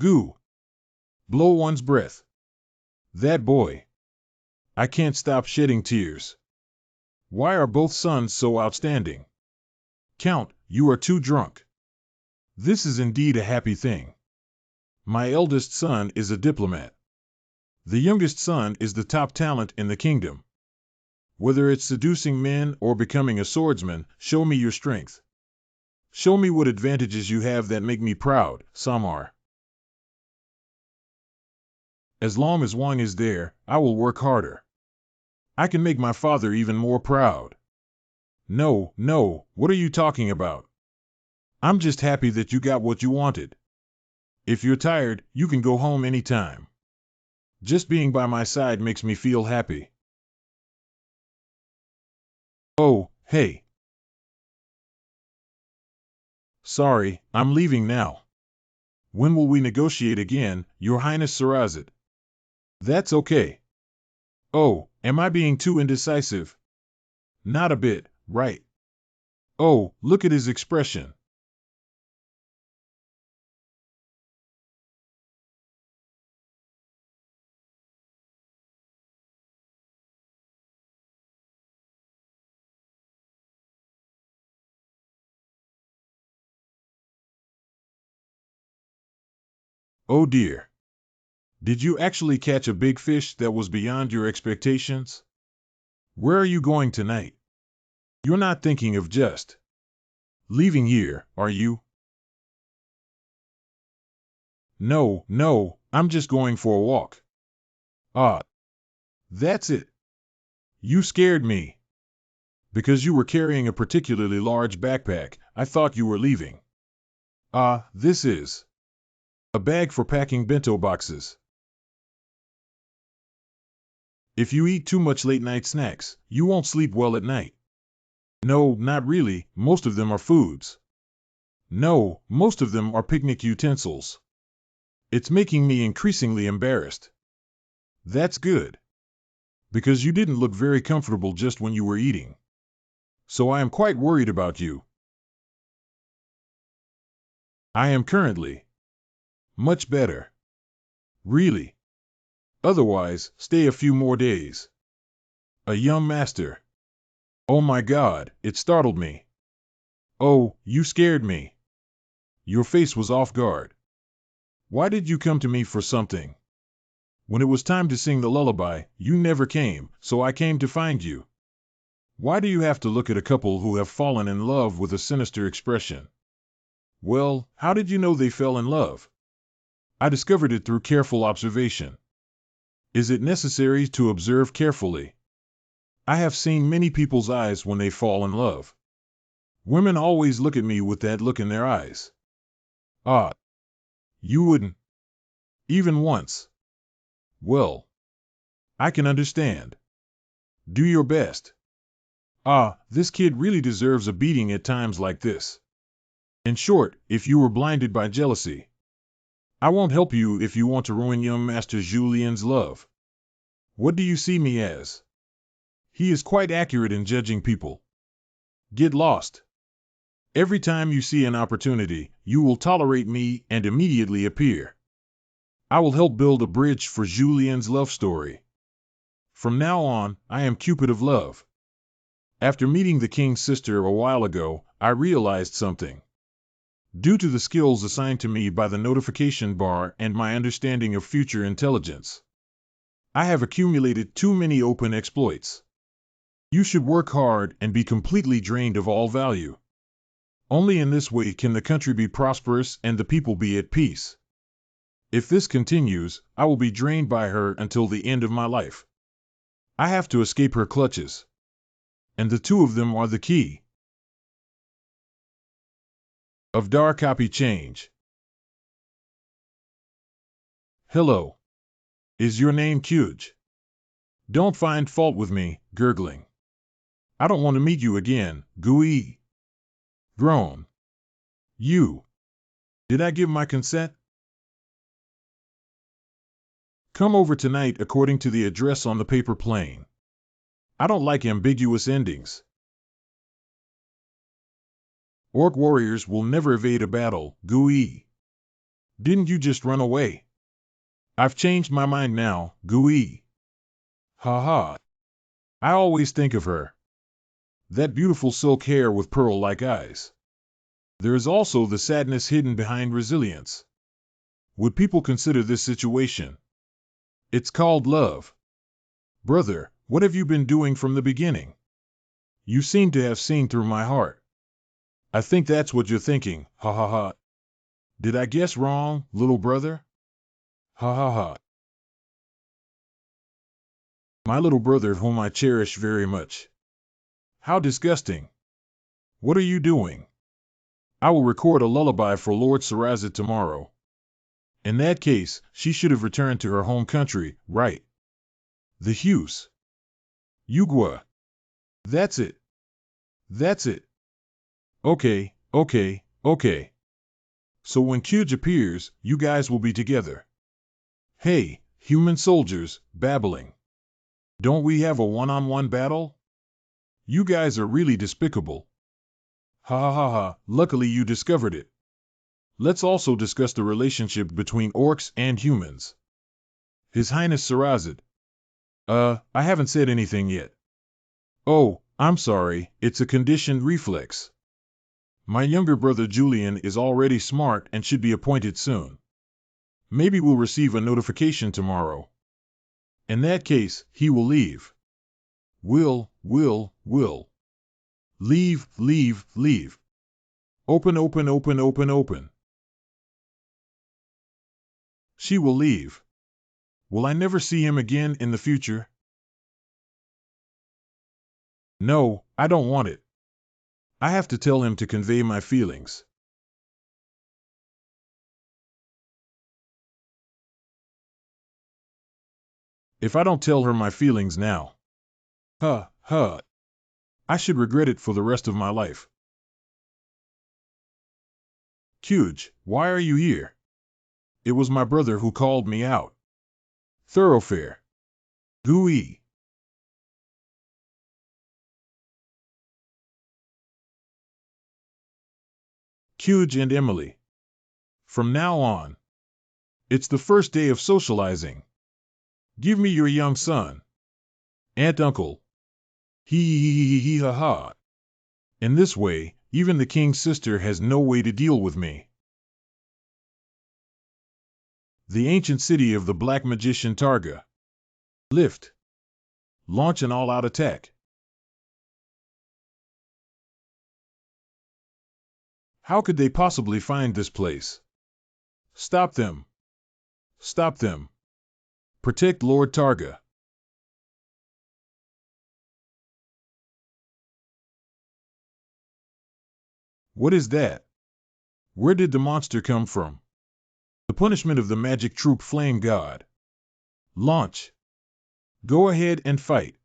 Goo. Blow one's breath. That boy. I can't stop shedding tears. Why are both sons so outstanding? Count, you are too drunk. This is indeed a happy thing. My eldest son is a diplomat. The youngest son is the top talent in the kingdom. Whether it's seducing men or becoming a swordsman, show me your strength. Show me what advantages you have that make me proud, Samar. As long as Wang is there, I will work harder. I can make my father even more proud. No, what are you talking about? I'm just happy that you got what you wanted. If you're tired, you can go home anytime. Just being by my side makes me feel happy. Oh, hey. Sorry, I'm leaving now. When will we negotiate again, Your Highness Sarazit? That's okay. Oh, am I being too indecisive? Not a bit, right? Oh, look at his expression. Oh dear. Did you actually catch a big fish that was beyond your expectations? Where are you going tonight? You're not thinking of just leaving here, are you? No, I'm just going for a walk. Ah, that's it. You scared me. Because you were carrying a particularly large backpack, I thought you were leaving. Ah, this is a bag for packing bento boxes. If you eat too much late-night snacks, you won't sleep well at night. No, not really, most of them are foods. No, most of them are picnic utensils. It's making me increasingly embarrassed. That's good. Because you didn't look very comfortable just when you were eating. So I am quite worried about you. I am currently much better. Really. Otherwise, stay a few more days. A young master. Oh my God, it startled me. Oh, you scared me. Your face was off guard. Why did you come to me for something? When it was time to sing the lullaby, you never came, so I came to find you. Why do you have to look at a couple who have fallen in love with a sinister expression? Well, how did you know they fell in love? I discovered it through careful observation. Is it necessary to observe carefully? I have seen many people's eyes when they fall in love. Women always look at me with that look in their eyes. Ah, you wouldn't. Even once. Well, I can understand. Do your best. Ah, this kid really deserves a beating at times like this. In short, if you were blinded by jealousy, I won't help you if you want to ruin young Master Julien's love. What do you see me as? He is quite accurate in judging people. Get lost. Every time you see an opportunity, you will tolerate me and immediately appear. I will help build a bridge for Julien's love story. From now on, I am Cupid of love. After meeting the king's sister a while ago, I realized something. Due to the skills assigned to me by the notification bar and my understanding of future intelligence, I have accumulated too many open exploits. You should work hard and be completely drained of all value. Only in this way can the country be prosperous and the people be at peace. If this continues, I will be drained by her until the end of my life. I have to escape her clutches. And the two of them are the key of Dar copy change. Hello. Is your name Kyuj? Don't find fault with me, gurgling. I don't want to meet you again, gooey. Groan. You. Did I give my consent? Come over tonight according to the address on the paper plane. I don't like ambiguous endings. Orc warriors will never evade a battle, gooey. Didn't you just run away? I've changed my mind now, gooey. Ha ha. I always think of her. That beautiful silk hair with pearl-like eyes. There is also the sadness hidden behind resilience. Would people consider this situation? It's called love. Brother, what have you been doing from the beginning? You seem to have seen through my heart. I think that's what you're thinking, ha ha ha. Did I guess wrong, little brother? Ha ha ha. My little brother whom I cherish very much. How disgusting. What are you doing? I will record a lullaby for Lord Sarazat tomorrow. In that case, she should have returned to her home country, right? The Hughes. Yugwa. That's it. That's it. Okay, okay, okay. So when Kyuj appears, you guys will be together. Hey, human soldiers, babbling. Don't we have a one-on-one battle? You guys are really despicable. Ha ha ha ha, luckily you discovered it. Let's also discuss the relationship between orcs and humans. His Highness Sarazat. I haven't said anything yet. Oh, I'm sorry, it's a conditioned reflex. My younger brother Julian is already smart and should be appointed soon. Maybe we'll receive a notification tomorrow. In that case, he will leave. Will. Leave, leave, leave. Open, open, open, open, open. She will leave. Will I never see him again in the future? No, I don't want it. I have to tell him to convey my feelings. If I don't tell her my feelings now, I should regret it for the rest of my life. Kyuj, why are you here? It was my brother who called me out. Thoroughfare. Gooey. Kyuj and Emily. From now on. It's the first day of socializing. Give me your young son. Aunt uncle. Hee ha ha. In this way, even the king's sister has no way to deal with me. The ancient city of the black magician Targa. Lift. Launch an all-out attack. How could they possibly find this place? Stop them. Stop them. Protect Lord Targa. What is that? Where did the monster come from? The punishment of the magic troop Flame God. Launch. Go ahead and fight.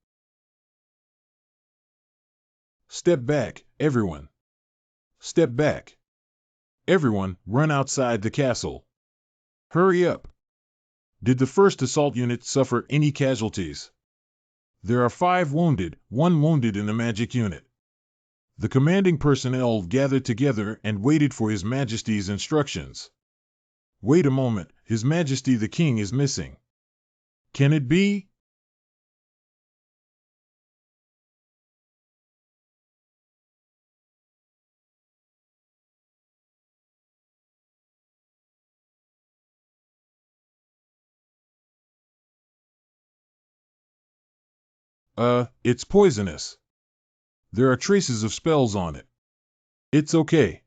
Step back, everyone. Step back. Everyone, run outside the castle. Hurry up. Did the first assault unit suffer any casualties? There are 5 wounded, 1 wounded in the magic unit. The commanding personnel gathered together and waited for His Majesty's instructions. Wait a moment, His Majesty the King is missing. Can it be? It's poisonous. There are traces of spells on it. It's okay.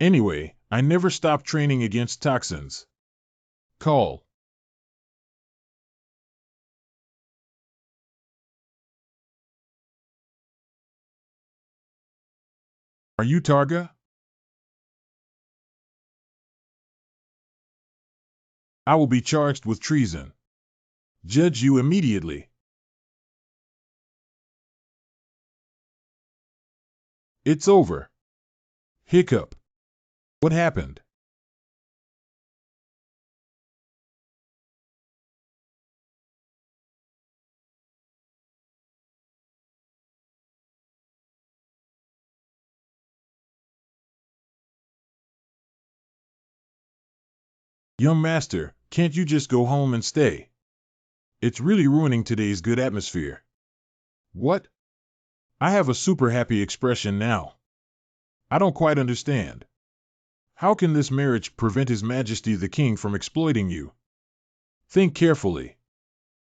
Anyway, I never stopped training against toxins. Call. Are you Targa? I will be charged with treason. Judge you immediately. It's over. Hiccup. What happened? Young master, can't you just go home and stay? It's really ruining today's good atmosphere. What? I have a super happy expression now. I don't quite understand. How can this marriage prevent His Majesty the King from exploiting you? Think carefully.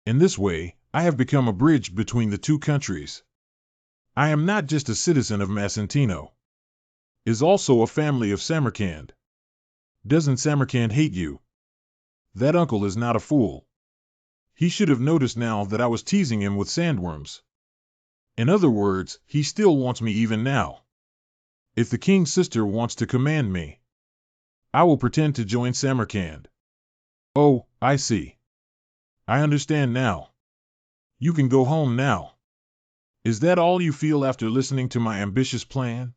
In this way, I have become a bridge between the two countries. I am not just a citizen of Masentino. Is also a family of Samarkand. Doesn't Samarkand hate you? That uncle is not a fool. He should have noticed now that I was teasing him with sandworms. In other words, he still wants me even now. If the king's sister wants to command me, I will pretend to join Samarkand. Oh, I see. I understand now. You can go home now. Is that all you feel after listening to my ambitious plan?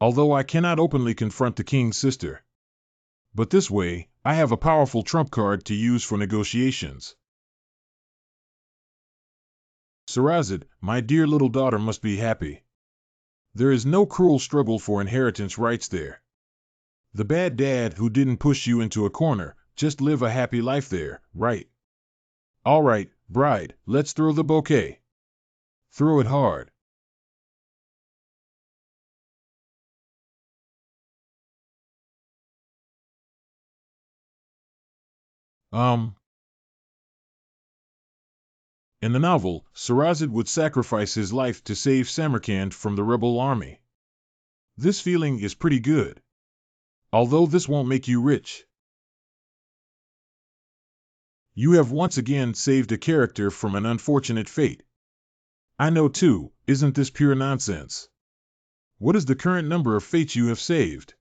Although I cannot openly confront the king's sister. But this way, I have a powerful trump card to use for negotiations. Sarazid, my dear little daughter must be happy. There is no cruel struggle for inheritance rights there. The bad dad who didn't push you into a corner, just live a happy life there, right? All right, bride, let's throw the bouquet. Throw it hard. In the novel, Sarazid would sacrifice his life to save Samarkand from the rebel army. This feeling is pretty good. Although this won't make you rich. You have once again saved a character from an unfortunate fate. I know too, isn't this pure nonsense? What is the current number of fates you have saved?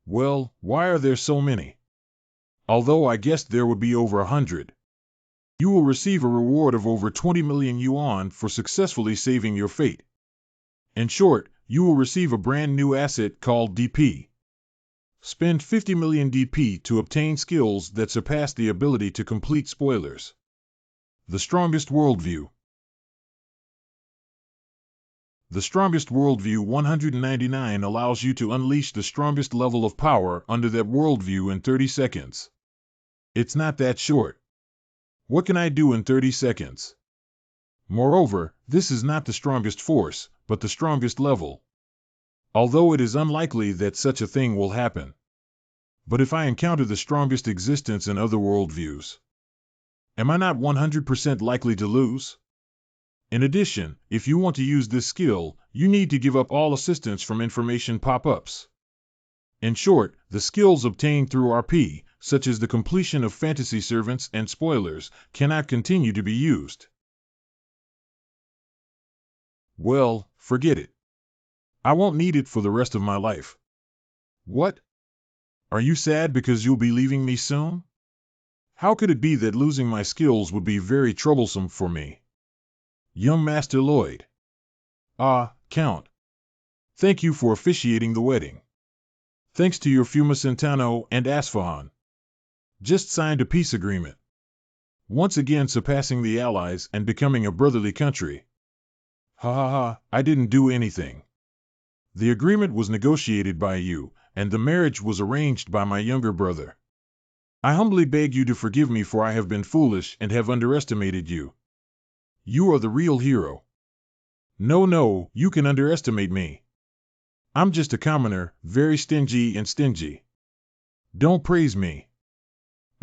Well, why are there so many? Although I guessed there would be over 100. You will receive a reward of over 20 million yuan for successfully saving your fate. In short, you will receive a brand new asset called DP. Spend 50 million DP to obtain skills that surpass the ability to complete spoilers. The strongest worldview. The strongest worldview 199 allows you to unleash the strongest level of power under that worldview in 30 seconds. It's not that short. What can I do in 30 seconds? Moreover, this is not the strongest force, but the strongest level. Although it is unlikely that such a thing will happen. But if I encounter the strongest existence in other worldviews, am I not 100% likely to lose? In addition, if you want to use this skill, you need to give up all assistance from information pop-ups. In short, the skills obtained through RP, such as the completion of fantasy servants and spoilers, cannot continue to be used. Well, forget it. I won't need it for the rest of my life. What? Are you sad because you'll be leaving me soon? How could it be that losing my skills would be very troublesome for me? Young Master Lloyd. Ah, Count. Thank you for officiating the wedding. Thanks to your Fuma Centano and Asfahan. Just signed a peace agreement. Once again surpassing the Allies and becoming a brotherly country. Ha ha ha, I didn't do anything. The agreement was negotiated by you, and the marriage was arranged by my younger brother. I humbly beg you to forgive me, for I have been foolish and have underestimated you. You are the real hero. No, you can underestimate me. I'm just a commoner, very stingy and stingy. Don't praise me.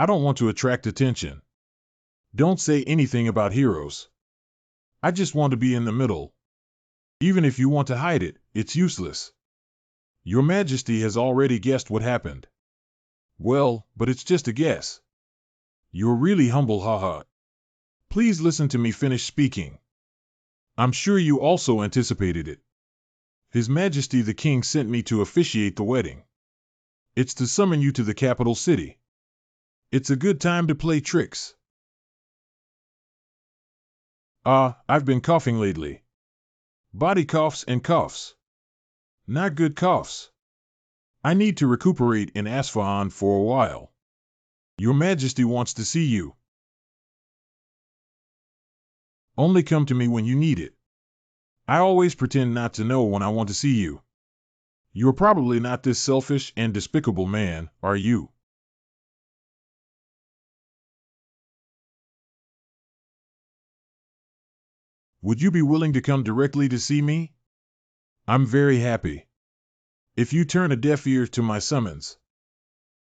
I don't want to attract attention. Don't say anything about heroes. I just want to be in the middle. Even if you want to hide it, it's useless. Your Majesty has already guessed what happened. Well, but it's just a guess. You're really humble, haha. Please listen to me finish speaking. I'm sure you also anticipated it. His Majesty the King sent me to officiate the wedding. It's to summon you to the capital city. It's a good time to play tricks. I've been coughing lately. Body coughs and coughs. Not good coughs. I need to recuperate in Asfahan for a while. Your Majesty wants to see you. Only come to me when you need it. I always pretend not to know when I want to see you. You're probably not this selfish and despicable man, are you? Would you be willing to come directly to see me? I'm very happy. If you turn a deaf ear to my summons,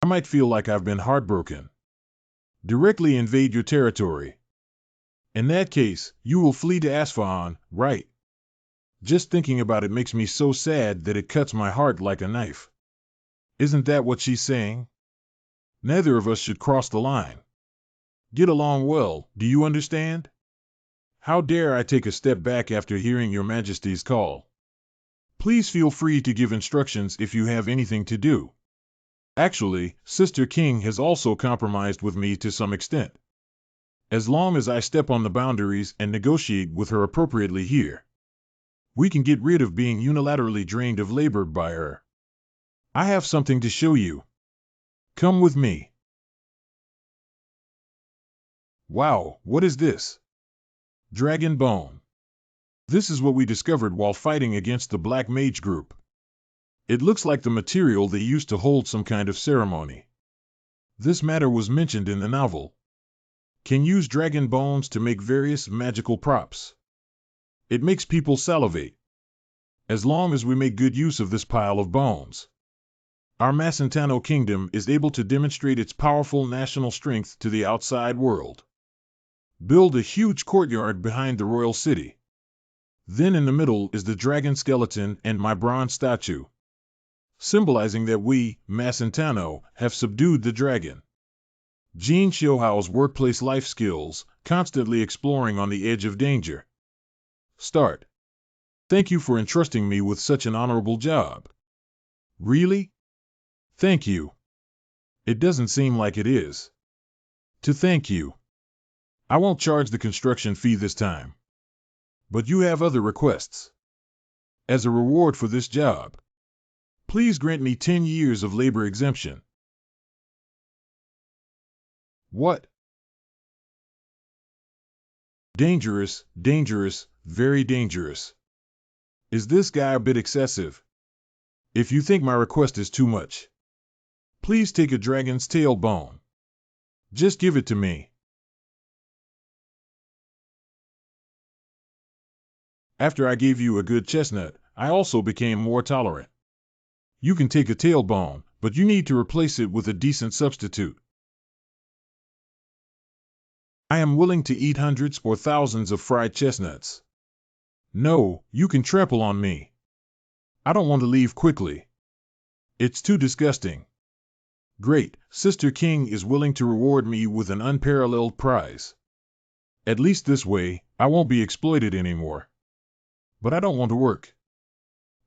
I might feel like I've been heartbroken. Directly invade your territory. In that case, you will flee to Asfahan, right? Just thinking about it makes me so sad that it cuts my heart like a knife. Isn't that what she's saying? Neither of us should cross the line. Get along well, do you understand? How dare I take a step back after hearing your Majesty's call? Please feel free to give instructions if you have anything to do. Actually, Sister King has also compromised with me to some extent. As long as I step on the boundaries and negotiate with her appropriately here, we can get rid of being unilaterally drained of labor by her. I have something to show you. Come with me. Wow, what is this? Dragon bone. This is what we discovered while fighting against the Black Mage group. It looks like the material they used to hold some kind of ceremony. This matter was mentioned in the novel. Can use dragon bones to make various magical props. It makes people salivate. As long as we make good use of this pile of bones, our Macentano kingdom is able to demonstrate its powerful national strength to the outside world. Build a huge courtyard behind the royal city. Then in the middle is the dragon skeleton and my bronze statue, symbolizing that we, Macentano, have subdued the dragon. Jean Xiaohao's workplace life skills, constantly exploring on the edge of danger. Start. Thank you for entrusting me with such an honorable job. Really? Thank you. It doesn't seem like it is. To thank you. I won't charge the construction fee this time. But you have other requests. As a reward for this job, please grant me 10 years of labor exemption. What? Dangerous, dangerous, very dangerous. Is this guy a bit excessive? If you think my request is too much, please take a dragon's tail bone. Just give it to me. After I gave you a good chestnut, I also became more tolerant. You can take a tailbone, but you need to replace it with a decent substitute. I am willing to eat hundreds or thousands of fried chestnuts. No, you can trample on me. I don't want to leave quickly. It's too disgusting. Great, Sister King is willing to reward me with an unparalleled prize. At least this way, I won't be exploited anymore. But I don't want to work.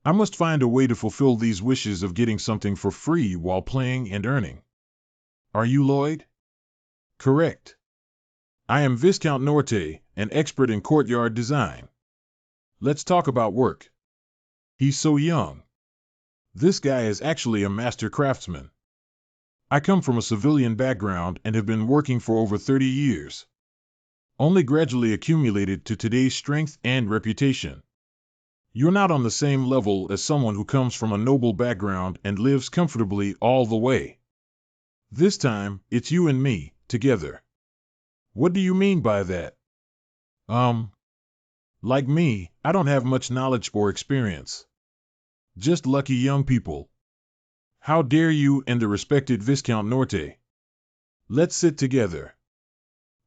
I must find a way to fulfill these wishes of getting something for free while playing and earning. Are you Lloyd? Correct. I am Viscount Norte, an expert in courtyard design. Let's talk about work. He's so young. This guy is actually a master craftsman. I come from a civilian background and have been working for over 30 years. Only gradually accumulated to today's strength and reputation. You're not on the same level as someone who comes from a noble background and lives comfortably all the way. This time, it's you and me, together. What do you mean by that? Like me, I don't have much knowledge or experience. Just lucky young people. How dare you and the respected Viscount Norte? Let's sit together.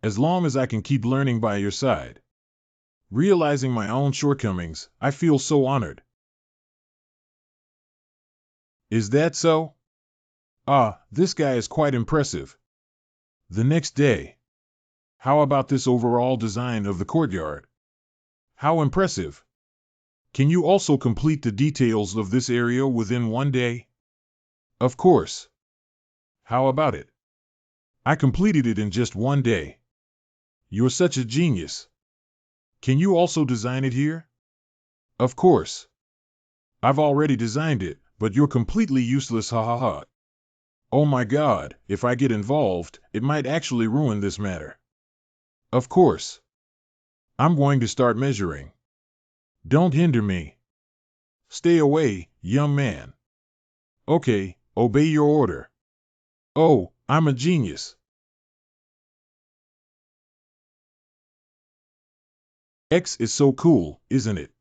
As long as I can keep learning by your side. Realizing my own shortcomings, I feel so honored. Is that so? Ah, this guy is quite impressive. The next day. How about this overall design of the courtyard? How impressive. Can you also complete the details of this area within one day? Of course. How about it? I completed it in just one day. You're such a genius. Can you also design it here? Of course. I've already designed it, but you're completely useless, ha ha ha. Oh my god, if I get involved, it might actually ruin this matter. Of course. I'm going to start measuring. Don't hinder me. Stay away, young man. Okay, obey your order. Oh, I'm a genius. X is so cool, isn't it?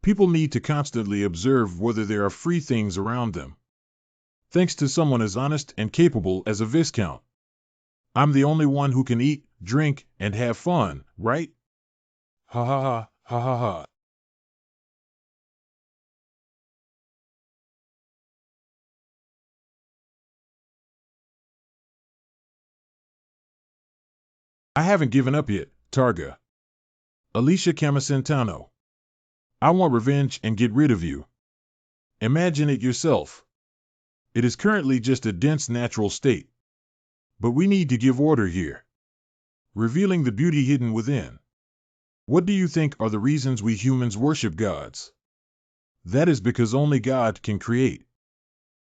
People need to constantly observe whether there are free things around them. Thanks to someone as honest and capable as a Viscount. I'm the only one who can eat, drink, and have fun, right? Ha ha ha, ha ha ha. I haven't given up yet, Targa. Alicia Camacentano. I want revenge and get rid of you. Imagine it yourself. It is currently just a dense natural state. But we need to give order here. Revealing the beauty hidden within. What do you think are the reasons we humans worship gods? That is because only God can create.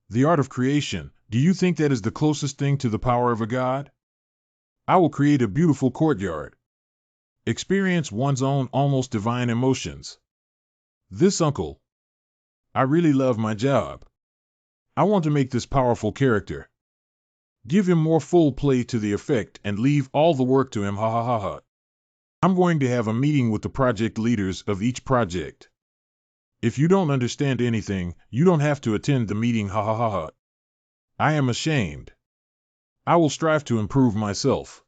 The art of creation, do you think that is the closest thing to the power of a god? I will create a beautiful courtyard. Experience one's own almost divine emotions. This uncle. I really love my job. I want to make this powerful character. Give him more full play to the effect and leave all the work to him, ha ha ha ha. I'm going to have a meeting with the project leaders of each project. If you don't understand anything, you don't have to attend the meeting, ha ha ha ha. I am ashamed. I will strive to improve myself.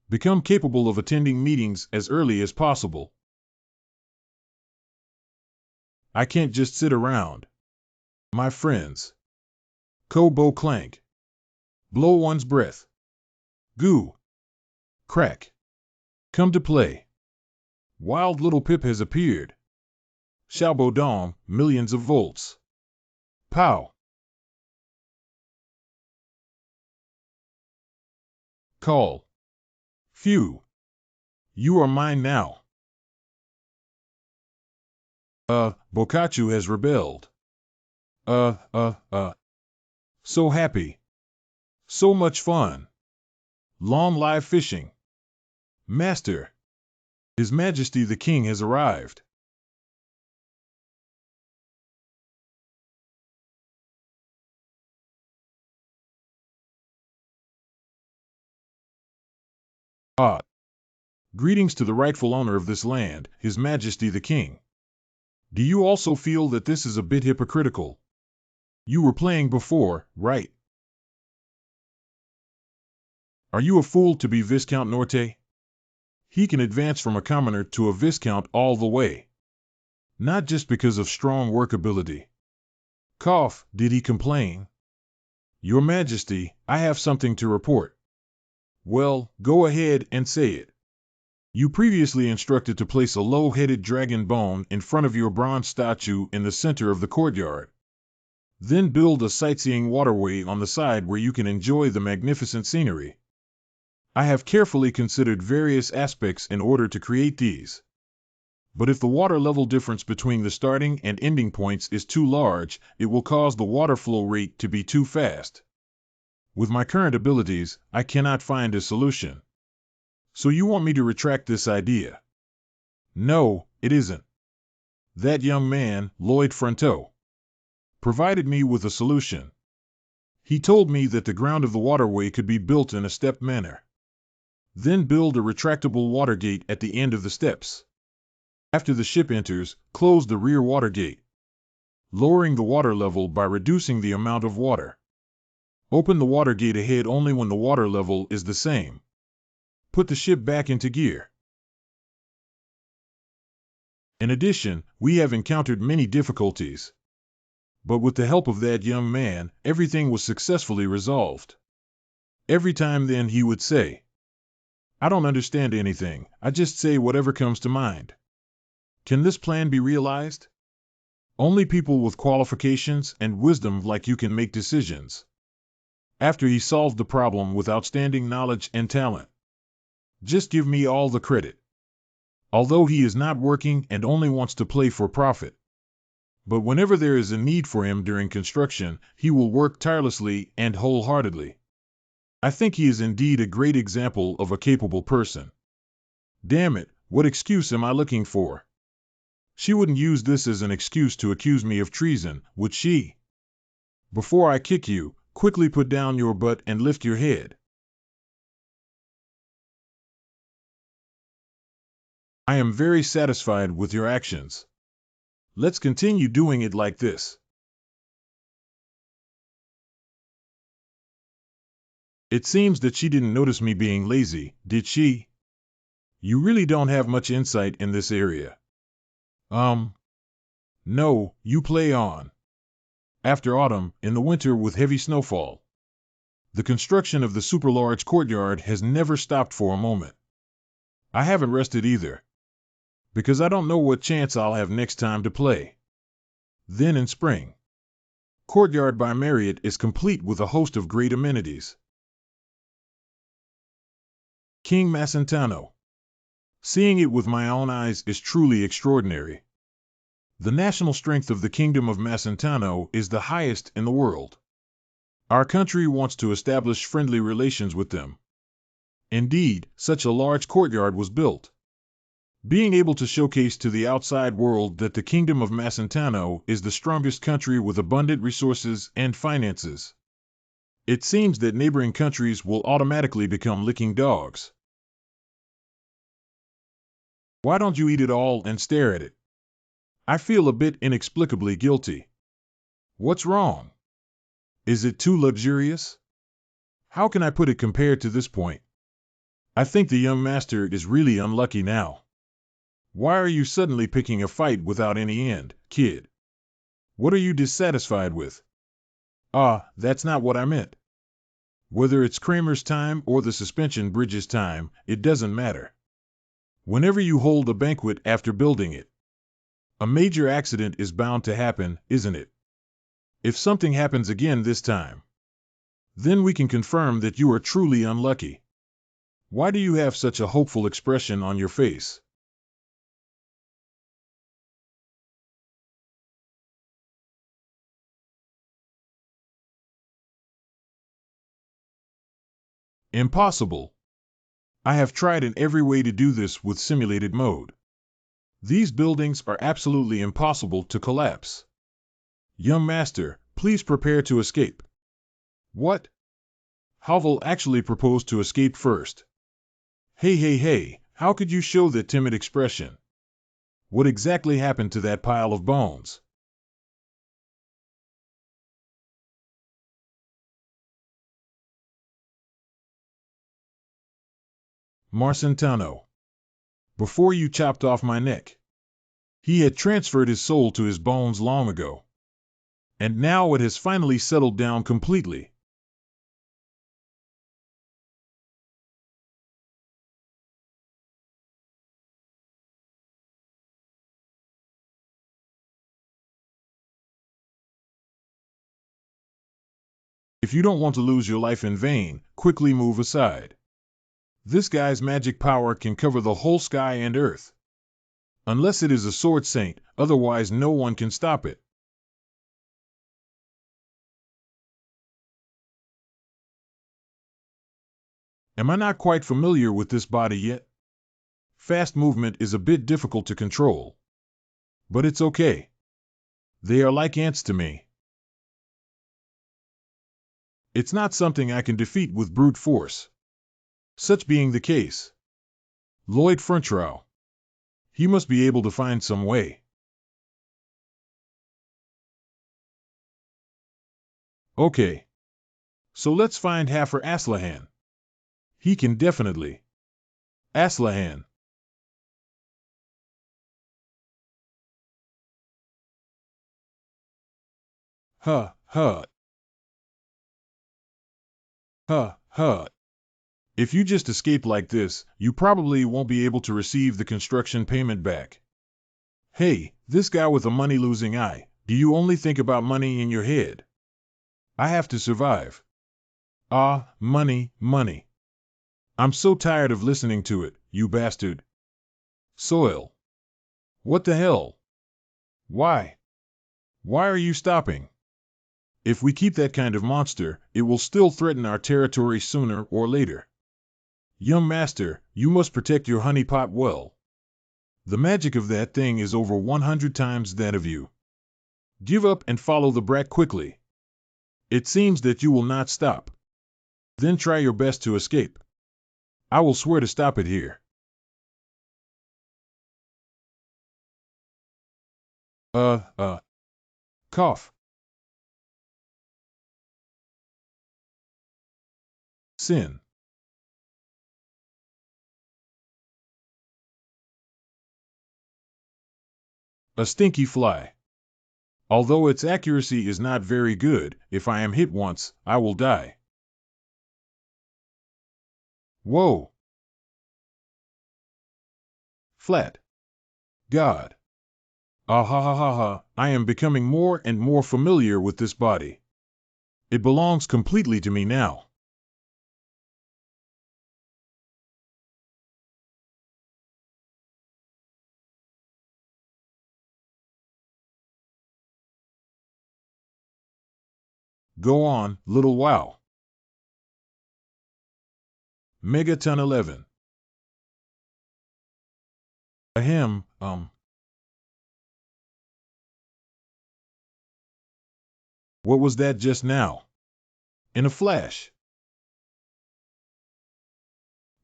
Become capable of attending meetings as early as possible. I can't just sit around. My friends. Kobo clank. Blow one's breath. Goo. Crack. Come to play. Wild little Pip has appeared. Xiaobodong, millions of volts. Pow. Call. Phew. You are mine now. Bokachu has rebelled. So happy. So much fun. Long live fishing. Master. His Majesty the King has arrived. Ah. Greetings to the rightful owner of this land, His Majesty the King. Do you also feel that this is a bit hypocritical? You were playing before, right? Are you a fool to be Viscount Norte? He can advance from a commoner to a Viscount all the way. Not just because of strong work ability. Cough, did he complain? Your Majesty, I have something to report. Well, go ahead and say it. You previously instructed to place a low-headed dragon bone in front of your bronze statue in the center of the courtyard. Then build a sightseeing waterway on the side where you can enjoy the magnificent scenery. I have carefully considered various aspects in order to create these. But if the water level difference between the starting and ending points is too large, it will cause the water flow rate to be too fast. With my current abilities, I cannot find a solution. So you want me to retract this idea? No, it isn't. That young man, Lloyd Fronteau, provided me with a solution. He told me that the ground of the waterway could be built in a stepped manner. Then build a retractable water gate at the end of the steps. After the ship enters, close the rear water gate, lowering the water level by reducing the amount of water. Open the water gate ahead only when the water level is the same. Put the ship back into gear. In addition, we have encountered many difficulties. But with the help of that young man, everything was successfully resolved. Every time then he would say, "I don't understand anything, I just say whatever comes to mind." Can this plan be realized? Only people with qualifications and wisdom like you can make decisions. After he solved the problem with outstanding knowledge and talent. Just give me all the credit. Although he is not working and only wants to play for profit. But whenever there is a need for him during construction, he will work tirelessly and wholeheartedly. I think he is indeed a great example of a capable person. Damn it, what excuse am I looking for? She wouldn't use this as an excuse to accuse me of treason, would she? Before I kick you, quickly put down your butt and lift your head. I am very satisfied with your actions. Let's continue doing it like this. It seems that she didn't notice me being lazy, did she? You really don't have much insight in this area. No, you play on. After autumn, in the winter with heavy snowfall. The construction of the super-large courtyard has never stopped for a moment. I haven't rested either. Because I don't know what chance I'll have next time to play. Then in spring. Courtyard by Marriott is complete with a host of great amenities. King Macentano. Seeing it with my own eyes is truly extraordinary. The national strength of the Kingdom of Macentano is the highest in the world. Our country wants to establish friendly relations with them. Indeed, such a large courtyard was built. Being able to showcase to the outside world that the Kingdom of Macentano is the strongest country with abundant resources and finances. It seems that neighboring countries will automatically become licking dogs. Why don't you eat it all and stare at it? I feel a bit inexplicably guilty. What's wrong? Is it too luxurious? How can I put it compared to this point? I think the young master is really unlucky now. Why are you suddenly picking a fight without any end, kid? What are you dissatisfied with? That's not what I meant. Whether it's Kramer's time or the suspension bridge's time, it doesn't matter. Whenever you hold a banquet after building it, a major accident is bound to happen, isn't it? If something happens again this time, then we can confirm that you are truly unlucky. Why do you have such a hopeful expression on your face? Impossible. I have tried in every way to do this with simulated mode. These buildings are absolutely impossible to collapse. Young master, please prepare to escape. What? Havel actually proposed to escape first. Hey, how could you show that timid expression? What exactly happened to that pile of bones? Marcentano. Before you chopped off my neck. He had transferred his soul to his bones long ago. And now it has finally settled down completely. If you don't want to lose your life in vain, quickly move aside. This guy's magic power can cover the whole sky and earth. Unless it is a sword saint, otherwise no one can stop it. Am I not quite familiar with this body yet? Fast movement is a bit difficult to control. But it's okay. They are like ants to me. It's not something I can defeat with brute force. Such being the case, Lloyd Frontrow. He must be able to find some way. Okay. So let's find Haffer Aslahan. He can definitely. Aslahan. Huh, huh, huh, huh. If you just escape like this, you probably won't be able to receive the construction payment back. Hey, this guy with a money-losing eye, do you only think about money in your head? I have to survive. Ah, money, money. I'm so tired of listening to it, you bastard. Soil. What the hell? Why? Why are you stopping? If we keep that kind of monster, it will still threaten our territory sooner or later. Young master, you must protect your honeypot well. The magic of that thing is over 100 times that of you. Give up and follow the brat quickly. It seems that you will not stop. Then try your best to escape. I will swear to stop it here. Cough. Sin. A stinky fly. Although its accuracy is not very good, if I am hit once, I will die. Whoa. Flat. God. Ah ha ha ha ha, I am becoming more and more familiar with this body. It belongs completely to me now. Go on, little wow. Megaton 11. Ahem, What was that just now? In a flash.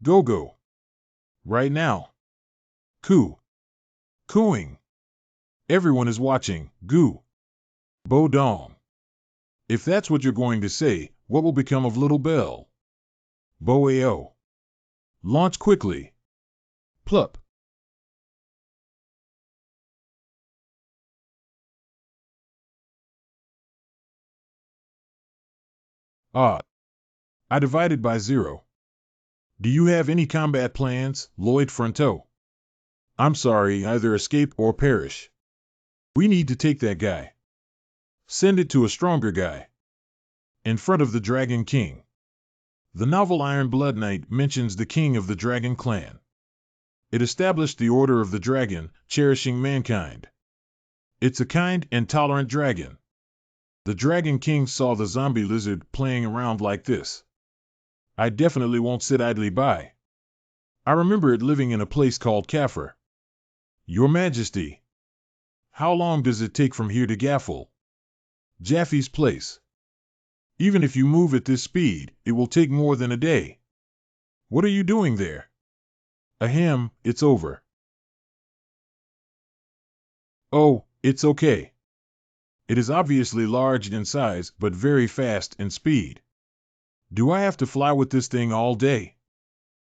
Go go. Right now. Coo. Cooing. Everyone is watching. Goo. Bo dong. If that's what you're going to say, what will become of Little Bell? Bo-ao. Launch quickly. Plup. Ah. I divided by 0. Do you have any combat plans, Lloyd Fronto? I'm sorry, either escape or perish. We need to take that guy. Send it to a stronger guy. In front of the Dragon King. The novel Iron Blood Knight mentions the king of the Dragon Clan. It established the Order of the Dragon, cherishing mankind. It's a kind and tolerant dragon. The Dragon King saw the zombie lizard playing around like this. I definitely won't sit idly by. I remember it living in a place called Kaffir. Your Majesty. How long does it take from here to Gaffel? Jaffe's place. Even if you move at this speed, it will take more than a day. What are you doing there? Ahem, it's over. Oh, it's okay. It is obviously large in size, but very fast in speed. Do I have to fly with this thing all day?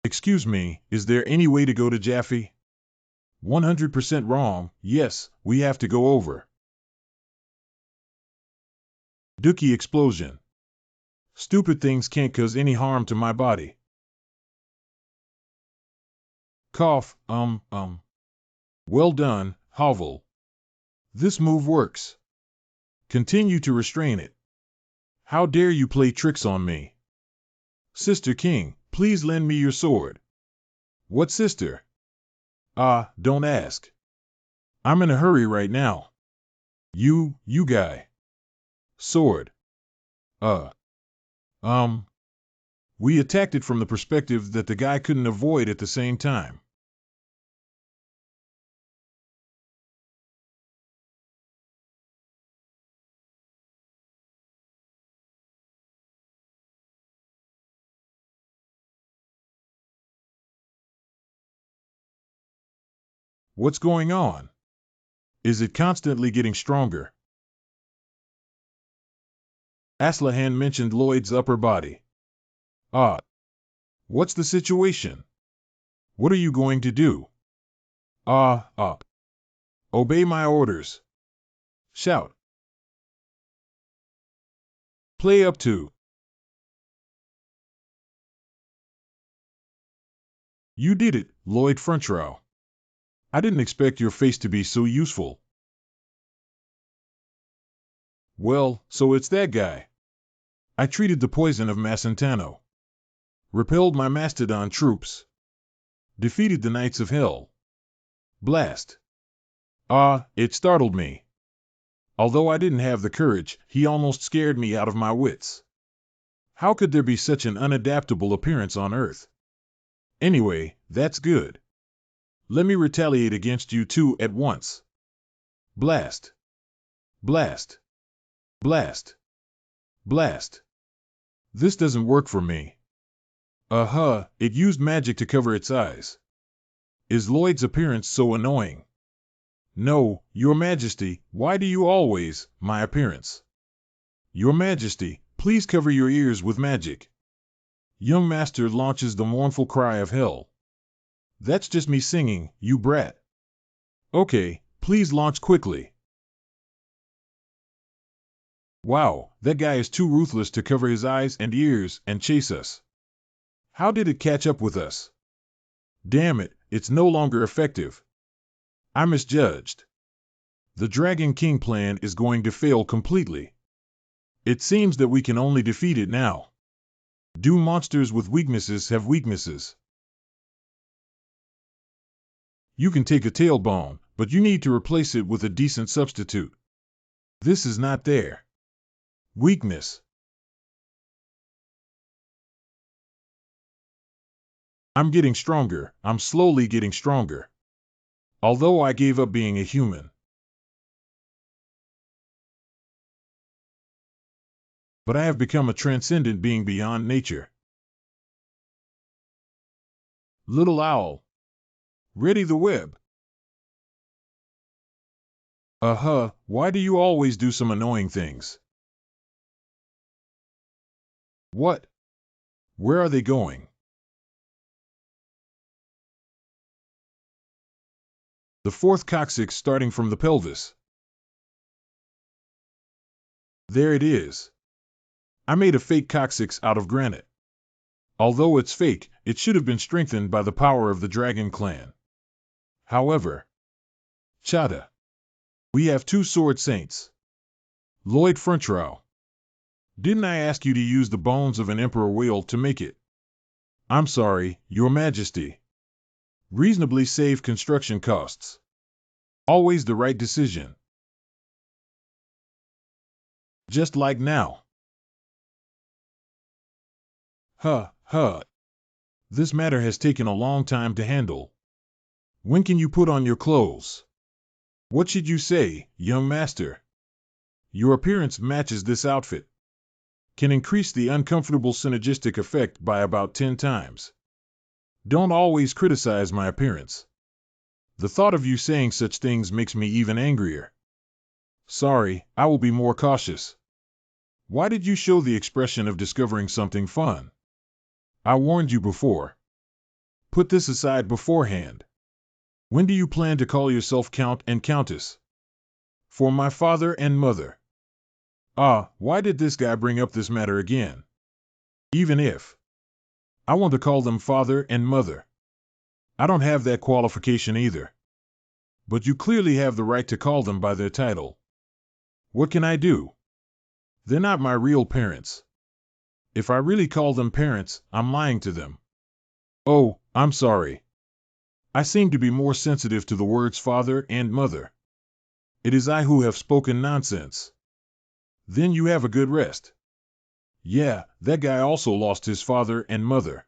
Excuse me, is there any way to go to Jaffe? 100% wrong, yes, we have to go over. Dookie explosion. Stupid things can't cause any harm to my body. Cough, Well done, Hovel. This move works. Continue to restrain it. How dare you play tricks on me? Sister King, please lend me your sword. What sister? Don't ask. I'm in a hurry right now. You guy. Sword. We attacked it from the perspective that the guy couldn't avoid at the same time. What's going on? Is it constantly getting stronger? Aslahan mentioned Lloyd's upper body. Ah, what's the situation? What are you going to do? Ah. Obey my orders. Shout. Play up to. You did it, Lloyd Frontrow. I didn't expect your face to be so useful. Well, so it's that guy. I treated the poison of Macentano. Repelled my mastodon troops. Defeated the Knights of Hell. Blast. Ah, it startled me. Although I didn't have the courage, he almost scared me out of my wits. How could there be such an unadaptable appearance on Earth? Anyway, that's good. Let me retaliate against you two at once. Blast. Blast. Blast. Blast. This doesn't work for me. It used magic to cover its eyes. Is Lloyd's appearance so annoying? No, Your Majesty, why do you always, my appearance? Your Majesty, please cover your ears with magic. Young Master launches the mournful cry of hell. That's just me singing, you brat. Okay, please launch quickly. Wow, that guy is too ruthless to cover his eyes and ears and chase us. How did it catch up with us? Damn it, it's no longer effective. I misjudged. The Dragon King plan is going to fail completely. It seems that we can only defeat it now. Do monsters with weaknesses have weaknesses? You can take a tailbone, but you need to replace it with a decent substitute. This is not there. Weakness. I'm getting stronger. I'm slowly getting stronger. Although I gave up being a human. But I have become a transcendent being beyond nature. Little owl. Ready the web. Why do you always do some annoying things? What? Where are they going? The fourth coccyx starting from the pelvis. There it is. I made a fake coccyx out of granite. Although it's fake, it should have been strengthened by the power of the Dragon Clan. However, Chada. We have two sword saints. Lloyd Frontrow. Didn't I ask you to use the bones of an emperor whale to make it? I'm sorry, Your Majesty. Reasonably save construction costs. Always the right decision. Just like now. This matter has taken a long time to handle. When can you put on your clothes? What should you say, young master? Your appearance matches this outfit. Can increase the uncomfortable synergistic effect by about 10 times. Don't always criticize my appearance. The thought of you saying such things makes me even angrier. Sorry, I will be more cautious. Why did you show the expression of discovering something fun? I warned you before. Put this aside beforehand. When do you plan to call yourself Count and Countess? For my father and mother. Why did this guy bring up this matter again? Even if I want to call them father and mother. I don't have that qualification either. But you clearly have the right to call them by their title. What can I do? They're not my real parents. If I really call them parents, I'm lying to them. Oh, I'm sorry. I seem to be more sensitive to the words father and mother. It is I who have spoken nonsense. Then you have a good rest. Yeah, that guy also lost his father and mother.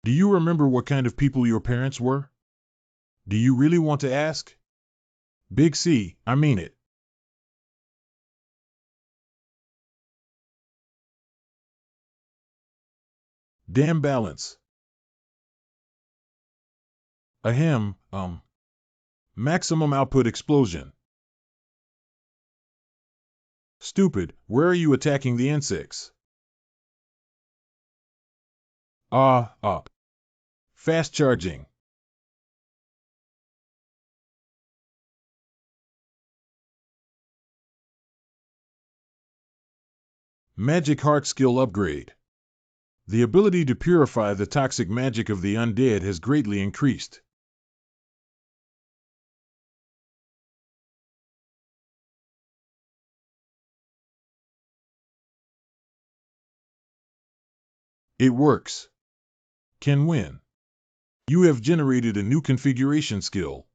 Do you remember what kind of people your parents were? Do you really want to ask? Big C, I mean it. Damn balance. Ahem, maximum output explosion. Stupid, where are you attacking the insects? Ah. Fast charging. Magic heart skill upgrade. The ability to purify the toxic magic of the undead has greatly increased. It works. Can win. You have generated a new configuration skill.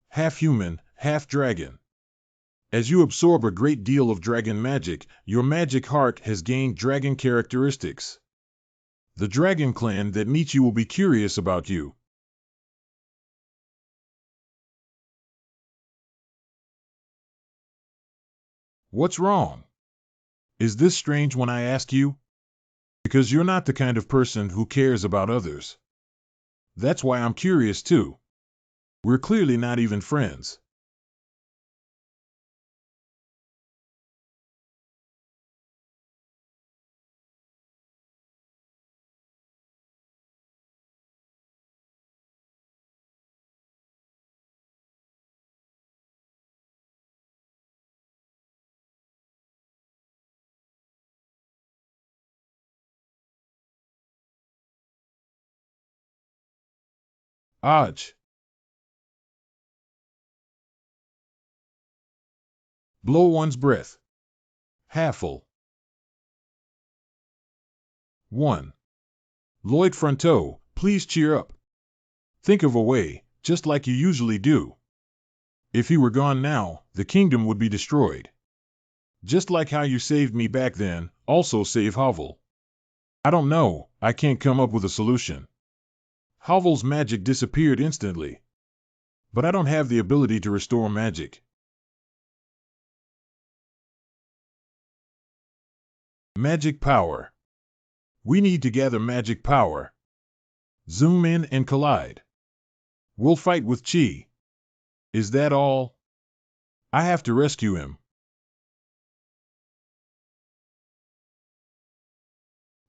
Half human, half dragon. As you absorb a great deal of dragon magic, your magic heart has gained dragon characteristics. The dragon clan that meets you will be curious about you. What's wrong? Is this strange when I ask you? Because you're not the kind of person who cares about others. That's why I'm curious too. We're clearly not even friends. Aj. Blow one's breath. Halfful. 1. Lloyd Fronteau, please cheer up. Think of a way, just like you usually do. If he were gone now, the kingdom would be destroyed. Just like how you saved me back then, also save Hovel. I don't know, I can't come up with a solution. Hovel's magic disappeared instantly. But I don't have the ability to restore magic. Magic power. We need to gather magic power. Zoom in and collide. We'll fight with Chi. Is that all? I have to rescue him.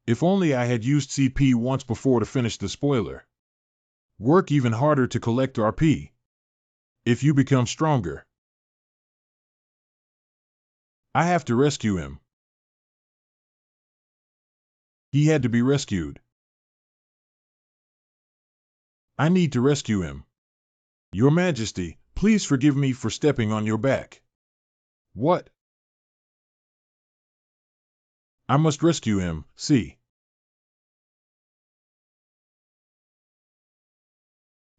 If only I had used CP once before to finish the spoiler. Work even harder to collect RP. If you become stronger. I have to rescue him. He had to be rescued. I need to rescue him. Your Majesty, please forgive me for stepping on your back. What? I must rescue him, see.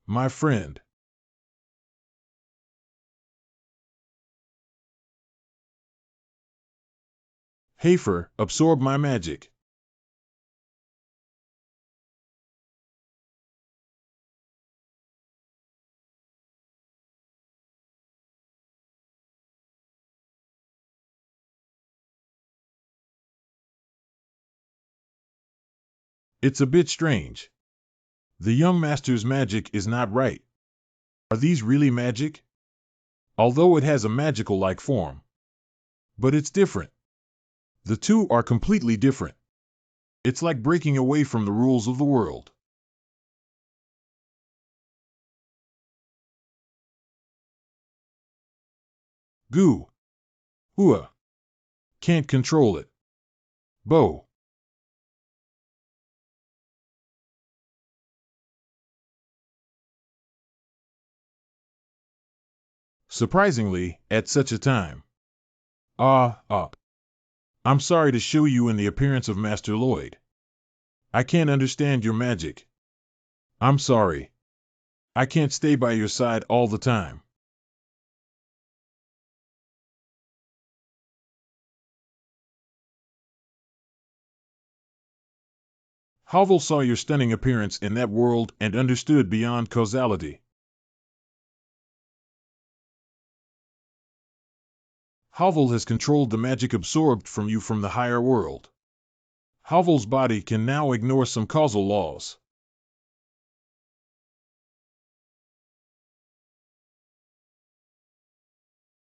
My friend. Hafer, absorb my magic. It's a bit strange. The young master's magic is not right. Are these really magic? Although it has a magical-like form. But it's different. The two are completely different. It's like breaking away from the rules of the world. Goo. Hua. Can't control it. Bo. Surprisingly, at such a time. Up. I'm sorry to show you in the appearance of Master Lloyd. I can't understand your magic. I'm sorry. I can't stay by your side all the time. Hovel saw your stunning appearance in that world and understood beyond causality. Hovel has controlled the magic absorbed from you from the higher world. Hovel's body can now ignore some causal laws.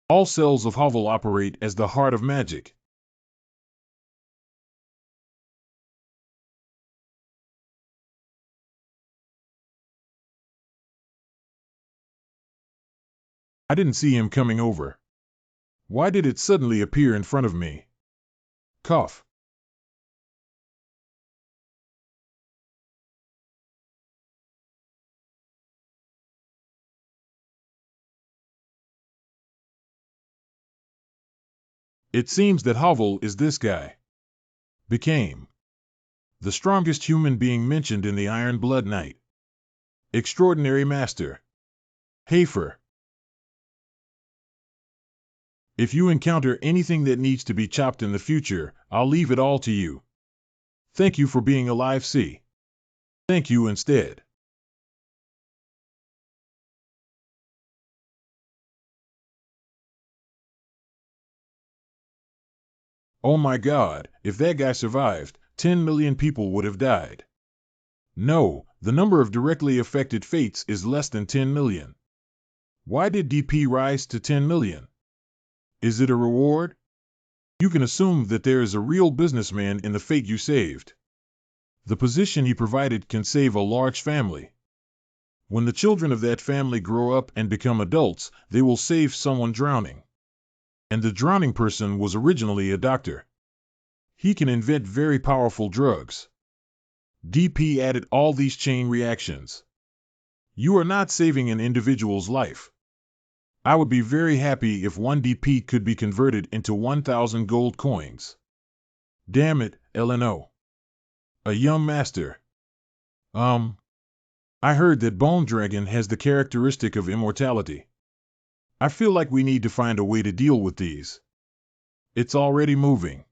All cells of Hovel operate as the heart of magic. I didn't see him coming over. Why did it suddenly appear in front of me? Cough. It seems that Hovel is this guy. Became the strongest human being mentioned in the Iron Blood Night. Extraordinary Master. Hafer. If you encounter anything that needs to be chopped in the future, I'll leave it all to you. Thank you for being alive, see. Thank you instead. Oh my God, if that guy survived, 10 million people would have died. No, the number of directly affected fates is less than 10 million. Why did DP rise to 10 million? Is it a reward? You can assume that there is a real businessman in the fate you saved. The position he provided can save a large family. When the children of that family grow up and become adults, they will save someone drowning. And the drowning person was originally a doctor. He can invent very powerful drugs. DP added all these chain reactions. You are not saving an individual's life. I would be very happy if 1 DP could be converted into 1,000 gold coins. Damn it, LNO. A young master. I heard that Bone Dragon has the characteristic of immortality. I feel like we need to find a way to deal with these. It's already moving.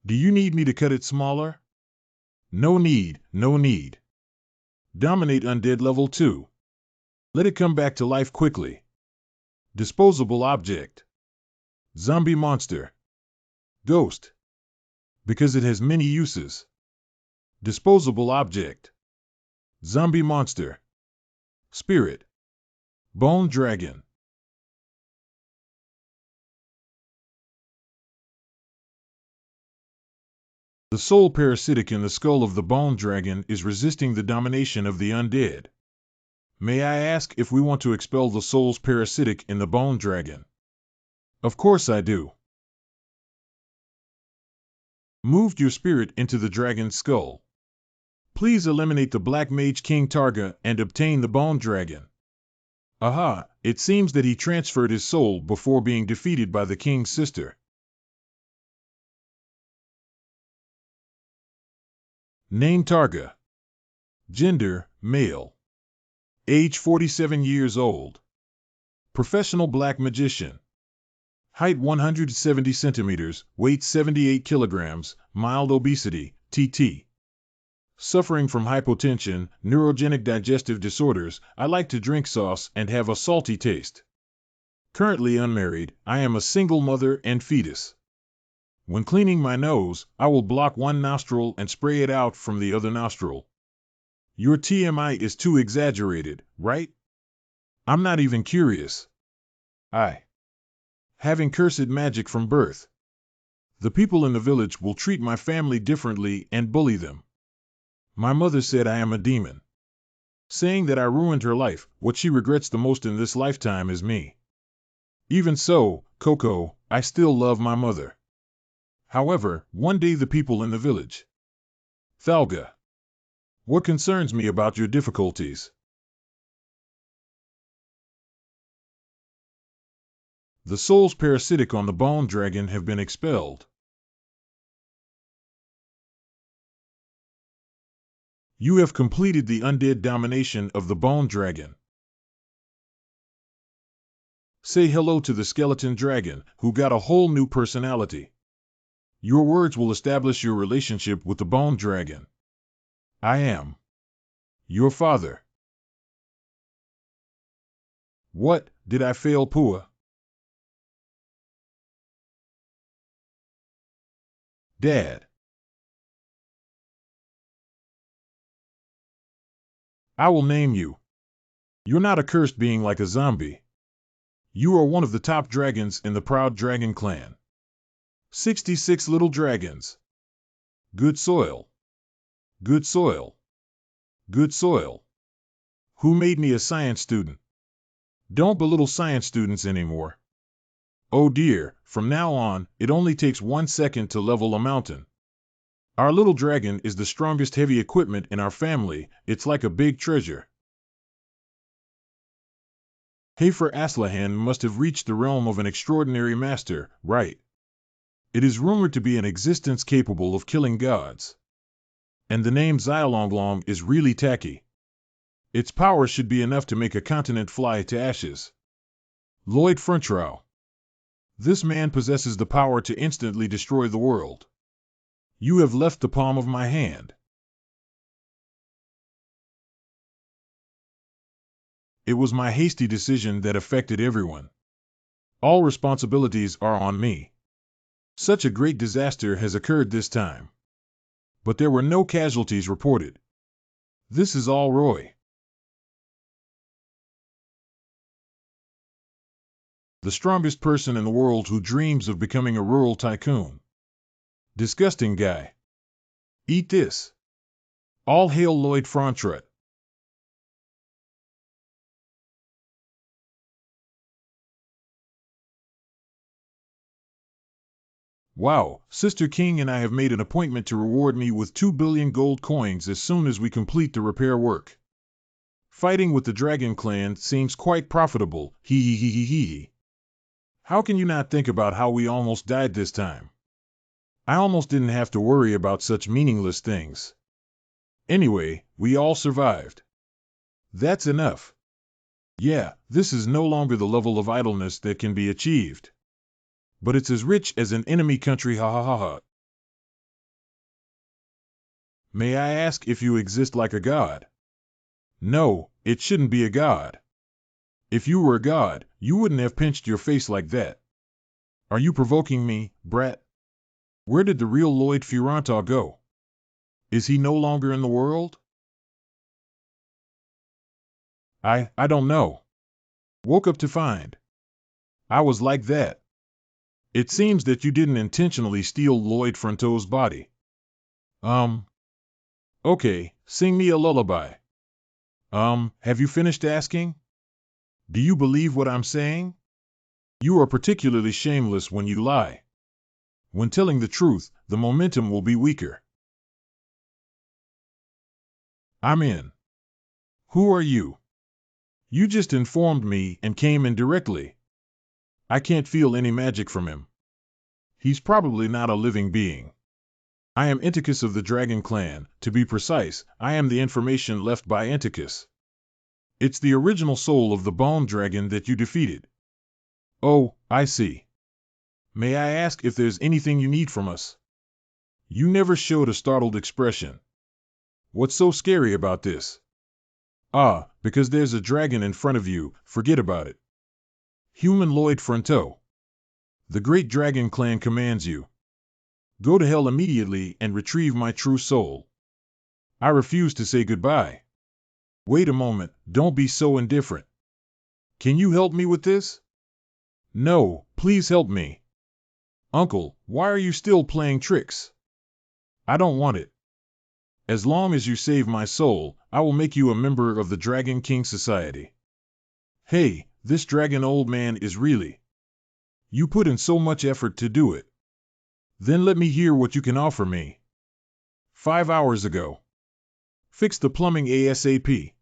Do you need me to cut it smaller? No need, no need. Dominate Undead level 2. Let it come back to life quickly. Disposable object. Zombie monster. Ghost. Because it has many uses. Disposable object. Zombie monster. Spirit. Bone dragon. The soul parasitic in the skull of the bone dragon is resisting the domination of the undead. May I ask if we want to expel the soul's parasitic in the bone dragon? Of course I do. Moved your spirit into the dragon's skull. Please eliminate the Black Mage King Targa and obtain the bone dragon. Aha, it seems that he transferred his soul before being defeated by the king's sister. Name Targa. Gender, male. Age 47 years old. Professional black magician. Height 170 centimeters, weight 78 kilograms, mild obesity, TT. Suffering from hypotension, neurogenic digestive disorders, I like to drink sauce and have a salty taste. Currently unmarried, I am a single mother and fetus. When cleaning my nose, I will block one nostril and spray it out from the other nostril. Your TMI is too exaggerated, right? I'm not even curious. Having cursed magic from birth. The people in the village will treat my family differently and bully them. My mother said I am a demon. Saying that I ruined her life, what she regrets the most in this lifetime is me. Even so, Coco, I still love my mother. However, one day the people in the village. Thalga. What concerns me about your difficulties? The souls parasitic on the bone dragon have been expelled. You have completed the undead domination of the bone dragon. Say hello to the skeleton dragon, who got a whole new personality. Your words will establish your relationship with the bone dragon. I am your father. What, did I fail Pua? Dad. I will name you. You're not a cursed being like a zombie. You are one of the top dragons in the proud dragon clan. 66 little dragons. Good soil. Good soil. Good soil. Who made me a science student? Don't belittle science students anymore. Oh dear, from now on, it only takes 1 second to level a mountain. Our little dragon is the strongest heavy equipment in our family. It's like a big treasure. Hafer Aslahan must have reached the realm of an extraordinary master, right? It is rumored to be an existence capable of killing gods. And the name Xiaolonglong is really tacky. Its power should be enough to make a continent fly to ashes. Lloyd Frontrow. This man possesses the power to instantly destroy the world. You have left the palm of my hand. It was my hasty decision that affected everyone. All responsibilities are on me. Such a great disaster has occurred this time. But there were no casualties reported. This is all Roy. The strongest person in the world who dreams of becoming a rural tycoon. Disgusting guy. Eat this. All hail Lloyd Frontrut. Wow, Sister King and I have made an appointment to reward me with 2 billion gold coins as soon as we complete the repair work. Fighting with the Dragon Clan seems quite profitable, hee hee hee hee hee. How can you not think about how we almost died this time? I almost didn't have to worry about such meaningless things. Anyway, we all survived. That's enough. Yeah, this is no longer the level of idleness that can be achieved. But it's as rich as an enemy country, ha ha ha ha. May I ask if you exist like a god? No, it shouldn't be a god. If you were a god, you wouldn't have pinched your face like that. Are you provoking me, brat? Where did the real Lloyd Frontrow go? Is he no longer in the world? I don't know. Woke up to find. I was like that. It seems that you didn't intentionally steal Lloyd Frontrow's body. Okay, sing me a lullaby. Have you finished asking? Do you believe what I'm saying? You are particularly shameless when you lie. When telling the truth, the momentum will be weaker. I'm in. Who are you? You just informed me and came in directly. I can't feel any magic from him. He's probably not a living being. I am Inticus of the Dragon Clan. To be precise, I am the information left by Inticus. It's the original soul of the bone dragon that you defeated. Oh, I see. May I ask if there's anything you need from us? You never showed a startled expression. What's so scary about this? Ah, because there's a dragon in front of you, forget about it. Human Lloyd Frontrow. The great Dragon Clan commands you. Go to hell immediately and retrieve my true soul. I refuse to say goodbye. Wait a moment, don't be so indifferent. Can you help me with this? No, please help me. Uncle, why are you still playing tricks? I don't want it. As long as you save my soul, I will make you a member of the Dragon King Society. Hey, this dragon old man is really. You put in so much effort to do it. Then let me hear what you can offer me. 5 hours ago. Fix the plumbing ASAP.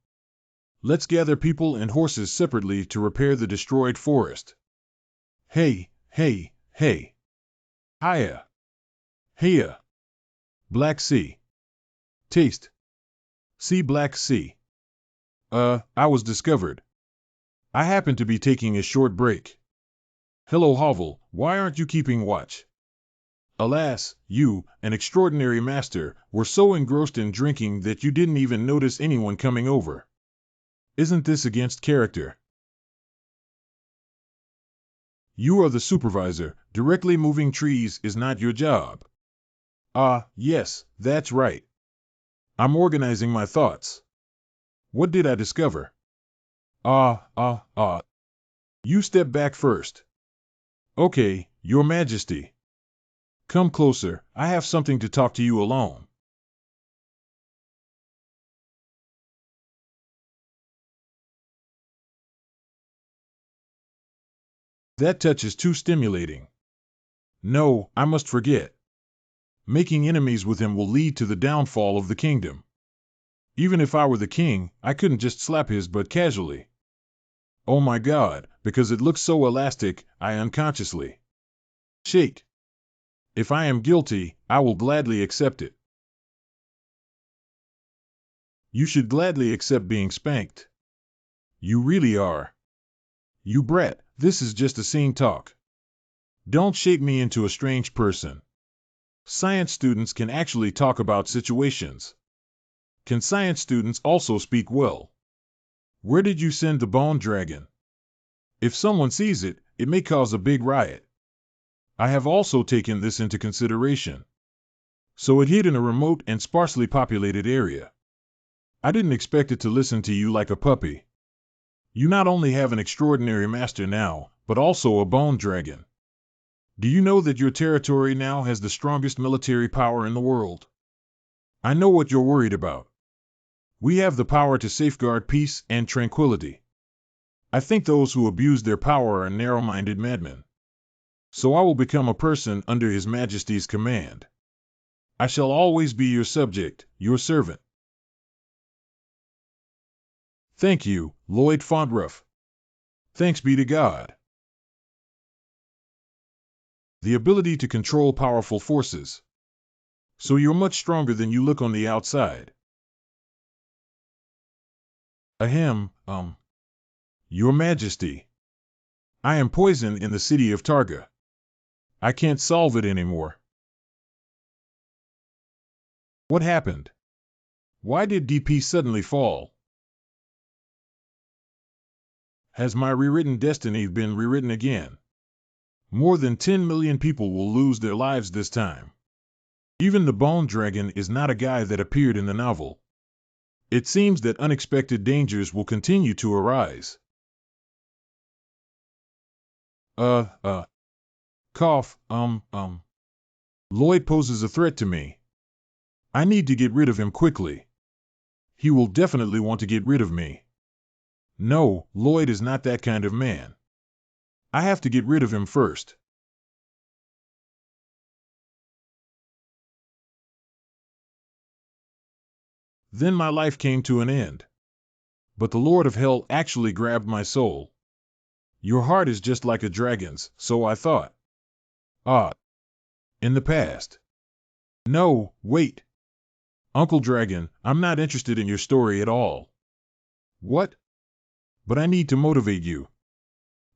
Let's gather people and horses separately to repair the destroyed forest. Hey, hey, hey. Hiya. Hiya. Black Sea. Taste. See Black Sea. I was discovered. I happen to be taking a short break. Hello Hovel, why aren't you keeping watch? Alas, you, an extraordinary master, were so engrossed in drinking that you didn't even notice anyone coming over. Isn't this against character? You are the supervisor. Directly moving trees is not your job. Ah, yes, that's right. I'm organizing my thoughts. What did I discover? Ah. You step back first. Okay, Your Majesty. Come closer, I have something to talk to you alone. That touch is too stimulating. No, I must forget. Making enemies with him will lead to the downfall of the kingdom. Even if I were the king, I couldn't just slap his butt casually. Oh my God, because it looks so elastic, I unconsciously shake. If I am guilty, I will gladly accept it. You should gladly accept being spanked. You really are. You brat, this is just a scene talk. Don't shape me into a strange person. Science students can actually talk about situations. Can science students also speak well? Where did you send the bone dragon? If someone sees it, it may cause a big riot. I have also taken this into consideration. So it hid in a remote and sparsely populated area. I didn't expect it to listen to you like a puppy. You not only have an extraordinary master now, but also a bone dragon. Do you know that your territory now has the strongest military power in the world? I know what you're worried about. We have the power to safeguard peace and tranquility. I think those who abuse their power are narrow-minded madmen. So I will become a person under His Majesty's command. I shall always be your subject, your servant. Thank you, Lloyd Fondruff. Thanks be to God. The ability to control powerful forces. So you're much stronger than you look on the outside. Ahem, Your Majesty. I am poisoned in the city of Targa. I can't solve it anymore. What happened? Why did DP suddenly fall? Has my rewritten destiny been rewritten again? More than 10 million people will lose their lives this time. Even the Bone Dragon is not a guy that appeared in the novel. It seems that unexpected dangers will continue to arise. Cough, Lloyd poses a threat to me. I need to get rid of him quickly. He will definitely want to get rid of me. No, Lloyd is not that kind of man. I have to get rid of him first. Then my life came to an end. But the Lord of Hell actually grabbed my soul. Your heart is just like a dragon's, so I thought. Ah, in the past. No, wait. Uncle Dragon, I'm not interested in your story at all. What? But I need to motivate you.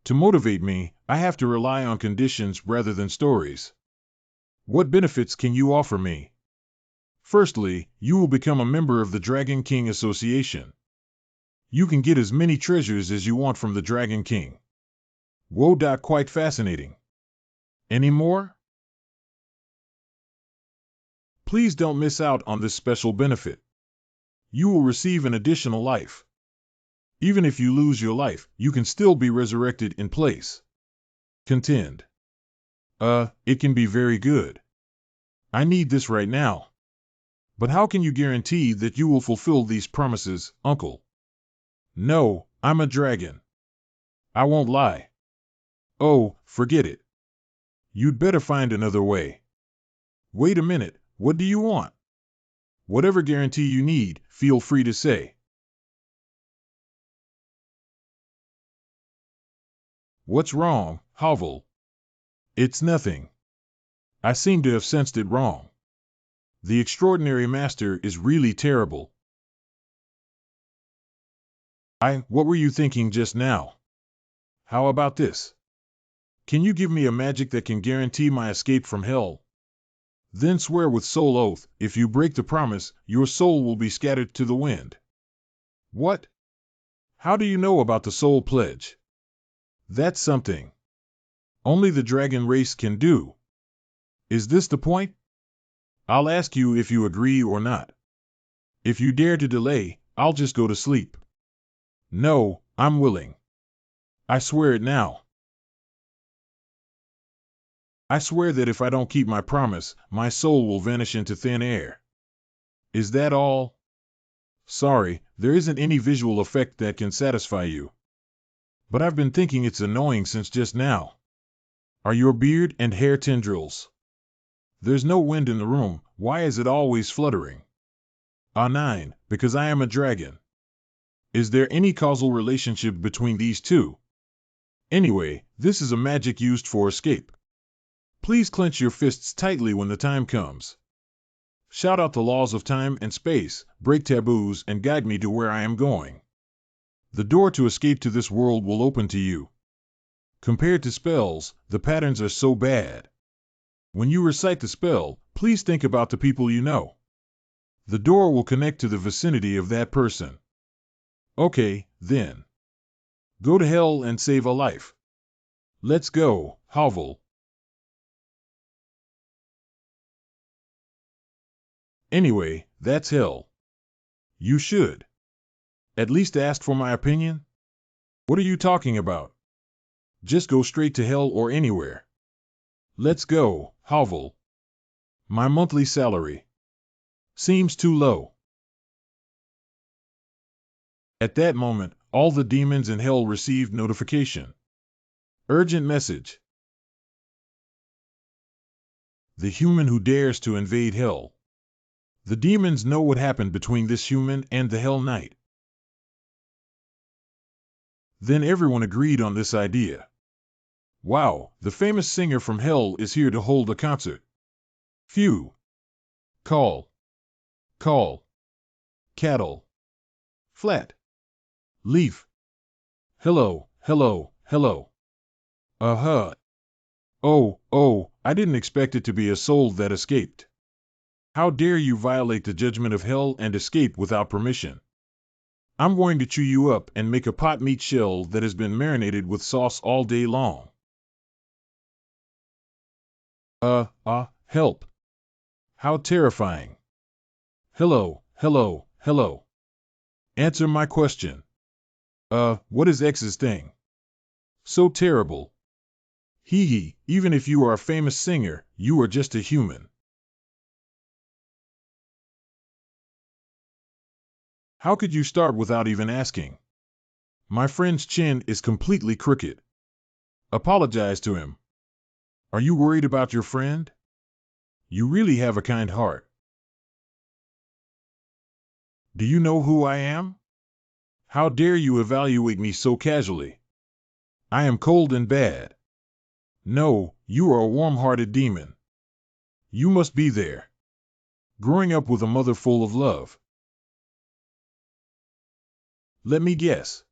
To motivate me, I have to rely on conditions rather than stories. What benefits can you offer me? Firstly, you will become a member of the Dragon King Association. You can get as many treasures as you want from the Dragon King. Whoa, quite fascinating. Any more? Please don't miss out on this special benefit. You will receive an additional life. Even if you lose your life, you can still be resurrected in place. Contend. It can be very good. I need this right now. But how can you guarantee that you will fulfill these promises, Uncle? No, I'm a dragon. I won't lie. Oh, forget it. You'd better find another way. Wait a minute, what do you want? Whatever guarantee you need, feel free to say. What's wrong, Hovel? It's nothing. I seem to have sensed it wrong. The extraordinary master is really terrible. What were you thinking just now? How about this? Can you give me a magic that can guarantee my escape from hell? Then swear with soul oath, if you break the promise, your soul will be scattered to the wind. What? How do you know about the soul pledge? That's something only the dragon race can do. Is this the point? I'll ask you if you agree or not. If you dare to delay, I'll just go to sleep. No, I'm willing. I swear it now. I swear that if I don't keep my promise, my soul will vanish into thin air. Is that all? Sorry, there isn't any visual effect that can satisfy you. But I've been thinking it's annoying since just now. Are your beard and hair tendrils? There's no wind in the room, why is it always fluttering? Ah, 9, because I am a dragon. Is there any causal relationship between these two? Anyway, this is a magic used for escape. Please clench your fists tightly when the time comes. Shout out the laws of time and space, break taboos, and guide me to where I am going. The door to escape to this world will open to you. Compared to spells, the patterns are so bad. When you recite the spell, please think about the people you know. The door will connect to the vicinity of that person. Okay, then. Go to hell and save a life. Let's go, hovel. Anyway, that's hell. You should. At least ask for my opinion? What are you talking about? Just go straight to hell or anywhere. Let's go, hovel. My monthly salary. Seems too low. At that moment, all the demons in hell received notification. Urgent message. The human who dares to invade hell. The demons know what happened between this human and the Hell Knight. Then everyone agreed on this idea. Wow, the famous singer from hell is here to hold a concert. Phew. Call. Cattle. Flat. Leaf. Hello. Uh-huh. Oh, I didn't expect it to be a soul that escaped. How dare you violate the judgment of hell and escape without permission? I'm going to chew you up and make a pot meat shell that has been marinated with sauce all day long. Help. How terrifying. Hello. Answer my question. What is X's thing? So terrible. Hee, even if you are a famous singer, you are just a human. How could you start without even asking? My friend's chin is completely crooked. Apologize to him. Are you worried about your friend? You really have a kind heart. Do you know who I am? How dare you evaluate me so casually? I am cold and bad. No, you are a warm-hearted demon. You must be there. Growing up with a mother full of love. Let me guess.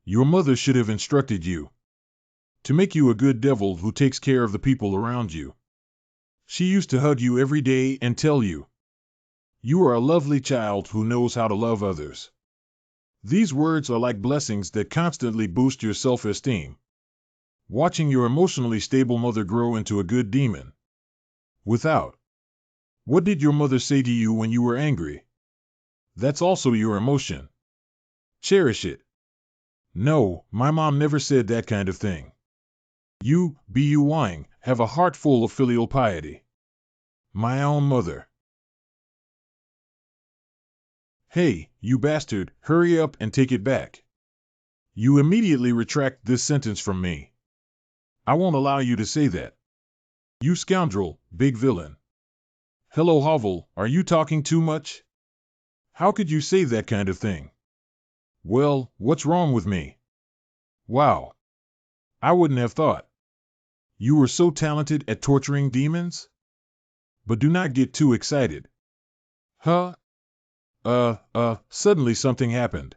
Your mother should have instructed you to make you a good devil who takes care of the people around you. She used to hug you every day and tell you, you are a lovely child who knows how to love others. These words are like blessings that constantly boost your self-esteem. Watching your emotionally stable mother grow into a good demon. Without. What did your mother say to you when you were angry? That's also your emotion. Cherish it. No, my mom never said that kind of thing. You, Wang, have a heart full of filial piety. My own mother. Hey, you bastard, hurry up and take it back. You immediately retract this sentence from me. I won't allow you to say that. You scoundrel, big villain. Hello, hovel, are you talking too much? How could you say that kind of thing? Well, what's wrong with me? Wow. I wouldn't have thought. You were so talented at torturing demons? But do not get too excited. Huh? Suddenly something happened.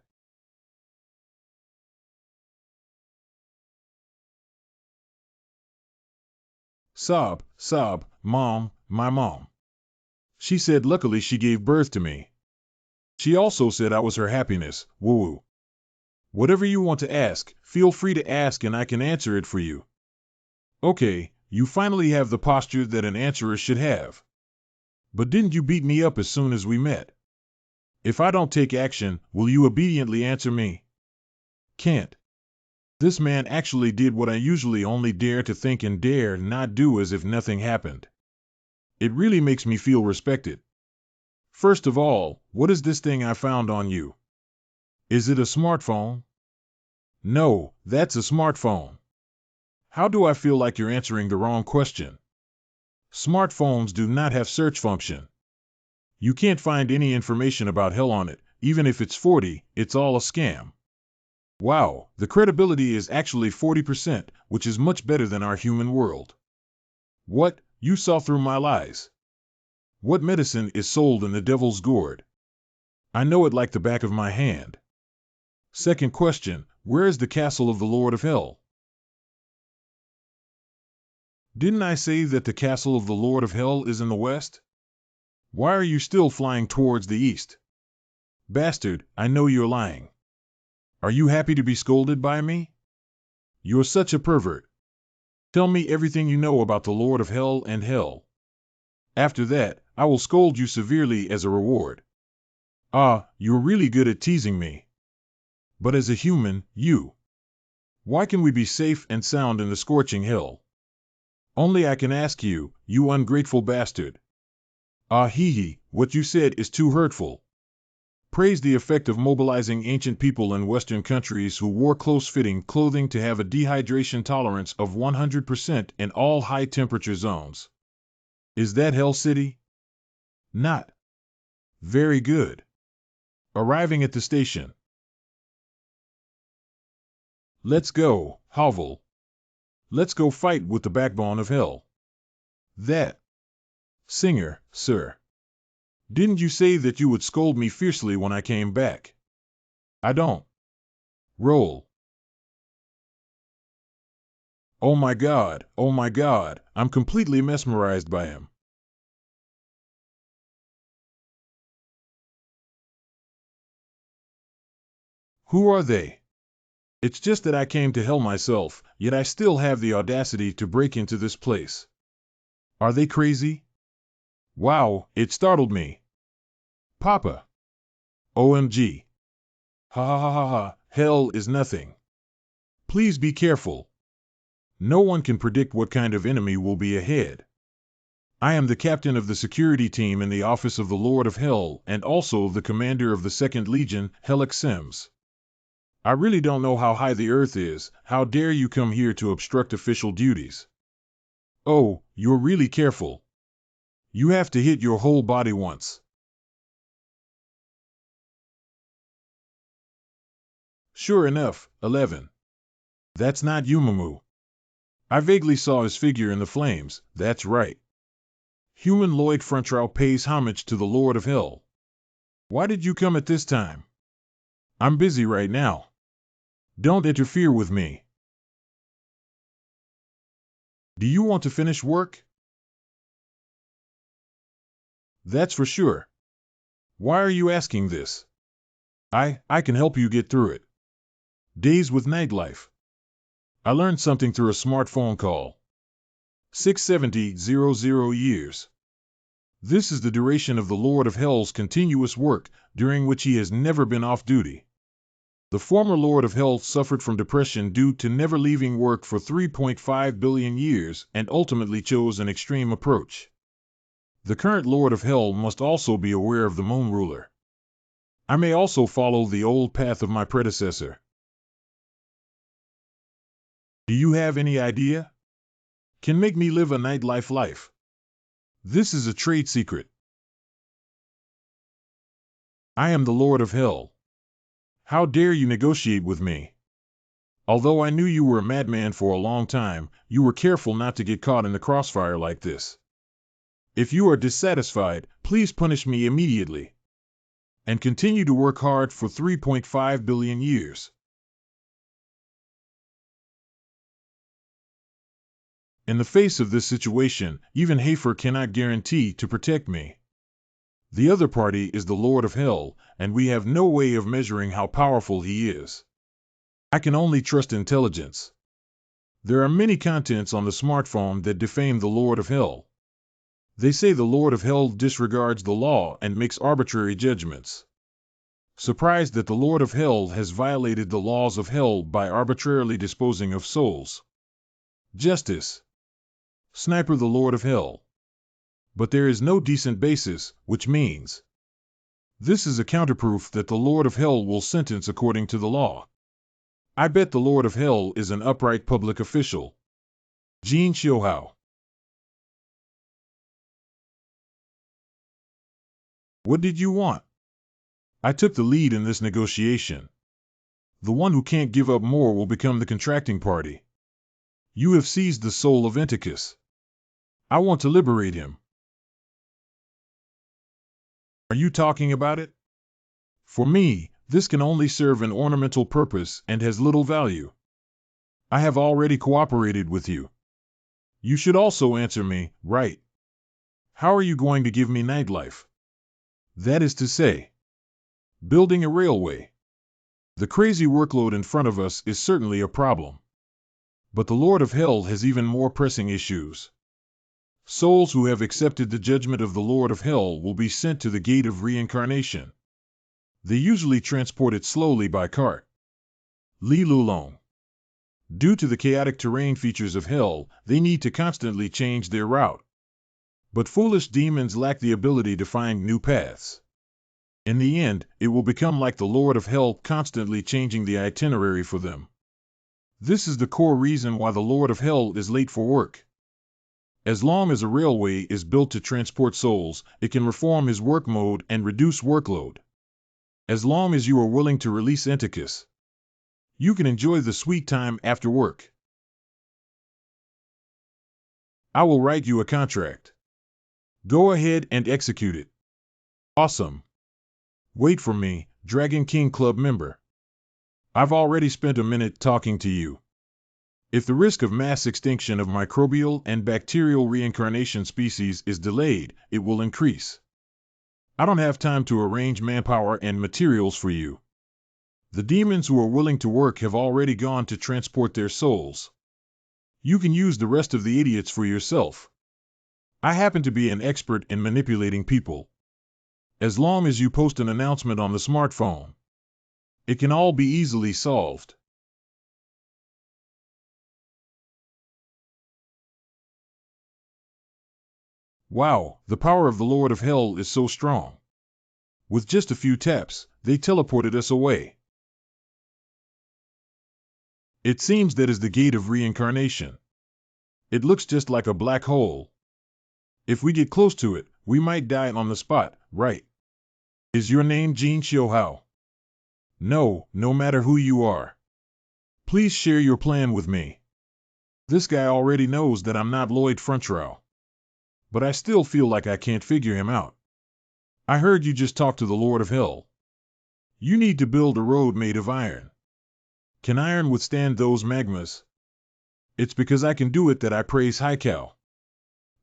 Sob, mom, my mom. She said luckily she gave birth to me. She also said I was her happiness, woo-woo. Whatever you want to ask, feel free to ask and I can answer it for you. Okay, you finally have the posture that an answerer should have. But didn't you beat me up as soon as we met? If I don't take action, will you obediently answer me? Can't. This man actually did what I usually only dare to think and dare not do, as if nothing happened. It really makes me feel respected. First of all, what is this thing I found on you? Is it a smartphone? No, that's a smartphone. How do I feel like you're answering the wrong question? Smartphones do not have search function. You can't find any information about hell on it. Even if it's 40, it's all a scam. Wow, the credibility is actually 40%, which is much better than our human world. What? You saw through my lies. What medicine is sold in the devil's gourd? I know it like the back of my hand. Second question, where is the castle of the Lord of Hell? Didn't I say that the castle of the Lord of Hell is in the west? Why are you still flying towards the east? Bastard, I know you're lying. Are you happy to be scolded by me? You're such a pervert. Tell me everything you know about the Lord of Hell and hell. After that, I will scold you severely as a reward. Ah, you're really good at teasing me. But as a human, why can we be safe and sound in the scorching hell? Only I can ask you, you ungrateful bastard. Ah hee hee, what you said is too hurtful. Praise the effect of mobilizing ancient people in Western countries who wore close-fitting clothing to have a dehydration tolerance of 100% in all high-temperature zones. Is that Hell City? Not. Very good. Arriving at the station. Let's go, Hovel. Let's go fight with the backbone of hell. That. Singer, sir. Didn't you say that you would scold me fiercely when I came back? I don't. Roll. Oh my God, I'm completely mesmerized by him. Who are they? It's just that I came to hell myself, yet I still have the audacity to break into this place. Are they crazy? Wow, it startled me. Papa. OMG. Ha ha ha ha ha, hell is nothing. Please be careful. No one can predict what kind of enemy will be ahead. I am the captain of the security team in the office of the Lord of Hell and also the commander of the 2nd Legion, Helix Sims. I really don't know how high the earth is. How dare you come here to obstruct official duties? Oh, you're really careful. You have to hit your whole body once. Sure enough, 11. That's not Yumamu. I vaguely saw his figure in the flames, that's right. Human Lloyd Frontrow pays homage to the Lord of Hell. Why did you come at this time? I'm busy right now. Don't interfere with me. Do you want to finish work? That's for sure. Why are you asking this? I can help you get through it. Days with nightlife. I learned something through a smartphone call. 670,000 years. This is the duration of the Lord of Hell's continuous work, during which he has never been off duty. The former Lord of Hell suffered from depression due to never leaving work for 3.5 billion years and ultimately chose an extreme approach. The current Lord of Hell must also be aware of the Moon Ruler. I may also follow the old path of my predecessor. Do you have any idea? Can make me live a nightlife life. This is a trade secret. I am the Lord of Hell. How dare you negotiate with me? Although I knew you were a madman for a long time, you were careful not to get caught in the crossfire like this. If you are dissatisfied, please punish me immediately. And continue to work hard for 3.5 billion years. In the face of this situation, even Hafer cannot guarantee to protect me. The other party is the Lord of Hell, and we have no way of measuring how powerful he is. I can only trust intelligence. There are many contents on the smartphone that defame the Lord of Hell. They say the Lord of Hell disregards the law and makes arbitrary judgments. surprised that the Lord of Hell has violated the laws of Hell by arbitrarily disposing of souls. Justice. Sniper the Lord of Hell. But there is no decent basis, which means this is a counterproof that the Lord of Hell will sentence according to the law. I bet the Lord of Hell is an upright public official. Jin Xiuhao. What did you want? I took the lead in this negotiation. The one who can't give up more will become the contracting party. You have seized the soul of Enticus. I want to liberate him. Are you talking about it? For me, this can only serve an ornamental purpose and has little value. I have already cooperated with you. You should also answer me, right? How are you going to give me nightlife? That is to say, building a railway. The crazy workload in front of us is certainly a problem. But the Lord of Hell has even more pressing issues. Souls who have accepted the judgment of the Lord of Hell will be sent to the gate of reincarnation. They usually transport it slowly by cart. Li Lulong. Due to the chaotic terrain features of Hell, they need to constantly change their route. But foolish demons lack the ability to find new paths. In the end, it will become like the Lord of Hell constantly changing the itinerary for them. This is the core reason why the Lord of Hell is late for work. As long as a railway is built to transport souls, it can reform his work mode and reduce workload. As long as you are willing to release Enticus, you can enjoy the sweet time after work. I will write you a contract. Go ahead and execute it. Awesome. Wait for me, Dragon King Club member. I've already spent a minute talking to you. If the risk of mass extinction of microbial and bacterial reincarnation species is delayed, it will increase. I don't have time to arrange manpower and materials for you. The demons who are willing to work have already gone to transport their souls. You can use the rest of the idiots for yourself. I happen to be an expert in manipulating people. As long as you post an announcement on the smartphone, it can all be easily solved. Wow, the power of the Lord of Hell is so strong. With just a few taps, they teleported us away. It seems that is the gate of reincarnation. It looks just like a black hole. If we get close to it, we might die on the spot, right? Is your name Jin Xiuhao? No, no matter who you are. Please share your plan with me. This guy already knows that I'm not Lloyd Frontrow. But I still feel like I can't figure him out. I heard you just talked to the Lord of Hell. You need to build a road made of iron. Can iron withstand those magmas? It's because I can do it that I praise Haikal.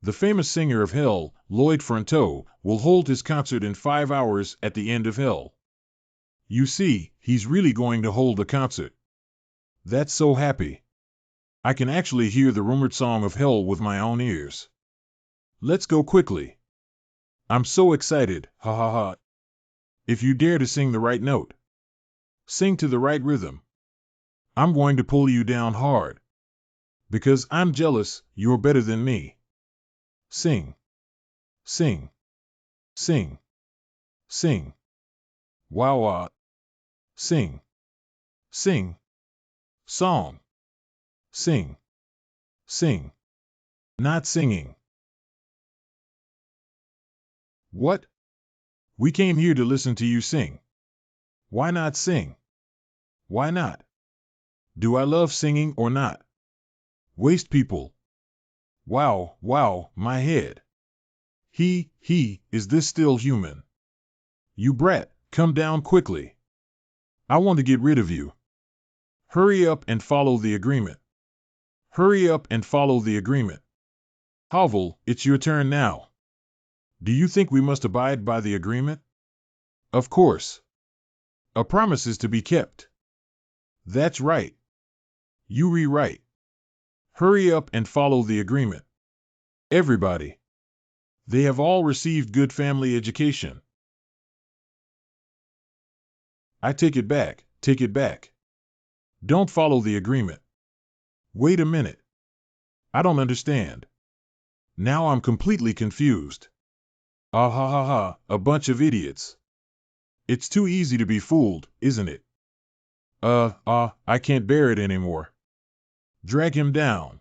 The famous singer of Hell, Lloyd Fronteau, will hold his concert in 5 hours at the end of Hell. You see, he's really going to hold a concert. That's so happy. I can actually hear the rumored song of Hell with my own ears. Let's go quickly. I'm so excited, ha ha ha. If you dare to sing the right note, sing to the right rhythm, I'm going to pull you down hard. Because I'm jealous, you're better than me. Sing. Sing. Sing. Sing. Wow wow. Sing. Sing. Song. Sing. Sing. Not singing. What? We came here to listen to you sing. Why not sing? Why not? Do I love singing or not? Waste people. Wow, wow, my head. Is this still human? You brat, come down quickly. I want to get rid of you. Hurry up and follow the agreement. Hurry up and follow the agreement. Havel, it's your turn now. Do you think we must abide by the agreement? Of course. A promise is to be kept. That's right. You rewrite. Hurry up and follow the agreement. Everybody. They have all received good family education. I take it back, take it back. Don't follow the agreement. Wait a minute. I don't understand. Now I'm completely confused. Ah ha ha ha, a bunch of idiots. It's too easy to be fooled, isn't it? I can't bear it anymore. Drag him down.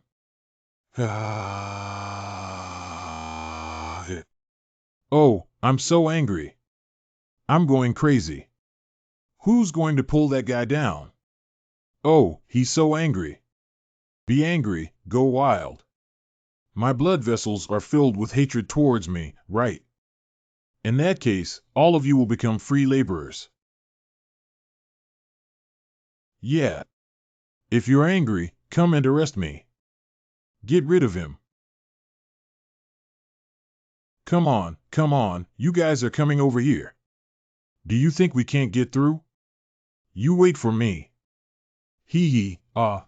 Oh, I'm so angry. I'm going crazy. Who's going to pull that guy down? Oh, he's so angry. Be angry, go wild. My blood vessels are filled with hatred towards me, right? In that case, all of you will become free laborers. Yeah. If you're angry, come and arrest me. Get rid of him. Come on, you guys are coming over here. Do you think we can't get through? You wait for me. Hee hee, ah.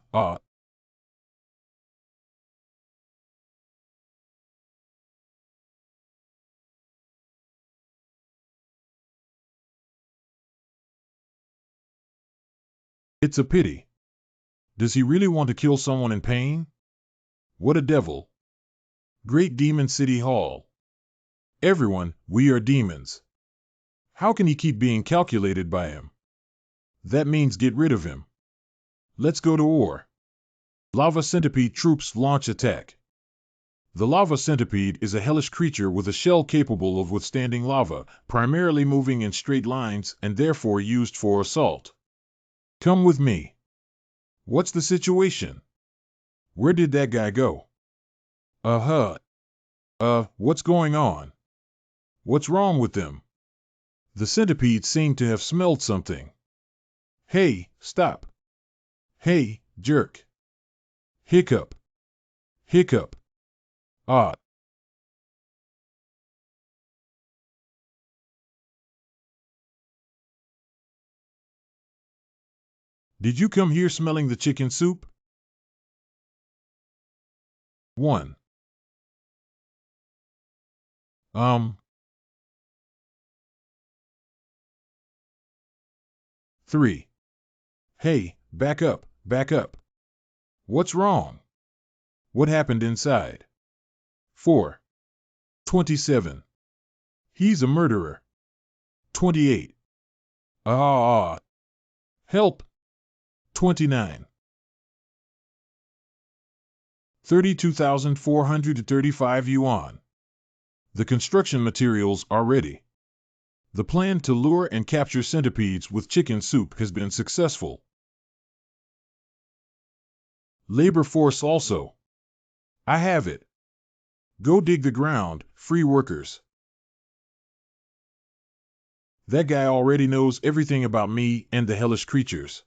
It's a pity. Does he really want to kill someone in pain? What a devil. Great Demon City Hall. Everyone, we are demons. How can he keep being calculated by him? That means get rid of him. Let's go to war. Lava Centipede troops launch attack. The lava centipede is a hellish creature with a shell capable of withstanding lava, primarily moving in straight lines and therefore used for assault. Come with me. What's the situation? Where did that guy go? What's going on? What's wrong with them? The centipedes seem to have smelled something. Hey, stop. Hey, jerk. Hiccup. Hiccup. Ah. Did you come here smelling the chicken soup? 1. 3. Hey, back up, back up. What's wrong? What happened inside? 4. 27. He's a murderer. 28. Ah. Help. 29. 32,435 yuan. The construction materials are ready. The plan to lure and capture centipedes with chicken soup has been successful. Labor force also. I have it. Go dig the ground, free workers. That guy already knows everything about me and the hellish creatures.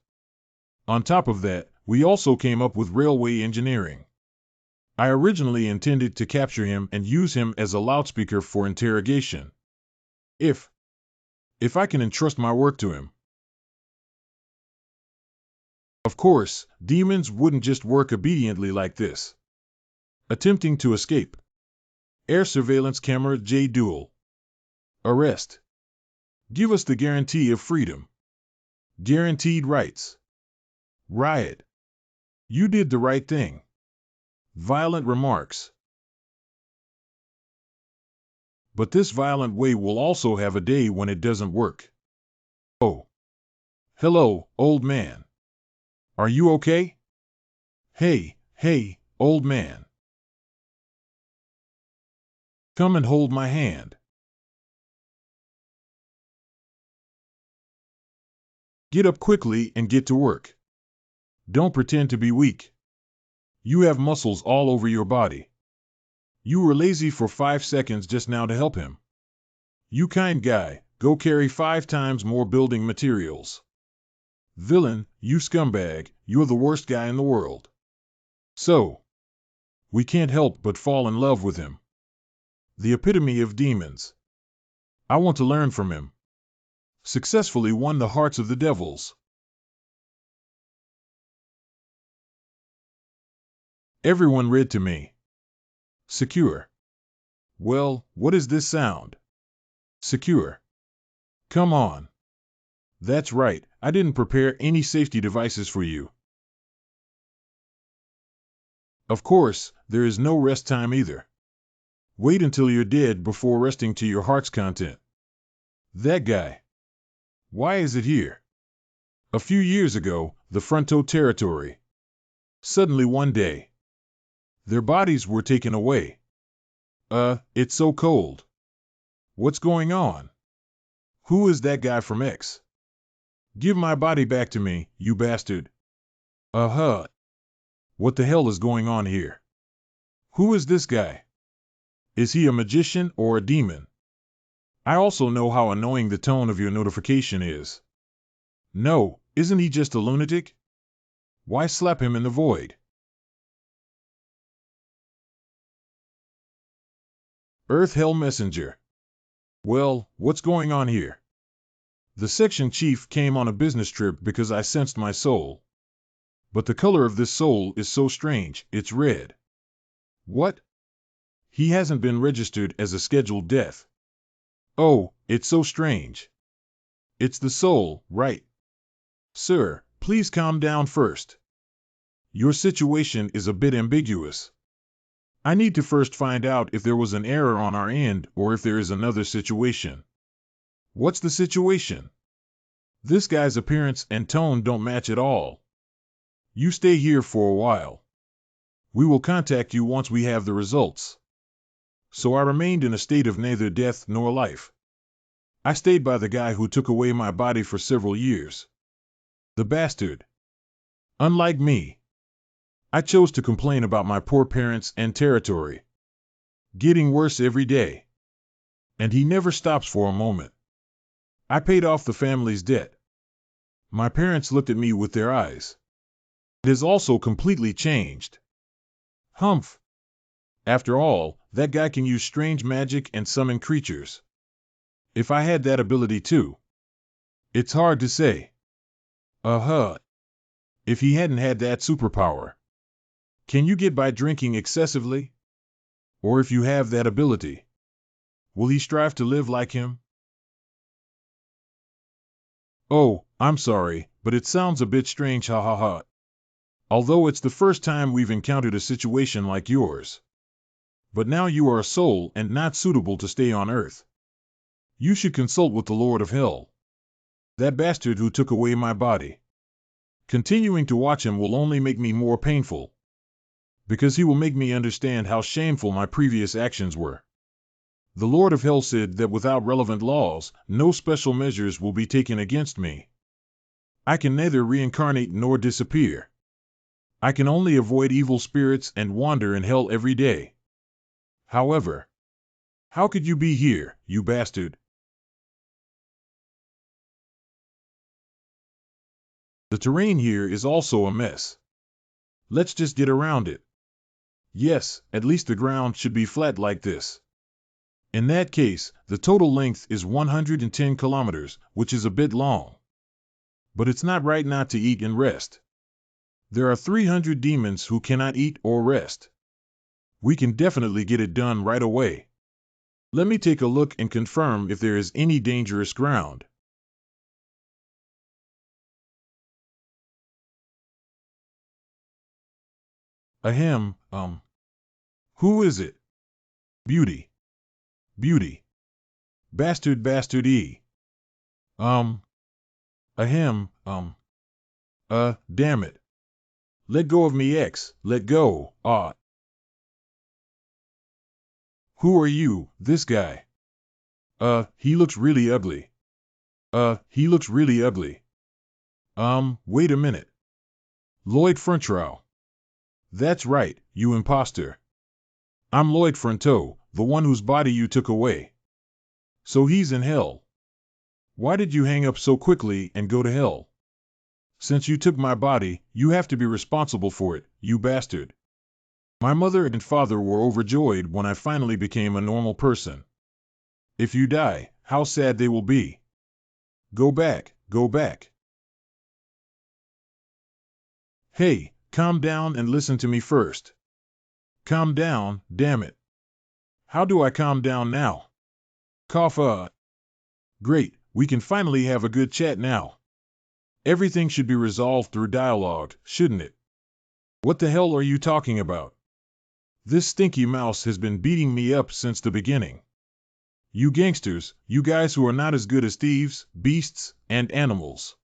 On top of that, we also came up with railway engineering. I originally intended to capture him and use him as a loudspeaker for interrogation. If I can entrust my work to him. Of course, demons wouldn't just work obediently like this. Attempting to escape. Air surveillance camera J duel. Arrest. Give us the guarantee of freedom. Guaranteed rights. Riot. You did the right thing. Violent remarks. But this violent way will also have a day when it doesn't work. Oh. Hello, old man. Are you okay? Hey, old man. Come and hold my hand. Get up quickly and get to work. Don't pretend to be weak. You have muscles all over your body. You were lazy for 5 seconds just now to help him. You kind guy, go carry 5 times more building materials. Villain, you scumbag, you're the worst guy in the world. So, we can't help but fall in love with him. The epitome of demons. I want to learn from him. Successfully won the hearts of the devils. Everyone read to me. Secure. Well, what is this sound? Secure. Come on. That's right, I didn't prepare any safety devices for you. Of course, there is no rest time either. Wait until you're dead before resting to your heart's content. That guy. Why is it here? A few years ago, the Fronto territory. Suddenly one day, their bodies were taken away. It's so cold. What's going on? Who is that guy from X? Give my body back to me, you bastard. Uh-huh. What the hell is going on here? Who is this guy? Is he a magician or a demon? I also know how annoying the tone of your notification is. No, isn't he just a lunatic? Why slap him in the void? Earth Hell Messenger. Well, what's going on here? The section chief came on a business trip because I sensed my soul. But the color of this soul is so strange, it's red. What? He hasn't been registered as a scheduled death. Oh, it's so strange. It's the soul, right? Sir, please calm down first. Your situation is a bit ambiguous. I need to first find out if there was an error on our end or if there is another situation. What's the situation? This guy's appearance and tone don't match at all. You stay here for a while. We will contact you once we have the results. So I remained in a state of neither death nor life. I stayed by the guy who took away my body for several years. The bastard. Unlike me, I chose to complain about my poor parents and territory. Getting worse every day. And he never stops for a moment. I paid off the family's debt. My parents looked at me with their eyes. It has also completely changed. Humph. After all, that guy can use strange magic and summon creatures. If I had that ability too. It's hard to say. Uh-huh. If he hadn't had that superpower. Can you get by drinking excessively? Or if you have that ability, will he strive to live like him? Oh, I'm sorry, but it sounds a bit strange, ha ha ha. Although it's the first time we've encountered a situation like yours. But now you are a soul and not suitable to stay on Earth. You should consult with the Lord of Hell. That bastard who took away my body. Continuing to watch him will only make me more painful. Because he will make me understand how shameful my previous actions were. The Lord of Hell said that without relevant laws, no special measures will be taken against me. I can neither reincarnate nor disappear. I can only avoid evil spirits and wander in hell every day. However, how could you be here, you bastard? The terrain here is also a mess. Let's just get around it. Yes, at least the ground should be flat like this. In that case, the total length is 110 kilometers, which is a bit long. But it's not right not to eat and rest. There are 300 demons who cannot eat or rest. We can definitely get it done right away. Let me take a look and confirm if there is any dangerous ground. Ahem, who is it? Beauty. Beauty. Bastard bastard E. Ahem, damn it. Let go of me X, let go, Who are you, this guy? He looks really ugly. He looks really ugly. Wait a minute. Lloyd Frontrow. That's right, you imposter. I'm Lloyd Fronto, the one whose body you took away. So he's in hell. Why did you hang up so quickly and go to hell? Since you took my body, you have to be responsible for it, you bastard. My mother and father were overjoyed when I finally became a normal person. If you die, how sad they will be. Go back, go back. Hey, calm down and listen to me first. Calm down, damn it. How do I calm down now? Cough. Great, we can finally have a good chat now. Everything should be resolved through dialogue, shouldn't it? What the hell are you talking about? This stinky mouse has been beating me up since the beginning. You gangsters, you guys who are not as good as thieves, beasts, and animals.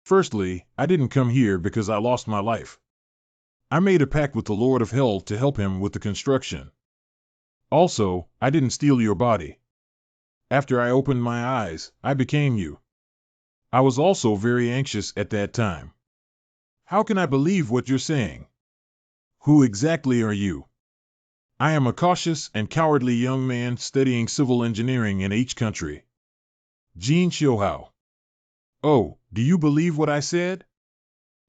Firstly, I didn't come here because I lost my life. I made a pact with the Lord of Hell to help him with the construction. Also, I didn't steal your body. After I opened my eyes, I became you. I was also very anxious at that time. How can I believe what you're saying? Who exactly are you? I am a cautious and cowardly young man studying civil engineering in each country. Jin Xiuhao. Oh, do you believe what I said?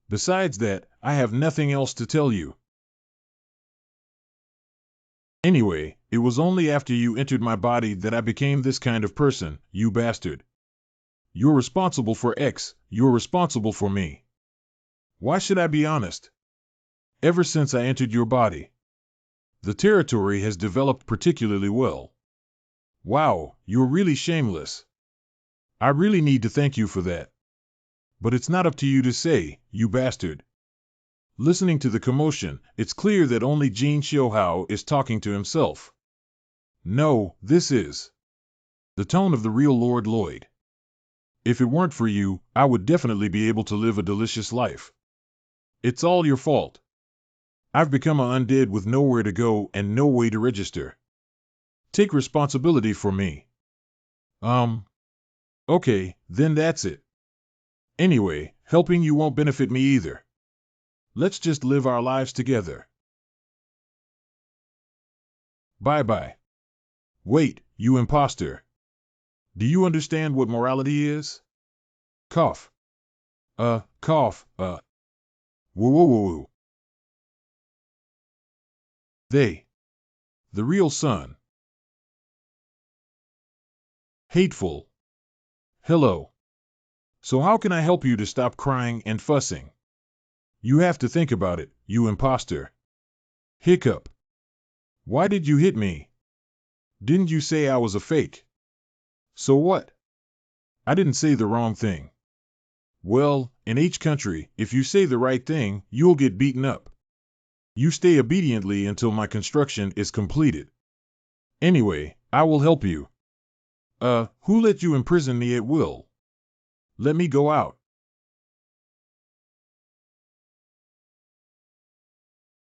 Besides that, I have nothing else to tell you. Anyway, it was only after you entered my body that I became this kind of person, you bastard. You're responsible for X, you're responsible for me. Why should I be honest? Ever since I entered your body, the territory has developed particularly well. Wow, you're really shameless. I really need to thank you for that. But it's not up to you to say, you bastard. Listening to the commotion, it's clear that only Jin Xiuhao is talking to himself. No, this is the tone of the real Lord Lloyd. If it weren't for you, I would definitely be able to live a delicious life. It's all your fault. I've become an undead with nowhere to go and no way to register. Take responsibility for me. Okay, then that's it. Anyway, helping you won't benefit me either. Let's just live our lives together. Bye-bye. Wait, you imposter. Do you understand what morality is? Cough. Cough, woo woo woo woo. They. The real son. Hateful. Hello. So how can I help you to stop crying and fussing? You have to think about it, you imposter. Hiccup. Why did you hit me? Didn't you say I was a fake? So what? I didn't say the wrong thing. Well, in each country, if you say the right thing, you'll get beaten up. You stay obediently until my construction is completed. Anyway, I will help you. Who let you imprison me at will? Let me go out.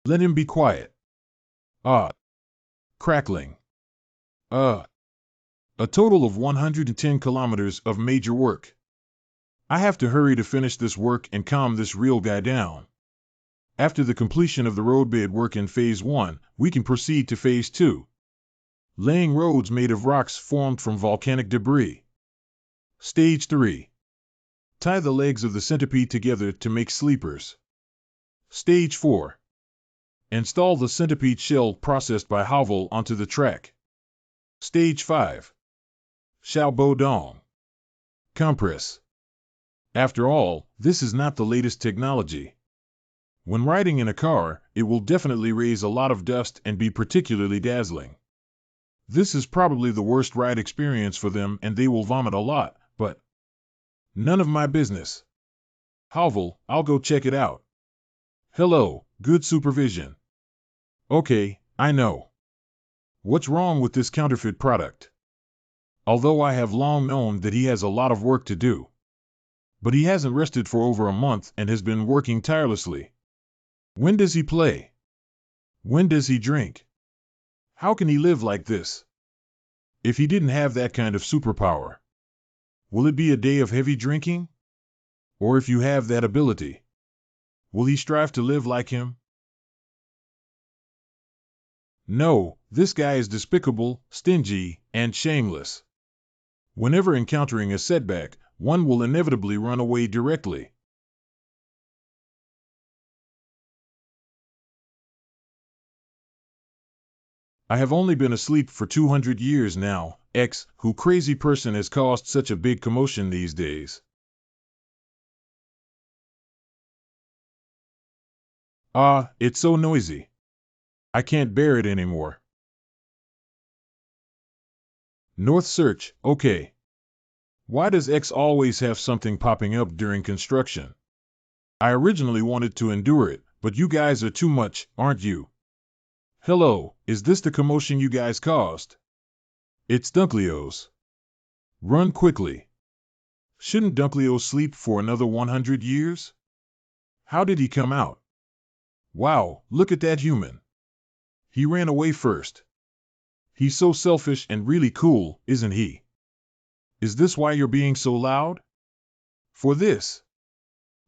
Let him be quiet. Crackling. A total of 110 kilometers of major work. I have to hurry to finish this work and calm this real guy down. After the completion of the roadbed work in Phase 1, we can proceed to Phase 2. Laying roads made of rocks formed from volcanic debris. Stage 3. Tie the legs of the centipede together to make sleepers. Stage 4. Install the centipede shell processed by Havel onto the track. Stage 5. Xiaobo Dong. Compress. After all, this is not the latest technology. When riding in a car, it will definitely raise a lot of dust and be particularly dazzling. This is probably the worst ride experience for them and they will vomit a lot, but none of my business. Havel, I'll go check it out. Hello, good supervision. Okay, I know. What's wrong with this counterfeit product? Although I have long known that he has a lot of work to do. But he hasn't rested for over a month and has been working tirelessly. When does he play? When does he drink? How can he live like this? If he didn't have that kind of superpower, will it be a day of heavy drinking? Or if you have that ability, will he strive to live like him? No, this guy is despicable, stingy, and shameless. Whenever encountering a setback, one will inevitably run away directly. I have only been asleep for 200 years now. X, who crazy person has caused such a big commotion these days? It's so noisy. I can't bear it anymore. North search, okay. Why does X always have something popping up during construction? I originally wanted to endure it, but you guys are too much, aren't you? Hello, is this the commotion you guys caused? It's Dunkleo's. Run quickly. Shouldn't Dunkleo sleep for another 100 years? How did he come out? Wow, look at that human. He ran away first. He's so selfish and really cool, isn't he? Is this why you're being so loud? For this.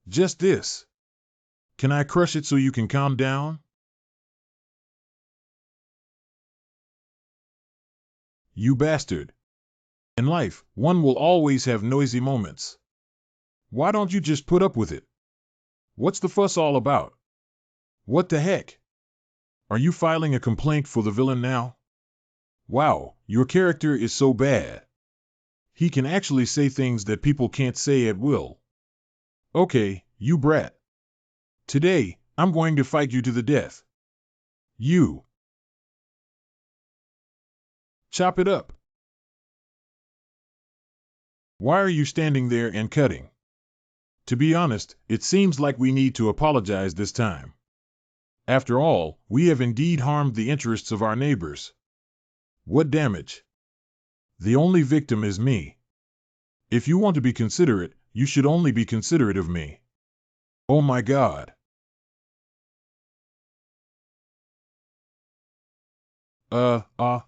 Just this. Can I crush it so you can calm down? You bastard. In life, one will always have noisy moments. Why don't you just put up with it? What's the fuss all about? What the heck? Are you filing a complaint for the villain now? Wow, your character is so bad. He can actually say things that people can't say at will. Okay, you brat. Today, I'm going to fight you to the death. You. Chop it up. Why are you standing there and cutting? To be honest, it seems like we need to apologize this time. After all, we have indeed harmed the interests of our neighbors. What damage? The only victim is me. If you want to be considerate, you should only be considerate of me. Oh my God.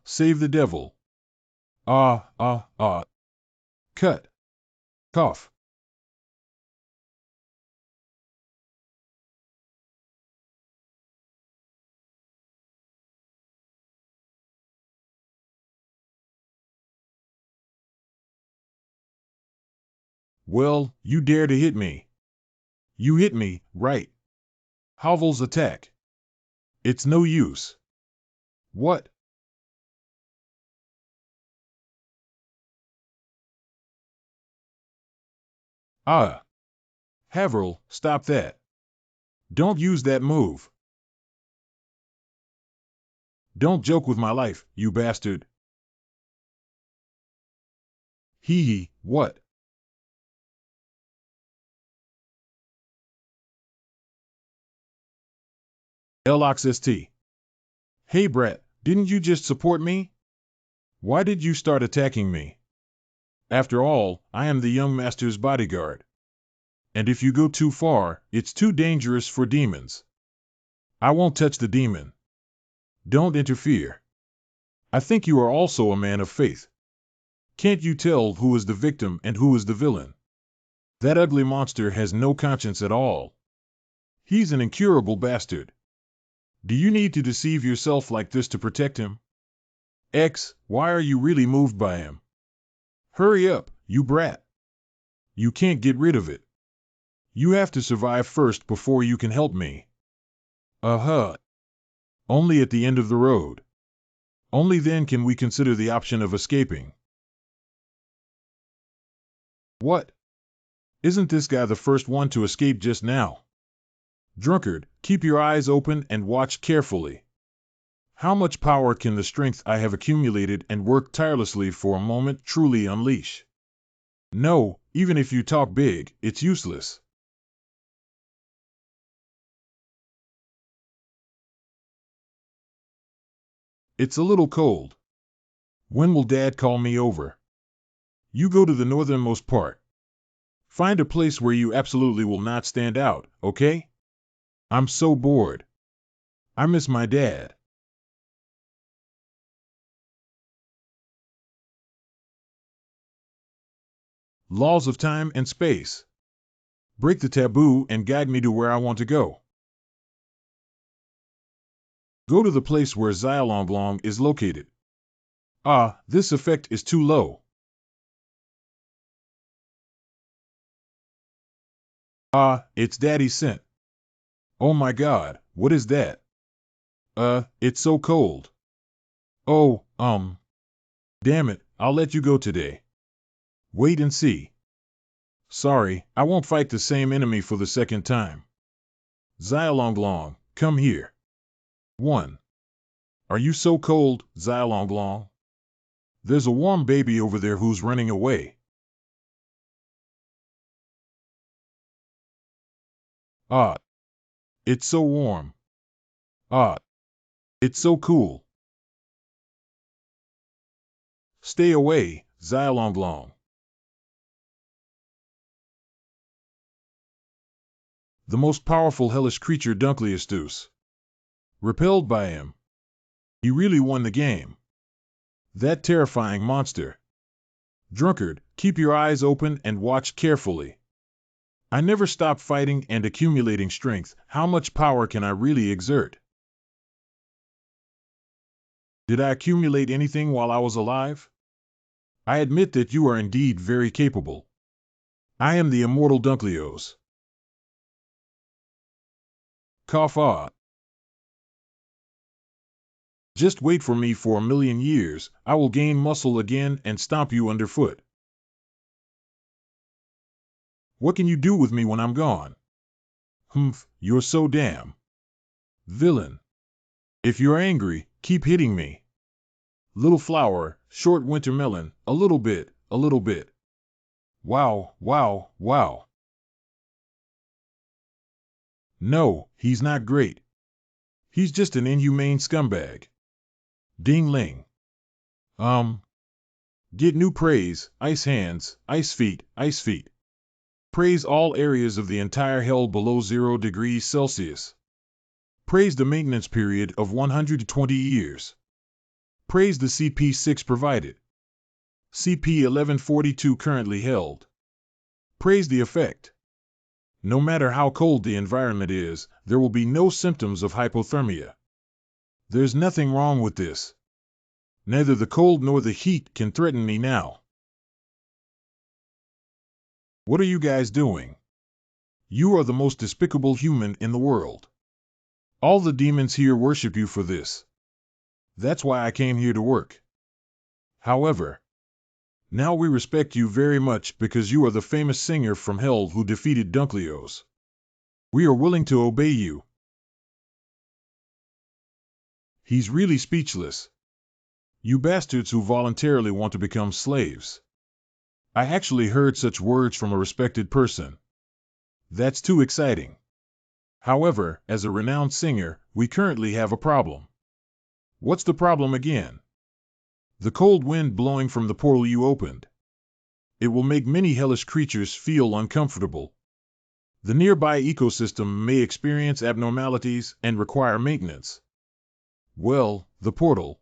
Save the devil. Cut. Cough. Well, you dare to hit me. You hit me, right? Havel's attack. It's no use. What? Ah. Haverl, stop that. Don't use that move. Don't joke with my life, you bastard. Hee hee, what? LXST. Hey brat, didn't you just support me? Why did you start attacking me? After all, I am the young master's bodyguard. And if you go too far, it's too dangerous for demons. I won't touch the demon. Don't interfere. I think you are also a man of faith. Can't you tell who is the victim and who is the villain? That ugly monster has no conscience at all. He's an incurable bastard. Do you need to deceive yourself like this to protect him? X, why are you really moved by him? Hurry up, you brat. You can't get rid of it. You have to survive first before you can help me. Uh-huh. Only at the end of the road. Only then can we consider the option of escaping. What? Isn't this guy the first one to escape just now? Drunkard, keep your eyes open and watch carefully. How much power can the strength I have accumulated and worked tirelessly for a moment truly unleash? No, even if you talk big, it's useless. It's a little cold. When will Dad call me over? You go to the northernmost part. Find a place where you absolutely will not stand out, okay? I'm so bored. I miss my dad. Laws of time and space. Break the taboo and guide me to where I want to go. Go to the place where Xiaolonglong is located. Ah, this effect is too low. Ah, it's Daddy's scent. Oh my God, what is that? It's so cold. Oh, damn it, I'll let you go today. Wait and see. Sorry, I won't fight the same enemy for the second time. Xiaolonglong, come here. 1. Are you so cold, Xiaolonglong? There's a warm baby over there who's running away. Ah, it's so warm. Ah, it's so cool. Stay away, Xiaolonglong. The most powerful hellish creature Dunkleosteus. Repelled by him. He really won the game. That terrifying monster. Drunkard, keep your eyes open and watch carefully. I never stop fighting and accumulating strength. How much power can I really exert? Did I accumulate anything while I was alive? I admit that you are indeed very capable. I am the immortal Dunkleos. Cough ah. Just wait for me for 1,000,000 years. I will gain muscle again and stomp you underfoot. What can you do with me when I'm gone? Humph, you're so damn. Villain. If you're angry, keep hitting me. Little flower, short winter melon, a little bit, a little bit. Wow, wow, wow. No, he's not great. He's just an inhumane scumbag. Ding ling. Get new praise, ice hands, ice feet, ice feet. Praise all areas of the entire hell below 0 degrees Celsius. Praise the maintenance period of 120 years. Praise the CP6 provided. CP 1142 currently held. Praise the effect. No matter how cold the environment is, there will be no symptoms of hypothermia. There's nothing wrong with this. Neither the cold nor the heat can threaten me now. What are you guys doing? You are the most despicable human in the world. All the demons here worship you for this. That's why I came here to work. However, now we respect you very much because you are the famous singer from hell who defeated Dunkleos. We are willing to obey you. He's really speechless. You bastards who voluntarily want to become slaves. I actually heard such words from a respected person. That's too exciting. However, as a renowned singer, we currently have a problem. What's the problem again? The cold wind blowing from the portal you opened. It will make many hellish creatures feel uncomfortable. The nearby ecosystem may experience abnormalities and require maintenance. Well, the portal.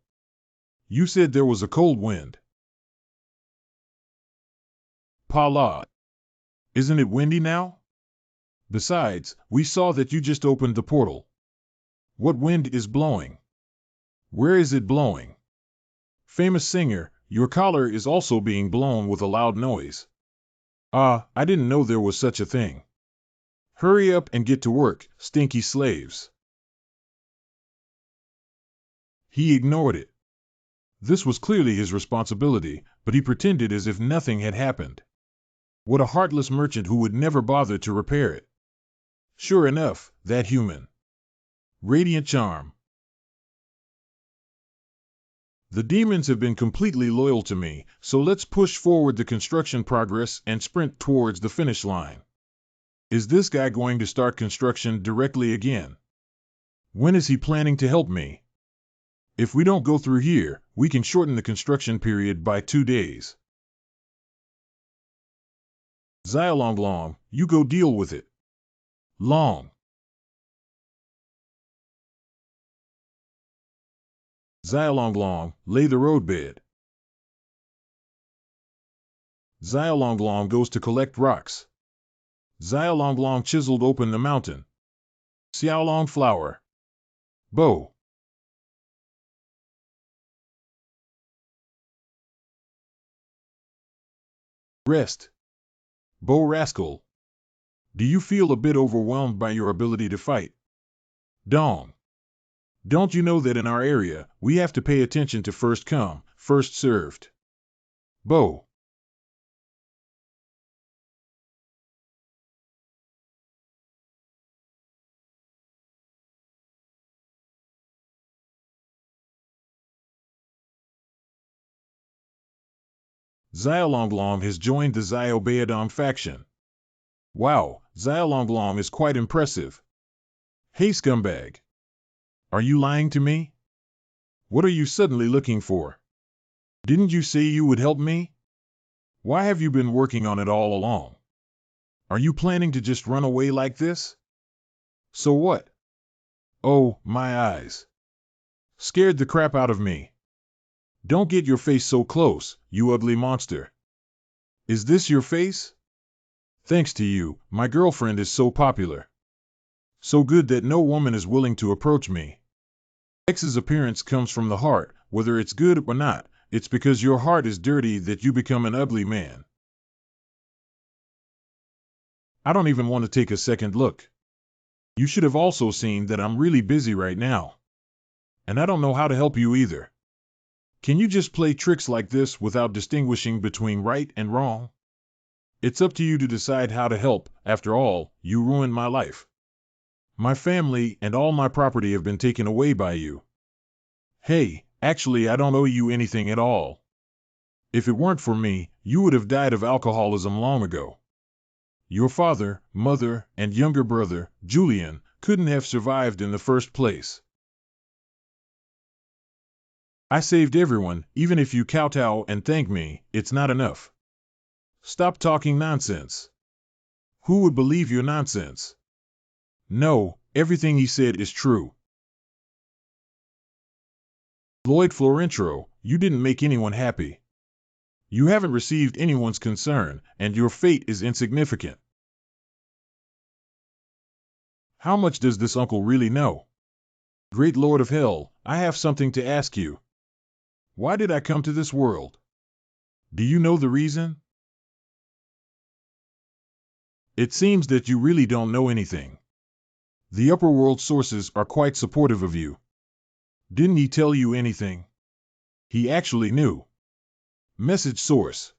You said there was a cold wind. Pala. Isn't it windy now? Besides, we saw that you just opened the portal. What wind is blowing? Where is it blowing? Famous singer, your collar is also being blown with a loud noise. Ah, I didn't know there was such a thing. Hurry up and get to work, stinky slaves. He ignored it. This was clearly his responsibility, but he pretended as if nothing had happened. What a heartless merchant who would never bother to repair it. Sure enough, that human. Radiant charm. The demons have been completely loyal to me, so let's push forward the construction progress and sprint towards the finish line. Is this guy going to start construction directly again? When is he planning to help me? If we don't go through here, we can shorten the construction period by 2 days. Xiaolonglong, you go deal with it. Long. Xiaolonglong, lay the roadbed. Xiaolonglong goes to collect rocks. Xiaolonglong chiseled open the mountain. Xiaolong flower. Bow. Rest. Bow rascal. Do you feel a bit overwhelmed by your ability to fight? Dong. Don't you know that in our area, we have to pay attention to first come, first served? Bow. Xiaolonglong has joined the Xiaobeadong faction. Wow, Xiaolonglong is quite impressive. Hey scumbag. Are you lying to me? What are you suddenly looking for? Didn't you say you would help me? Why have you been working on it all along? Are you planning to just run away like this? So what? Oh, my eyes. Scared the crap out of me. Don't get your face so close, you ugly monster. Is this your face? Thanks to you, my girlfriend is so popular. So good that no woman is willing to approach me. X's appearance comes from the heart, whether it's good or not. It's because your heart is dirty that you become an ugly man. I don't even want to take a second look. You should have also seen that I'm really busy right now. And I don't know how to help you either. Can you just play tricks like this without distinguishing between right and wrong? It's up to you to decide how to help. After all, you ruined my life. My family and all my property have been taken away by you. Hey, actually, I don't owe you anything at all. If it weren't for me, you would have died of alcoholism long ago. Your father, mother, and younger brother, Julian, couldn't have survived in the first place. I saved everyone. Even if you kowtow and thank me, it's not enough. Stop talking nonsense. Who would believe your nonsense? No, everything he said is true. Lloyd Florentro, you didn't make anyone happy. You haven't received anyone's concern, and your fate is insignificant. How much does this uncle really know? Great Lord of Hell, I have something to ask you. Why did I come to this world? Do you know the reason? It seems that you really don't know anything. The upper world sources are quite supportive of you. Didn't he tell you anything? He actually knew. Message source.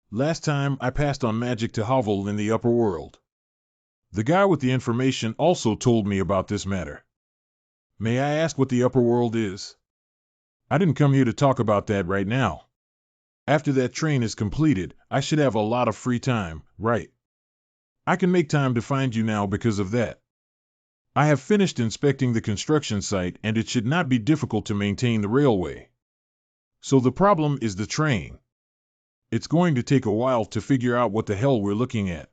Last time I passed on magic to Havel in the upper world. The guy with the information also told me about this matter. May I ask what the upper world is? I didn't come here to talk about that right now. After that train is completed, I should have a lot of free time, right? I can make time to find you now because of that. I have finished inspecting the construction site and it should not be difficult to maintain the railway. So the problem is the train. It's going to take a while to figure out what the hell we're looking at.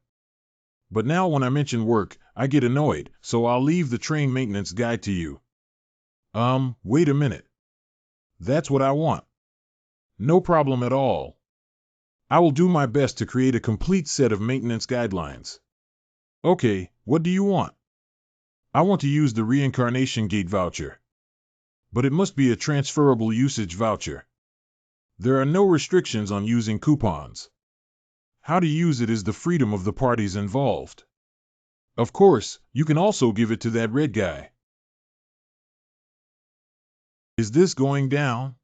But now when I mention work, I get annoyed, so I'll leave the train maintenance guide to you. Wait a minute. That's what I want. No problem at all. I will do my best to create a complete set of maintenance guidelines. Okay, what do you want? I want to use the reincarnation gate voucher. But it must be a transferable usage voucher. There are no restrictions on using coupons. How to use it is the freedom of the parties involved. Of course, you can also give it to that red guy. Is this going down?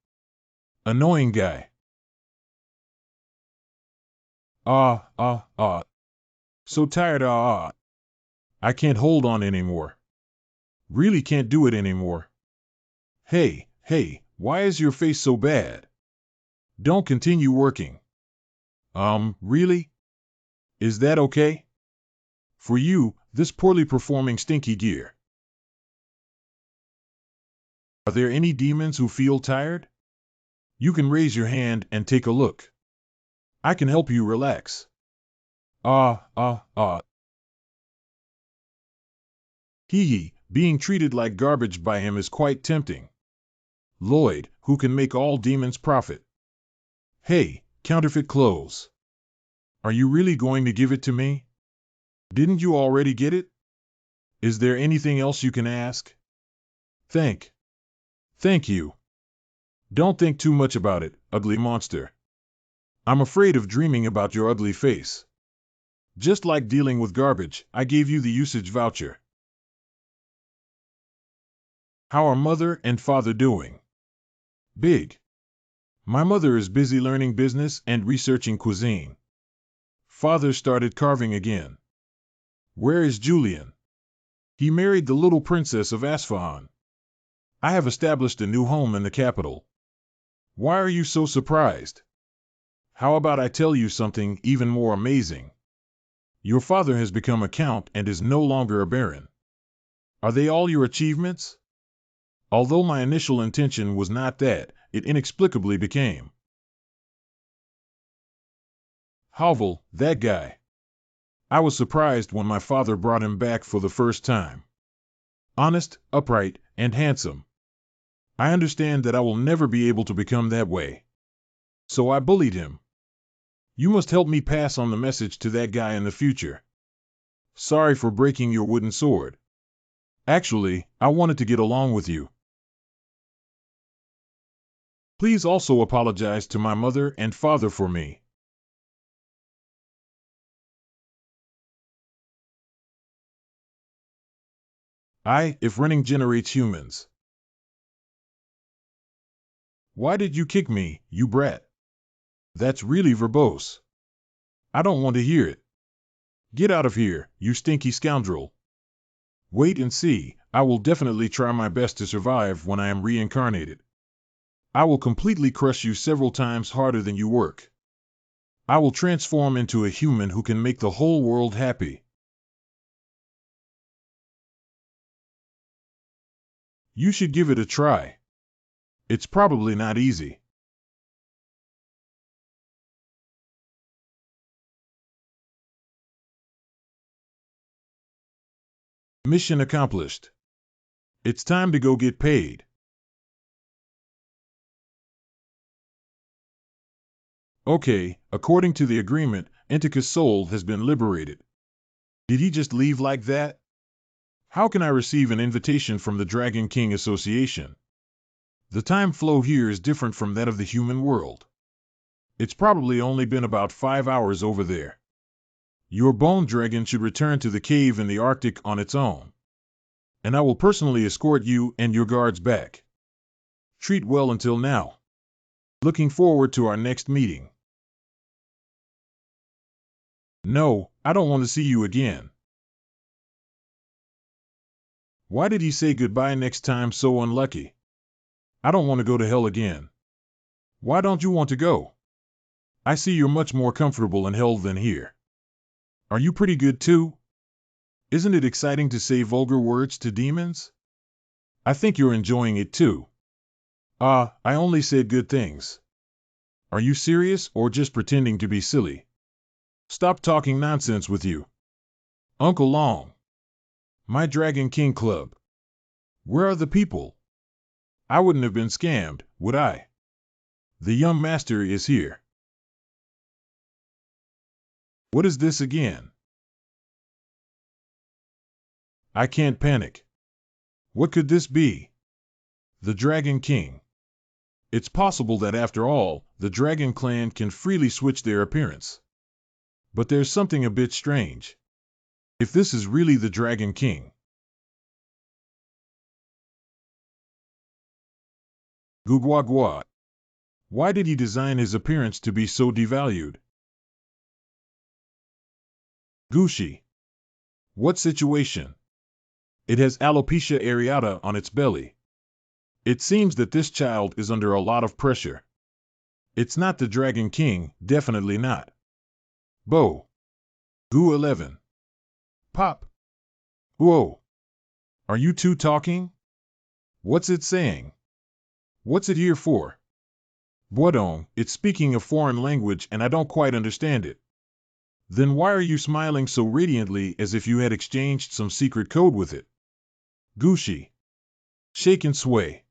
Annoying guy. So tired, I can't hold on anymore. Really can't do it anymore. Hey, why is your face so bad? Don't continue working. Really? Is that okay? For you, this poorly performing stinky gear. Are there any demons who feel tired? You can raise your hand and take a look. I can help you relax. Hee, being treated like garbage by him is quite tempting. Lloyd, who can make all demons profit. Hey, counterfeit clothes. Are you really going to give it to me? Didn't you already get it? Is there anything else you can ask? Thank you. Don't think too much about it, ugly monster. I'm afraid of dreaming about your ugly face. Just like dealing with garbage, I gave you the usage voucher. How are mother and father doing? Big. My mother is busy learning business and researching cuisine. Father started carving again. Where is Julian? He married the little princess of Asfahan. I have established a new home in the capital. Why are you so surprised? How about I tell you something even more amazing? Your father has become a count and is no longer a baron. Are they all your achievements? Although my initial intention was not that, it inexplicably became. Havel, that guy. I was surprised when my father brought him back for the first time. Honest, upright, and handsome. I understand that I will never be able to become that way. So I bullied him. You must help me pass on the message to that guy in the future. Sorry for breaking your wooden sword. Actually, I wanted to get along with you. Please also apologize to my mother and father for me. If running generates humans. Why did you kick me, you brat? That's really verbose. I don't want to hear it. Get out of here, you stinky scoundrel. Wait and see, I will definitely try my best to survive when I am reincarnated. I will completely crush you several times harder than you work. I will transform into a human who can make the whole world happy. You should give it a try. It's probably not easy. Mission accomplished. It's time to go get paid. Okay, according to the agreement, Entika's soul has been liberated. Did he just leave like that? How can I receive an invitation from the Dragon King Association? The time flow here is different from that of the human world. It's probably only been about 5 hours over there. Your bone dragon should return to the cave in the Arctic on its own. And I will personally escort you and your guards back. Treat well until now. Looking forward to our next meeting. No, I don't want to see you again. Why did he say goodbye next time so unlucky? I don't want to go to hell again. Why don't you want to go? I see you're much more comfortable in hell than here. Are you pretty good too? Isn't it exciting to say vulgar words to demons? I think you're enjoying it too. I only said good things. Are you serious or just pretending to be silly? Stop talking nonsense with you. Uncle Long. My Dragon King Club. Where are the people? I wouldn't have been scammed, would I? The young master is here. What is this again? I can't panic. What could this be? The Dragon King. It's possible that after all, the Dragon Clan can freely switch their appearance. But there's something a bit strange. If this is really the Dragon King. Gugwagwa. Why did he design his appearance to be so devalued? Gushi. What situation? It has alopecia areata on its belly. It seems that this child is under a lot of pressure. It's not the Dragon King, definitely not. Bo. Gu 11. Pop. Whoa. Are you two talking? What's it saying? What's it here for? Boidong, it's speaking a foreign language and I don't quite understand it. Then why are you smiling so radiantly as if you had exchanged some secret code with it? Gushi. Shake and sway.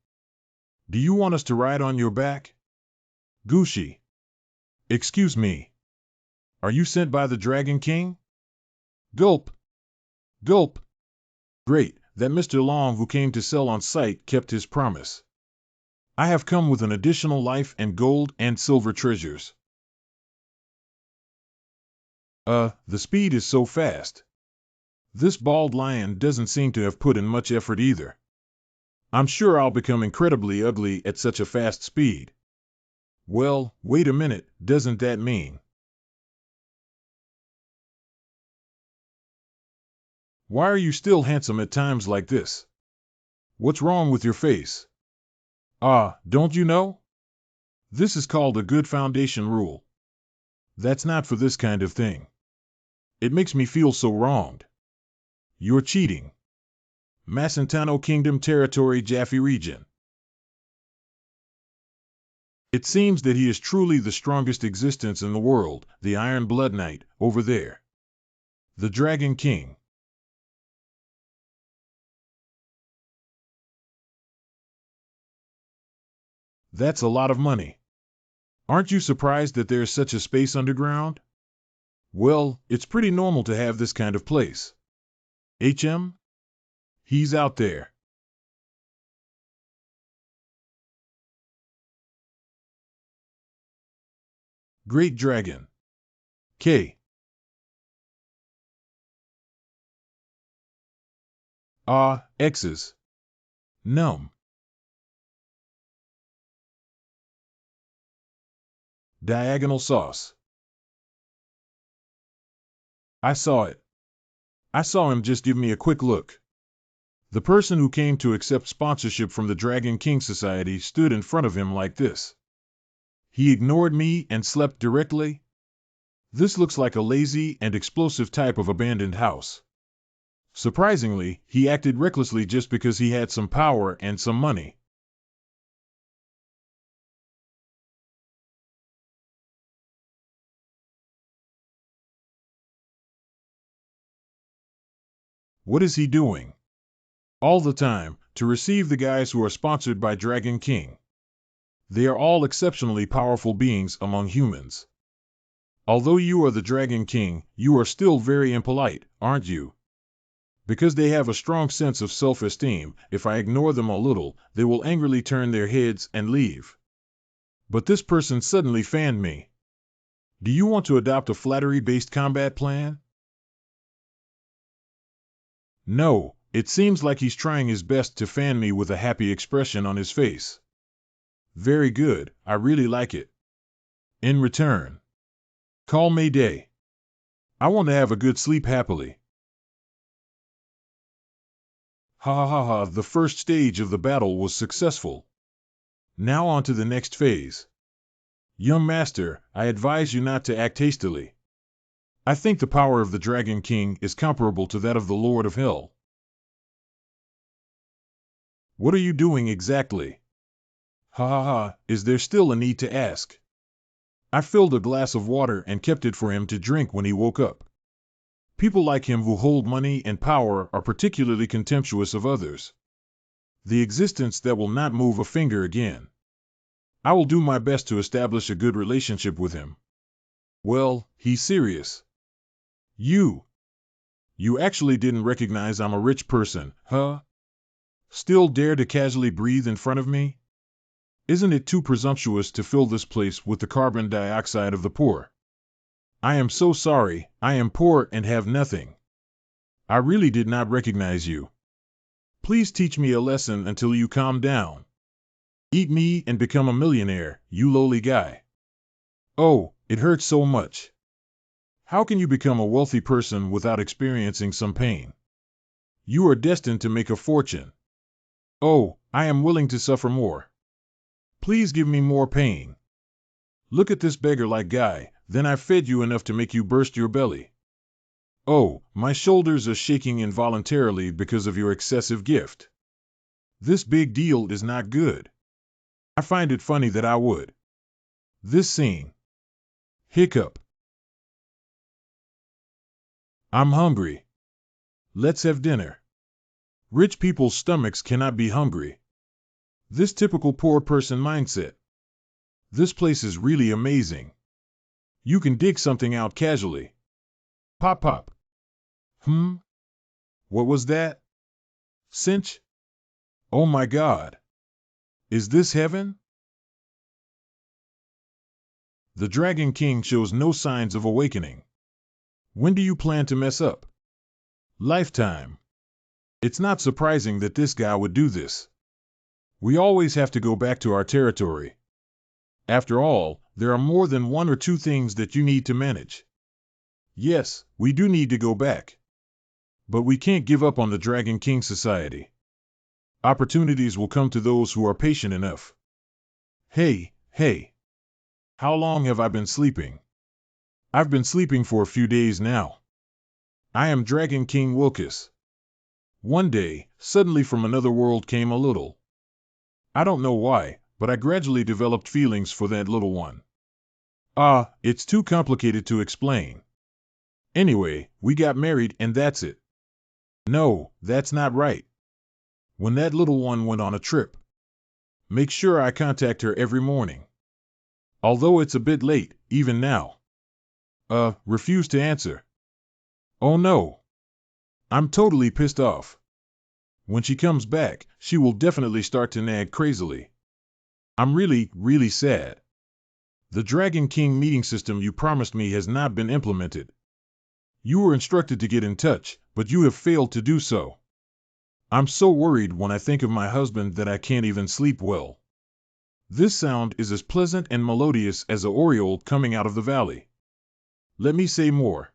Do you want us to ride on your back? Gushi. Excuse me. Are you sent by the Dragon King? Gulp. Gulp. Great, that Mr. Long who came to sell on sight kept his promise. I have come with an additional life and gold and silver treasures. The speed is so fast. This bald lion doesn't seem to have put in much effort either. I'm sure I'll become incredibly ugly at such a fast speed. Well, wait a minute, doesn't that mean? Why are you still handsome at times like this? What's wrong with your face? Don't you know? This is called a good foundation rule. That's not for this kind of thing. It makes me feel so wronged. You're cheating. Masentano Kingdom Territory Jaffe Region. It seems that he is truly the strongest existence in the world, the Iron Blood Knight, over there. The Dragon King. That's a lot of money. Aren't you surprised that there's such a space underground? Well, it's pretty normal to have this kind of place. HM? He's out there. Great Dragon. K. X's. Num. Diagonal sauce. I saw it. I saw him just give me a quick look. The person who came to accept sponsorship from the Dragon King Society stood in front of him like this. He ignored me and slept directly. This looks like a lazy and explosive type of abandoned house. Surprisingly, he acted recklessly just because he had some power and some money. What is he doing? All the time, to receive the guys who are sponsored by Dragon King. They are all exceptionally powerful beings among humans. Although you are the Dragon King, you are still very impolite, aren't you? Because they have a strong sense of self-esteem, if I ignore them a little, they will angrily turn their heads and leave. But this person suddenly fanned me. Do you want to adopt a flattery-based combat plan? No, it seems like he's trying his best to fan me with a happy expression on his face. Very good, I really like it. In return, call Mayday. I want to have a good sleep happily. Ha ha ha ha, the first stage of the battle was successful. Now on to the next phase. Young master, I advise you not to act hastily. I think the power of the Dragon King is comparable to that of the Lord of Hell. What are you doing exactly? Ha ha ha, is there still a need to ask? I filled a glass of water and kept it for him to drink when he woke up. People like him who hold money and power are particularly contemptuous of others. The existence that will not move a finger again. I will do my best to establish a good relationship with him. Well, he's serious. You actually didn't recognize I'm a rich person, huh? Still dare to casually breathe in front of me? Isn't it too presumptuous to fill this place with the carbon dioxide of the poor? I am so sorry, I am poor and have nothing. I really did not recognize you. Please teach me a lesson until you calm down. Eat me and become a millionaire, you lowly guy. Oh, it hurts so much. How can you become a wealthy person without experiencing some pain? You are destined to make a fortune. Oh, I am willing to suffer more. Please give me more pain. Look at this beggar-like guy, then I fed you enough to make you burst your belly. Oh, my shoulders are shaking involuntarily because of your excessive gift. This big deal is not good. I find it funny that I would. This scene. Hiccup. I'm hungry. Let's have dinner. Rich people's stomachs cannot be hungry. This typical poor person mindset. This place is really amazing. You can dig something out casually. Pop pop. What was that? Cinch? Oh my God. Is this heaven? The Dragon King shows no signs of awakening. When do you plan to mess up? Lifetime. It's not surprising that this guy would do this. We always have to go back to our territory. After all, there are more than one or two things that you need to manage. Yes, we do need to go back. But we can't give up on the Dragon King Society. Opportunities will come to those who are patient enough. Hey, How long have I been sleeping? I've been sleeping for a few days now. I am Dragon King Wilkes. One day, suddenly from another world came a little. I don't know why, but I gradually developed feelings for that little one. It's too complicated to explain. Anyway, we got married and that's it. No, that's not right. When that little one went on a trip, make sure I contact her every morning. Although it's a bit late, even now. Refuse to answer. Oh no. I'm totally pissed off. When she comes back, she will definitely start to nag crazily. I'm really, really sad. The Dragon King meeting system you promised me has not been implemented. You were instructed to get in touch, but you have failed to do so. I'm so worried when I think of my husband that I can't even sleep well. This sound is as pleasant and melodious as a oriole coming out of the valley. Let me say more.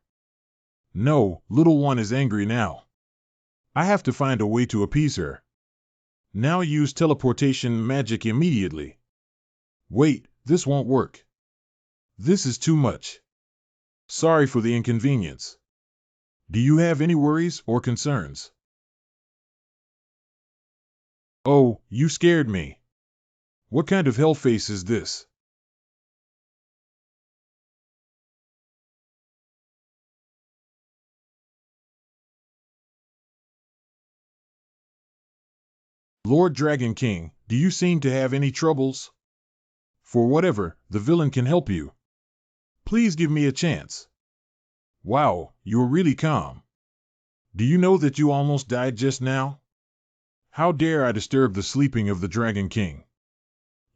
No, little one is angry now. I have to find a way to appease her. Now use teleportation magic immediately. Wait, this won't work. This is too much. Sorry for the inconvenience. Do you have any worries or concerns? Oh, you scared me. What kind of hellface is this? Lord Dragon King, do you seem to have any troubles? For whatever, the villain can help you. Please give me a chance. Wow, you're really calm. Do you know that you almost died just now? How dare I disturb the sleeping of the Dragon King?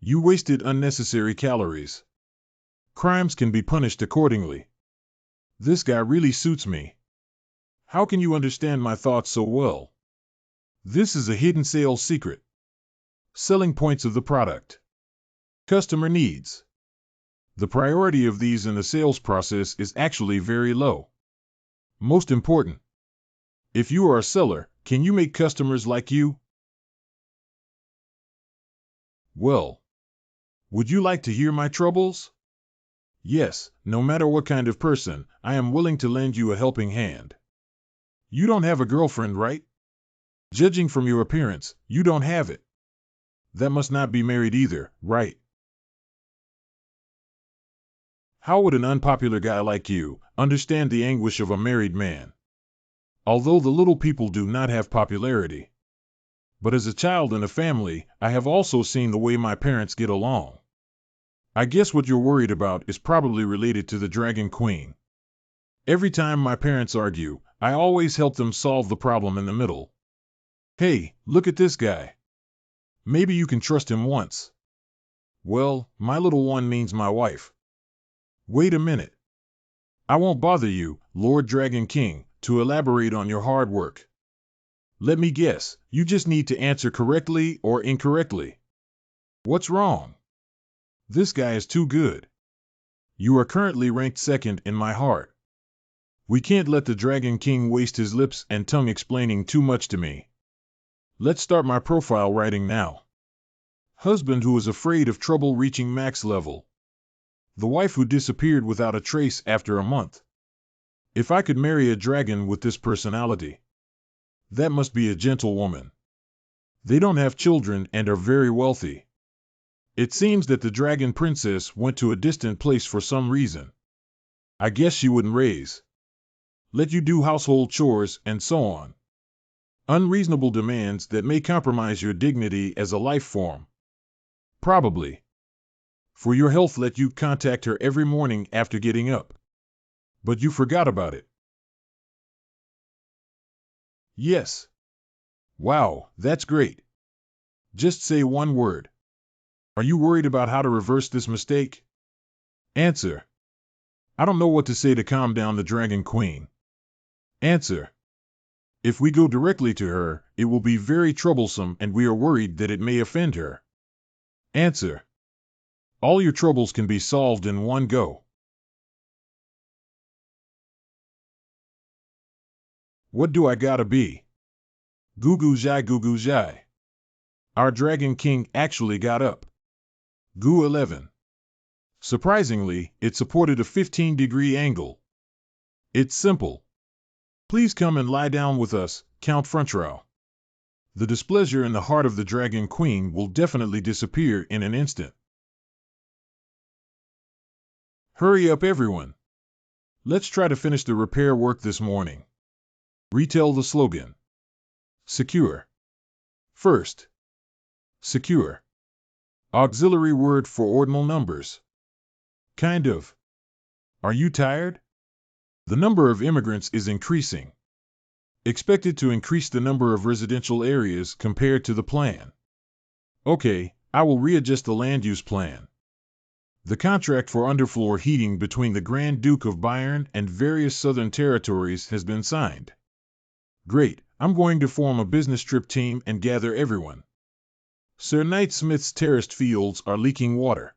You wasted unnecessary calories. Crimes can be punished accordingly. This guy really suits me. How can you understand my thoughts so well? This is a hidden sales secret. Selling points of the product. Customer needs. The priority of these in the sales process is actually very low. Most important. If you are a seller, can you make customers like you? Well, would you like to hear my troubles? Yes, no matter what kind of person, I am willing to lend you a helping hand. You don't have a girlfriend, right? Judging from your appearance, you don't have it. That must not be married either, right? How would an unpopular guy like you understand the anguish of a married man? Although the little people do not have popularity. But as a child in a family, I have also seen the way my parents get along. I guess what you're worried about is probably related to the Dragon Queen. Every time my parents argue, I always help them solve the problem in the middle. Hey, look at this guy. Maybe you can trust him once. Well, my little one means my wife. Wait a minute. I won't bother you, Lord Dragon King, to elaborate on your hard work. Let me guess, you just need to answer correctly or incorrectly. What's wrong? This guy is too good. You are currently ranked second in my heart. We can't let the Dragon King waste his lips and tongue explaining too much to me. Let's start my profile writing now. Husband who is afraid of trouble reaching max level. The wife who disappeared without a trace after a month. If I could marry a dragon with this personality. That must be a gentlewoman. They don't have children and are very wealthy. It seems that the dragon princess went to a distant place for some reason. I guess she wouldn't raise. Let you do household chores and so on. Unreasonable demands that may compromise your dignity as a life form. Probably. For your health, let you contact her every morning after getting up. But you forgot about it. Yes. Wow, that's great. Just say one word. Are you worried about how to reverse this mistake? Answer. I don't know what to say to calm down the Dragon Queen. Answer. If we go directly to her, it will be very troublesome and we are worried that it may offend her. Answer. All your troubles can be solved in one go. What do I gotta be? Goo goo jai goo goo jai. Our Dragon King actually got up. Goo 11. Surprisingly, it supported a 15-degree angle. It's simple. Please come and lie down with us, Count Frontrow. The displeasure in the heart of the Dragon Queen will definitely disappear in an instant. Hurry up, everyone. Let's try to finish the repair work this morning. Retell the slogan. Secure. First. Secure. Auxiliary word for ordinal numbers. Kind of. Are you tired? The number of immigrants is increasing. Expected to increase the number of residential areas compared to the plan. Okay, I will readjust the land use plan. The contract for underfloor heating between the Grand Duke of Bayern and various southern territories has been signed. Great, I'm going to form a business trip team and gather everyone. Sir Knight Smith's terraced fields are leaking water.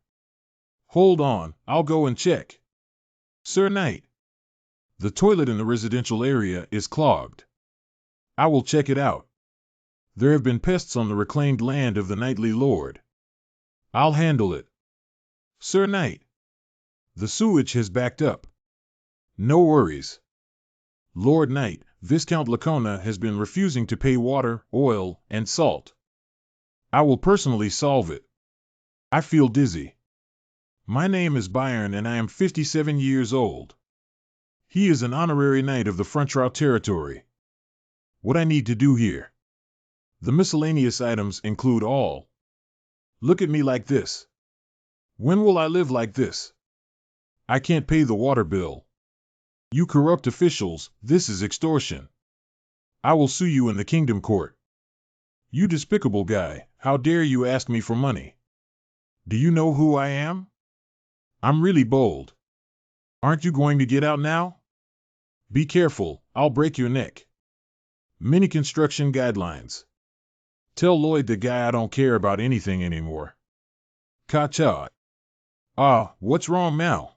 Hold on, I'll go and check. Sir Knight. The toilet in the residential area is clogged. I will check it out. There have been pests on the reclaimed land of the Knightly Lord. I'll handle it. Sir Knight. The sewage has backed up. No worries. Lord Knight, Viscount Lacona has been refusing to pay water, oil, and salt. I will personally solve it. I feel dizzy. My name is Bayern and I am 57 years old. He is an honorary knight of the Frontrow territory. What I need to do here. The miscellaneous items include all. Look at me like this. When will I live like this? I can't pay the water bill. You corrupt officials, this is extortion. I will sue you in the Kingdom Court. You despicable guy, how dare you ask me for money? Do you know who I am? I'm really bold. Aren't you going to get out now? Be careful, I'll break your neck. Mini construction guidelines. Tell Lloyd the guy I don't care about anything anymore. Ka-cha. Ah, what's wrong now?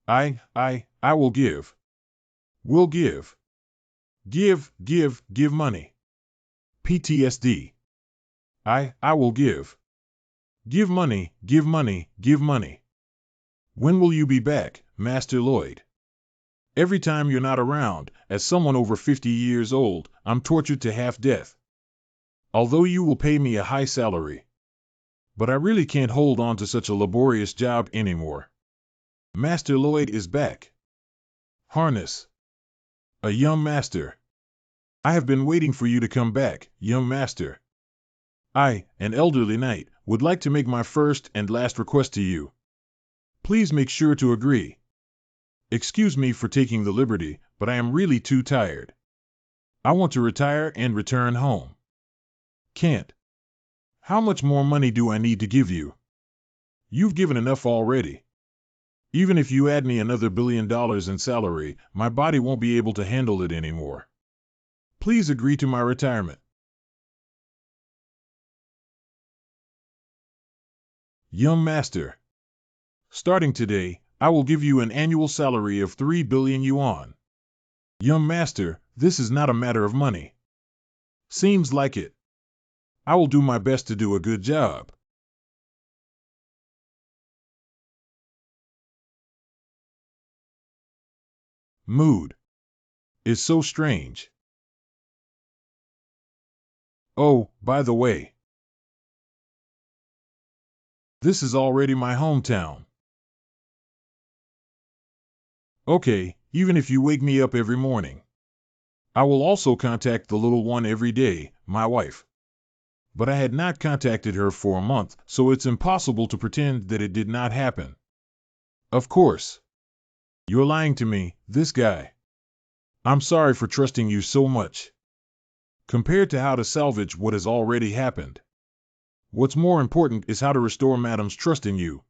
I will give. Will give. Give money. PTSD. I will give. Give money. When will you be back, Master Lloyd? Every time you're not around, as someone over 50 years old, I'm tortured to half-death. Although you will pay me a high salary. But I really can't hold on to such a laborious job anymore. Master Lloyd is back. Harness. A young master. I have been waiting for you to come back, young master. I, an elderly knight, would like to make my first and last request to you. Please make sure to agree. Excuse me for taking the liberty, but I am really too tired. I want to retire and return home. Can't. How much more money do I need to give you? You've given enough already. Even if you add me another $1 billion in salary, my body won't be able to handle it anymore. Please agree to my retirement. Young master. Starting today, I will give you an annual salary of 3 billion yuan. Young master, this is not a matter of money. Seems like it. I will do my best to do a good job. Mood. Is so strange. Oh, by the way. This is already my hometown. Okay, even if you wake me up every morning. I will also contact the little one every day, my wife. But I had not contacted her for a month, so it's impossible to pretend that it did not happen. Of course. You're lying to me, this guy. I'm sorry for trusting you so much. Compared to how to salvage what has already happened. What's more important is how to restore Madam's trust in you.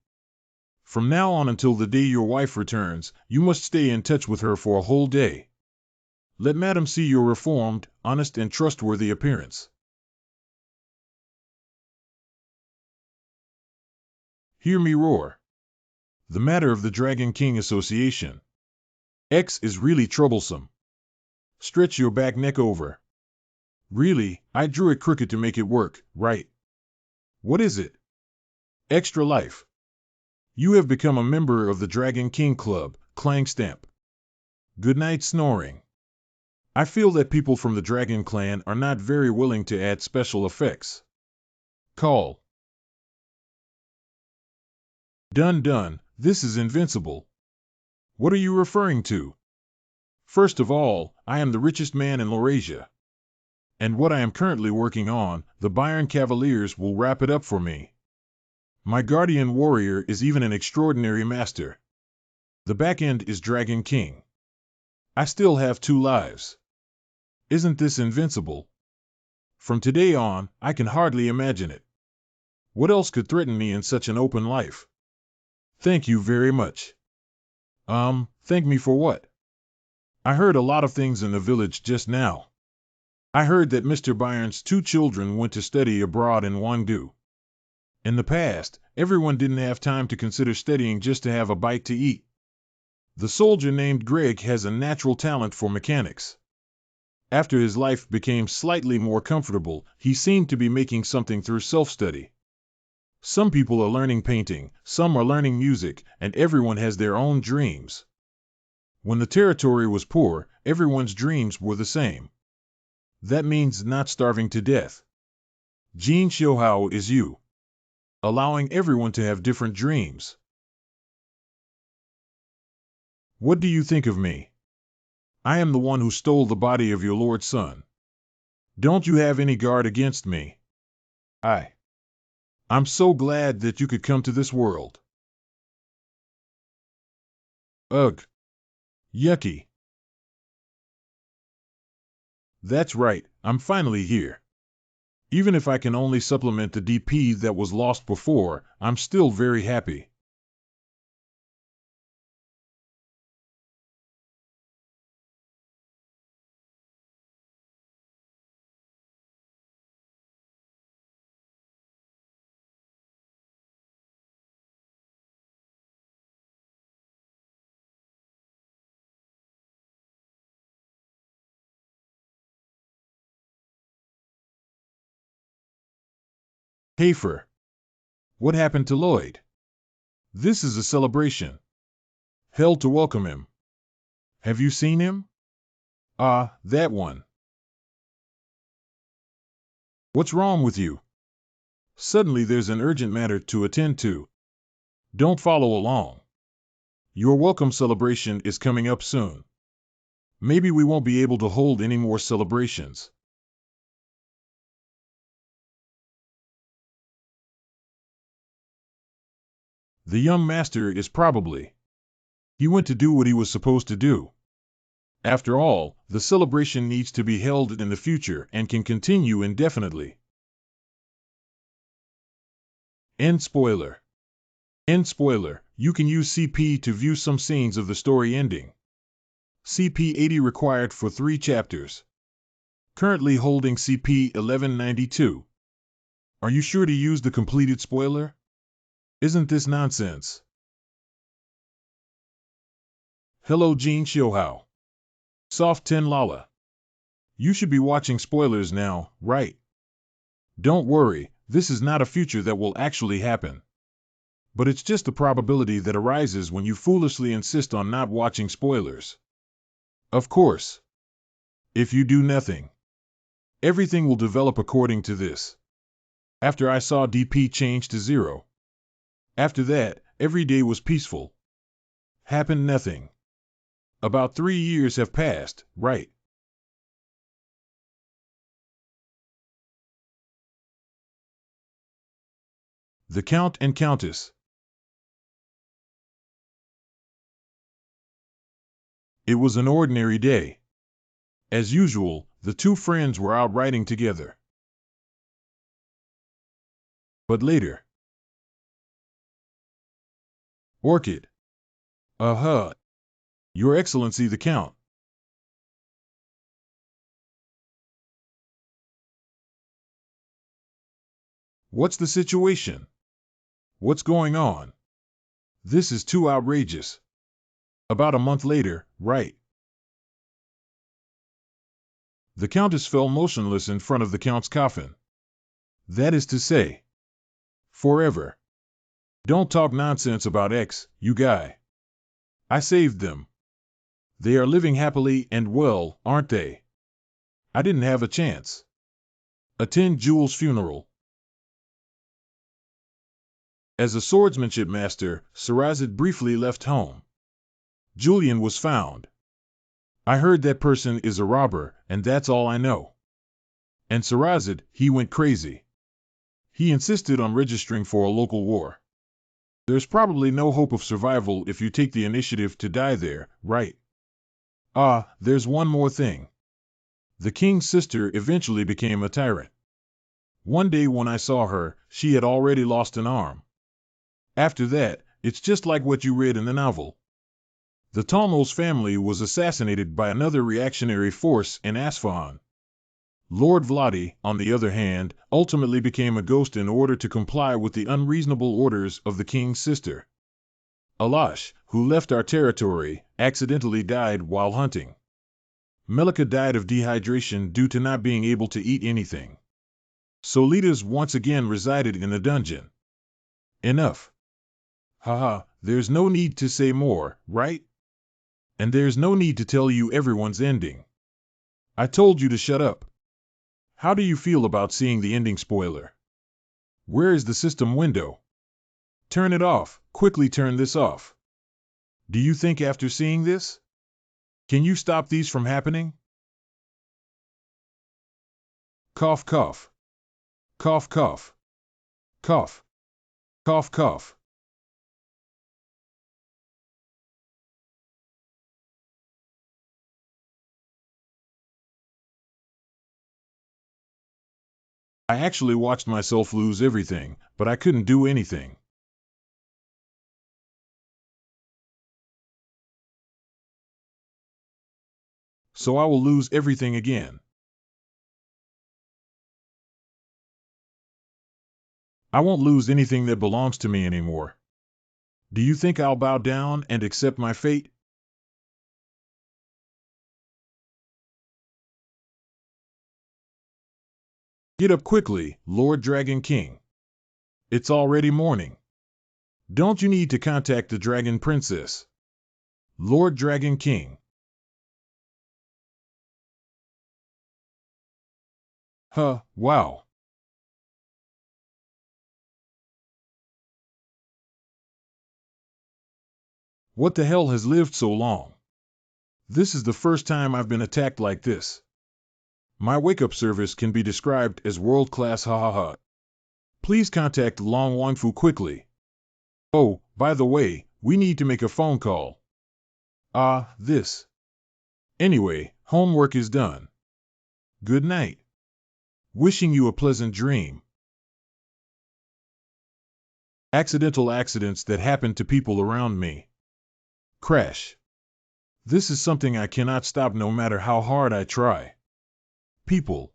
From now on until the day your wife returns, you must stay in touch with her for a whole day. Let Madam see your reformed, honest and trustworthy appearance. Hear me roar. The matter of the Dragon King Association. X is really troublesome. Stretch your back neck over. Really, I drew it crooked to make it work, right? What is it? Extra life. You have become a member of the Dragon King Club, clang stamp. Good night snoring. I feel that people from the Dragon Clan are not very willing to add special effects. Call. Done, this is invincible. What are you referring to? First of all, I am the richest man in Laurasia. And what I am currently working on, the Byron Cavaliers will wrap it up for me. My guardian warrior is even an extraordinary master. The back end is Dragon King. I still have 2 lives. Isn't this invincible? From today on, I can hardly imagine it. What else could threaten me in such an open life? Thank you very much. Thank me for what? I heard a lot of things in the village just now. I heard that Mr. Byron's 2 children went to study abroad in Wangdu. In the past, everyone didn't have time to consider studying just to have a bite to eat. The soldier named Greg has a natural talent for mechanics. After his life became slightly more comfortable, he seemed to be making something through self-study. Some people are learning painting, some are learning music, and everyone has their own dreams. When the territory was poor, everyone's dreams were the same. That means not starving to death. Jin Xiuhao is you. Allowing everyone to have different dreams. What do you think of me? I am the one who stole the body of your lord's son. Don't you have any guard against me? I'm so glad that you could come to this world. Ugh. Yucky. That's right, I'm finally here. Even if I can only supplement the DP that was lost before, I'm still very happy. Hafer. What happened to Lloyd? This is a celebration. Held to welcome him. Have you seen him? Ah, that one. What's wrong with you? Suddenly there's an urgent matter to attend to. Don't follow along. Your welcome celebration is coming up soon. Maybe we won't be able to hold any more celebrations. The young master is probably. He went to do what he was supposed to do. After all, the celebration needs to be held in the future and can continue indefinitely. End spoiler. End spoiler. You can use CP to view some scenes of the story ending. CP 80 required for 3 chapters. Currently holding CP 1192. Are you sure to use the completed spoiler? Isn't this nonsense? Hello Jin Xiuhao. Soft 10 Lala. You should be watching spoilers now, right? Don't worry, this is not a future that will actually happen. But it's just the probability that arises when you foolishly insist on not watching spoilers. Of course. If you do nothing, everything will develop according to this. After I saw DP change to 0. After that, every day was peaceful. Happened nothing. About 3 years have passed, right? The Count and Countess. It was an ordinary day. As usual, the 2 friends were out riding together. But later. Orchid. Your Excellency the Count. What's the situation? What's going on? This is too outrageous. About a month later, right? The Countess fell motionless in front of the Count's coffin. That is to say, forever. Don't talk nonsense about X, you guy. I saved them. They are living happily and well, aren't they? I didn't have a chance. Attend Jewel's funeral. As a swordsmanship master, Sarazid briefly left home. Julian was found. I heard that person is a robber, and that's all I know. And Sarazid, he went crazy. He insisted on registering for a local war. There's probably no hope of survival if you take the initiative to die there, right? Ah, there's one more thing. The king's sister eventually became a tyrant. One day when I saw her, she had already lost an arm. After that, it's just like what you read in the novel. The Talmos family was assassinated by another reactionary force in Asfahan. Lord Vladi, on the other hand, ultimately became a ghost in order to comply with the unreasonable orders of the king's sister. Alash, who left our territory, accidentally died while hunting. Melika died of dehydration due to not being able to eat anything. Solitas once again resided in a dungeon. Enough. Haha, there's no need to say more, right? And there's no need to tell you everyone's ending. I told you to shut up. How do you feel about seeing the ending spoiler? Where is the system window? Turn it off. Quickly turn this off. Do you think after seeing this? Can you stop these from happening? Cough, cough. Cough, cough. Cough. Cough, cough. I actually watched myself lose everything, but I couldn't do anything. So I will lose everything again. I won't lose anything that belongs to me anymore. Do you think I'll bow down and accept my fate? Get up quickly, Lord Dragon King. It's already morning. Don't you need to contact the Dragon Princess? Lord Dragon King. Huh, wow. What the hell has lived so long? This is the first time I've been attacked like this. My wake-up service can be described as world-class, ha ha ha. Please contact Long Wangfu quickly. Oh, by the way, we need to make a phone call. This. Anyway, homework is done. Good night. Wishing you a pleasant dream. Accidental accidents that happen to people around me. Crash. This is something I cannot stop no matter how hard I try. People.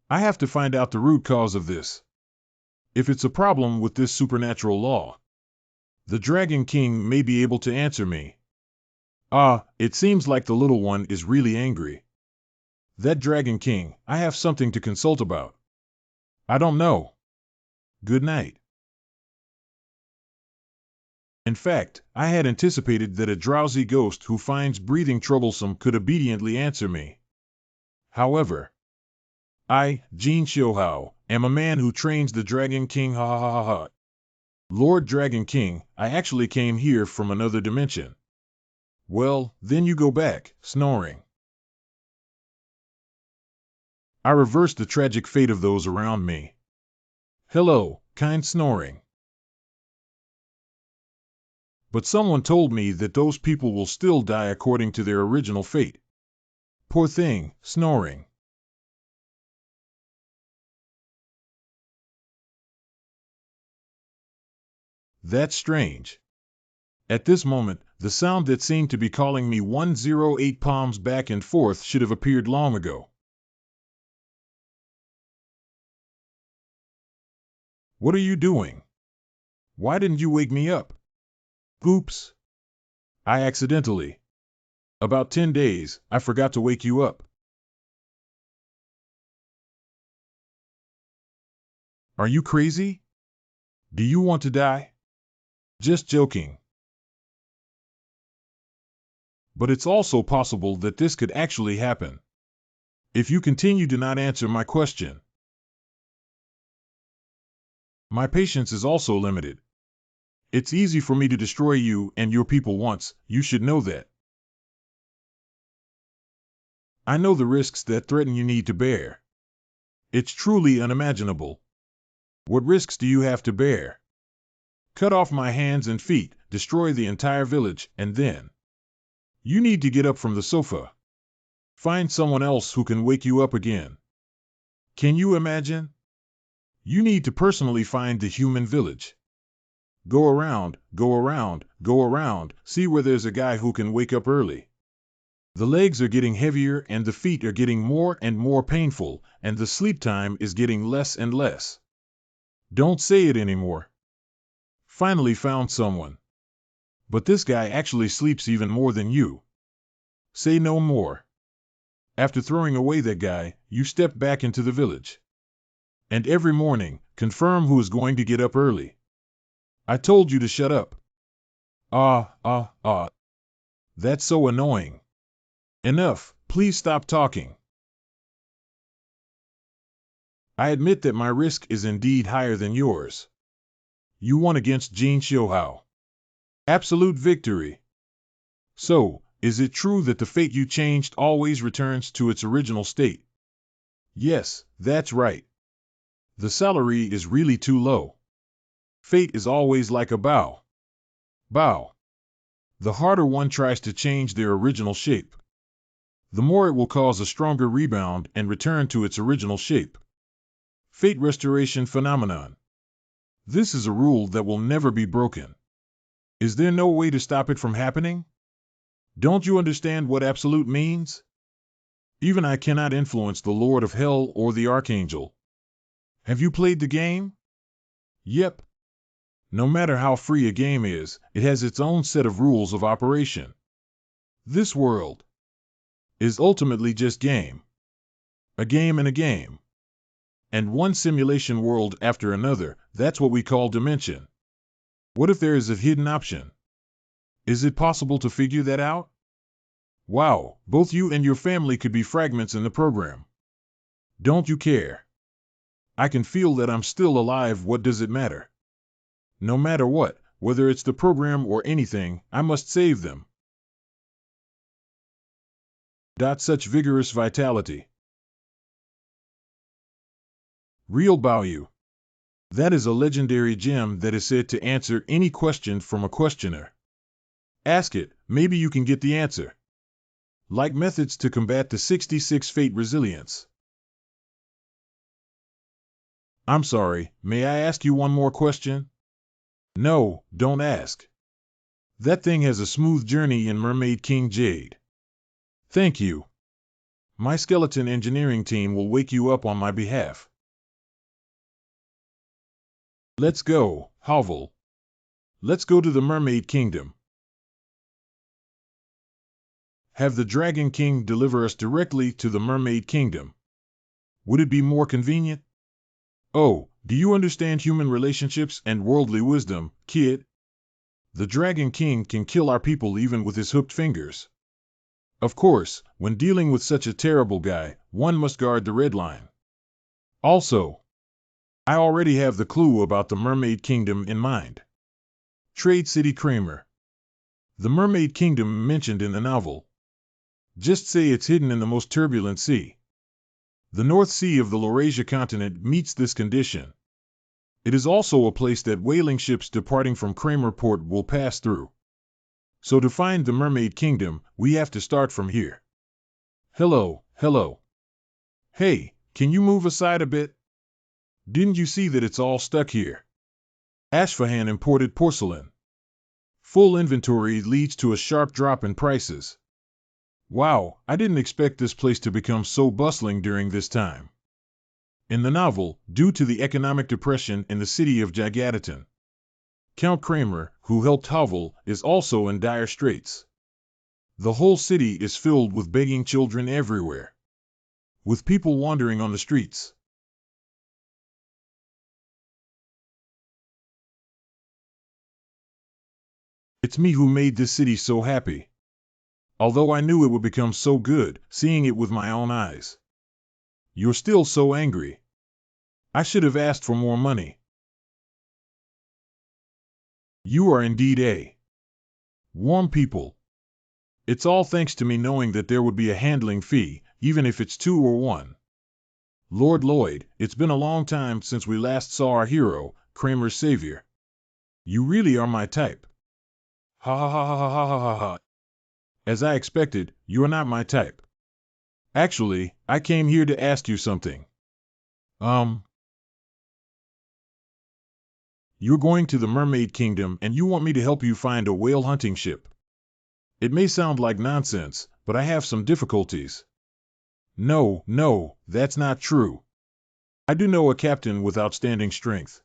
I have to find out the root cause of this. If it's a problem with this supernatural law, the Dragon King may be able to answer me. It seems like the little one is really angry. That Dragon King, I have something to consult about. I don't know. Good night. In fact, I had anticipated that a drowsy ghost who finds breathing troublesome could obediently answer me. However, I, Jin Xiuhao, am a man who trains the Dragon King, ha ha ha ha. Lord Dragon King, I actually came here from another dimension. Well, then you go back, snoring. I reversed the tragic fate of those around me. Hello, kind snoring. But someone told me that those people will still die according to their original fate. Poor thing, snoring. That's strange. At this moment, the sound that seemed to be calling me 108 palms back and forth should have appeared long ago. What are you doing? Why didn't you wake me up? Oops. I accidentally. About 10 days, I forgot to wake you up. Are you crazy? Do you want to die? Just joking. But it's also possible that this could actually happen. If you continue to not answer my question. My patience is also limited. It's easy for me to destroy you and your people once, you should know that. I know the risks that threaten you need to bear. It's truly unimaginable. What risks do you have to bear? Cut off my hands and feet, destroy the entire village, and then you need to get up from the sofa. Find someone else who can wake you up again. Can you imagine? You need to personally find the human village. Go around, go around, go around, see where there's a guy who can wake up early. The legs are getting heavier and the feet are getting more and more painful, and the sleep time is getting less and less. Don't say it anymore. Finally found someone. But this guy actually sleeps even more than you. Say no more. After throwing away that guy, you step back into the village. And every morning, confirm who is going to get up early. I told you to shut up. That's so annoying. Enough, please stop talking. I admit that my risk is indeed higher than yours. You won against Jin Xiuhao. Absolute victory. So, is it true that the fate you changed always returns to its original state? Yes, that's right. The salary is really too low. Fate is always like a bow. Bow. The harder one tries to change their original shape, the more it will cause a stronger rebound and return to its original shape. Fate restoration phenomenon. This is a rule that will never be broken. Is there no way to stop it from happening? Don't you understand what absolute means? Even I cannot influence the Lord of Hell or the Archangel. Have you played the game? Yep. No matter how free a game is, it has its own set of rules of operation. This world is ultimately just game. A game and a game. And one simulation world after another, that's what we call dimension. What if there is a hidden option? Is it possible to figure that out? Wow, both you and your family could be fragments in the program. Don't you care? I can feel that I'm still alive, what does it matter? No matter what, whether it's the program or anything, I must save them. Such vigorous vitality. Real Baoyu. That is a legendary gem that is said to answer any question from a questioner. Ask it, maybe you can get the answer. Like methods to combat the 66 Fate resilience. I'm sorry, may I ask you one more question? No, don't ask. That thing has a smooth journey in Mermaid King Jade. Thank you. My skeleton engineering team will wake you up on my behalf. Let's go, Hovel. Let's go to the Mermaid Kingdom. Have the Dragon King deliver us directly to the Mermaid Kingdom. Would it be more convenient? Oh, do you understand human relationships and worldly wisdom, kid? The Dragon King can kill our people even with his hooked fingers. Of course, when dealing with such a terrible guy, one must guard the red line. Also, I already have the clue about the Mermaid Kingdom in mind. Trade City Kramer. The Mermaid Kingdom mentioned in the novel. Just say it's hidden in the most turbulent sea. The North Sea of the Laurasia continent meets this condition. It is also a place that whaling ships departing from Kramer Port will pass through. So to find the Mermaid Kingdom, we have to start from here. Hello. Hey, can you move aside a bit? Didn't you see that it's all stuck here? Ashfahan imported porcelain. Full inventory leads to a sharp drop in prices. Wow, I didn't expect this place to become so bustling during this time. In the novel, due to the economic depression in the city of Jagaditan, Count Kramer, who helped Havel, is also in dire straits. The whole city is filled with begging children everywhere, with people wandering on the streets. It's me who made this city so happy. Although I knew it would become so good, seeing it with my own eyes. You're still so angry. I should have asked for more money. You are indeed a warm people. It's all thanks to me knowing that there would be a handling fee, even if it's 2 or 1. Lord Lloyd, it's been a long time since we last saw our hero, Kramer's savior. You really are my type. Ha ha ha ha ha ha ha ha. As I expected, you are not my type. Actually, I came here to ask you something. You're going to the Mermaid Kingdom and you want me to help you find a whale hunting ship. It may sound like nonsense, but I have some difficulties. No, that's not true. I do know a captain with outstanding strength.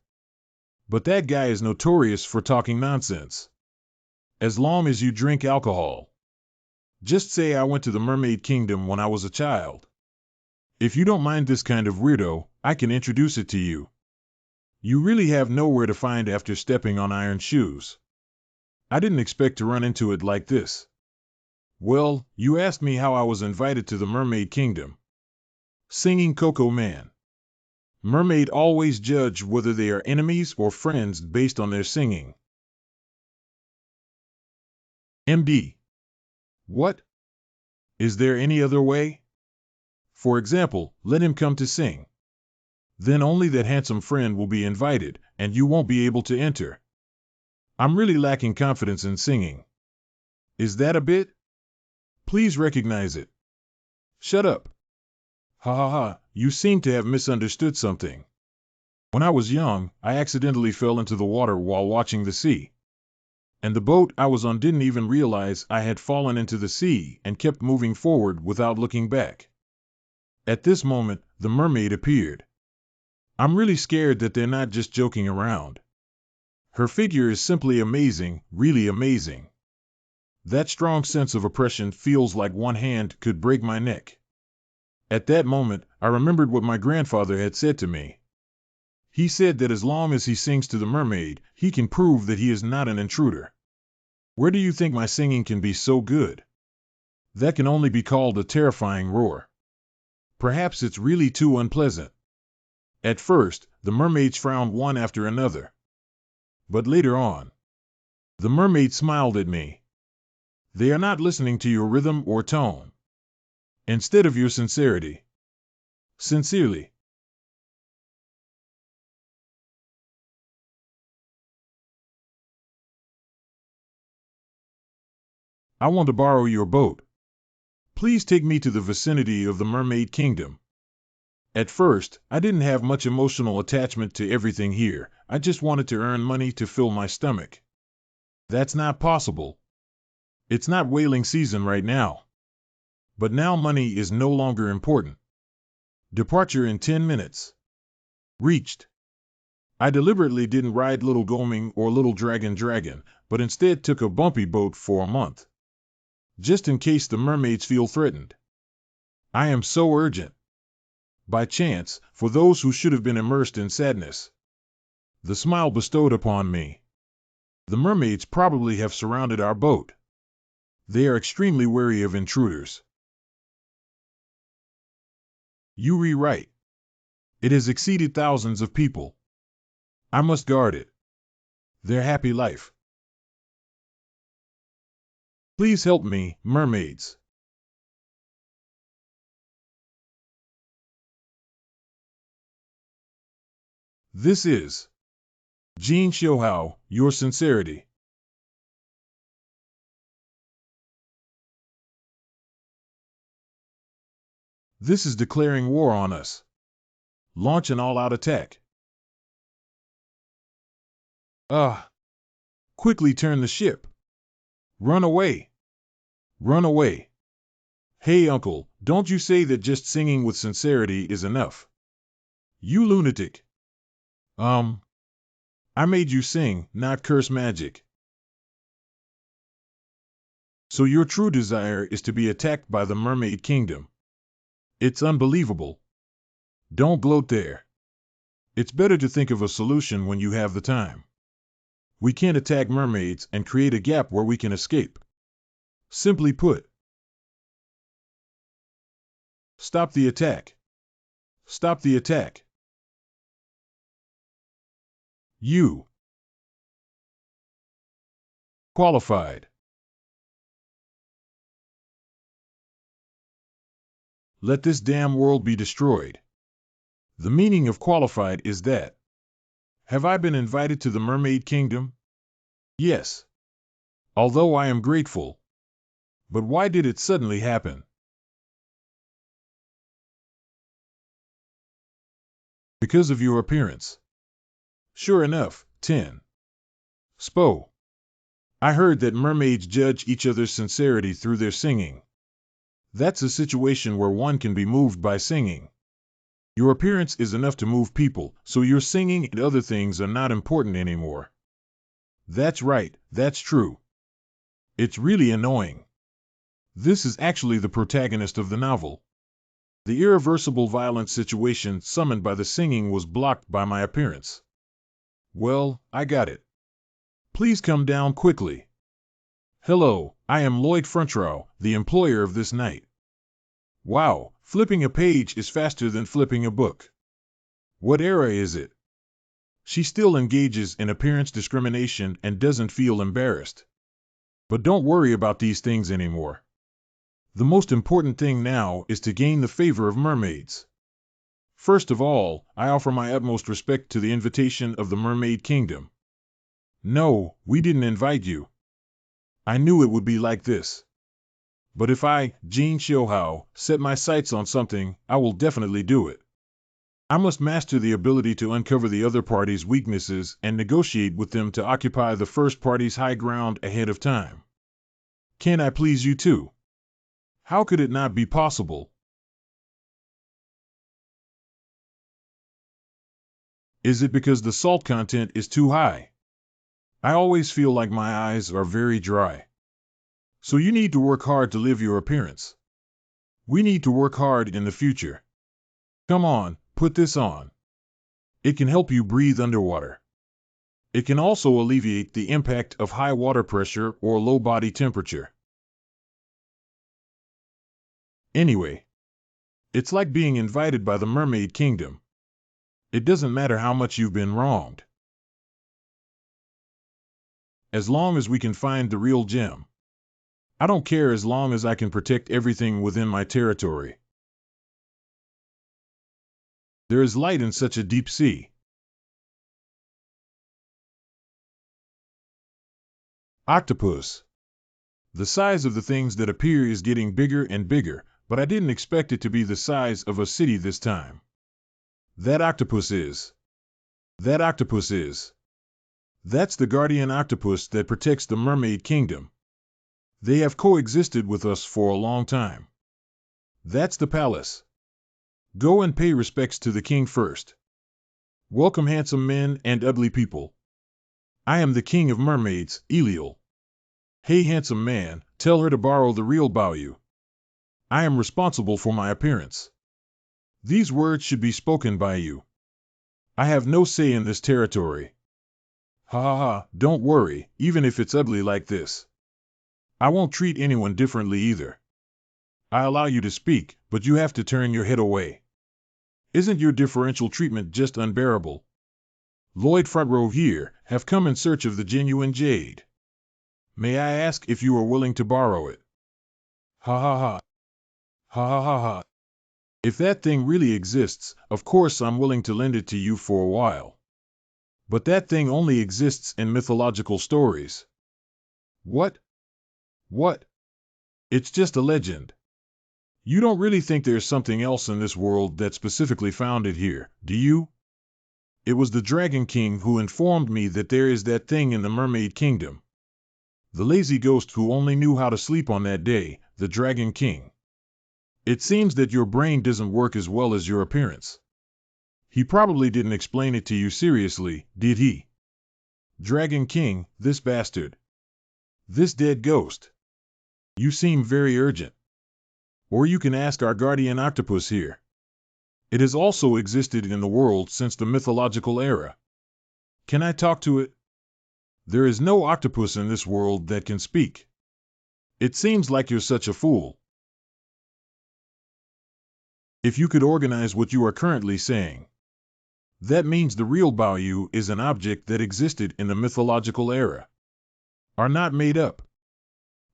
But that guy is notorious for talking nonsense. As long as you drink alcohol. Just say I went to the Mermaid Kingdom when I was a child. If you don't mind this kind of weirdo, I can introduce it to you. You really have nowhere to find after stepping on iron shoes. I didn't expect to run into it like this. Well, you asked me how I was invited to the Mermaid Kingdom. Singing Coco Man. Mermaid always judge whether they are enemies or friends based on their singing. MD. What? Is there any other way? For example, let him come to sing. Then only that handsome friend will be invited, and you won't be able to enter. I'm really lacking confidence in singing. Is that a bit? Please recognize it. Shut up. Ha ha ha, you seem to have misunderstood something. When I was young, I accidentally fell into the water while watching the sea. And the boat I was on didn't even realize I had fallen into the sea and kept moving forward without looking back. At this moment, the mermaid appeared. I'm really scared that they're not just joking around. Her figure is simply amazing, really amazing. That strong sense of oppression feels like one hand could break my neck. At that moment, I remembered what my grandfather had said to me. He said that as long as he sings to the mermaid, he can prove that he is not an intruder. Where do you think my singing can be so good? That can only be called a terrifying roar. Perhaps it's really too unpleasant. At first, the mermaids frowned one after another. But later on, the mermaid smiled at me. They are not listening to your rhythm or tone. Instead of your sincerity. Sincerely. I want to borrow your boat. Please take me to the vicinity of the Mermaid Kingdom. At first, I didn't have much emotional attachment to everything here. I just wanted to earn money to fill my stomach. That's not possible. It's not whaling season right now. But now money is no longer important. Departure in 10 minutes. Reached. I deliberately didn't ride Little Goming or Little Dragon, but instead took a bumpy boat for a month. Just in case the mermaids feel threatened. I am so urgent. By chance, for those who should have been immersed in sadness. The smile bestowed upon me. The mermaids probably have surrounded our boat. They are extremely wary of intruders. You rewrite. It has exceeded thousands of people. I must guard it. Their happy life. Please help me, mermaids. This is Jean Shohao, your sincerity. This is declaring war on us. Launch an all-out attack. Ah! Quickly turn the ship. Run away. Run away. Hey uncle, don't you say that just singing with sincerity is enough. You lunatic. I made you sing, not curse magic. So your true desire is to be attacked by the Mermaid Kingdom. It's unbelievable. Don't gloat there. It's better to think of a solution when you have the time. We can't attack mermaids and create a gap where we can escape. Simply put, stop the attack. Stop the attack. You qualified. Let this damn world be destroyed. The meaning of qualified is that. Have I been invited to the Mermaid Kingdom? Yes. Although I am grateful. But why did it suddenly happen? Because of your appearance. Sure enough, 10. Spo. I heard that mermaids judge each other's sincerity through their singing. That's a situation where one can be moved by singing. Your appearance is enough to move people, so your singing and other things are not important anymore. That's right, that's true. It's really annoying. This is actually the protagonist of the novel. The irreversible violent situation summoned by the singing was blocked by my appearance. Well, I got it. Please come down quickly. Hello, I am Lloyd Frontrow, the employer of this night. Wow, flipping a page is faster than flipping a book. What era is it? She still engages in appearance discrimination and doesn't feel embarrassed. But don't worry about these things anymore. The most important thing now is to gain the favor of mermaids. First of all, I offer my utmost respect to the invitation of the Mermaid Kingdom. No, we didn't invite you. I knew it would be like this. But if I, Jin Shouhao, set my sights on something, I will definitely do it. I must master the ability to uncover the other party's weaknesses and negotiate with them to occupy the first party's high ground ahead of time. Can I please you too? How could it not be possible? Is it because the salt content is too high? I always feel like my eyes are very dry. So you need to work hard to live your appearance. We need to work hard in the future. Come on, put this on. It can help you breathe underwater. It can also alleviate the impact of high water pressure or low body temperature. Anyway, it's like being invited by the Mermaid Kingdom. It doesn't matter how much you've been wronged. As long as we can find the real gem. I don't care as long as I can protect everything within my territory. There is light in such a deep sea. Octopus. The size of the things that appear is getting bigger and bigger, but I didn't expect it to be the size of a city this time. That octopus is. That's the guardian octopus that protects the Mermaid Kingdom. They have coexisted with us for a long time. That's the palace. Go and pay respects to the king first. Welcome handsome men and ugly people. I am the king of mermaids, Eliel. Hey handsome man, tell her to borrow the real Baoyu. I am responsible for my appearance. These words should be spoken by you. I have no say in this territory. Ha ha ha, don't worry, even if it's ugly like this. I won't treat anyone differently either. I allow you to speak, but you have to turn your head away. Isn't your differential treatment just unbearable? Lloyd Front Row here, have come in search of the genuine jade. May I ask if you are willing to borrow it? Ha ha ha. Ha ha ha ha. If that thing really exists, of course I'm willing to lend it to you for a while. But that thing only exists in mythological stories. What? What? It's just a legend. You don't really think there's something else in this world that specifically found it here, do you? It was the Dragon King who informed me that there is that thing in the Mermaid Kingdom. The lazy ghost who only knew how to sleep on that day, the Dragon King. It seems that your brain doesn't work as well as your appearance. He probably didn't explain it to you seriously, did he? Dragon King, this bastard. This dead ghost. You seem very urgent. Or you can ask our guardian octopus here. It has also existed in the world since the mythological era. Can I talk to it? There is no octopus in this world that can speak. It seems like you're such a fool. If you could organize what you are currently saying, that means the real Baoyu is an object that existed in the mythological era. Are not made up.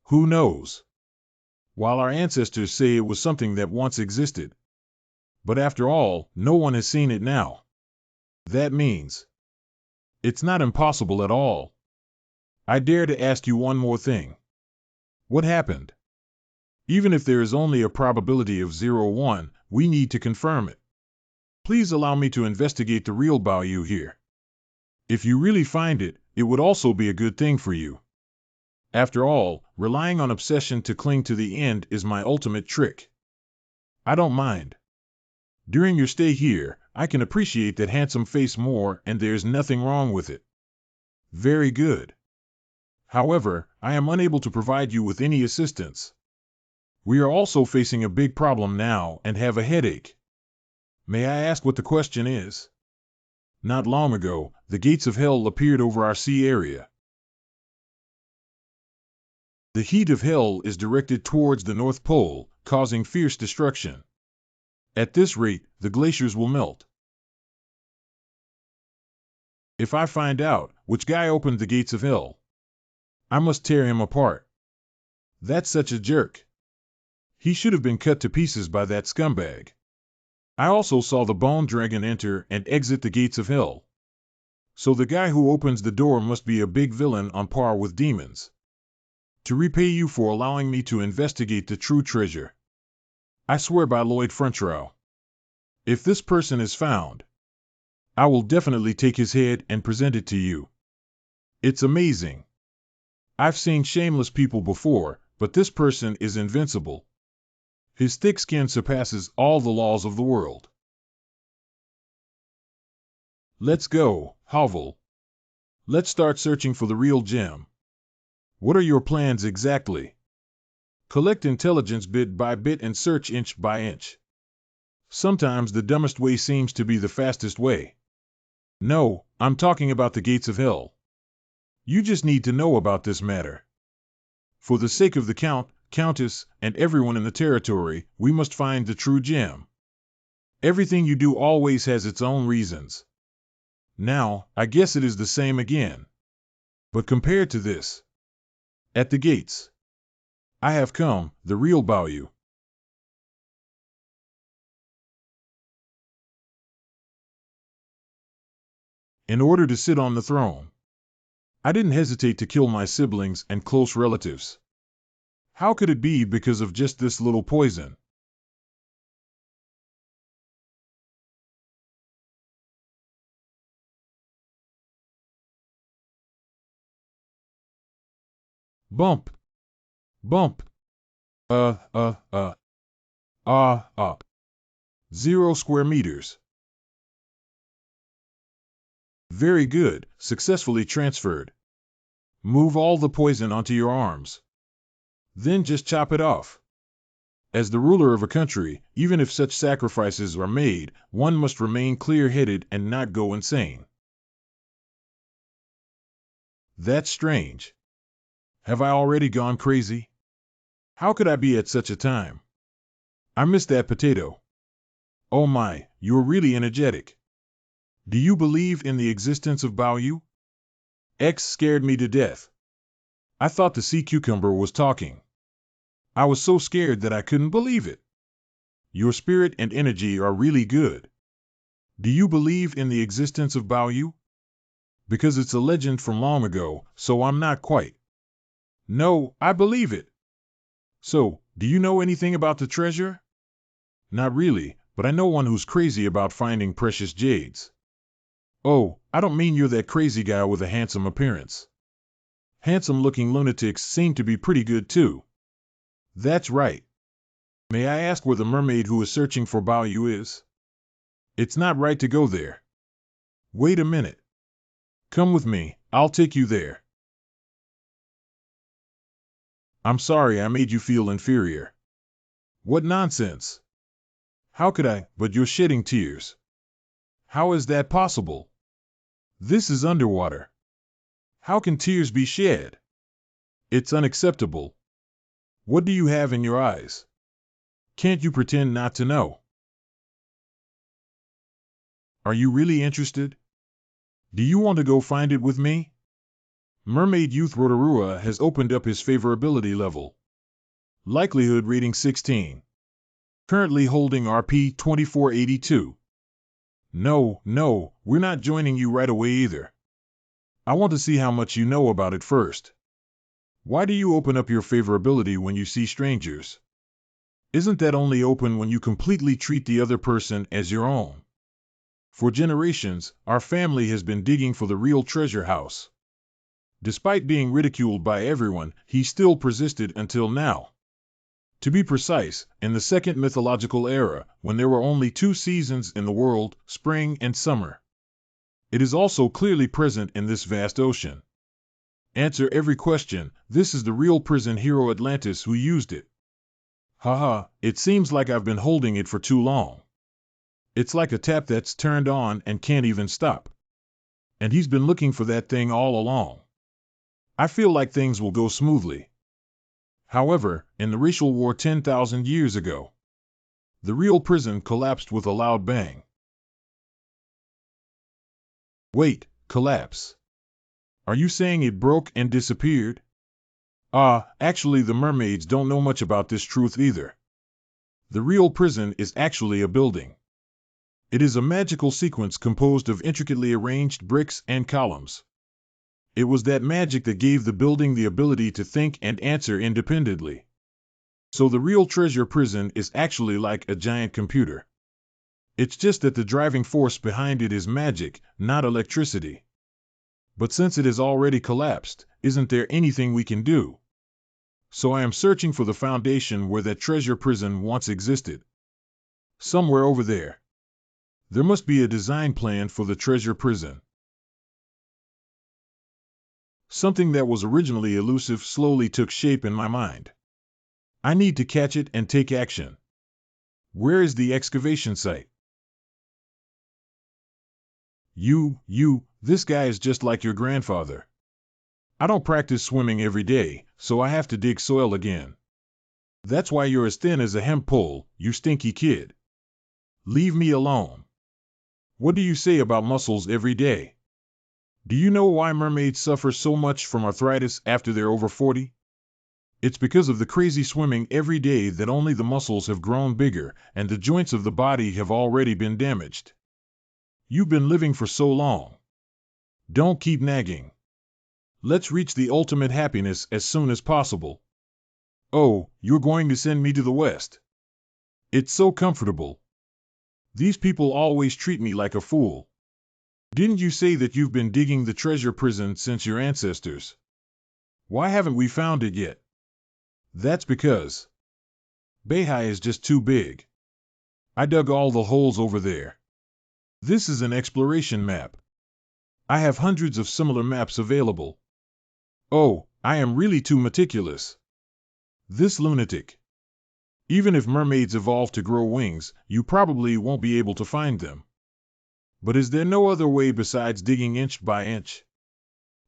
Who knows? While our ancestors say it was something that once existed. But after all, no one has seen it now. That means it's not impossible at all. I dare to ask you one more thing. What happened? Even if there is only a probability of 0-1, we need to confirm it. Please allow me to investigate the real Baoyu here. If you really find it, it would also be a good thing for you. After all, relying on obsession to cling to the end is my ultimate trick. I don't mind. During your stay here, I can appreciate that handsome face more, and there's nothing wrong with it. Very good. However, I am unable to provide you with any assistance. We are also facing a big problem now and have a headache. May I ask what the question is? Not long ago, the gates of hell appeared over our sea area. The heat of hell is directed towards the North Pole, causing fierce destruction. At this rate, the glaciers will melt. If I find out which guy opened the gates of hell, I must tear him apart. That's such a jerk. He should have been cut to pieces by that scumbag. I also saw the bone dragon enter and exit the gates of hell. So the guy who opens the door must be a big villain on par with demons. To repay you for allowing me to investigate the true treasure, I swear by Lloyd Frenchrow, if this person is found, I will definitely take his head and present it to you. It's amazing. I've seen shameless people before, but this person is invincible. His thick skin surpasses all the laws of the world. Let's go, Hovel. Let's start searching for the real gem. What are your plans exactly? Collect intelligence bit by bit and search inch by inch. Sometimes the dumbest way seems to be the fastest way. No, I'm talking about the gates of hell. You just need to know about this matter. For the sake of the Count, Countess, and everyone in the territory, we must find the true gem. Everything you do always has its own reasons. Now, I guess it is the same again. But compared to this, at the gates, I have come, the real Baoyu. In order to sit on the throne, I didn't hesitate to kill my siblings and close relatives. How could it be because of just this little poison? Bump. Bump. 0 square meters. Very good, successfully transferred. Move all the poison onto your arms. Then just chop it off. As the ruler of a country, even if such sacrifices are made, one must remain clear-headed and not go insane. That's strange. Have I already gone crazy? How could I be at such a time? I missed that potato. Oh my, you're really energetic. Do you believe in the existence of Baoyu? X scared me to death. I thought the sea cucumber was talking. I was so scared that I couldn't believe it. Your spirit and energy are really good. Do you believe in the existence of Baoyu? Because it's a legend from long ago, so I'm not quite. No, I believe it. So, do you know anything about the treasure? Not really, but I know one who's crazy about finding precious jades. Oh, I don't mean you're that crazy guy with a handsome appearance. Handsome-looking lunatics seem to be pretty good too. That's right. May I ask where the mermaid who is searching for Baoyu is? It's not right to go there. Wait a minute. Come with me, I'll take you there. I'm sorry I made you feel inferior. What nonsense. How could I, but you're shedding tears. How is that possible? This is underwater. How can tears be shed? It's unacceptable. What do you have in your eyes? Can't you pretend not to know? Are you really interested? Do you want to go find it with me? Mermaid Youth Rotorua has opened up his favorability level. Likelihood rating 16. Currently holding RP 2482. No, we're not joining you right away either. I want to see how much you know about it first. Why do you open up your favorability when you see strangers? Isn't that only open when you completely treat the other person as your own? For generations, our family has been digging for the real treasure house. Despite being ridiculed by everyone, he still persisted until now. To be precise, in the second mythological era, when there were only 2 seasons in the world, spring and summer. It is also clearly present in this vast ocean. Answer every question. This is the real prison hero Atlantis who used it. Haha, it seems like I've been holding it for too long. It's like a tap that's turned on and can't even stop. And he's been looking for that thing all along. I feel like things will go smoothly. However, in the racial war 10,000 years ago, the real prison collapsed with a loud bang. Wait, collapse. Are you saying it broke and disappeared? Actually the mermaids don't know much about this truth either. The real prison is actually a building. It is a magical sequence composed of intricately arranged bricks and columns. It was that magic that gave the building the ability to think and answer independently. So the real treasure prison is actually like a giant computer. It's just that the driving force behind it is magic, not electricity. But since it has already collapsed, isn't there anything we can do? So I am searching for the foundation where that treasure prison once existed. Somewhere over there. There must be a design plan for the treasure prison. Something that was originally elusive slowly took shape in my mind. I need to catch it and take action. Where is the excavation site? This guy is just like your grandfather. I don't practice swimming every day, so I have to dig soil again. That's why you're as thin as a hemp pole, you stinky kid. Leave me alone. What do you say about muscles every day? Do you know why mermaids suffer so much from arthritis after they're over 40? It's because of the crazy swimming every day that only the muscles have grown bigger and the joints of the body have already been damaged. You've been living for so long. Don't keep nagging. Let's reach the ultimate happiness as soon as possible. Oh, you're going to send me to the West. It's so comfortable. These people always treat me like a fool. Didn't you say that you've been digging the treasure prison since your ancestors? Why haven't we found it yet? That's because Beihai is just too big. I dug all the holes over there. This is an exploration map. I have hundreds of similar maps available. Oh, I am really too meticulous. This lunatic. Even if mermaids evolve to grow wings, you probably won't be able to find them. But is there no other way besides digging inch by inch?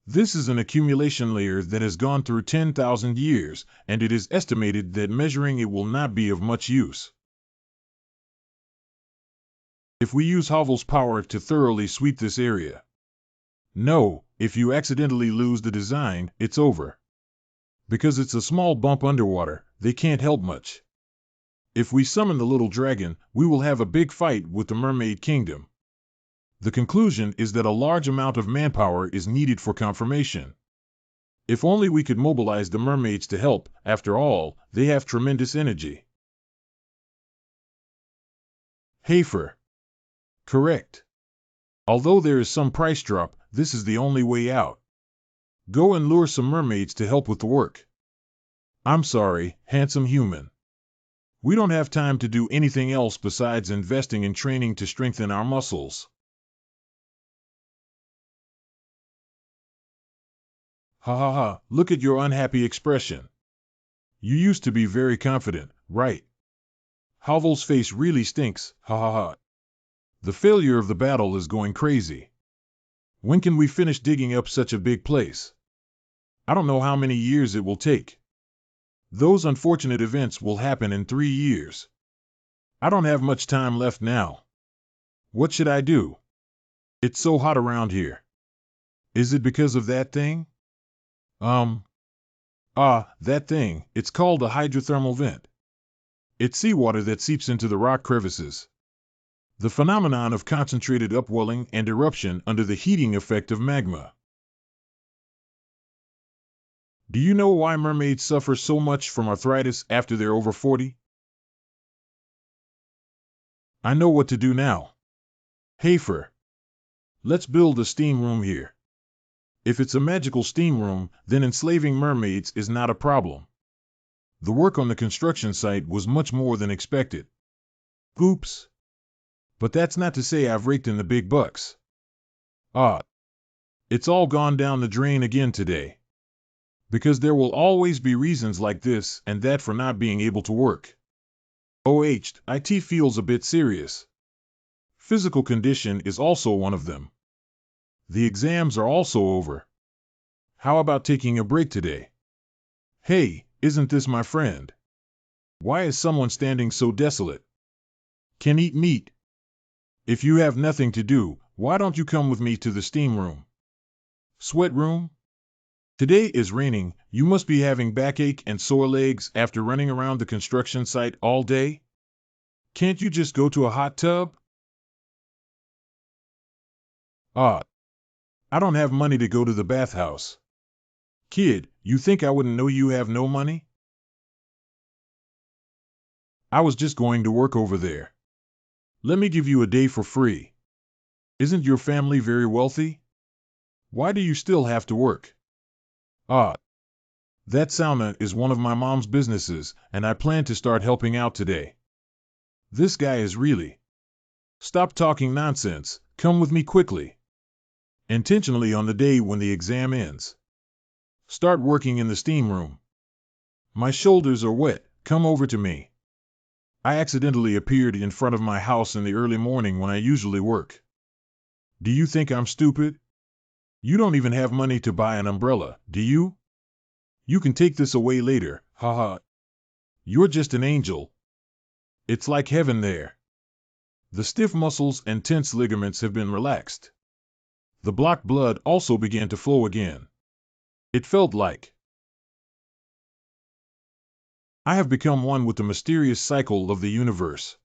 This is an accumulation layer that has gone through 10,000 years, and it is estimated that measuring it will not be of much use. If we use Havel's power to thoroughly sweep this area. No, if you accidentally lose the design, it's over. Because it's a small bump underwater, they can't help much. If we summon the little dragon, we will have a big fight with the Mermaid Kingdom. The conclusion is that a large amount of manpower is needed for confirmation. If only we could mobilize the mermaids to help, after all, they have tremendous energy. Hafer. Correct. Although there is some price drop, this is the only way out. Go and lure some mermaids to help with the work. I'm sorry, handsome human. We don't have time to do anything else besides investing in training to strengthen our muscles. Ha ha ha, look at your unhappy expression. You used to be very confident, right? Havel's face really stinks, ha ha ha. The failure of the battle is going crazy. When can we finish digging up such a big place? I don't know how many years it will take. Those unfortunate events will happen in 3 years. I don't have much time left now. What should I do? It's so hot around here. Is it because of that thing? That thing. It's called a hydrothermal vent. It's seawater that seeps into the rock crevices. The phenomenon of concentrated upwelling and eruption under the heating effect of magma. Do you know why mermaids suffer so much from arthritis after they're over 40? I know what to do now. Hafer. Let's build a steam room here. If it's a magical steam room, then enslaving mermaids is not a problem. The work on the construction site was much more than expected. Oops. But that's not to say I've raked in the big bucks. It's all gone down the drain again today. Because there will always be reasons like this and that for not being able to work. IT feels a bit serious. Physical condition is also one of them. The exams are also over. How about taking a break today? Hey, isn't this my friend? Why is someone standing so desolate? Can eat meat. If you have nothing to do, why don't you come with me to the steam room? Sweat room? Today is raining. You must be having backache and sore legs after running around the construction site all day? Can't you just go to a hot tub? I don't have money to go to the bathhouse. Kid, you think I wouldn't know you have no money? I was just going to work over there. Let me give you a day for free. Isn't your family very wealthy? Why do you still have to work? That sauna is one of my mom's businesses, and I plan to start helping out today. This guy is really... Stop talking nonsense. Come with me quickly. Intentionally on the day when the exam ends. Start working in the steam room. My shoulders are wet. Come over to me. I accidentally appeared in front of my house in the early morning when I usually work. Do you think I'm stupid? You don't even have money to buy an umbrella, do you? You can take this away later, haha. You're just an angel. It's like heaven there. The stiff muscles and tense ligaments have been relaxed. The blocked blood also began to flow again. It felt like I have become one with the mysterious cycle of the universe.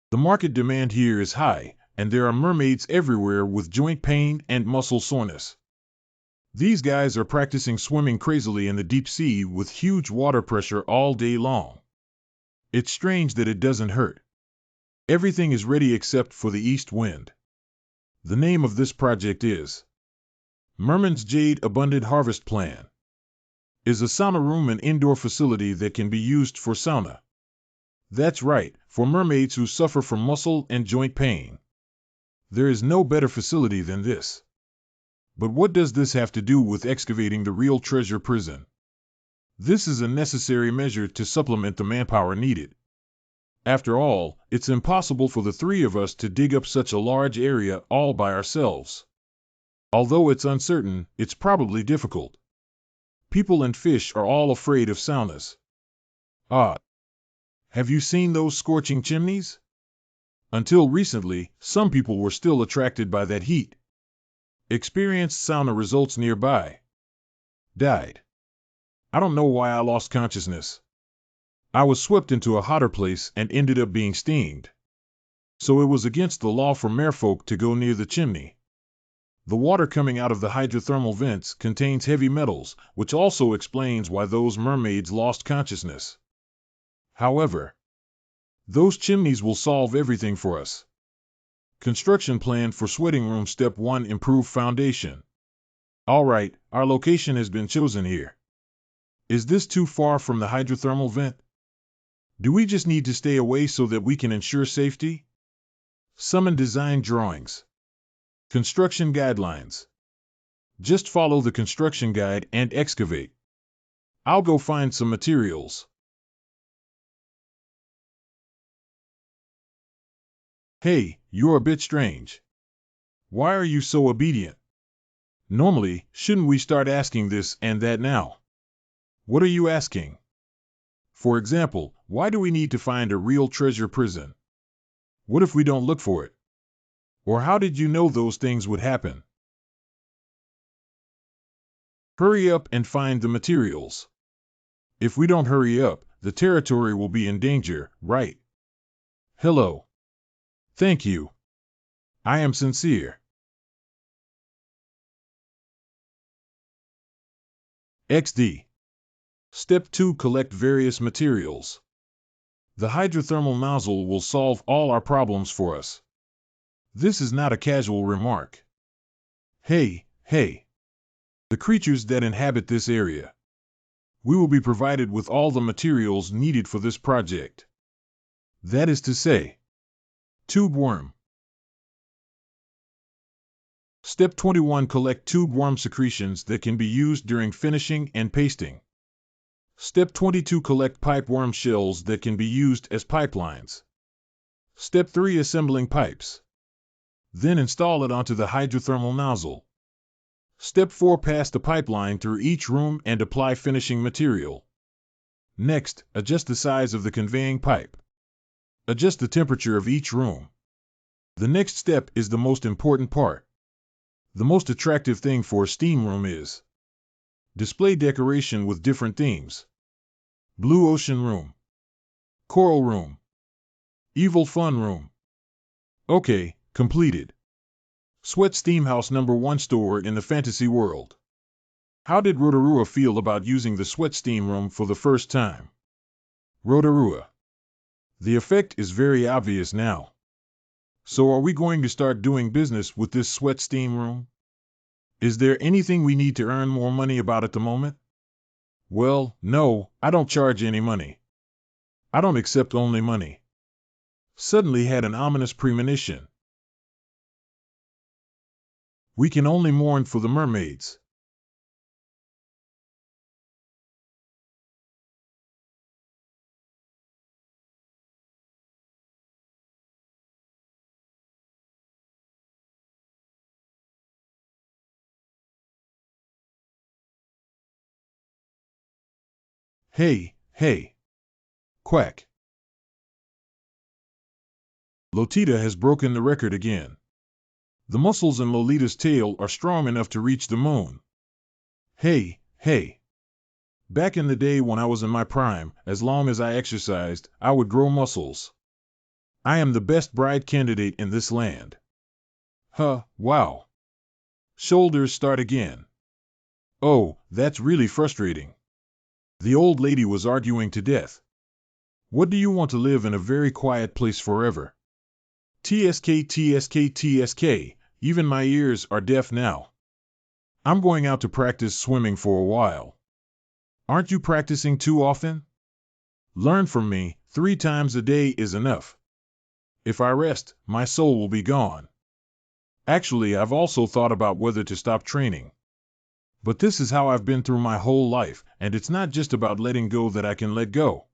The market demand here is high, and there are mermaids everywhere with joint pain and muscle soreness. These guys are practicing swimming crazily in the deep sea with huge water pressure all day long. It's strange that it doesn't hurt. Everything is ready except for the east wind. The name of this project is Merman's Jade Abundant Harvest Plan. Is a sauna room an indoor facility that can be used for sauna? That's right, for mermaids who suffer from muscle and joint pain. There is no better facility than this. But what does this have to do with excavating the real treasure prison? This is a necessary measure to supplement the manpower needed. After all, it's impossible for the three of us to dig up such a large area all by ourselves. Although it's uncertain, it's probably difficult. People and fish are all afraid of saunas. Have you seen those scorching chimneys? Until recently, some people were still attracted by that heat. Experienced sauna results nearby. Died. I don't know why I lost consciousness. I was swept into a hotter place and ended up being steamed. So it was against the law for merfolk to go near the chimney. The water coming out of the hydrothermal vents contains heavy metals, which also explains why those mermaids lost consciousness. However, those chimneys will solve everything for us. Construction plan for sweating room step 1: improve foundation. Alright, our location has been chosen here. Is this too far from the hydrothermal vent? Do we just need to stay away so that we can ensure safety? Summon design drawings. Construction guidelines. Just follow the construction guide and excavate. I'll go find some materials. Hey, you're a bit strange. Why are you so obedient? Normally, shouldn't we start asking this and that now? What are you asking? For example, why do we need to find a real treasure prison? What if we don't look for it? Or how did you know those things would happen? Hurry up and find the materials. If we don't hurry up, the territory will be in danger, right? Hello. Thank you. I am sincere. XD. Step 2. Collect various materials. The hydrothermal nozzle will solve all our problems for us. This is not a casual remark. Hey. The creatures that inhabit this area. We will be provided with all the materials needed for this project. That is to say, tube worm. Step 21. Collect tube worm secretions that can be used during finishing and pasting. Step 22. Collect pipe worm shells that can be used as pipelines. Step 3. Assembling pipes. Then install it onto the hydrothermal nozzle. Step 4. Pass the pipeline through each room and apply finishing material. Next, adjust the size of the conveying pipe. Adjust the temperature of each room. The next step is the most important part. The most attractive thing for a steam room is display decoration with different themes. Blue ocean room. Coral room. Evil fun room. Okay, completed. Sweat Steamhouse #1 store in the fantasy world. How did Rotorua feel about using the sweat steam room for the first time? Rotorua. The effect is very obvious now. So are we going to start doing business with this sweat steam room? Is there anything we need to earn more money about at the moment? Well, no, I don't charge any money. I don't accept only money. Suddenly had an ominous premonition. We can only mourn for the mermaids. Hey. Quack. Lotita has broken the record again. The muscles in Lolita's tail are strong enough to reach the moon. Hey. Back in the day when I was in my prime, as long as I exercised, I would grow muscles. I am the best bride candidate in this land. Wow. Shoulders start again. Oh, that's really frustrating. The old lady was arguing to death. What do you want to live in a very quiet place forever? TSK, even my ears are deaf now. I'm going out to practice swimming for a while. Aren't you practicing too often? Learn from me, 3 times a day is enough. If I rest, my soul will be gone. Actually, I've also thought about whether to stop training. But this is how I've been through my whole life, and it's not just about letting go that I can let go.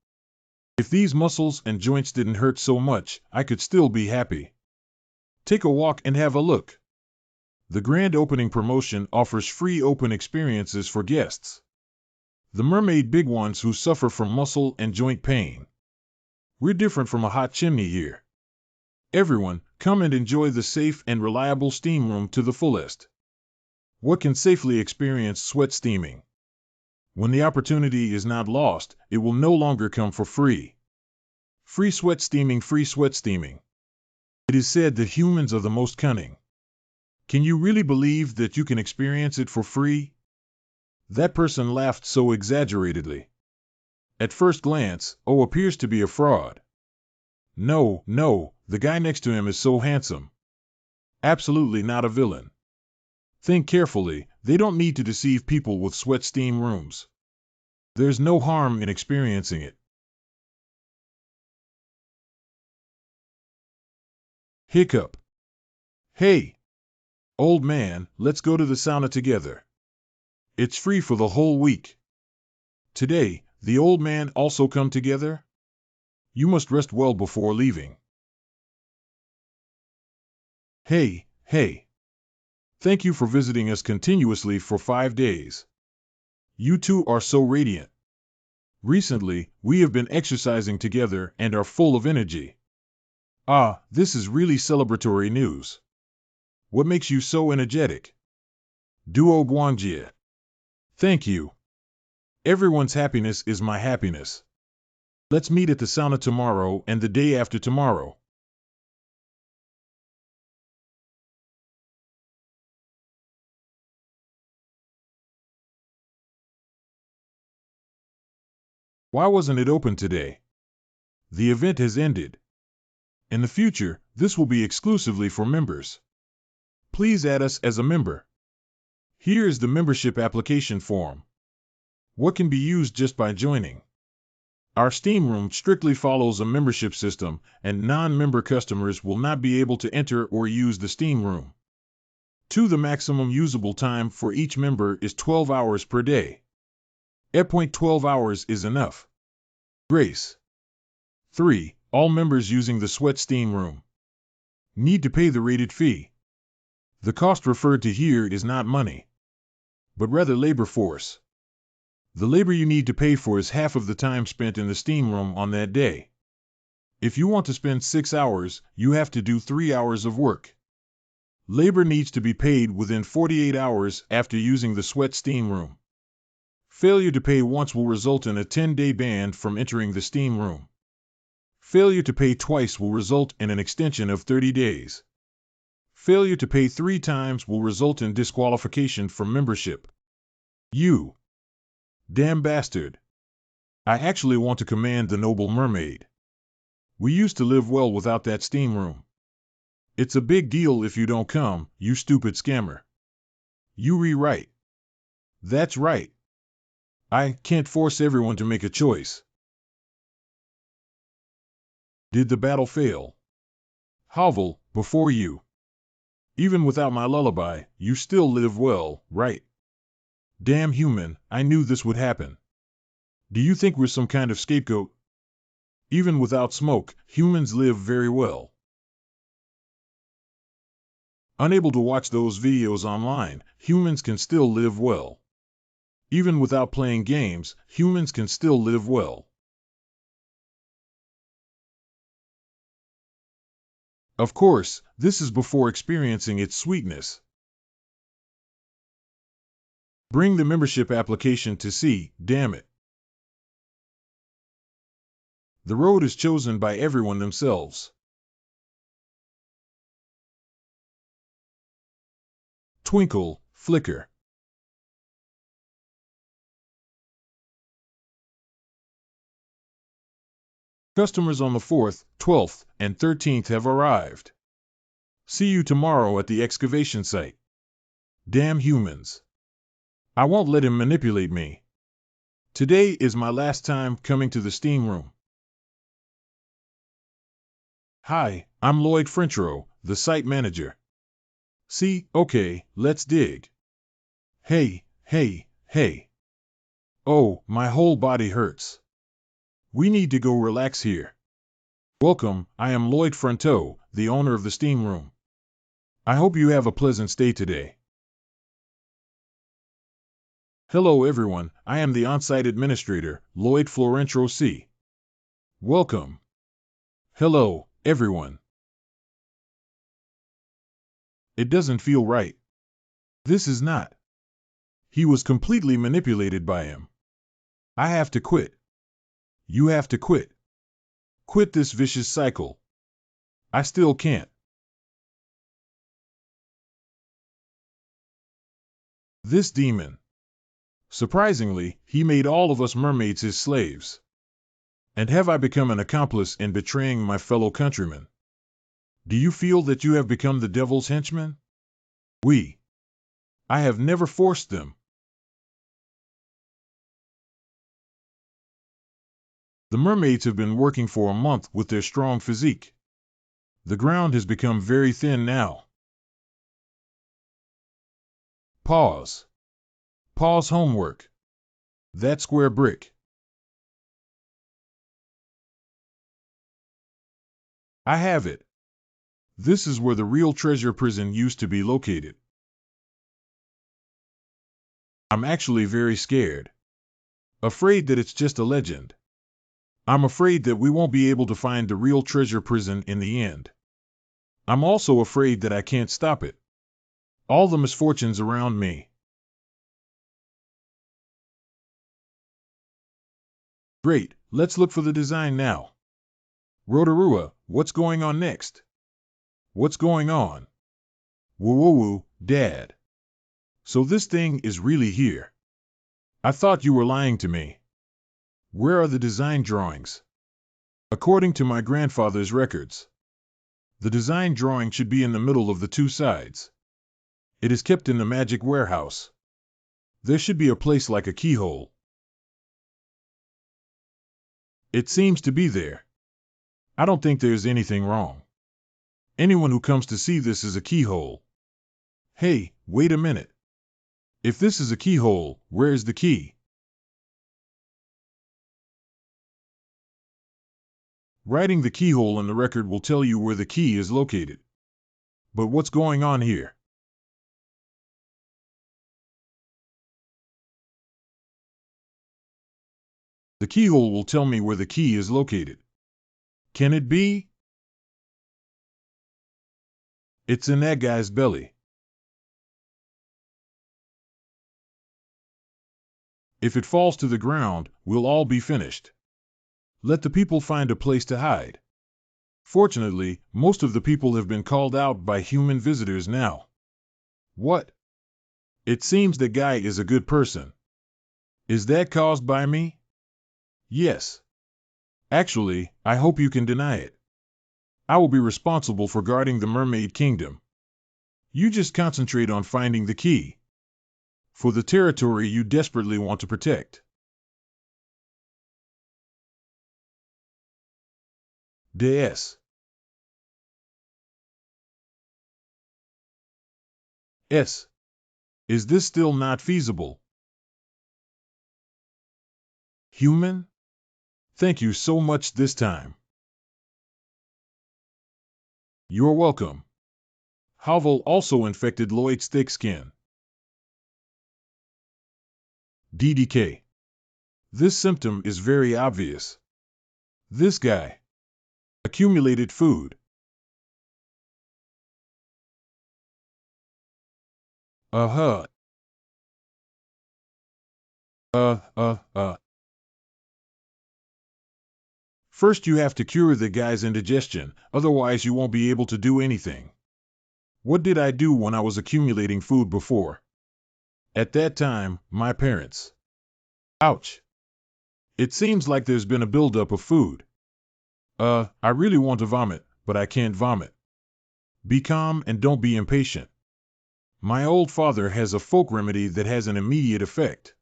If these muscles and joints didn't hurt so much, I could still be happy. Take a walk and have a look. The grand opening promotion offers free open experiences for guests. The mermaid big ones who suffer from muscle and joint pain. We're different from a hot chimney here. Everyone, come and enjoy the safe and reliable steam room to the fullest. What can safely experience sweat steaming? When the opportunity is not lost, it will no longer come for free. Free sweat steaming. It is said that humans are the most cunning. Can you really believe that you can experience it for free? That person laughed so exaggeratedly. At first glance, appears to be a fraud. No, the guy next to him is so handsome. Absolutely not a villain. Think carefully, they don't need to deceive people with sweat steam rooms. There's no harm in experiencing it. Hiccup. Hey, old man, let's go to the sauna together. It's free for the whole week. Today, the old man also come together? You must rest well before leaving. Hey, hey. Thank you for visiting us continuously for 5 days. You two are so radiant. Recently, we have been exercising together and are full of energy. Ah, this is really celebratory news. What makes you so energetic? Duo Guangjie. Thank you. Everyone's happiness is my happiness. Let's meet at the sauna tomorrow and the day after tomorrow. Why wasn't it open today? The event has ended. In the future, this will be exclusively for members. Please add us as a member. Here is the membership application form. What can be used just by joining? Our Steam room strictly follows a membership system, and non-member customers will not be able to enter or use the Steam room. 2. The maximum usable time for each member is 12 hours per day. 12 hours is enough. Grace. 3. All members using the Sweat Steam room need to pay the rated fee. The cost referred to here is not money, but rather labor force. The labor you need to pay for is half of the time spent in the steam room on that day. If you want to spend 6 hours, you have to do 3 hours of work. Labor needs to be paid within 48 hours after using the Sweat Steam room. Failure to pay once will result in a 10-day ban from entering the steam room. Failure to pay twice will result in an extension of 30 days. Failure to pay 3 times will result in disqualification from membership. You damn bastard. I actually want to command the noble mermaid. We used to live well without that steam room. It's a big deal if you don't come, you stupid scammer. You rewrite. That's right. I can't force everyone to make a choice. Did the battle fail? Hovel, before you. Even without my lullaby, you still live well, right? Damn human, I knew this would happen. Do you think we're some kind of scapegoat? Even without smoke, humans live very well. Unable to watch those videos online, humans can still live well. Even without playing games, humans can still live well. Of course, this is before experiencing its sweetness. Bring the membership application to see, damn it. The road is chosen by everyone themselves. Twinkle, flicker. Customers on the 4th, 12th, and 13th have arrived. See you tomorrow at the excavation site. Damn humans. I won't let him manipulate me. Today is my last time coming to the steam room. Hi, I'm Lloyd Frenchrow, the site manager. See, okay, let's dig. Hey, hey, hey. Oh, my whole body hurts. We need to go relax here. Welcome, I am Lloyd Frenteau, the owner of the steam room. I hope you have a pleasant stay today. Hello everyone, I am the on-site administrator, Lloyd Florentro C. Welcome. Hello, everyone. It doesn't feel right. This is not. He was completely manipulated by him. I have to quit. You have to quit. Quit this vicious cycle. I still can't. This demon. Surprisingly, he made all of us mermaids his slaves. And have I become an accomplice in betraying my fellow countrymen? Do you feel that you have become the devil's henchman? I have never forced them. The mermaids have been working for a month with their strong physique. The ground has become very thin now. Pause. Pause homework. That square brick. I have it. This is where the real treasure prison used to be located. I'm actually very scared. Afraid that it's just a legend. I'm afraid that we won't be able to find the real treasure prison in the end. I'm also afraid that I can't stop it. All the misfortunes around me. Great, let's look for the design now. Rotorua, what's going on next? What's going on? Woo-woo-woo, Dad. So this thing is really here. I thought you were lying to me. Where are the design drawings? According to my grandfather's records, the design drawing should be in the middle of the two sides. It is kept in the magic warehouse. There should be a place like a keyhole. It seems to be there. I don't think there's anything wrong. Anyone who comes to see this is a keyhole. Hey, wait a minute. If this is a keyhole, where is the key? Writing the keyhole in the record will tell you where the key is located. But what's going on here? The keyhole will tell me where the key is located. Can it be? It's in that guy's belly. If it falls to the ground, we'll all be finished. Let the people find a place to hide. Fortunately, most of the people have been called out by human visitors now. What? It seems the guy is a good person. Is that caused by me? Yes. Actually, I hope you can deny it. I will be responsible for guarding the Mermaid Kingdom. You just concentrate on finding the key. For the territory you desperately want to protect. DS. S. Is this still not feasible? Human? Thank you so much this time. You're welcome. Havel also infected Lloyd's thick skin. DDK. This symptom is very obvious. This guy. Accumulated food. Uh-huh. First you have to cure the guy's indigestion, otherwise you won't be able to do anything. What did I do when I was accumulating food before? At that time, my parents. Ouch. It seems like there's been a buildup of food. I really want to vomit, but I can't vomit. Be calm and don't be impatient. My old father has a folk remedy that has an immediate effect.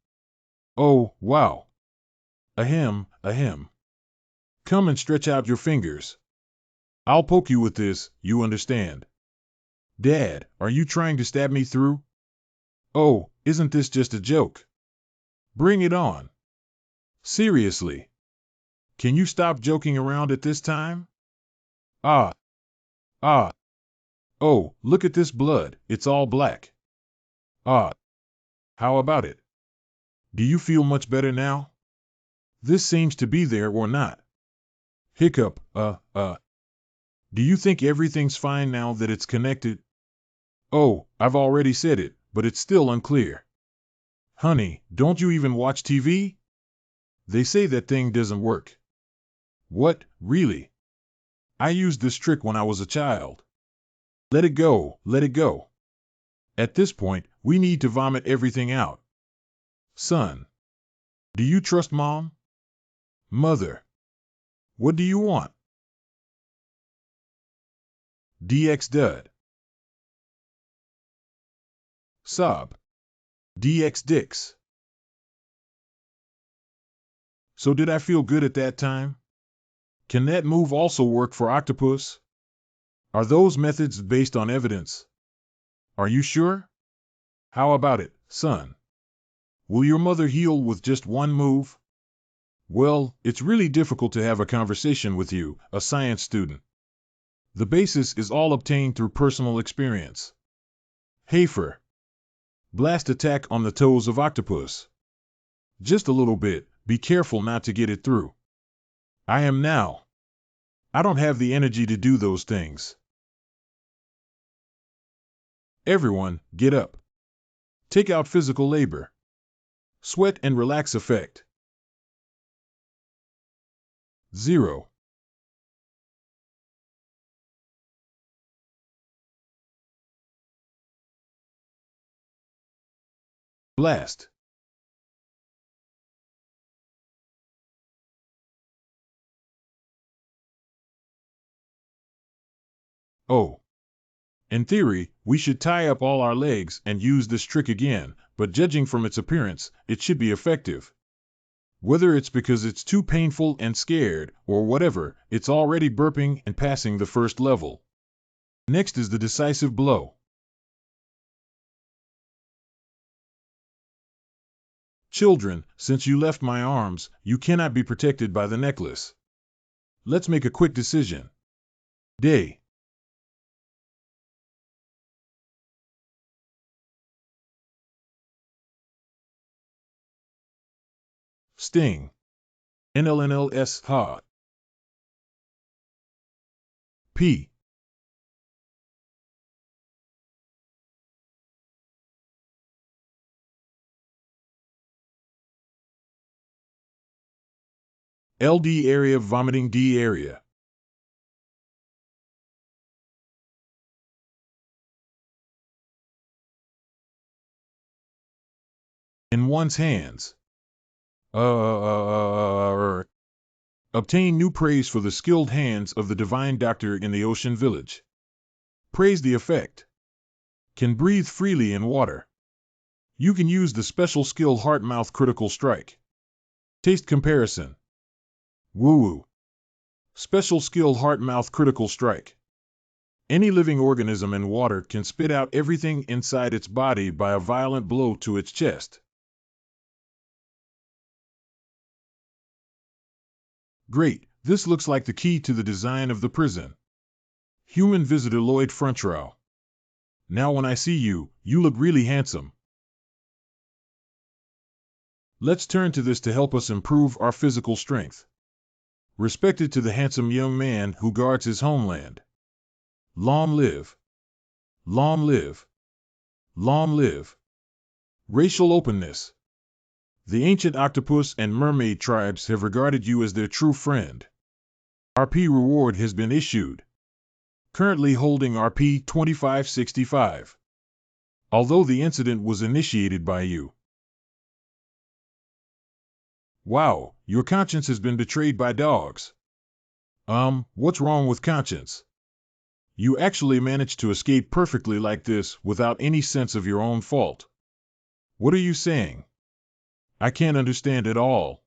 Oh, wow. Ahem, ahem. Come and stretch out your fingers. I'll poke you with this, you understand. Dad, are you trying to stab me through? Oh, isn't this just a joke? Bring it on. Seriously. Can you stop joking around at this time? Ah. Ah. Oh, look at this blood, it's all black. Ah. How about it? Do you feel much better now? This seems to be there or not. Hiccup, Do you think everything's fine now that it's connected? Oh, I've already said it, but it's still unclear. Honey, don't you even watch TV? They say that thing doesn't work. What, really? I used this trick when I was a child. Let it go, let it go. At this point, we need to vomit everything out. Son. Do you trust Mom? Mother. What do you want? DX Dud. Sob. DX Dix. So did I feel good at that time? Can that move also work for octopus? Are those methods based on evidence? Are you sure? How about it, son? Will your mother heal with just one move? Well, it's really difficult to have a conversation with you, a science student. The basis is all obtained through personal experience. Hafer. Blast attack on the toes of octopus. Just a little bit, be careful not to get it through. I am now. I don't have the energy to do those things. Everyone, get up. Take out physical labor. Sweat and relax effect. 0. Blast. Oh. In theory, we should tie up all our legs and use this trick again, but judging from its appearance, it should be effective. Whether it's because it's too painful and scared, or whatever, it's already burping and passing the first level. Next is the decisive blow. Children, since you left my arms, you cannot be protected by the necklace. Let's make a quick decision. Day. Sting. NLNLS ha. P. LD area vomiting D area. In one's hands. Obtain new praise for the skilled hands of the divine doctor in the ocean village. Praise the effect. Can breathe freely in water. You can use the special skill heart-mouth critical strike. Taste comparison. Woo-woo. Special skill heart-mouth critical strike. Any living organism in water can spit out everything inside its body by a violent blow to its chest. Great, this looks like the key to the design of the prison. Human visitor Lloyd Frontrow. Now when I see you, you look really handsome. Let's turn to this to help us improve our physical strength. Respected to the handsome young man who guards his homeland. Long live. Long live. Long live. Racial openness. The ancient octopus and mermaid tribes have regarded you as their true friend. RP reward has been issued. Currently holding RP 2565. Although the incident was initiated by you. Wow, your conscience has been betrayed by dogs. What's wrong with conscience? You actually managed to escape perfectly like this without any sense of your own fault. What are you saying? I can't understand at all.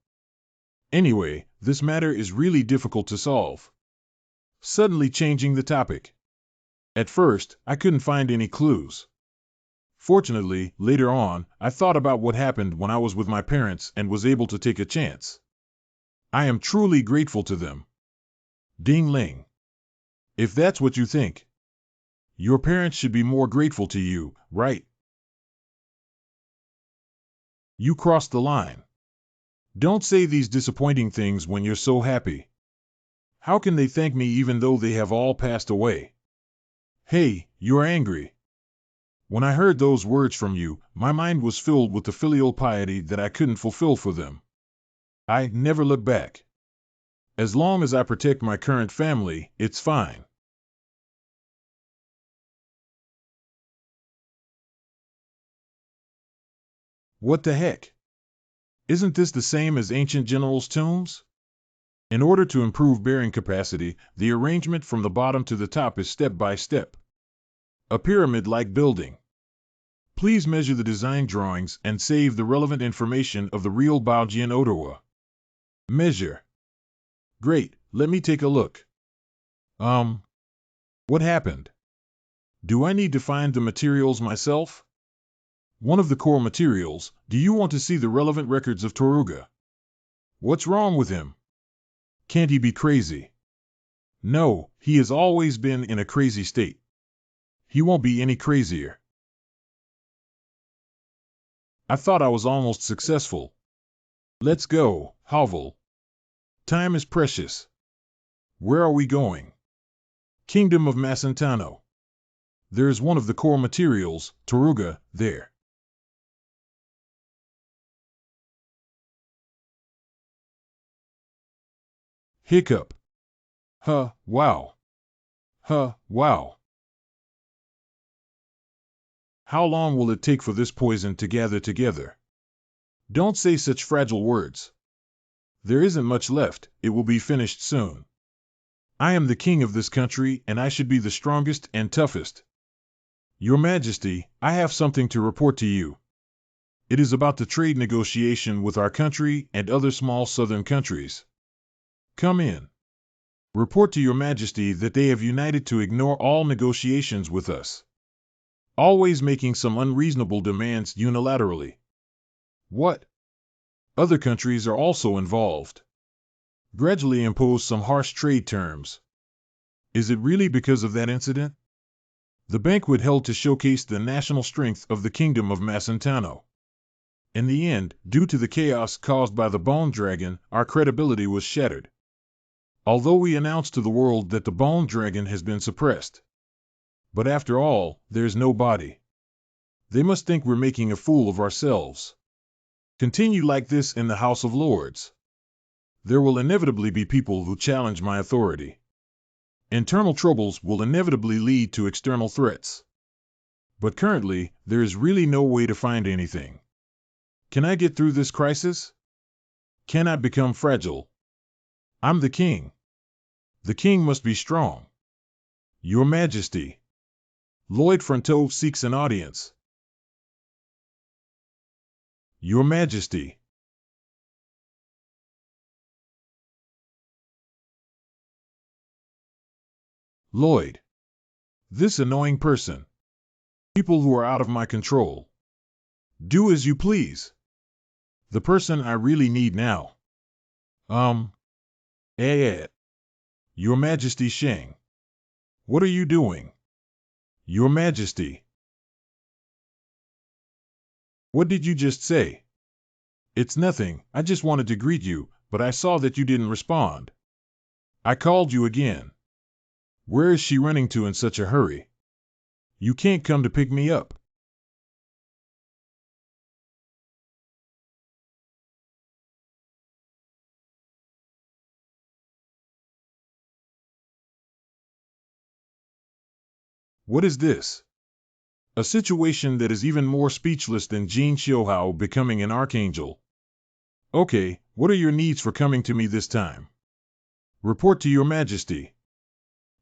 Anyway, this matter is really difficult to solve. Suddenly changing the topic. At first, I couldn't find any clues. Fortunately, later on, I thought about what happened when I was with my parents and was able to take a chance. I am truly grateful to them. Ding Ling. If that's what you think, your parents should be more grateful to you, right? You crossed the line. Don't say these disappointing things when you're so happy. How can they thank me even though they have all passed away? Hey, you're angry. When I heard those words from you, my mind was filled with the filial piety that I couldn't fulfill for them. I never look back. As long as I protect my current family, it's fine. What the heck? Isn't this the same as ancient generals' tombs? In order to improve bearing capacity, the arrangement from the bottom to the top is step by step. A pyramid-like building. Please measure the design drawings and save the relevant information of the real Baojian Ottawa. Measure. Great, let me take a look. What happened? Do I need to find the materials myself? One of the core materials, do you want to see the relevant records of Toruga? What's wrong with him? Can't he be crazy? No, he has always been in a crazy state. He won't be any crazier. I thought I was almost successful. Let's go, Hovel. Time is precious. Where are we going? Kingdom of Macentano. There is one of the core materials, Taruga, there. Hiccup. Huh, wow. Huh, wow. How long will it take for this poison to gather together? Don't say such fragile words. There isn't much left, it will be finished soon. I am the king of this country, and I should be the strongest and toughest. Your Majesty, I have something to report to you. It is about the trade negotiation with our country and other small southern countries. Come in. Report to Your Majesty that they have united to ignore all negotiations with us. Always making some unreasonable demands unilaterally. What? Other countries are also involved. Gradually impose some harsh trade terms. Is it really because of that incident? The banquet held to showcase the national strength of the Kingdom of Macentano. In the end, due to the chaos caused by the Bone Dragon, our credibility was shattered. Although we announced to the world that the Bone Dragon has been suppressed. But after all, there's no body. They must think we're making a fool of ourselves. Continue like this in the House of Lords. There will inevitably be people who challenge my authority. Internal troubles will inevitably lead to external threats. But currently, there is really no way to find anything. Can I get through this crisis? Can I become fragile? I'm the king. The king must be strong. Your Majesty. Lloyd Fronteau seeks an audience. Your Majesty. Lloyd. This annoying person. People who are out of my control. Do as you please. The person I really need now. Your Majesty Shang. What are you doing? Your Majesty. What did you just say? It's nothing, I just wanted to greet you, but I saw that you didn't respond. I called you again. Where is she running to in such a hurry? You can't come to pick me up. What is this? A situation that is even more speechless than Jin Xiuhao becoming an archangel. Okay, what are your needs for coming to me this time? Report to Your Majesty.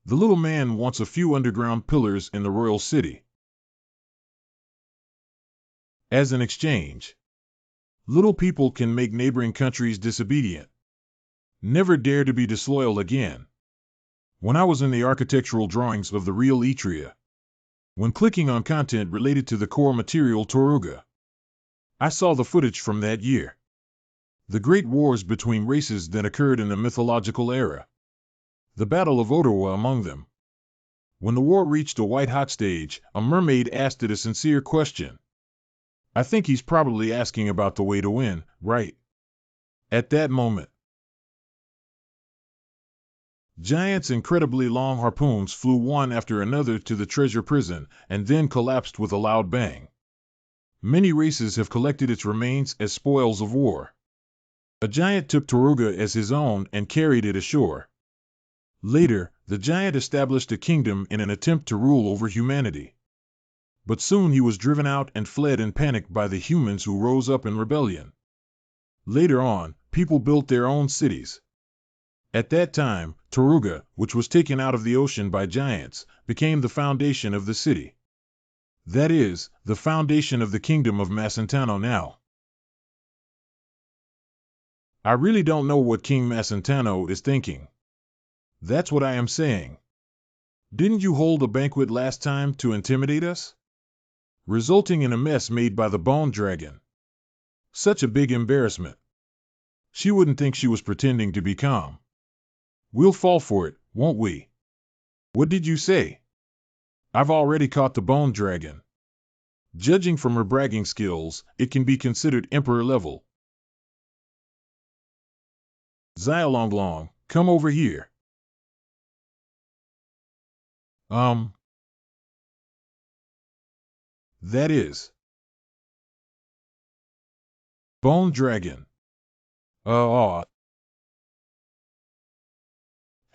The little man wants a few underground pillars in the royal city. As an exchange. Little people can make neighboring countries disobedient. Never dare to be disloyal again. When I was in the architectural drawings of the real Etria. When clicking on content related to the core material Taruga. I saw the footage from that year. The great wars between races that occurred in the mythological era. The Battle of Ottawa among them. When the war reached a white-hot stage, a mermaid asked it a sincere question. I think he's probably asking about the way to win, right? At that moment, giants' incredibly long harpoons flew one after another to the treasure prison, and then collapsed with a loud bang. Many races have collected its remains as spoils of war. A giant took Taruga as his own and carried it ashore. Later, the giant established a kingdom in an attempt to rule over humanity. But soon he was driven out and fled in panic by the humans who rose up in rebellion. Later on, people built their own cities. At that time, Taruga, which was taken out of the ocean by giants, became the foundation of the city. That is, the foundation of the Kingdom of Macentano now. I really don't know what King Macentano is thinking. That's what I am saying. Didn't you hold a banquet last time to intimidate us? Resulting in a mess made by the Bone Dragon. Such a big embarrassment. She wouldn't think she was pretending to be calm. We'll fall for it, won't we? What did you say? I've already caught the bone dragon. Judging from her bragging skills, it can be considered emperor level. Xiaolonglong, come over here. That is. Bone dragon.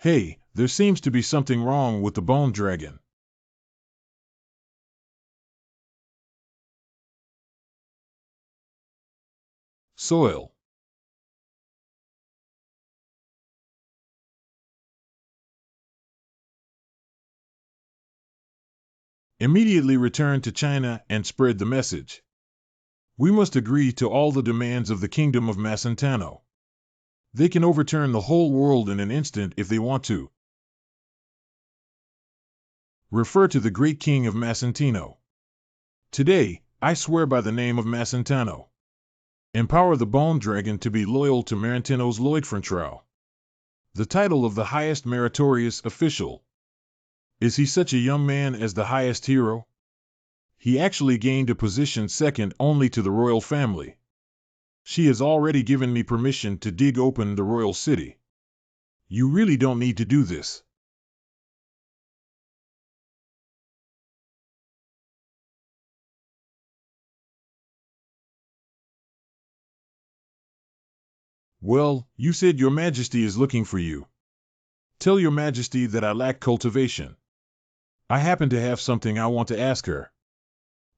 Hey, there seems to be something wrong with the bone dragon. Soil. Immediately return to China and spread the message. We must agree to all the demands of the Kingdom of Macentano. They can overturn the whole world in an instant if they want to. Refer to the great king of Macentino. Today, I swear by the name of Macentano. Empower the bone dragon to be loyal to Marantino's Lloydfrontrau. The title of the highest meritorious official. Is he such a young man as the highest hero? He actually gained a position second only to the royal family. She has already given me permission to dig open the royal city. You really don't need to do this. Well, you said Your Majesty is looking for you. Tell Your Majesty that I lack cultivation. I happen to have something I want to ask her.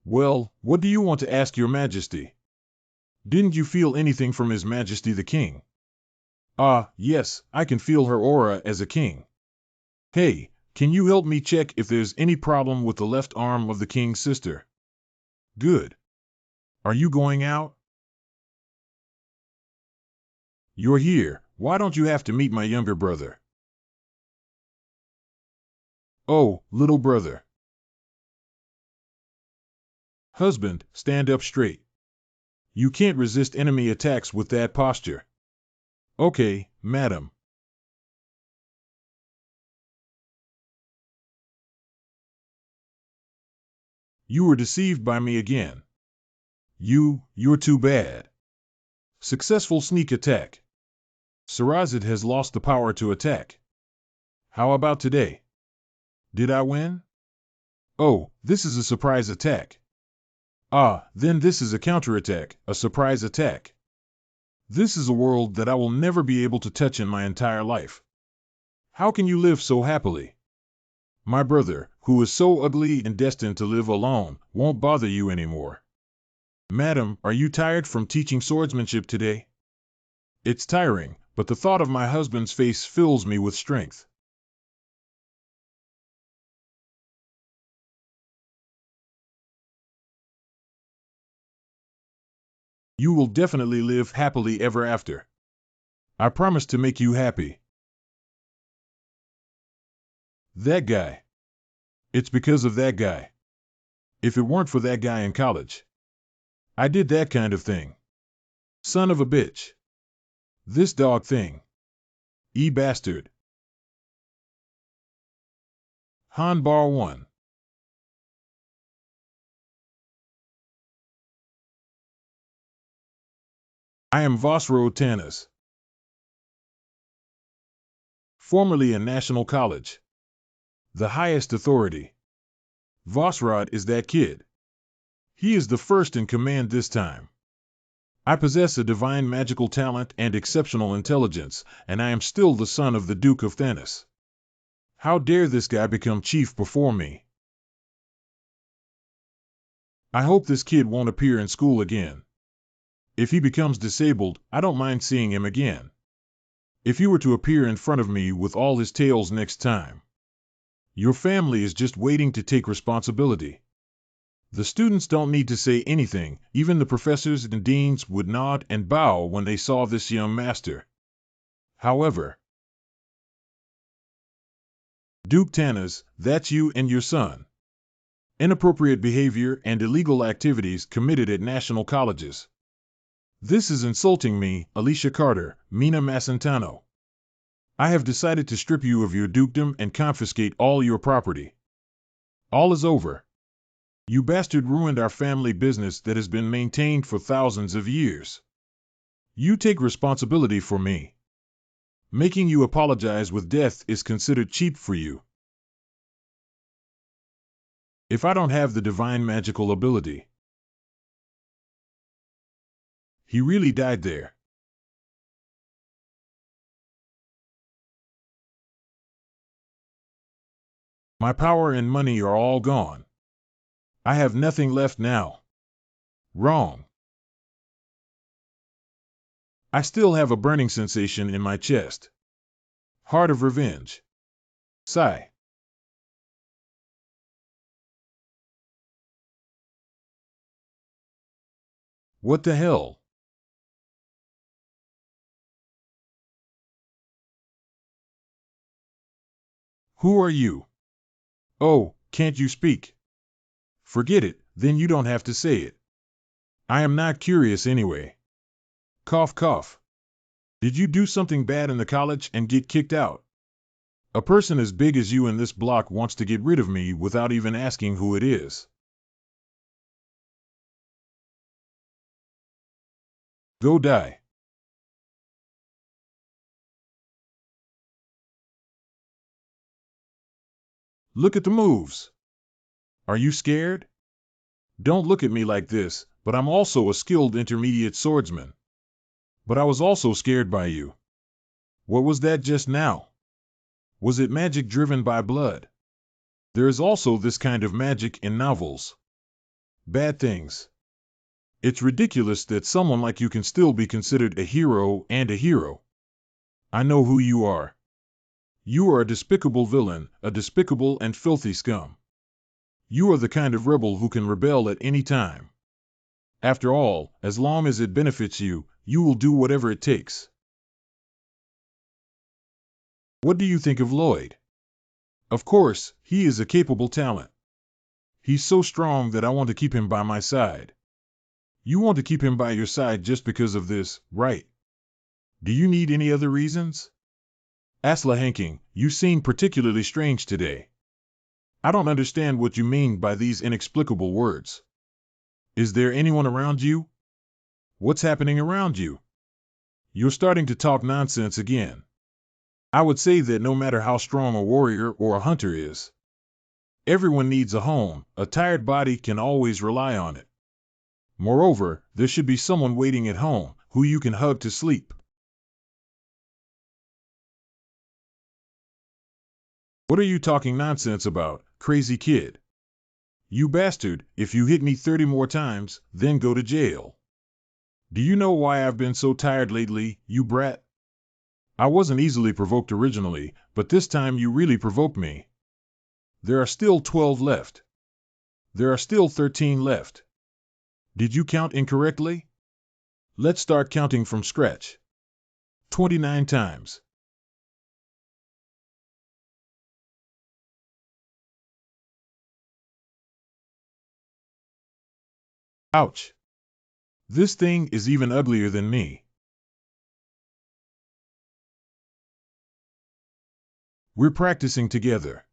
Well, what do you want to ask Your Majesty? Didn't you feel anything from His Majesty the King? Yes, I can feel her aura as a king. Hey, can you help me check if there's any problem with the left arm of the king's sister? Good. Are you going out? You're here. Why don't you have to meet my younger brother? Oh, little brother. Husband, stand up straight. You can't resist enemy attacks with that posture. Okay, madam. You were deceived by me again. You're too bad. Successful sneak attack. Sarazid has lost the power to attack. How about today? Did I win? Oh, this is a surprise attack. Then this is a counterattack, a surprise attack. This is a world that I will never be able to touch in my entire life. How can you live so happily? My brother, who is so ugly and destined to live alone, won't bother you anymore. Madam, are you tired from teaching swordsmanship today? It's tiring, but the thought of my husband's face fills me with strength. You will definitely live happily ever after. I promise to make you happy. That guy. It's because of that guy. If it weren't for that guy in college. I did that kind of thing. Son of a bitch. This dog thing. Bastard. Han Bar 1. I am Vosro Tanis. Formerly a national college. The highest authority. Vosrod is that kid. He is the first in command this time. I possess a divine magical talent and exceptional intelligence, and I am still the son of the Duke of Thanis. How dare this guy become chief before me? I hope this kid won't appear in school again. If he becomes disabled, I don't mind seeing him again. If he were to appear in front of me with all his tails next time. Your family is just waiting to take responsibility. The students don't need to say anything, even the professors and deans would nod and bow when they saw this young master. However, Duke Tanas, that's you and your son. Inappropriate behavior and illegal activities committed at national colleges. This is insulting me, Alicia Carter, Mina Macentano. I have decided to strip you of your dukedom and confiscate all your property. All is over. You bastard ruined our family business that has been maintained for thousands of years. You take responsibility for me. Making you apologize with death is considered cheap for you. If I don't have the divine magical ability. He really died there. My power and money are all gone. I have nothing left now. Wrong. I still have a burning sensation in my chest. Heart of revenge. Sigh. What the hell? Who are you? Oh, can't you speak? Forget it, then you don't have to say it. I am not curious anyway. Cough, cough. Did you do something bad in the college and get kicked out? A person as big as you in this block wants to get rid of me without even asking who it is. Go die. Look at the moves. Are you scared? Don't look at me like this, but I'm also a skilled intermediate swordsman. But I was also scared by you. What was that just now? Was it magic driven by blood? There is also this kind of magic in novels. Bad things. It's ridiculous that someone like you can still be considered a hero and a hero. I know who you are. You are a despicable villain, a despicable and filthy scum. You are the kind of rebel who can rebel at any time. After all, as long as it benefits you, you will do whatever it takes. What do you think of Lloyd? Of course, he is a capable talent. He's so strong that I want to keep him by my side. You want to keep him by your side just because of this, right? Do you need any other reasons? Asla Hanking, you seem particularly strange today. I don't understand what you mean by these inexplicable words. Is there anyone around you? What's happening around you? You're starting to talk nonsense again. I would say that no matter how strong a warrior or a hunter is, everyone needs a home. A tired body can always rely on it. Moreover, there should be someone waiting at home who you can hug to sleep. What are you talking nonsense about, crazy kid? You bastard, if you hit me 30 more times, then go to jail. Do you know why I've been so tired lately, you brat? I wasn't easily provoked originally, but this time you really provoked me. There are still 12 left. There are still 13 left. Did you count incorrectly? Let's start counting from scratch. 29 times. Ouch. This thing is even uglier than me. We're practicing together.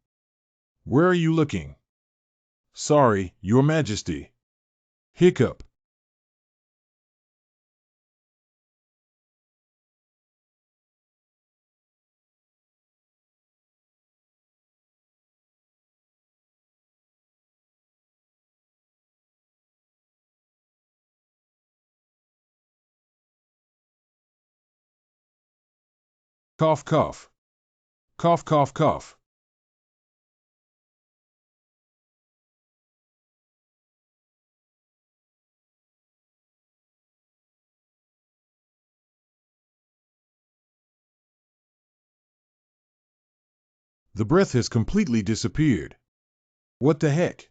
Where are you looking? Sorry, Your Majesty. Hiccup. Cough, cough. Cough, cough, cough. The breath has completely disappeared. What the heck?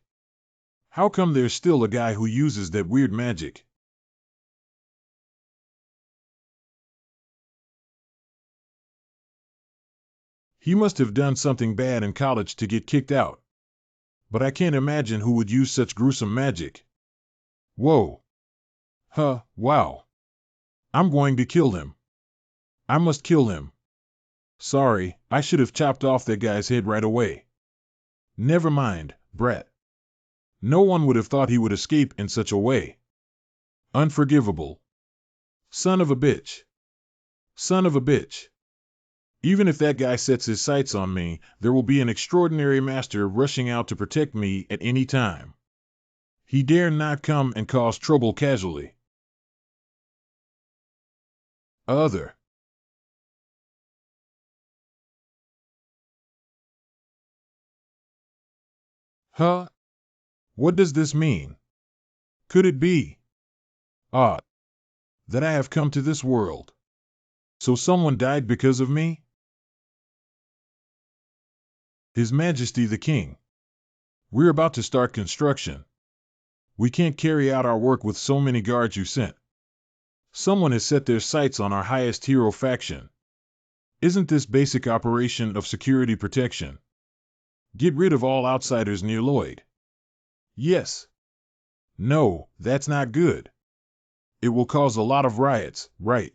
How come there's still a guy who uses that weird magic? He must have done something bad in college to get kicked out. But I can't imagine who would use such gruesome magic. Whoa. Huh, wow. I'm going to kill him. I must kill him. Sorry, I should have chopped off that guy's head right away. Never mind, brat. No one would have thought he would escape in such a way. Unforgivable. Son of a bitch. Son of a bitch. Even if that guy sets his sights on me, there will be an extraordinary master rushing out to protect me at any time. He dare not come and cause trouble casually. Other. Huh? What does this mean? Could it be? Ah, that I have come to this world. So someone died because of me? His Majesty the King. We're about to start construction. We can't carry out our work with so many guards you sent. Someone has set their sights on our highest hero faction. Isn't this basic operation of security protection? Get rid of all outsiders near Lloyd. Yes. No, that's not good. It will cause a lot of riots, right?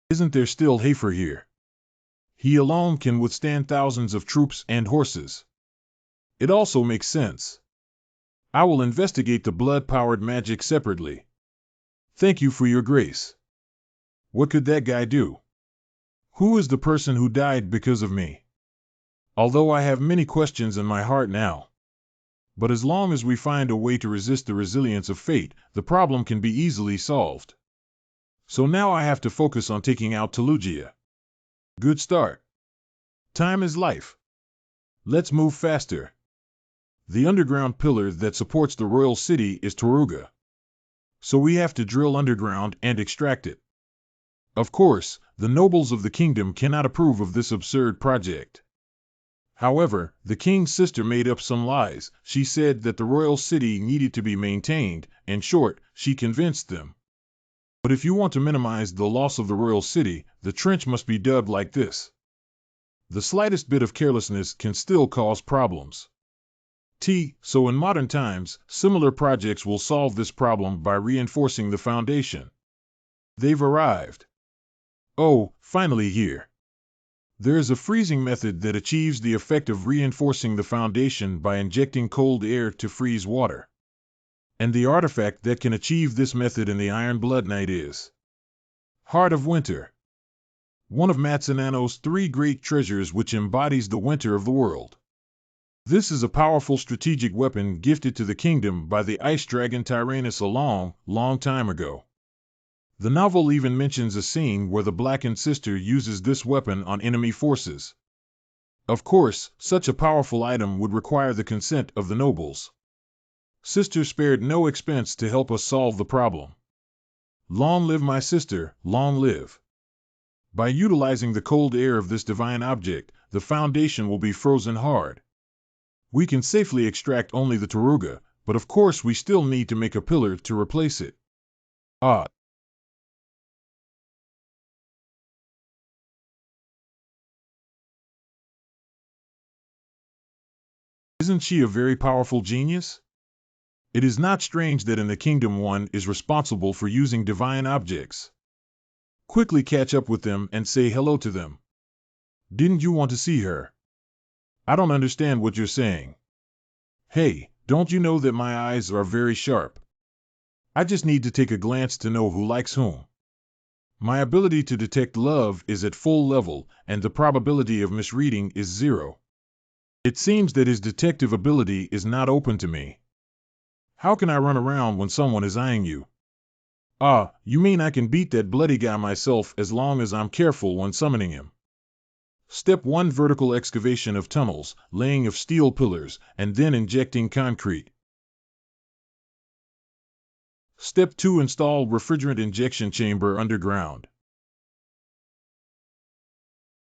Isn't there still Hafer here? He alone can withstand thousands of troops and horses. It also makes sense. I will investigate the blood-powered magic separately. Thank you for your grace. What could that guy do? Who is the person who died because of me? Although I have many questions in my heart now. But as long as we find a way to resist the resilience of fate, the problem can be easily solved. So now I have to focus on taking out Telugia. Good start. Time is life. Let's move faster. The underground pillar that supports the royal city is Taruga. So we have to drill underground and extract it. Of course, the nobles of the kingdom cannot approve of this absurd project. However, the king's sister made up some lies. She said that the royal city needed to be maintained. In short, she convinced them. But if you want to minimize the loss of the royal city, the trench must be dug like this. The slightest bit of carelessness can still cause problems. So in modern times, similar projects will solve this problem by reinforcing the foundation. They've arrived. Oh, finally here. There is a freezing method that achieves the effect of reinforcing the foundation by injecting cold air to freeze water. And the artifact that can achieve this method in the Iron Blood Knight is Heart of Winter. One of Matsunano's 3 great treasures which embodies the winter of the world. This is a powerful strategic weapon gifted to the kingdom by the ice dragon Tyrannus a long, long time ago. The novel even mentions a scene where the Blackened Sister uses this weapon on enemy forces. Of course, such a powerful item would require the consent of the nobles. Sister spared no expense to help us solve the problem. Long live my sister, long live. By utilizing the cold air of this divine object, the foundation will be frozen hard. We can safely extract only the Taruga, but of course we still need to make a pillar to replace it. Isn't she a very powerful genius? It is not strange that in the kingdom one is responsible for using divine objects. Quickly catch up with them and say hello to them. Didn't you want to see her? I don't understand what you're saying. Hey, don't you know that my eyes are very sharp? I just need to take a glance to know who likes whom. My ability to detect love is at full level, and the probability of misreading is 0. It seems that his detective ability is not open to me. How can I run around when someone is eyeing you? You mean I can beat that bloody guy myself as long as I'm careful when summoning him. Step 1: Vertical excavation of tunnels, laying of steel pillars, and then injecting concrete. Step 2: Install refrigerant injection chamber underground.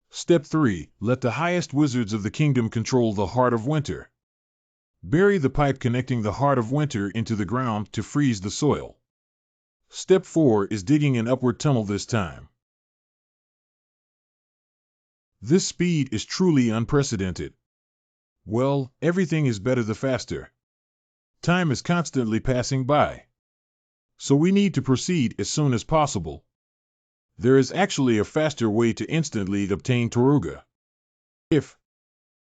Step 3: Let the highest wizards of the kingdom control the Heart of Winter. Bury the pipe connecting the Heart of Winter into the ground to freeze the soil. Step 4 is digging an upward tunnel this time. This speed is truly unprecedented. Well, everything is better the faster. Time is constantly passing by. So we need to proceed as soon as possible. There is actually a faster way to instantly obtain Taruga. If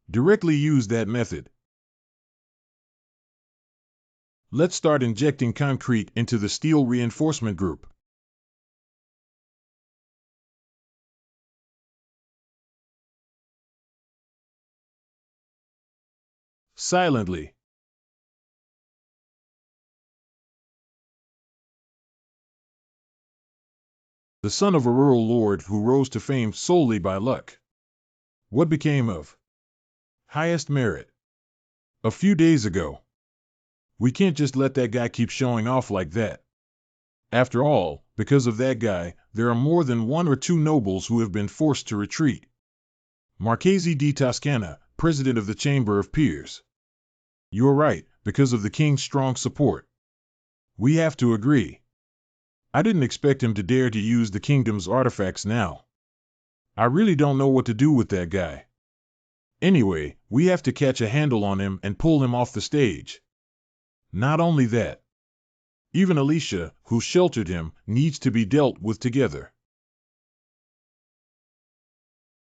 directly use that method. Let's start injecting concrete into the steel reinforcement group. Silently. The son of a rural lord who rose to fame solely by luck. What became of highest merit? A few days ago. We can't just let that guy keep showing off like that. After all, because of that guy, there are more than one or two nobles who have been forced to retreat. Marchese di Toscana, president of the Chamber of Peers. You're right, because of the king's strong support. We have to agree. I didn't expect him to dare to use the kingdom's artifacts now. I really don't know what to do with that guy. Anyway, we have to catch a handle on him and pull him off the stage. Not only that. Even Alicia, who sheltered him, needs to be dealt with together.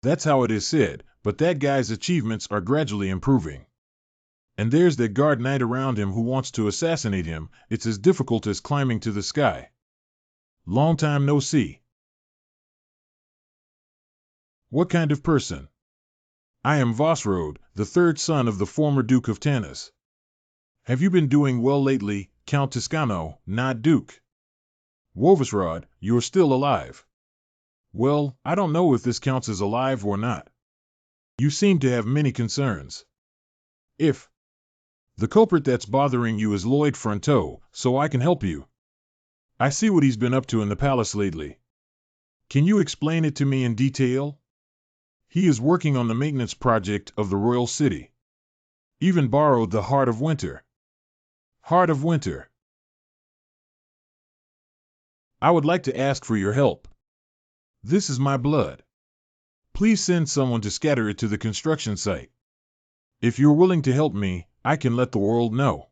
That's how it is said, but that guy's achievements are gradually improving. And there's that guard knight around him who wants to assassinate him. It's as difficult as climbing to the sky. Long time no see. What kind of person? I am Vosrode, the third son of the former Duke of Tanis. Have you been doing well lately, Count Toscano, not Duke? Wovasrod, you're still alive. Well, I don't know if this counts as alive or not. You seem to have many concerns. If the culprit that's bothering you is Lloyd Fronteau, so I can help you. I see what he's been up to in the palace lately. Can you explain it to me in detail? He is working on the maintenance project of the royal city. Even borrowed the Heart of Winter. Heart of Winter. I would like to ask for your help. This is my blood. Please send someone to scatter it to the construction site. If you're willing to help me, I can let the world know.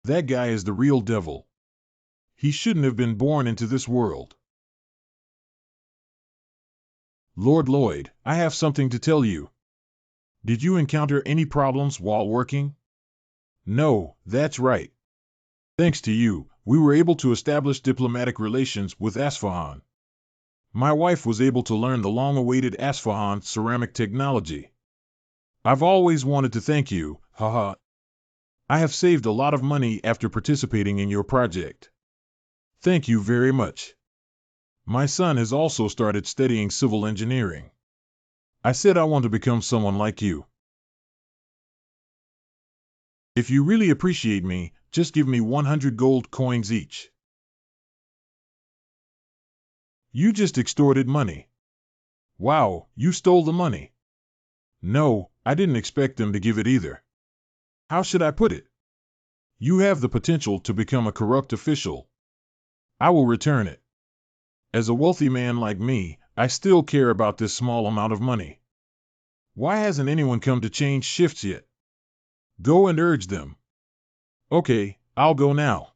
That guy is the real devil. He shouldn't have been born into this world. Lord Lloyd, I have something to tell you. Did you encounter any problems while working? No, that's right. Thanks to you, we were able to establish diplomatic relations with Asfahan. My wife was able to learn the long-awaited Asfahan ceramic technology. I've always wanted to thank you, haha. I have saved a lot of money after participating in your project. Thank you very much. My son has also started studying civil engineering. I said I want to become someone like you. If you really appreciate me, just give me 100 gold coins each. You just extorted money. Wow, you stole the money. No, I didn't expect them to give it either. How should I put it? You have the potential to become a corrupt official. I will return it. As a wealthy man like me, I still care about this small amount of money. Why hasn't anyone come to change shifts yet? Go and urge them. Okay, I'll go now.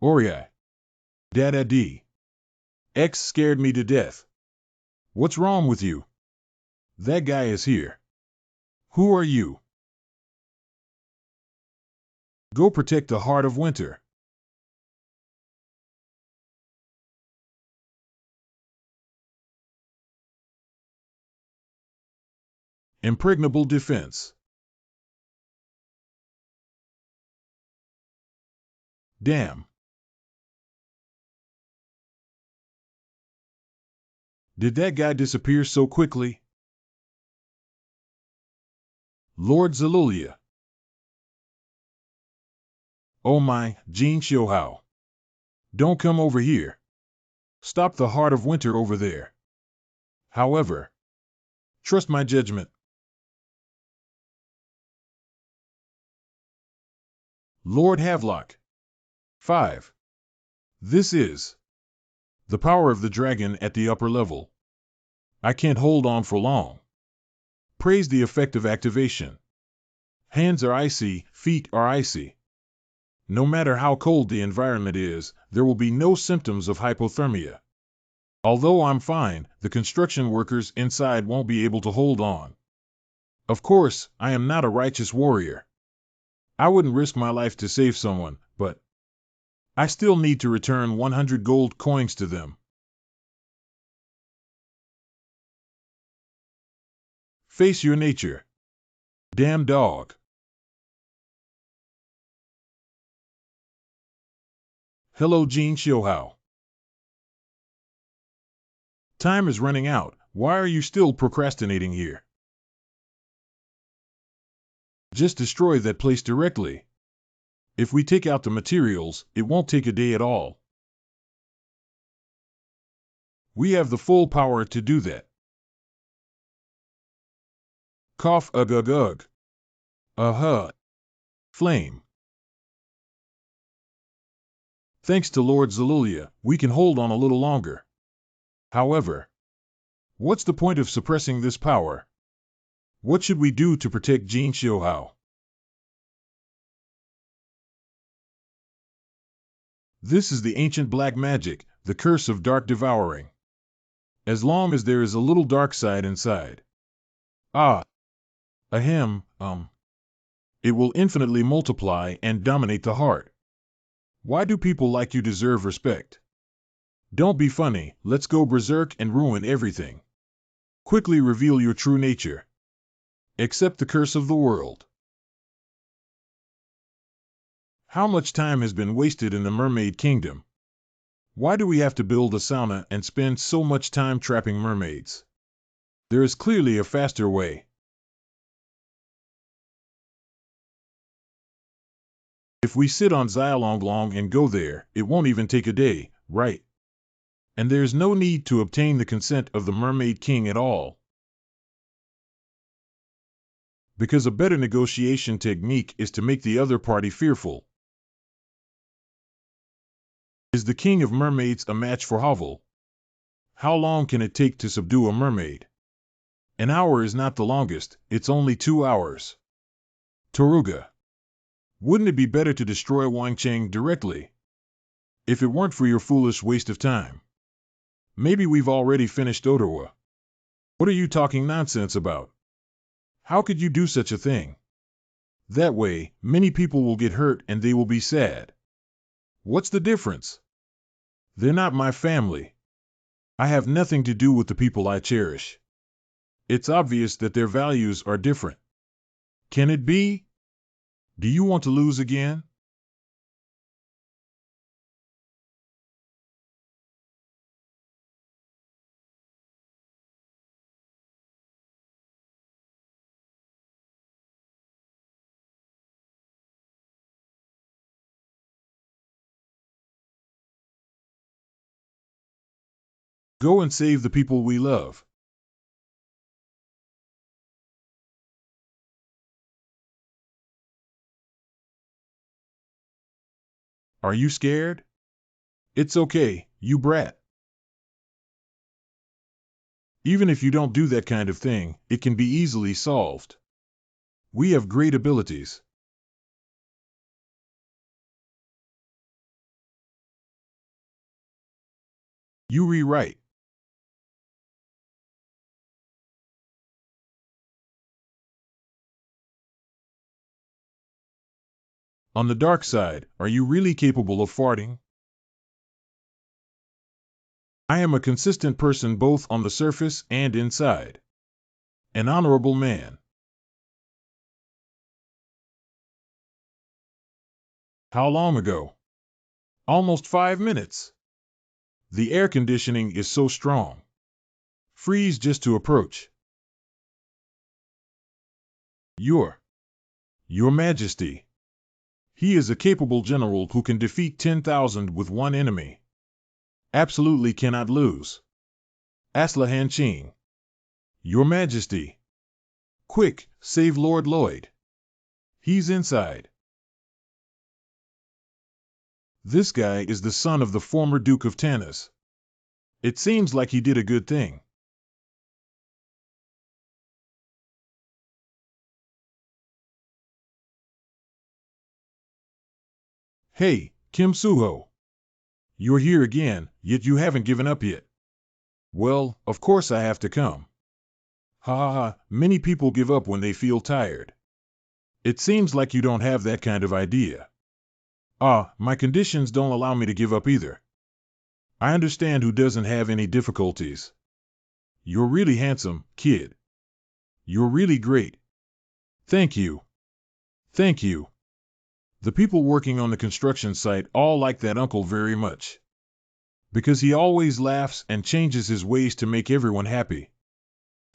Oriai. Dada D. X scared me to death. What's wrong with you? That guy is here. Who are you? Go protect the Heart of Winter. Impregnable defense. Damn. Did that guy disappear so quickly? Lord Zalulia. Oh my, Jean Xiuhao. Don't come over here. Stop the Heart of Winter over there. However, trust my judgment. Lord Havelock. 5. This is the power of the dragon at the upper level. I can't hold on for long. Praise the effect of activation. Hands are icy, feet are icy. No matter how cold the environment is, there will be no symptoms of hypothermia. Although I'm fine, the construction workers inside won't be able to hold on. Of course, I am not a righteous warrior. I wouldn't risk my life to save someone, but I still need to return 100 gold coins to them. Face your nature. Damn dog. Hello, Jin Shouhao. Time is running out. Why are you still procrastinating here? Just destroy that place directly. If we take out the materials, it won't take a day at all. We have the full power to do that. Cough ugh ugh ugh. Uh-huh. Flame. Thanks to Lord Zalulia, we can hold on a little longer. However, what's the point of suppressing this power? What should we do to protect Jin Shouhao? This is the ancient black magic, the curse of dark devouring. As long as there is a little dark side inside. Ah. Ahem, it will infinitely multiply and dominate the heart. Why do people like you deserve respect? Don't be funny, let's go berserk and ruin everything. Quickly reveal your true nature. Accept the curse of the world. How much time has been wasted in the mermaid kingdom? Why do we have to build a sauna and spend so much time trapping mermaids? There is clearly a faster way. If we sit on Xiaolonglong and go there, it won't even take a day, right? And there's no need to obtain the consent of the Mermaid King at all. Because a better negotiation technique is to make the other party fearful. Is the King of Mermaids a match for Havel? How long can it take to subdue a mermaid? An hour is not the longest, it's only 2 hours. Toruga. Wouldn't it be better to destroy Wang Cheng directly? If it weren't for your foolish waste of time. Maybe we've already finished Ottawa. What are you talking nonsense about? How could you do such a thing? That way, many people will get hurt and they will be sad. What's the difference? They're not my family. I have nothing to do with the people I cherish. It's obvious that their values are different. Can it be? Do you want to lose again? Go and save the people we love. Are you scared? It's okay, you brat. Even if you don't do that kind of thing, it can be easily solved. We have great abilities. You rewrite. On the dark side, are you really capable of farting? I am a consistent person both on the surface and inside. An honorable man. How long ago? Almost 5 minutes. The air conditioning is so strong. Freeze just to approach. Your Majesty. He is a capable general who can defeat 10,000 with one enemy. Absolutely cannot lose. Aslahan Ching. Your Majesty. Quick, save Lord Lloyd. He's inside. This guy is the son of the former Duke of Tanis. It seems like he did a good thing. Hey, Kim Suho. You're here again, yet you haven't given up yet. Well, of course I have to come. Ha ha ha, many people give up when they feel tired. It seems like you don't have that kind of idea. Ah, my conditions don't allow me to give up either. I understand who doesn't have any difficulties. You're really handsome, kid. You're really great. Thank you. Thank you. The people working on the construction site all like that uncle very much. Because he always laughs and changes his ways to make everyone happy.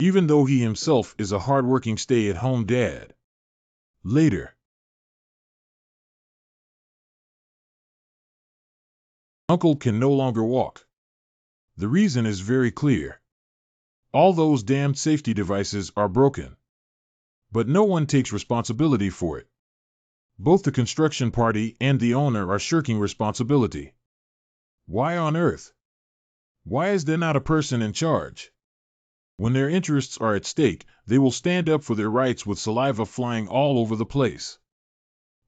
Even though he himself is a hard-working stay-at-home dad. Later. Uncle can no longer walk. The reason is very clear. All those damned safety devices are broken. But no one takes responsibility for it. Both the construction party and the owner are shirking responsibility. Why on earth? Why is there not a person in charge? When their interests are at stake, they will stand up for their rights with saliva flying all over the place.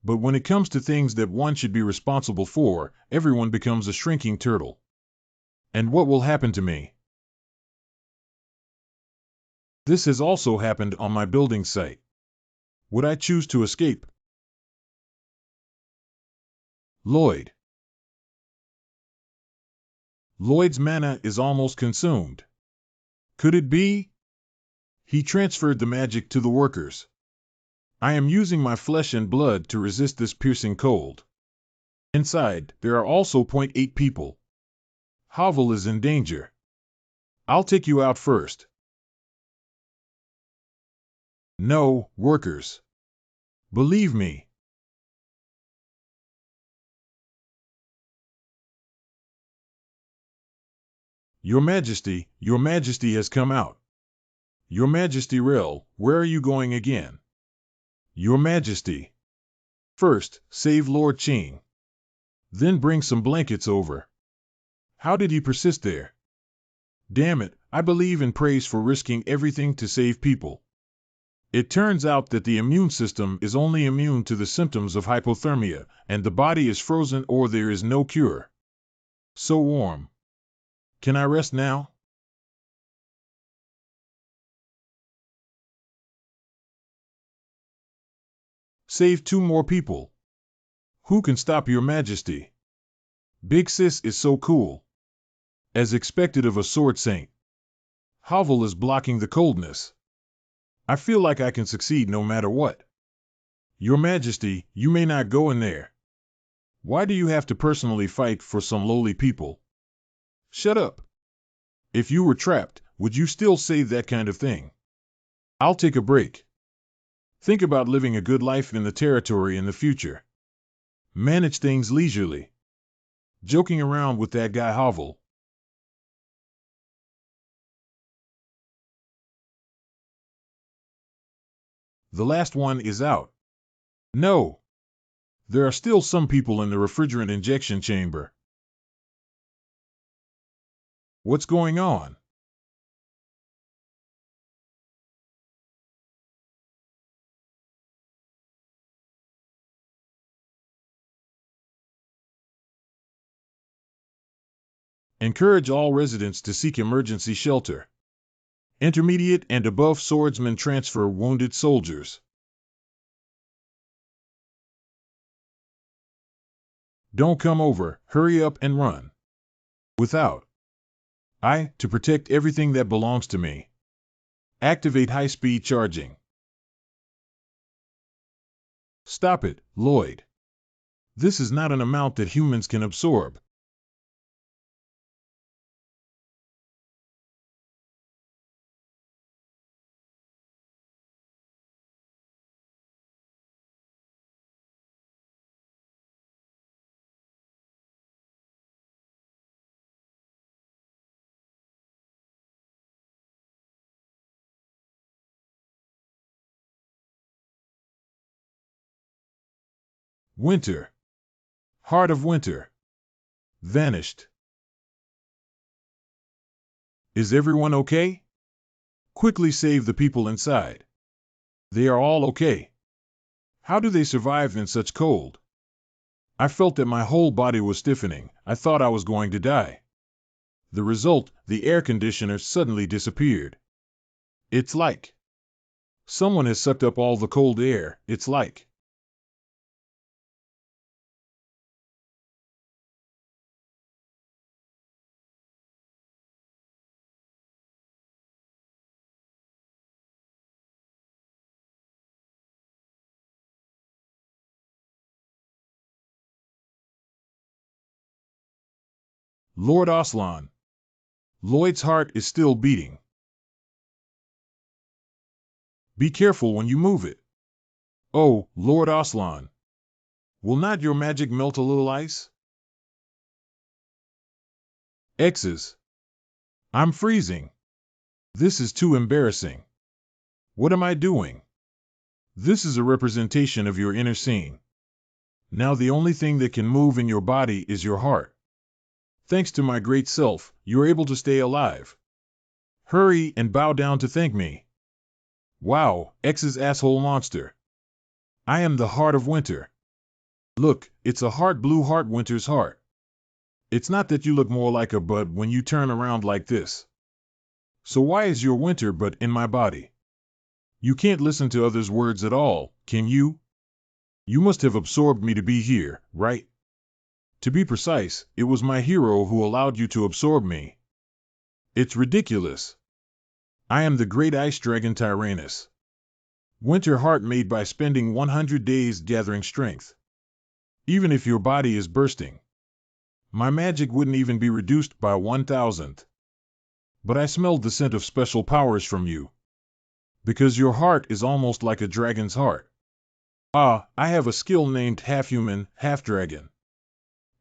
But when it comes to things that one should be responsible for, everyone becomes a shrinking turtle. And what will happen to me? This has also happened on my building site. Would I choose to escape? Lloyd. Lloyd's mana is almost consumed. Could it be? He transferred the magic to the workers. I am using my flesh and blood to resist this piercing cold. Inside, there are also 0.8 people. Havel is in danger. I'll take you out first. No, workers. Believe me. Your Majesty has come out. Your Majesty Rel, where are you going again? Your Majesty. First, save Lord Ching. Then bring some blankets over. How did he persist there? Damn it, I believe in praise for risking everything to save people. It turns out that the immune system is only immune to the symptoms of hypothermia, and the body is frozen or there is no cure. So warm. Can I rest now? Save 2 more people. Who can stop your Majesty? Big Sis is so cool. As expected of a sword saint. Havel is blocking the coldness. I feel like I can succeed no matter what. Your Majesty, you may not go in there. Why do you have to personally fight for some lowly people? Shut up. If you were trapped, would you still say that kind of thing? I'll take a break. Think about living a good life in the territory in the future. Manage things leisurely. Joking around with that guy Havel. The last one is out. No. There are still some people in the refrigerant injection chamber. What's going on? Encourage all residents to seek emergency shelter. Intermediate and above swordsmen transfer wounded soldiers. Don't come over, hurry up and run. Without. To protect everything that belongs to me. Activate high-speed charging. Stop it, Lloyd. This is not an amount that humans can absorb. Winter. Heart of winter. Vanished. Is everyone okay? Quickly save the people inside. They are all okay. How do they survive in such cold? I felt that my whole body was stiffening. I thought I was going to die. The result, the air conditioner suddenly disappeared. It's like someone has sucked up all the cold air. It's like Lord Aslan. Lloyd's heart is still beating. Be careful when you move it. Oh, Lord Aslan. Will not your magic melt a little ice? X's. I'm freezing. This is too embarrassing. What am I doing? This is a representation of your inner scene. Now the only thing that can move in your body is your heart. Thanks to my great self, you're able to stay alive. Hurry and bow down to thank me. Wow, X's asshole monster. I am the heart of winter. Look, it's a heart blue heart winter's heart. It's not that you look more like a bud when you turn around like this. So why is your winter but in my body? You can't listen to others' words at all, can you? You must have absorbed me to be here, right? To be precise, it was my hero who allowed you to absorb me. It's ridiculous. I am the great ice dragon Tyrannus. Winter heart made by spending 100 days gathering strength. Even if your body is bursting, my magic wouldn't even be reduced by 1,000th. But I smelled the scent of special powers from you. Because your heart is almost like a dragon's heart. Ah, I have a skill named half-human, half-dragon.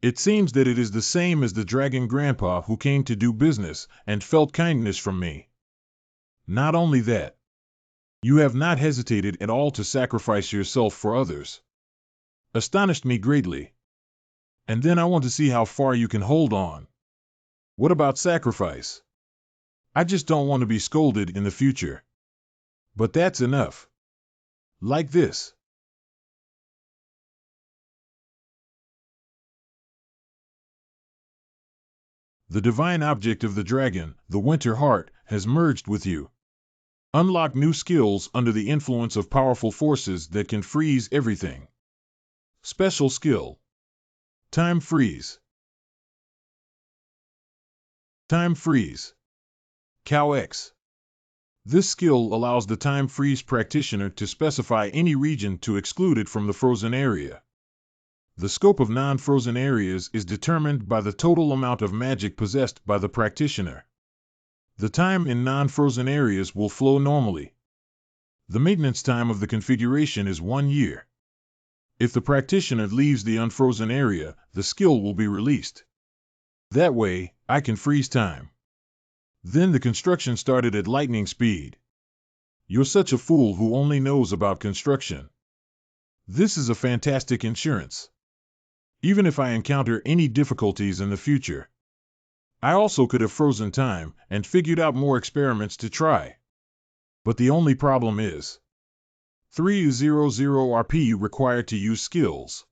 It seems that it is the same as the dragon grandpa who came to do business and felt kindness from me. Not only that, you have not hesitated at all to sacrifice yourself for others. Astonished me greatly. And then I want to see how far you can hold on. What about sacrifice? I just don't want to be scolded in the future. But that's enough. Like this. The divine object of the dragon, the winter heart, has merged with you. Unlock new skills under the influence of powerful forces that can freeze everything. Special skill. Time freeze. Time freeze. Cow X. This skill allows the time freeze practitioner to specify any region to exclude it from the frozen area. The scope of non-frozen areas is determined by the total amount of magic possessed by the practitioner. The time in non-frozen areas will flow normally. The maintenance time of the configuration is 1 year. If the practitioner leaves the unfrozen area, the skill will be released. That way, I can freeze time. Then the construction started at lightning speed. You're such a fool who only knows about construction. This is a fantastic insurance. Even if I encounter any difficulties in the future, I also could have frozen time and figured out more experiments to try. But the only problem is 300 RP required to use skills.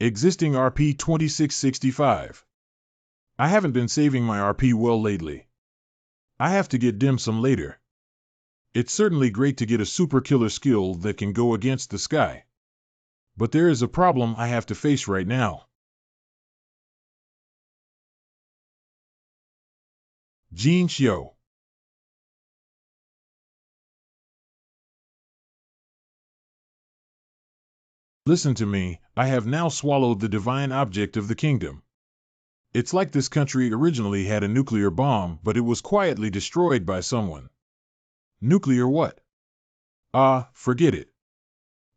Existing RP 2665. I haven't been saving my RP well lately. I have to get dim sum later. It's certainly great to get a super killer skill that can go against the sky. But there is a problem I have to face right now. Jin Xiu. Listen to me, I have now swallowed the divine object of the kingdom. It's like this country originally had a nuclear bomb, but it was quietly destroyed by someone. Nuclear what? Ah, forget it.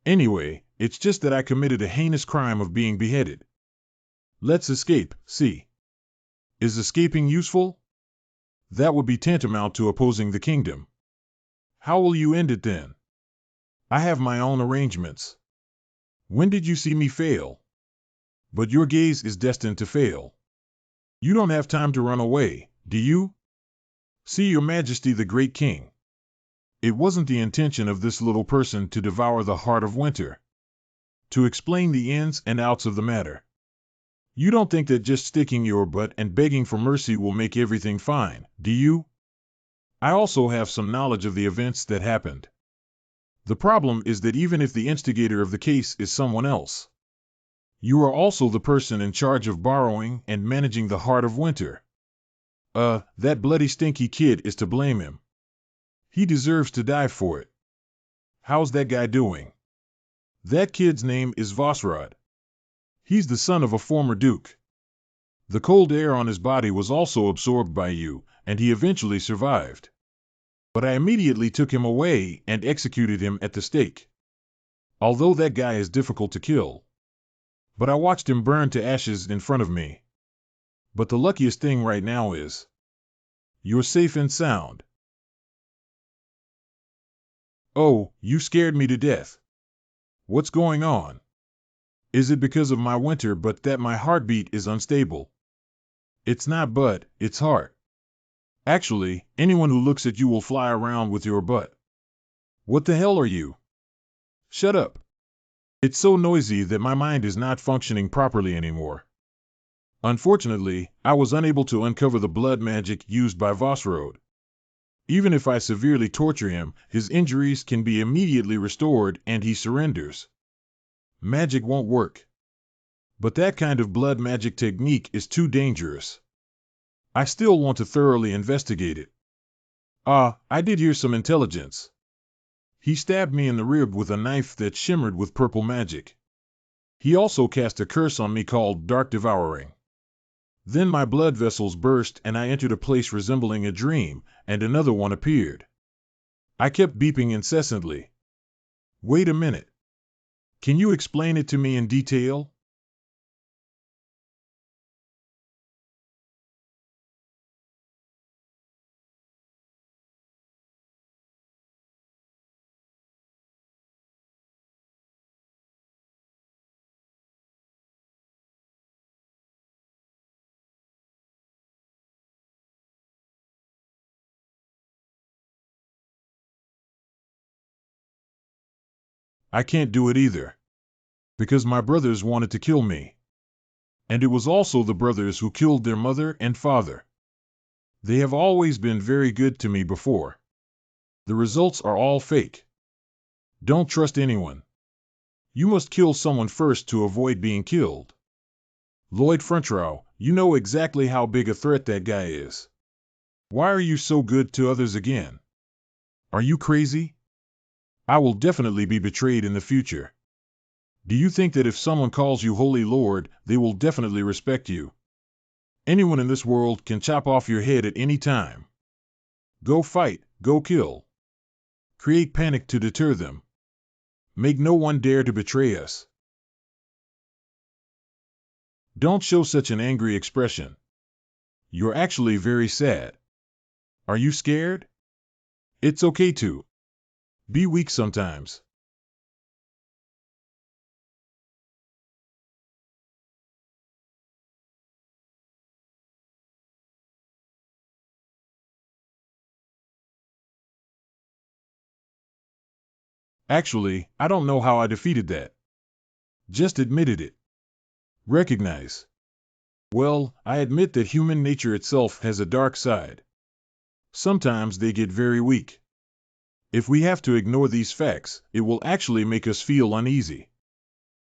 Anyway, it's just that I committed a heinous crime of being beheaded. Let's escape, see. Is escaping useful? That would be tantamount to opposing the kingdom. How will you end it then? I have my own arrangements. When did you see me fail? But your gaze is destined to fail. You don't have time to run away, do you? See, Your Majesty the Great King. It wasn't the intention of this little person to devour the heart of winter. to explain the ins and outs of the matter. You don't think that just sticking your butt and begging for mercy will make everything fine, do you? I also have some knowledge of the events that happened. The problem is that even if the instigator of the case is someone else, you are also the person in charge of borrowing and managing the Heart of Winter. That bloody stinky kid is to blame him. He deserves to die for it. How's that guy doing? That kid's name is Vosrod. He's the son of a former duke. The cold air on his body was also absorbed by you, and he eventually survived. But I immediately took him away and executed him at the stake. Although that guy is difficult to kill. But I watched him burn to ashes in front of me. But the luckiest thing right now is, you're safe and sound. Oh, you scared me to death. What's going on? Is it because of my winter but that my heartbeat is unstable? It's not butt, it's heart. Actually, anyone who looks at you will fly around with your butt. What the hell are you? Shut up. It's so noisy that my mind is not functioning properly anymore. Unfortunately, I was unable to uncover the blood magic used by Vosrod. Even if I severely torture him, his injuries can be immediately restored and he surrenders. Magic won't work. But that kind of blood magic technique is too dangerous. I still want to thoroughly investigate it. I did hear some intelligence. He stabbed me in the rib with a knife that shimmered with purple magic. He also cast a curse on me called Dark Devouring. Then my blood vessels burst and I entered a place resembling a dream, and another one appeared. I kept beeping incessantly. Wait a minute. Can you explain it to me in detail? I can't do it either. Because my brothers wanted to kill me. And it was also the brothers who killed their mother and father. They have always been very good to me before. The results are all fake. Don't trust anyone. You must kill someone first to avoid being killed. Lloyd Frontrow, you know exactly how big a threat that guy is. Why are you so good to others again? Are you crazy? I will definitely be betrayed in the future. Do you think that if someone calls you Holy Lord, they will definitely respect you? Anyone in this world can chop off your head at any time. Go fight, go kill. Create panic to deter them. Make no one dare to betray us. Don't show such an angry expression. You're actually very sad. Are you scared? It's okay to be weak sometimes. Actually, I don't know how I defeated that. Just admitted it. Recognize. Well, I admit that human nature itself has a dark side. Sometimes they get very weak. If we have to ignore these facts, it will actually make us feel uneasy.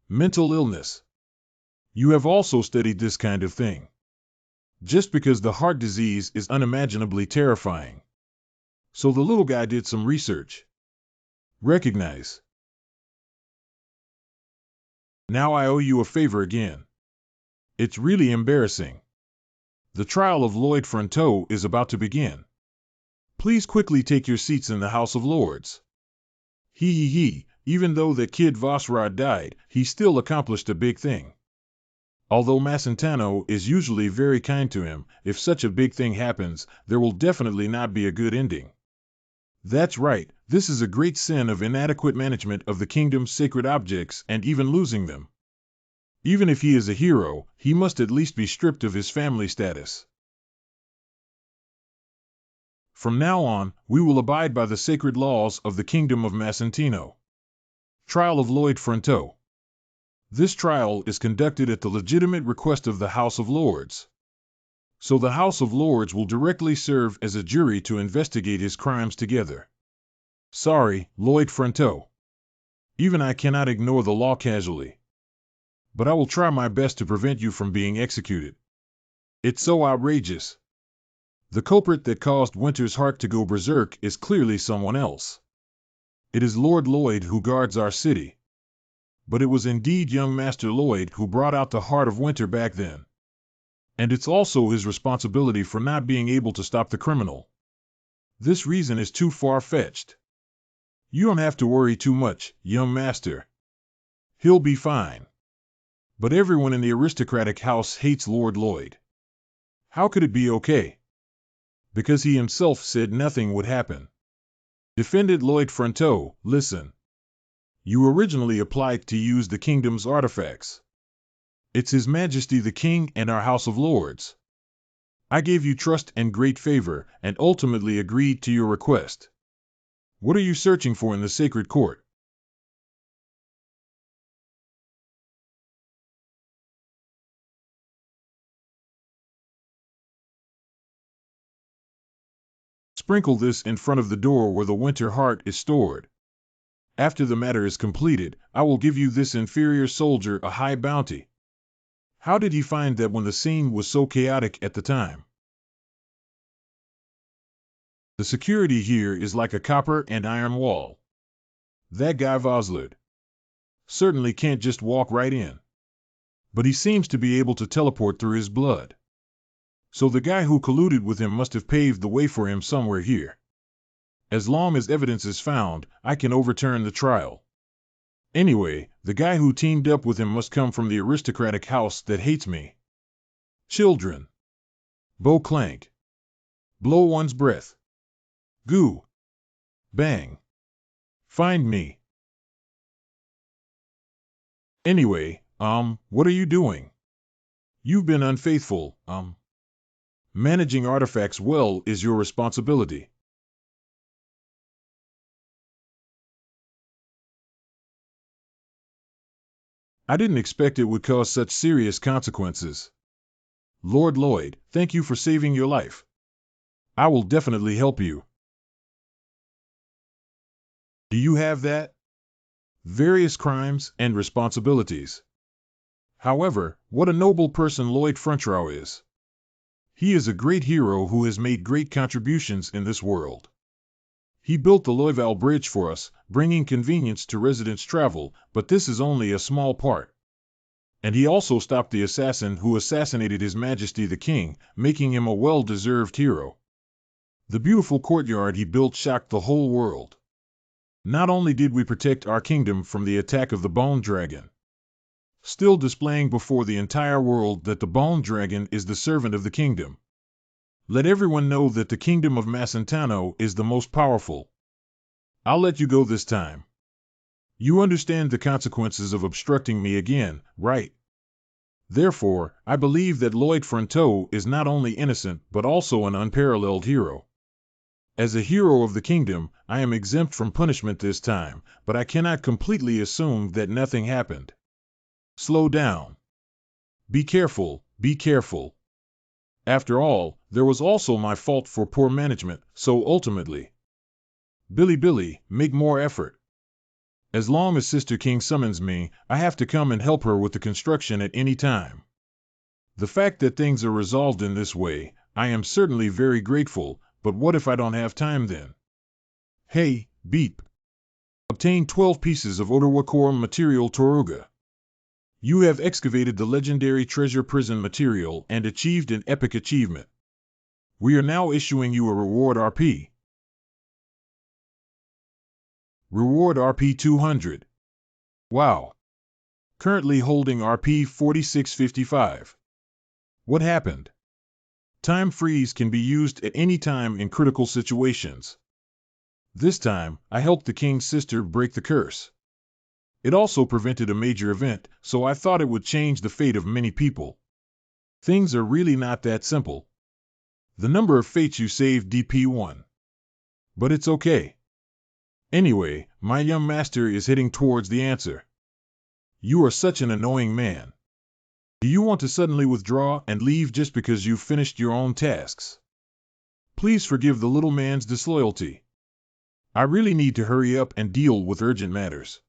Mental illness. You have also studied this kind of thing. Just because the heart disease is unimaginably terrifying. So the little guy did some research. Recognize. Now I owe you a favor again. It's really embarrassing. The trial of Lloyd Fronteau is about to begin. Please quickly take your seats in the House of Lords. Even though that kid Vosrod died, he still accomplished a big thing. Although Macentano is usually very kind to him, if such a big thing happens, there will definitely not be a good ending. That's right, this is a great sin of inadequate management of the kingdom's sacred objects and even losing them. Even if he is a hero, he must at least be stripped of his family status. From now on, we will abide by the sacred laws of the Kingdom of Macentino. Trial of Lloyd Fronteau. This trial is conducted at the legitimate request of the House of Lords. So the House of Lords will directly serve as a jury to investigate his crimes together. Sorry, Lloyd Fronteau. Even I cannot ignore the law casually. But I will try my best to prevent you from being executed. It's so outrageous. The culprit that caused Winter's heart to go berserk is clearly someone else. It is Lord Lloyd who guards our city. But it was indeed young Master Lloyd who brought out the heart of Winter back then. And it's also his responsibility for not being able to stop the criminal. This reason is too far-fetched. You don't have to worry too much, young Master. He'll be fine. But everyone in the aristocratic house hates Lord Lloyd. How could it be okay? Because he himself said nothing would happen. Defended Lloyd Fronteau, listen. You originally applied to use the kingdom's artifacts. It's His Majesty the King and our House of Lords. I gave you trust and great favor, and ultimately agreed to your request. What are you searching for in the sacred court? Sprinkle this in front of the door where the Winter heart is stored. After the matter is completed, I will give you this inferior soldier a high bounty. How did he find that when the scene was so chaotic at the time? The security here is like a copper and iron wall. That guy Voslard certainly can't just walk right in. But he seems to be able to teleport through his blood. So the guy who colluded with him must have paved the way for him somewhere here. As long as evidence is found, I can overturn the trial. Anyway, the guy who teamed up with him must come from the aristocratic house that hates me. Children. Bow clank. Blow one's breath. Goo. Bang. Find me. Anyway, what are you doing? You've been unfaithful, Managing artifacts well is your responsibility. I didn't expect it would cause such serious consequences. Lord Lloyd, thank you for saving your life. I will definitely help you. Do you have that? Various crimes and responsibilities. However, what a noble person Lloyd Fronteau is. He is a great hero who has made great contributions in this world. He built the Loyval Bridge for us, bringing convenience to residents' travel, but this is only a small part. And he also stopped the assassin who assassinated His Majesty the King, making him a well-deserved hero. The beautiful courtyard he built shocked the whole world. Not only did we protect our kingdom from the attack of the Bone Dragon, still displaying before the entire world that the Bone Dragon is the servant of the kingdom. Let everyone know that the kingdom of Macentano is the most powerful. I'll let you go this time. You understand the consequences of obstructing me again, right? Therefore, I believe that Lloyd Fronteau is not only innocent but also an unparalleled hero. As a hero of the kingdom, I am exempt from punishment this time, but I cannot completely assume that nothing happened. Slow down. Be careful, be careful. After all, there was also my fault for poor management, so ultimately. Billy, make more effort. As long as Sister King summons me, I have to come and help her with the construction at any time. The fact that things are resolved in this way, I am certainly very grateful, but what if I don't have time then? Hey, Beep. Obtain 12 pieces of Otawakorum material Toruga. You have excavated the legendary treasure prison material and achieved an epic achievement. We are now issuing you a reward RP. Reward RP 200. Wow. Currently holding RP 4655. What happened? Time freeze can be used at any time in critical situations. This time, I helped the king's sister break the curse. It also prevented a major event, so I thought it would change the fate of many people. Things are really not that simple. The number of fates you saved DP1. But it's okay. Anyway, my young master is heading towards the answer. You are such an annoying man. Do you want to suddenly withdraw and leave just because you've finished your own tasks? Please forgive the little man's disloyalty. I really need to hurry up and deal with urgent matters.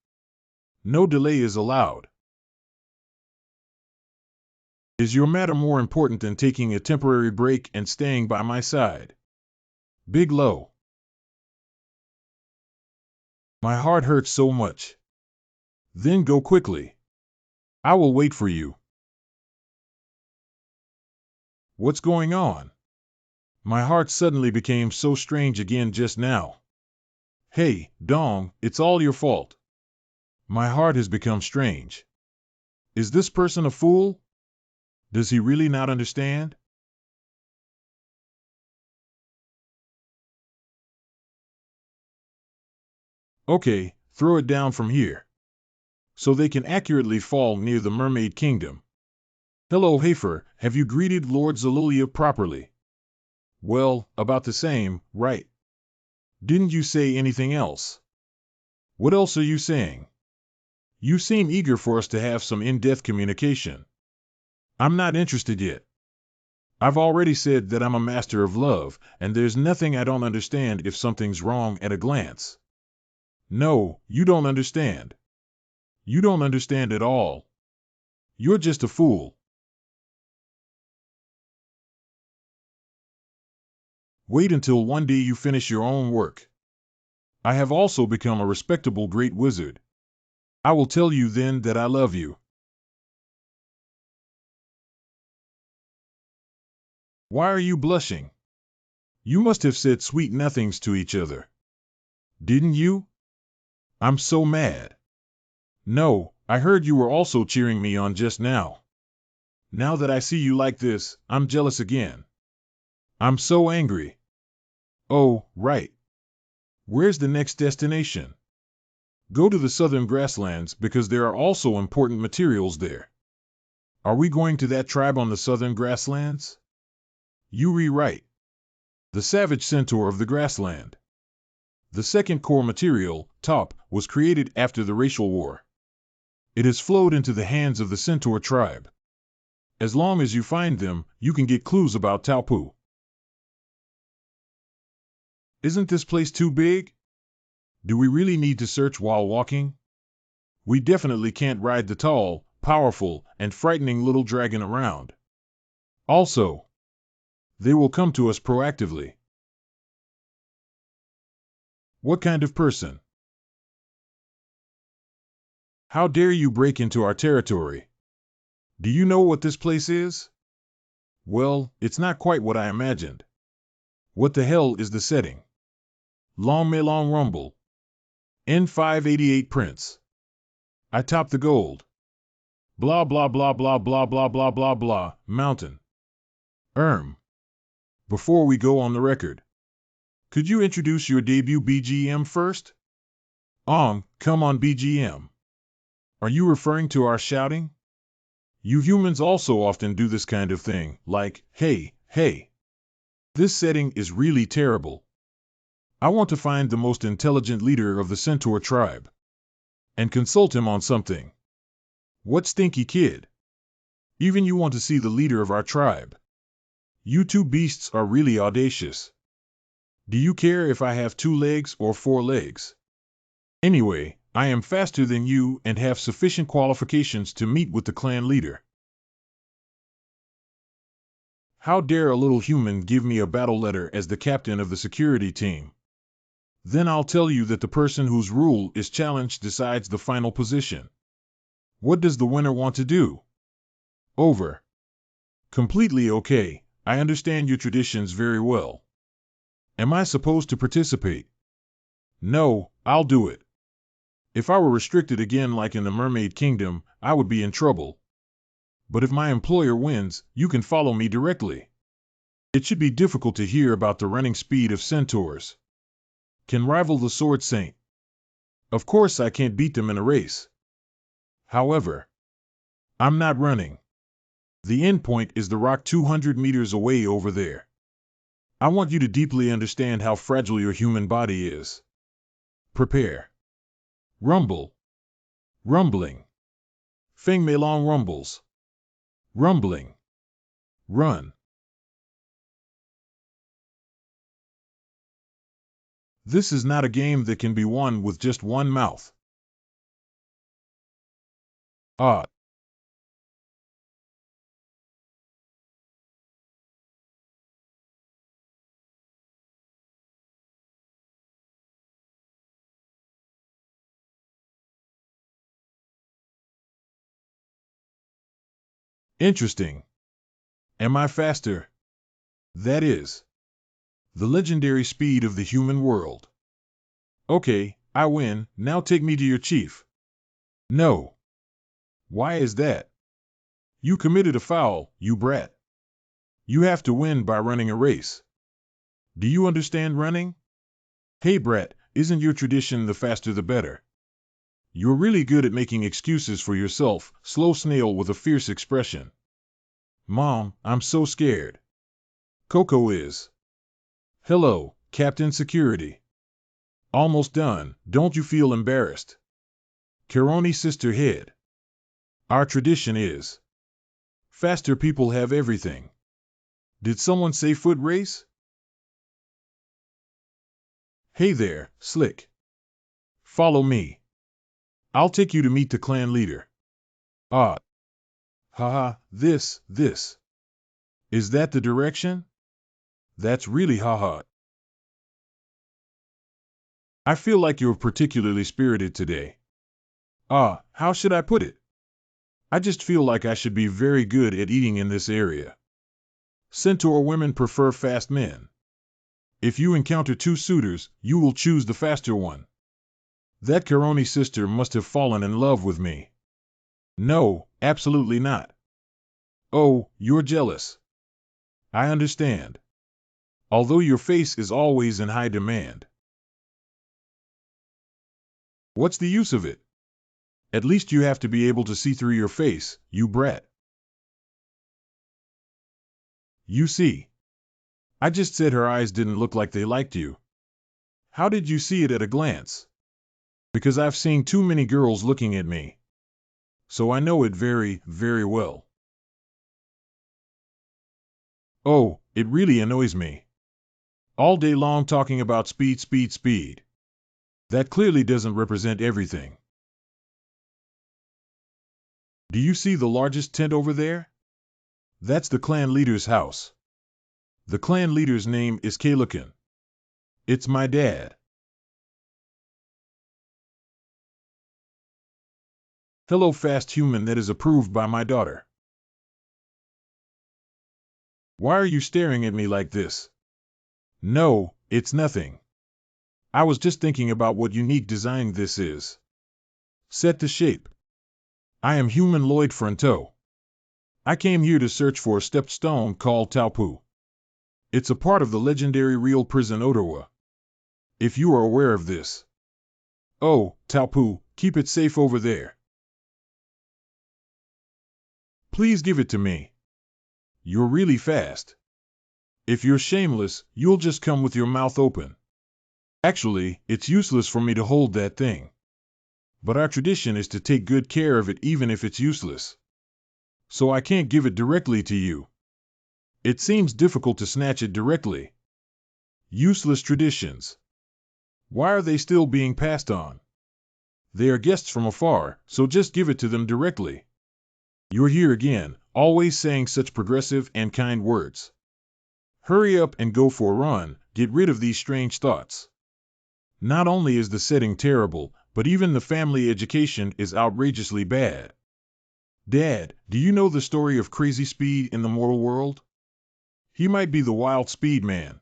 No delay is allowed. Is your matter more important than taking a temporary break and staying by my side? Big low. My heart hurts so much. Then go quickly. I will wait for you. What's going on? My heart suddenly became so strange again just now. Hey, Dong, it's all your fault. My heart has become strange. Is this person a fool? Does he really not understand? Okay, throw it down from here, so they can accurately fall near the Mermaid Kingdom. Hello, Hafer, have you greeted Lord Zalilia properly? Well, about the same, right? Didn't you say anything else? What else are you saying? You seem eager for us to have some in-depth communication. I'm not interested yet. I've already said that I'm a master of love, and there's nothing I don't understand if something's wrong at a glance. No, you don't understand. You don't understand at all. You're just a fool. Wait until one day you finish your own work. I have also become a respectable great wizard. I will tell you then that I love you. Why are you blushing? You must have said sweet nothings to each other. Didn't you? I'm so mad. No, I heard you were also cheering me on just now. Now that I see you like this, I'm jealous again. I'm so angry. Oh, right. Where's the next destination? Go to the southern grasslands because there are also important materials there. Are we going to that tribe on the southern grasslands? You rewrite. The savage centaur of the grassland. The second core material, top, was created after the racial war. It has flowed into the hands of the centaur tribe. As long as you find them, you can get clues about Taupu. Isn't this place too big? Do we really need to search while walking? We definitely can't ride the tall, powerful, and frightening little dragon around. Also, they will come to us proactively. What kind of person? How dare you break into our territory? Do you know what this place is? Well, it's not quite what I imagined. What the hell is the setting? Long May Long Rumble. N588 Prince. I topped the gold. Blah blah blah blah blah blah blah blah blah. Mountain. Before we go on the record, could you introduce your debut BGM first? Come on BGM. Are you referring to our shouting? You humans also often do this kind of thing, like, hey, hey. This setting is really terrible. I want to find the most intelligent leader of the centaur tribe and consult him on something. What stinky kid? Even you want to see the leader of our tribe. You two beasts are really audacious. Do you care if I have 2 legs or 4 legs? Anyway, I am faster than you and have sufficient qualifications to meet with the clan leader. How dare a little human give me a battle letter as the captain of the security team? Then I'll tell you that the person whose rule is challenged decides the final position. What does the winner want to do? Over. Completely okay. I understand your traditions very well. Am I supposed to participate? No, I'll do it. If I were restricted again like in the Mermaid Kingdom, I would be in trouble. But if my employer wins, you can follow me directly. It should be difficult to hear about the running speed of centaurs. Can rival the Sword Saint. Of course I can't beat them in a race. However, I'm not running. The end point is the rock 200 meters away over there. I want you to deeply understand how fragile your human body is. Prepare. Rumble. Rumbling. Feng Meilong rumbles. Rumbling. Run. This is not a game that can be won with just one mouth. Ah. Interesting. Am I faster? That is the legendary speed of the human world. Okay, I win. Now take me to your chief. No. Why is that? You committed a foul, you brat. You have to win by running a race. Do you understand running? Hey brat, isn't your tradition the faster the better? You're really good at making excuses for yourself, slow snail with a fierce expression. Mom, I'm so scared. Coco is. Hello, Captain Security. Almost done, don't you feel embarrassed? Karoni sister head. Our tradition is. Faster people have everything. Did someone say foot race? Hey there, Slick. Follow me. I'll take you to meet the clan leader. Ah. Haha, this. Is that the direction? That's really haha. I feel like you're particularly spirited today. Ah, how should I put it? I just feel like I should be very good at eating in this area. Centaur women prefer fast men. If you encounter two suitors, you will choose the faster one. That Karoni sister must have fallen in love with me. No, absolutely not. Oh, you're jealous. I understand. Although your face is always in high demand. What's the use of it? At least you have to be able to see through your face, you brat. You see. I just said her eyes didn't look like they liked you. How did you see it at a glance? Because I've seen too many girls looking at me. So I know it very, very well. Oh, it really annoys me. All day long talking about speed. That clearly doesn't represent everything. Do you see the largest tent over there? That's the clan leader's house. The clan leader's name is Kalukin. It's my dad. Hello fast human that is approved by my daughter. Why are you staring at me like this? No, it's nothing. I was just thinking about what unique design this is. Set the shape. I am human Lloyd Fronto. I came here to search for a stepped stone called Taupu. It's a part of the legendary real prison Ottawa. If you are aware of this. Oh, Taupu, keep it safe over there. Please give it to me. You're really fast. If you're shameless, you'll just come with your mouth open. Actually, it's useless for me to hold that thing. But our tradition is to take good care of it even if it's useless. So I can't give it directly to you. It seems difficult to snatch it directly. Useless traditions. Why are they still being passed on? They are guests from afar, so just give it to them directly. You're here again, always saying such progressive and kind words. Hurry up and go for a run, get rid of these strange thoughts. Not only is the setting terrible, but even the family education is outrageously bad. Dad, do you know the story of Crazy Speed in the mortal world? He might be the wild speed man.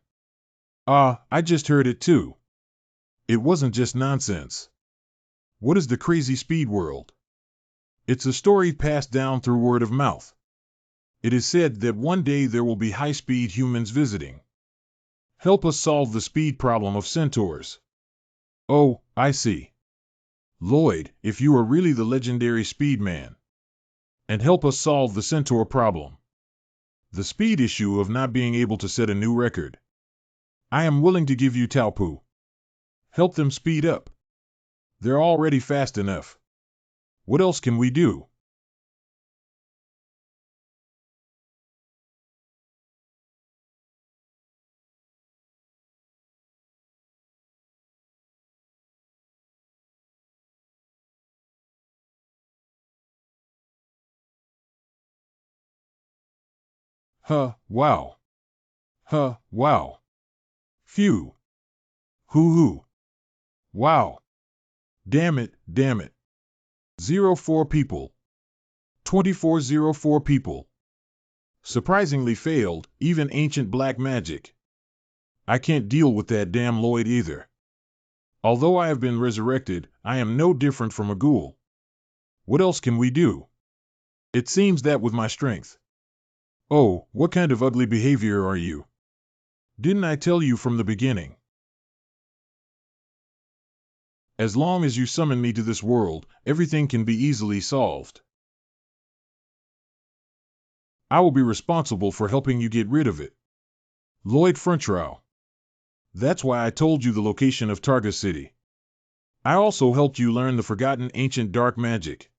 Ah, I just heard it too. It wasn't just nonsense. What is the Crazy Speed world? It's a story passed down through word of mouth. It is said that one day there will be high-speed humans visiting. Help us solve the speed problem of centaurs. Oh, I see. Lloyd, if you are really the legendary speed man. And help us solve the centaur problem. The speed issue of not being able to set a new record. I am willing to give you Taupu. Help them speed up. They're already fast enough. What else can we do? Huh, wow. Huh, wow. Phew. Hoo-hoo. Wow. Damn it, damn it. 04 people. 2404 people. Surprisingly failed, even ancient black magic. I can't deal with that damn Lloyd either. Although I have been resurrected, I am no different from a ghoul. What else can we do? It seems that with my strength. Oh, what kind of ugly behavior are you? Didn't I tell you from the beginning? As long as you summon me to this world, everything can be easily solved. I will be responsible for helping you get rid of it. Lloyd Frontrow. That's why I told you the location of Targa City. I also helped you learn the forgotten ancient dark magic.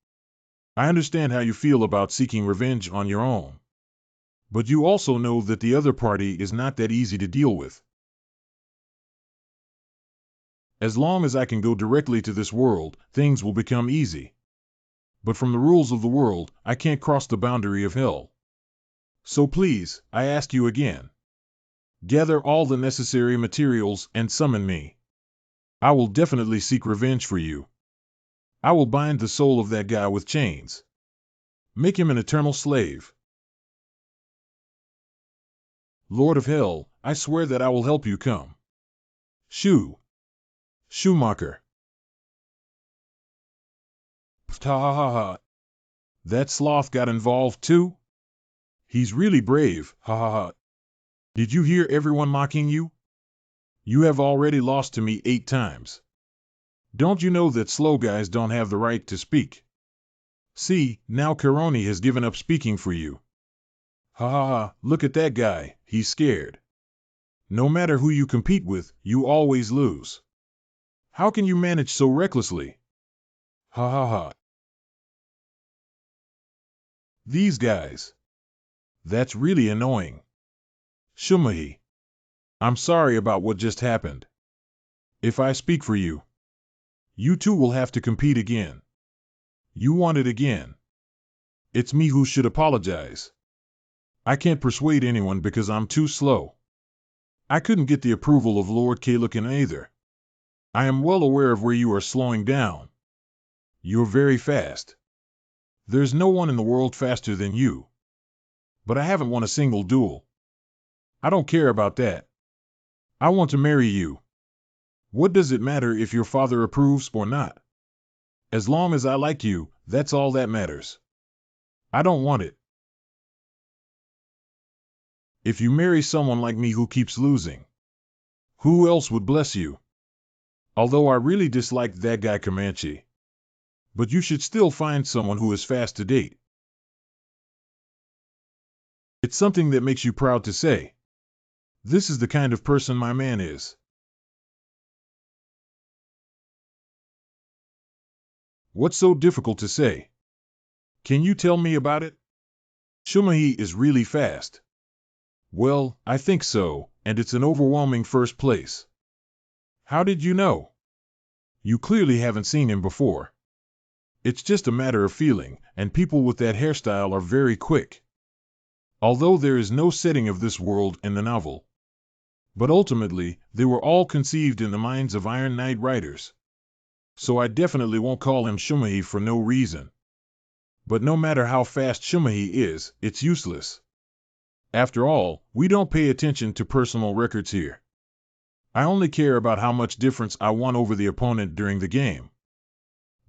I understand how you feel about seeking revenge on your own. But you also know that the other party is not that easy to deal with. As long as I can go directly to this world, things will become easy. But from the rules of the world, I can't cross the boundary of hell. So please, I ask you again. Gather all the necessary materials and summon me. I will definitely seek revenge for you. I will bind the soul of that guy with chains. Make him an eternal slave. Lord of Hell, I swear that I will help you come. Schumacher. Ha ha ha ha. That sloth got involved too? He's really brave, ha ha ha. Did you hear everyone mocking you? You have already lost to me 8 times. Don't you know that slow guys don't have the right to speak? See, now Karoni has given up speaking for you. Ha ha ha, look at that guy, he's scared. No matter who you compete with, you always lose. How can you manage so recklessly? Ha ha ha. These guys. That's really annoying. Shumahi. I'm sorry about what just happened. If I speak for you, you two will have to compete again. You want it again. It's me who should apologize. I can't persuade anyone because I'm too slow. I couldn't get the approval of Lord Kalukin either. I am well aware of where you are slowing down. You're very fast. There's no one in the world faster than you. But I haven't won a single duel. I don't care about that. I want to marry you. What does it matter if your father approves or not? As long as I like you, that's all that matters. I don't want it. If you marry someone like me who keeps losing, who else would bless you? Although I really disliked that guy Comanche. But you should still find someone who is fast to date. It's something that makes you proud to say. This is the kind of person my man is. What's so difficult to say? Can you tell me about it? Shumahi is really fast. Well, I think so, and it's an overwhelming first place. How did you know? You clearly haven't seen him before. It's just a matter of feeling, and people with that hairstyle are very quick. Although there is no setting of this world in the novel. But ultimately, they were all conceived in the minds of Iron Knight writers. So I definitely won't call him Shumahi for no reason. But no matter how fast Shumahi is, it's useless. After all, we don't pay attention to personal records here. I only care about how much difference I won over the opponent during the game.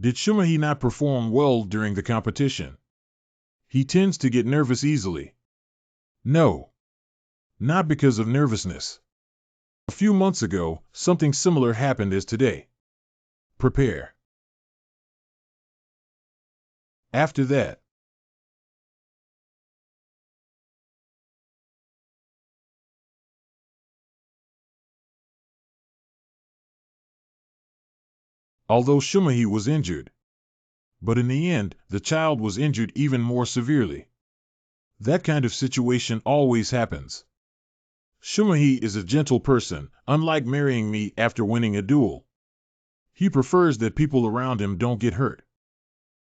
Did Shumahi not perform well during the competition? He tends to get nervous easily. No. Not because of nervousness. A few months ago, something similar happened as today. Prepare. After that, although Shumahi was injured. But in the end, the child was injured even more severely. That kind of situation always happens. Shumahi is a gentle person, unlike marrying me after winning a duel. He prefers that people around him don't get hurt.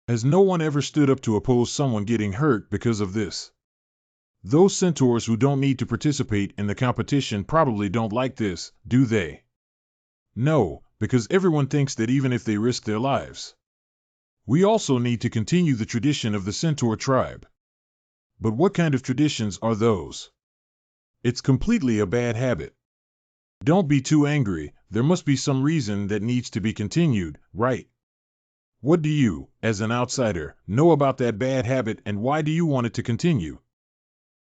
Has no one ever stood up to oppose someone getting hurt because of this? Those centaurs who don't need to participate in the competition probably don't like this, do they? No, because everyone thinks that even if they risk their lives. We also need to continue the tradition of the centaur tribe. But what kind of traditions are those? It's completely a bad habit. Don't be too angry, there must be some reason that needs to be continued, right? What do you, as an outsider, know about that bad habit and why do you want it to continue?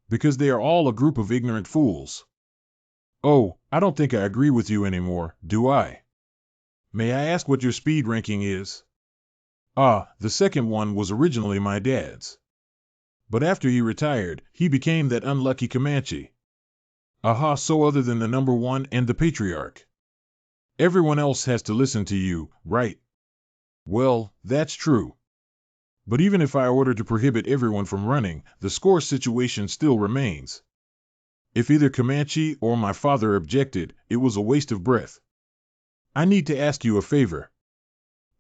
Because they are all a group of ignorant fools. Oh, I don't think I agree with you anymore, do I? May I ask what your speed ranking is? The second one was originally my dad's. But after he retired, he became that unlucky Comanche. Aha, so other than the number one and the patriarch. Everyone else has to listen to you, right? Well, that's true. But even if I order to prohibit everyone from running, the score situation still remains. If either Comanche or my father objected, it was a waste of breath. I need to ask you a favor.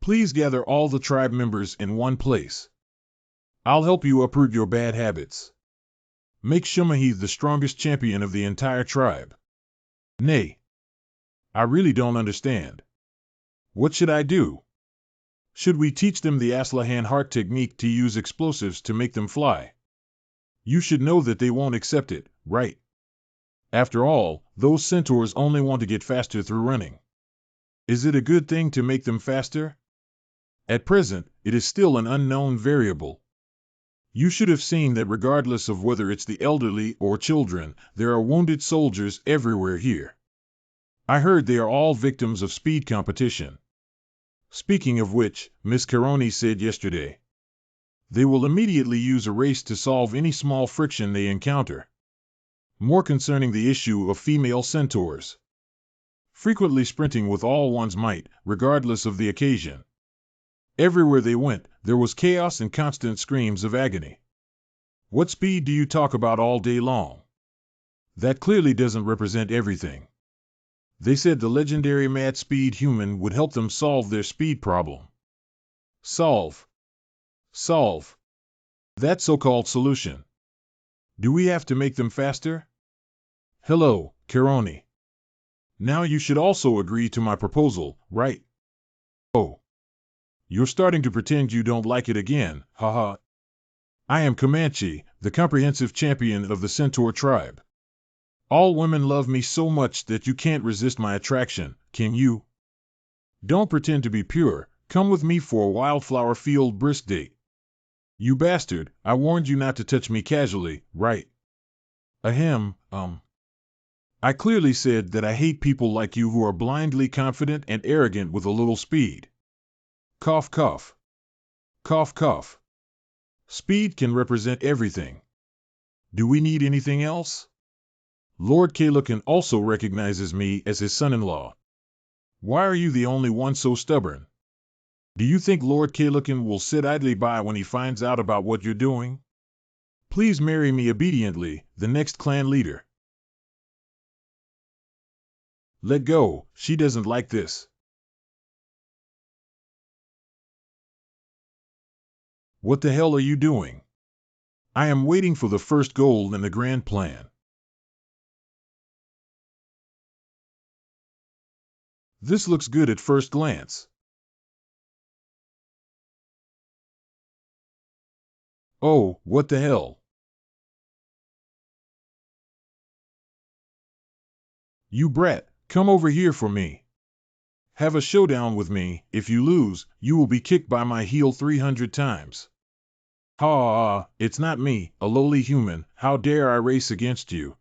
Please gather all the tribe members in one place. I'll help you uproot your bad habits. Make Shumahi the strongest champion of the entire tribe. Nay. I really don't understand. What should I do? Should we teach them the Aslahan heart technique to use explosives to make them fly? You should know that they won't accept it, right? After all, those centaurs only want to get faster through running. Is it a good thing to make them faster? At present, it is still an unknown variable. You should have seen that regardless of whether it's the elderly or children, there are wounded soldiers everywhere here. I heard they are all victims of speed competition. Speaking of which, Miss Caroni said yesterday, they will immediately use a race to solve any small friction they encounter. More concerning the issue of female centaurs. Frequently sprinting with all one's might, regardless of the occasion. Everywhere they went, there was chaos and constant screams of agony. What speed do you talk about all day long? That clearly doesn't represent everything. They said the legendary mad speed human would help them solve their speed problem. Solve. That so-called solution. Do we have to make them faster? Hello, Caroni. Now you should also agree to my proposal, right? Oh. You're starting to pretend you don't like it again, haha. I am Comanche, the comprehensive champion of the centaur tribe. All women love me so much that you can't resist my attraction, can you? Don't pretend to be pure, come with me for a wildflower field brisk date. You bastard, I warned you not to touch me casually, right? Ahem, I clearly said that I hate people like you who are blindly confident and arrogant with a little speed. Cough cough. Cough cough. Speed can represent everything. Do we need anything else? Lord Kailukan also recognizes me as his son-in-law. Why are you the only one so stubborn? Do you think Lord Kailukan will sit idly by when he finds out about what you're doing? Please marry me obediently, the next clan leader. Let go, she doesn't like this. What the hell are you doing? I am waiting for the first goal in the grand plan. This looks good at first glance. Oh, what the hell? You brat, come over here for me. Have a showdown with me. If you lose, you will be kicked by my heel 300 times. Ha, it's not me, a lowly human, how dare I race against you?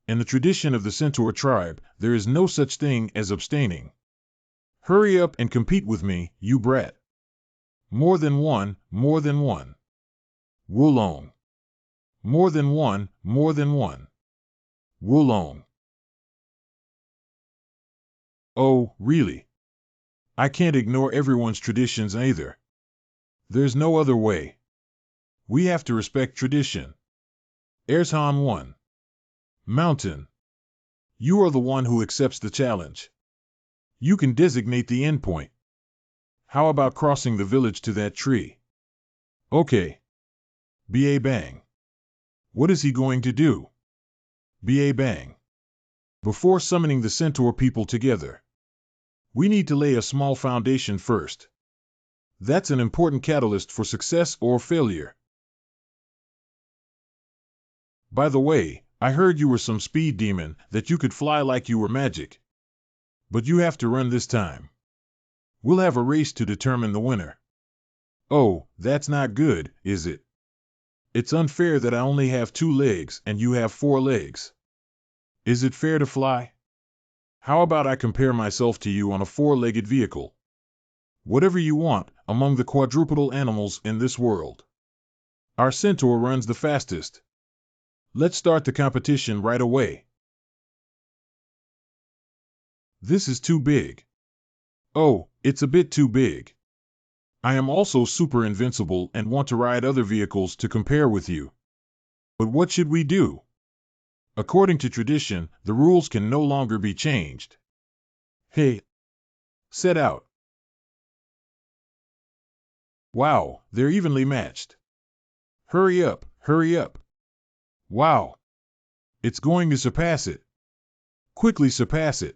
In the tradition of the centaur tribe, there is no such thing as abstaining. Hurry up and compete with me, you brat. More than one. Wulong. More than one. Wulong. Oh, really? I can't ignore everyone's traditions either. There's no other way. We have to respect tradition. Ersham 1. Mountain. You are the one who accepts the challenge. You can designate the endpoint. How about crossing the village to that tree? Okay. B.A. Bang. What is he going to do? Ba bang. Before summoning the centaur people together, we need to lay a small foundation first. That's an important catalyst for success or failure. By the way, I heard you were some speed demon, that you could fly like you were magic. But you have to run this time. We'll have a race to determine the winner. Oh, that's not good, is it? It's unfair that I only have 2 legs and you have 4 legs. Is it fair to fly? How about I compare myself to you on a 4-legged vehicle? Whatever you want, among the quadrupedal animals in this world. Our centaur runs the fastest. Let's start the competition right away. This is too big. Oh, it's a bit too big. I am also super invincible and want to ride other vehicles to compare with you. But what should we do? According to tradition, the rules can no longer be changed. Hey, set out. Wow, they're evenly matched. Hurry up, hurry up. Wow. It's going to surpass it. Quickly surpass it.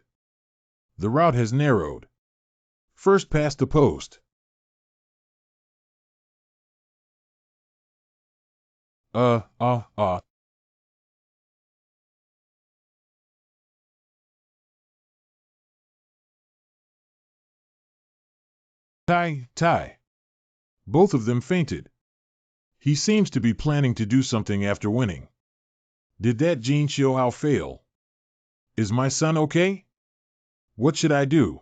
The route has narrowed. First past the post. Tai, Tai. Both of them fainted. He seems to be planning to do something after winning. Did that Jin Xiaohao fail? Is my son okay? What should I do?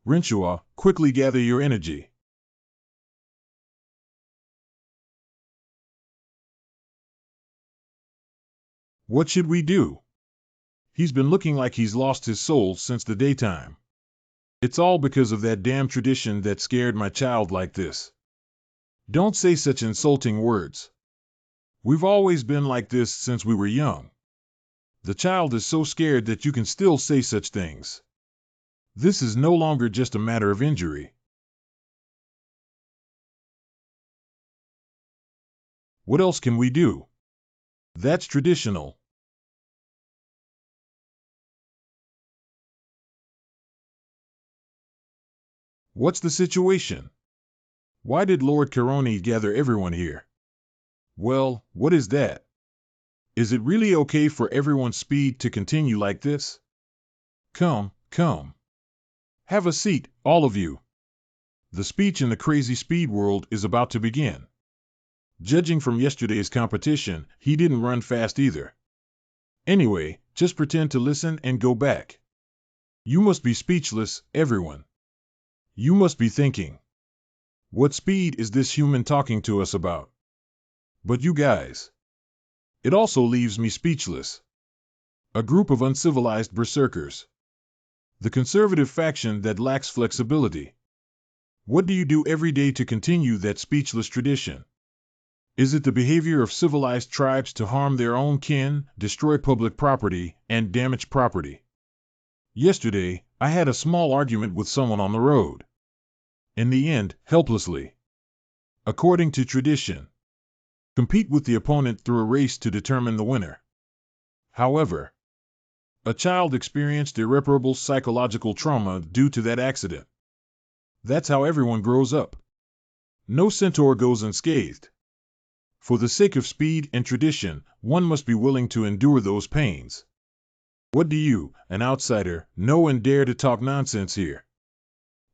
Rinshua, quickly gather your energy. What should we do? He's been looking like he's lost his soul since the daytime. It's all because of that damn tradition that scared my child like this. Don't say such insulting words. We've always been like this since we were young. The child is so scared that you can still say such things. This is no longer just a matter of injury. What else can we do? That's traditional. What's the situation? Why did Lord Caroni gather everyone here? Well, what is that? Is it really okay for everyone's speed to continue like this? Come, come. Have a seat, all of you. The speech in the crazy speed world is about to begin. Judging from yesterday's competition, he didn't run fast either. Anyway, just pretend to listen and go back. You must be speechless, everyone. You must be thinking, what speed is this human talking to us about? But you guys. It also leaves me speechless. A group of uncivilized berserkers. The conservative faction that lacks flexibility. What do you do every day to continue that speechless tradition? Is it the behavior of civilized tribes to harm their own kin, destroy public property, and damage property? Yesterday, I had a small argument with someone on the road. In the end, helplessly. According to tradition, compete with the opponent through a race to determine the winner. However, a child experienced irreparable psychological trauma due to that accident. That's how everyone grows up. No centaur goes unscathed. For the sake of speed and tradition, one must be willing to endure those pains. What do you, an outsider, know and dare to talk nonsense here?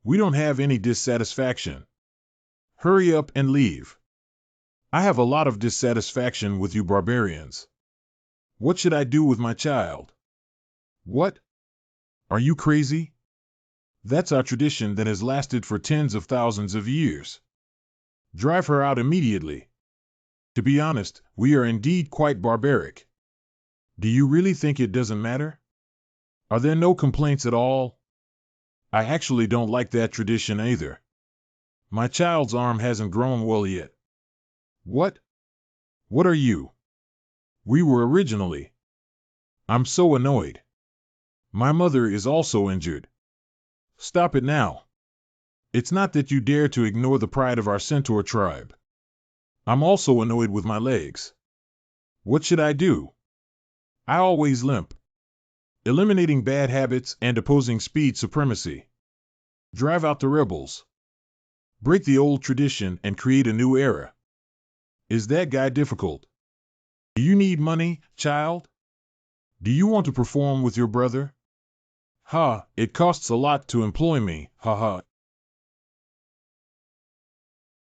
We don't have any dissatisfaction. Hurry up and leave. I have a lot of dissatisfaction with you barbarians. What should I do with my child? What? Are you crazy? That's our tradition that has lasted for tens of thousands of years. Drive her out immediately. To be honest, we are indeed quite barbaric. Do you really think it doesn't matter? Are there no complaints at all? I actually don't like that tradition either. My child's arm hasn't grown well yet. What? What are you? We were originally. I'm so annoyed. My mother is also injured. Stop it now. It's not that you dare to ignore the pride of our centaur tribe. I'm also annoyed with my legs. What should I do? I always limp. Eliminating bad habits and opposing speed supremacy. Drive out the rebels. Break the old tradition and create a new era. Is that guy difficult? Do you need money, child? Do you want to perform with your brother? Ha, it costs a lot to employ me, ha ha.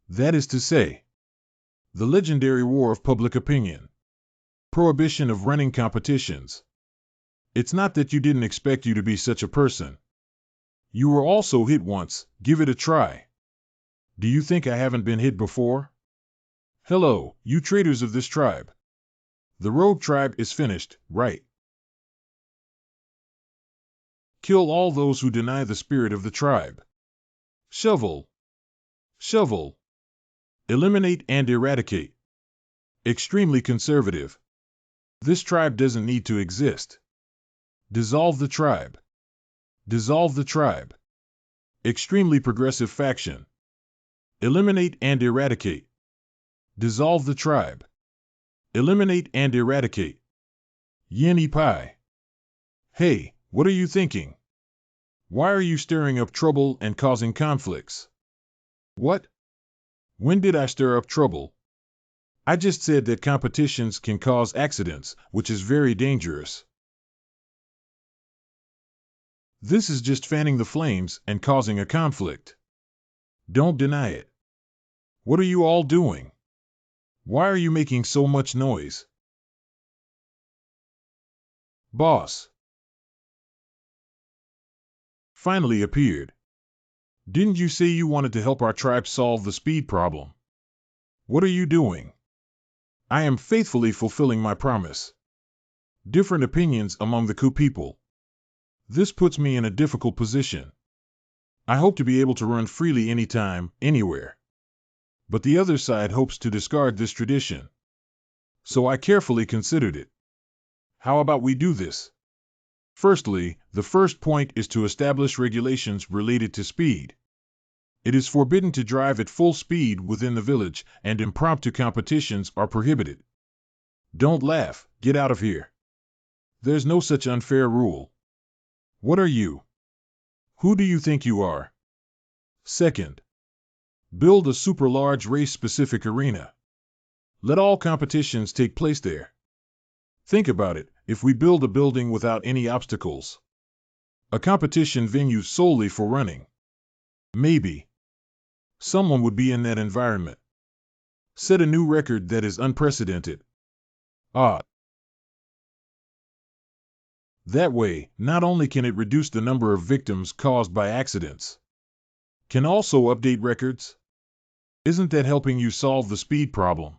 That is to say, the legendary war of public opinion. Prohibition of running competitions. It's not that you didn't expect you to be such a person. You were also hit once, give it a try. Do you think I haven't been hit before? Hello, you traitors of this tribe. The rogue tribe is finished, right? Kill all those who deny the spirit of the tribe. Shovel. Shovel. Eliminate and eradicate. Extremely conservative. This tribe doesn't need to exist. Dissolve the tribe. Dissolve the tribe. Extremely progressive faction. Eliminate and eradicate. Dissolve the tribe. Eliminate and eradicate. Yeni Pai. Hey, what are you thinking? Why are you stirring up trouble and causing conflicts? What? When did I stir up trouble? I just said that competitions can cause accidents, which is very dangerous. This is just fanning the flames and causing a conflict. Don't deny it. What are you all doing? Why are you making so much noise? Boss. Finally appeared. Didn't you say you wanted to help our tribe solve the speed problem? What are you doing? I am faithfully fulfilling my promise. Different opinions among the Ku people. This puts me in a difficult position. I hope to be able to run freely anytime, anywhere. But the other side hopes to discard this tradition. So I carefully considered it. How about we do this? Firstly, the first point is to establish regulations related to speed. It is forbidden to drive at full speed within the village, and impromptu competitions are prohibited. Don't laugh, get out of here. There's no such unfair rule. What are you? Who do you think you are? Second, build a super large race-specific arena. Let all competitions take place there. Think about it, if we build a building without any obstacles. A competition venue solely for running. Maybe someone would be in that environment. Set a new record that is unprecedented. That way, not only can it reduce the number of victims caused by accidents, can also update records. Isn't that helping you solve the speed problem?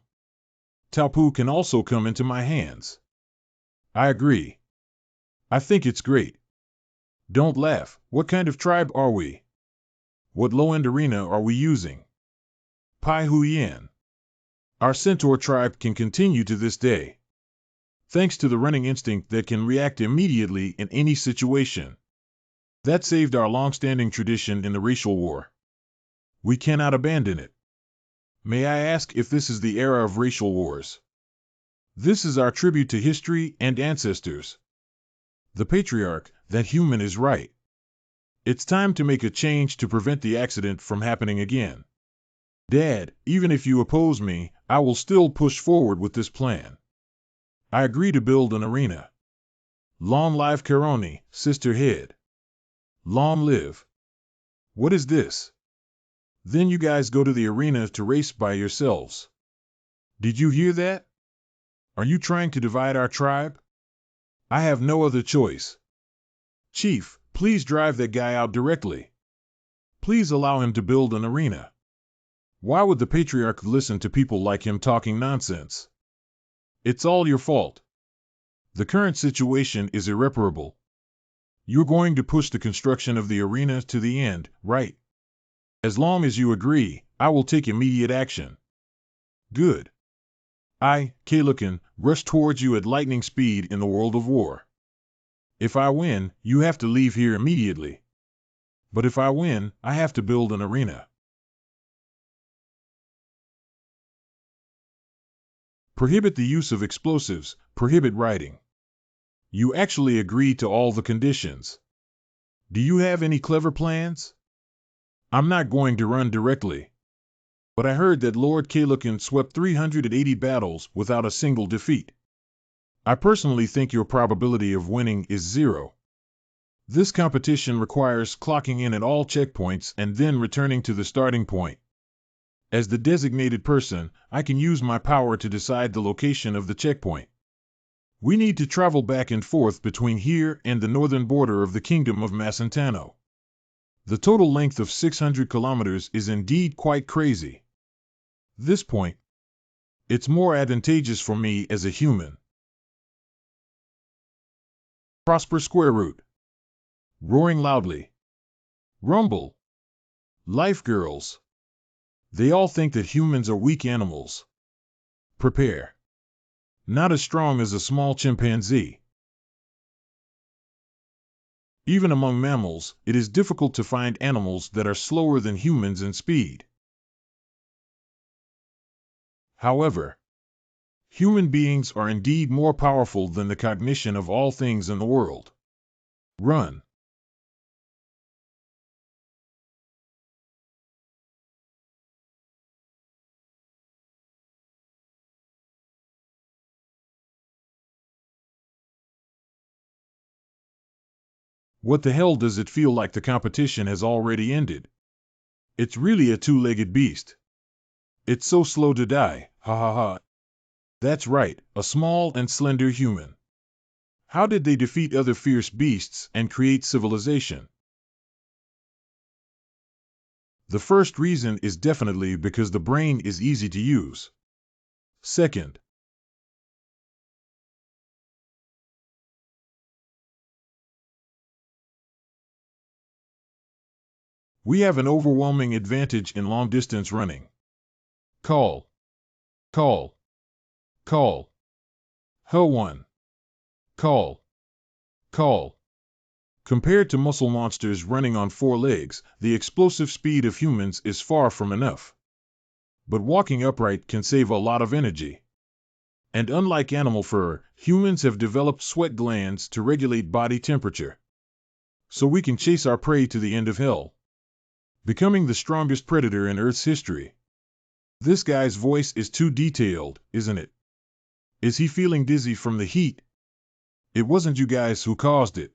Taupu can also come into my hands. I agree. I think it's great. Don't laugh, what kind of tribe are we? What low-end arena are we using? Pai Huyen. Our centaur tribe can continue to this day, thanks to the running instinct that can react immediately in any situation. That saved our long-standing tradition in the racial war. We cannot abandon it. May I ask if this is the era of racial wars? This is our tribute to history and ancestors. The patriarch, that human is right. It's time to make a change to prevent the accident from happening again. Dad, even if you oppose me, I will still push forward with this plan. I agree to build an arena. Long live Karoni, sister head. Long live. What is this? Then you guys go to the arena to race by yourselves. Did you hear that? Are you trying to divide our tribe? I have no other choice. Chief, please drive that guy out directly. Please allow him to build an arena. Why would the patriarch listen to people like him talking nonsense? It's all your fault. The current situation is irreparable. You're going to push the construction of the arena to the end, right? As long as you agree, I will take immediate action. Good. I, Kalukan, rush towards you at lightning speed in the world of war. If I win, you have to leave here immediately. But if I win, I have to build an arena. Prohibit the use of explosives, prohibit riding. You actually agree to all the conditions. Do you have any clever plans? I'm not going to run directly. But I heard that Lord Kalukin swept 380 battles without a single defeat. I personally think your probability of winning is 0. This competition requires clocking in at all checkpoints and then returning to the starting point. As the designated person, I can use my power to decide the location of the checkpoint. We need to travel back and forth between here and the northern border of the Kingdom of Macentano. The total length of 600 kilometers is indeed quite crazy. This point, it's more advantageous for me as a human. Prosper square root. Roaring loudly. Rumble. Life girls. They all think that humans are weak animals. Prepare. Not as strong as a small chimpanzee. Even among mammals, it is difficult to find animals that are slower than humans in speed. However, human beings are indeed more powerful than the cognition of all things in the world. Run. What the hell does it feel like the competition has already ended? It's really a two-legged beast. It's so slow to die, ha ha ha. That's right, a small and slender human. How did they defeat other fierce beasts and create civilization? The first reason is definitely because the brain is easy to use. Second, we have an overwhelming advantage in long-distance running. Call. Call. Call. H1. Call. Call. Compared to muscle monsters running on 4 legs, the explosive speed of humans is far from enough. But walking upright can save a lot of energy. And unlike animal fur, humans have developed sweat glands to regulate body temperature. So we can chase our prey to the end of hell, becoming the strongest predator in Earth's history. This guy's voice is too detailed, isn't it? Is he feeling dizzy from the heat? It wasn't you guys who caused it.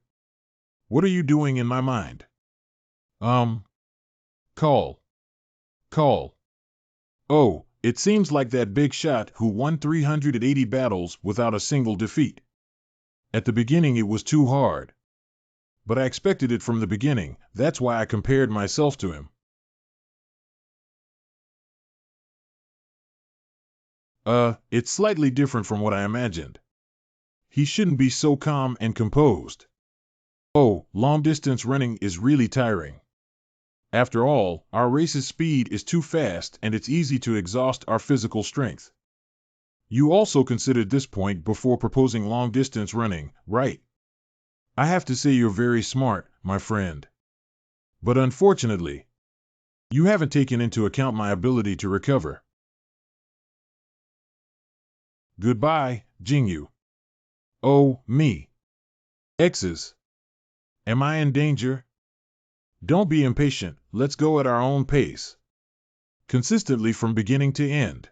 What are you doing in my mind? Call. Call. Oh, it seems like that big shot who won 380 battles without a single defeat. At the beginning it was too hard. But I expected it from the beginning, that's why I compared myself to him. It's slightly different from what I imagined. He shouldn't be so calm and composed. Oh, long-distance running is really tiring. After all, our race's speed is too fast and it's easy to exhaust our physical strength. You also considered this point before proposing long-distance running, right? I have to say you're very smart, my friend. But unfortunately, you haven't taken into account my ability to recover. Goodbye, Jingyu. Oh, me. X's. Am I in danger? Don't be impatient, let's go at our own pace. Consistently from beginning to end.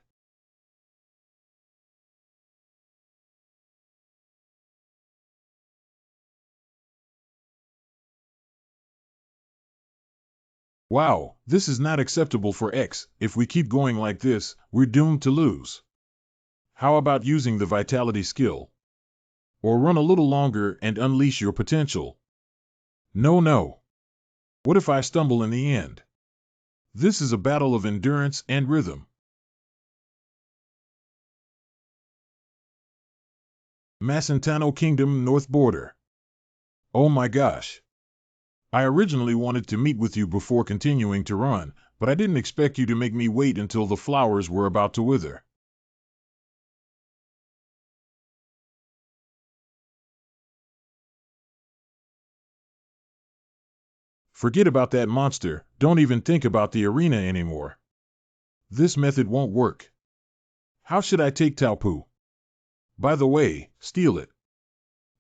Wow, this is not acceptable for X. If we keep going like this, we're doomed to lose. How about using the vitality skill? Or run a little longer and unleash your potential? No. What if I stumble in the end? This is a battle of endurance and rhythm. Macentano Kingdom North Border. Oh my gosh. I originally wanted to meet with you before continuing to run, but I didn't expect you to make me wait until the flowers were about to wither. Forget about that monster, don't even think about the arena anymore. This method won't work. How should I take Taupu? By the way, steal it.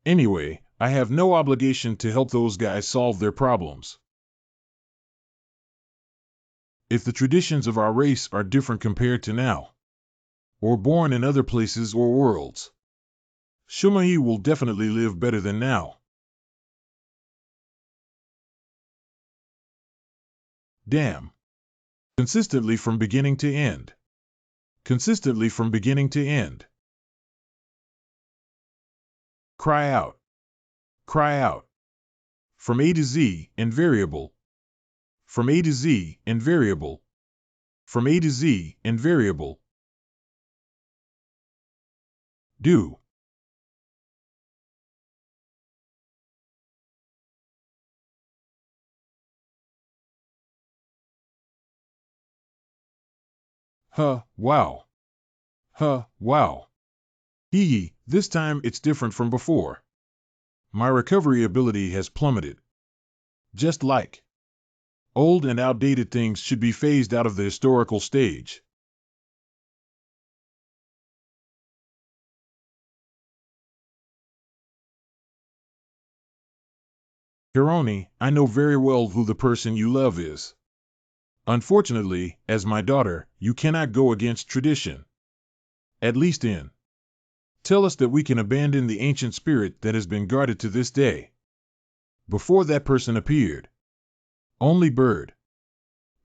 Anyway, I have no obligation to help those guys solve their problems. If the traditions of our race are different compared to now, or born in other places or worlds, Shumahi will definitely live better than now. Damn. Consistently from beginning to end. Consistently from beginning to end. Cry out. Cry out. From A to Z, invariable. From A to Z, invariable. From A to Z, invariable. Do. Huh, wow. Huh, wow. Hee, this time it's different from before. My recovery ability has plummeted. Just like old and outdated things should be phased out of the historical stage. Hironi, I know very well who the person you love is. Unfortunately, as my daughter, you cannot go against tradition. At least in. Tell us that we can abandon the ancient spirit that has been guarded to this day. Before that person appeared. Only bird.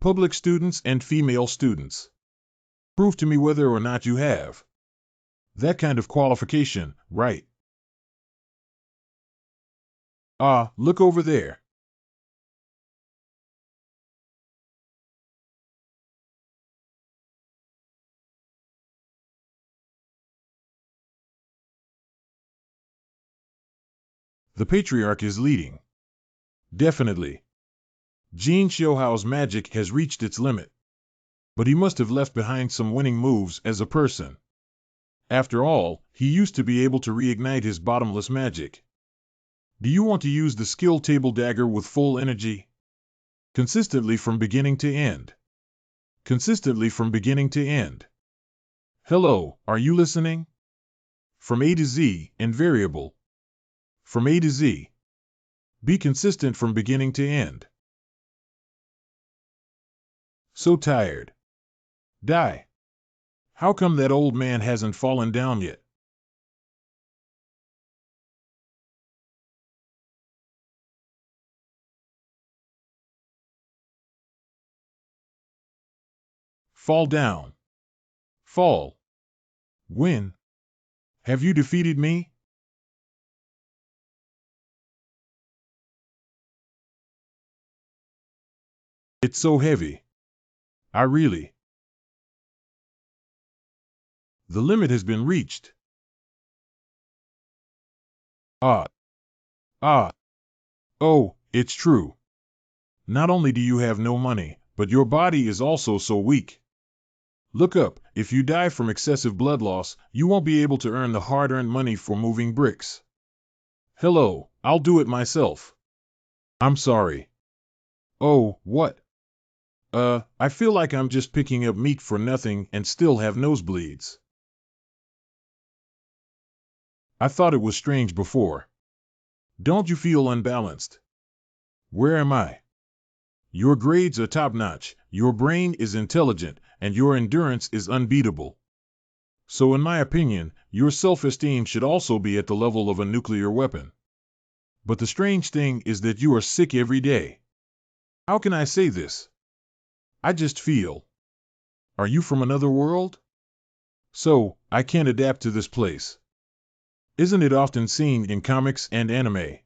Public students and female students. Prove to me whether or not you have that kind of qualification, right? Ah, look over there. The patriarch is leading. Definitely. Jin Shouhao's magic has reached its limit. But he must have left behind some winning moves as a person. After all, he used to be able to reignite his bottomless magic. Do you want to use the skill table dagger with full energy? Consistently from beginning to end. Consistently from beginning to end. Hello, are you listening? From A to Z, invariable. From A to Z. Be consistent from beginning to end. So tired. Die. How come that old man hasn't fallen down yet? Fall down. Fall. Win. Have you defeated me? It's so heavy. I really. The limit has been reached. Ah. Ah. Oh, it's true. Not only do you have no money, but your body is also so weak. Look up, if you die from excessive blood loss, you won't be able to earn the hard-earned money for moving bricks. Hello, I'll do it myself. I'm sorry. Oh, what? I feel like I'm just picking up meat for nothing and still have nosebleeds. I thought it was strange before. Don't you feel unbalanced? Where am I? Your grades are top-notch, your brain is intelligent, and your endurance is unbeatable. So in my opinion, your self-esteem should also be at the level of a nuclear weapon. But the strange thing is that you are sick every day. How can I say this? I just feel. Are you from another world? So, I can't adapt to this place. Isn't it often seen in comics and anime?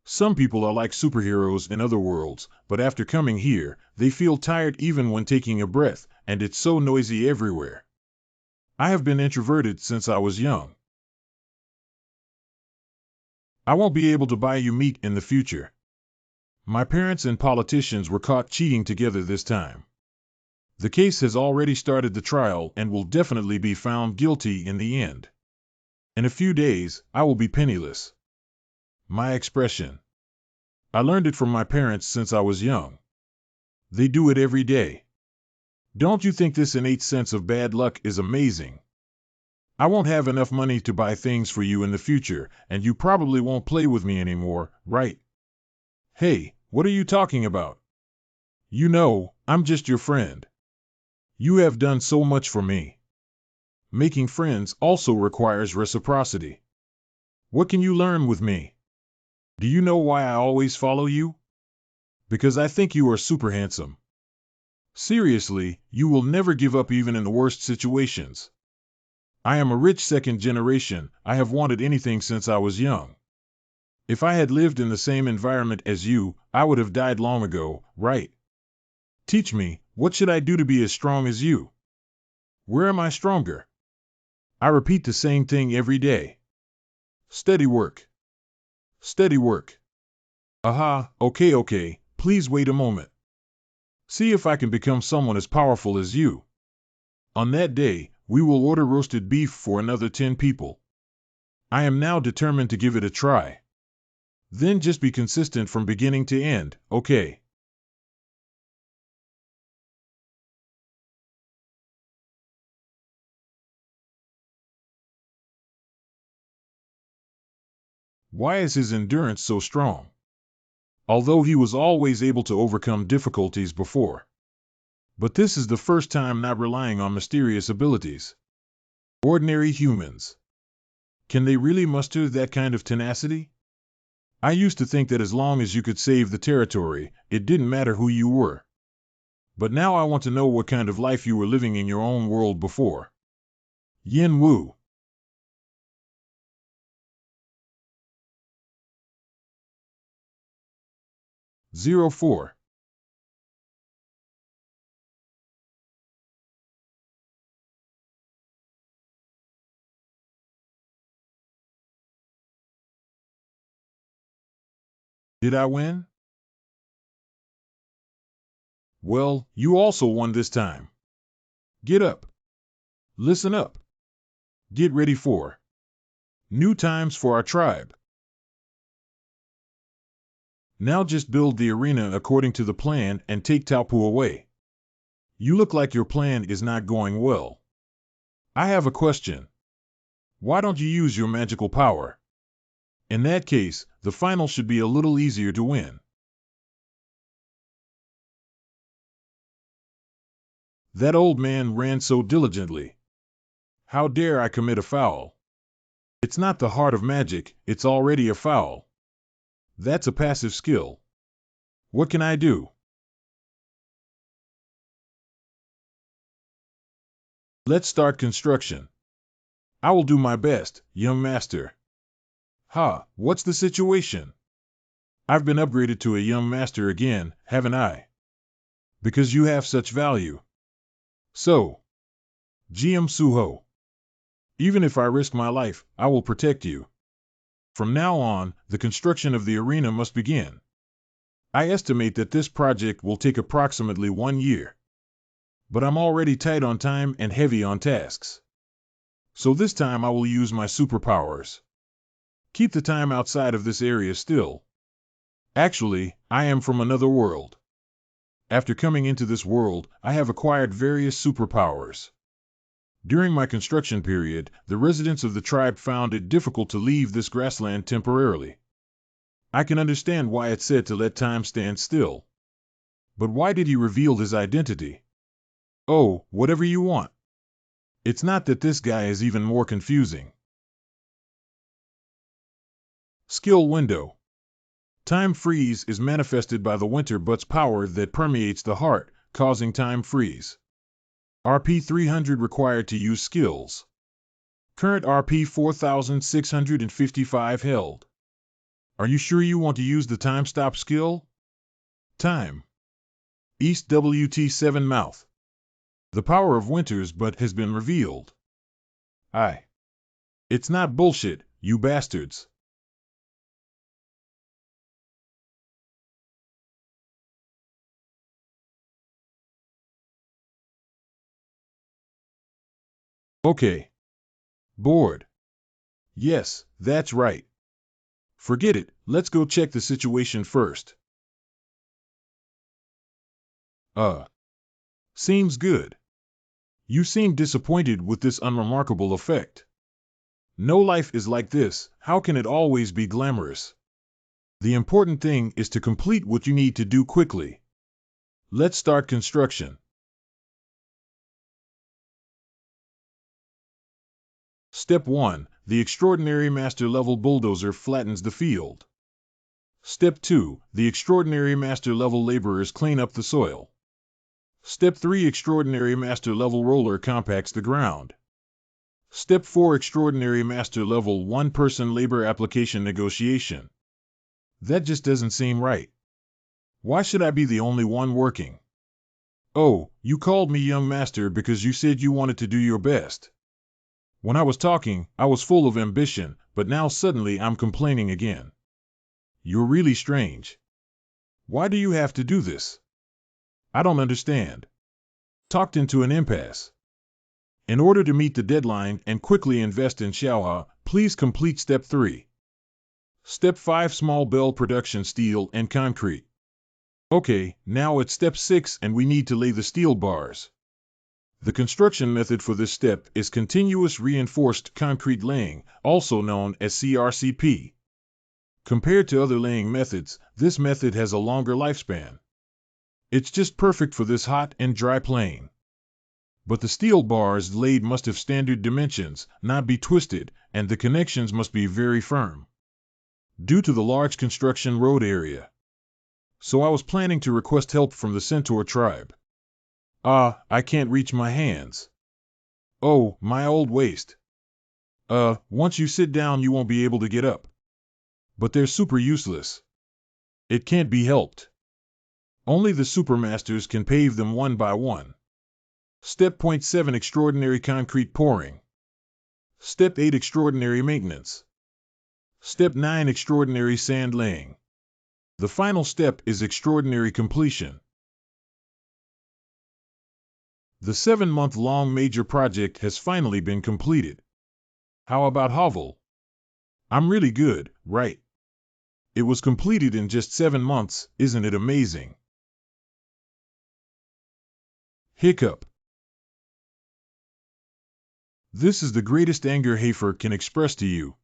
Some people are like superheroes in other worlds, but after coming here, they feel tired even when taking a breath, and it's so noisy everywhere. I have been introverted since I was young. I won't be able to buy you meat in the future. My parents and politicians were caught cheating together this time. The case has already started the trial and will definitely be found guilty in the end. In a few days, I will be penniless. My expression. I learned it from my parents since I was young. They do it every day. Don't you think this innate sense of bad luck is amazing? I won't have enough money to buy things for you in the future, and you probably won't play with me anymore, right? Hey, what are you talking about? You know, I'm just your friend. You have done so much for me. Making friends also requires reciprocity. What can you learn with me? Do you know why I always follow you? Because I think you are super handsome. Seriously, you will never give up even in the worst situations. I am a rich second generation. I have wanted anything since I was young. If I had lived in the same environment as you, I would have died long ago, right? Teach me, what should I do to be as strong as you? Where am I stronger? I repeat the same thing every day. Steady work. Steady work. Aha, okay, please wait a moment. See if I can become someone as powerful as you. On that day, we will order roasted beef for another 10 people. I am now determined to give it a try. Then just be consistent from beginning to end, okay? Why is his endurance so strong? Although he was always able to overcome difficulties before. But this is the first time not relying on mysterious abilities. Ordinary humans. Can they really muster that kind of tenacity? I used to think that as long as you could save the territory, it didn't matter who you were. But now I want to know what kind of life you were living in your own world before. Yin Wu. 04. Did I win? Well, you also won this time. Get up. Listen up. Get ready for new times for our tribe. Now just build the arena according to the plan and take Taupu away. You look like your plan is not going well. I have a question. Why don't you use your magical power? In that case, the final should be a little easier to win. That old man ran so diligently. How dare I commit a foul? It's not the heart of magic, it's already a foul. That's a passive skill. What can I do? Let's start construction. I will do my best, young master. Ha, what's the situation? I've been upgraded to a young master again, haven't I? Because you have such value. So, GM Suho. Even if I risk my life, I will protect you. From now on, the construction of the arena must begin. I estimate that this project will take approximately 1 year. But I'm already tight on time and heavy on tasks. So this time I will use my superpowers. Keep the time outside of this area still. Actually, I am from another world. After coming into this world, I have acquired various superpowers. During my construction period, the residents of the tribe found it difficult to leave this grassland temporarily. I can understand why it's said to let time stand still. But why did he reveal his identity? Oh, whatever you want. It's not that this guy is even more confusing. Skill window. Time freeze is manifested by the winter but's power that permeates the heart, causing time freeze. RP 300 required to use skills. Current RP 4655 held. Are you sure you want to use the time stop skill? Time. East WT7 mouth. The power of winter's butt has been revealed. It's not bullshit, you bastards. Okay. Bored. Yes, that's right. Forget it, let's go check the situation first. Seems good. You seem disappointed with this unremarkable effect. No life is like this. How can it always be glamorous? The important thing is to complete what you need to do quickly. Let's start construction. Step 1. The Extraordinary Master Level Bulldozer flattens the field. Step 2. The Extraordinary Master Level Laborers clean up the soil. Step 3. Extraordinary Master Level Roller compacts the ground. Step 4. Extraordinary Master Level One-Person Labor Application Negotiation. That just doesn't seem right. Why should I be the only one working? Oh, you called me young master because you said you wanted to do your best. When I was talking, I was full of ambition, but now suddenly I'm complaining again. You're really strange. Why do you have to do this? I don't understand. Talked into an impasse. In order to meet the deadline and quickly invest in Xiaohua, please complete Step 3. Step 5. Small bell production steel and concrete. Okay, now it's Step 6 and we need to lay the steel bars. The construction method for this step is continuous reinforced concrete laying, also known as CRCP. Compared to other laying methods, this method has a longer lifespan. It's just perfect for this hot and dry plain. But the steel bars laid must have standard dimensions, not be twisted, and the connections must be very firm. Due to the large construction road area. So I was planning to request help from the Centaur tribe. I can't reach my hands. Oh, my old waist. Once you sit down you won't be able to get up. But they're super useless. It can't be helped. Only the supermasters can pave them one by one. Step 7. Extraordinary concrete pouring. Step 8. Extraordinary maintenance. Step 9. Extraordinary sand laying. The final step is extraordinary completion. The 7-month-long major project has finally been completed. How about Hovel? I'm really good, right? It was completed in just 7 months, isn't it amazing? Hiccup. This is the greatest anger Hafer can express to you.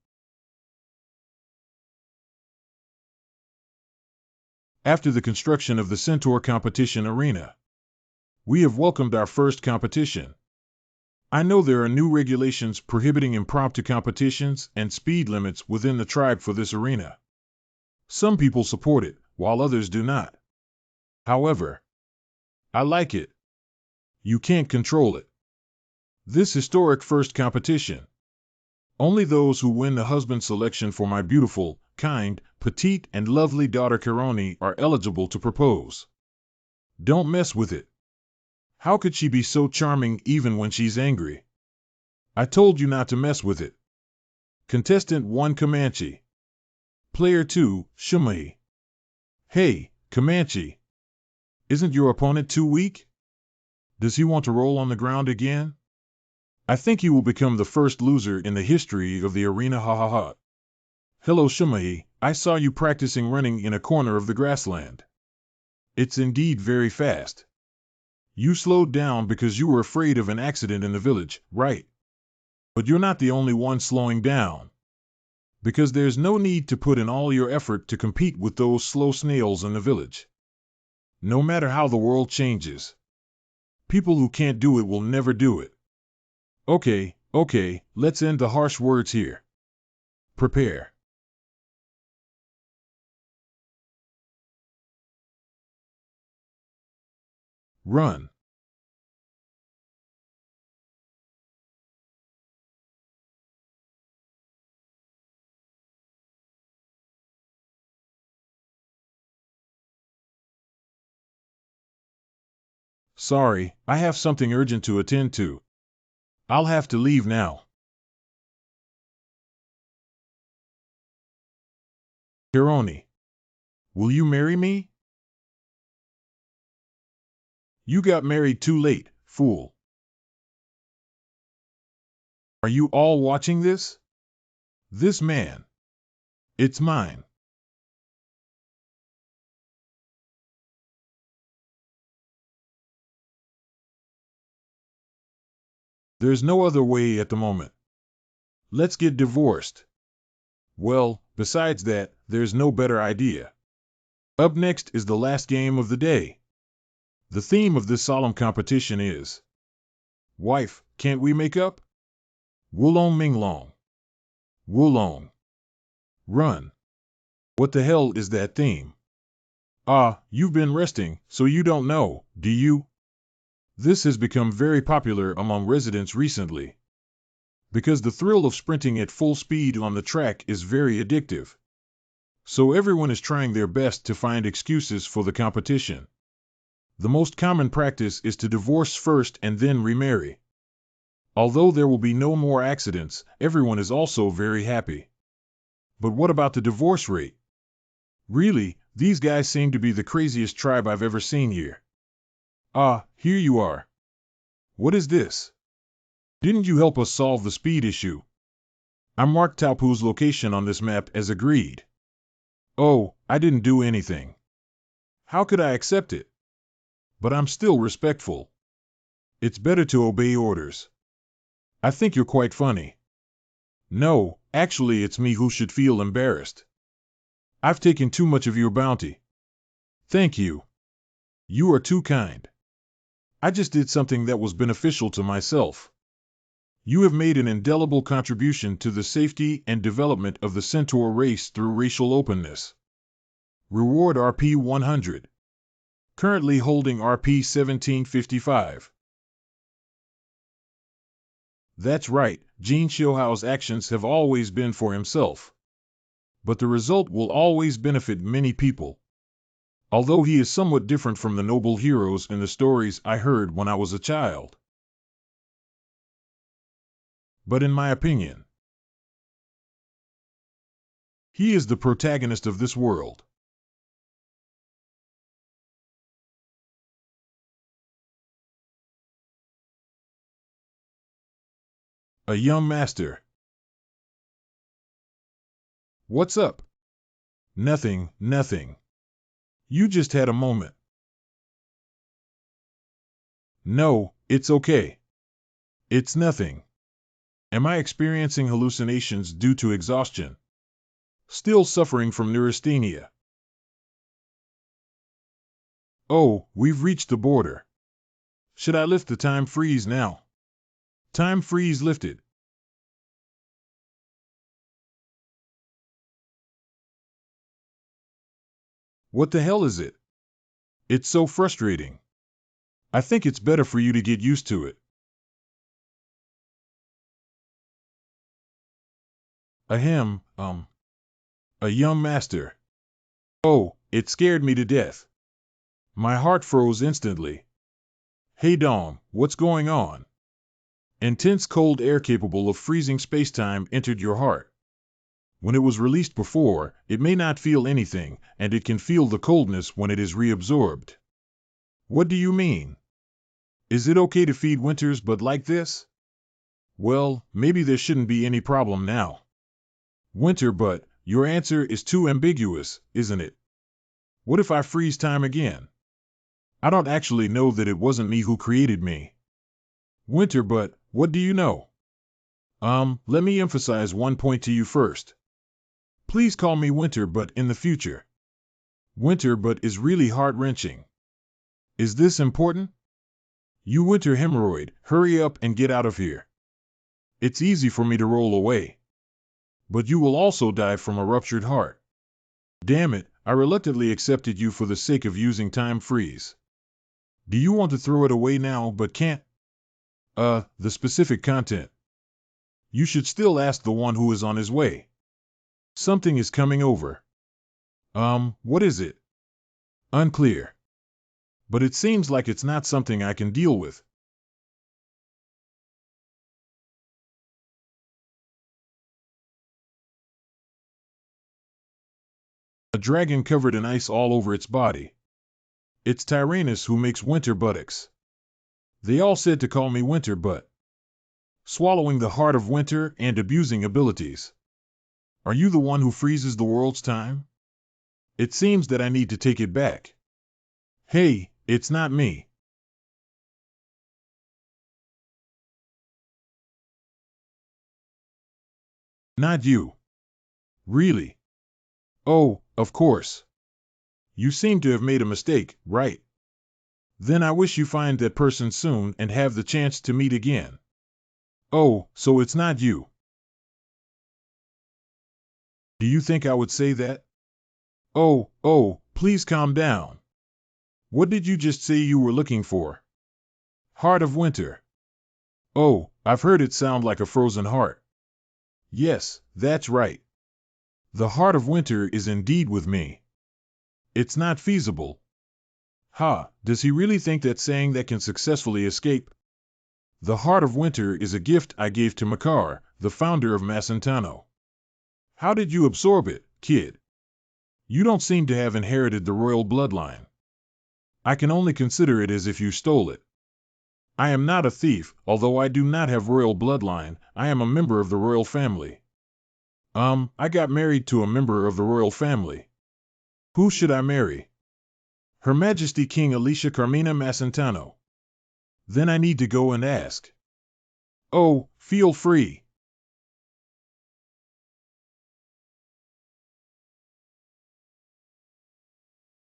After the construction of the Centaur competition arena, we have welcomed our first competition. I know there are new regulations prohibiting impromptu competitions and speed limits within the tribe for this arena. Some people support it, while others do not. However, I like it. You can't control it. This historic first competition. Only those who win the husband selection for my beautiful, kind, petite, and lovely daughter Kironi are eligible to propose. Don't mess with it. How could she be so charming even when she's angry? I told you not to mess with it. Contestant 1 Comanche. Player 2, Shumahi. Hey, Comanche. Isn't your opponent too weak? Does he want to roll on the ground again? I think he will become the first loser in the history of the arena, ha ha ha. Hello Shumahi, I saw you practicing running in a corner of the grassland. It's indeed very fast. You slowed down because you were afraid of an accident in the village, right? But you're not the only one slowing down. Because there's no need to put in all your effort to compete with those slow snails in the village. No matter how the world changes. People who can't do it will never do it. Okay, let's end the harsh words here. Prepare. Run. Sorry, I have something urgent to attend to. I'll have to leave now. Hironi. Will you marry me? You got married too late, fool. Are you all watching this? This man. It's mine. There's no other way at the moment. Let's get divorced. Well, besides that, there's no better idea. Up next is the last game of the day. The theme of this solemn competition is, Wife, can't we make up? Wulong Minglong. Wulong. Run. What the hell is that theme? Ah, you've been resting, so you don't know, do you? This has become very popular among residents recently, because the thrill of sprinting at full speed on the track is very addictive. So everyone is trying their best to find excuses for the competition. The most common practice is to divorce first and then remarry. Although there will be no more accidents, everyone is also very happy. But what about the divorce rate? Really, these guys seem to be the craziest tribe I've ever seen here. Ah, here you are. What is this? Didn't you help us solve the speed issue? I marked Taupu's location on this map as agreed. Oh, I didn't do anything. How could I accept it? But I'm still respectful. It's better to obey orders. I think you're quite funny. No, actually it's me who should feel embarrassed. I've taken too much of your bounty. Thank you. You are too kind. I just did something that was beneficial to myself. You have made an indelible contribution to the safety and development of the Centaur race through racial openness. Reward RP 100. Currently holding RP 1755. That's right, Jin Xiuhao's actions have always been for himself. But the result will always benefit many people. Although he is somewhat different from the noble heroes in the stories I heard when I was a child. But in my opinion, he is the protagonist of this world. A young master. What's up? Nothing, nothing. You just had a moment. No, it's okay. It's nothing. Am I experiencing hallucinations due to exhaustion? Still suffering from neurasthenia. Oh, we've reached the border. Should I lift the time freeze now? Time freeze lifted. What the hell is it? It's so frustrating. I think it's better for you to get used to it. Ahem, a young master. Oh, it scared me to death. My heart froze instantly. Hey Dom, what's going on? Intense cold air capable of freezing spacetime entered your heart. When it was released before, it may not feel anything, and it can feel the coldness when it is reabsorbed. What do you mean? Is it okay to feed winters but like this? Well, maybe there shouldn't be any problem now. Winter but, your answer is too ambiguous, isn't it? What if I freeze time again? I don't actually know that it wasn't me who created me. Winter but, what do you know? Let me emphasize one point to you first. Please call me Winter but in the future. Winter but is really heart-wrenching. Is this important? You winter hemorrhoid, hurry up and get out of here. It's easy for me to roll away. But you will also die from a ruptured heart. Damn it, I reluctantly accepted you for the sake of using time freeze. Do you want to throw it away now but can't? The specific content. You should still ask the one who is on his way. Something is coming over. What is it? Unclear. But it seems like it's not something I can deal with. A dragon covered in ice all over its body. It's Tyrannus who makes winter buttocks. They all said to call me Winter but. Swallowing the heart of winter and abusing abilities. Are you the one who freezes the world's time? It seems that I need to take it back. Hey, it's not me. Not you. Really? Oh, of course. You seem to have made a mistake, right? Then I wish you find that person soon and have the chance to meet again. Oh, so it's not you. Do you think I would say that? Oh, please calm down. What did you just say you were looking for? Heart of Winter. Oh, I've heard it sound like a frozen heart. Yes, that's right. The Heart of Winter is indeed with me. It's not feasible. Ha, does he really think that saying that can successfully escape? The Heart of Winter is a gift I gave to Makar, the founder of Macentano. How did you absorb it, kid? You don't seem to have inherited the royal bloodline. I can only consider it as if you stole it. I am not a thief, although I do not have royal bloodline. I am a member of the royal family. I got married to a member of the royal family. Who should I marry? Her Majesty King Alicia Carmina Macentano. Then I need to go and ask. Oh, feel free.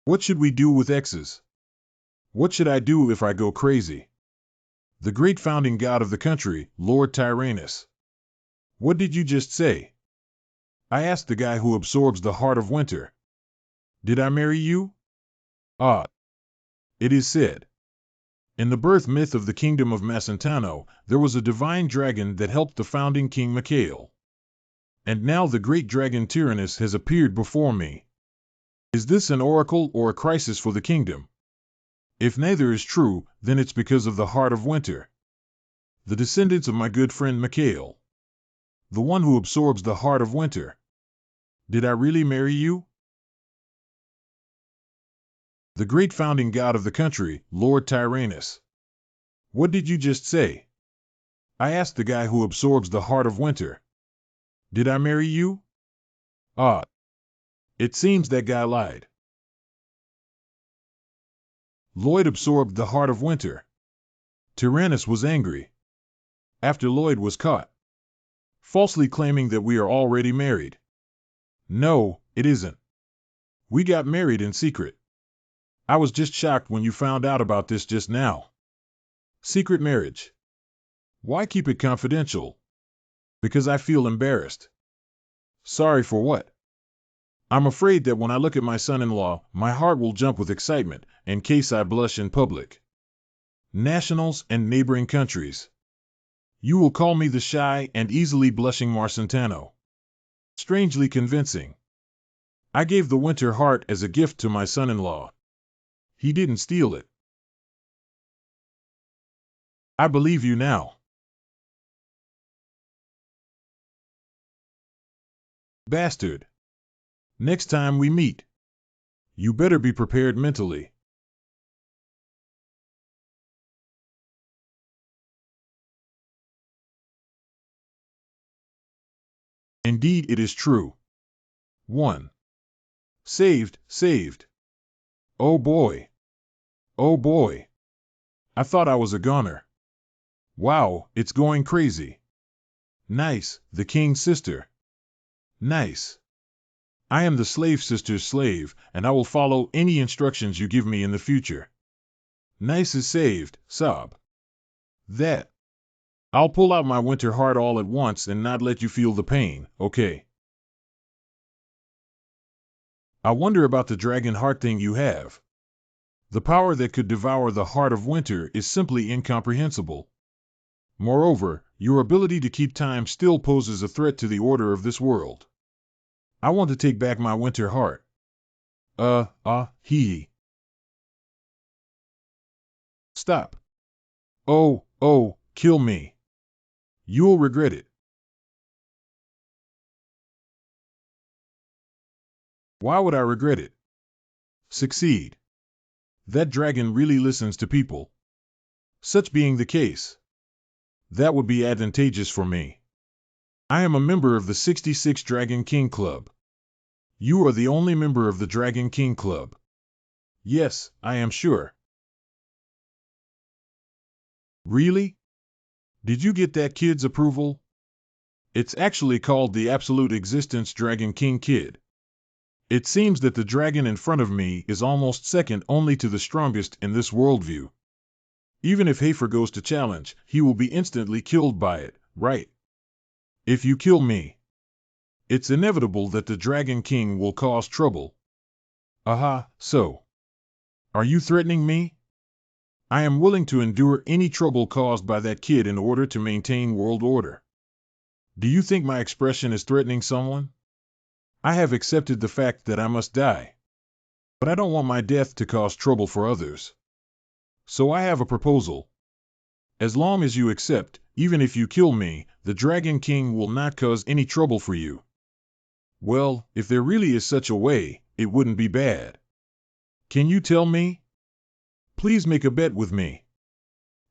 What should we do with exes? What should I do if I go crazy? The great founding god of the country, Lord Tyrannus. What did you just say? I asked the guy who absorbs the Heart of Winter. Did I marry you? Ah, it is said. In the birth myth of the kingdom of Macentano, there was a divine dragon that helped the founding King Mikhail. And now the great dragon Tyrannus has appeared before me. Is this an oracle or a crisis for the kingdom? If neither is true, then it's because of the Heart of Winter. The descendants of my good friend Mikhail. The one who absorbs the Heart of Winter. Did I really marry you? The great founding god of the country, Lord Tyrannus. What did you just say? I asked the guy who absorbs the Heart of Winter. Did I marry you? Ah, it seems that guy lied. Lloyd absorbed the Heart of Winter. Tyrannus was angry. After Lloyd was caught. Falsely claiming that we are already married. No, it isn't. We got married in secret. I was just shocked when you found out about this just now. Secret marriage. Why keep it confidential? Because I feel embarrassed. Sorry for what? I'm afraid that when I look at my son-in-law, my heart will jump with excitement, in case I blush in public. Nationals and neighboring countries. You will call me the shy and easily blushing Marcentano. Strangely convincing. I gave the winter heart as a gift to my son-in-law. He didn't steal it. I believe you now. Bastard. Next time we meet, you better be prepared mentally. Indeed it is true. 1. Saved. Oh boy. Oh boy. I thought I was a goner. Wow, it's going crazy. Nice, the king's sister. Nice. I am the slave sister's slave, and I will follow any instructions you give me in the future. Nice is saved, sob. That. I'll pull out my winter heart all at once and not let you feel the pain, okay? I wonder about the dragon heart thing you have. The power that could devour the heart of winter is simply incomprehensible. Moreover, your ability to keep time still poses a threat to the order of this world. I want to take back my winter heart. Hee. Stop. Oh, kill me. You'll regret it. Why would I regret it? Succeed. That dragon really listens to people. Such being the case, that would be advantageous for me. I am a member of the 66 Dragon King Club. You are the only member of the Dragon King Club. Yes, I am sure. Really? Did you get that kid's approval? It's actually called the Absolute Existence Dragon King Kid. It seems that the dragon in front of me is almost second only to the strongest in this worldview. Even if Hafer goes to challenge, he will be instantly killed by it, right? If you kill me, it's inevitable that the Dragon King will cause trouble. Aha, so. Are you threatening me? I am willing to endure any trouble caused by that kid in order to maintain world order. Do you think my expression is threatening someone? I have accepted the fact that I must die. But I don't want my death to cause trouble for others. So I have a proposal. As long as you accept, even if you kill me, the Dragon King will not cause any trouble for you. Well, if there really is such a way, it wouldn't be bad. Can you tell me? Please make a bet with me.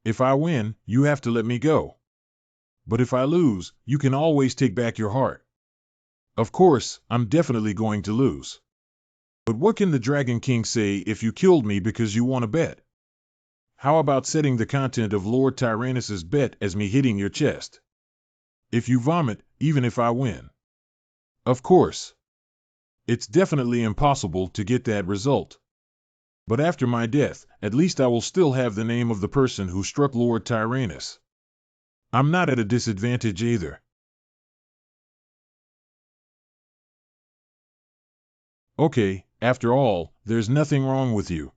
If I win, you have to let me go. But if I lose, you can always take back your heart. Of course, I'm definitely going to lose. But what can the Dragon King say if you killed me because you want to bet? How about setting the content of Lord Tyrannus's bet as me hitting your chest? If you vomit, even if I win. Of course. It's definitely impossible to get that result. But after my death, at least I will still have the name of the person who struck Lord Tyrannus. I'm not at a disadvantage either. Okay, after all, there's nothing wrong with you.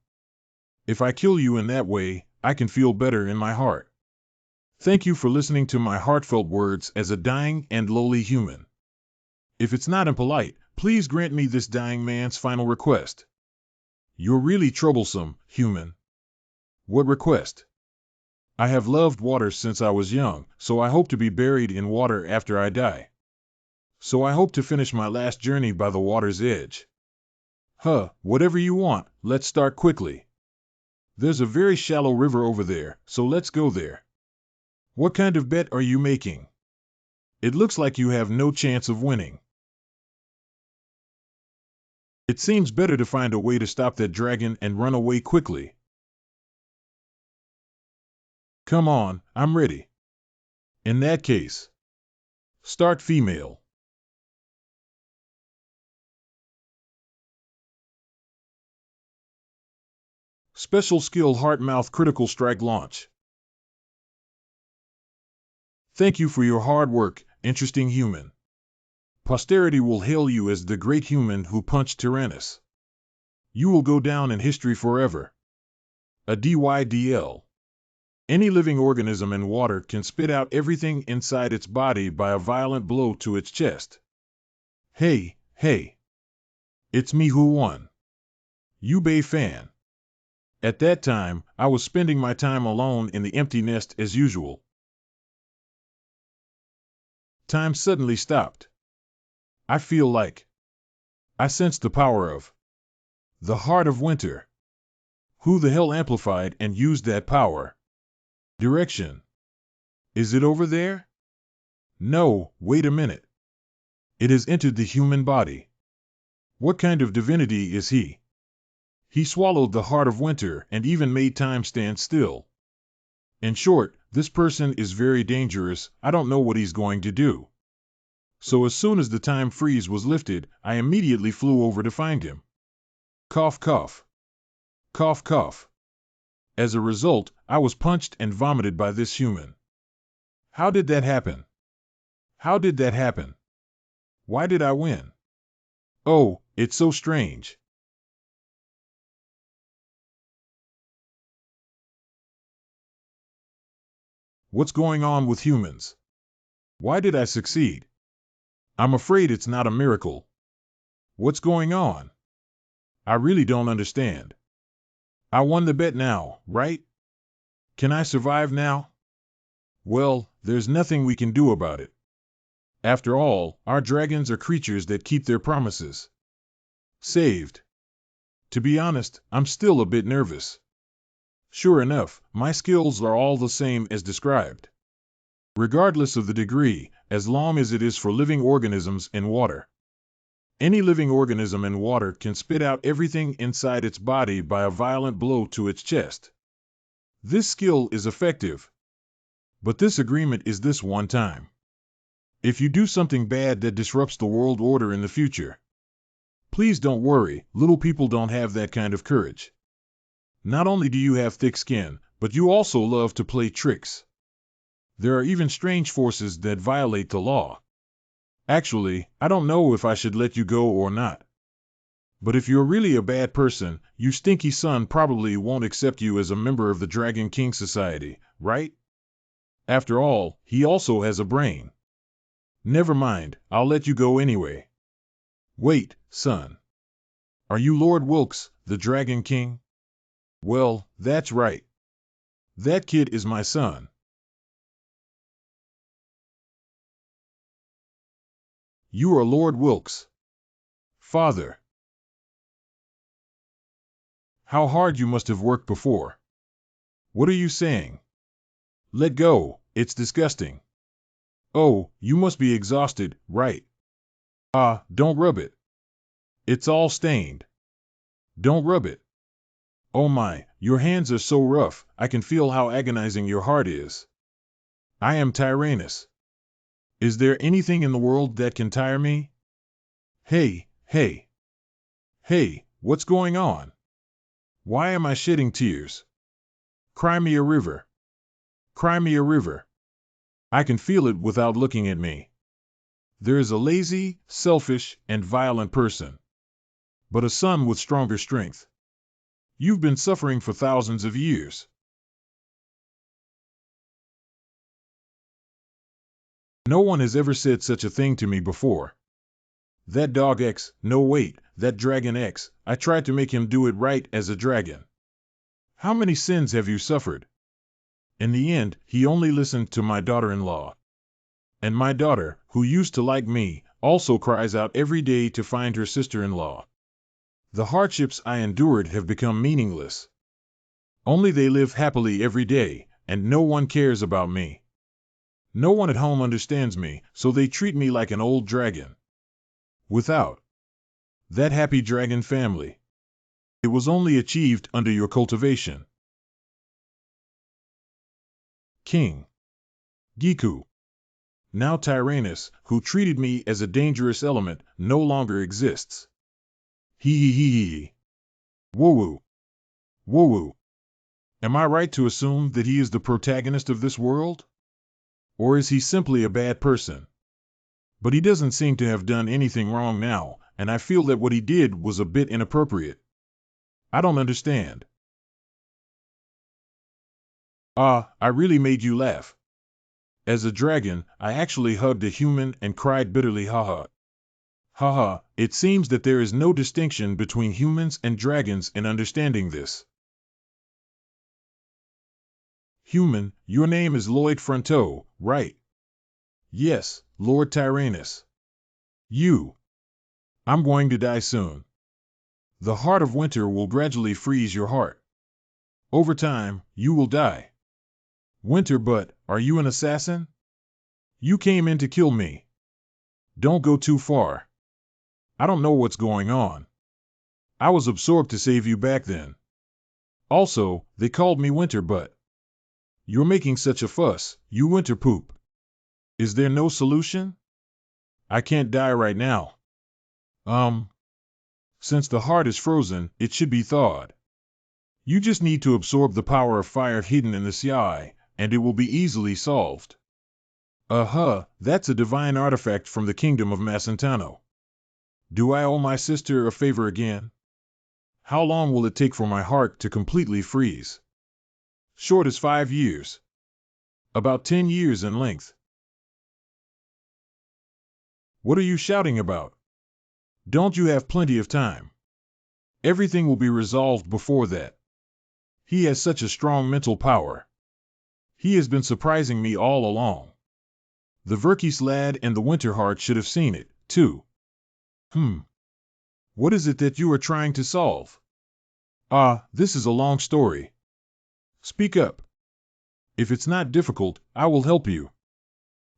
If I kill you in that way, I can feel better in my heart. Thank you for listening to my heartfelt words as a dying and lowly human. If it's not impolite, please grant me this dying man's final request. You're really troublesome, human. What request? I have loved water since I was young, so I hope to be buried in water after I die. So I hope to finish my last journey by the water's edge. Whatever you want, let's start quickly. There's a very shallow river over there, so let's go there. What kind of bet are you making? It looks like you have no chance of winning. It seems better to find a way to stop that dragon and run away quickly. Come on, I'm ready. In that case, start female. Special skill Heart-Mouth Critical Strike Launch. Thank you for your hard work, interesting human. Posterity will hail you as the great human who punched Tyrannus. You will go down in history forever. A DYDL. Any living organism in water can spit out everything inside its body by a violent blow to its chest. Hey. It's me who won. Yubei fan. At that time, I was spending my time alone in the empty nest as usual. Time suddenly stopped. I feel like I sensed the power of the heart of winter. Who the hell amplified and used that power? Direction. Is it over there? No, wait a minute. It has entered the human body. What kind of divinity is he? He swallowed the heart of winter and even made time stand still. In short, this person is very dangerous. I don't know what he's going to do. So as soon as the time freeze was lifted, I immediately flew over to find him. Cough, cough. Cough, cough. As a result, I was punched and vomited by this human. How did that happen? How did that happen? Why did I win? Oh, it's so strange. What's going on with humans? Why did I succeed? I'm afraid it's not a miracle. What's going on? I really don't understand. I won the bet now, right? Can I survive now? Well, there's nothing we can do about it. After all, our dragons are creatures that keep their promises. Saved. To be honest, I'm still a bit nervous. Sure enough, my skills are all the same as described. Regardless of the degree, as long as it is for living organisms in water. Any living organism in water can spit out everything inside its body by a violent blow to its chest. This skill is effective. But this agreement is this one time. If you do something bad that disrupts the world order in the future, please don't worry, little people don't have that kind of courage. Not only do you have thick skin, but you also love to play tricks. There are even strange forces that violate the law. Actually, I don't know if I should let you go or not. But if you're really a bad person, your stinky son probably won't accept you as a member of the Dragon King Society, right? After all, he also has a brain. Never mind, I'll let you go anyway. Wait, son. Are you Lord Wilkes, the Dragon King? Well, that's right. That kid is my son. You are Lord Wilkes. Father. How hard you must have worked before. What are you saying? Let go, it's disgusting. Oh, you must be exhausted, right? Ah, don't rub it. It's all stained. Don't rub it. Oh my, your hands are so rough, I can feel how agonizing your heart is. I am Tyrannus. Is there anything in the world that can tire me? Hey, hey. Hey, what's going on? Why am I shedding tears? Cry me a river. Cry me a river. I can feel it without looking at me. There is a lazy, selfish, and violent person. But a son with stronger strength. You've been suffering for thousands of years. No one has ever said such a thing to me before. That dog X, no wait, that dragon X, I tried to make him do it right as a dragon. How many sins have you suffered? In the end, he only listened to my daughter-in-law. And my daughter, who used to like me, also cries out every day to find her sister-in-law. The hardships I endured have become meaningless. Only they live happily every day, and no one cares about me. No one at home understands me, so they treat me like an old dragon. Without that happy dragon family, it was only achieved under your cultivation. King Giku. Now Tyrannus, who treated me as a dangerous element, no longer exists. Hee. Woo-woo. Woo-woo. Am I right to assume that he is the protagonist of this world? Or is he simply a bad person? But he doesn't seem to have done anything wrong now, and I feel that what he did was a bit inappropriate. I don't understand. I really made you laugh. As a dragon, I actually hugged a human and cried bitterly, haha. Haha, it seems that there is no distinction between humans and dragons in understanding this. Human, your name is Lloyd Fronteau, right? Yes, Lord Tyrannus. I'm going to die soon. The heart of winter will gradually freeze your heart. Over time, you will die. Winter, but are you an assassin? You came in to kill me. Don't go too far. I don't know what's going on. I was absorbed to save you back then. Also, they called me Winter, but you're making such a fuss, you winter poop. Is there no solution? I can't die right now. Since the heart is frozen, it should be thawed. You just need to absorb the power of fire hidden in the sky, and it will be easily solved. That's a divine artifact from the kingdom of Masentano. Do I owe my sister a favor again? How long will it take for my heart to completely freeze? Short as 5 years. About 10 years in length. What are you shouting about? Don't you have plenty of time? Everything will be resolved before that. He has such a strong mental power. He has been surprising me all along. The Verkis lad and the Winterheart should have seen it, too. What is it that you are trying to solve? This is a long story. Speak up. If it's not difficult, I will help you.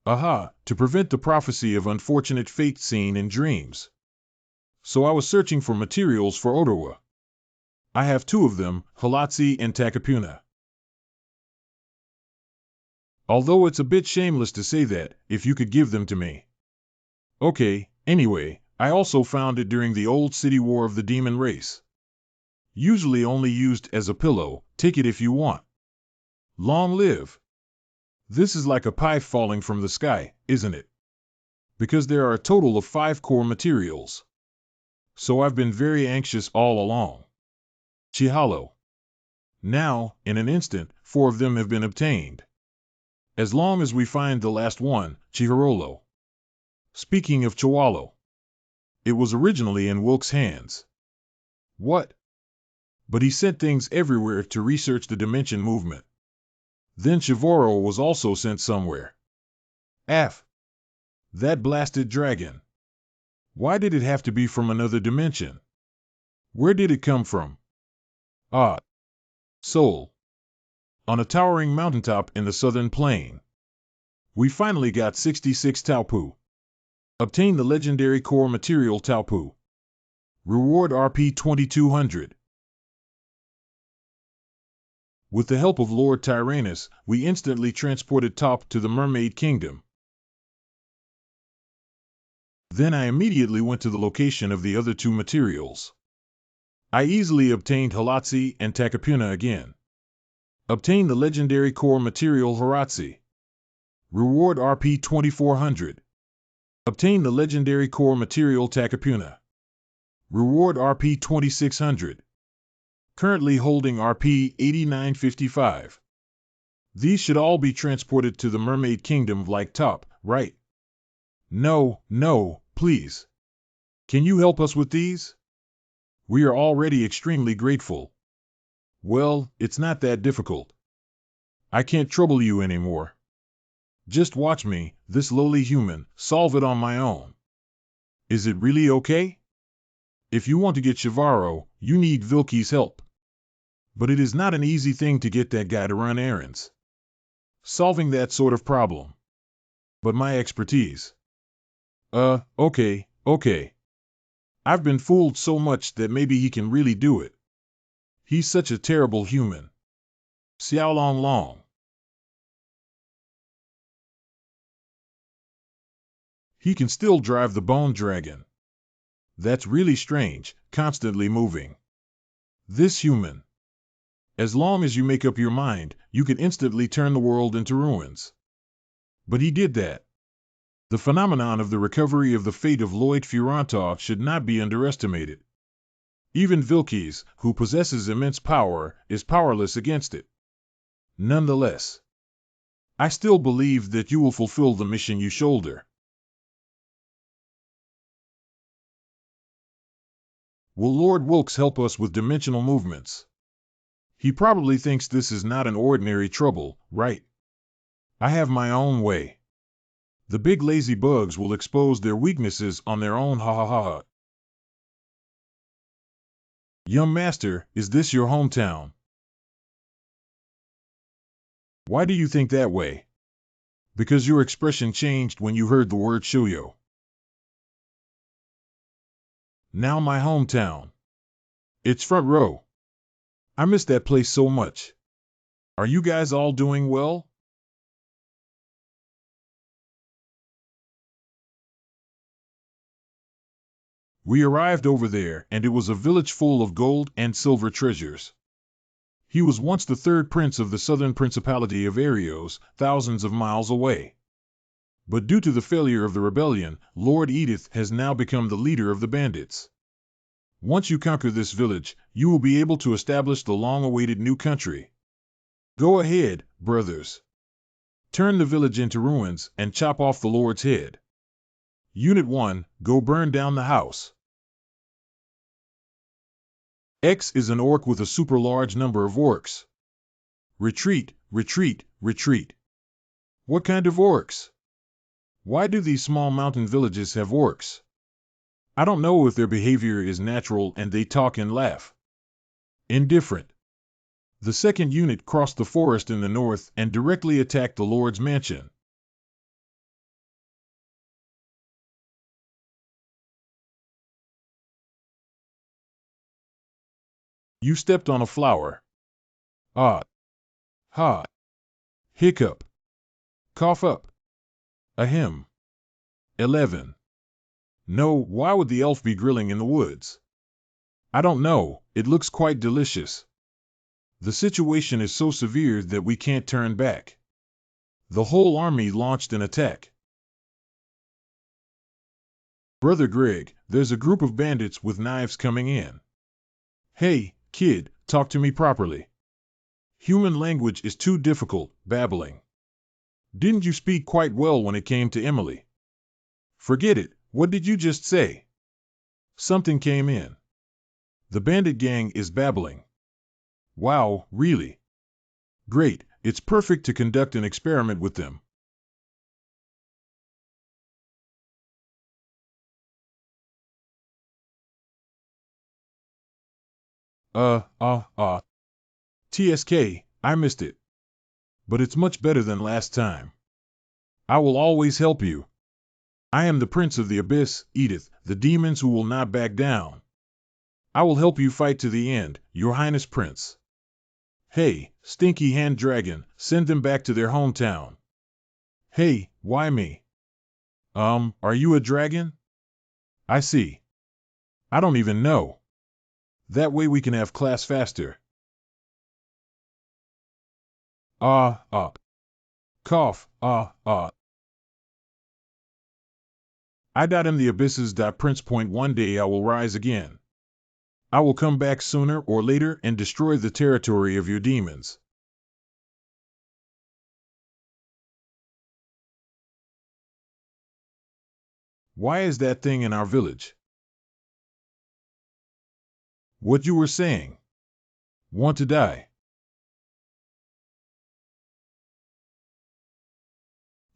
To prevent the prophecy of unfortunate fate seen in dreams. So I was searching for materials for Ottawa. I have 2 of them, Halatsi and Takapuna. Although it's a bit shameless to say that, if you could give them to me. Okay, anyway, I also found it during the old city war of the demon race. Usually only used as a pillow, take it if you want. Long live. This is like a pie falling from the sky, isn't it? Because there are a total of 5 core materials. So I've been very anxious all along. Chihalo. Now, in an instant, 4 of them have been obtained. As long as we find the last one, Chihirolo. Speaking of Chihualo, it was originally in Wilk's hands. What? But he sent things everywhere to research the dimension movement. Then Chivoro was also sent somewhere. That blasted dragon. Why did it have to be from another dimension? Where did it come from? Seoul. On a towering mountaintop in the southern plain. We finally got 66 Taupu. Obtain the legendary core material Taupu. Reward RP 2200. With the help of Lord Tyrannus, we instantly transported Top to the Mermaid Kingdom. Then I immediately went to the location of the other 2 materials. I easily obtained Halatsi and Takapuna again. Obtain the legendary core material Haratsi. Reward RP 2400. Obtain the legendary core material Takapuna. Reward RP 2600. Currently holding RP 8955. These should all be transported to the Mermaid Kingdom like Top, right? No, please. Can you help us with these? We are already extremely grateful. Well, it's not that difficult. I can't trouble you anymore. Just watch me, this lowly human, solve it on my own. Is it really okay? If you want to get Shivaro, you need Vilki's help. But it is not an easy thing to get that guy to run errands. Solving that sort of problem. But my expertise. Okay. I've been fooled so much that maybe he can really do it. He's such a terrible human. Xiao Long Long. He can still drive the bone dragon. That's really strange, constantly moving. This human. As long as you make up your mind, you can instantly turn the world into ruins. But he did that. The phenomenon of the recovery of the fate of Lloyd Furantov should not be underestimated. Even Vilkis, who possesses immense power, is powerless against it. Nonetheless, I still believe that you will fulfill the mission you shoulder. Will Lord Wilkes help us with dimensional movements? He probably thinks this is not an ordinary trouble, right? I have my own way. The big lazy bugs will expose their weaknesses on their own, ha ha ha. Young master, is this your hometown? Why do you think that way? Because your expression changed when you heard the word Shuyo. Now my hometown. It's front row. I miss that place so much. Are you guys all doing well? We arrived over there, and it was a village full of gold and silver treasures. He was once the 3rd prince of the southern principality of Arios, thousands of miles away. But due to the failure of the rebellion, Lord Edith has now become the leader of the bandits. Once you conquer this village, you will be able to establish the long-awaited new country. Go ahead, brothers. Turn the village into ruins and chop off the Lord's head. Unit 1, go burn down the house. X is an orc with a super large number of orcs. Retreat. What kind of orcs? Why do these small mountain villages have orcs? I don't know if their behavior is natural and they talk and laugh. Indifferent. The 2nd unit crossed the forest in the north and directly attacked the Lord's mansion. You stepped on a flower. Ha. Hiccup. Cough up. Ahem. 11. No, why would the elf be grilling in the woods? I don't know, it looks quite delicious. The situation is so severe that we can't turn back. The whole army launched an attack. Brother Greg, there's a group of bandits with knives coming in. Hey, kid, talk to me properly. Human language is too difficult, babbling. Didn't you speak quite well when it came to Emily? Forget it, what did you just say? Something came in. The bandit gang is babbling. Wow, really? Great, it's perfect to conduct an experiment with them. TSK, I missed it. But it's much better than last time. I will always help you. I am the Prince of the Abyss, Edith, the demons who will not back down. I will help you fight to the end, Your Highness Prince. Hey, Stinky Hand Dragon, send them back to their hometown. Hey, why me? Are you a dragon? I see. I don't even know. That way we can have class faster. Cough, I am the abysses. Prince. One day I will rise again. I will come back sooner or later and destroy the territory of your demons. Why is that thing in our village? What you were saying. Want to die.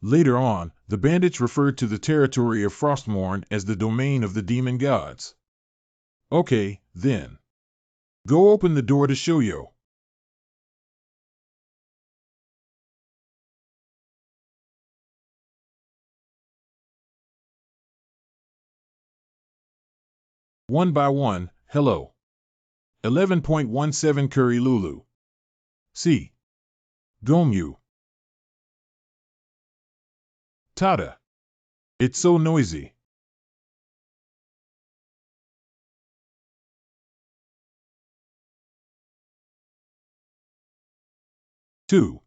Later on, the bandits referred to the territory of Frostmourne as the domain of the demon gods. Okay, then. Go open the door to Shoyo. One by one, hello. 11.17 Curry Lulu. C. Gomyu. Tada. It's so noisy. Two.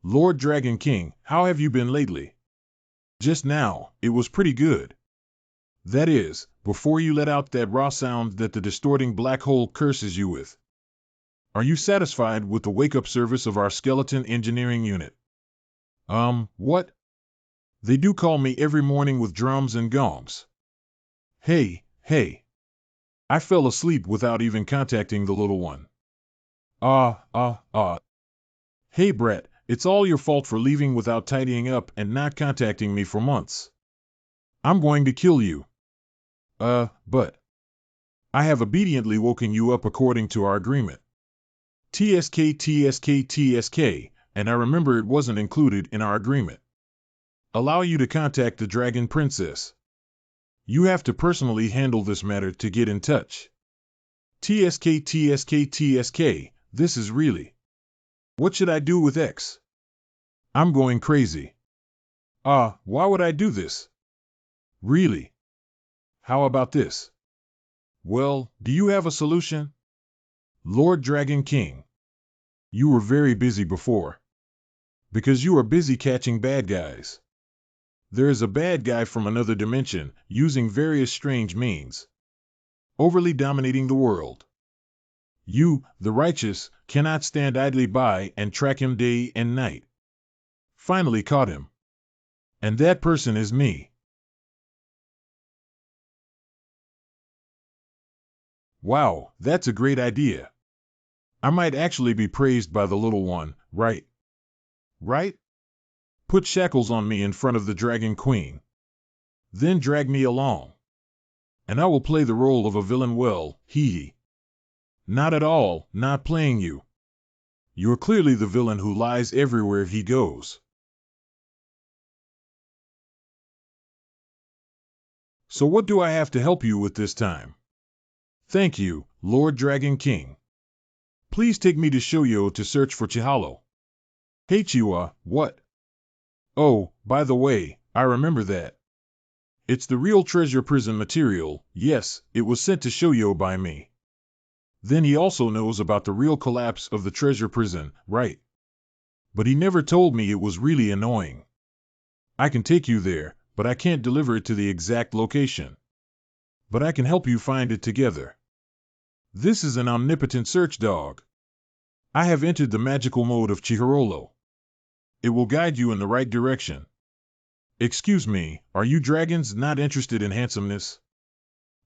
Lord Dragon King, how have you been lately? Just now, it was pretty good. That is, before you let out that raw sound that the distorting black hole curses you with. Are you satisfied with the wake-up service of our skeleton engineering unit? What? They do call me every morning with drums and gongs. Hey. I fell asleep without even contacting the little one. Hey Brett, it's all your fault for leaving without tidying up and not contacting me for months. I'm going to kill you. But I have obediently woken you up according to our agreement. TSK, and I remember it wasn't included in our agreement. Allow you to contact the Dragon Princess. You have to personally handle this matter to get in touch. TSK, this is really. What should I do with X? I'm going crazy. Why would I do this? Really? How about this? Well, do you have a solution? Lord Dragon King. You were very busy before. Because you are busy catching bad guys. There is a bad guy from another dimension, using various strange means. Overly dominating the world. You, the righteous, cannot stand idly by and track him day and night. Finally caught him. And that person is me. Wow, that's a great idea. I might actually be praised by the little one, right? Right? Put shackles on me in front of the Dragon Queen. Then drag me along. And I will play the role of a villain well, hee. Not at all, not playing you. You're clearly the villain who lies everywhere he goes. So what do I have to help you with this time? Thank you, Lord Dragon King. Please take me to Shoyo to search for Chihalo. Hey Chiwa, what? Oh, by the way, I remember that. It's the real treasure prison material. Yes, it was sent to Shoyo by me. Then he also knows about the real collapse of the treasure prison, right? But he never told me it was really annoying. I can take you there, but I can't deliver it to the exact location. But I can help you find it together. This is an omnipotent search dog. I have entered the magical mode of Chihirolo. It will guide you in the right direction. Excuse me, are you dragons not interested in handsomeness?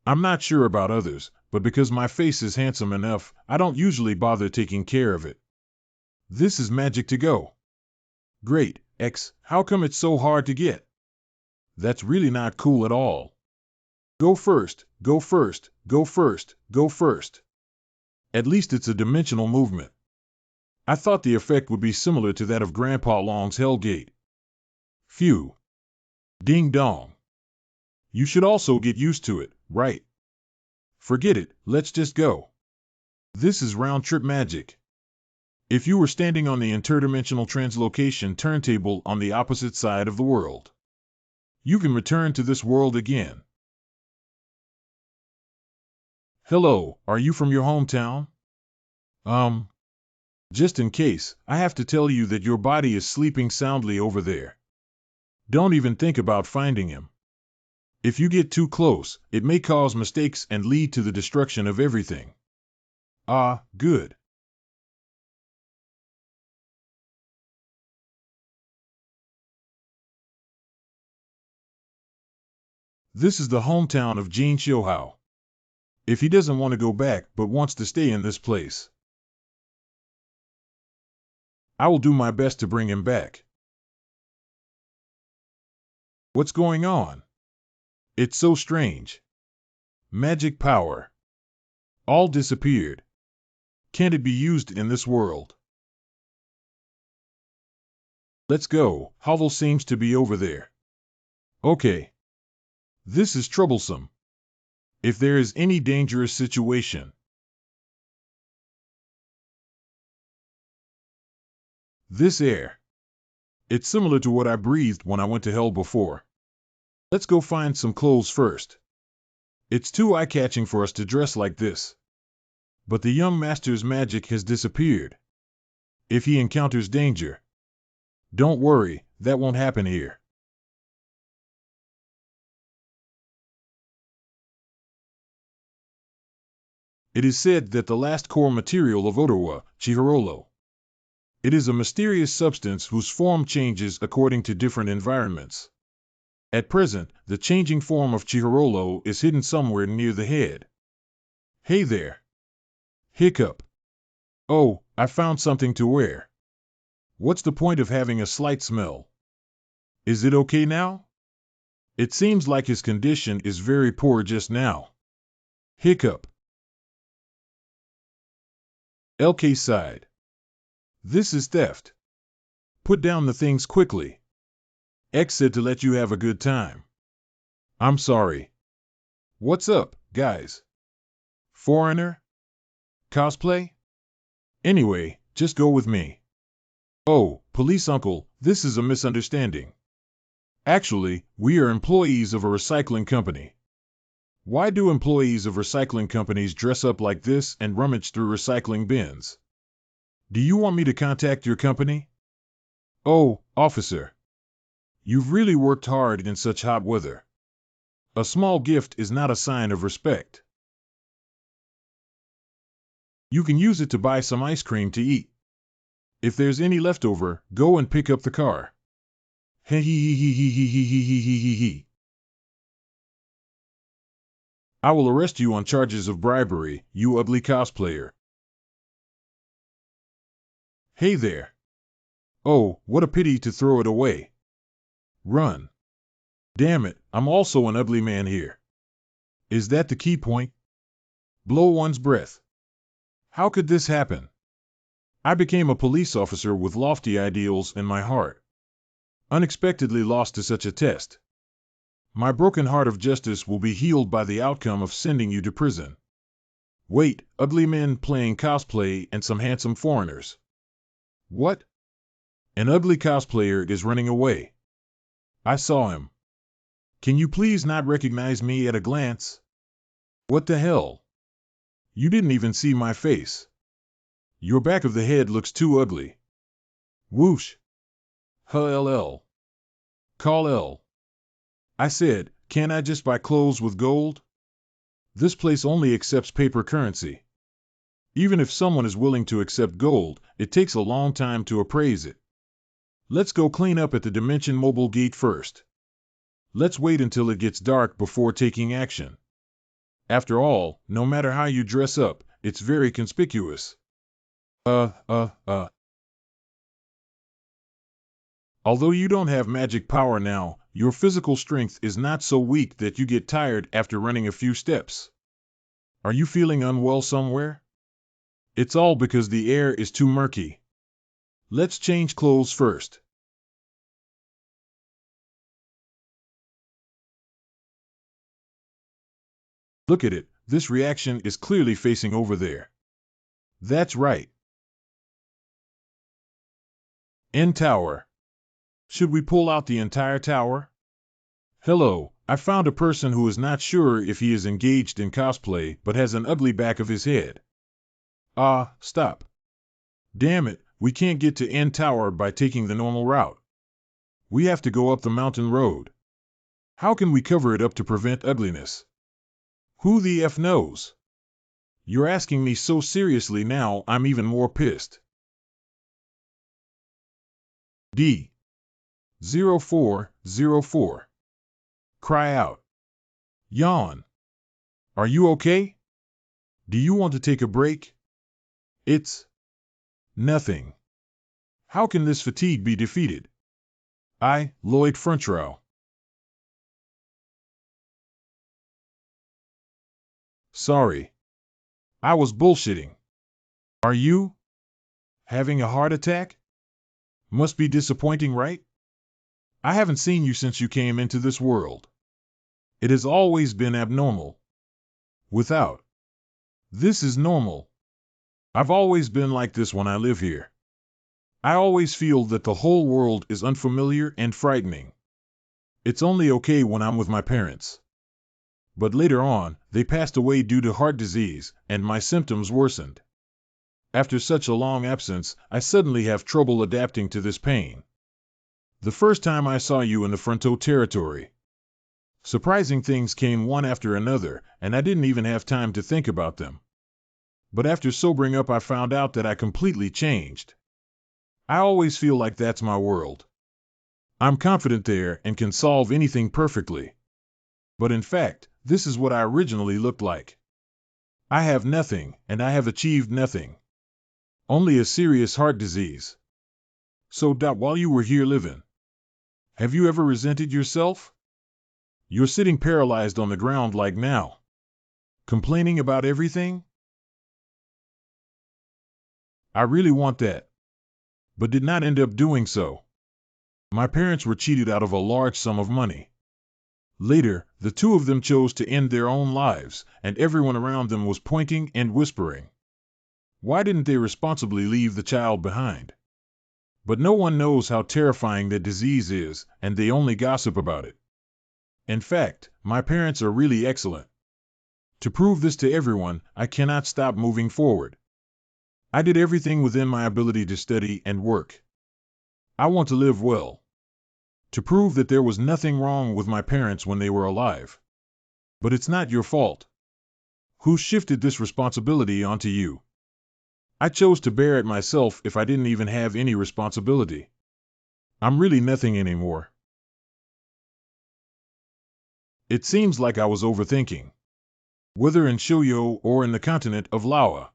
I'm not sure about others, but because my face is handsome enough, I don't usually bother taking care of it. This is magic to go. Great, X, how come it's so hard to get? That's really not cool at all. Go first, go first, go first, go first. At least it's a dimensional movement. I thought the effect would be similar to that of Grandpa Long's Hellgate. Phew. Ding dong. You should also get used to it, right? Forget it, let's just go. This is round-trip magic. If you were standing on the interdimensional translocation turntable on the opposite side of the world, you can return to this world again. Hello, are you from your hometown? Just in case, I have to tell you that your body is sleeping soundly over there. Don't even think about finding him. If you get too close, it may cause mistakes and lead to the destruction of everything. Ah, good. This is the hometown of Jin Shouhao. If he doesn't want to go back but wants to stay in this place, I will do my best to bring him back. What's going on? It's so strange. Magic power. All disappeared. Can't it be used in this world? Let's go. Hovel seems to be over there. Okay. This is troublesome. If there is any dangerous situation, this air. It's similar to what I breathed when I went to hell before. Let's go find some clothes first. It's too eye-catching for us to dress like this. But the young master's magic has disappeared. If he encounters danger, don't worry, that won't happen here. It is said that the last core material of Otowa, Chihirolo. It is a mysterious substance whose form changes according to different environments. At present, the changing form of Chihirolo is hidden somewhere near the head. Hey there. Hiccup. Oh, I found something to wear. What's the point of having a slight smell? Is it okay now? It seems like his condition is very poor just now. Hiccup. LK sighed. This is theft. Put down the things quickly. X said to let you have a good time. I'm sorry. What's up, guys? Foreigner? Cosplay? Anyway, just go with me. Oh, police uncle, this is a misunderstanding. Actually, we are employees of a recycling company. Why do employees of recycling companies dress up like this and rummage through recycling bins? Do you want me to contact your company? Oh, officer. You've really worked hard in such hot weather. A small gift is not a sign of respect. You can use it to buy some ice cream to eat. If there's any left over, go and pick up the car. He he he he he he he he he he he. I will arrest you on charges of bribery, you ugly cosplayer. Hey there. Oh, what a pity to throw it away. Run. Damn it, I'm also an ugly man here. Is that the key point? Blow one's breath. How could this happen? I became a police officer with lofty ideals in my heart. Unexpectedly lost to such a test. My broken heart of justice will be healed by the outcome of sending you to prison. Wait, ugly men playing cosplay and some handsome foreigners. What? An ugly cosplayer is running away. I saw him. Can you please not recognize me at a glance? What the hell? You didn't even see my face. Your back of the head looks too ugly. Whoosh. HLL. Call L. I said, can't I just buy clothes with gold? This place only accepts paper currency. Even if someone is willing to accept gold, it takes a long time to appraise it. Let's go clean up at the Dimension Mobile Gate first. Let's wait until it gets dark before taking action. After all, no matter how you dress up, it's very conspicuous. Although you don't have magic power now, your physical strength is not so weak that you get tired after running a few steps. Are you feeling unwell somewhere? It's all because the air is too murky. Let's change clothes first. Look at it, this reaction is clearly facing over there. That's right. End tower. Should we pull out the entire tower? Hello, I found a person who is not sure if he is engaged in cosplay but has an ugly back of his head. Stop. Damn it, we can't get to End Tower by taking the normal route. We have to go up the mountain road. How can we cover it up to prevent ugliness? Who the F knows? You're asking me so seriously now I'm even more pissed. D. 0404. Cry out. Yawn. Are you okay? Do you want to take a break? It's nothing. How can this fatigue be defeated? I, Lloyd Frontrow. Sorry. I was bullshitting. Are you having a heart attack? Must be disappointing, right? I haven't seen you since you came into this world. It has always been abnormal. Without. This is normal. I've always been like this when I live here. I always feel that the whole world is unfamiliar and frightening. It's only okay when I'm with my parents. But later on, they passed away due to heart disease, and my symptoms worsened. After such a long absence, I suddenly have trouble adapting to this pain. The first time I saw you in the Fronto territory, surprising things came one after another, and I didn't even have time to think about them. But after sobering up, I found out that I completely changed. I always feel like that's my world. I'm confident there and can solve anything perfectly. But in fact, this is what I originally looked like. I have nothing, and I have achieved nothing. Only a serious heart disease. So, while you were here living, have you ever resented yourself? You're sitting paralyzed on the ground like now. Complaining about everything? I really want that. But did not end up doing so. My parents were cheated out of a large sum of money. Later, the two of them chose to end their own lives, and everyone around them was pointing and whispering. Why didn't they responsibly leave the child behind? But no one knows how terrifying that disease is, and they only gossip about it. In fact, my parents are really excellent. To prove this to everyone, I cannot stop moving forward. I did everything within my ability to study and work. I want to live well. To prove that there was nothing wrong with my parents when they were alive. But it's not your fault. Who shifted this responsibility onto you? I chose to bear it myself if I didn't even have any responsibility. I'm really nothing anymore. It seems like I was overthinking. Whether in Shoujo or in the continent of Lawa,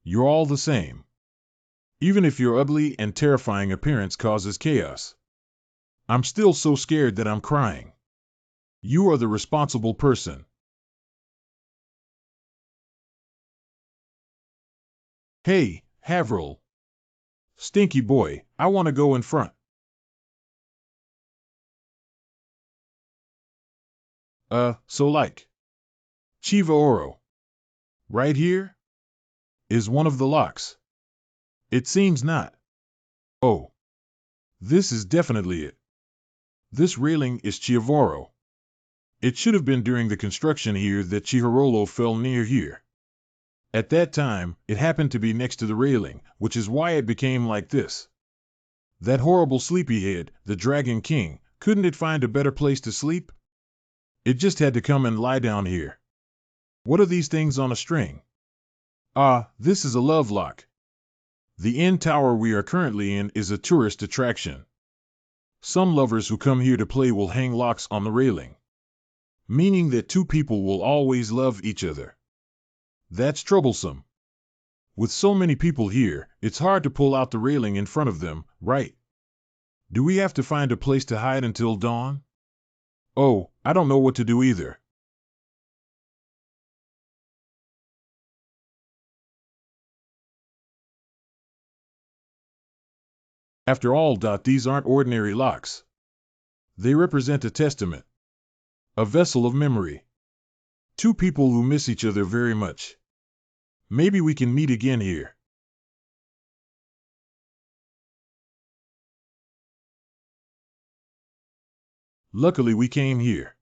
you're all the same. Even if your ugly and terrifying appearance causes chaos. I'm still so scared that I'm crying. You are the responsible person. Hey, Haverl. Stinky boy, I want to go in front. So like. Chiva Oro. Right here? Is one of the locks. It seems not. Oh. This is definitely it. This railing is Chiavoro. It should have been during the construction here that Chihirolo fell near here. At that time, it happened to be next to the railing, which is why it became like this. That horrible sleepyhead, the Dragon King, couldn't it find a better place to sleep? It just had to come and lie down here. What are these things on a string? Ah, this is a love lock. The inn tower we are currently in is a tourist attraction. Some lovers who come here to play will hang locks on the railing, meaning that two people will always love each other. That's troublesome. With so many people here, it's hard to pull out the railing in front of them, right? Do we have to find a place to hide until dawn? Oh, I don't know what to do either. After all, these aren't ordinary locks. They represent a testament, a vessel of memory. Two people who miss each other very much. Maybe we can meet again here. Luckily we came here.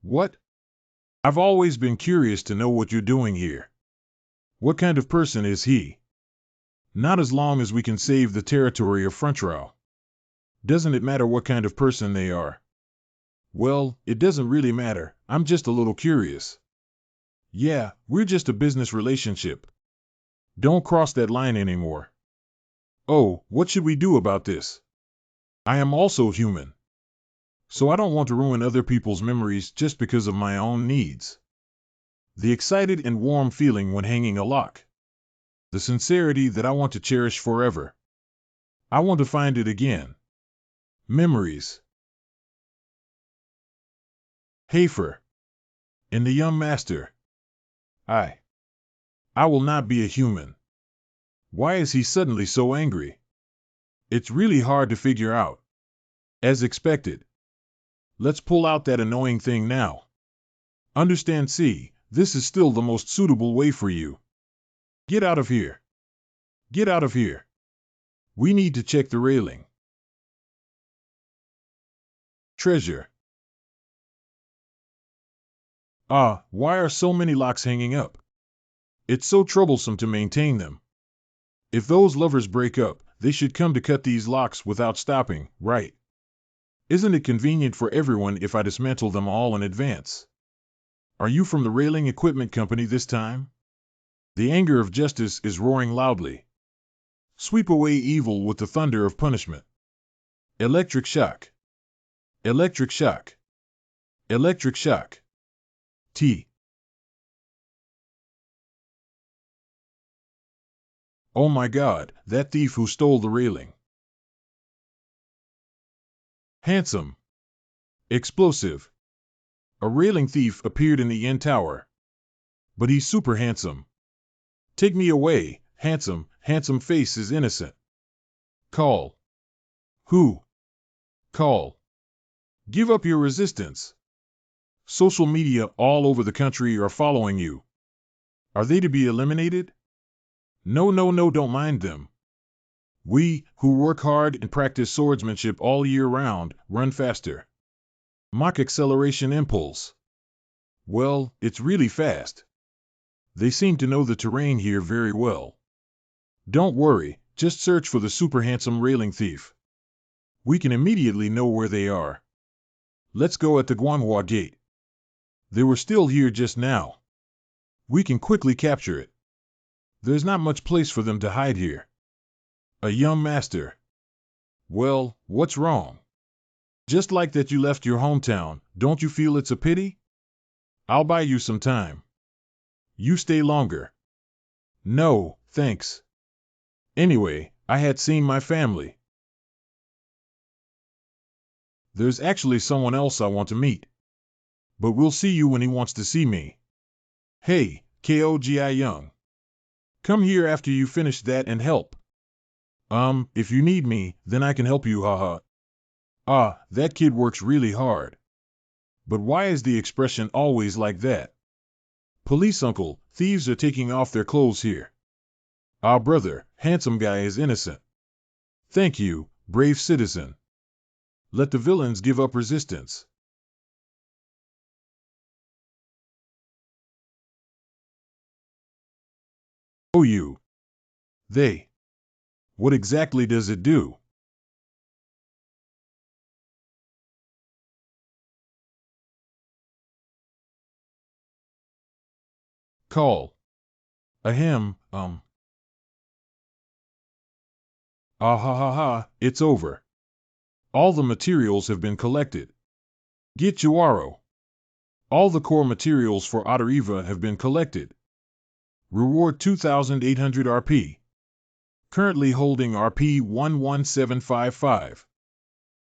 What? I've always been curious to know what you're doing here. What kind of person is he? Not as long as we can save the territory of Frontrow. Doesn't it matter what kind of person they are? Well, it doesn't really matter. I'm just a little curious. Yeah, we're just a business relationship. Don't cross that line anymore. Oh, what should we do about this? I am also human. So I don't want to ruin other people's memories just because of my own needs. The excited and warm feeling when hanging a lock. The sincerity that I want to cherish forever. I want to find it again. Memories. Hafer. And the young master. I will not be a human. Why is he suddenly so angry? It's really hard to figure out. As expected. Let's pull out that annoying thing now. Understand, see, this is still the most suitable way for you. Get out of here. Get out of here. We need to check the railing. Treasure. Ah, why are so many locks hanging up? It's so troublesome to maintain them. If those lovers break up, they should come to cut these locks without stopping, right? Isn't it convenient for everyone if I dismantle them all in advance? Are you from the railing equipment company this time? The anger of justice is roaring loudly. Sweep away evil with the thunder of punishment. Electric shock. Electric shock. Electric shock. T. Oh my God, that thief who stole the railing. Handsome. Explosive. A railing thief appeared in the inn tower. But he's super handsome. Take me away, handsome face is innocent. Call. Who? Call. Give up your resistance. Social media all over the country are following you. Are they to be eliminated? No, don't mind them. We, who work hard and practice swordsmanship all year round, run faster. Mach acceleration impulse. Well, it's really fast. They seem to know the terrain here very well. Don't worry, just search for the super handsome railing thief. We can immediately know where they are. Let's go at the Guanhua gate. They were still here just now. We can quickly capture it. There's not much place for them to hide here. A young master. Well, what's wrong? Just like that you left your hometown, don't you feel it's a pity? I'll buy you some time. You stay longer. No, thanks. Anyway, I had seen my family. There's actually someone else I want to meet. But we'll see you when he wants to see me. Hey, Kogi Young. Come here after you finish that and help. If you need me, then I can help you, haha. Ah, that kid works really hard. But why is the expression always like that? Police uncle, thieves are taking off their clothes here. Our brother, handsome guy, is innocent. Thank you, brave citizen. Let the villains give up resistance. Oh, you. They. What exactly does it do? Call. Ahem, Ah ha ha ha, it's over. All the materials have been collected. Get Juaro. All the core materials for Ottariva have been collected. Reward 2,800 RP. Currently holding RP 11755.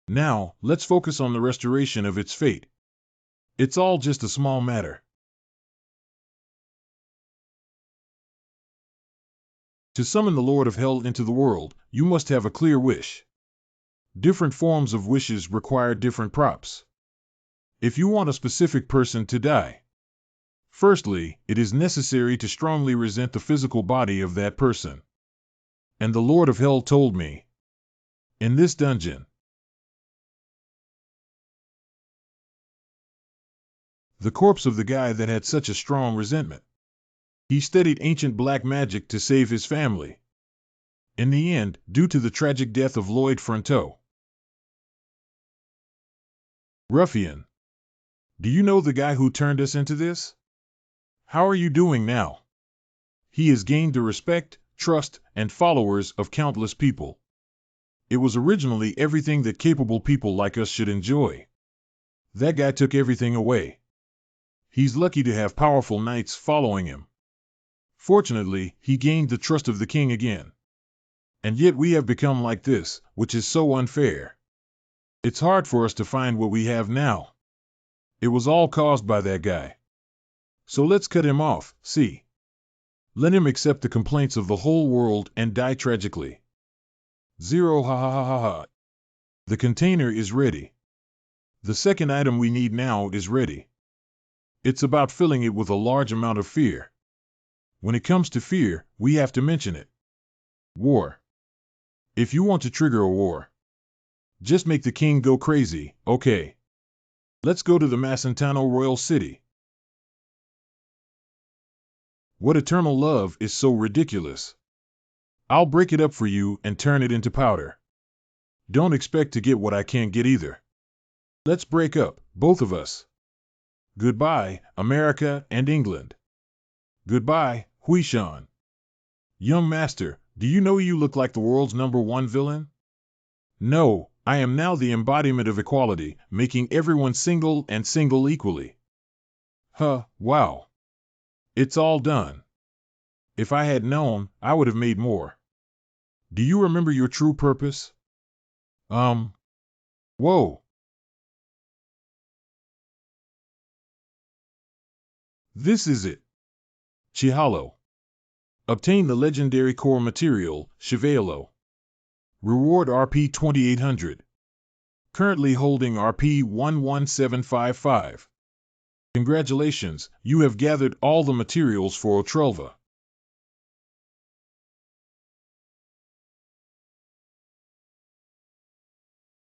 Now, let's focus on the restoration of its fate. It's all just a small matter. To summon the Lord of Hell into the world, you must have a clear wish. Different forms of wishes require different props. If you want a specific person to die, firstly, it is necessary to strongly resent the physical body of that person. And the Lord of Hell told me, in this dungeon, the corpse of the guy that had such a strong resentment. He studied ancient black magic to save his family. In the end, due to the tragic death of Lloyd Fronteau. Ruffian. Do you know the guy who turned us into this? How are you doing now? He has gained the respect, trust, and followers of countless people. It was originally everything that capable people like us should enjoy. That guy took everything away. He's lucky to have powerful knights following him. Fortunately, he gained the trust of the king again. And yet we have become like this, which is so unfair. It's hard for us to find what we have now. It was all caused by that guy. So let's cut him off, see? Let him accept the complaints of the whole world and die tragically. Zero ha ha ha ha ha. The container is ready. The second item we need now is ready. It's about filling it with a large amount of fear. When it comes to fear, we have to mention it. War. If you want to trigger a war, just make the king go crazy, okay? Let's go to the Macentano Royal City. What eternal love is so ridiculous? I'll break it up for you and turn it into powder. Don't expect to get what I can't get either. Let's break up, both of us. Goodbye, America and England. Goodbye, Huishan. Young master, do you know you look like the world's #1 villain? No, I am now the embodiment of equality, making everyone single and single equally. Huh, wow. It's all done. If I had known, I would have made more. Do you remember your true purpose? Whoa. This is it. Chihalo. Obtain the legendary core material, Chivalo. Reward RP 2800. Currently holding RP 11755. Congratulations, you have gathered all the materials for Otrelva.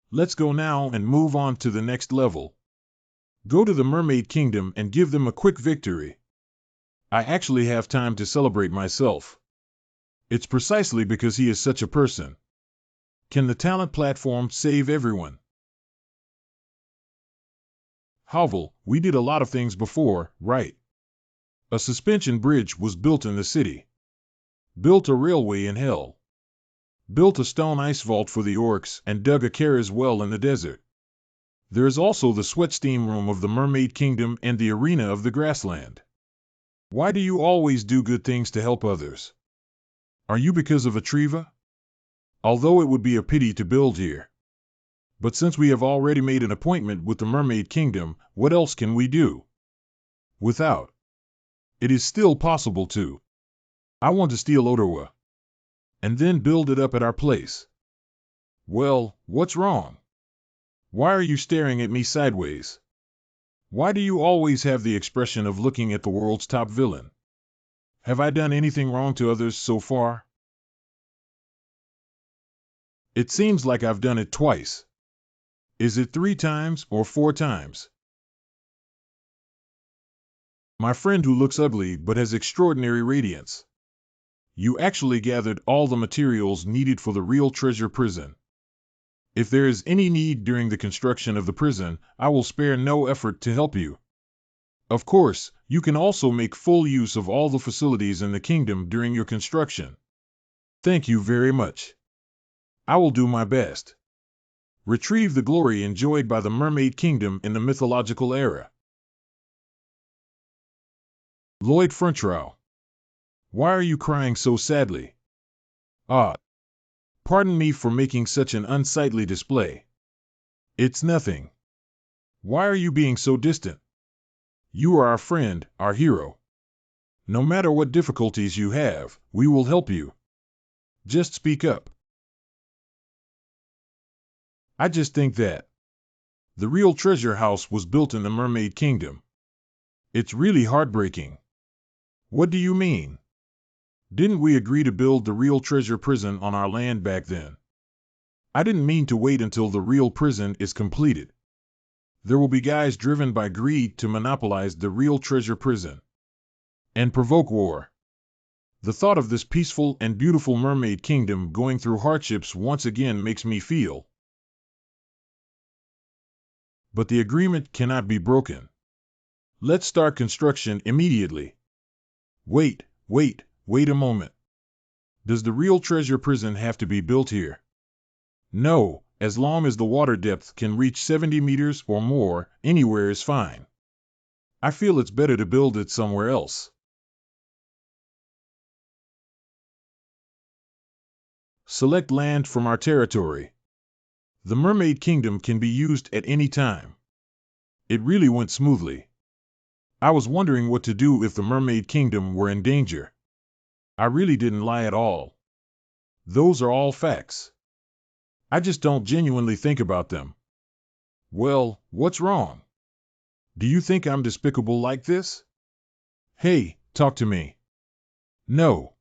Let's go now and move on to the next level. Go to the Mermaid Kingdom and give them a quick victory. I actually have time to celebrate myself. It's precisely because he is such a person. Can the talent platform save everyone? Hovel, we did a lot of things before, right? A suspension bridge was built in the city. Built a railway in hell. Built a stone ice vault for the orcs and dug a Kara's well in the desert. There is also the sweat steam room of the Mermaid Kingdom and the arena of the grassland. Why do you always do good things to help others? Are you because of Atriva? Although it would be a pity to build here. But since we have already made an appointment with the Mermaid Kingdom, what else can we do? Without. It is still possible to. I want to steal Ottawa. And then build it up at our place. Well, what's wrong? Why are you staring at me sideways? Why do you always have the expression of looking at the world's top villain? Have I done anything wrong to others so far? It seems like I've done it twice. Is it 3 times or 4 times? My friend who looks ugly but has extraordinary radiance. You actually gathered all the materials needed for the real treasure prison. If there is any need during the construction of the prison, I will spare no effort to help you. Of course, you can also make full use of all the facilities in the kingdom during your construction. Thank you very much. I will do my best. Retrieve the glory enjoyed by the Mermaid Kingdom in the mythological era. Lloyd Frontrow. Why are you crying so sadly? Ah, pardon me for making such an unsightly display. It's nothing. Why are you being so distant? You are our friend, our hero. No matter what difficulties you have, we will help you. Just speak up. I just think that the real treasure house was built in the Mermaid Kingdom. It's really heartbreaking. What do you mean? Didn't we agree to build the real treasure prison on our land back then? I didn't mean to wait until the real prison is completed. There will be guys driven by greed to monopolize the real treasure prison and provoke war. The thought of this peaceful and beautiful mermaid kingdom going through hardships once again makes me feel. But the agreement cannot be broken. Let's start construction immediately. Wait a moment. Does the real treasure prison have to be built here? No, as long as the water depth can reach 70 meters or more, anywhere is fine. I feel it's better to build it somewhere else. Select land from our territory. The Mermaid Kingdom can be used at any time. It really went smoothly. I was wondering what to do if the Mermaid Kingdom were in danger. I really didn't lie at all. Those are all facts. I just don't genuinely think about them. Well, what's wrong? Do you think I'm despicable like this? Hey, talk to me. No.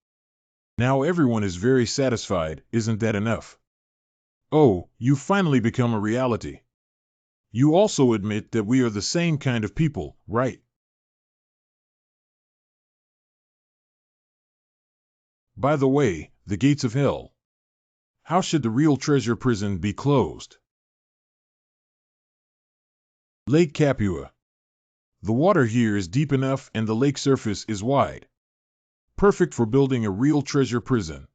Now everyone is very satisfied, isn't that enough? Oh, you've finally become a reality. You also admit that we are the same kind of people, right? By the way, the gates of hell. How should the real treasure prison be closed? Lake Capua. The water here is deep enough and the lake surface is wide. Perfect for building a real treasure prison.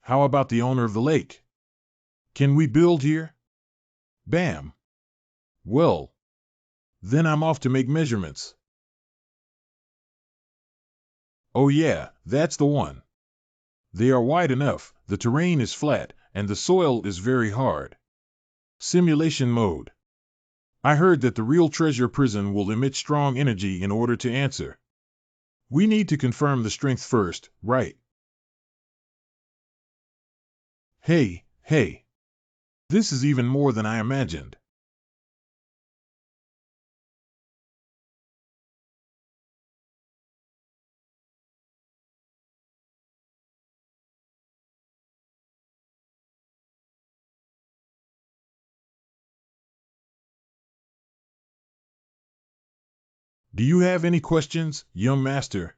How about the owner of the lake? Can we build here? Bam. Well, then I'm off to make measurements. Oh yeah, that's the one. They are wide enough, the terrain is flat, and the soil is very hard. Simulation mode. I heard that the real treasure prison will emit strong energy in order to answer. We need to confirm the strength first, right? Hey. This is even more than I imagined. Do you have any questions, young master?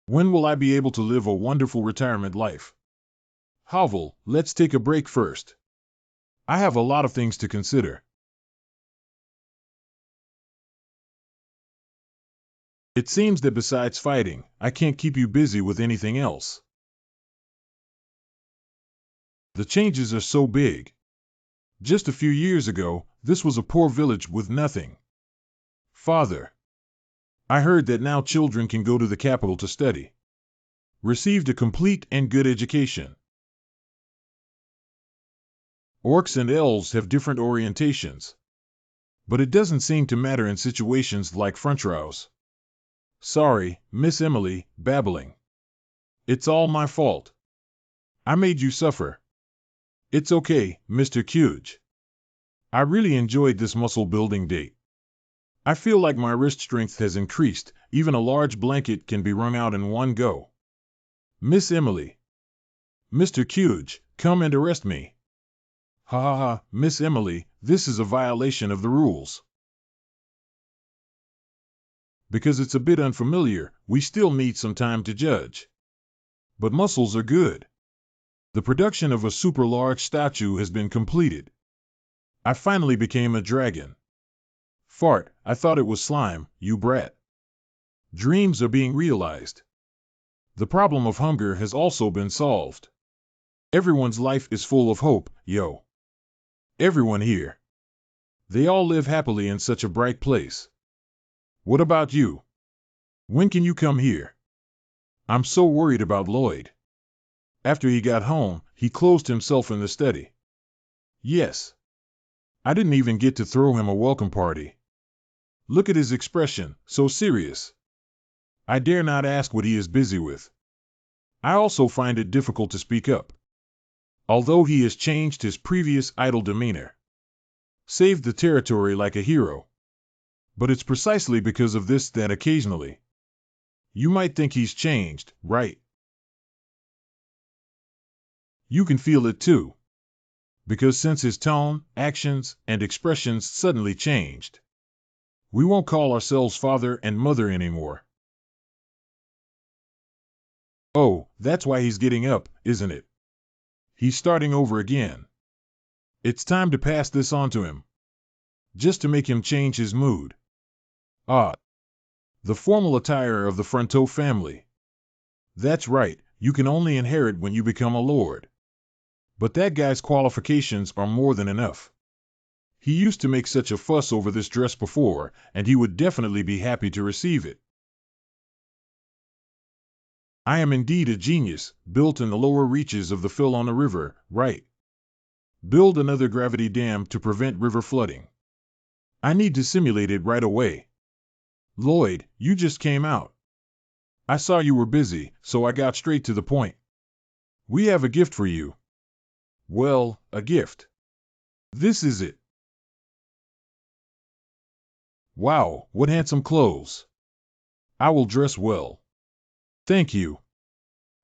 When will I be able to live a wonderful retirement life? Havel, let's take a break first. I have a lot of things to consider. It seems that besides fighting, I can't keep you busy with anything else. The changes are so big. Just a few years ago, this was a poor village with nothing. Father, I heard that now children can go to the capital to study. Received a complete and good education. Orcs and elves have different orientations. But it doesn't seem to matter in situations like Frontrow's. Sorry, Miss Emily, babbling. It's all my fault. I made you suffer. It's okay, Mr. Cuge. I really enjoyed this muscle building date. I feel like my wrist strength has increased. Even a large blanket can be wrung out in one go. Miss Emily. Mr. Cuge, come and arrest me. Ha ha ha, Miss Emily, this is a violation of the rules. Because it's a bit unfamiliar, we still need some time to judge. But muscles are good. The production of a super large statue has been completed. I finally became a dragon. Fart, I thought it was slime, you brat. Dreams are being realized. The problem of hunger has also been solved. Everyone's life is full of hope, yo. Everyone here. They all live happily in such a bright place. What about you? When can you come here? I'm so worried about Lloyd. After he got home, he closed himself in the study. Yes. I didn't even get to throw him a welcome party. Look at his expression, so serious. I dare not ask what he is busy with. I also find it difficult to speak up. Although he has changed his previous idle demeanor. Saved the territory like a hero. But it's precisely because of this that occasionally. You might think he's changed, right? You can feel it too. Because since his tone, actions, and expressions suddenly changed. We won't call ourselves father and mother anymore. Oh, that's why he's getting up, isn't it? He's starting over again. It's time to pass this on to him. Just to make him change his mood. Ah. The formal attire of the Fronto family. That's right, you can only inherit when you become a lord. But that guy's qualifications are more than enough. He used to make such a fuss over this dress before, and he would definitely be happy to receive it. I am indeed a genius, built in the lower reaches of the Phil on the river, right? Build another gravity dam to prevent river flooding. I need to simulate it right away. Lloyd, you just came out. I saw you were busy, so I got straight to the point. We have a gift for you. Well, a gift. This is it. Wow, what handsome clothes. I will dress well. Thank you.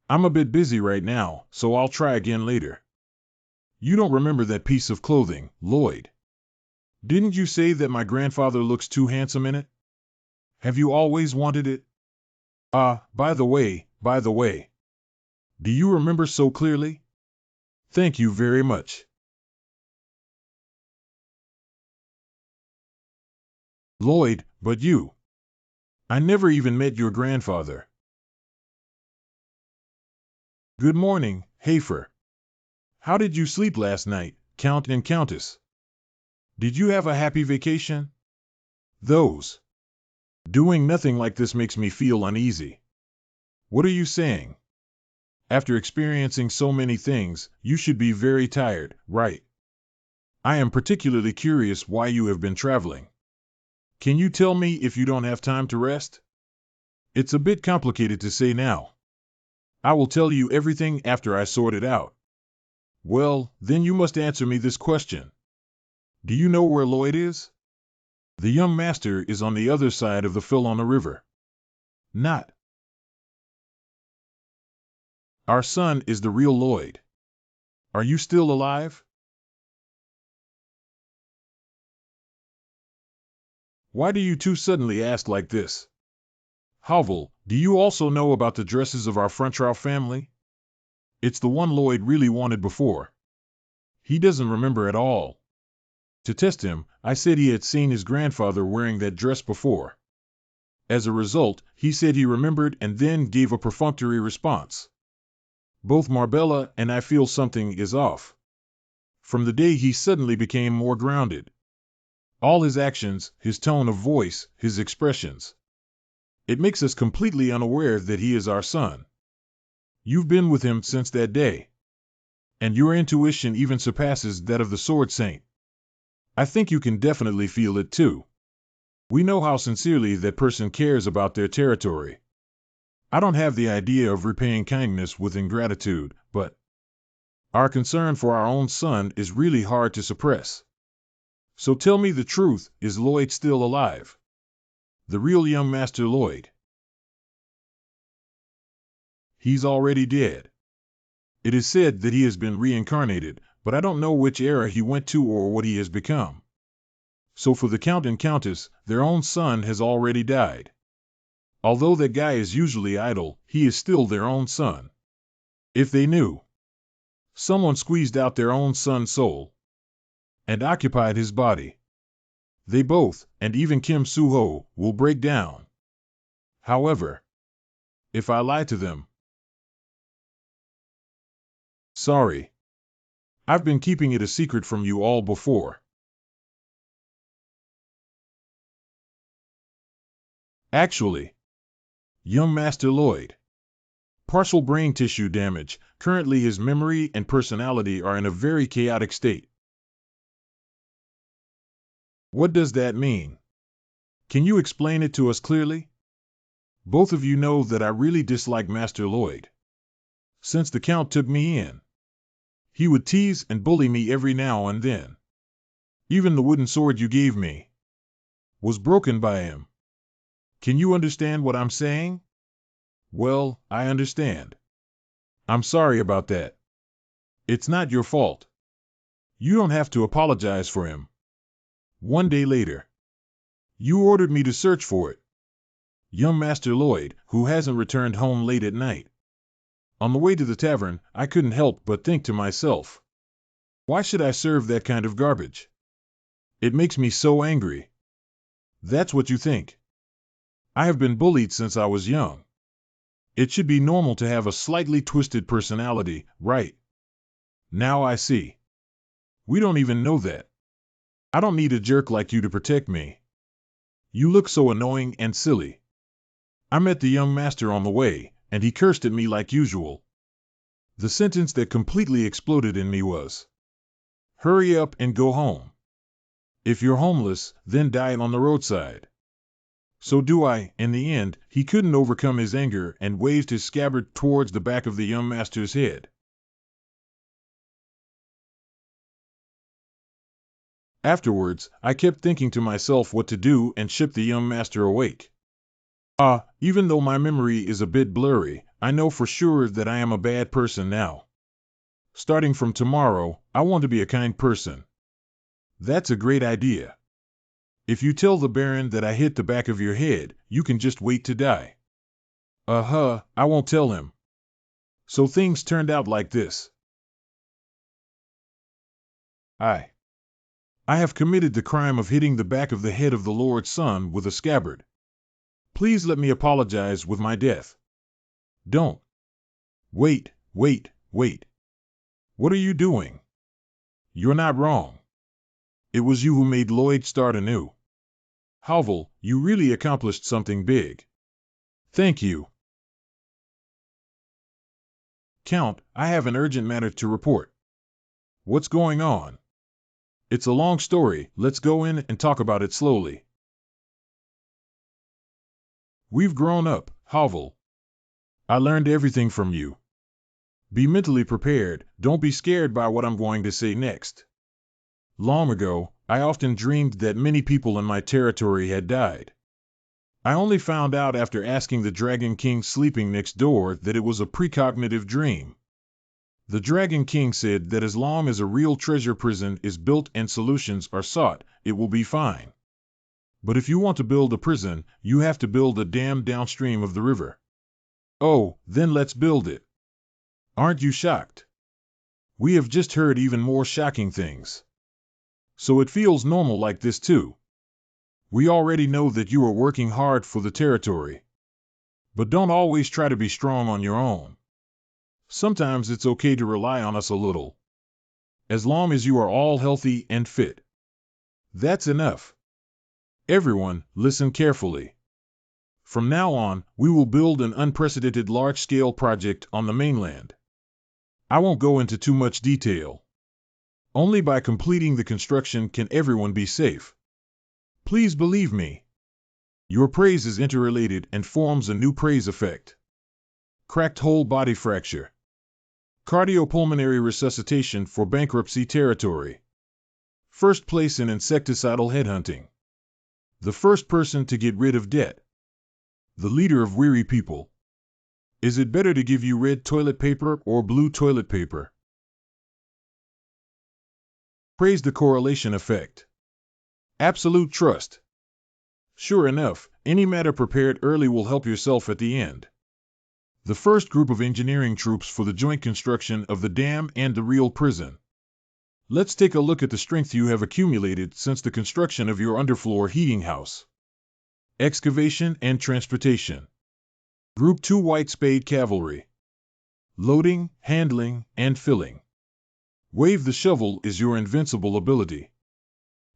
I'm a bit busy right now, so I'll try again later. You don't remember that piece of clothing, Lloyd. Didn't you say that my grandfather looks too handsome in it? Have you always wanted it? By the way. Do you remember so clearly? Thank you very much. Lloyd, but you. I never even met your grandfather. Good morning, Hafer. How did you sleep last night, Count and Countess? Did you have a happy vacation? Those. Doing nothing like this makes me feel uneasy. What are you saying? After experiencing so many things, you should be very tired, right? I am particularly curious why you have been traveling. Can you tell me if you don't have time to rest? It's a bit complicated to say now. I will tell you everything after I sort it out. Well, then you must answer me this question. Do you know where Lloyd is? The young master is on the other side of the Phil on the river. Not. Our son is the real Lloyd. Are you still alive? Why do you two suddenly ask like this? Hovel, do you also know about the dresses of our Frontrow family? It's the one Lloyd really wanted before. He doesn't remember at all. To test him, I said he had seen his grandfather wearing that dress before. As a result, he said he remembered and then gave a perfunctory response. Both Marbella and I feel something is off. From the day he suddenly became more grounded. All his actions, his tone of voice, his expressions. It makes us completely unaware that he is our son. You've been with him since that day. And your intuition even surpasses that of the Sword Saint. I think you can definitely feel it too. We know how sincerely that person cares about their territory. I don't have the idea of repaying kindness with ingratitude, but our concern for our own son is really hard to suppress. So tell me the truth, is Lloyd still alive? The real young Master Lloyd. He's already dead. It is said that he has been reincarnated, but I don't know which era he went to or what he has become. So for the Count and Countess, their own son has already died. Although that guy is usually idle, he is still their own son. If they knew. Someone squeezed out their own son's soul and occupied his body. They both, and even Kim Soo-ho, will break down. However, if I lie to them... Sorry. I've been keeping it a secret from you all before. Actually, young Master Lloyd. Partial brain tissue damage. Currently his memory and personality are in a very chaotic state. What does that mean? Can you explain it to us clearly? Both of you know that I really dislike Master Lloyd. Since the Count took me in, he would tease and bully me every now and then. Even the wooden sword you gave me was broken by him. Can you understand what I'm saying? Well, I understand. I'm sorry about that. It's not your fault. You don't have to apologize for him. One day later, you ordered me to search for it. Young Master Lloyd, who hasn't returned home late at night. On the way to the tavern, I couldn't help but think to myself, why should I serve that kind of garbage? It makes me so angry. That's what you think. I have been bullied since I was young. It should be normal to have a slightly twisted personality, right? Now I see. We don't even know that. I don't need a jerk like you to protect me. You look so annoying and silly. I met the young master on the way, and he cursed at me like usual. The sentence that completely exploded in me was, hurry up and go home. If you're homeless, then die on the roadside. So do I. In the end, he couldn't overcome his anger and waved his scabbard towards the back of the young master's head. Afterwards, I kept thinking to myself what to do and ship the young master awake. Even though my memory is a bit blurry, I know for sure that I am a bad person now. Starting from tomorrow, I want to be a kind person. That's a great idea. If you tell the Baron that I hit the back of your head, you can just wait to die. I won't tell him. So things turned out like this. I have committed the crime of hitting the back of the head of the Lord's son with a scabbard. Please let me apologize with my death. Don't. Wait. What are you doing? You're not wrong. It was you who made Lloyd start anew. Halval, you really accomplished something big. Thank you. Count, I have an urgent matter to report. What's going on? It's a long story, let's go in and talk about it slowly. We've grown up, Halval. I learned everything from you. Be mentally prepared, don't be scared by what I'm going to say next. Long ago, I often dreamed that many people in my territory had died. I only found out after asking the Dragon King sleeping next door that it was a precognitive dream. The Dragon King said that as long as a real treasure prison is built and solutions are sought, it will be fine. But if you want to build a prison, you have to build a dam downstream of the river. Oh, then let's build it. Aren't you shocked? We have just heard even more shocking things. So it feels normal like this too. We already know that you are working hard for the territory. But don't always try to be strong on your own. Sometimes it's okay to rely on us a little. As long as you are all healthy and fit. That's enough. Everyone, listen carefully. From now on, we will build an unprecedented large-scale project on the mainland. I won't go into too much detail. Only by completing the construction can everyone be safe. Please believe me. Your praise is interrelated and forms a new praise effect. Cracked whole body fracture. Cardiopulmonary resuscitation for bankruptcy territory. First place in insecticidal headhunting. The first person to get rid of debt. The leader of weary people. Is it better to give you red toilet paper or blue toilet paper? Praise the correlation effect. Absolute trust. Sure enough, any matter prepared early will help yourself at the end. The first group of engineering troops for the joint construction of the dam and the real prison. Let's take a look at the strength you have accumulated since the construction of your underfloor heating house. Excavation and transportation. Group 2 White Spade Cavalry. Loading, handling, and filling. Wave the shovel is your invincible ability.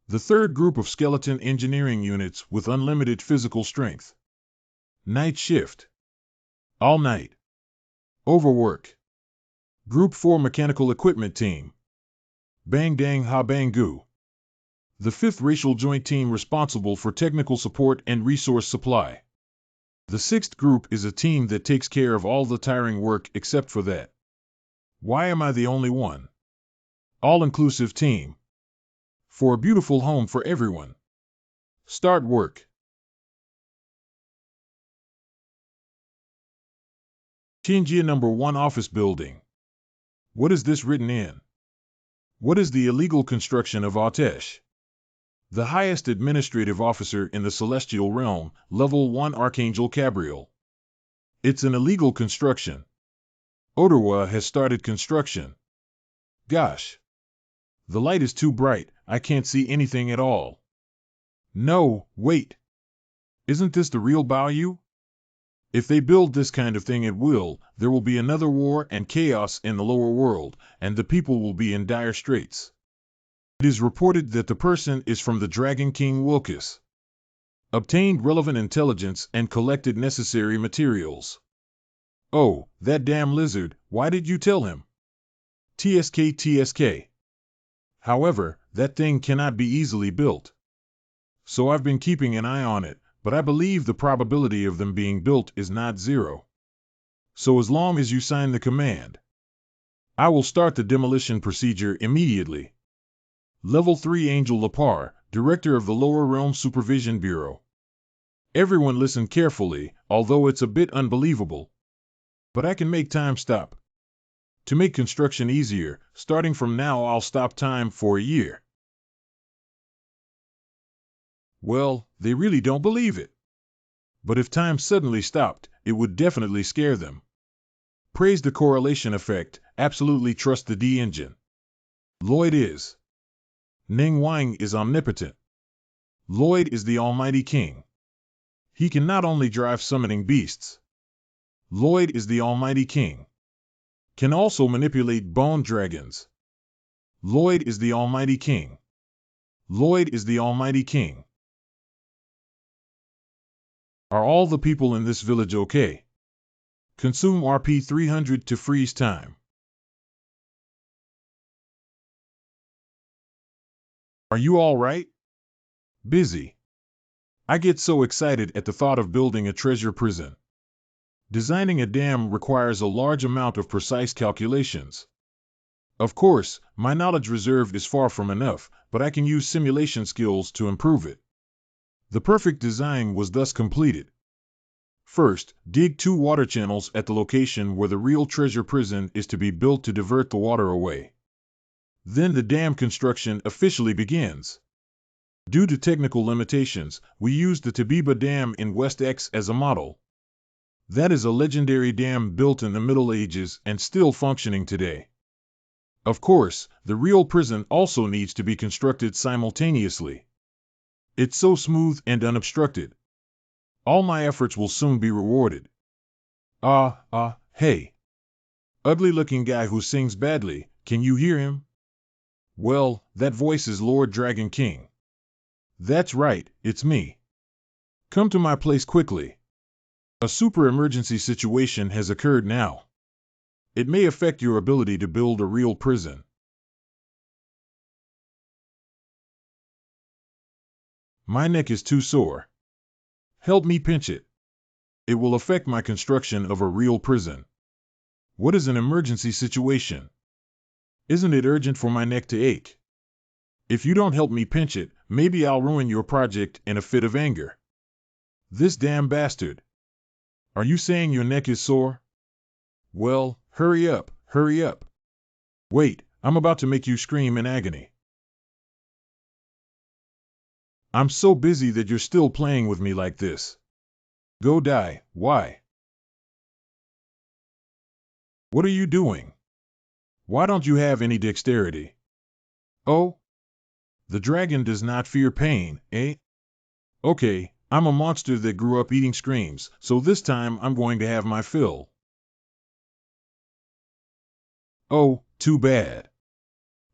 The third group of skeleton engineering units with unlimited physical strength. Night shift. All night. Overwork. Group 4 Mechanical Equipment Team. Bang Dang Ha Bang Goo. The fifth racial joint team responsible for technical support and resource supply. The sixth group is a team that takes care of all the tiring work except for that. Why am I the only one? All-inclusive team. For a beautiful home for everyone. Start work. Tianjia number 1 Office Building. What is this written in? What is the illegal construction of Atesh? The highest administrative officer in the celestial realm, level 1 Archangel Cabriel. It's an illegal construction. Ottawa has started construction. Gosh. The light is too bright, I can't see anything at all. No, wait. Isn't this the real Bayou? If they build this kind of thing at will, there will be another war and chaos in the lower world, and the people will be in dire straits. It is reported that the person is from the Dragon King Wilkes. Obtained relevant intelligence and collected necessary materials. Oh, that damn lizard, why did you tell him? TSK. However, that thing cannot be easily built. So I've been keeping an eye on it, but I believe the probability of them being built is not 0. So as long as you sign the command, I will start the demolition procedure immediately. Level 3 Angel Lapar, Director of the Lower Realm Supervision Bureau. Everyone listen carefully, although it's a bit unbelievable. But I can make time stop. To make construction easier, starting from now I'll stop time for a year. Well, they really don't believe it. But if time suddenly stopped, it would definitely scare them. Praise the correlation effect, absolutely trust the D engine. Lloyd is. Ning Wang is omnipotent. Lloyd is the almighty king. He can not only drive summoning beasts. Lloyd is the almighty king. Can also manipulate bone dragons. Lloyd is the almighty king. Lloyd is the almighty king. Are all the people in this village okay? Consume RP 300 to freeze time. Are you all right? Busy. I get so excited at the thought of building a treasure prison. Designing a dam requires a large amount of precise calculations. Of course, my knowledge reserve is far from enough, but I can use simulation skills to improve it. The perfect design was thus completed. First, dig 2 water channels at the location where the real treasure prison is to be built to divert the water away. Then the dam construction officially begins. Due to technical limitations, we used the Tabiba Dam in West X as a model. That is a legendary dam built in the Middle Ages and still functioning today. Of course, the real prison also needs to be constructed simultaneously. It's so smooth and unobstructed. All my efforts will soon be rewarded. Hey. Ugly-looking guy who sings badly, can you hear him? Well, that voice is Lord Dragon King. That's right, it's me. Come to my place quickly. A super emergency situation has occurred now. It may affect your ability to build a real prison. My neck is too sore. Help me pinch it. It will affect my construction of a real prison. What is an emergency situation? Isn't it urgent for my neck to ache? If you don't help me pinch it, maybe I'll ruin your project in a fit of anger. This damn bastard. Are you saying your neck is sore? Well, hurry up, hurry up. Wait, I'm about to make you scream in agony. I'm so busy that you're still playing with me like this. Go die, why? What are you doing? Why don't you have any dexterity? Oh? The dragon does not fear pain, eh? Okay, I'm a monster that grew up eating screams, so this time I'm going to have my fill. Oh, too bad.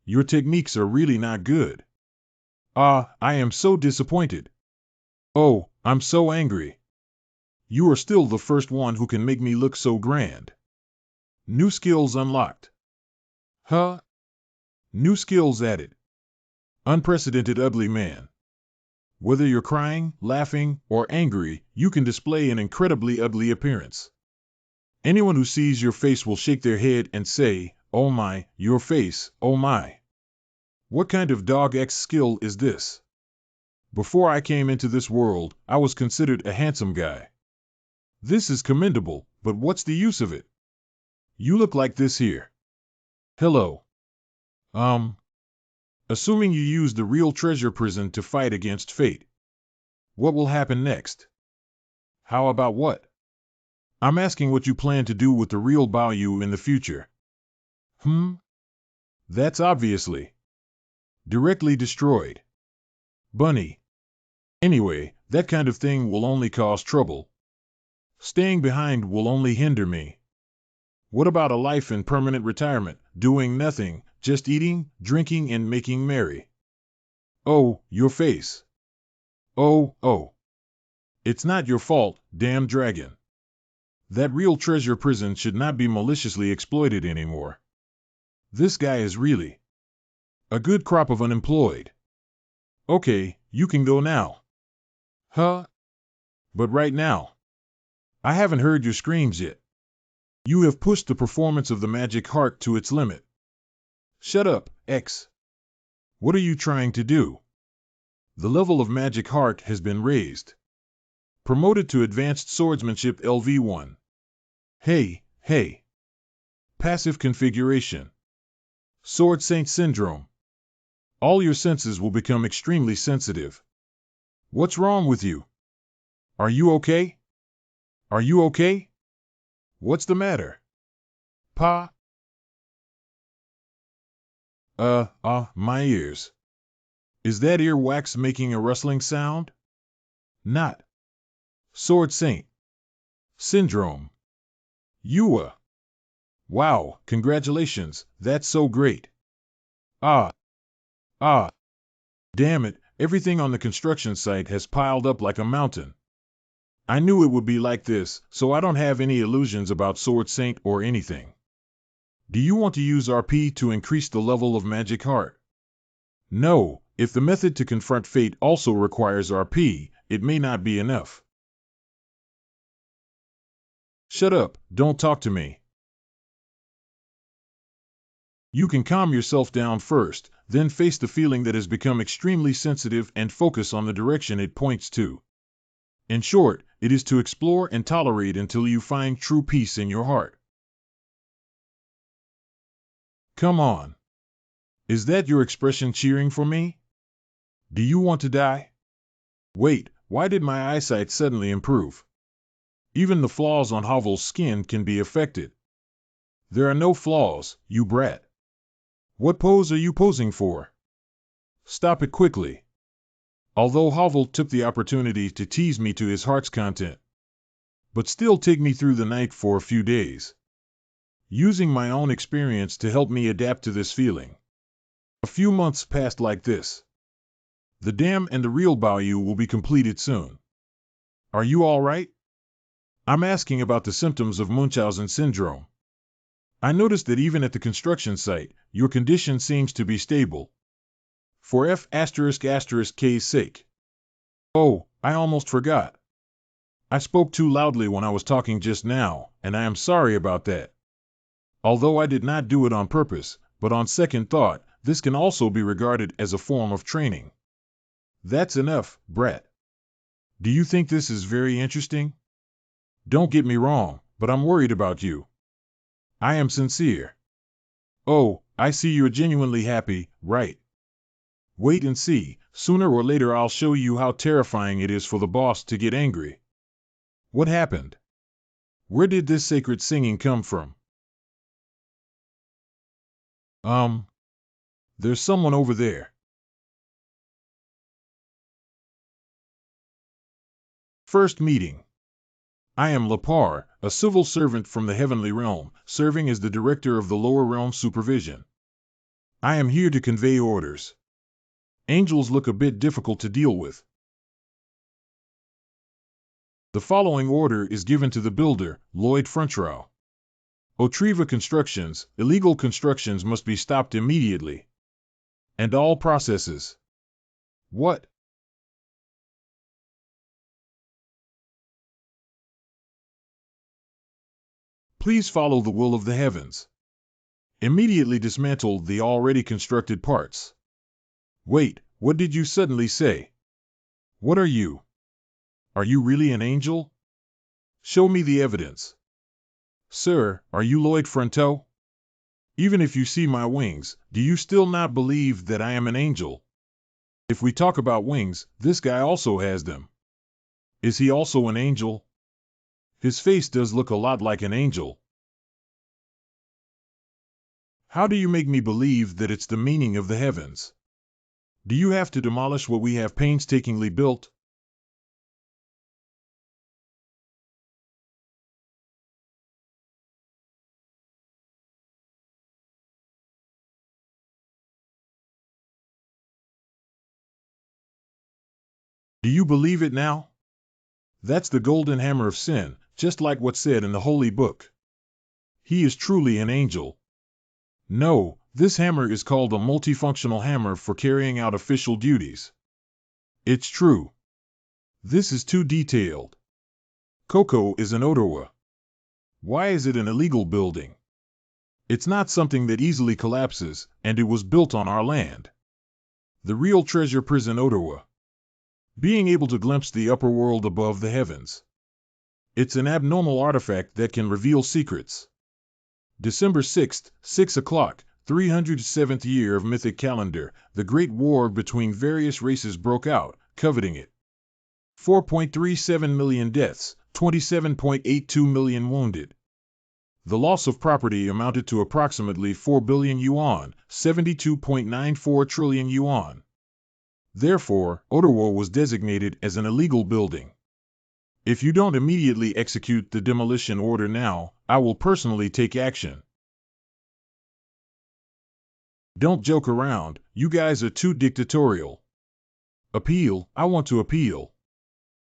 Your techniques are really not good. Ah, I am so disappointed. Oh, I'm so angry. You are still the first one who can make me look so grand. New skills unlocked. Huh? New skills added. Unprecedented ugly man. Whether you're crying, laughing, or angry, you can display an incredibly ugly appearance. Anyone who sees your face will shake their head and say, "Oh my, your face, oh my." What kind of dog X skill is this? Before I came into this world, I was considered a handsome guy. This is commendable, but what's the use of it? You look like this here. Hello. Assuming you use the real treasure prison to fight against fate. What will happen next? How about what? I'm asking what you plan to do with the real Baoyu in the future. That's obviously directly destroyed. Bunny. Anyway, that kind of thing will only cause trouble. Staying behind will only hinder me. What about a life in permanent retirement, doing nothing, just eating, drinking, and making merry? Oh, your face. Oh. It's not your fault, damn dragon. That real treasure prison should not be maliciously exploited anymore. This guy is really a good crop of unemployed. Okay, you can go now. Huh? But right now. I haven't heard your screams yet. You have pushed the performance of the magic heart to its limit. Shut up, X. What are you trying to do? The level of magic heart has been raised. Promoted to advanced swordsmanship LV1. Hey. Passive configuration. Sword Saint Syndrome. All your senses will become extremely sensitive. What's wrong with you? Are you okay? Are you okay? What's the matter? Pa? My ears. Is that earwax making a rustling sound? Not. Sword Saint. Syndrome. Yua. Wow, congratulations, that's so great. Ah. Damn it, everything on the construction site has piled up like a mountain. I knew it would be like this, so I don't have any illusions about Sword Saint or anything. Do you want to use RP to increase the level of magic heart? No, if the method to confront fate also requires RP, it may not be enough. Shut up, don't talk to me. You can calm yourself down first, then face the feeling that has become extremely sensitive and focus on the direction it points to. In short, it is to explore and tolerate until you find true peace in your heart. Come on. Is that your expression cheering for me? Do you want to die? Wait, why did my eyesight suddenly improve? Even the flaws on Havel's skin can be affected. There are no flaws, you brat. What pose are you posing for? Stop it quickly. Although Havel took the opportunity to tease me to his heart's content, but still take me through the night for a few days, using my own experience to help me adapt to this feeling. A few months passed like this. The dam and the real Baoyu will be completed soon. Are you all right? I'm asking about the symptoms of Munchausen syndrome. I noticed that even at the construction site, your condition seems to be stable. For F***K's sake. Oh, I almost forgot. I spoke too loudly when I was talking just now, and I am sorry about that. Although I did not do it on purpose, but on second thought, this can also be regarded as a form of training. That's enough, Brett. Do you think this is very interesting? Don't get me wrong, but I'm worried about you. I am sincere. Oh, I see you're genuinely happy, right? Wait and see, sooner or later I'll show you how terrifying it is for the boss to get angry. What happened? Where did this sacred singing come from? There's someone over there. First meeting. I am Lapar, a civil servant from the heavenly realm, serving as the director of the lower realm supervision. I am here to convey orders. Angels look a bit difficult to deal with. The following order is given to the builder, Lloyd Frontrow. Otriva Constructions, illegal constructions must be stopped immediately. And all processes. What? Please follow the will of the heavens. Immediately dismantle the already constructed parts. Wait, what did you suddenly say? What are you? Are you really an angel? Show me the evidence. Sir, are you Lloyd Fronteau? Even if you see my wings, do you still not believe that I am an angel? If we talk about wings, this guy also has them. Is he also an angel? His face does look a lot like an angel. How do you make me believe that it's the meaning of the heavens? Do you have to demolish what we have painstakingly built? Do you believe it now? That's the golden hammer of sin, just like what's said in the holy book. He is truly an angel. No, this hammer is called a multifunctional hammer for carrying out official duties. It's true. This is too detailed. Coco is an Ottawa. Why is it an illegal building? It's not something that easily collapses, and it was built on our land. The real treasure prison Ottawa. Being able to glimpse the upper world above the heavens. It's an abnormal artifact that can reveal secrets. December 6th, 6 o'clock, 307th year of Mythic calendar, the great war between various races broke out, coveting it. 4.37 million deaths, 27.82 million wounded. The loss of property amounted to approximately 4 billion yuan, 72.94 trillion yuan. Therefore, Ottawa was designated as an illegal building. If you don't immediately execute the demolition order now, I will personally take action. Don't joke around, you guys are too dictatorial. Appeal, I want to appeal.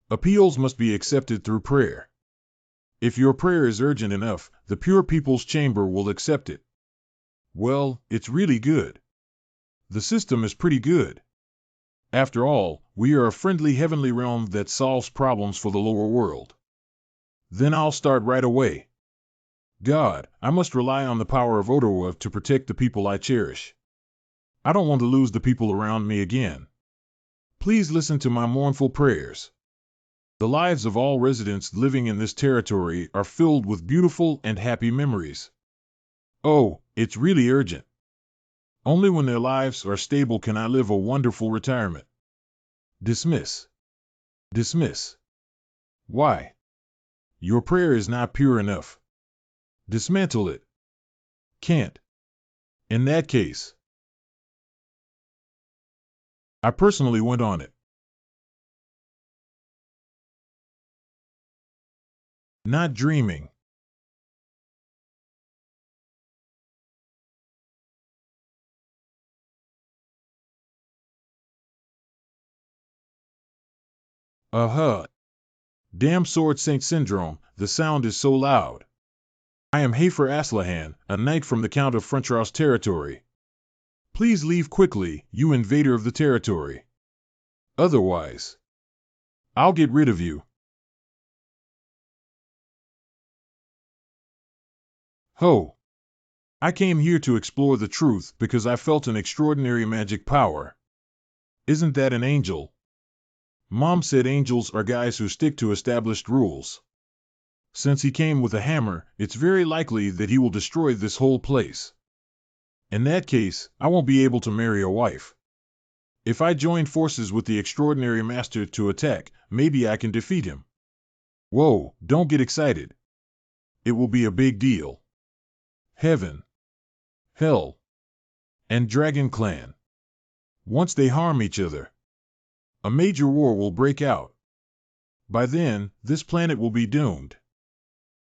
Appeals must be accepted through prayer. If your prayer is urgent enough, the pure people's chamber will accept it. Well, it's really good. The system is pretty good. After all, we are a friendly heavenly realm that solves problems for the lower world. Then I'll start right away. God, I must rely on the power of Ottawa to protect the people I cherish. I don't want to lose the people around me again. Please listen to my mournful prayers. The lives of all residents living in this territory are filled with beautiful and happy memories. Oh, it's really urgent. Only when their lives are stable can I live a wonderful retirement. Dismiss. Dismiss. Why? Your prayer is not pure enough. Dismantle it. Can't. In that case, I personally went on it. Not dreaming. Damn Sword Saint Syndrome, the sound is so loud. I am Hafer Aslahan, a knight from the Count of Frontrow's territory. Please leave quickly, you invader of the territory. Otherwise, I'll get rid of you. Ho! I came here to explore the truth because I felt an extraordinary magic power. Isn't that an angel? Mom said angels are guys who stick to established rules. Since he came with a hammer, it's very likely that he will destroy this whole place. In that case, I won't be able to marry a wife. If I join forces with the extraordinary master to attack, maybe I can defeat him. Whoa, don't get excited. It will be a big deal. Heaven, hell, and Dragon Clan. Once they harm each other, a major war will break out. By then, this planet will be doomed.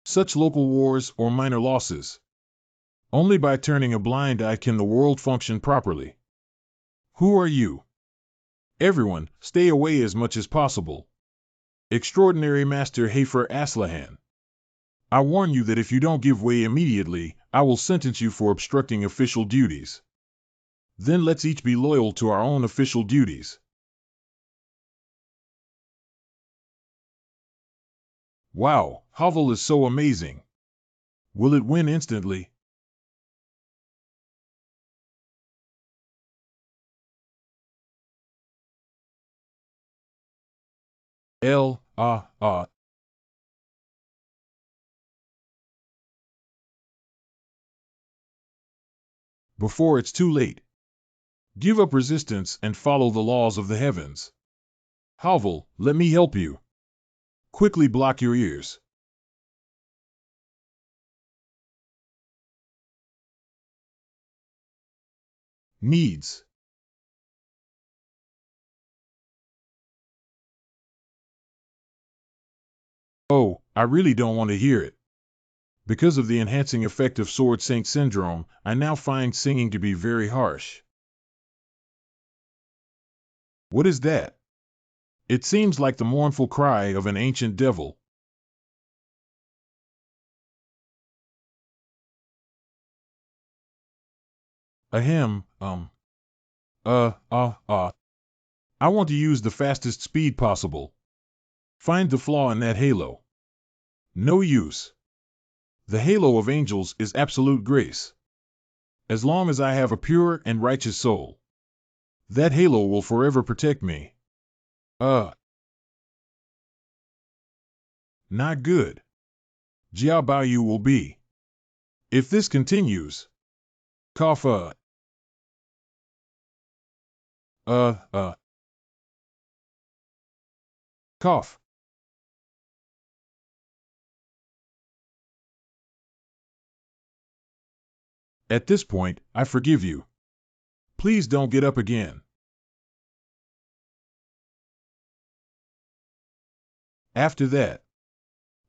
Such local wars or minor losses. Only by turning a blind eye can the world function properly. Who are you? Everyone, stay away as much as possible. Extraordinary Master Hafer Aslahan. I warn you that if you don't give way immediately, I will sentence you for obstructing official duties. Then let's each be loyal to our own official duties. Wow, Hovel is so amazing. Will it win instantly? Before it's too late. Give up resistance and follow the laws of the heavens. Hovel, let me help you. Quickly block your ears. Needs. Oh, I really don't want to hear it. Because of the enhancing effect of Sword Sync Syndrome, I now find singing to be very harsh. What is that? It seems like the mournful cry of an ancient devil. Ahem, I want to use the fastest speed possible. Find the flaw in that halo. No use. The halo of angels is absolute grace. As long as I have a pure and righteous soul, that halo will forever protect me. Not good. Jiao Baoyu will be. If this continues. Cough, cough. At this point, I forgive you. Please don't get up again. After that,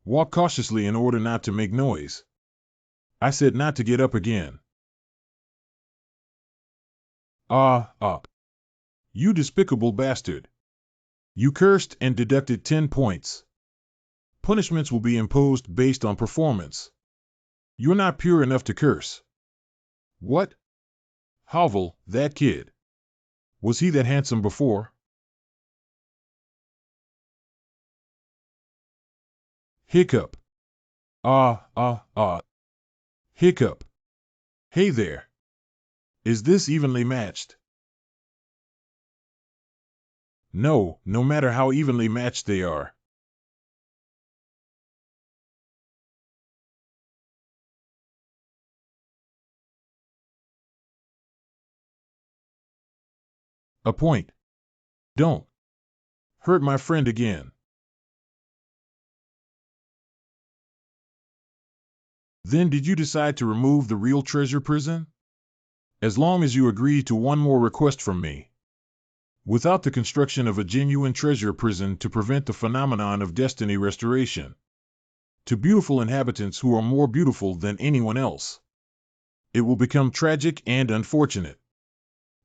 walk cautiously in order not to make noise. I said not to get up again. You despicable bastard. You cursed and deducted 10 points. Punishments will be imposed based on performance. You're not pure enough to curse. What? Hovel, that kid. Was he that handsome before? Hiccup. Hiccup. Hey there. Is this evenly matched? No, no matter how evenly matched they are. A point. Don't hurt my friend again. Then did you decide to remove the real treasure prison? As long as you agree to one more request from me. Without the construction of a genuine treasure prison to prevent the phenomenon of destiny restoration. To beautiful inhabitants who are more beautiful than anyone else. It will become tragic and unfortunate.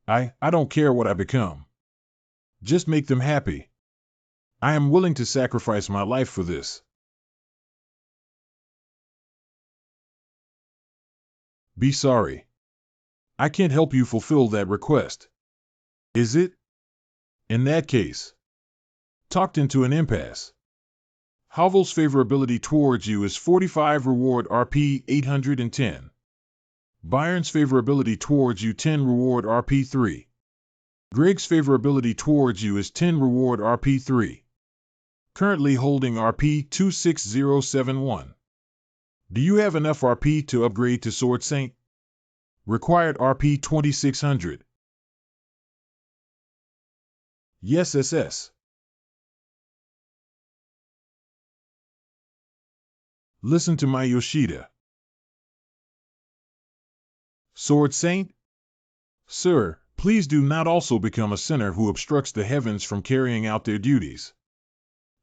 I don't care what I become. Just make them happy. I am willing to sacrifice my life for this. Be sorry. I can't help you fulfill that request. Is it? In that case. Talked into an impasse. Hovel's favorability towards you is 45 reward RP 810. Byron's favorability towards you 10 reward RP3. Greg's favorability towards you is 10 reward RP3. Currently holding RP 26071. Do you have enough RP to upgrade to Sword Saint? Required RP 2600. Yes, SS. Listen to my Yoshida. Sword Saint? Sir, please do not also become a sinner who obstructs the heavens from carrying out their duties.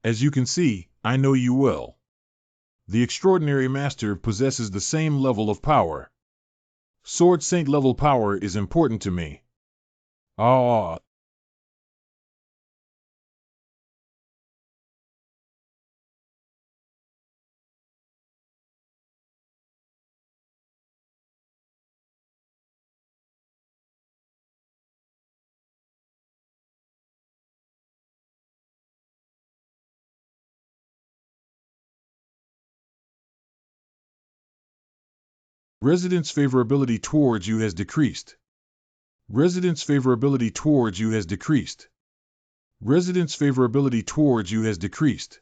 As you can see, I know you well. The extraordinary master possesses the same level of power. Sword Saint level power is important to me. Ah. Residents' favorability towards you has decreased. Residents' favorability towards you has decreased. Residents' favorability towards you has decreased.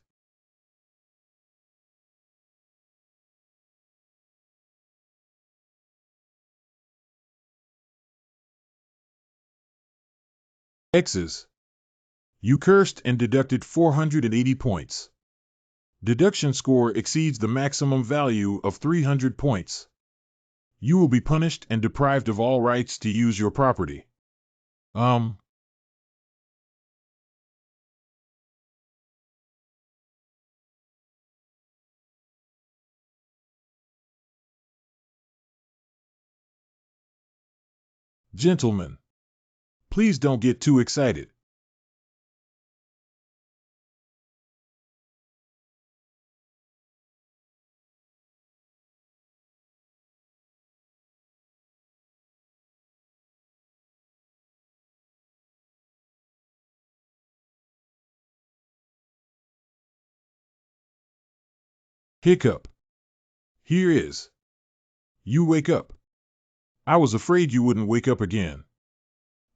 X's. You cursed and deducted 480 points. Deduction score exceeds the maximum value of 300 points. You will be punished and deprived of all rights to use your property. Gentlemen, please don't get too excited. Hiccup. Here is. You wake up. I was afraid you wouldn't wake up again.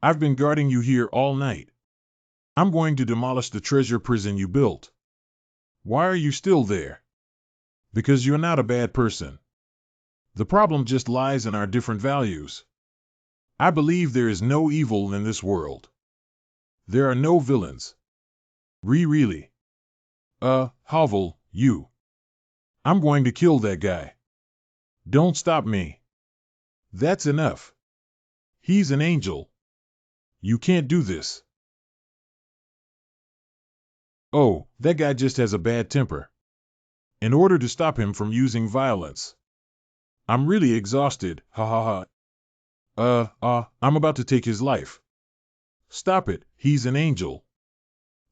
I've been guarding you here all night. I'm going to demolish the treasure prison you built. Why are you still there? Because you're not a bad person. The problem just lies in our different values. I believe there is no evil in this world. There are no villains. Really? Hovel, you. I'm going to kill that guy. Don't stop me. That's enough. He's an angel. You can't do this. Oh, that guy just has a bad temper. In order to stop him from using violence. I'm really exhausted, ha ha ha. I'm about to take his life. Stop it, he's an angel.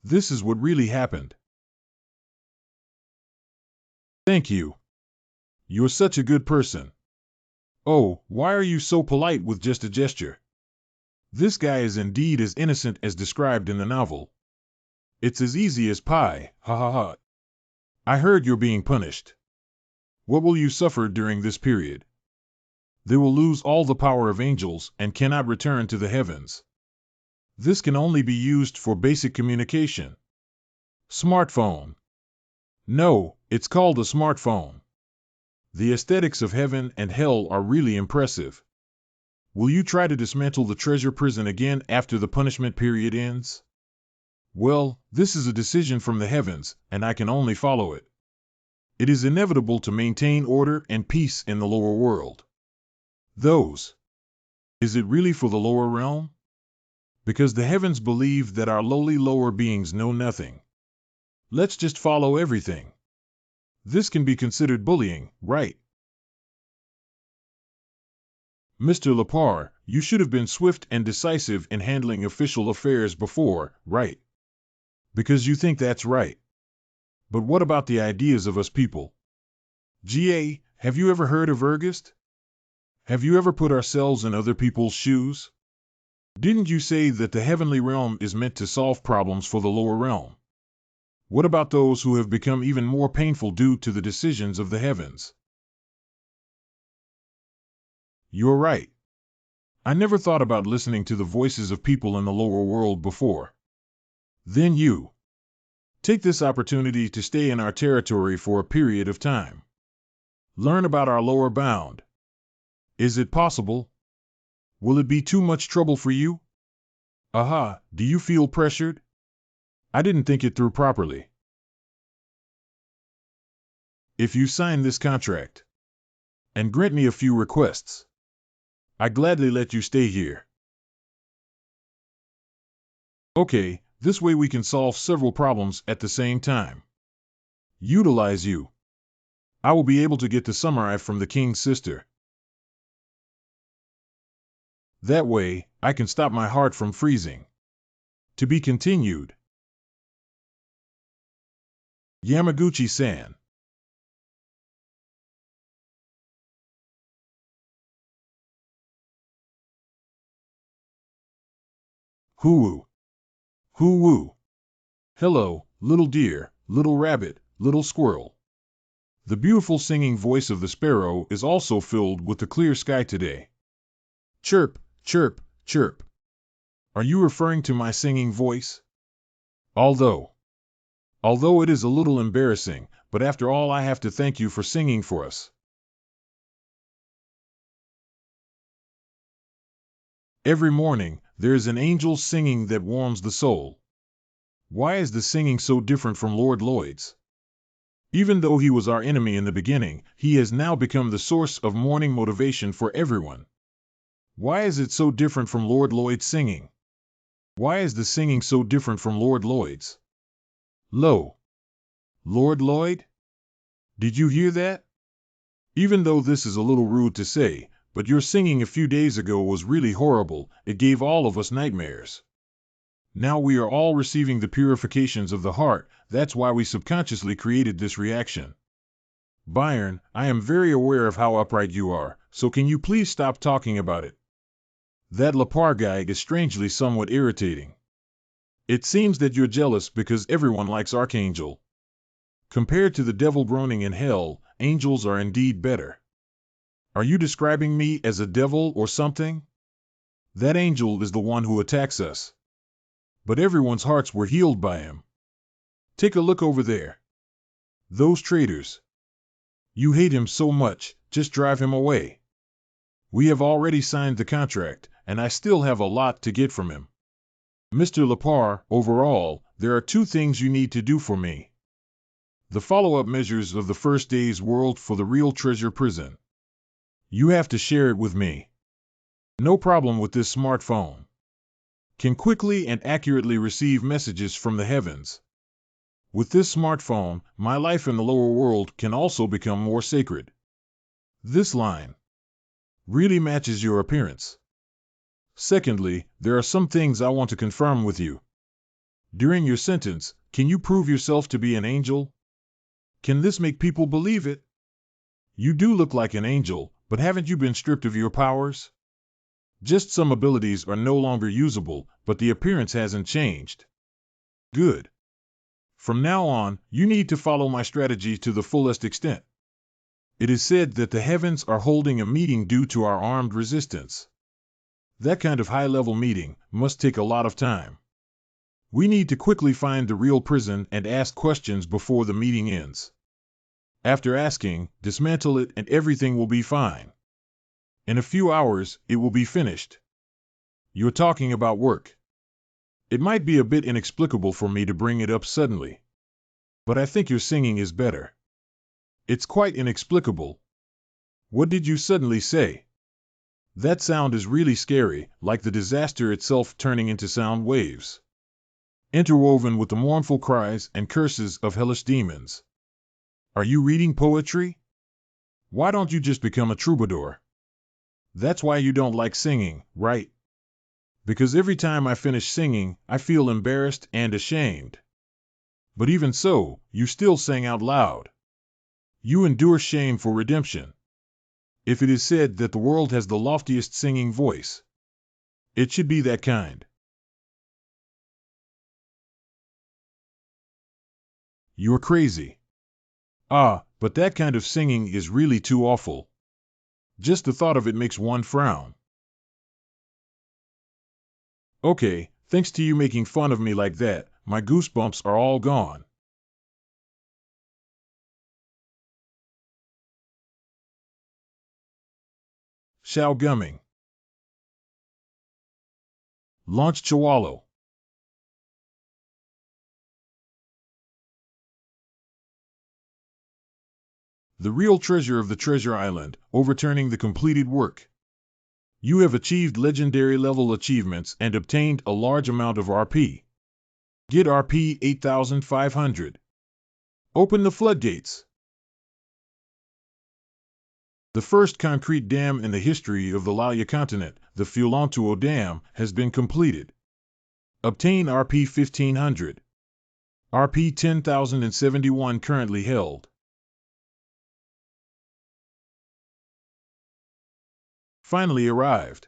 This is what really happened. Thank you. You're such a good person. Oh, why are you so polite with just a gesture? This guy is indeed as innocent as described in the novel. It's as easy as pie, ha ha ha. I heard you're being punished. What will you suffer during this period? They will lose all the power of angels and cannot return to the heavens. This can only be used for basic communication. Smartphone. No, it's called a smartphone. The aesthetics of heaven and hell are really impressive. Will you try to dismantle the treasure prison again after the punishment period ends? Well, this is a decision from the heavens, and I can only follow it. It is inevitable to maintain order and peace in the lower world. Those. Is it really for the lower realm? Because the heavens believe that our lowly lower beings know nothing. Let's just follow everything. This can be considered bullying, right? Mr. Lepar, you should have been swift and decisive in handling official affairs before, right? Because you think that's right. But what about the ideas of us people? G.A., have you ever heard of ergist? Have you ever put ourselves in other people's shoes? Didn't you say that the heavenly realm is meant to solve problems for the lower realm? What about those who have become even more painful due to the decisions of the heavens? You're right. I never thought about listening to the voices of people in the lower world before. Then you take this opportunity to stay in our territory for a period of time. Learn about our lower bound. Is it possible? Will it be too much trouble for you? Aha, do you feel pressured? I didn't think it through properly. If you sign this contract and grant me a few requests, I gladly let you stay here. Okay, this way we can solve several problems at the same time. Utilize you. I will be able to get the samurai from the king's sister. That way, I can stop my heart from freezing. To be continued. Yamaguchi-san. Hoo-woo. Hoo-woo. Hello, little deer, little rabbit, little squirrel. The beautiful singing voice of the sparrow is also filled with the clear sky today. Chirp, chirp, chirp. Are you referring to my singing voice? Although it is a little embarrassing, but after all I have to thank you for singing for us. Every morning, there is an angel singing that warms the soul. Why is the singing so different from Lord Lloyd's? Even though he was our enemy in the beginning, he has now become the source of morning motivation for everyone. Why is it so different from Lord Lloyd's singing? Why is the singing so different from Lord Lloyd's? Lo! Lord Lloyd? Did you hear that? Even though this is a little rude to say, but your singing a few days ago was really horrible, it gave all of us nightmares. Now we are all receiving the purifications of the heart, that's why we subconsciously created this reaction. Byron, I am very aware of how upright you are, so can you please stop talking about it? That Lepar guy is strangely somewhat irritating. It seems that you're jealous because everyone likes Archangel. Compared to the devil groaning in hell, angels are indeed better. Are you describing me as a devil or something? That angel is the one who attacks us. But everyone's hearts were healed by him. Take a look over there. Those traitors. You hate him so much, just drive him away. We have already signed the contract, and I still have a lot to get from him. Mr. Lepar, overall, there are two things you need to do for me. The follow-up measures of the first day's world for the real treasure prison. You have to share it with me. No problem with this smartphone. Can quickly and accurately receive messages from the heavens. With this smartphone, my life in the lower world can also become more sacred. This line really matches your appearance. Secondly, there are some things I want to confirm with you. During your sentence, can you prove yourself to be an angel? Can this make people believe it? You do look like an angel, but haven't you been stripped of your powers? Just some abilities are no longer usable, but the appearance hasn't changed. Good. From now on, you need to follow my strategy to the fullest extent. It is said that the heavens are holding a meeting due to our armed resistance. That kind of high-level meeting must take a lot of time. We need to quickly find the real prison and ask questions before the meeting ends. After asking, dismantle it and everything will be fine. In a few hours, it will be finished. You're talking about work. It might be a bit inexplicable for me to bring it up suddenly. But I think your singing is better. It's quite inexplicable. What did you suddenly say? That sound is really scary, like the disaster itself turning into sound waves, interwoven with the mournful cries and curses of hellish demons. Are you reading poetry? Why don't you just become a troubadour? That's why you don't like singing, right? Because every time I finish singing, I feel embarrassed and ashamed. But even so, you still sang out loud. You endure shame for redemption. If it is said that the world has the loftiest singing voice, it should be that kind. You're crazy. Ah, but that kind of singing is really too awful. Just the thought of it makes one frown. Okay, thanks to you making fun of me like that, my goosebumps are all gone. Shao Gumming. Launch Chihuahua. The real treasure of the treasure island, overturning the completed work. You have achieved legendary level achievements and obtained a large amount of RP. Get RP 8,500. Open the floodgates. The first concrete dam in the history of the Lalia continent, the Fulantuo Dam, has been completed. Obtain RP 1,500. RP 10,071 currently held. Finally arrived.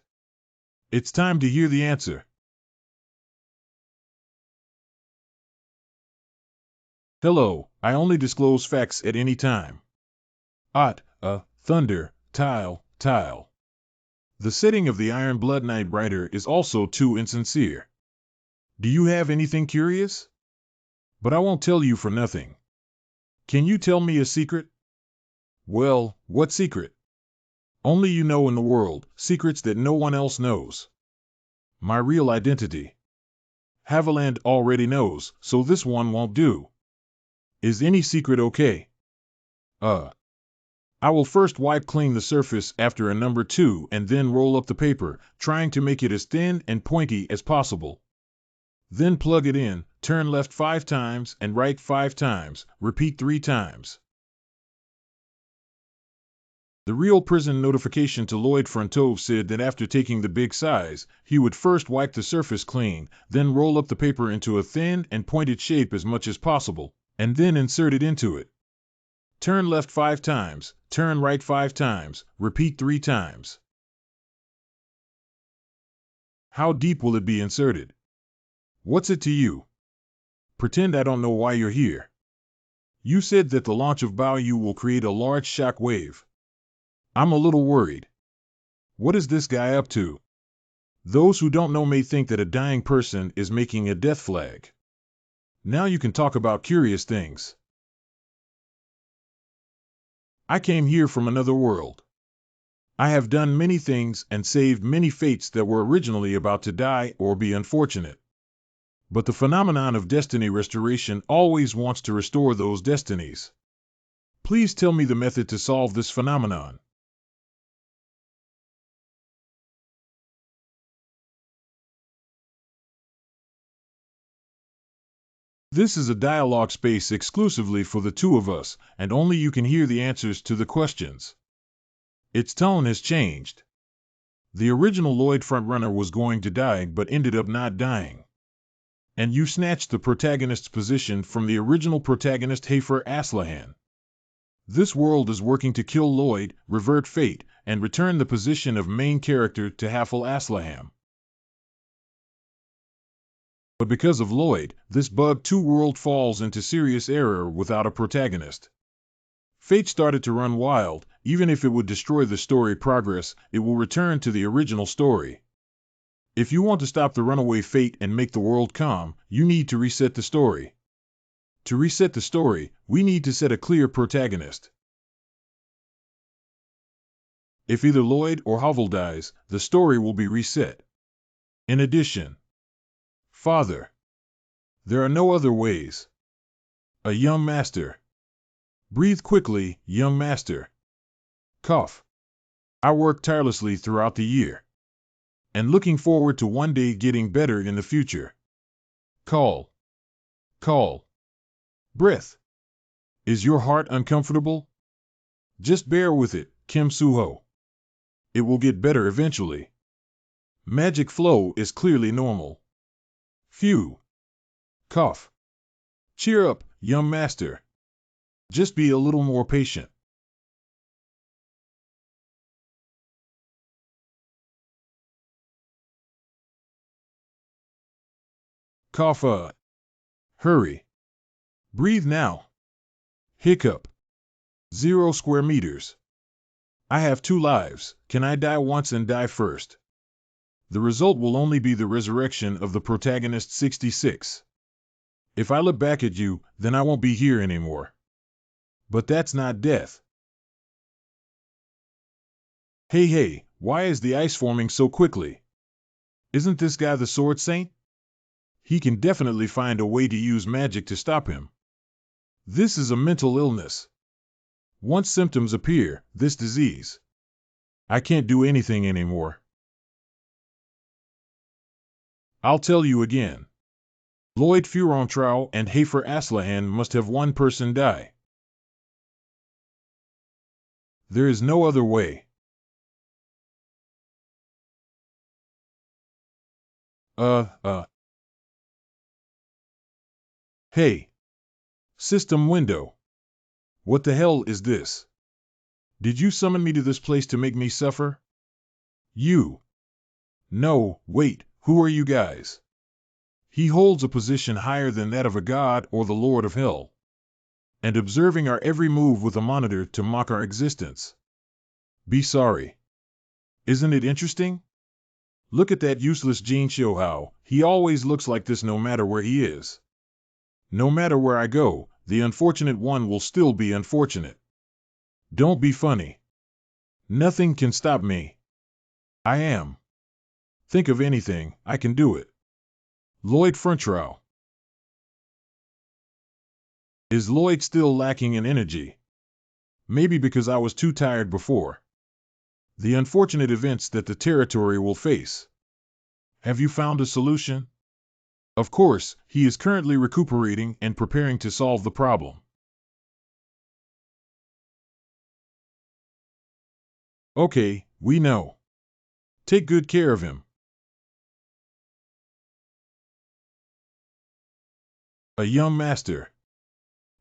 It's time to hear the answer. Hello, I only disclose facts at any time. Thunder, tile. The setting of the Iron Blood Knight writer is also too insincere. Do you have anything curious? But I won't tell you for nothing. Can you tell me a secret? Well, what secret? Only you know in the world, secrets that no one else knows. My real identity. Haviland already knows, so this one won't do. Is any secret okay? I will first wipe clean the surface after a number 2 and then roll up the paper, trying to make it as thin and pointy as possible. Then plug it in, turn left 5 times and right 5 times, repeat 3 times. The real prison notification to Lloyd Frontove said that after taking the big size, he would first wipe the surface clean, then roll up the paper into a thin and pointed shape as much as possible, and then insert it into it. Turn left 5 times, turn right 5 times, repeat 3 times. How deep will it be inserted? What's it to you? Pretend I don't know why you're here. You said that the launch of Baoyu will create a large shock wave. I'm a little worried. What is this guy up to? Those who don't know may think that a dying person is making a death flag. Now you can talk about curious things. I came here from another world. I have done many things and saved many fates that were originally about to die or be unfortunate. But the phenomenon of destiny restoration always wants to restore those destinies. Please tell me the method to solve this phenomenon. This is a dialogue space exclusively for the two of us, and only you can hear the answers to the questions. Its tone has changed. The original Lloyd frontrunner was going to die but ended up not dying. And you snatched the protagonist's position from the original protagonist Hafer Aslahan. This world is working to kill Lloyd, revert fate, and return the position of main character to Hafel Aslaham. But because of Lloyd, this Bug 2 world falls into serious error without a protagonist. Fate started to run wild. Even if it would destroy the story progress, it will return to the original story. If you want to stop the runaway fate and make the world calm, you need to reset the story. To reset the story, we need to set a clear protagonist. If either Lloyd or Havel dies, the story will be reset. In addition, Father. There are no other ways. A young master. Breathe quickly, young master. Cough. I worked tirelessly throughout the year. And looking forward to one day getting better in the future. Call. Breath. Is your heart uncomfortable? Just bear with it, Kim Suho. It will get better eventually. Magic flow is clearly normal. Phew. Cough. Cheer up, young master. Just be a little more patient. Cough. Hurry. Breathe now. Hiccup. 0 square meters. I have 2 lives. Can I die once and die first? The result will only be the resurrection of the protagonist 66. If I look back at you, then I won't be here anymore. But that's not death. Hey, why is the ice forming so quickly? Isn't this guy the Sword Saint? He can definitely find a way to use magic to stop him. This is a mental illness. Once symptoms appear, this disease, I can't do anything anymore. I'll tell you again. Lloyd Furontrow and Hafer Aslahan must have one person die. There is no other way. Hey. System window. What the hell is this? Did you summon me to this place to make me suffer? You. No, wait, who are you guys? He holds a position higher than that of a god or the Lord of Hell, and observing our every move with a monitor to mock our existence. Be sorry. Isn't it interesting? Look at that useless Jin Shohao. He always looks like this no matter where he is. No matter where I go, the unfortunate one will still be unfortunate. Don't be funny. Nothing can stop me. I am. Think of anything, I can do it. Lloyd Frontrow. Is Lloyd still lacking in energy? Maybe because I was too tired before. The unfortunate events that the territory will face. Have you found a solution? Of course, he is currently recuperating and preparing to solve the problem. Okay, we know. Take good care of him. A young master.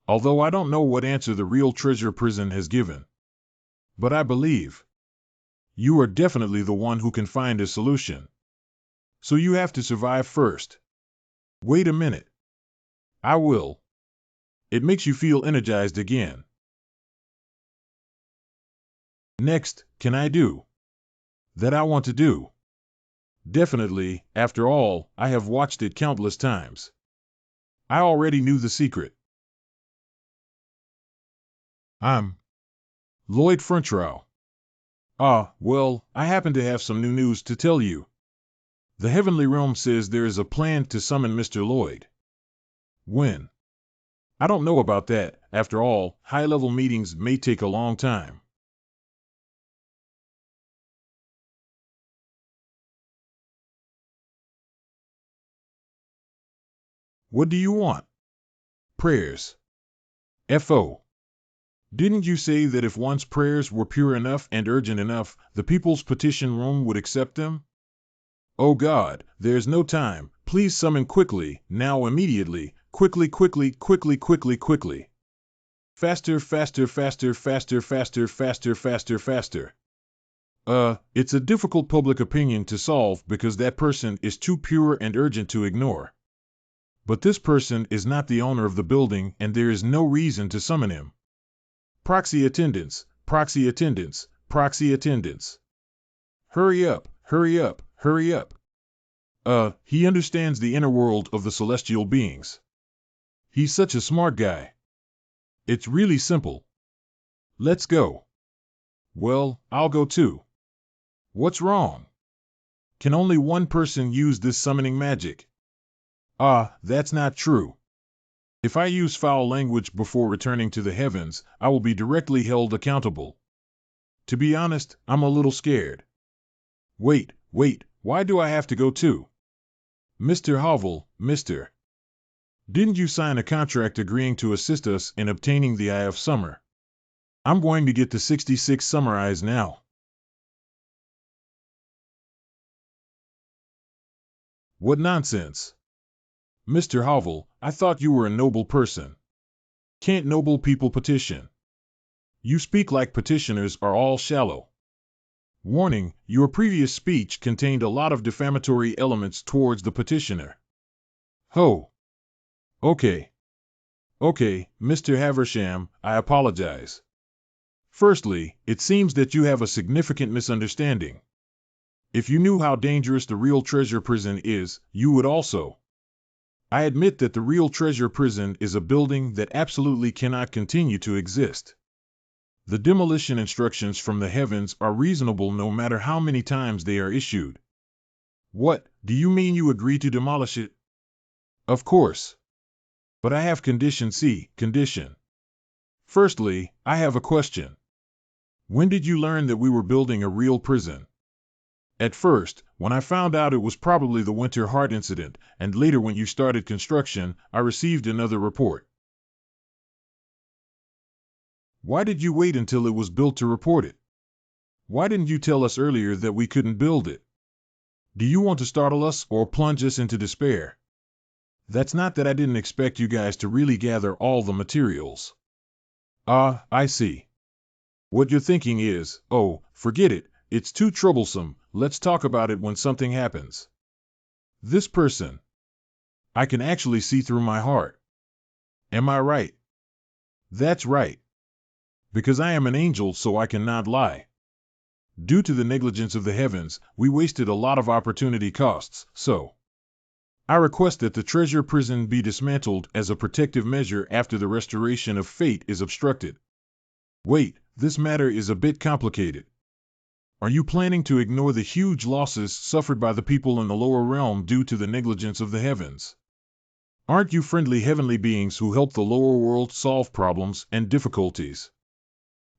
Although I don't know what answer the real treasure prison has given. But I believe you are definitely the one who can find a solution. So you have to survive first. Wait a minute. I will. It makes you feel energized again. Next, can I do that I want to do? Definitely, after all, I have watched it countless times. I already knew the secret. I'm Lloyd Frontrow. Well, I happen to have some new news to tell you. The Heavenly Realm says there is a plan to summon Mr. Lloyd. When? I don't know about that. After all, high-level meetings may take a long time. What do you want? Prayers. F.O. Didn't you say that if one's prayers were pure enough and urgent enough, the People's Petition Room would accept them? Oh God, there's no time. Please summon quickly, now immediately. Quickly. Faster. It's a difficult public opinion to solve because that person is too pure and urgent to ignore. But this person is not the owner of the building and there is no reason to summon him. Proxy attendance. Hurry up. He understands the inner world of the celestial beings. He's such a smart guy. It's really simple. Let's go. Well, I'll go too. What's wrong? Can only one person use this summoning magic? That's not true. If I use foul language before returning to the heavens, I will be directly held accountable. To be honest, I'm a little scared. Wait, why do I have to go too? Mr. Hovel, Mr. Didn't you sign a contract agreeing to assist us in obtaining the Eye of Summer? I'm going to get the 66 Summer Eyes now. What nonsense! Mr. Hovel, I thought you were a noble person. Can't noble people petition? You speak like petitioners are all shallow. Warning, your previous speech contained a lot of defamatory elements towards the petitioner. Ho! Okay, Mr. Haversham, I apologize. Firstly, it seems that you have a significant misunderstanding. If you knew how dangerous the real treasure prison is, you would also. I admit that the real treasure prison is a building that absolutely cannot continue to exist. The demolition instructions from the heavens are reasonable no matter how many times they are issued. What, do you mean you agree to demolish it? Of course. But I have condition C, condition. Firstly, I have a question. When did you learn that we were building a real prison? At first, when I found out it was probably the Winter Heart incident, and later when you started construction, I received another report. Why did you wait until it was built to report it? Why didn't you tell us earlier that we couldn't build it? Do you want to startle us or plunge us into despair? That's not that I didn't expect you guys to really gather all the materials. Ah, I see. What you're thinking is, oh, forget it, it's too troublesome, let's talk about it when something happens. This person. I can actually see through my heart. Am I right? That's right. Because I am an angel, so I cannot lie. Due to the negligence of the heavens, we wasted a lot of opportunity costs, so I request that the treasure prison be dismantled as a protective measure after the restoration of fate is obstructed. Wait, this matter is a bit complicated. Are you planning to ignore the huge losses suffered by the people in the lower realm due to the negligence of the heavens? Aren't you friendly heavenly beings who help the lower world solve problems and difficulties?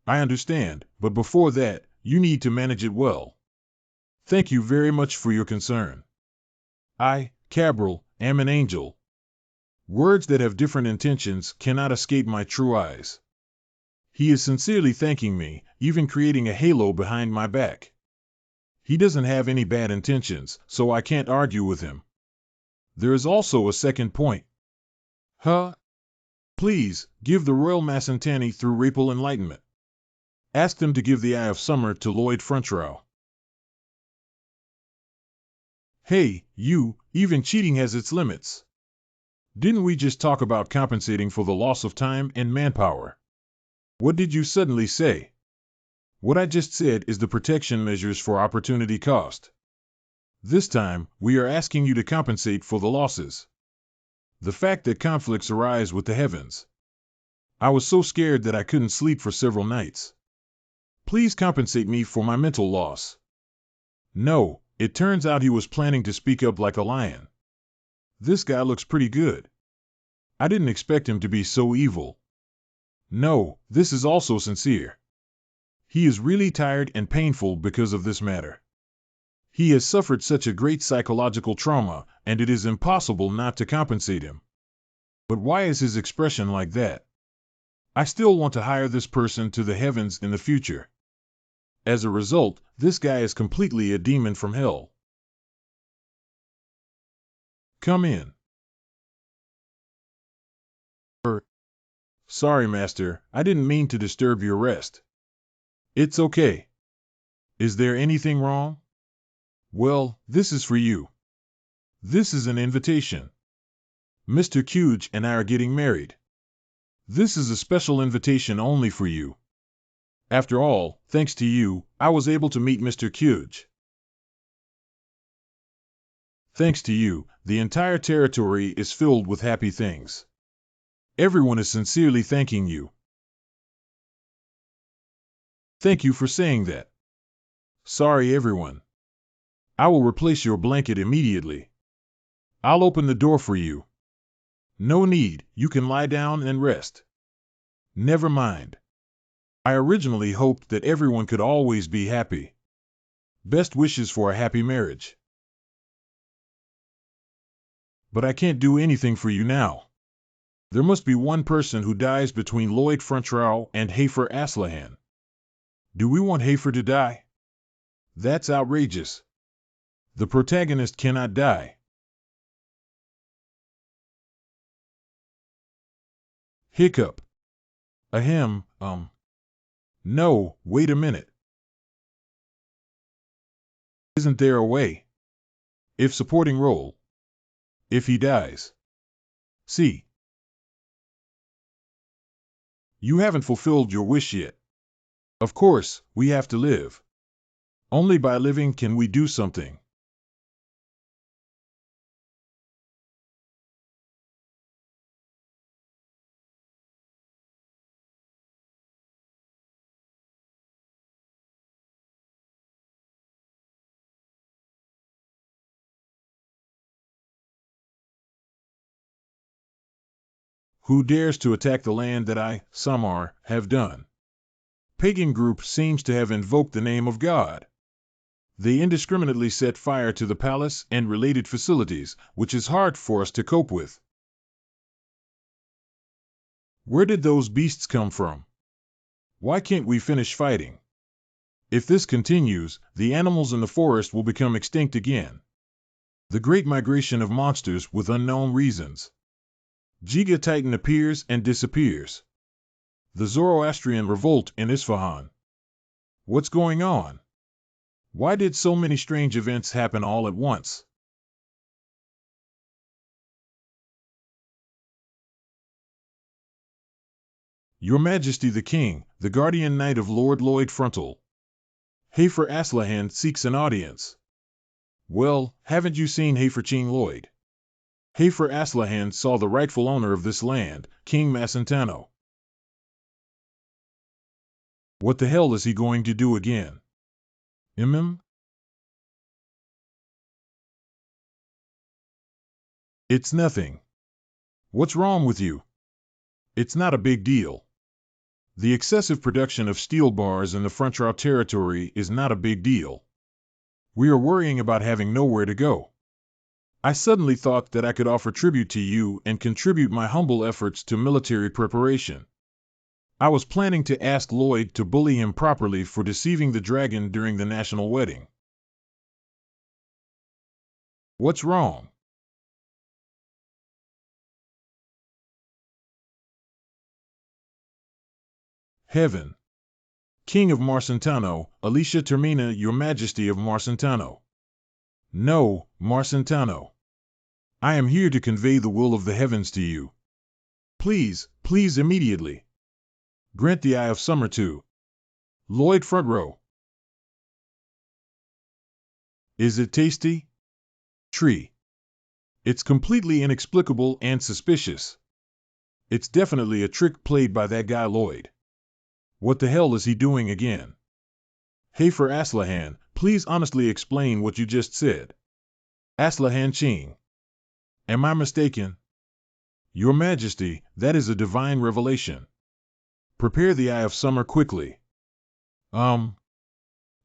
I understand, but before that, you need to manage it well. Thank you very much for your concern. I, Cabral, am an angel. Words that have different intentions cannot escape my true eyes. He is sincerely thanking me, even creating a halo behind my back. He doesn't have any bad intentions, so I can't argue with him. There is also a second point. Huh? Please, give the Royal Massantani through Rapal Enlightenment. Ask them to give the Eye of Summer to Lloyd Frontrow. Hey, you, even cheating has its limits. Didn't we just talk about compensating for the loss of time and manpower? What did you suddenly say? What I just said is the protection measures for opportunity cost. This time, we are asking you to compensate for the losses. The fact that conflicts arise with the heavens. I was so scared that I couldn't sleep for several nights. Please compensate me for my mental loss. No, it turns out he was planning to speak up like a lion. This guy looks pretty good. I didn't expect him to be so evil. No, this is also sincere. He is really tired and painful because of this matter. He has suffered such a great psychological trauma, and it is impossible not to compensate him. But why is his expression like that? I still want to hire this person to the heavens in the future. As a result, this guy is completely a demon from hell. Come in. Sorry, Master, I didn't mean to disturb your rest. It's okay. Is there anything wrong? Well, this is for you. This is an invitation. Mr. Cuge and I are getting married. This is a special invitation only for you. After all, thanks to you, I was able to meet Mr. Cuge. Thanks to you, the entire territory is filled with happy things. Everyone is sincerely thanking you. Thank you for saying that. Sorry, everyone. I will replace your blanket immediately. I'll open the door for you. No need, you can lie down and rest. Never mind. I originally hoped that everyone could always be happy. Best wishes for a happy marriage. But I can't do anything for you now. There must be one person who dies between Lloyd Frontrow and Hafer Aslahan. Do we want Hafer to die? That's outrageous. The protagonist cannot die. Hiccup. Ahem, No, wait a minute. Isn't there a way? If supporting role. If he dies. See. You haven't fulfilled your wish yet. Of course, we have to live. Only by living can we do something. Who dares to attack the land that I, Samar, have done? Pagan group seems to have invoked the name of God. They indiscriminately set fire to the palace and related facilities, which is hard for us to cope with. Where did those beasts come from? Why can't we finish fighting? If this continues, the animals in the forest will become extinct again. The great migration of monsters with unknown reasons. Giga Titan appears and disappears. The Zoroastrian revolt in Isfahan. What's going on? Why did so many strange events happen all at once? Your Majesty the King, the guardian knight of Lord Lloyd Frontal. Hafer Aslahan seeks an audience. Well, haven't you seen Haferching Lloyd? Hafer Aslahan saw the rightful owner of this land, King Masantano. What the hell is he going to do again? It's nothing. What's wrong with you? It's not a big deal. The excessive production of steel bars in the Frontal territory is not a big deal. We are worrying about having nowhere to go. I suddenly thought that I could offer tribute to you and contribute my humble efforts to military preparation. I was planning to ask Lloyd to bully him properly for deceiving the dragon during the national wedding. What's wrong? Heaven. King of Marsantano, Alicia Termina, Your Majesty of Marsantano. No, Marsantano. I am here to convey the will of the heavens to you. Please, please immediately. Grant the Eye of Summer to Lloyd Front Row. Is it tasty? Tree. It's completely inexplicable and suspicious. It's definitely a trick played by that guy Lloyd. What the hell is he doing again? Hafer Aslahan, please honestly explain what you just said. Aslahan Ching. Am I mistaken? Your Majesty, that is a divine revelation. Prepare the Eye of Summer quickly. Now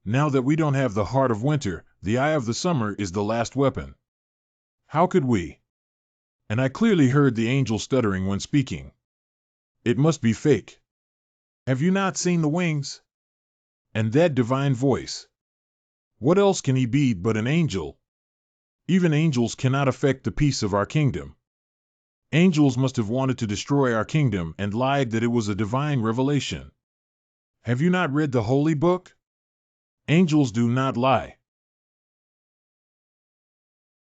that we don't have the Heart of Winter, the Eye of the Summer is the last weapon. How could we? And I clearly heard the angel stuttering when speaking. It must be fake. Have you not seen the wings? And that divine voice? What else can he be but an angel? Even angels cannot affect the peace of our kingdom. Angels must have wanted to destroy our kingdom and lied that it was a divine revelation. Have you not read the Holy Book? Angels do not lie.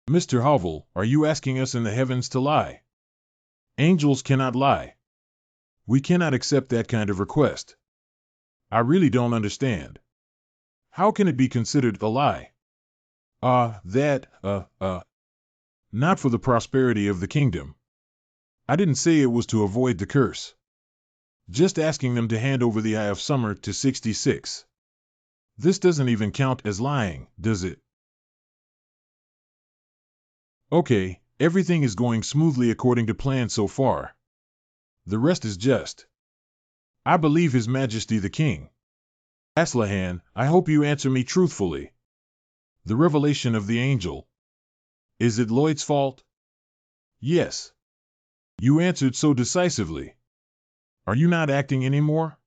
Mr. Hovel, are you asking us in the heavens to lie? Angels cannot lie. We cannot accept that kind of request. I really don't understand. How can it be considered a lie? Not for the prosperity of the kingdom. I didn't say it was to avoid the curse. Just asking them to hand over the Eye of Summer to 66. This doesn't even count as lying, does it? Okay, everything is going smoothly according to plan so far. The rest is just. I believe His Majesty the King. Aslahan, I hope you answer me truthfully. The revelation of the angel. Is it Lloyd's fault? Yes. You answered so decisively. Are you not acting anymore?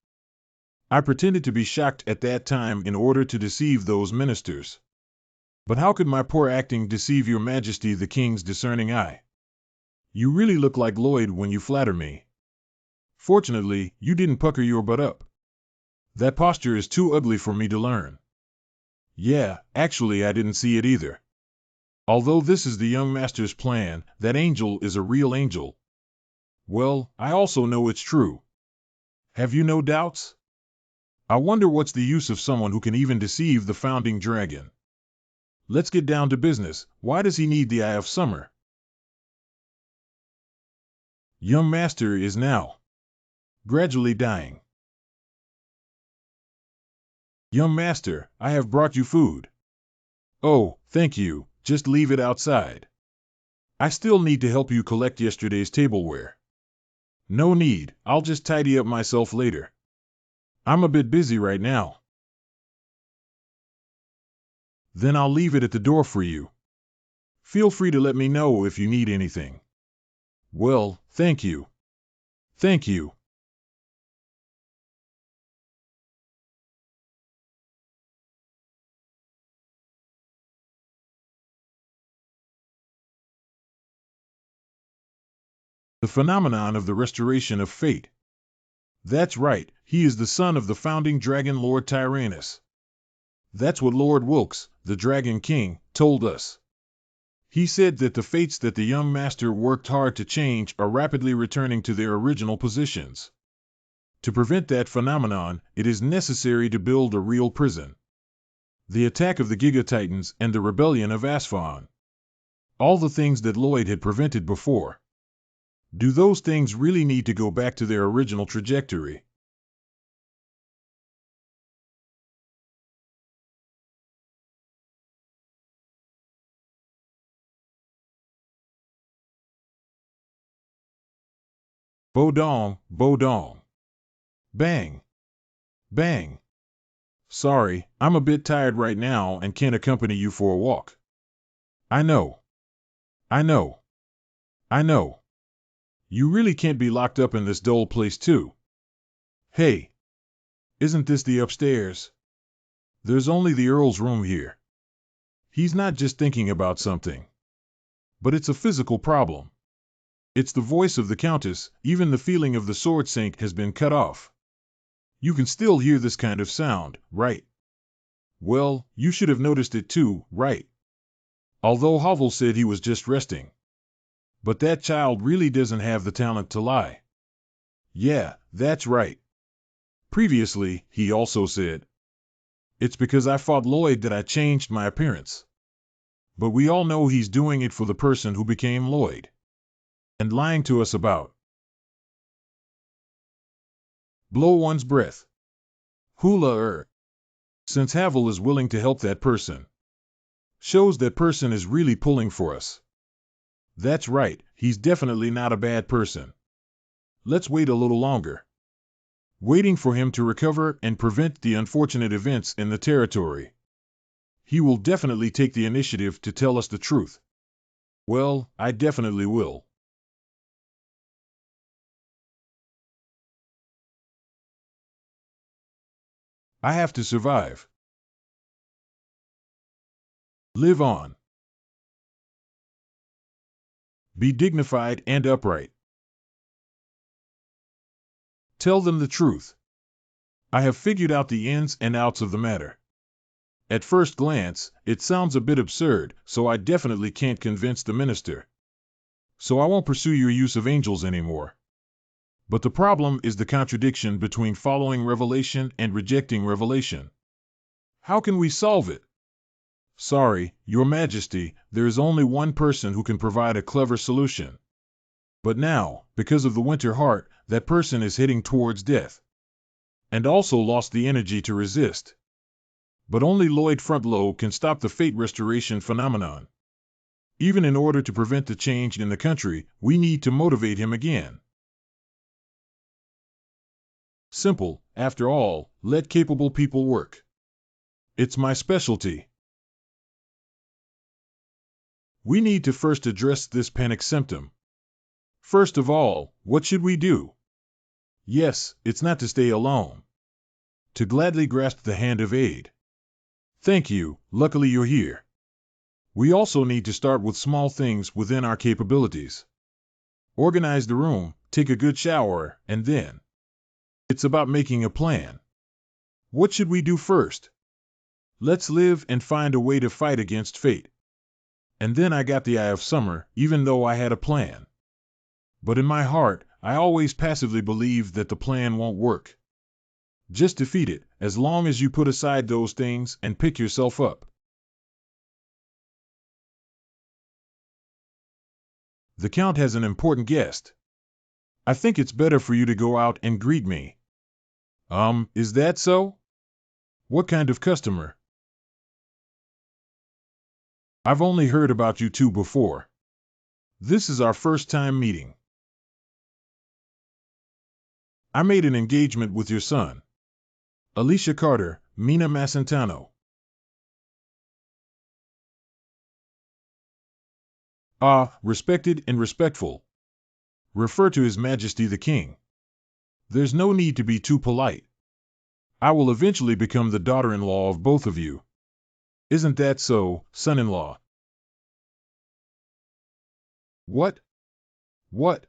I pretended to be shocked at that time in order to deceive those ministers. But how could my poor acting deceive Your Majesty the King's discerning eye? You really look like Lloyd when you flatter me. Fortunately, you didn't pucker your butt up. That posture is too ugly for me to learn. Yeah, actually I didn't see it either. Although this is the young master's plan, that angel is a real angel. Well, I also know it's true. Have you no doubts? I wonder what's the use of someone who can even deceive the founding dragon. Let's get down to business. Why does he need the Eye of Summer? Young master is now gradually dying. Young master, I have brought you food. Oh, thank you, just leave it outside. I still need to help you collect yesterday's tableware. No need, I'll just tidy up myself later. I'm a bit busy right now. Then I'll leave it at the door for you. Feel free to let me know if you need anything. Well, thank you. Thank you. The phenomenon of the restoration of fate. That's right, he is the son of the founding dragon Lord Tyrannus. That's what Lord Wilkes, the Dragon King, told us. He said that the fates that the young master worked hard to change are rapidly returning to their original positions. To prevent that phenomenon, it is necessary to build a real prison. The attack of the Giga Titans and the rebellion of Asphon. All the things that Lloyd had prevented before. Do those things really need to go back to their original trajectory? Bodong, bodong. Bang. Bang. Sorry, I'm a bit tired right now and can't accompany you for a walk. I know. I know. I know. You really can't be locked up in this dull place too. Hey, isn't this the upstairs? There's only the Earl's room here. He's not just thinking about something. But it's a physical problem. It's the voice of the Countess, even the feeling of the sword sink has been cut off. You can still hear this kind of sound, right? Well, you should have noticed it too, right? Although Hovel said he was just resting. But that child really doesn't have the talent to lie. Yeah, that's right. Previously, he also said, it's because I fought Lloyd that I changed my appearance. But we all know he's doing it for the person who became Lloyd. And lying to us about. Blow one's breath. Hula. Since Havel is willing to help that person. Shows that person is really pulling for us. That's right, he's definitely not a bad person. Let's wait a little longer. Waiting for him to recover and prevent the unfortunate events in the territory. He will definitely take the initiative to tell us the truth. Well, I definitely will. I have to survive. Live on. Be dignified and upright. Tell them the truth. I have figured out the ins and outs of the matter. At first glance, it sounds a bit absurd, so I definitely can't convince the minister. So I won't pursue your use of angels anymore. But the problem is the contradiction between following revelation and rejecting revelation. How can we solve it? Sorry, Your Majesty, there is only one person who can provide a clever solution. But now, because of the winter heart, that person is heading towards death. And also lost the energy to resist. But only Lloyd Frontlow can stop the fate restoration phenomenon. Even in order to prevent the change in the country, we need to motivate him again. Simple, after all, let capable people work. It's my specialty. We need to first address this panic symptom. First of all, what should we do? Yes, it's not to stay alone. To gladly grasp the hand of aid. Thank you, luckily you're here. We also need to start with small things within our capabilities. Organize the room, take a good shower, and then. It's about making a plan. What should we do first? Let's live and find a way to fight against fate. And then I got the Eye of Summer, even though I had a plan. But in my heart, I always passively believe that the plan won't work. Just defeat it, as long as you put aside those things and pick yourself up. The Count has an important guest. I think it's better for you to go out and greet me. Is that so? What kind of customer? I've only heard about you two before. This is our first time meeting. I made an engagement with your son. Alicia Carter, Mina Massentano. Respected and respectful. Refer to His Majesty the King. There's no need to be too polite. I will eventually become the daughter-in-law of both of you. Isn't that so, son-in-law? What? What?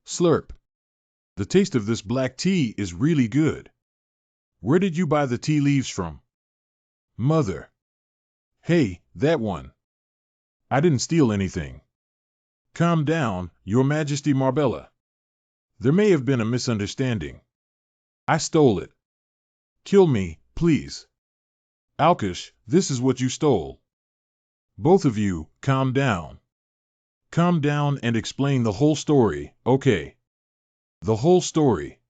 Slurp. The taste of this black tea is really good. Where did you buy the tea leaves from? Mother. Hey, that one. I didn't steal anything. Calm down, Your Majesty Marbella. There may have been a misunderstanding. I stole it. Kill me, please. Alkish, this is what you stole. Both of you, calm down. Calm down and explain the whole story, okay? The whole story.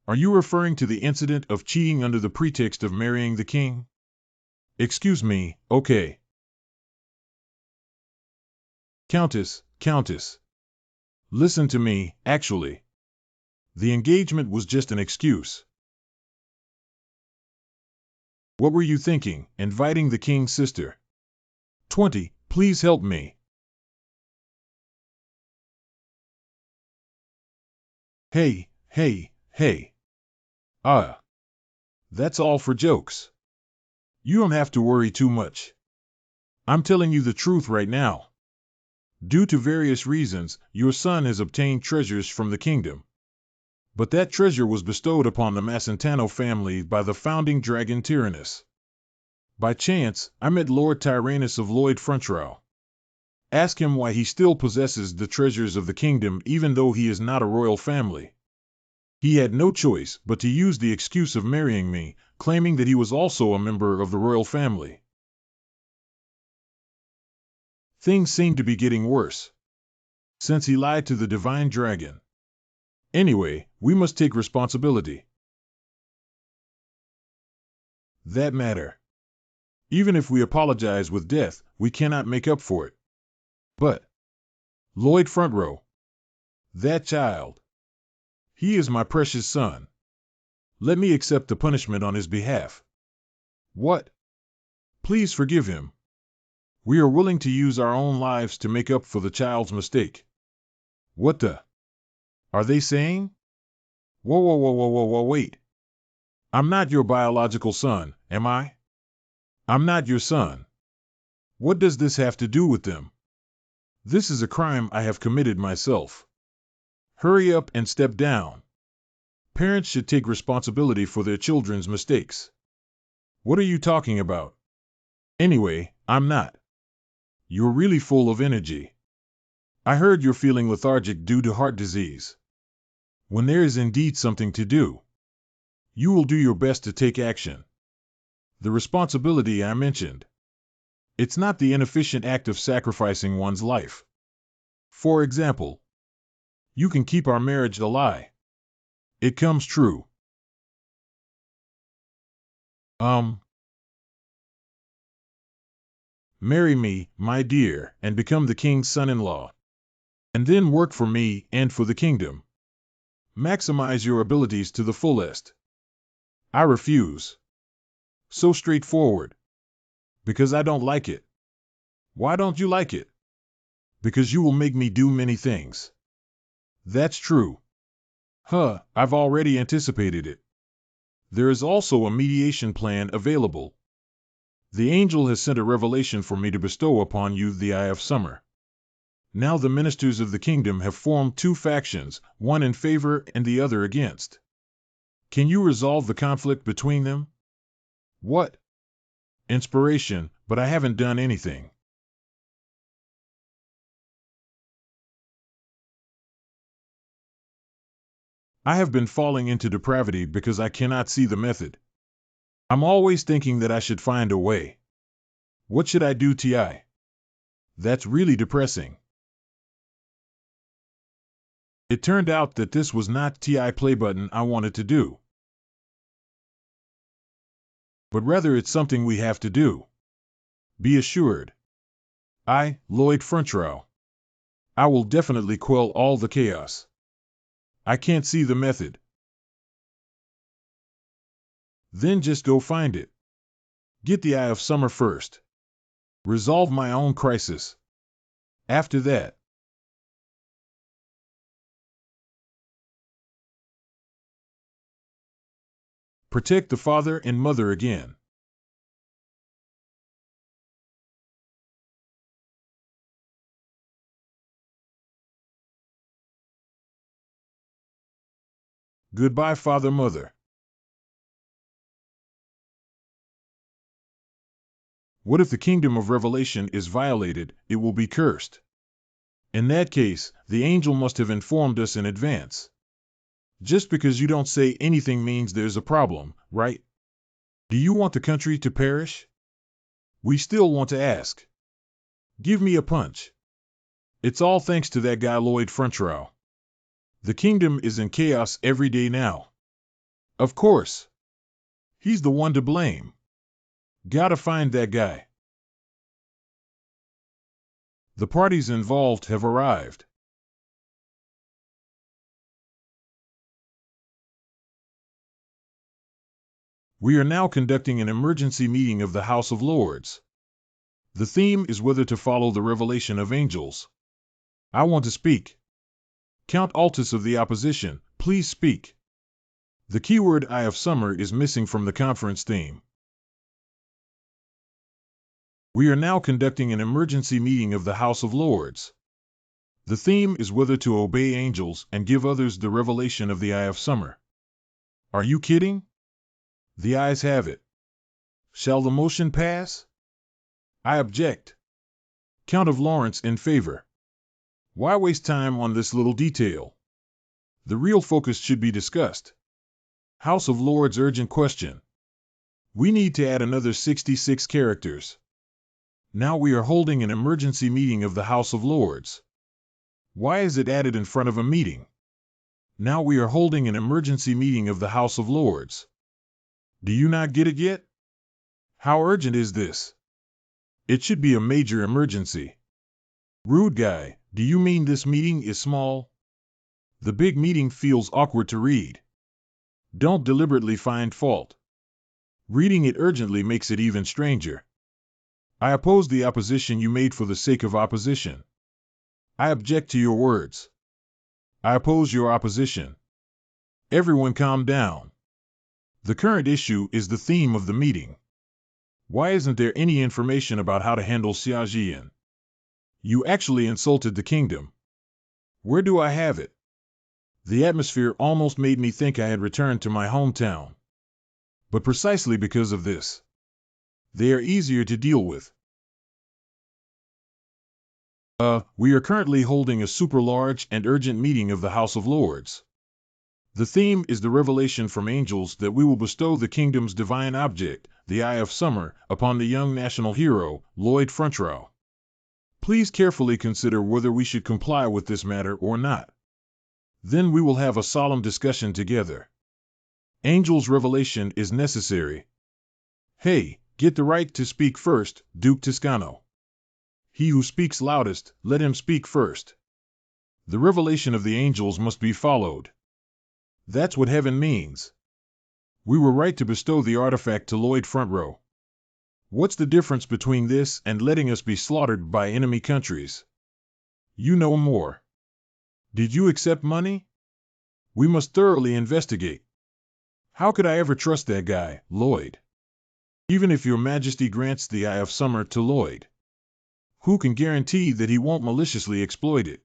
Are you referring to the incident of cheating under the pretext of marrying the king? Excuse me, okay. Countess. Listen to me, actually. The engagement was just an excuse. What were you thinking, inviting the king's sister? 20, please help me. Hey. That's all for jokes. You don't have to worry too much. I'm telling you the truth right now. Due to various reasons, your son has obtained treasures from the kingdom. But that treasure was bestowed upon the Massentano family by the founding dragon Tyrannus. By chance, I met Lord Tyrannus of Lloyd Frontrow. Ask him why he still possesses the treasures of the kingdom even though he is not a royal family. He had no choice but to use the excuse of marrying me, claiming that he was also a member of the royal family. Things seem to be getting worse. Since he lied to the divine dragon. Anyway, we must take responsibility. That matter. Even if we apologize with death, we cannot make up for it. But Lloyd Frontrow. That child. He is my precious son. Let me accept the punishment on his behalf. What? Please forgive him. We are willing to use our own lives to make up for the child's mistake. What the? Are they saying? Whoa, wait. I'm not your biological son, am I? I'm not your son. What does this have to do with them? This is a crime I have committed myself. Hurry up and step down. Parents should take responsibility for their children's mistakes. What are you talking about? Anyway, I'm not. You're really full of energy. I heard you're feeling lethargic due to heart disease. When there is indeed something to do, you will do your best to take action. The responsibility I mentioned. It's not the inefficient act of sacrificing one's life. For example, you can keep our marriage a lie. It comes true. Marry me, my dear, and become the king's son-in-law. And then work for me and for the kingdom. Maximize your abilities to the fullest. I refuse. So straightforward. Because I don't like it. Why don't you like it? Because you will make me do many things. That's true. I've already anticipated it. There is also a mediation plan available. The angel has sent a revelation for me to bestow upon you the Eye of Summer. Now the ministers of the kingdom have formed two factions, one in favor and the other against. Can you resolve the conflict between them? What? Inspiration, but I haven't done anything. I have been falling into depravity because I cannot see the method. I'm always thinking that I should find a way. What should I do, Ti? That's really depressing. It turned out that this was not Ti play button I wanted to do. But rather it's something we have to do. Be assured. I, Lloyd Frontrow. I will definitely quell all the chaos. I can't see the method. Then just go find it. Get the Eye of Summer first. Resolve my own crisis. After that, protect the father and mother again. Goodbye, father, mother. What if the kingdom of revelation is violated? It will be cursed. In that case, the angel must have informed us in advance. Just because you don't say anything means there's a problem, right? Do you want the country to perish? We still want to ask. Give me a punch. It's all thanks to that guy Lloyd Frontrow. The kingdom is in chaos every day now. Of course. He's the one to blame. Gotta find that guy. The parties involved have arrived. We are now conducting an emergency meeting of the House of Lords. The theme is whether to follow the revelation of angels. I want to speak. Count Altus of the opposition, please speak. The keyword Eye of Summer is missing from the conference theme. We are now conducting an emergency meeting of the House of Lords. The theme is whether to obey angels and give others the revelation of the Eye of Summer. Are you kidding? The ayes have it. Shall the motion pass? I object. Count of Lawrence in favor. Why waste time on this little detail? The real focus should be discussed. House of Lords urgent question. We need to add another 66 characters. Now we are holding an emergency meeting of the House of Lords. Why is it added in front of a meeting? Now we are holding an emergency meeting of the House of Lords. Do you not get it yet? How urgent is this? It should be a major emergency. Rude guy, do you mean this meeting is small? The big meeting feels awkward to read. Don't deliberately find fault. Reading it urgently makes it even stranger. I oppose the opposition you made for the sake of opposition. I object to your words. I oppose your opposition. Everyone calm down. The current issue is the theme of the meeting. Why isn't there any information about how to handle Xiajian? You actually insulted the kingdom. Where do I have it? The atmosphere almost made me think I had returned to my hometown. But precisely because of this, they are easier to deal with. We are currently holding a super large and urgent meeting of the House of Lords. The theme is the revelation from angels that we will bestow the kingdom's divine object, the Eye of Summer, upon the young national hero, Lloyd Frontrow. Please carefully consider whether we should comply with this matter or not. Then we will have a solemn discussion together. Angel's revelation is necessary. Hey, get the right to speak first, Duke Toscano. He who speaks loudest, let him speak first. The revelation of the angels must be followed. That's what heaven means. We were right to bestow the artifact to Lloyd Frontrow. What's the difference between this and letting us be slaughtered by enemy countries? You know more. Did you accept money? We must thoroughly investigate. How could I ever trust that guy, Lloyd? Even if your majesty grants the Eye of Summer to Lloyd, who can guarantee that he won't maliciously exploit it?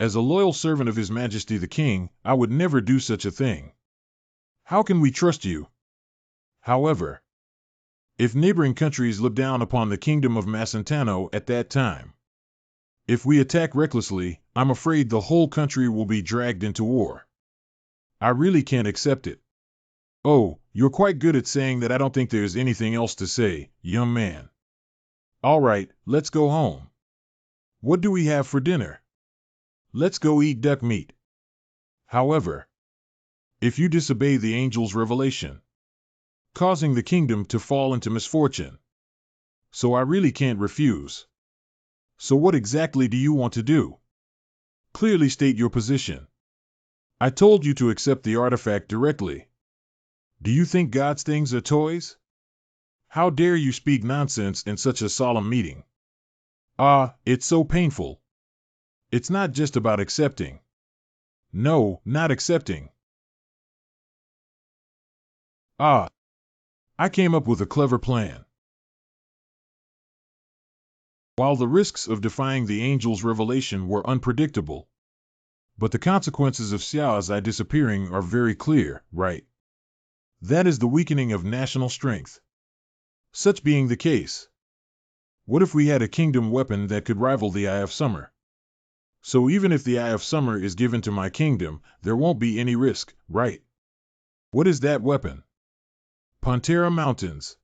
As a loyal servant of His Majesty the King, I would never do such a thing. How can we trust you? However, if neighboring countries look down upon the kingdom of Macentano at that time, if we attack recklessly, I'm afraid the whole country will be dragged into war. I really can't accept it. Oh, you're quite good at saying that. I don't think there's anything else to say, young man. All right, let's go home. What do we have for dinner? Let's go eat duck meat. However, if you disobey the angel's revelation, causing the kingdom to fall into misfortune, so I really can't refuse. So what exactly do you want to do? Clearly state your position. I told you to accept the artifact directly. Do you think God's things are toys? How dare you speak nonsense in such a solemn meeting? Ah, it's so painful. It's not just about accepting. No, not accepting. Ah, I came up with a clever plan. While the risks of defying the angel's revelation were unpredictable, but the consequences of Xiao's eye disappearing are very clear, right? That is the weakening of national strength. Such being the case, what if we had a kingdom weapon that could rival the Eye of Summer? So even if the Eye of Summer is given to my kingdom, there won't be any risk, right? What is that weapon? Pantera Mountains.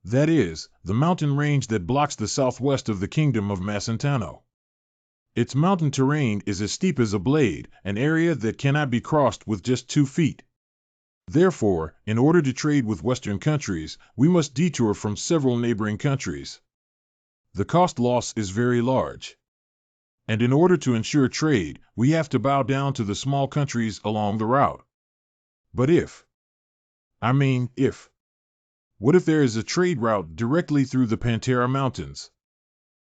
That is, the mountain range that blocks the southwest of the kingdom of Macentano. Its mountain terrain is as steep as a blade, an area that cannot be crossed with just 2 feet. Therefore, in order to trade with Western countries, we must detour from several neighboring countries. The cost loss is very large. And in order to ensure trade, we have to bow down to the small countries along the route. But if what if there is a trade route directly through the Pantera Mountains?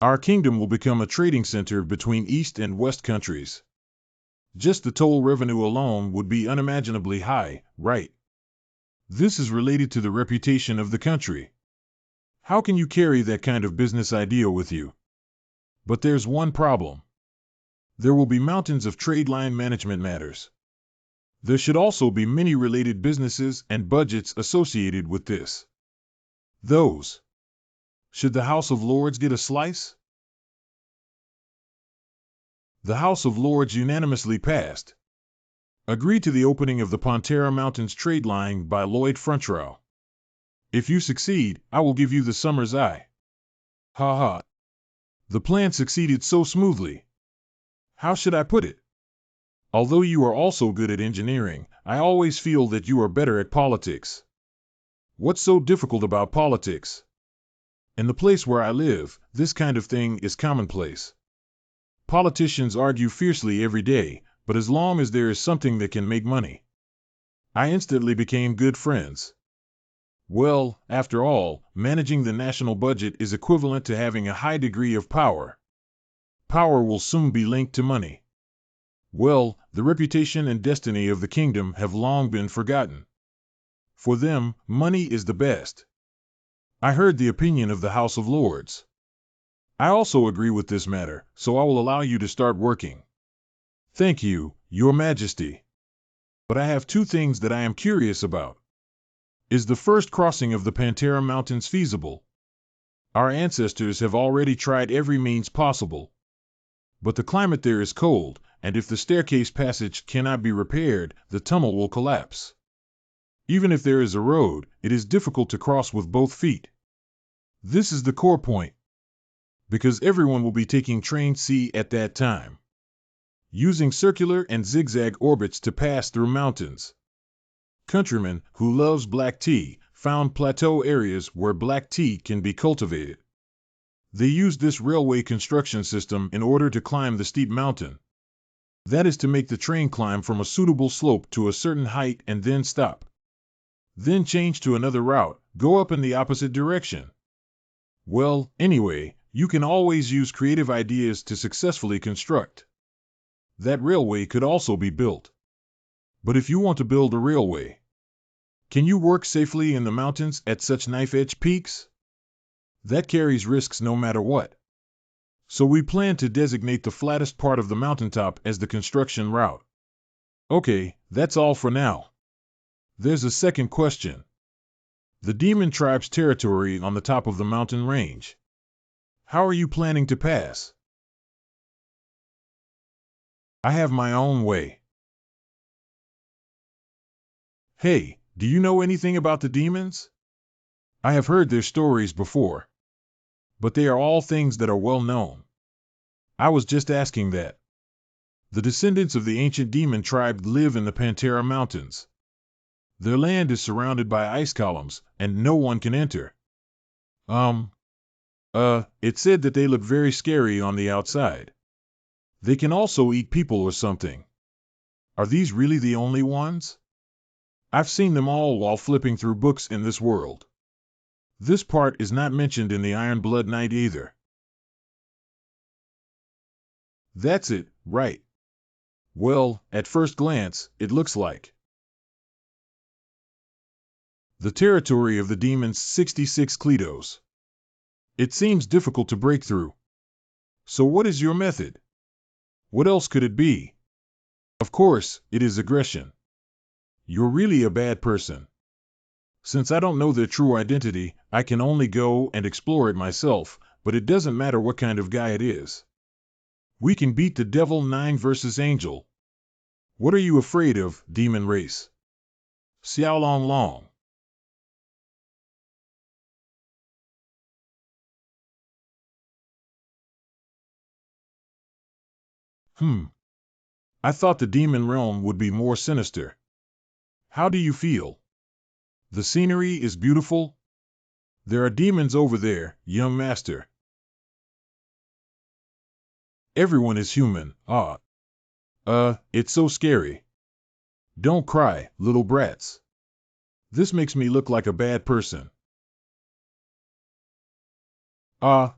Our kingdom will become a trading center between East and West countries. Just the toll revenue alone would be unimaginably high, right? This is related to the reputation of the country. How can you carry that kind of business idea with you? But there's one problem. There will be mountains of trade line management matters. There should also be many related businesses and budgets associated with this. Those. Should the House of Lords get a slice? The House of Lords unanimously passed. Agreed to the opening of the Pantera Mountains trade line by Lloyd Frontrow. If you succeed, I will give you the Summer's Eye. Ha ha. The plan succeeded so smoothly. How should I put it? Although you are also good at engineering, I always feel that you are better at politics. What's so difficult about politics? In the place where I live, this kind of thing is commonplace. Politicians argue fiercely every day, but as long as there is something that can make money, I instantly became good friends. Well, after all, managing the national budget is equivalent to having a high degree of power. Power will soon be linked to money. Well, the reputation and destiny of the kingdom have long been forgotten. For them, money is the best. I heard the opinion of the House of Lords. I also agree with this matter, so I will allow you to start working. Thank you, Your Majesty. But I have 2 things that I am curious about. Is the first crossing of the Pantera Mountains feasible? Our ancestors have already tried every means possible. But the climate there is cold, and if the staircase passage cannot be repaired, the tunnel will collapse. Even if there is a road, it is difficult to cross with both feet. This is the core point. Because everyone will be taking train C at that time, using circular and zigzag orbits to pass through mountains. Countrymen who loves black tea found plateau areas where black tea can be cultivated. They use this railway construction system in order to climb the steep mountain. That is to make the train climb from a suitable slope to a certain height and then stop. Then change to another route, go up in the opposite direction. Well, anyway, you can always use creative ideas to successfully construct. That railway could also be built. But if you want to build a railway, can you work safely in the mountains at such knife-edge peaks? That carries risks no matter what. So we plan to designate the flattest part of the mountaintop as the construction route. Okay, that's all for now. There's a second question. The demon tribe's territory on the top of the mountain range. How are you planning to pass? I have my own way. Hey, do you know anything about the demons? I have heard their stories before, but they are all things that are well known. I was just asking that. The descendants of the ancient demon tribe live in the Pantera Mountains. Their land is surrounded by ice columns, and no one can enter. It said that they look very scary on the outside. They can also eat people or something. Are these really the only ones? I've seen them all while flipping through books in this world. This part is not mentioned in the Iron Blood Knight either. That's it, right. Well, at first glance, it looks like the territory of the demon's 66 Kletos. It seems difficult to break through. So what is your method? What else could it be? Of course, it is aggression. You're really a bad person. Since I don't know their true identity, I can only go and explore it myself, but it doesn't matter what kind of guy it is. We can beat the devil 9 versus angel. What are you afraid of, demon race? Xiao Long Long. I thought the demon realm would be more sinister. How do you feel? The scenery is beautiful. There are demons over there, young master. Everyone is human. It's so scary. Don't cry, little brats. This makes me look like a bad person.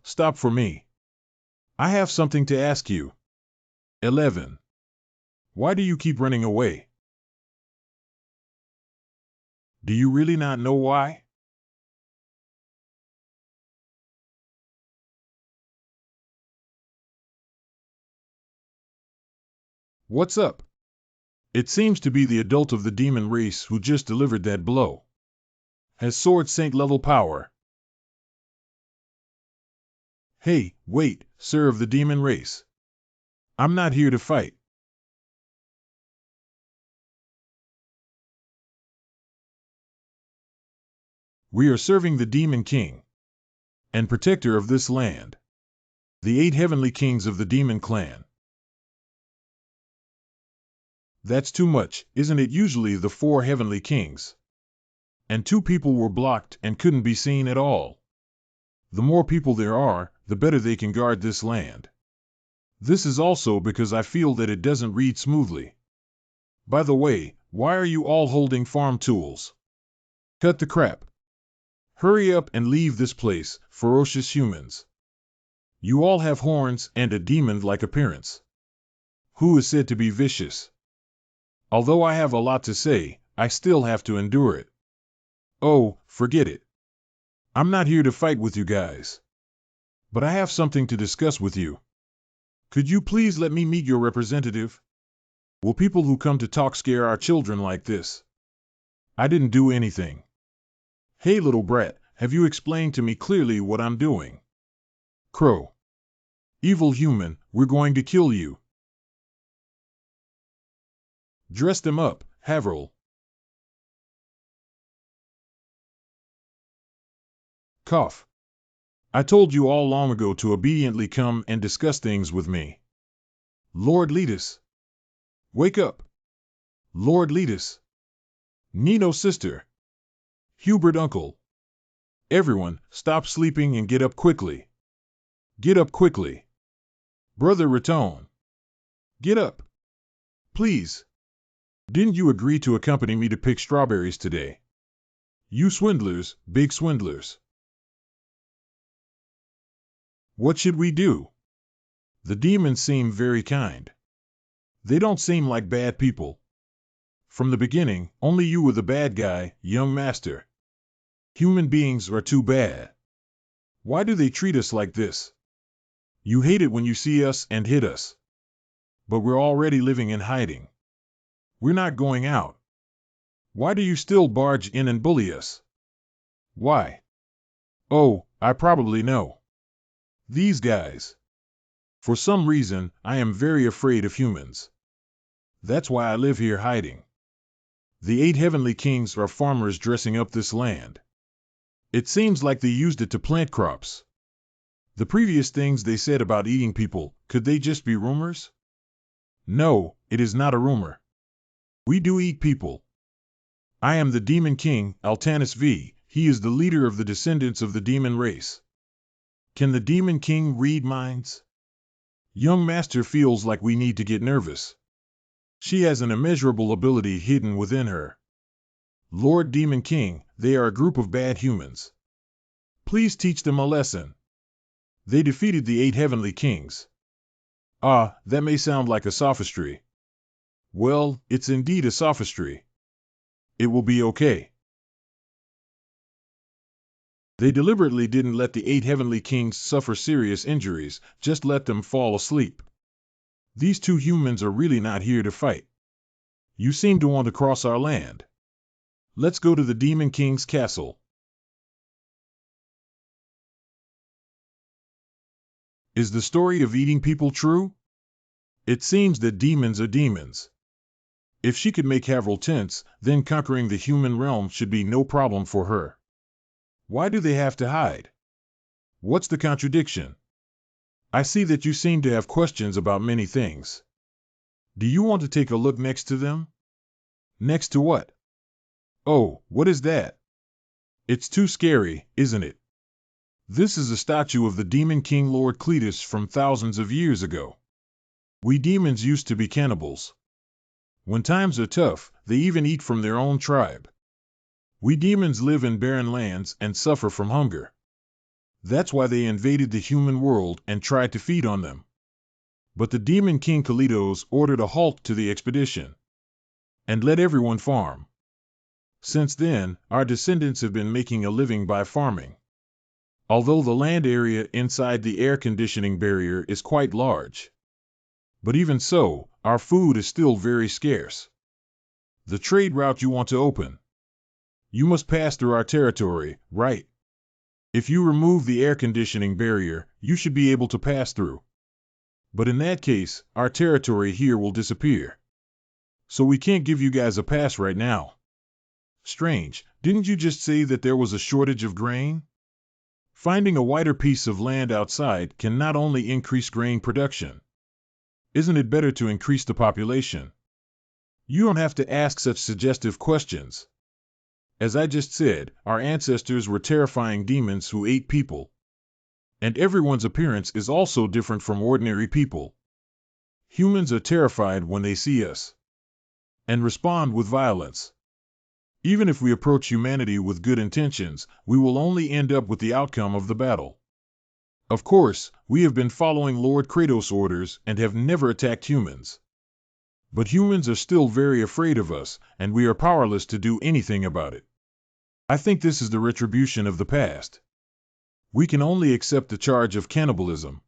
Stop for me. I have something to ask you. 11. Why do you keep running away? Do you really not know why? What's up? It seems to be the adult of the demon race who just delivered that blow. Has Sword Saint level power. Hey, wait, sir of the demon race. I'm not here to fight. We are serving the Demon King and protector of this land. The 8 heavenly kings of the demon clan. That's too much, isn't it? Usually the 4 heavenly kings. And 2 people were blocked and couldn't be seen at all. The more people there are, the better they can guard this land. This is also because I feel that it doesn't read smoothly. By the way, why are you all holding farm tools? Cut the crap. Hurry up and leave this place, ferocious humans. You all have horns and a demon-like appearance. Who is said to be vicious? Although I have a lot to say, I still have to endure it. Oh, forget it. I'm not here to fight with you guys. But I have something to discuss with you. Could you please let me meet your representative? Will people who come to talk scare our children like this? I didn't do anything. Hey little brat, have you explained to me clearly what I'm doing? Crow. Evil human, we're going to kill you. Dress them up, Haverl. Cough. I told you all long ago to obediently come and discuss things with me. Lord Letus. Wake up. Lord Letus. Nino sister. Hubert uncle. Everyone, stop sleeping and get up quickly. Get up quickly. Brother Raton. Get up. Please. Didn't you agree to accompany me to pick strawberries today? You swindlers, big swindlers. What should we do? The demons seem very kind. They don't seem like bad people. From the beginning, only you were the bad guy, young master. Human beings are too bad. Why do they treat us like this? You hate it when you see us and hit us. But we're already living in hiding. We're not going out. Why do you still barge in and bully us? Why? Oh, I probably know. These guys. For some reason, I am very afraid of humans. That's why I live here hiding. The 8 heavenly kings are farmers dressing up this land. It seems like they used it to plant crops. The previous things they said about eating people, could they just be rumors? No, it is not a rumor. We do eat people. I am the Demon King, Altanus V. He is the leader of the descendants of the demon race. Can the Demon King read minds? Young Master feels like we need to get nervous. She has an immeasurable ability hidden within her. Lord Demon King, they are a group of bad humans. Please teach them a lesson. They defeated the 8 heavenly kings. Ah, that may sound like a sophistry. Well, it's indeed a sophistry. It will be okay. They deliberately didn't let the 8 heavenly kings suffer serious injuries, just let them fall asleep. These 2 humans are really not here to fight. You seem to want to cross our land. Let's go to the Demon King's castle. Is the story of eating people true? It seems that demons are demons. If she could make Havril tense, then conquering the human realm should be no problem for her. Why do they have to hide? What's the contradiction? I see that you seem to have questions about many things. Do you want to take a look next to them? Next to what? Oh, what is that? It's too scary, isn't it? This is a statue of the Demon King Lord Cletus from thousands of years ago. We demons used to be cannibals. When times are tough, they even eat from their own tribe. We demons live in barren lands and suffer from hunger. That's why they invaded the human world and tried to feed on them. But the Demon King Kalitos ordered a halt to the expedition and let everyone farm. Since then, our descendants have been making a living by farming. Although the land area inside the air conditioning barrier is quite large. But even so, our food is still very scarce. The trade route you want to open. You must pass through our territory, right? If you remove the air conditioning barrier, you should be able to pass through. But in that case, our territory here will disappear. So we can't give you guys a pass right now. Strange, didn't you just say that there was a shortage of grain? Finding a wider piece of land outside can not only increase grain production. Isn't it better to increase the population? You don't have to ask such suggestive questions. As I just said, our ancestors were terrifying demons who ate people. And everyone's appearance is also different from ordinary people. Humans are terrified when they see us and respond with violence. Even if we approach humanity with good intentions, we will only end up with the outcome of the battle. Of course, we have been following Lord Kratos' orders and have never attacked humans. But humans are still very afraid of us, and we are powerless to do anything about it. I think this is the retribution of the past. We can only accept the charge of cannibalism.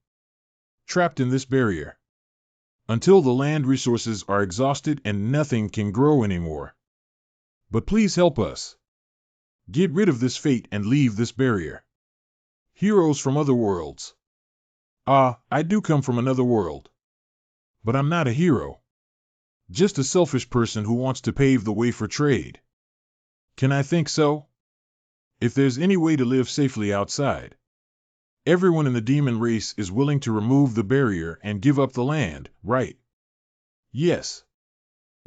Trapped in this barrier. Until the land resources are exhausted and nothing can grow anymore. But please help us. Get rid of this fate and leave this barrier. Heroes from other worlds. Ah, I do come from another world. But I'm not a hero. Just a selfish person who wants to pave the way for trade. Can I think so? If there's any way to live safely outside. Everyone in the demon race is willing to remove the barrier and give up the land, right? Yes.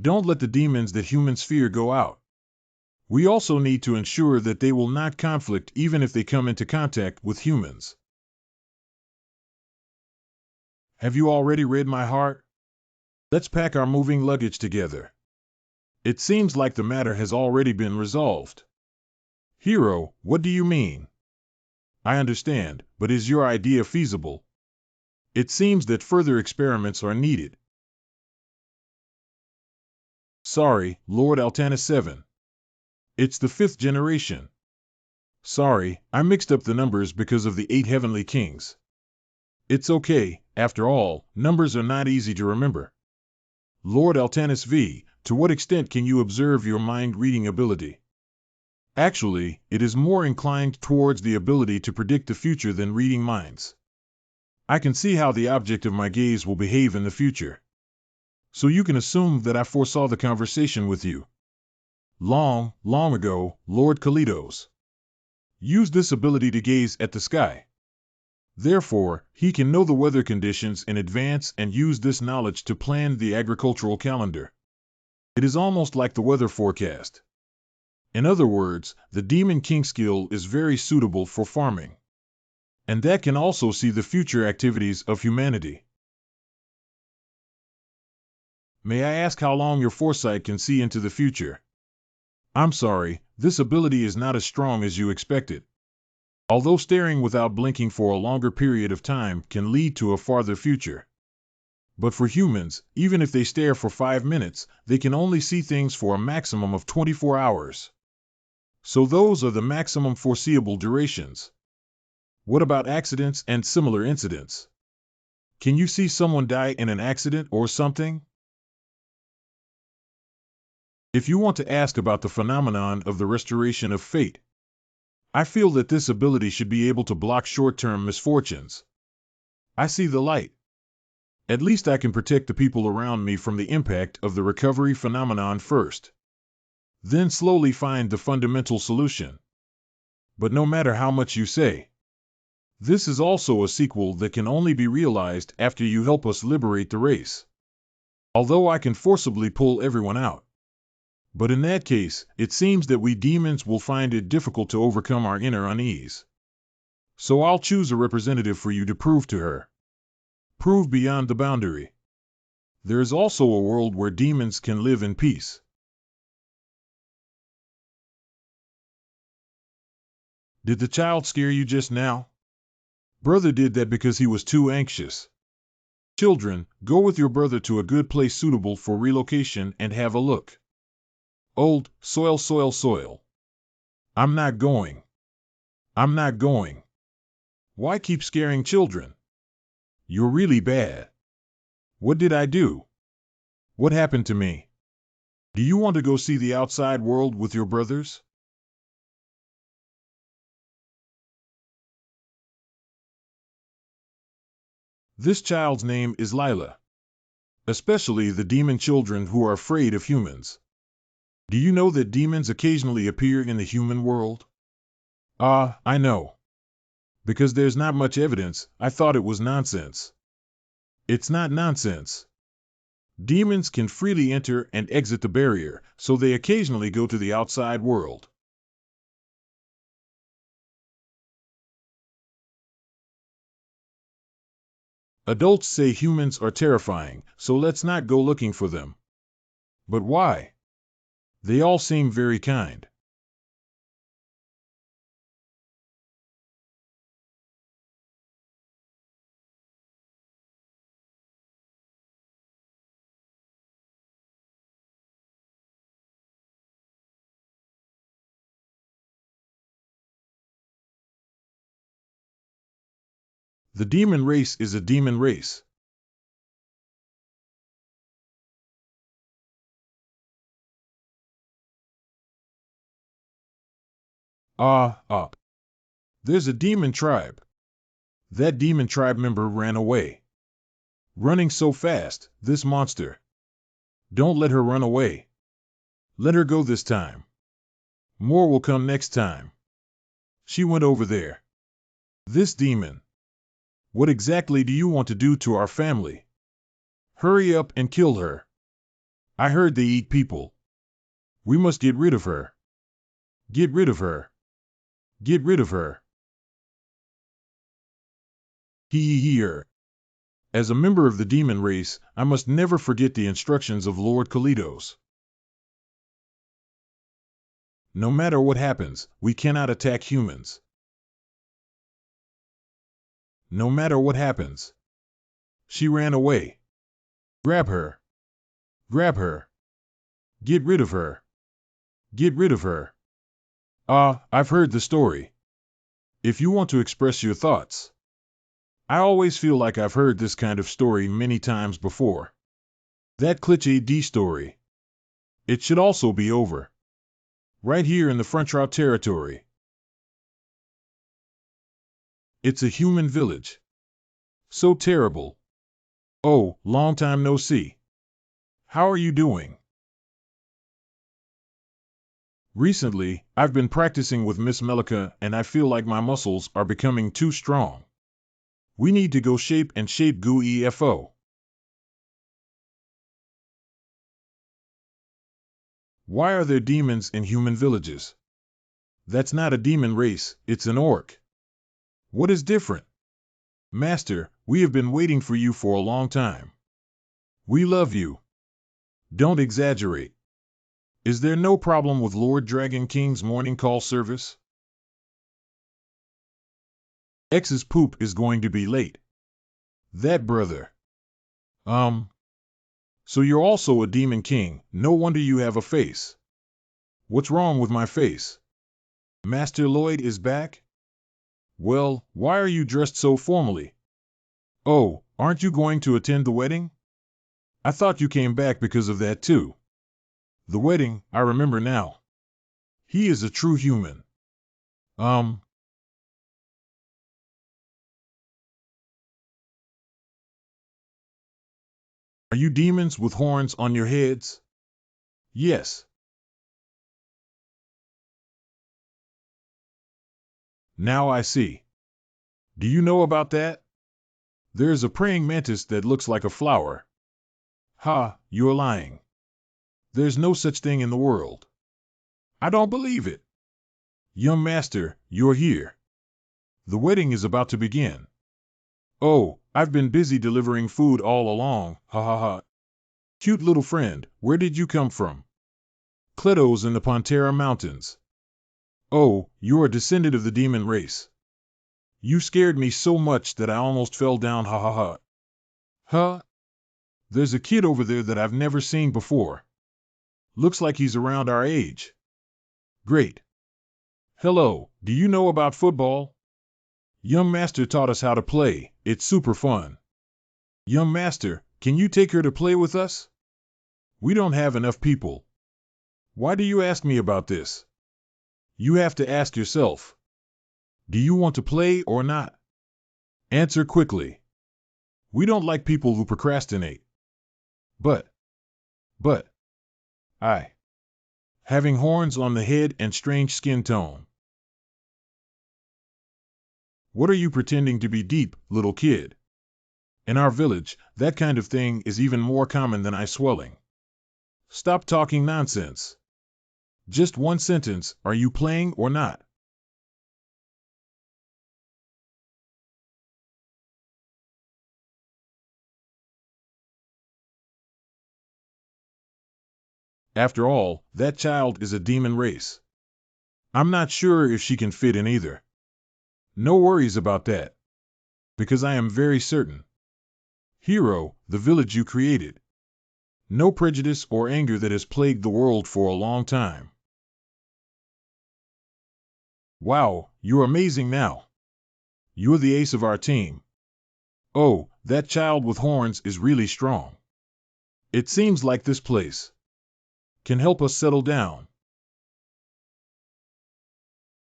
Don't let the demons that humans fear go out. We also need to ensure that they will not conflict even if they come into contact with humans. Have you already read my heart? Let's pack our moving luggage together. It seems like the matter has already been resolved. Hero, what do you mean? I understand, but is your idea feasible? It seems that further experiments are needed. Sorry, Lord Altanus 7. It's the 5th generation. Sorry, I mixed up the numbers because of the 8 heavenly kings. It's okay, after all, numbers are not easy to remember. Lord Altanus V, to what extent can you observe your mind-reading ability? Actually, it is more inclined towards the ability to predict the future than reading minds. I can see how the object of my gaze will behave in the future. So you can assume that I foresaw the conversation with you. Long, long ago, Lord Kalidos used this ability to gaze at the sky. Therefore, he can know the weather conditions in advance and use this knowledge to plan the agricultural calendar. It is almost like the weather forecast. In other words, the Demon King skill is very suitable for farming. And that can also see the future activities of humanity. May I ask how long your foresight can see into the future? I'm sorry, this ability is not as strong as you expected. Although staring without blinking for a longer period of time can lead to a farther future. But for humans, even if they stare for 5 minutes, they can only see things for a maximum of 24 hours. So those are the maximum foreseeable durations. What about accidents and similar incidents? Can you see someone die in an accident or something? If you want to ask about the phenomenon of the restoration of fate, I feel that this ability should be able to block short-term misfortunes. I see the light. At least I can protect the people around me from the impact of the recovery phenomenon first. Then slowly find the fundamental solution. But no matter how much you say, this is also a sequel that can only be realized after you help us liberate the race. Although I can forcibly pull everyone out. But in that case, it seems that we demons will find it difficult to overcome our inner unease. So I'll choose a representative for you to prove to her. Prove beyond the boundary. There is also a world where demons can live in peace. Did the child scare you just now? Brother did that because he was too anxious. Children, go with your brother to a good place suitable for relocation and have a look. Old, soil, soil, soil. I'm not going. I'm not going. Why keep scaring children? You're really bad. What did I do? What happened to me? Do you want to go see the outside world with your brothers? This child's name is Lila. Especially the demon children who are afraid of humans. Do you know that demons occasionally appear in the human world? I know. Because there's not much evidence, I thought it was nonsense. It's not nonsense. Demons can freely enter and exit the barrier, so they occasionally go to the outside world. Adults say humans are terrifying, so let's not go looking for them. But why? They all seem very kind. The demon race is a demon race. There's a demon tribe. That demon tribe member ran away. Running so fast, this monster. Don't let her run away. Let her go this time. More will come next time. She went over there. This demon. What exactly do you want to do to our family? Hurry up and kill her. I heard they eat people. We must get rid of her. Get rid of her. Get rid of her. Her. As a member of the demon race, I must never forget the instructions of Lord Kalidos. No matter what happens, we cannot attack humans. No matter what happens. She ran away. Grab her. Grab her. Get rid of her. Get rid of her. I've heard the story. If you want to express your thoughts. I always feel like I've heard this kind of story many times before. That cliché D story. It should also be over. Right here in the Frontrout territory. It's a human village. So terrible. Oh, long time no see. How are you doing? Recently, I've been practicing with Miss Melika and I feel like my muscles are becoming too strong. We need to go shape and shape GUIFO. Why are there demons in human villages? That's not a demon race, it's an orc. What is different? Master, we have been waiting for you for a long time. We love you. Don't exaggerate. Is there no problem with Lord Dragon King's morning call service? X's poop is going to be late. That brother. So you're also a demon king, no wonder you have a face. What's wrong with my face? Master Lloyd is back? Well, why are you dressed so formally? Oh, aren't you going to attend the wedding? I thought you came back because of that too. The wedding, I remember now. He is a true human. Are you demons with horns on your heads? Yes. Now I see. Do you know about that? There's a praying mantis that looks like a flower. Ha, you're lying. There's no such thing in the world. I don't believe it. Young master, you're here. The wedding is about to begin. Oh, I've been busy delivering food all along, ha ha ha. Cute little friend, where did you come from? Cletos in the Pantera Mountains. Oh, you're a descendant of the demon race. You scared me so much that I almost fell down, ha ha ha. Huh? There's a kid over there that I've never seen before. Looks like he's around our age. Great. Hello, do you know about football? Young master taught us how to play, it's super fun. Young master, can you take her to play with us? We don't have enough people. Why do you ask me about this? You have to ask yourself. Do you want to play or not? Answer quickly. We don't like people who procrastinate. But, I. Having horns on the head and strange skin tone. What are you pretending to be deep, little kid? In our village, that kind of thing is even more common than eye swelling. Stop talking nonsense. Just one sentence, are you playing or not? After all, that child is a demon race. I'm not sure if she can fit in either. No worries about that. Because I am very certain. Hero, the village you created. No prejudice or anger that has plagued the world for a long time. Wow, you're amazing now. You're the ace of our team. Oh, that child with horns is really strong. It seems like this place can help us settle down.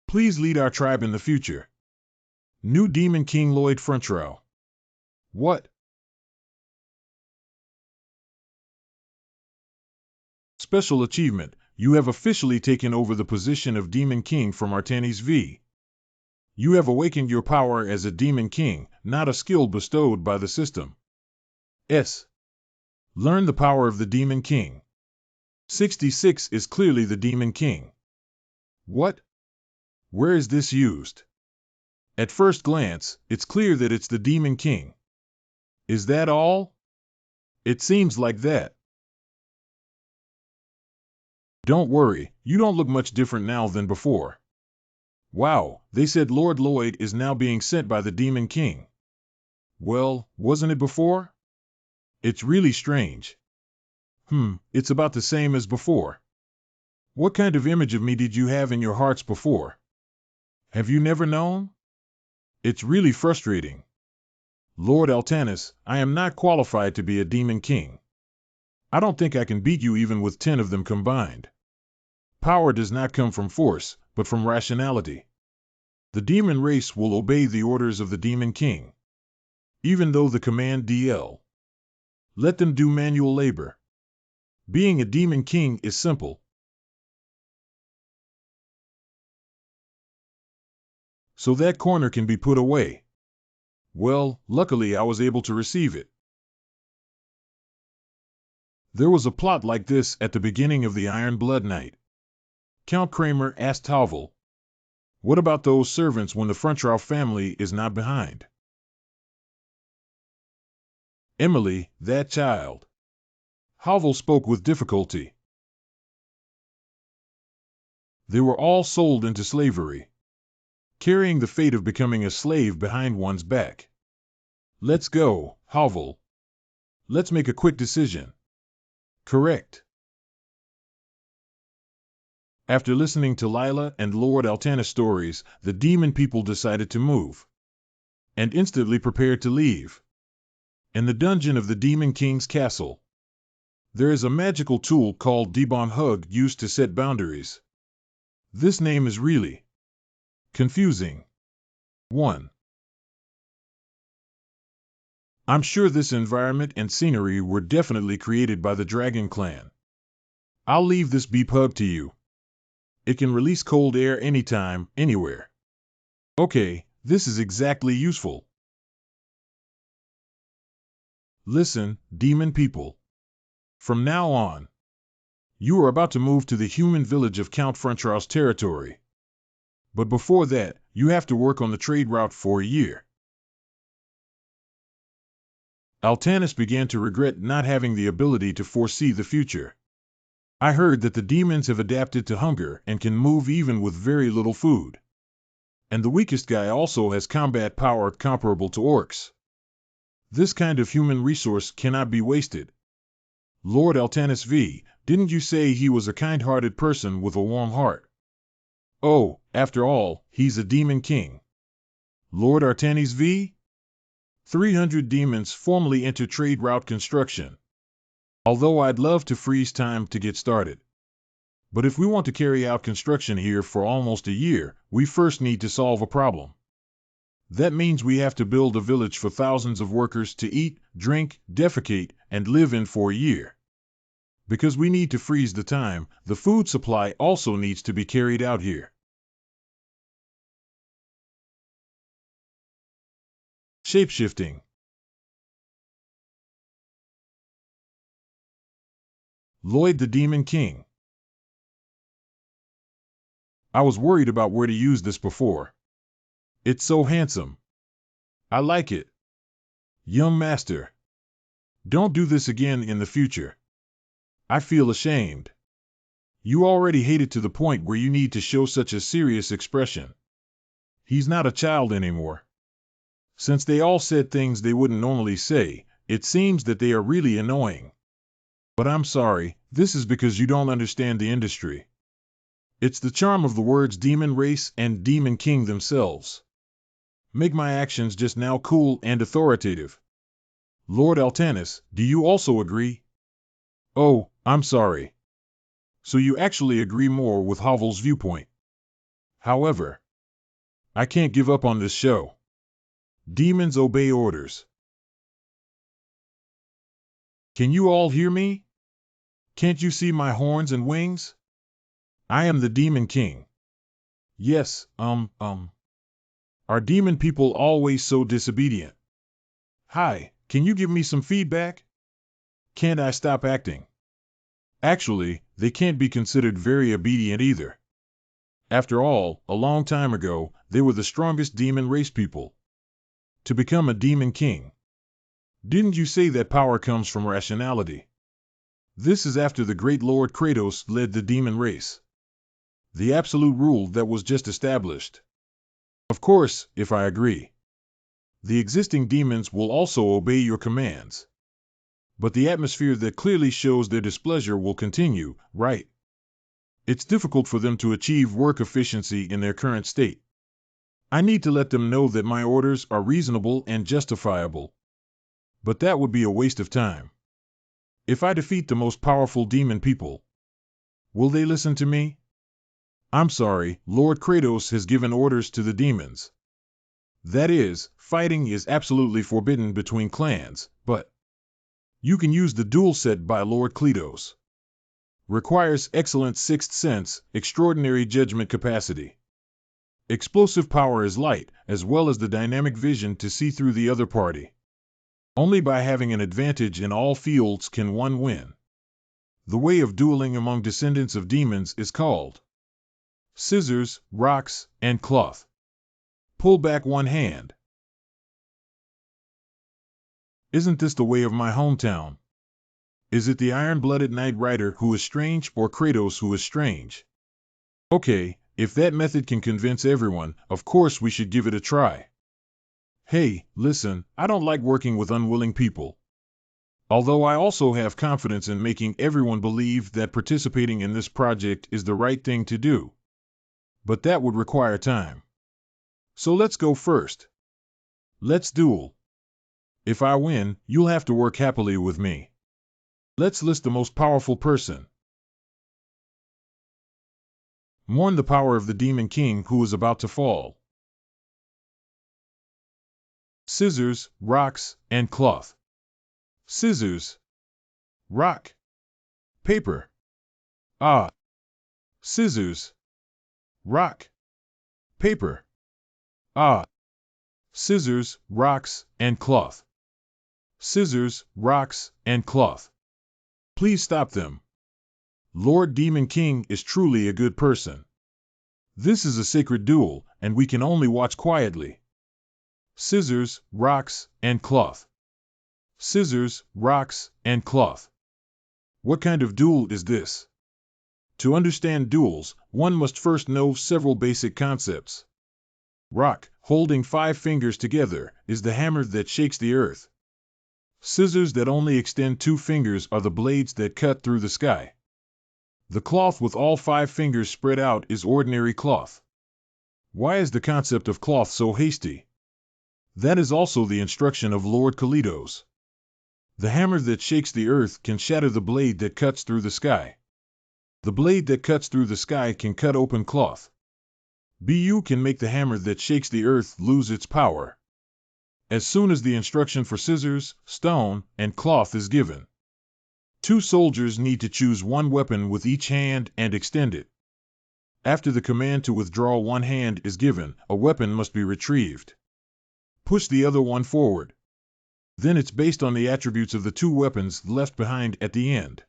Please lead our tribe in the future. New Demon King Lloyd Frontrow. What? Special achievement. You have officially taken over the position of Demon King from Artanis V. You have awakened your power as a Demon King, not a skill bestowed by the system. S. Learn the power of the Demon King. 66 is clearly the Demon King. What? Where is this used? At first glance, it's clear that it's the Demon King. Is that all? It seems like that. Don't worry, you don't look much different now than before. Wow, they said Lord Lloyd is now being sent by the Demon King. Well, wasn't it before? It's really strange. It's about the same as before. What kind of image of me did you have in your hearts before? Have you never known? It's really frustrating. Lord Altanis, I am not qualified to be a Demon King. I don't think I can beat you even with 10 of them combined. Power does not come from force, but from rationality. The demon race will obey the orders of the Demon King. Even though the command DL. Let them do manual labor. Being a Demon King is simple. so that corner can be put away. Well, luckily I was able to receive it. There was a plot like this at the beginning of the Iron Blood Night. Count Kramer asked Havel, "What about those servants when the Frontrow family is not behind?" Emily, that child. Havel spoke with difficulty. They were all sold into slavery, carrying the fate of becoming a slave behind one's back. Let's go, Havel. Let's make a quick decision. Correct. After listening to Lila and Lord Altanis' stories, the demon people decided to move, and instantly prepared to leave. In the dungeon of the Demon King's castle, there is a magical tool called Debon Hug used to set boundaries. This name is really confusing. 1. I'm sure this environment and scenery were definitely created by the Dragon Clan. I'll leave this beep hug to you. It can release cold air anytime, anywhere. Okay, this is exactly useful. Listen, demon people. From now on, you are about to move to the human village of Count Frontrow's territory. But before that, you have to work on the trade route for a year. Altanis began to regret not having the ability to foresee the future. I heard that the demons have adapted to hunger and can move even with very little food. And the weakest guy also has combat power comparable to orcs. This kind of human resource cannot be wasted. Lord Altanis V, didn't you say he was a kind-hearted person with a warm heart? Oh, after all, he's a demon king. Lord Altanis V? 300 demons formally enter trade route construction. Although I'd love to freeze time to get started. But if we want to carry out construction here for almost a year, we first need to solve a problem. That means we have to build a village for thousands of workers to eat, drink, defecate, and live in for a year. Because we need to freeze the time, the food supply also needs to be carried out here. Shapeshifting. Lloyd the Demon King. I was worried about where to use this before. It's so handsome. I like it. Young master. Don't do this again in the future. I feel ashamed. You already hate it to the point where you need to show such a serious expression. He's not a child anymore. Since they all said things they wouldn't normally say, it seems that they are really annoying. But I'm sorry, this is because you don't understand the industry. It's the charm of the words demon race and demon king themselves. Make my actions just now cool and authoritative. Lord Altanis, do you also agree? Oh, I'm sorry. So you actually agree more with Havel's viewpoint. However, I can't give up on this show. Demons obey orders. Can you all hear me? Can't you see my horns and wings? I am the Demon King. Yes, Are demon people always so disobedient? Hi, can you give me some feedback? Can't I stop acting? Actually, they can't be considered very obedient either. After all, a long time ago, they were the strongest demon race people. To become a demon king. Didn't you say that power comes from rationality? This is after the great Lord Kratos led the demon race. The absolute rule that was just established. Of course, if I agree. The existing demons will also obey your commands. But the atmosphere that clearly shows their displeasure will continue, right? It's difficult for them to achieve work efficiency in their current state. I need to let them know that my orders are reasonable and justifiable. But that would be a waste of time. If I defeat the most powerful demon people, will they listen to me? I'm sorry, Lord Kratos has given orders to the demons. That is, fighting is absolutely forbidden between clans, but you can use the duel set by Lord Kratos. Requires excellent sixth sense, extraordinary judgment capacity. Explosive power is light, as well as the dynamic vision to see through the other party. Only by having an advantage in all fields can one win. The way of dueling among descendants of demons is called scissors, rocks, and cloth. Pull back one hand. Isn't this the way of my hometown? Is it the iron-blooded Knight Rider who is strange, or Kratos who is strange? Okay, if that method can convince everyone, of course we should give it a try. Hey, listen, I don't like working with unwilling people. Although I also have confidence in making everyone believe that participating in this project is the right thing to do. But that would require time. So let's go first. Let's duel. If I win, you'll have to work happily with me. Let's list the most powerful person. Mourn the power of the Demon King who is about to fall. Scissors, rocks, and cloth. Scissors. Rock. Paper. Ah. Scissors. Rock. Paper. Ah. Scissors, rocks, and cloth. Scissors, rocks, and cloth. Please stop them. Lord Demon King is truly a good person. This is a sacred duel, and we can only watch quietly. Scissors, rocks, and cloth. Scissors, rocks, and cloth. What kind of duel is this? To understand duels, one must first know several basic concepts. Rock, holding 5 fingers together, is the hammer that shakes the earth. Scissors that only extend 2 fingers are the blades that cut through the sky. The cloth with all 5 fingers spread out is ordinary cloth. Why is the concept of cloth so hasty? That is also the instruction of Lord Kalitos. The hammer that shakes the earth can shatter the blade that cuts through the sky. The blade that cuts through the sky can cut open cloth. Bu can make the hammer that shakes the earth lose its power. As soon as the instruction for scissors, stone, and cloth is given, 2 soldiers need to choose one weapon with each hand and extend it. After the command to withdraw one hand is given, a weapon must be retrieved. Push the other one forward. Then it's based on the attributes of the 2 weapons left behind at the end.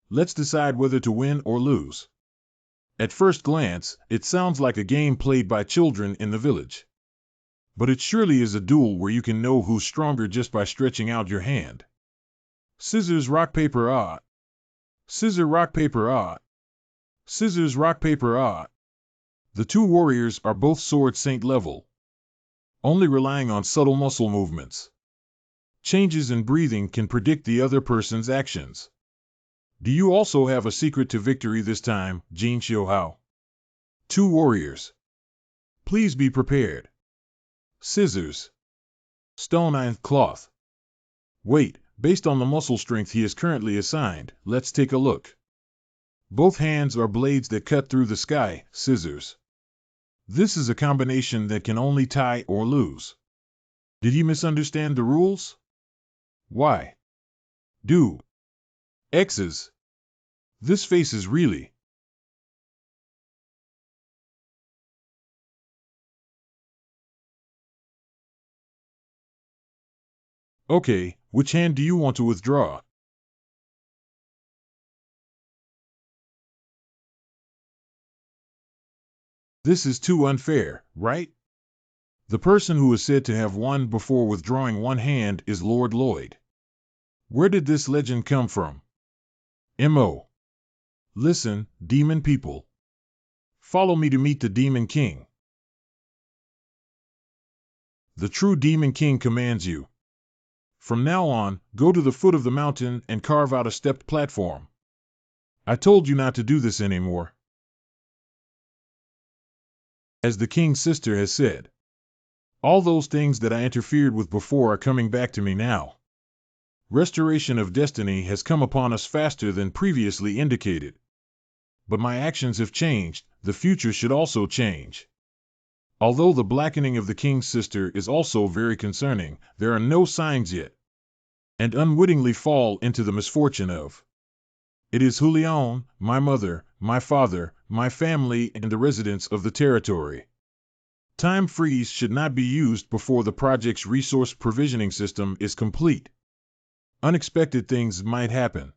Let's decide whether to win or lose. At first glance, it sounds like a game played by children in the village. But it surely is a duel where you can know who's stronger just by stretching out your hand. Scissors, rock, paper, ah. Scissor, rock, paper, ah. Scissors, rock, paper, ah. The 2 warriors are both sword saint level, only relying on subtle muscle movements. Changes in breathing can predict the other person's actions. Do you also have a secret to victory this time, Jin Xiuhao? 2 warriors. Please be prepared. Scissors. Stone and cloth. Wait, based on the muscle strength he is currently assigned, let's take a look. Both hands are blades that cut through the sky, scissors. This is a combination that can only tie or lose. Did he misunderstand the rules? Why? Do. X's. This face is really. Okay, which hand do you want to withdraw? This is too unfair, right? The person who is said to have won before withdrawing one hand is Lord Lloyd. Where did this legend come from? M.O. Listen, demon people. Follow me to meet the Demon King. The true Demon King commands you. From now on, go to the foot of the mountain and carve out a stepped platform. I told you not to do this anymore. As the king's sister has said, all those things that I interfered with before are coming back to me now. Restoration of destiny has come upon us faster than previously indicated. But my actions have changed, the future should also change. Although the blackening of the king's sister is also very concerning, there are no signs yet. And unwittingly fall into the misfortune of. It is Julian, my mother, my father, my family, and the residents of the territory. Time freeze should not be used before the project's resource provisioning system is complete. Unexpected things might happen.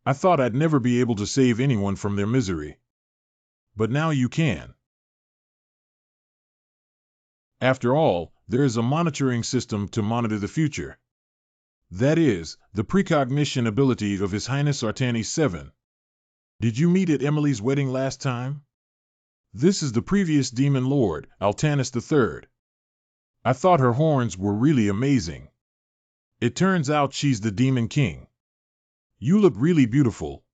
I thought I'd never be able to save anyone from their misery. But now you can. After all, there is a monitoring system to monitor the future. That is, the precognition ability of His Highness Artani VII. Did you meet at Emily's wedding last time? This is the previous Demon Lord, Altanis III. I thought her horns were really amazing. It turns out she's the Demon King. You look really beautiful.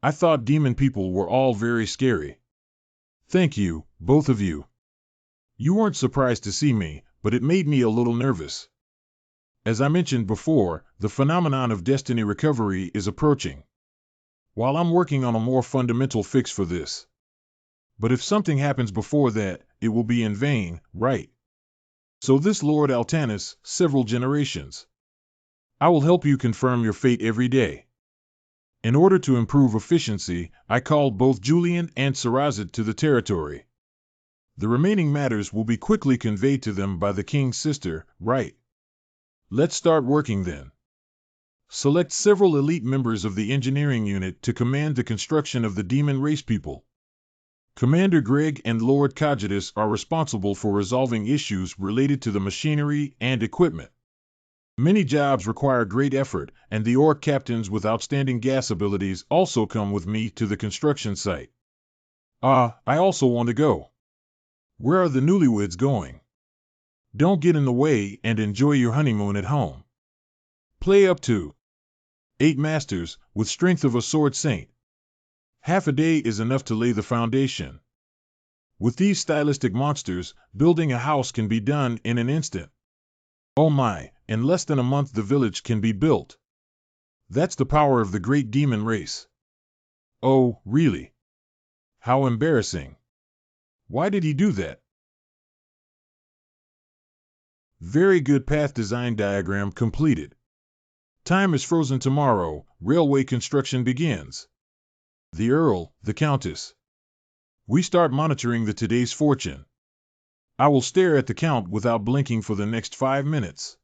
I thought demon people were all very scary. Thank you, both of you. You weren't surprised to see me, but it made me a little nervous. As I mentioned before, the phenomenon of destiny recovery is approaching. While I'm working on a more fundamental fix for this. But if something happens before that, it will be in vain, right? So this Lord Altanis, several generations. I will help you confirm your fate every day. In order to improve efficiency, I called both Julian and Sarazid to the territory. The remaining matters will be quickly conveyed to them by the king's sister, right? Let's start working then. Select several elite members of the engineering unit to command the construction of the demon race people. Commander Greg and Lord Cogitus are responsible for resolving issues related to the machinery and equipment. Many jobs require great effort, and the orc captains with outstanding gas abilities also come with me to the construction site. I also want to go. Where are the newlyweds going? Don't get in the way and enjoy your honeymoon at home. Play up to 8 masters, with strength of a sword saint. Half a day is enough to lay the foundation. With these stylistic monsters, building a house can be done in an instant. Oh my, in less than a month the village can be built. That's the power of the great demon race. Oh, really? How embarrassing. Why did he do that? Very good path design diagram completed. Time is frozen tomorrow, railway construction begins. The Earl, the Countess. We start monitoring the today's fortune. I will stare at the count without blinking for the next 5 minutes.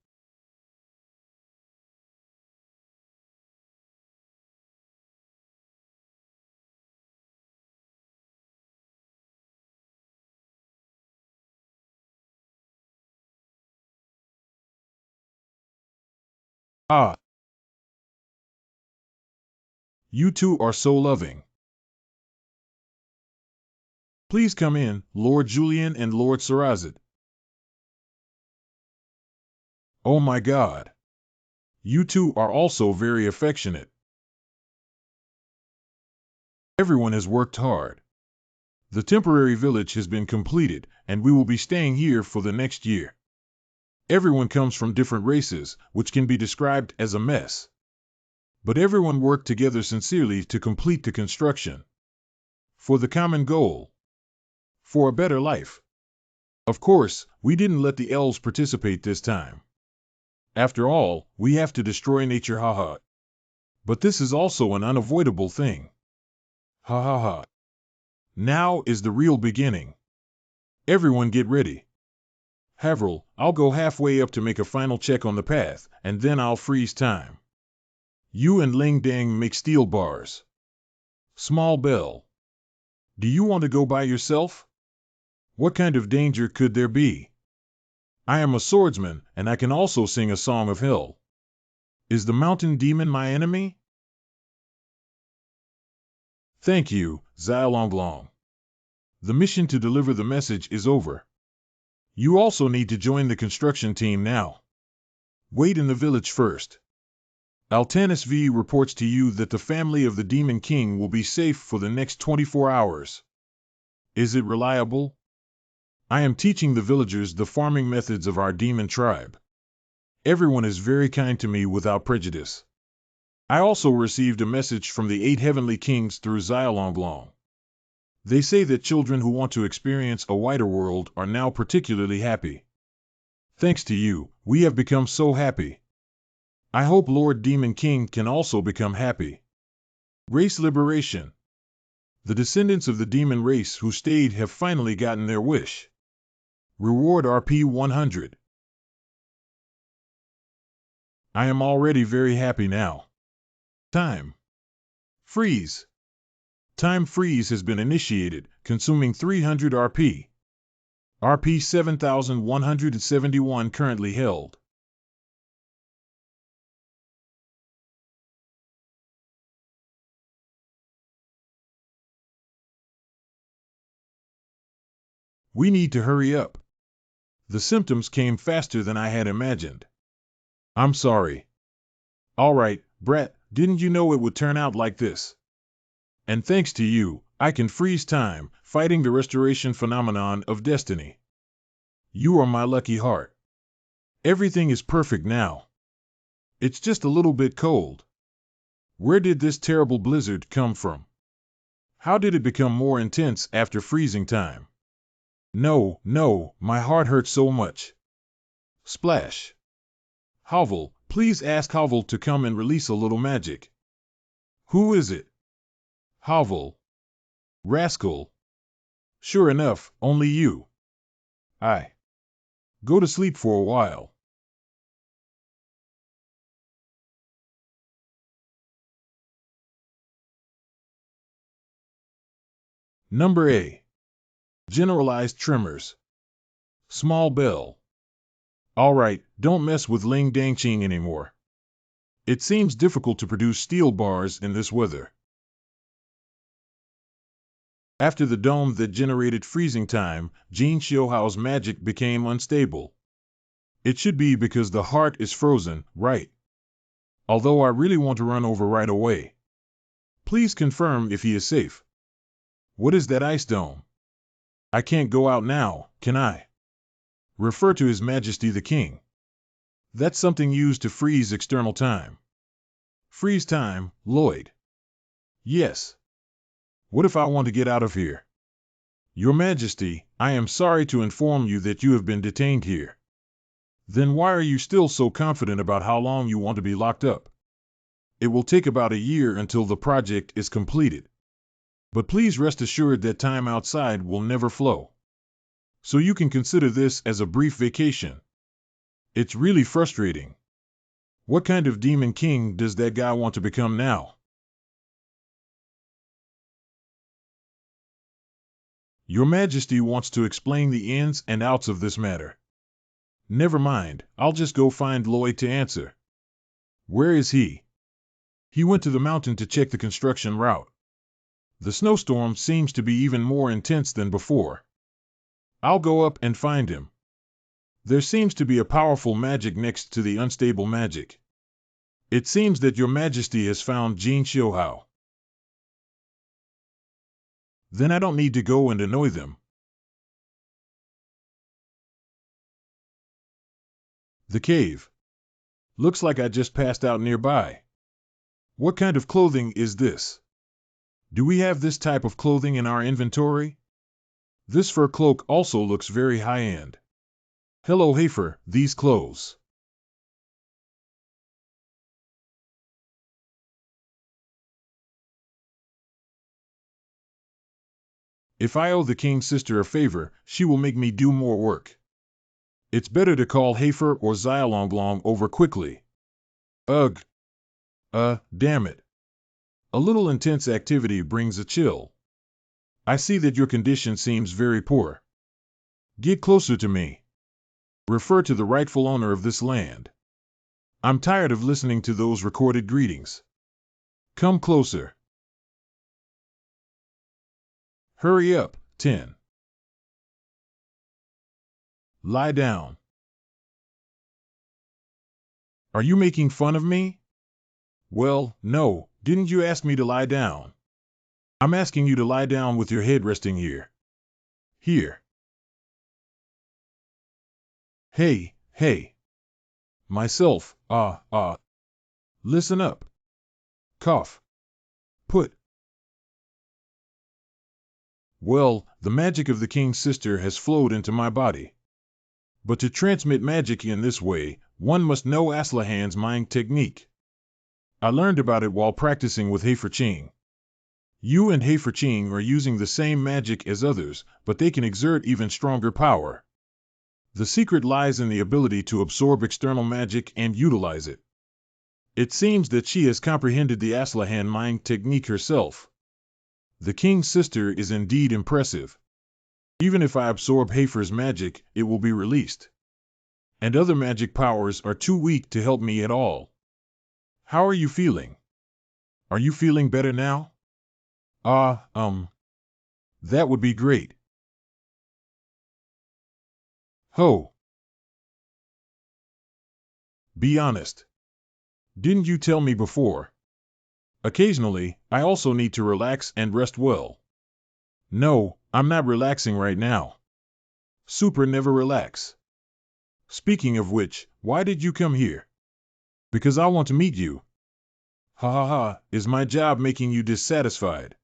Ah, you two are so loving. Please come in, Lord Julian and Lord Sarazid. Oh my God. You two are also very affectionate. Everyone has worked hard. The temporary village has been completed, and we will be staying here for the next year. Everyone comes from different races, which can be described as a mess. But everyone worked together sincerely to complete the construction. For the common goal. For a better life. Of course, we didn't let the elves participate this time. After all, we have to destroy nature, haha. But this is also an unavoidable thing. Ha ha ha. Now is the real beginning. Everyone get ready. Havril, I'll go halfway up to make a final check on the path, and then I'll freeze time. You and Ling Dang make steel bars. Small Bell. Do you want to go by yourself? What kind of danger could there be? I am a swordsman, and I can also sing a song of hell. Is the mountain demon my enemy? Thank you, Xiaolonglong. The mission to deliver the message is over. You also need to join the construction team now. Wait in the village first. Altanis V reports to you that the family of the Demon King will be safe for the next 24 hours. Is it reliable? I am teaching the villagers the farming methods of our demon tribe. Everyone is very kind to me without prejudice. I also received a message from the 8 heavenly kings through Xiaolonglong. They say that children who want to experience a wider world are now particularly happy. Thanks to you, we have become so happy. I hope Lord Demon King can also become happy. Race liberation. The descendants of the demon race who stayed have finally gotten their wish. Reward RP 100. I am already very happy now. Time. Freeze. Time freeze has been initiated, consuming 300 RP. RP 7171 currently held. We need to hurry up. The symptoms came faster than I had imagined. I'm sorry. All right, Brett, didn't you know it would turn out like this? And thanks to you, I can freeze time, fighting the restoration phenomenon of destiny. You are my lucky heart. Everything is perfect now. It's just a little bit cold. Where did this terrible blizzard come from? How did it become more intense after freezing time? No, my heart hurts so much. Splash. Hovel, please ask Hovel to come and release a little magic. Who is it? Hovel. Rascal. Sure enough, only you. I. Go to sleep for a while. Number A. Generalized tremors. Small bell. Alright, don't mess with Ling Dangqing anymore. It seems difficult to produce steel bars in this weather. After the dome that generated freezing time, Jin Xiuhao's magic became unstable. It should be because the heart is frozen, right? Although I really want to run over right away. Please confirm if he is safe. What is that ice dome? I can't go out now, can I? Refer to His Majesty the King. That's something used to freeze external time. Freeze time, Lloyd. Yes. What if I want to get out of here? Your Majesty, I am sorry to inform you that you have been detained here. Then why are you still so confident about how long you want to be locked up? It will take about a year until the project is completed. But please rest assured that time outside will never flow. So you can consider this as a brief vacation. It's really frustrating. What kind of demon king does that guy want to become now? Your Majesty wants to explain the ins and outs of this matter. Never mind, I'll just go find Lloyd to answer. Where is he? He went to the mountain to check the construction route. The snowstorm seems to be even more intense than before. I'll go up and find him. There seems to be a powerful magic next to the unstable magic. It seems that Your Majesty has found Jin Xiuhao. Then I don't need to go and annoy them. The cave. Looks like I just passed out nearby. What kind of clothing is this? Do we have this type of clothing in our inventory? This fur cloak also looks very high-end. Hello Hafer, these clothes. If I owe the king's sister a favor, she will make me do more work. It's better to call Hafer or Xiaolonglong over quickly. Ugh. Damn it. A little intense activity brings a chill. I see that your condition seems very poor. Get closer to me. Refer to the rightful owner of this land. I'm tired of listening to those recorded greetings. Come closer. Hurry up, 10. Lie down. Are you making fun of me? Well, no, didn't you ask me to lie down? I'm asking you to lie down with your head resting here. Here. Hey. Myself, Listen up. Cough. Put. Well, the magic of the king's sister has flowed into my body. But to transmit magic in this way, one must know Aslahan's mind technique. I learned about it while practicing with Hafer Ching. You and Hafer Ching are using the same magic as others, but they can exert even stronger power. The secret lies in the ability to absorb external magic and utilize it. It seems that she has comprehended the Aslahan mind technique herself. The king's sister is indeed impressive. Even if I absorb Hafer's magic, it will be released. And other magic powers are too weak to help me at all. How are you feeling? Are you feeling better now? That would be great. Ho. Be honest. Didn't you tell me before? Occasionally, I also need to relax and rest well. No, I'm not relaxing right now. Super never relax. Speaking of which, why did you come here? Because I want to meet you. Ha ha ha, is my job making you dissatisfied?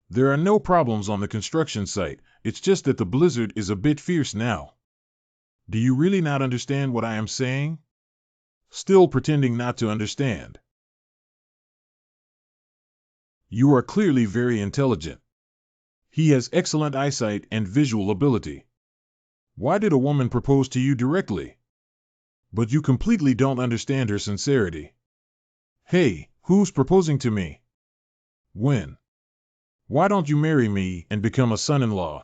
There are no problems on the construction site, it's just that the blizzard is a bit fierce now. Do you really not understand what I am saying? Still pretending not to understand. You are clearly very intelligent. He has excellent eyesight and visual ability. Why did a woman propose to you directly? But you completely don't understand her sincerity. Hey, who's proposing to me? When? Why don't you marry me and become a son-in-law?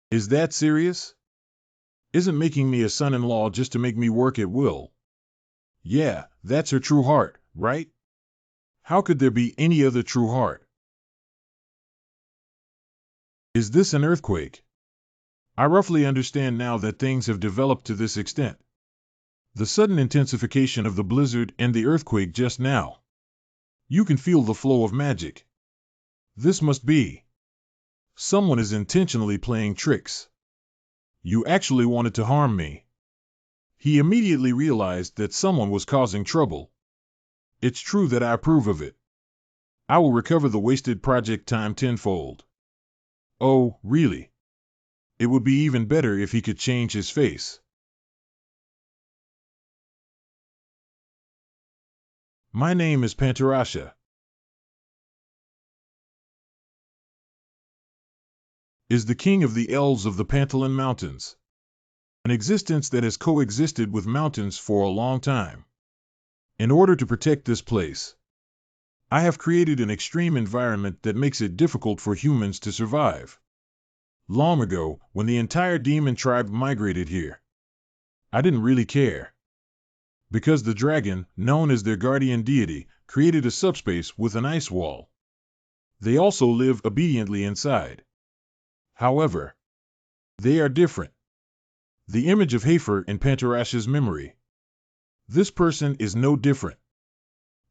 Is that serious? Isn't making me a son-in-law just to make me work at will? Yeah, that's her true heart, right? How could there be any other true heart? Is this an earthquake? I roughly understand now that things have developed to this extent. The sudden intensification of the blizzard and the earthquake just now. You can feel the flow of magic. This must be. Someone is intentionally playing tricks. You actually wanted to harm me. He immediately realized that someone was causing trouble. It's true that I approve of it. I will recover the wasted project time tenfold. Oh, really? It would be even better if he could change his face. My name is Pantarasha. Is the king of the elves of the Pantalan Mountains. An existence that has coexisted with mountains for a long time. In order to protect this place, I have created an extreme environment that makes it difficult for humans to survive. Long ago, when the entire demon tribe migrated here, I didn't really care. Because the dragon, known as their guardian deity, created a subspace with an ice wall. They also live obediently inside. However, they are different. The image of Hafer in Pantarasha's memory. This person is no different.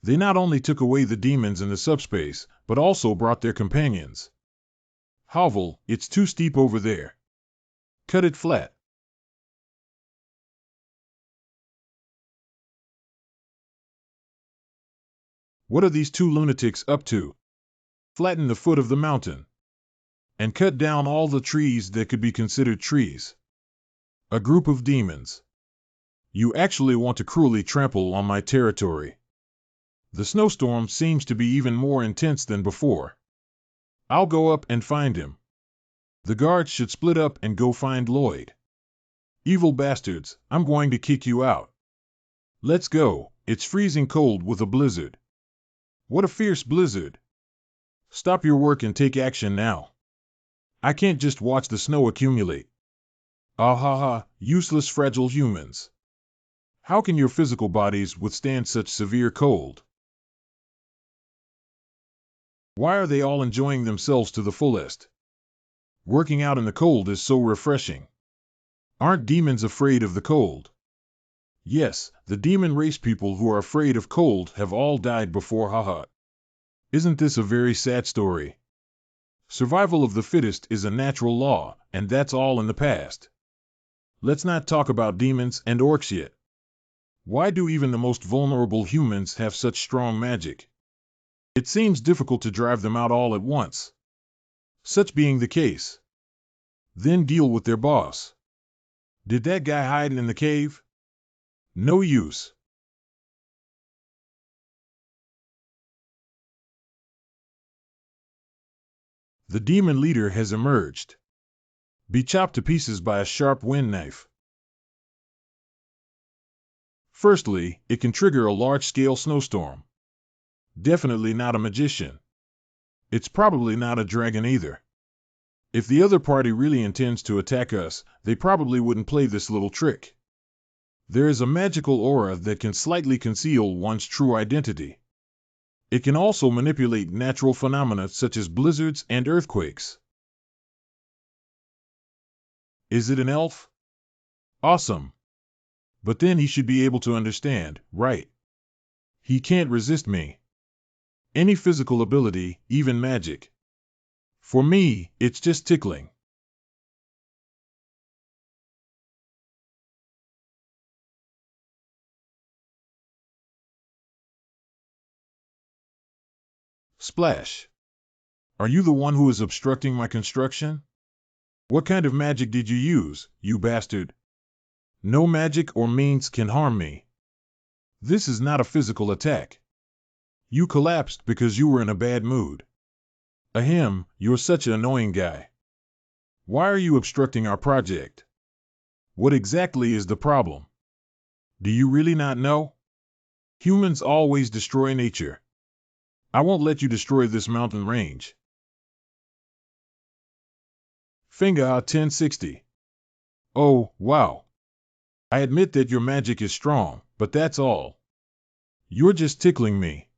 They not only took away the demons in the subspace, but also brought their companions. Hovel, it's too steep over there. Cut it flat. What are these two lunatics up to? Flatten the foot of the mountain. And cut down all the trees that could be considered trees. A group of demons. You actually want to cruelly trample on my territory. The snowstorm seems to be even more intense than before. I'll go up and find him. The guards should split up and go find Lloyd. Evil bastards, I'm going to kick you out. Let's go, it's freezing cold with a blizzard. What a fierce blizzard. Stop your work and take action now. I can't just watch the snow accumulate. Ah ha ha, useless fragile humans. How can your physical bodies withstand such severe cold? Why are they all enjoying themselves to the fullest? Working out in the cold is so refreshing. Aren't demons afraid of the cold? Yes, the demon race people who are afraid of cold have all died before haha. Isn't this a very sad story? Survival of the fittest is a natural law, and that's all in the past. Let's not talk about demons and orcs yet. Why do even the most vulnerable humans have such strong magic? It seems difficult to drive them out all at once. Such being the case, then deal with their boss. Did that guy hide in the cave? No use. The demon leader has emerged. Be chopped to pieces by a sharp wind knife. Firstly, it can trigger a large-scale snowstorm. Definitely not a magician. It's probably not a dragon either. If the other party really intends to attack us, they probably wouldn't play this little trick. There is a magical aura that can slightly conceal one's true identity. It can also manipulate natural phenomena such as blizzards and earthquakes. Is it an elf? Awesome. But then he should be able to understand, right? He can't resist me. Any physical ability, even magic. For me, it's just tickling. Splash. Are you the one who is obstructing my construction? What kind of magic did you use, you bastard? No magic or means can harm me. This is not a physical attack. You collapsed because you were in a bad mood. Ahem, you're such an annoying guy. Why are you obstructing our project? What exactly is the problem? Do you really not know? Humans always destroy nature. I won't let you destroy this mountain range. Finger 1060. Oh, wow. I admit that your magic is strong, but that's all. You're just tickling me.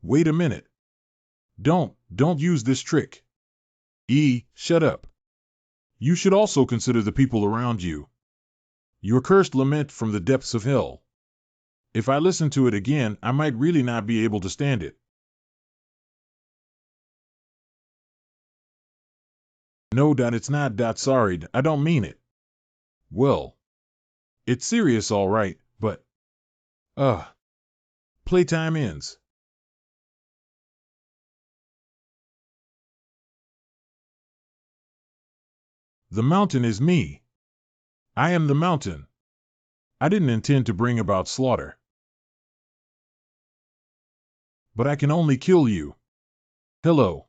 Wait a minute. Don't use this trick. Shut up. You should also consider the people around you. Your cursed lament from the depths of hell. If I listen to it again, I might really not be able to stand it. No, it's not. Sorry, I don't mean it. Well, it's serious all right, but... Playtime ends. The mountain is me. I am the mountain. I didn't intend to bring about slaughter. But I can only kill you. Hello.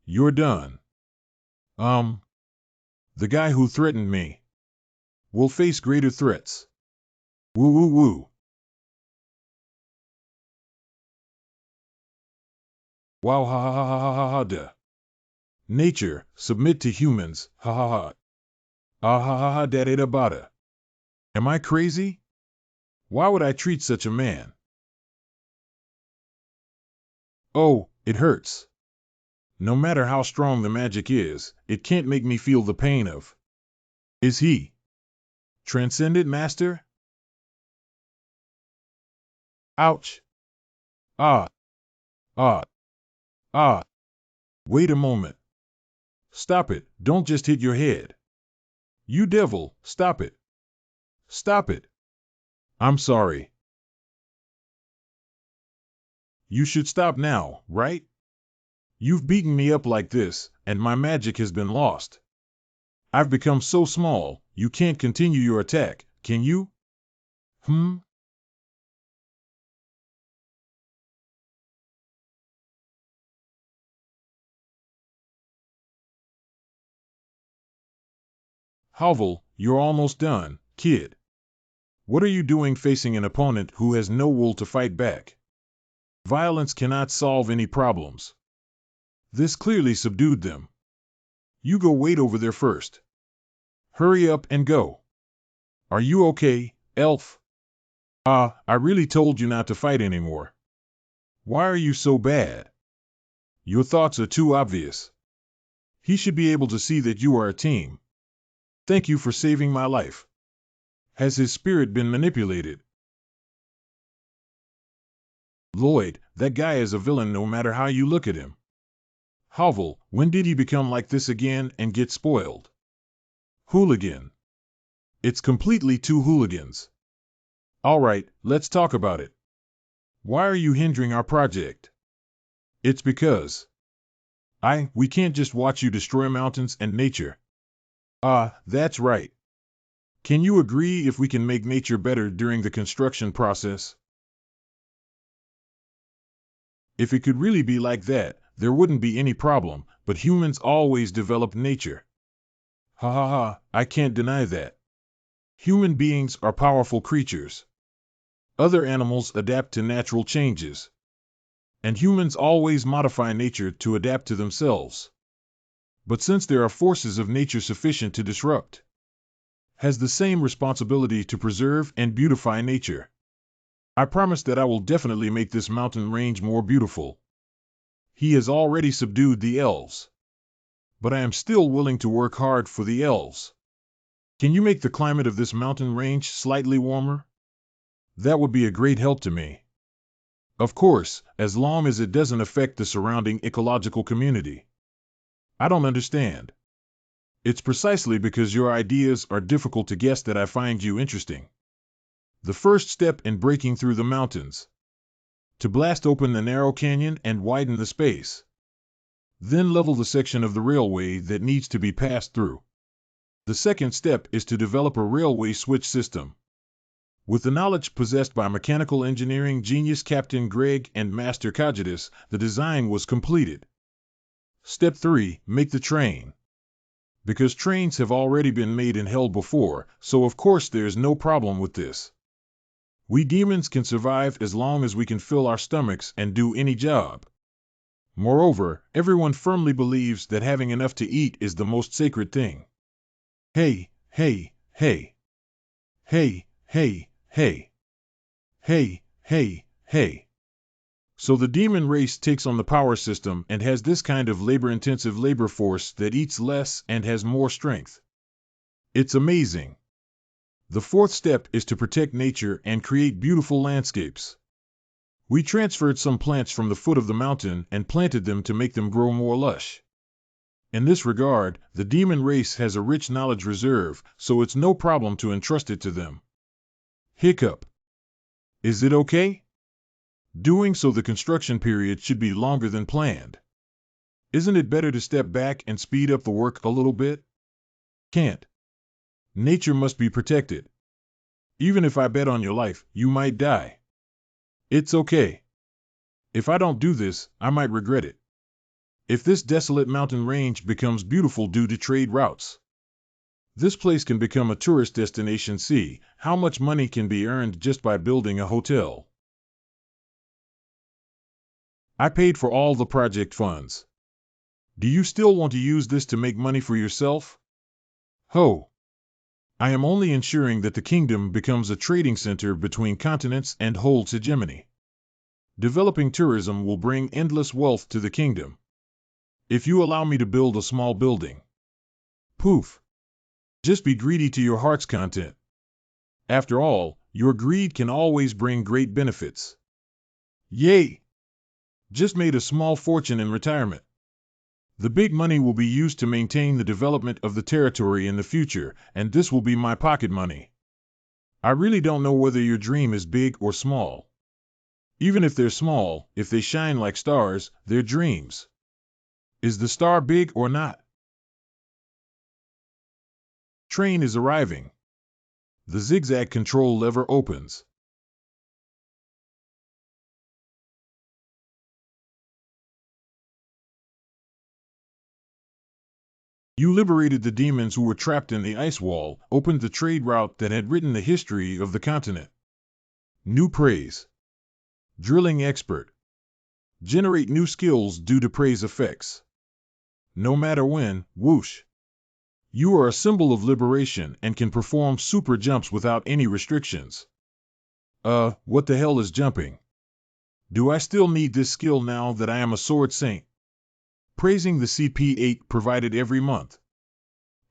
You're done. The guy who threatened me will face greater threats. Woo woo woo. Wow ha ha ha ha ha ha da. Nature, submit to humans, ha ha ha. Ah ha ha ha da da da bada. Am I crazy? Why would I treat such a man? Oh, it hurts. No matter how strong the magic is, it can't make me feel the pain of. Is he transcendent master? Ouch. Ah, ah, ah. Wait a moment. Stop it, don't just hit your head. You devil, stop it. Stop it. I'm sorry. You should stop now, right? You've beaten me up like this, and my magic has been lost. I've become so small, you can't continue your attack, can you? Hovel, you're almost done, kid. What are you doing facing an opponent who has no will to fight back? Violence cannot solve any problems. This clearly subdued them. You go wait over there first. Hurry up and go. Are you okay, elf? I really told you not to fight anymore. Why are you so bad? Your thoughts are too obvious. He should be able to see that you are a team. Thank you for saving my life. Has his spirit been manipulated? Lloyd, that guy is a villain no matter how you look at him. Hovel, when did he become like this again and get spoiled? Hooligan. It's completely two hooligans. All right, let's talk about it. Why are you hindering our project? It's because we can't just watch you destroy mountains and nature. That's right. Can you agree if we can make nature better during the construction process? If it could really be like that, there wouldn't be any problem, but humans always develop nature. Ha ha ha, I can't deny that. Human beings are powerful creatures. Other animals adapt to natural changes. And humans always modify nature to adapt to themselves. But since there are forces of nature sufficient to disrupt, has the same responsibility to preserve and beautify nature. I promise that I will definitely make this mountain range more beautiful. He has already subdued the elves. But I am still willing to work hard for the elves. Can you make the climate of this mountain range slightly warmer? That would be a great help to me. Of course, as long as it doesn't affect the surrounding ecological community. I don't understand. It's precisely because your ideas are difficult to guess that I find you interesting. The first step in breaking through the mountains. To blast open the narrow canyon and widen the space. Then level the section of the railway that needs to be passed through. The second step is to develop a railway switch system. With the knowledge possessed by mechanical engineering genius Captain Greg and Master Cogitus, the design was completed. Step 3. Make the train. Because trains have already been made and held before, so of course there's no problem with this. We demons can survive as long as we can fill our stomachs and do any job. Moreover, everyone firmly believes that having enough to eat is the most sacred thing. Hey, hey, hey. Hey, hey, hey. Hey, hey, hey. So the demon race takes on the power system and has this kind of labor-intensive labor force that eats less and has more strength. It's amazing. The fourth step is to protect nature and create beautiful landscapes. We transferred some plants from the foot of the mountain and planted them to make them grow more lush. In this regard, the demon race has a rich knowledge reserve, so it's no problem to entrust it to them. Hiccup. Is it okay? Doing so, the construction period should be longer than planned. Isn't it better to step back and speed up the work a little bit? Can't. Nature must be protected. Even if I bet on your life, you might die. It's okay. If I don't do this, I might regret it. If this desolate mountain range becomes beautiful due to trade routes, this place can become a tourist destination. See how much money can be earned just by building a hotel. I paid for all the project funds. Do you still want to use this to make money for yourself? Ho! I am only ensuring that the kingdom becomes a trading center between continents and holds hegemony. Developing tourism will bring endless wealth to the kingdom. If you allow me to build a small building. Poof! Just be greedy to your heart's content. After all, your greed can always bring great benefits. Yay! Just made a small fortune in retirement. The big money will be used to maintain the development of the territory in the future, and this will be my pocket money. I really don't know whether your dream is big or small. Even if they're small, if they shine like stars, they're dreams. Is the star big or not? Train is arriving. The zigzag control lever opens. You liberated the demons who were trapped in the ice wall, opened the trade route that had written the history of the continent. New praise. Drilling expert. Generate new skills due to praise effects. No matter when, whoosh. You are a symbol of liberation and can perform super jumps without any restrictions. What the hell is jumping? Do I still need this skill now that I am a sword saint? Praising the CP8 provided every month.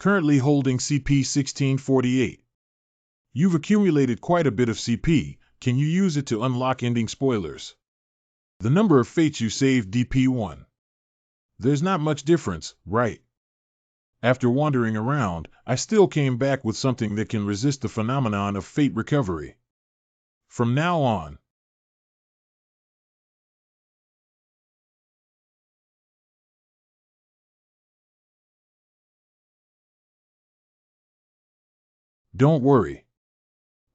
Currently holding CP 1648. You've accumulated quite a bit of CP, can you use it to unlock ending spoilers? The number of fates you saved DP1. There's not much difference, right? After wandering around, I still came back with something that can resist the phenomenon of fate recovery. From now on, don't worry.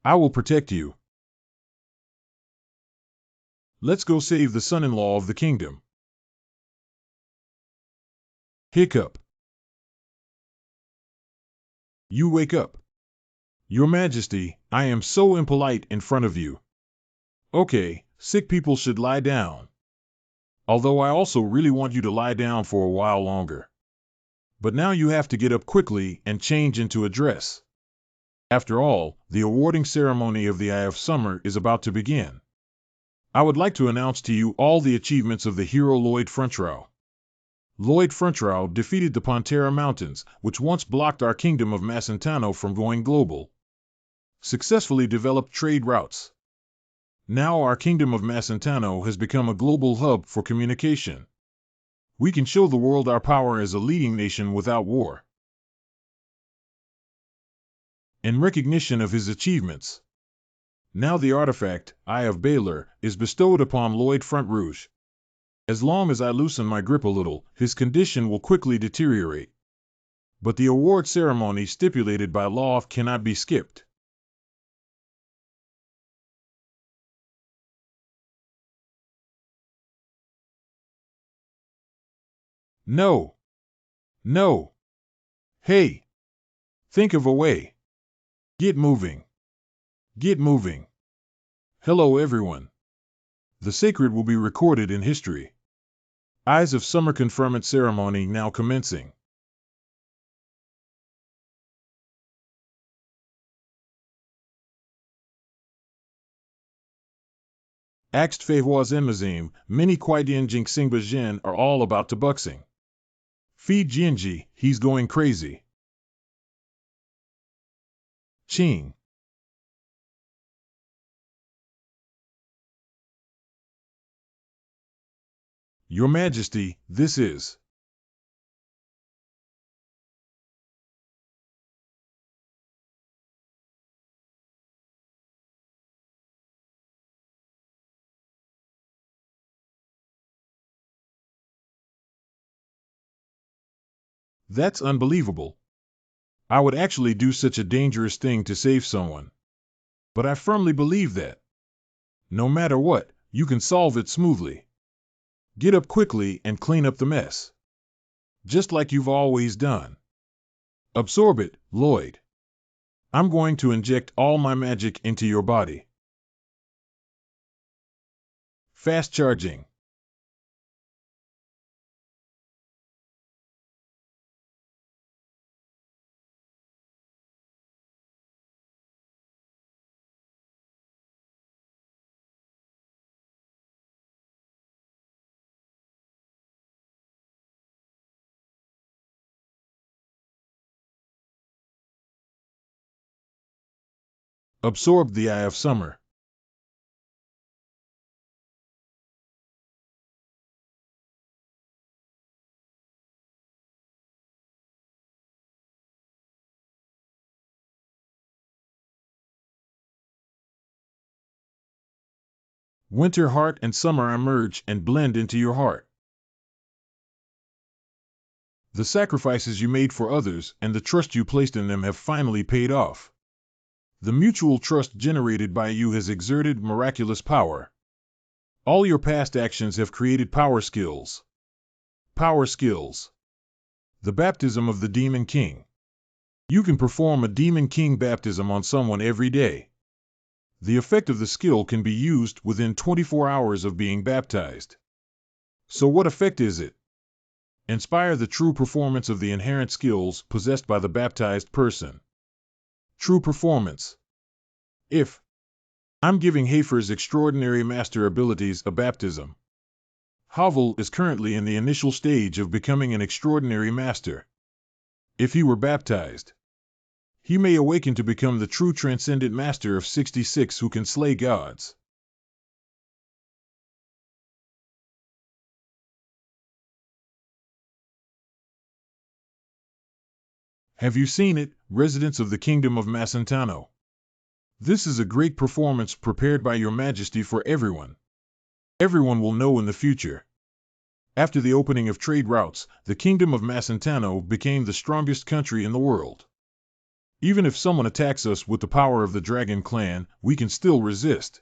I will protect you. Let's go save the son-in-law of the kingdom. Hiccup. You wake up. Your Majesty, I am so impolite in front of you. Okay, sick people should lie down. Although I also really want you to lie down for a while longer. But now you have to get up quickly and change into a dress. After all, the awarding ceremony of the Eye of Summer is about to begin. I would like to announce to you all the achievements of the hero Lloyd Frontrow. Lloyd Frontrow defeated the Pantera Mountains, which once blocked our kingdom of Macentano from going global. Successfully developed trade routes. Now our kingdom of Macentano has become a global hub for communication. We can show the world our power as a leading nation without war. In recognition of his achievements, now the artifact, Eye of Baylor, is bestowed upon Lloyd Front Rouge. As long as I loosen my grip a little, his condition will quickly deteriorate. But the award ceremony stipulated by law cannot be skipped. No. No. Hey. Think of a way. Get moving. Get moving. Hello everyone. The sacred will be recorded in history. Eyes of Summer conferment ceremony now commencing. Axt Fei Hua's Enmazim, Mini Kwaidian Jinxingba Jin are all about to buxing. Feed Jianji, he's going crazy. Qing. Your Majesty, this is. That's unbelievable. I would actually do such a dangerous thing to save someone. But I firmly believe that, no matter what, you can solve it smoothly. Get up quickly and clean up the mess. Just like you've always done. Absorb it, Lloyd. I'm going to inject all my magic into your body. Fast charging. Absorb the Eye of Summer. Winter heart and summer emerge and blend into your heart. The sacrifices you made for others and the trust you placed in them have finally paid off. The mutual trust generated by you has exerted miraculous power. All your past actions have created power skills. Power skills. The baptism of the Demon King. You can perform a Demon King baptism on someone every day. The effect of the skill can be used within 24 hours of being baptized. So what effect is it? Inspire the true performance of the inherent skills possessed by the baptized person. True performance. If I'm giving Hafer's extraordinary master abilities a baptism. Havel is currently in the initial stage of becoming an extraordinary master. If he were baptized, he may awaken to become the true transcendent master of 66 who can slay gods. Have you seen it, residents of the Kingdom of Macentano? This is a great performance prepared by Your Majesty for everyone. Everyone will know in the future. After the opening of trade routes, the Kingdom of Macentano became the strongest country in the world. Even if someone attacks us with the power of the Dragon Clan, we can still resist.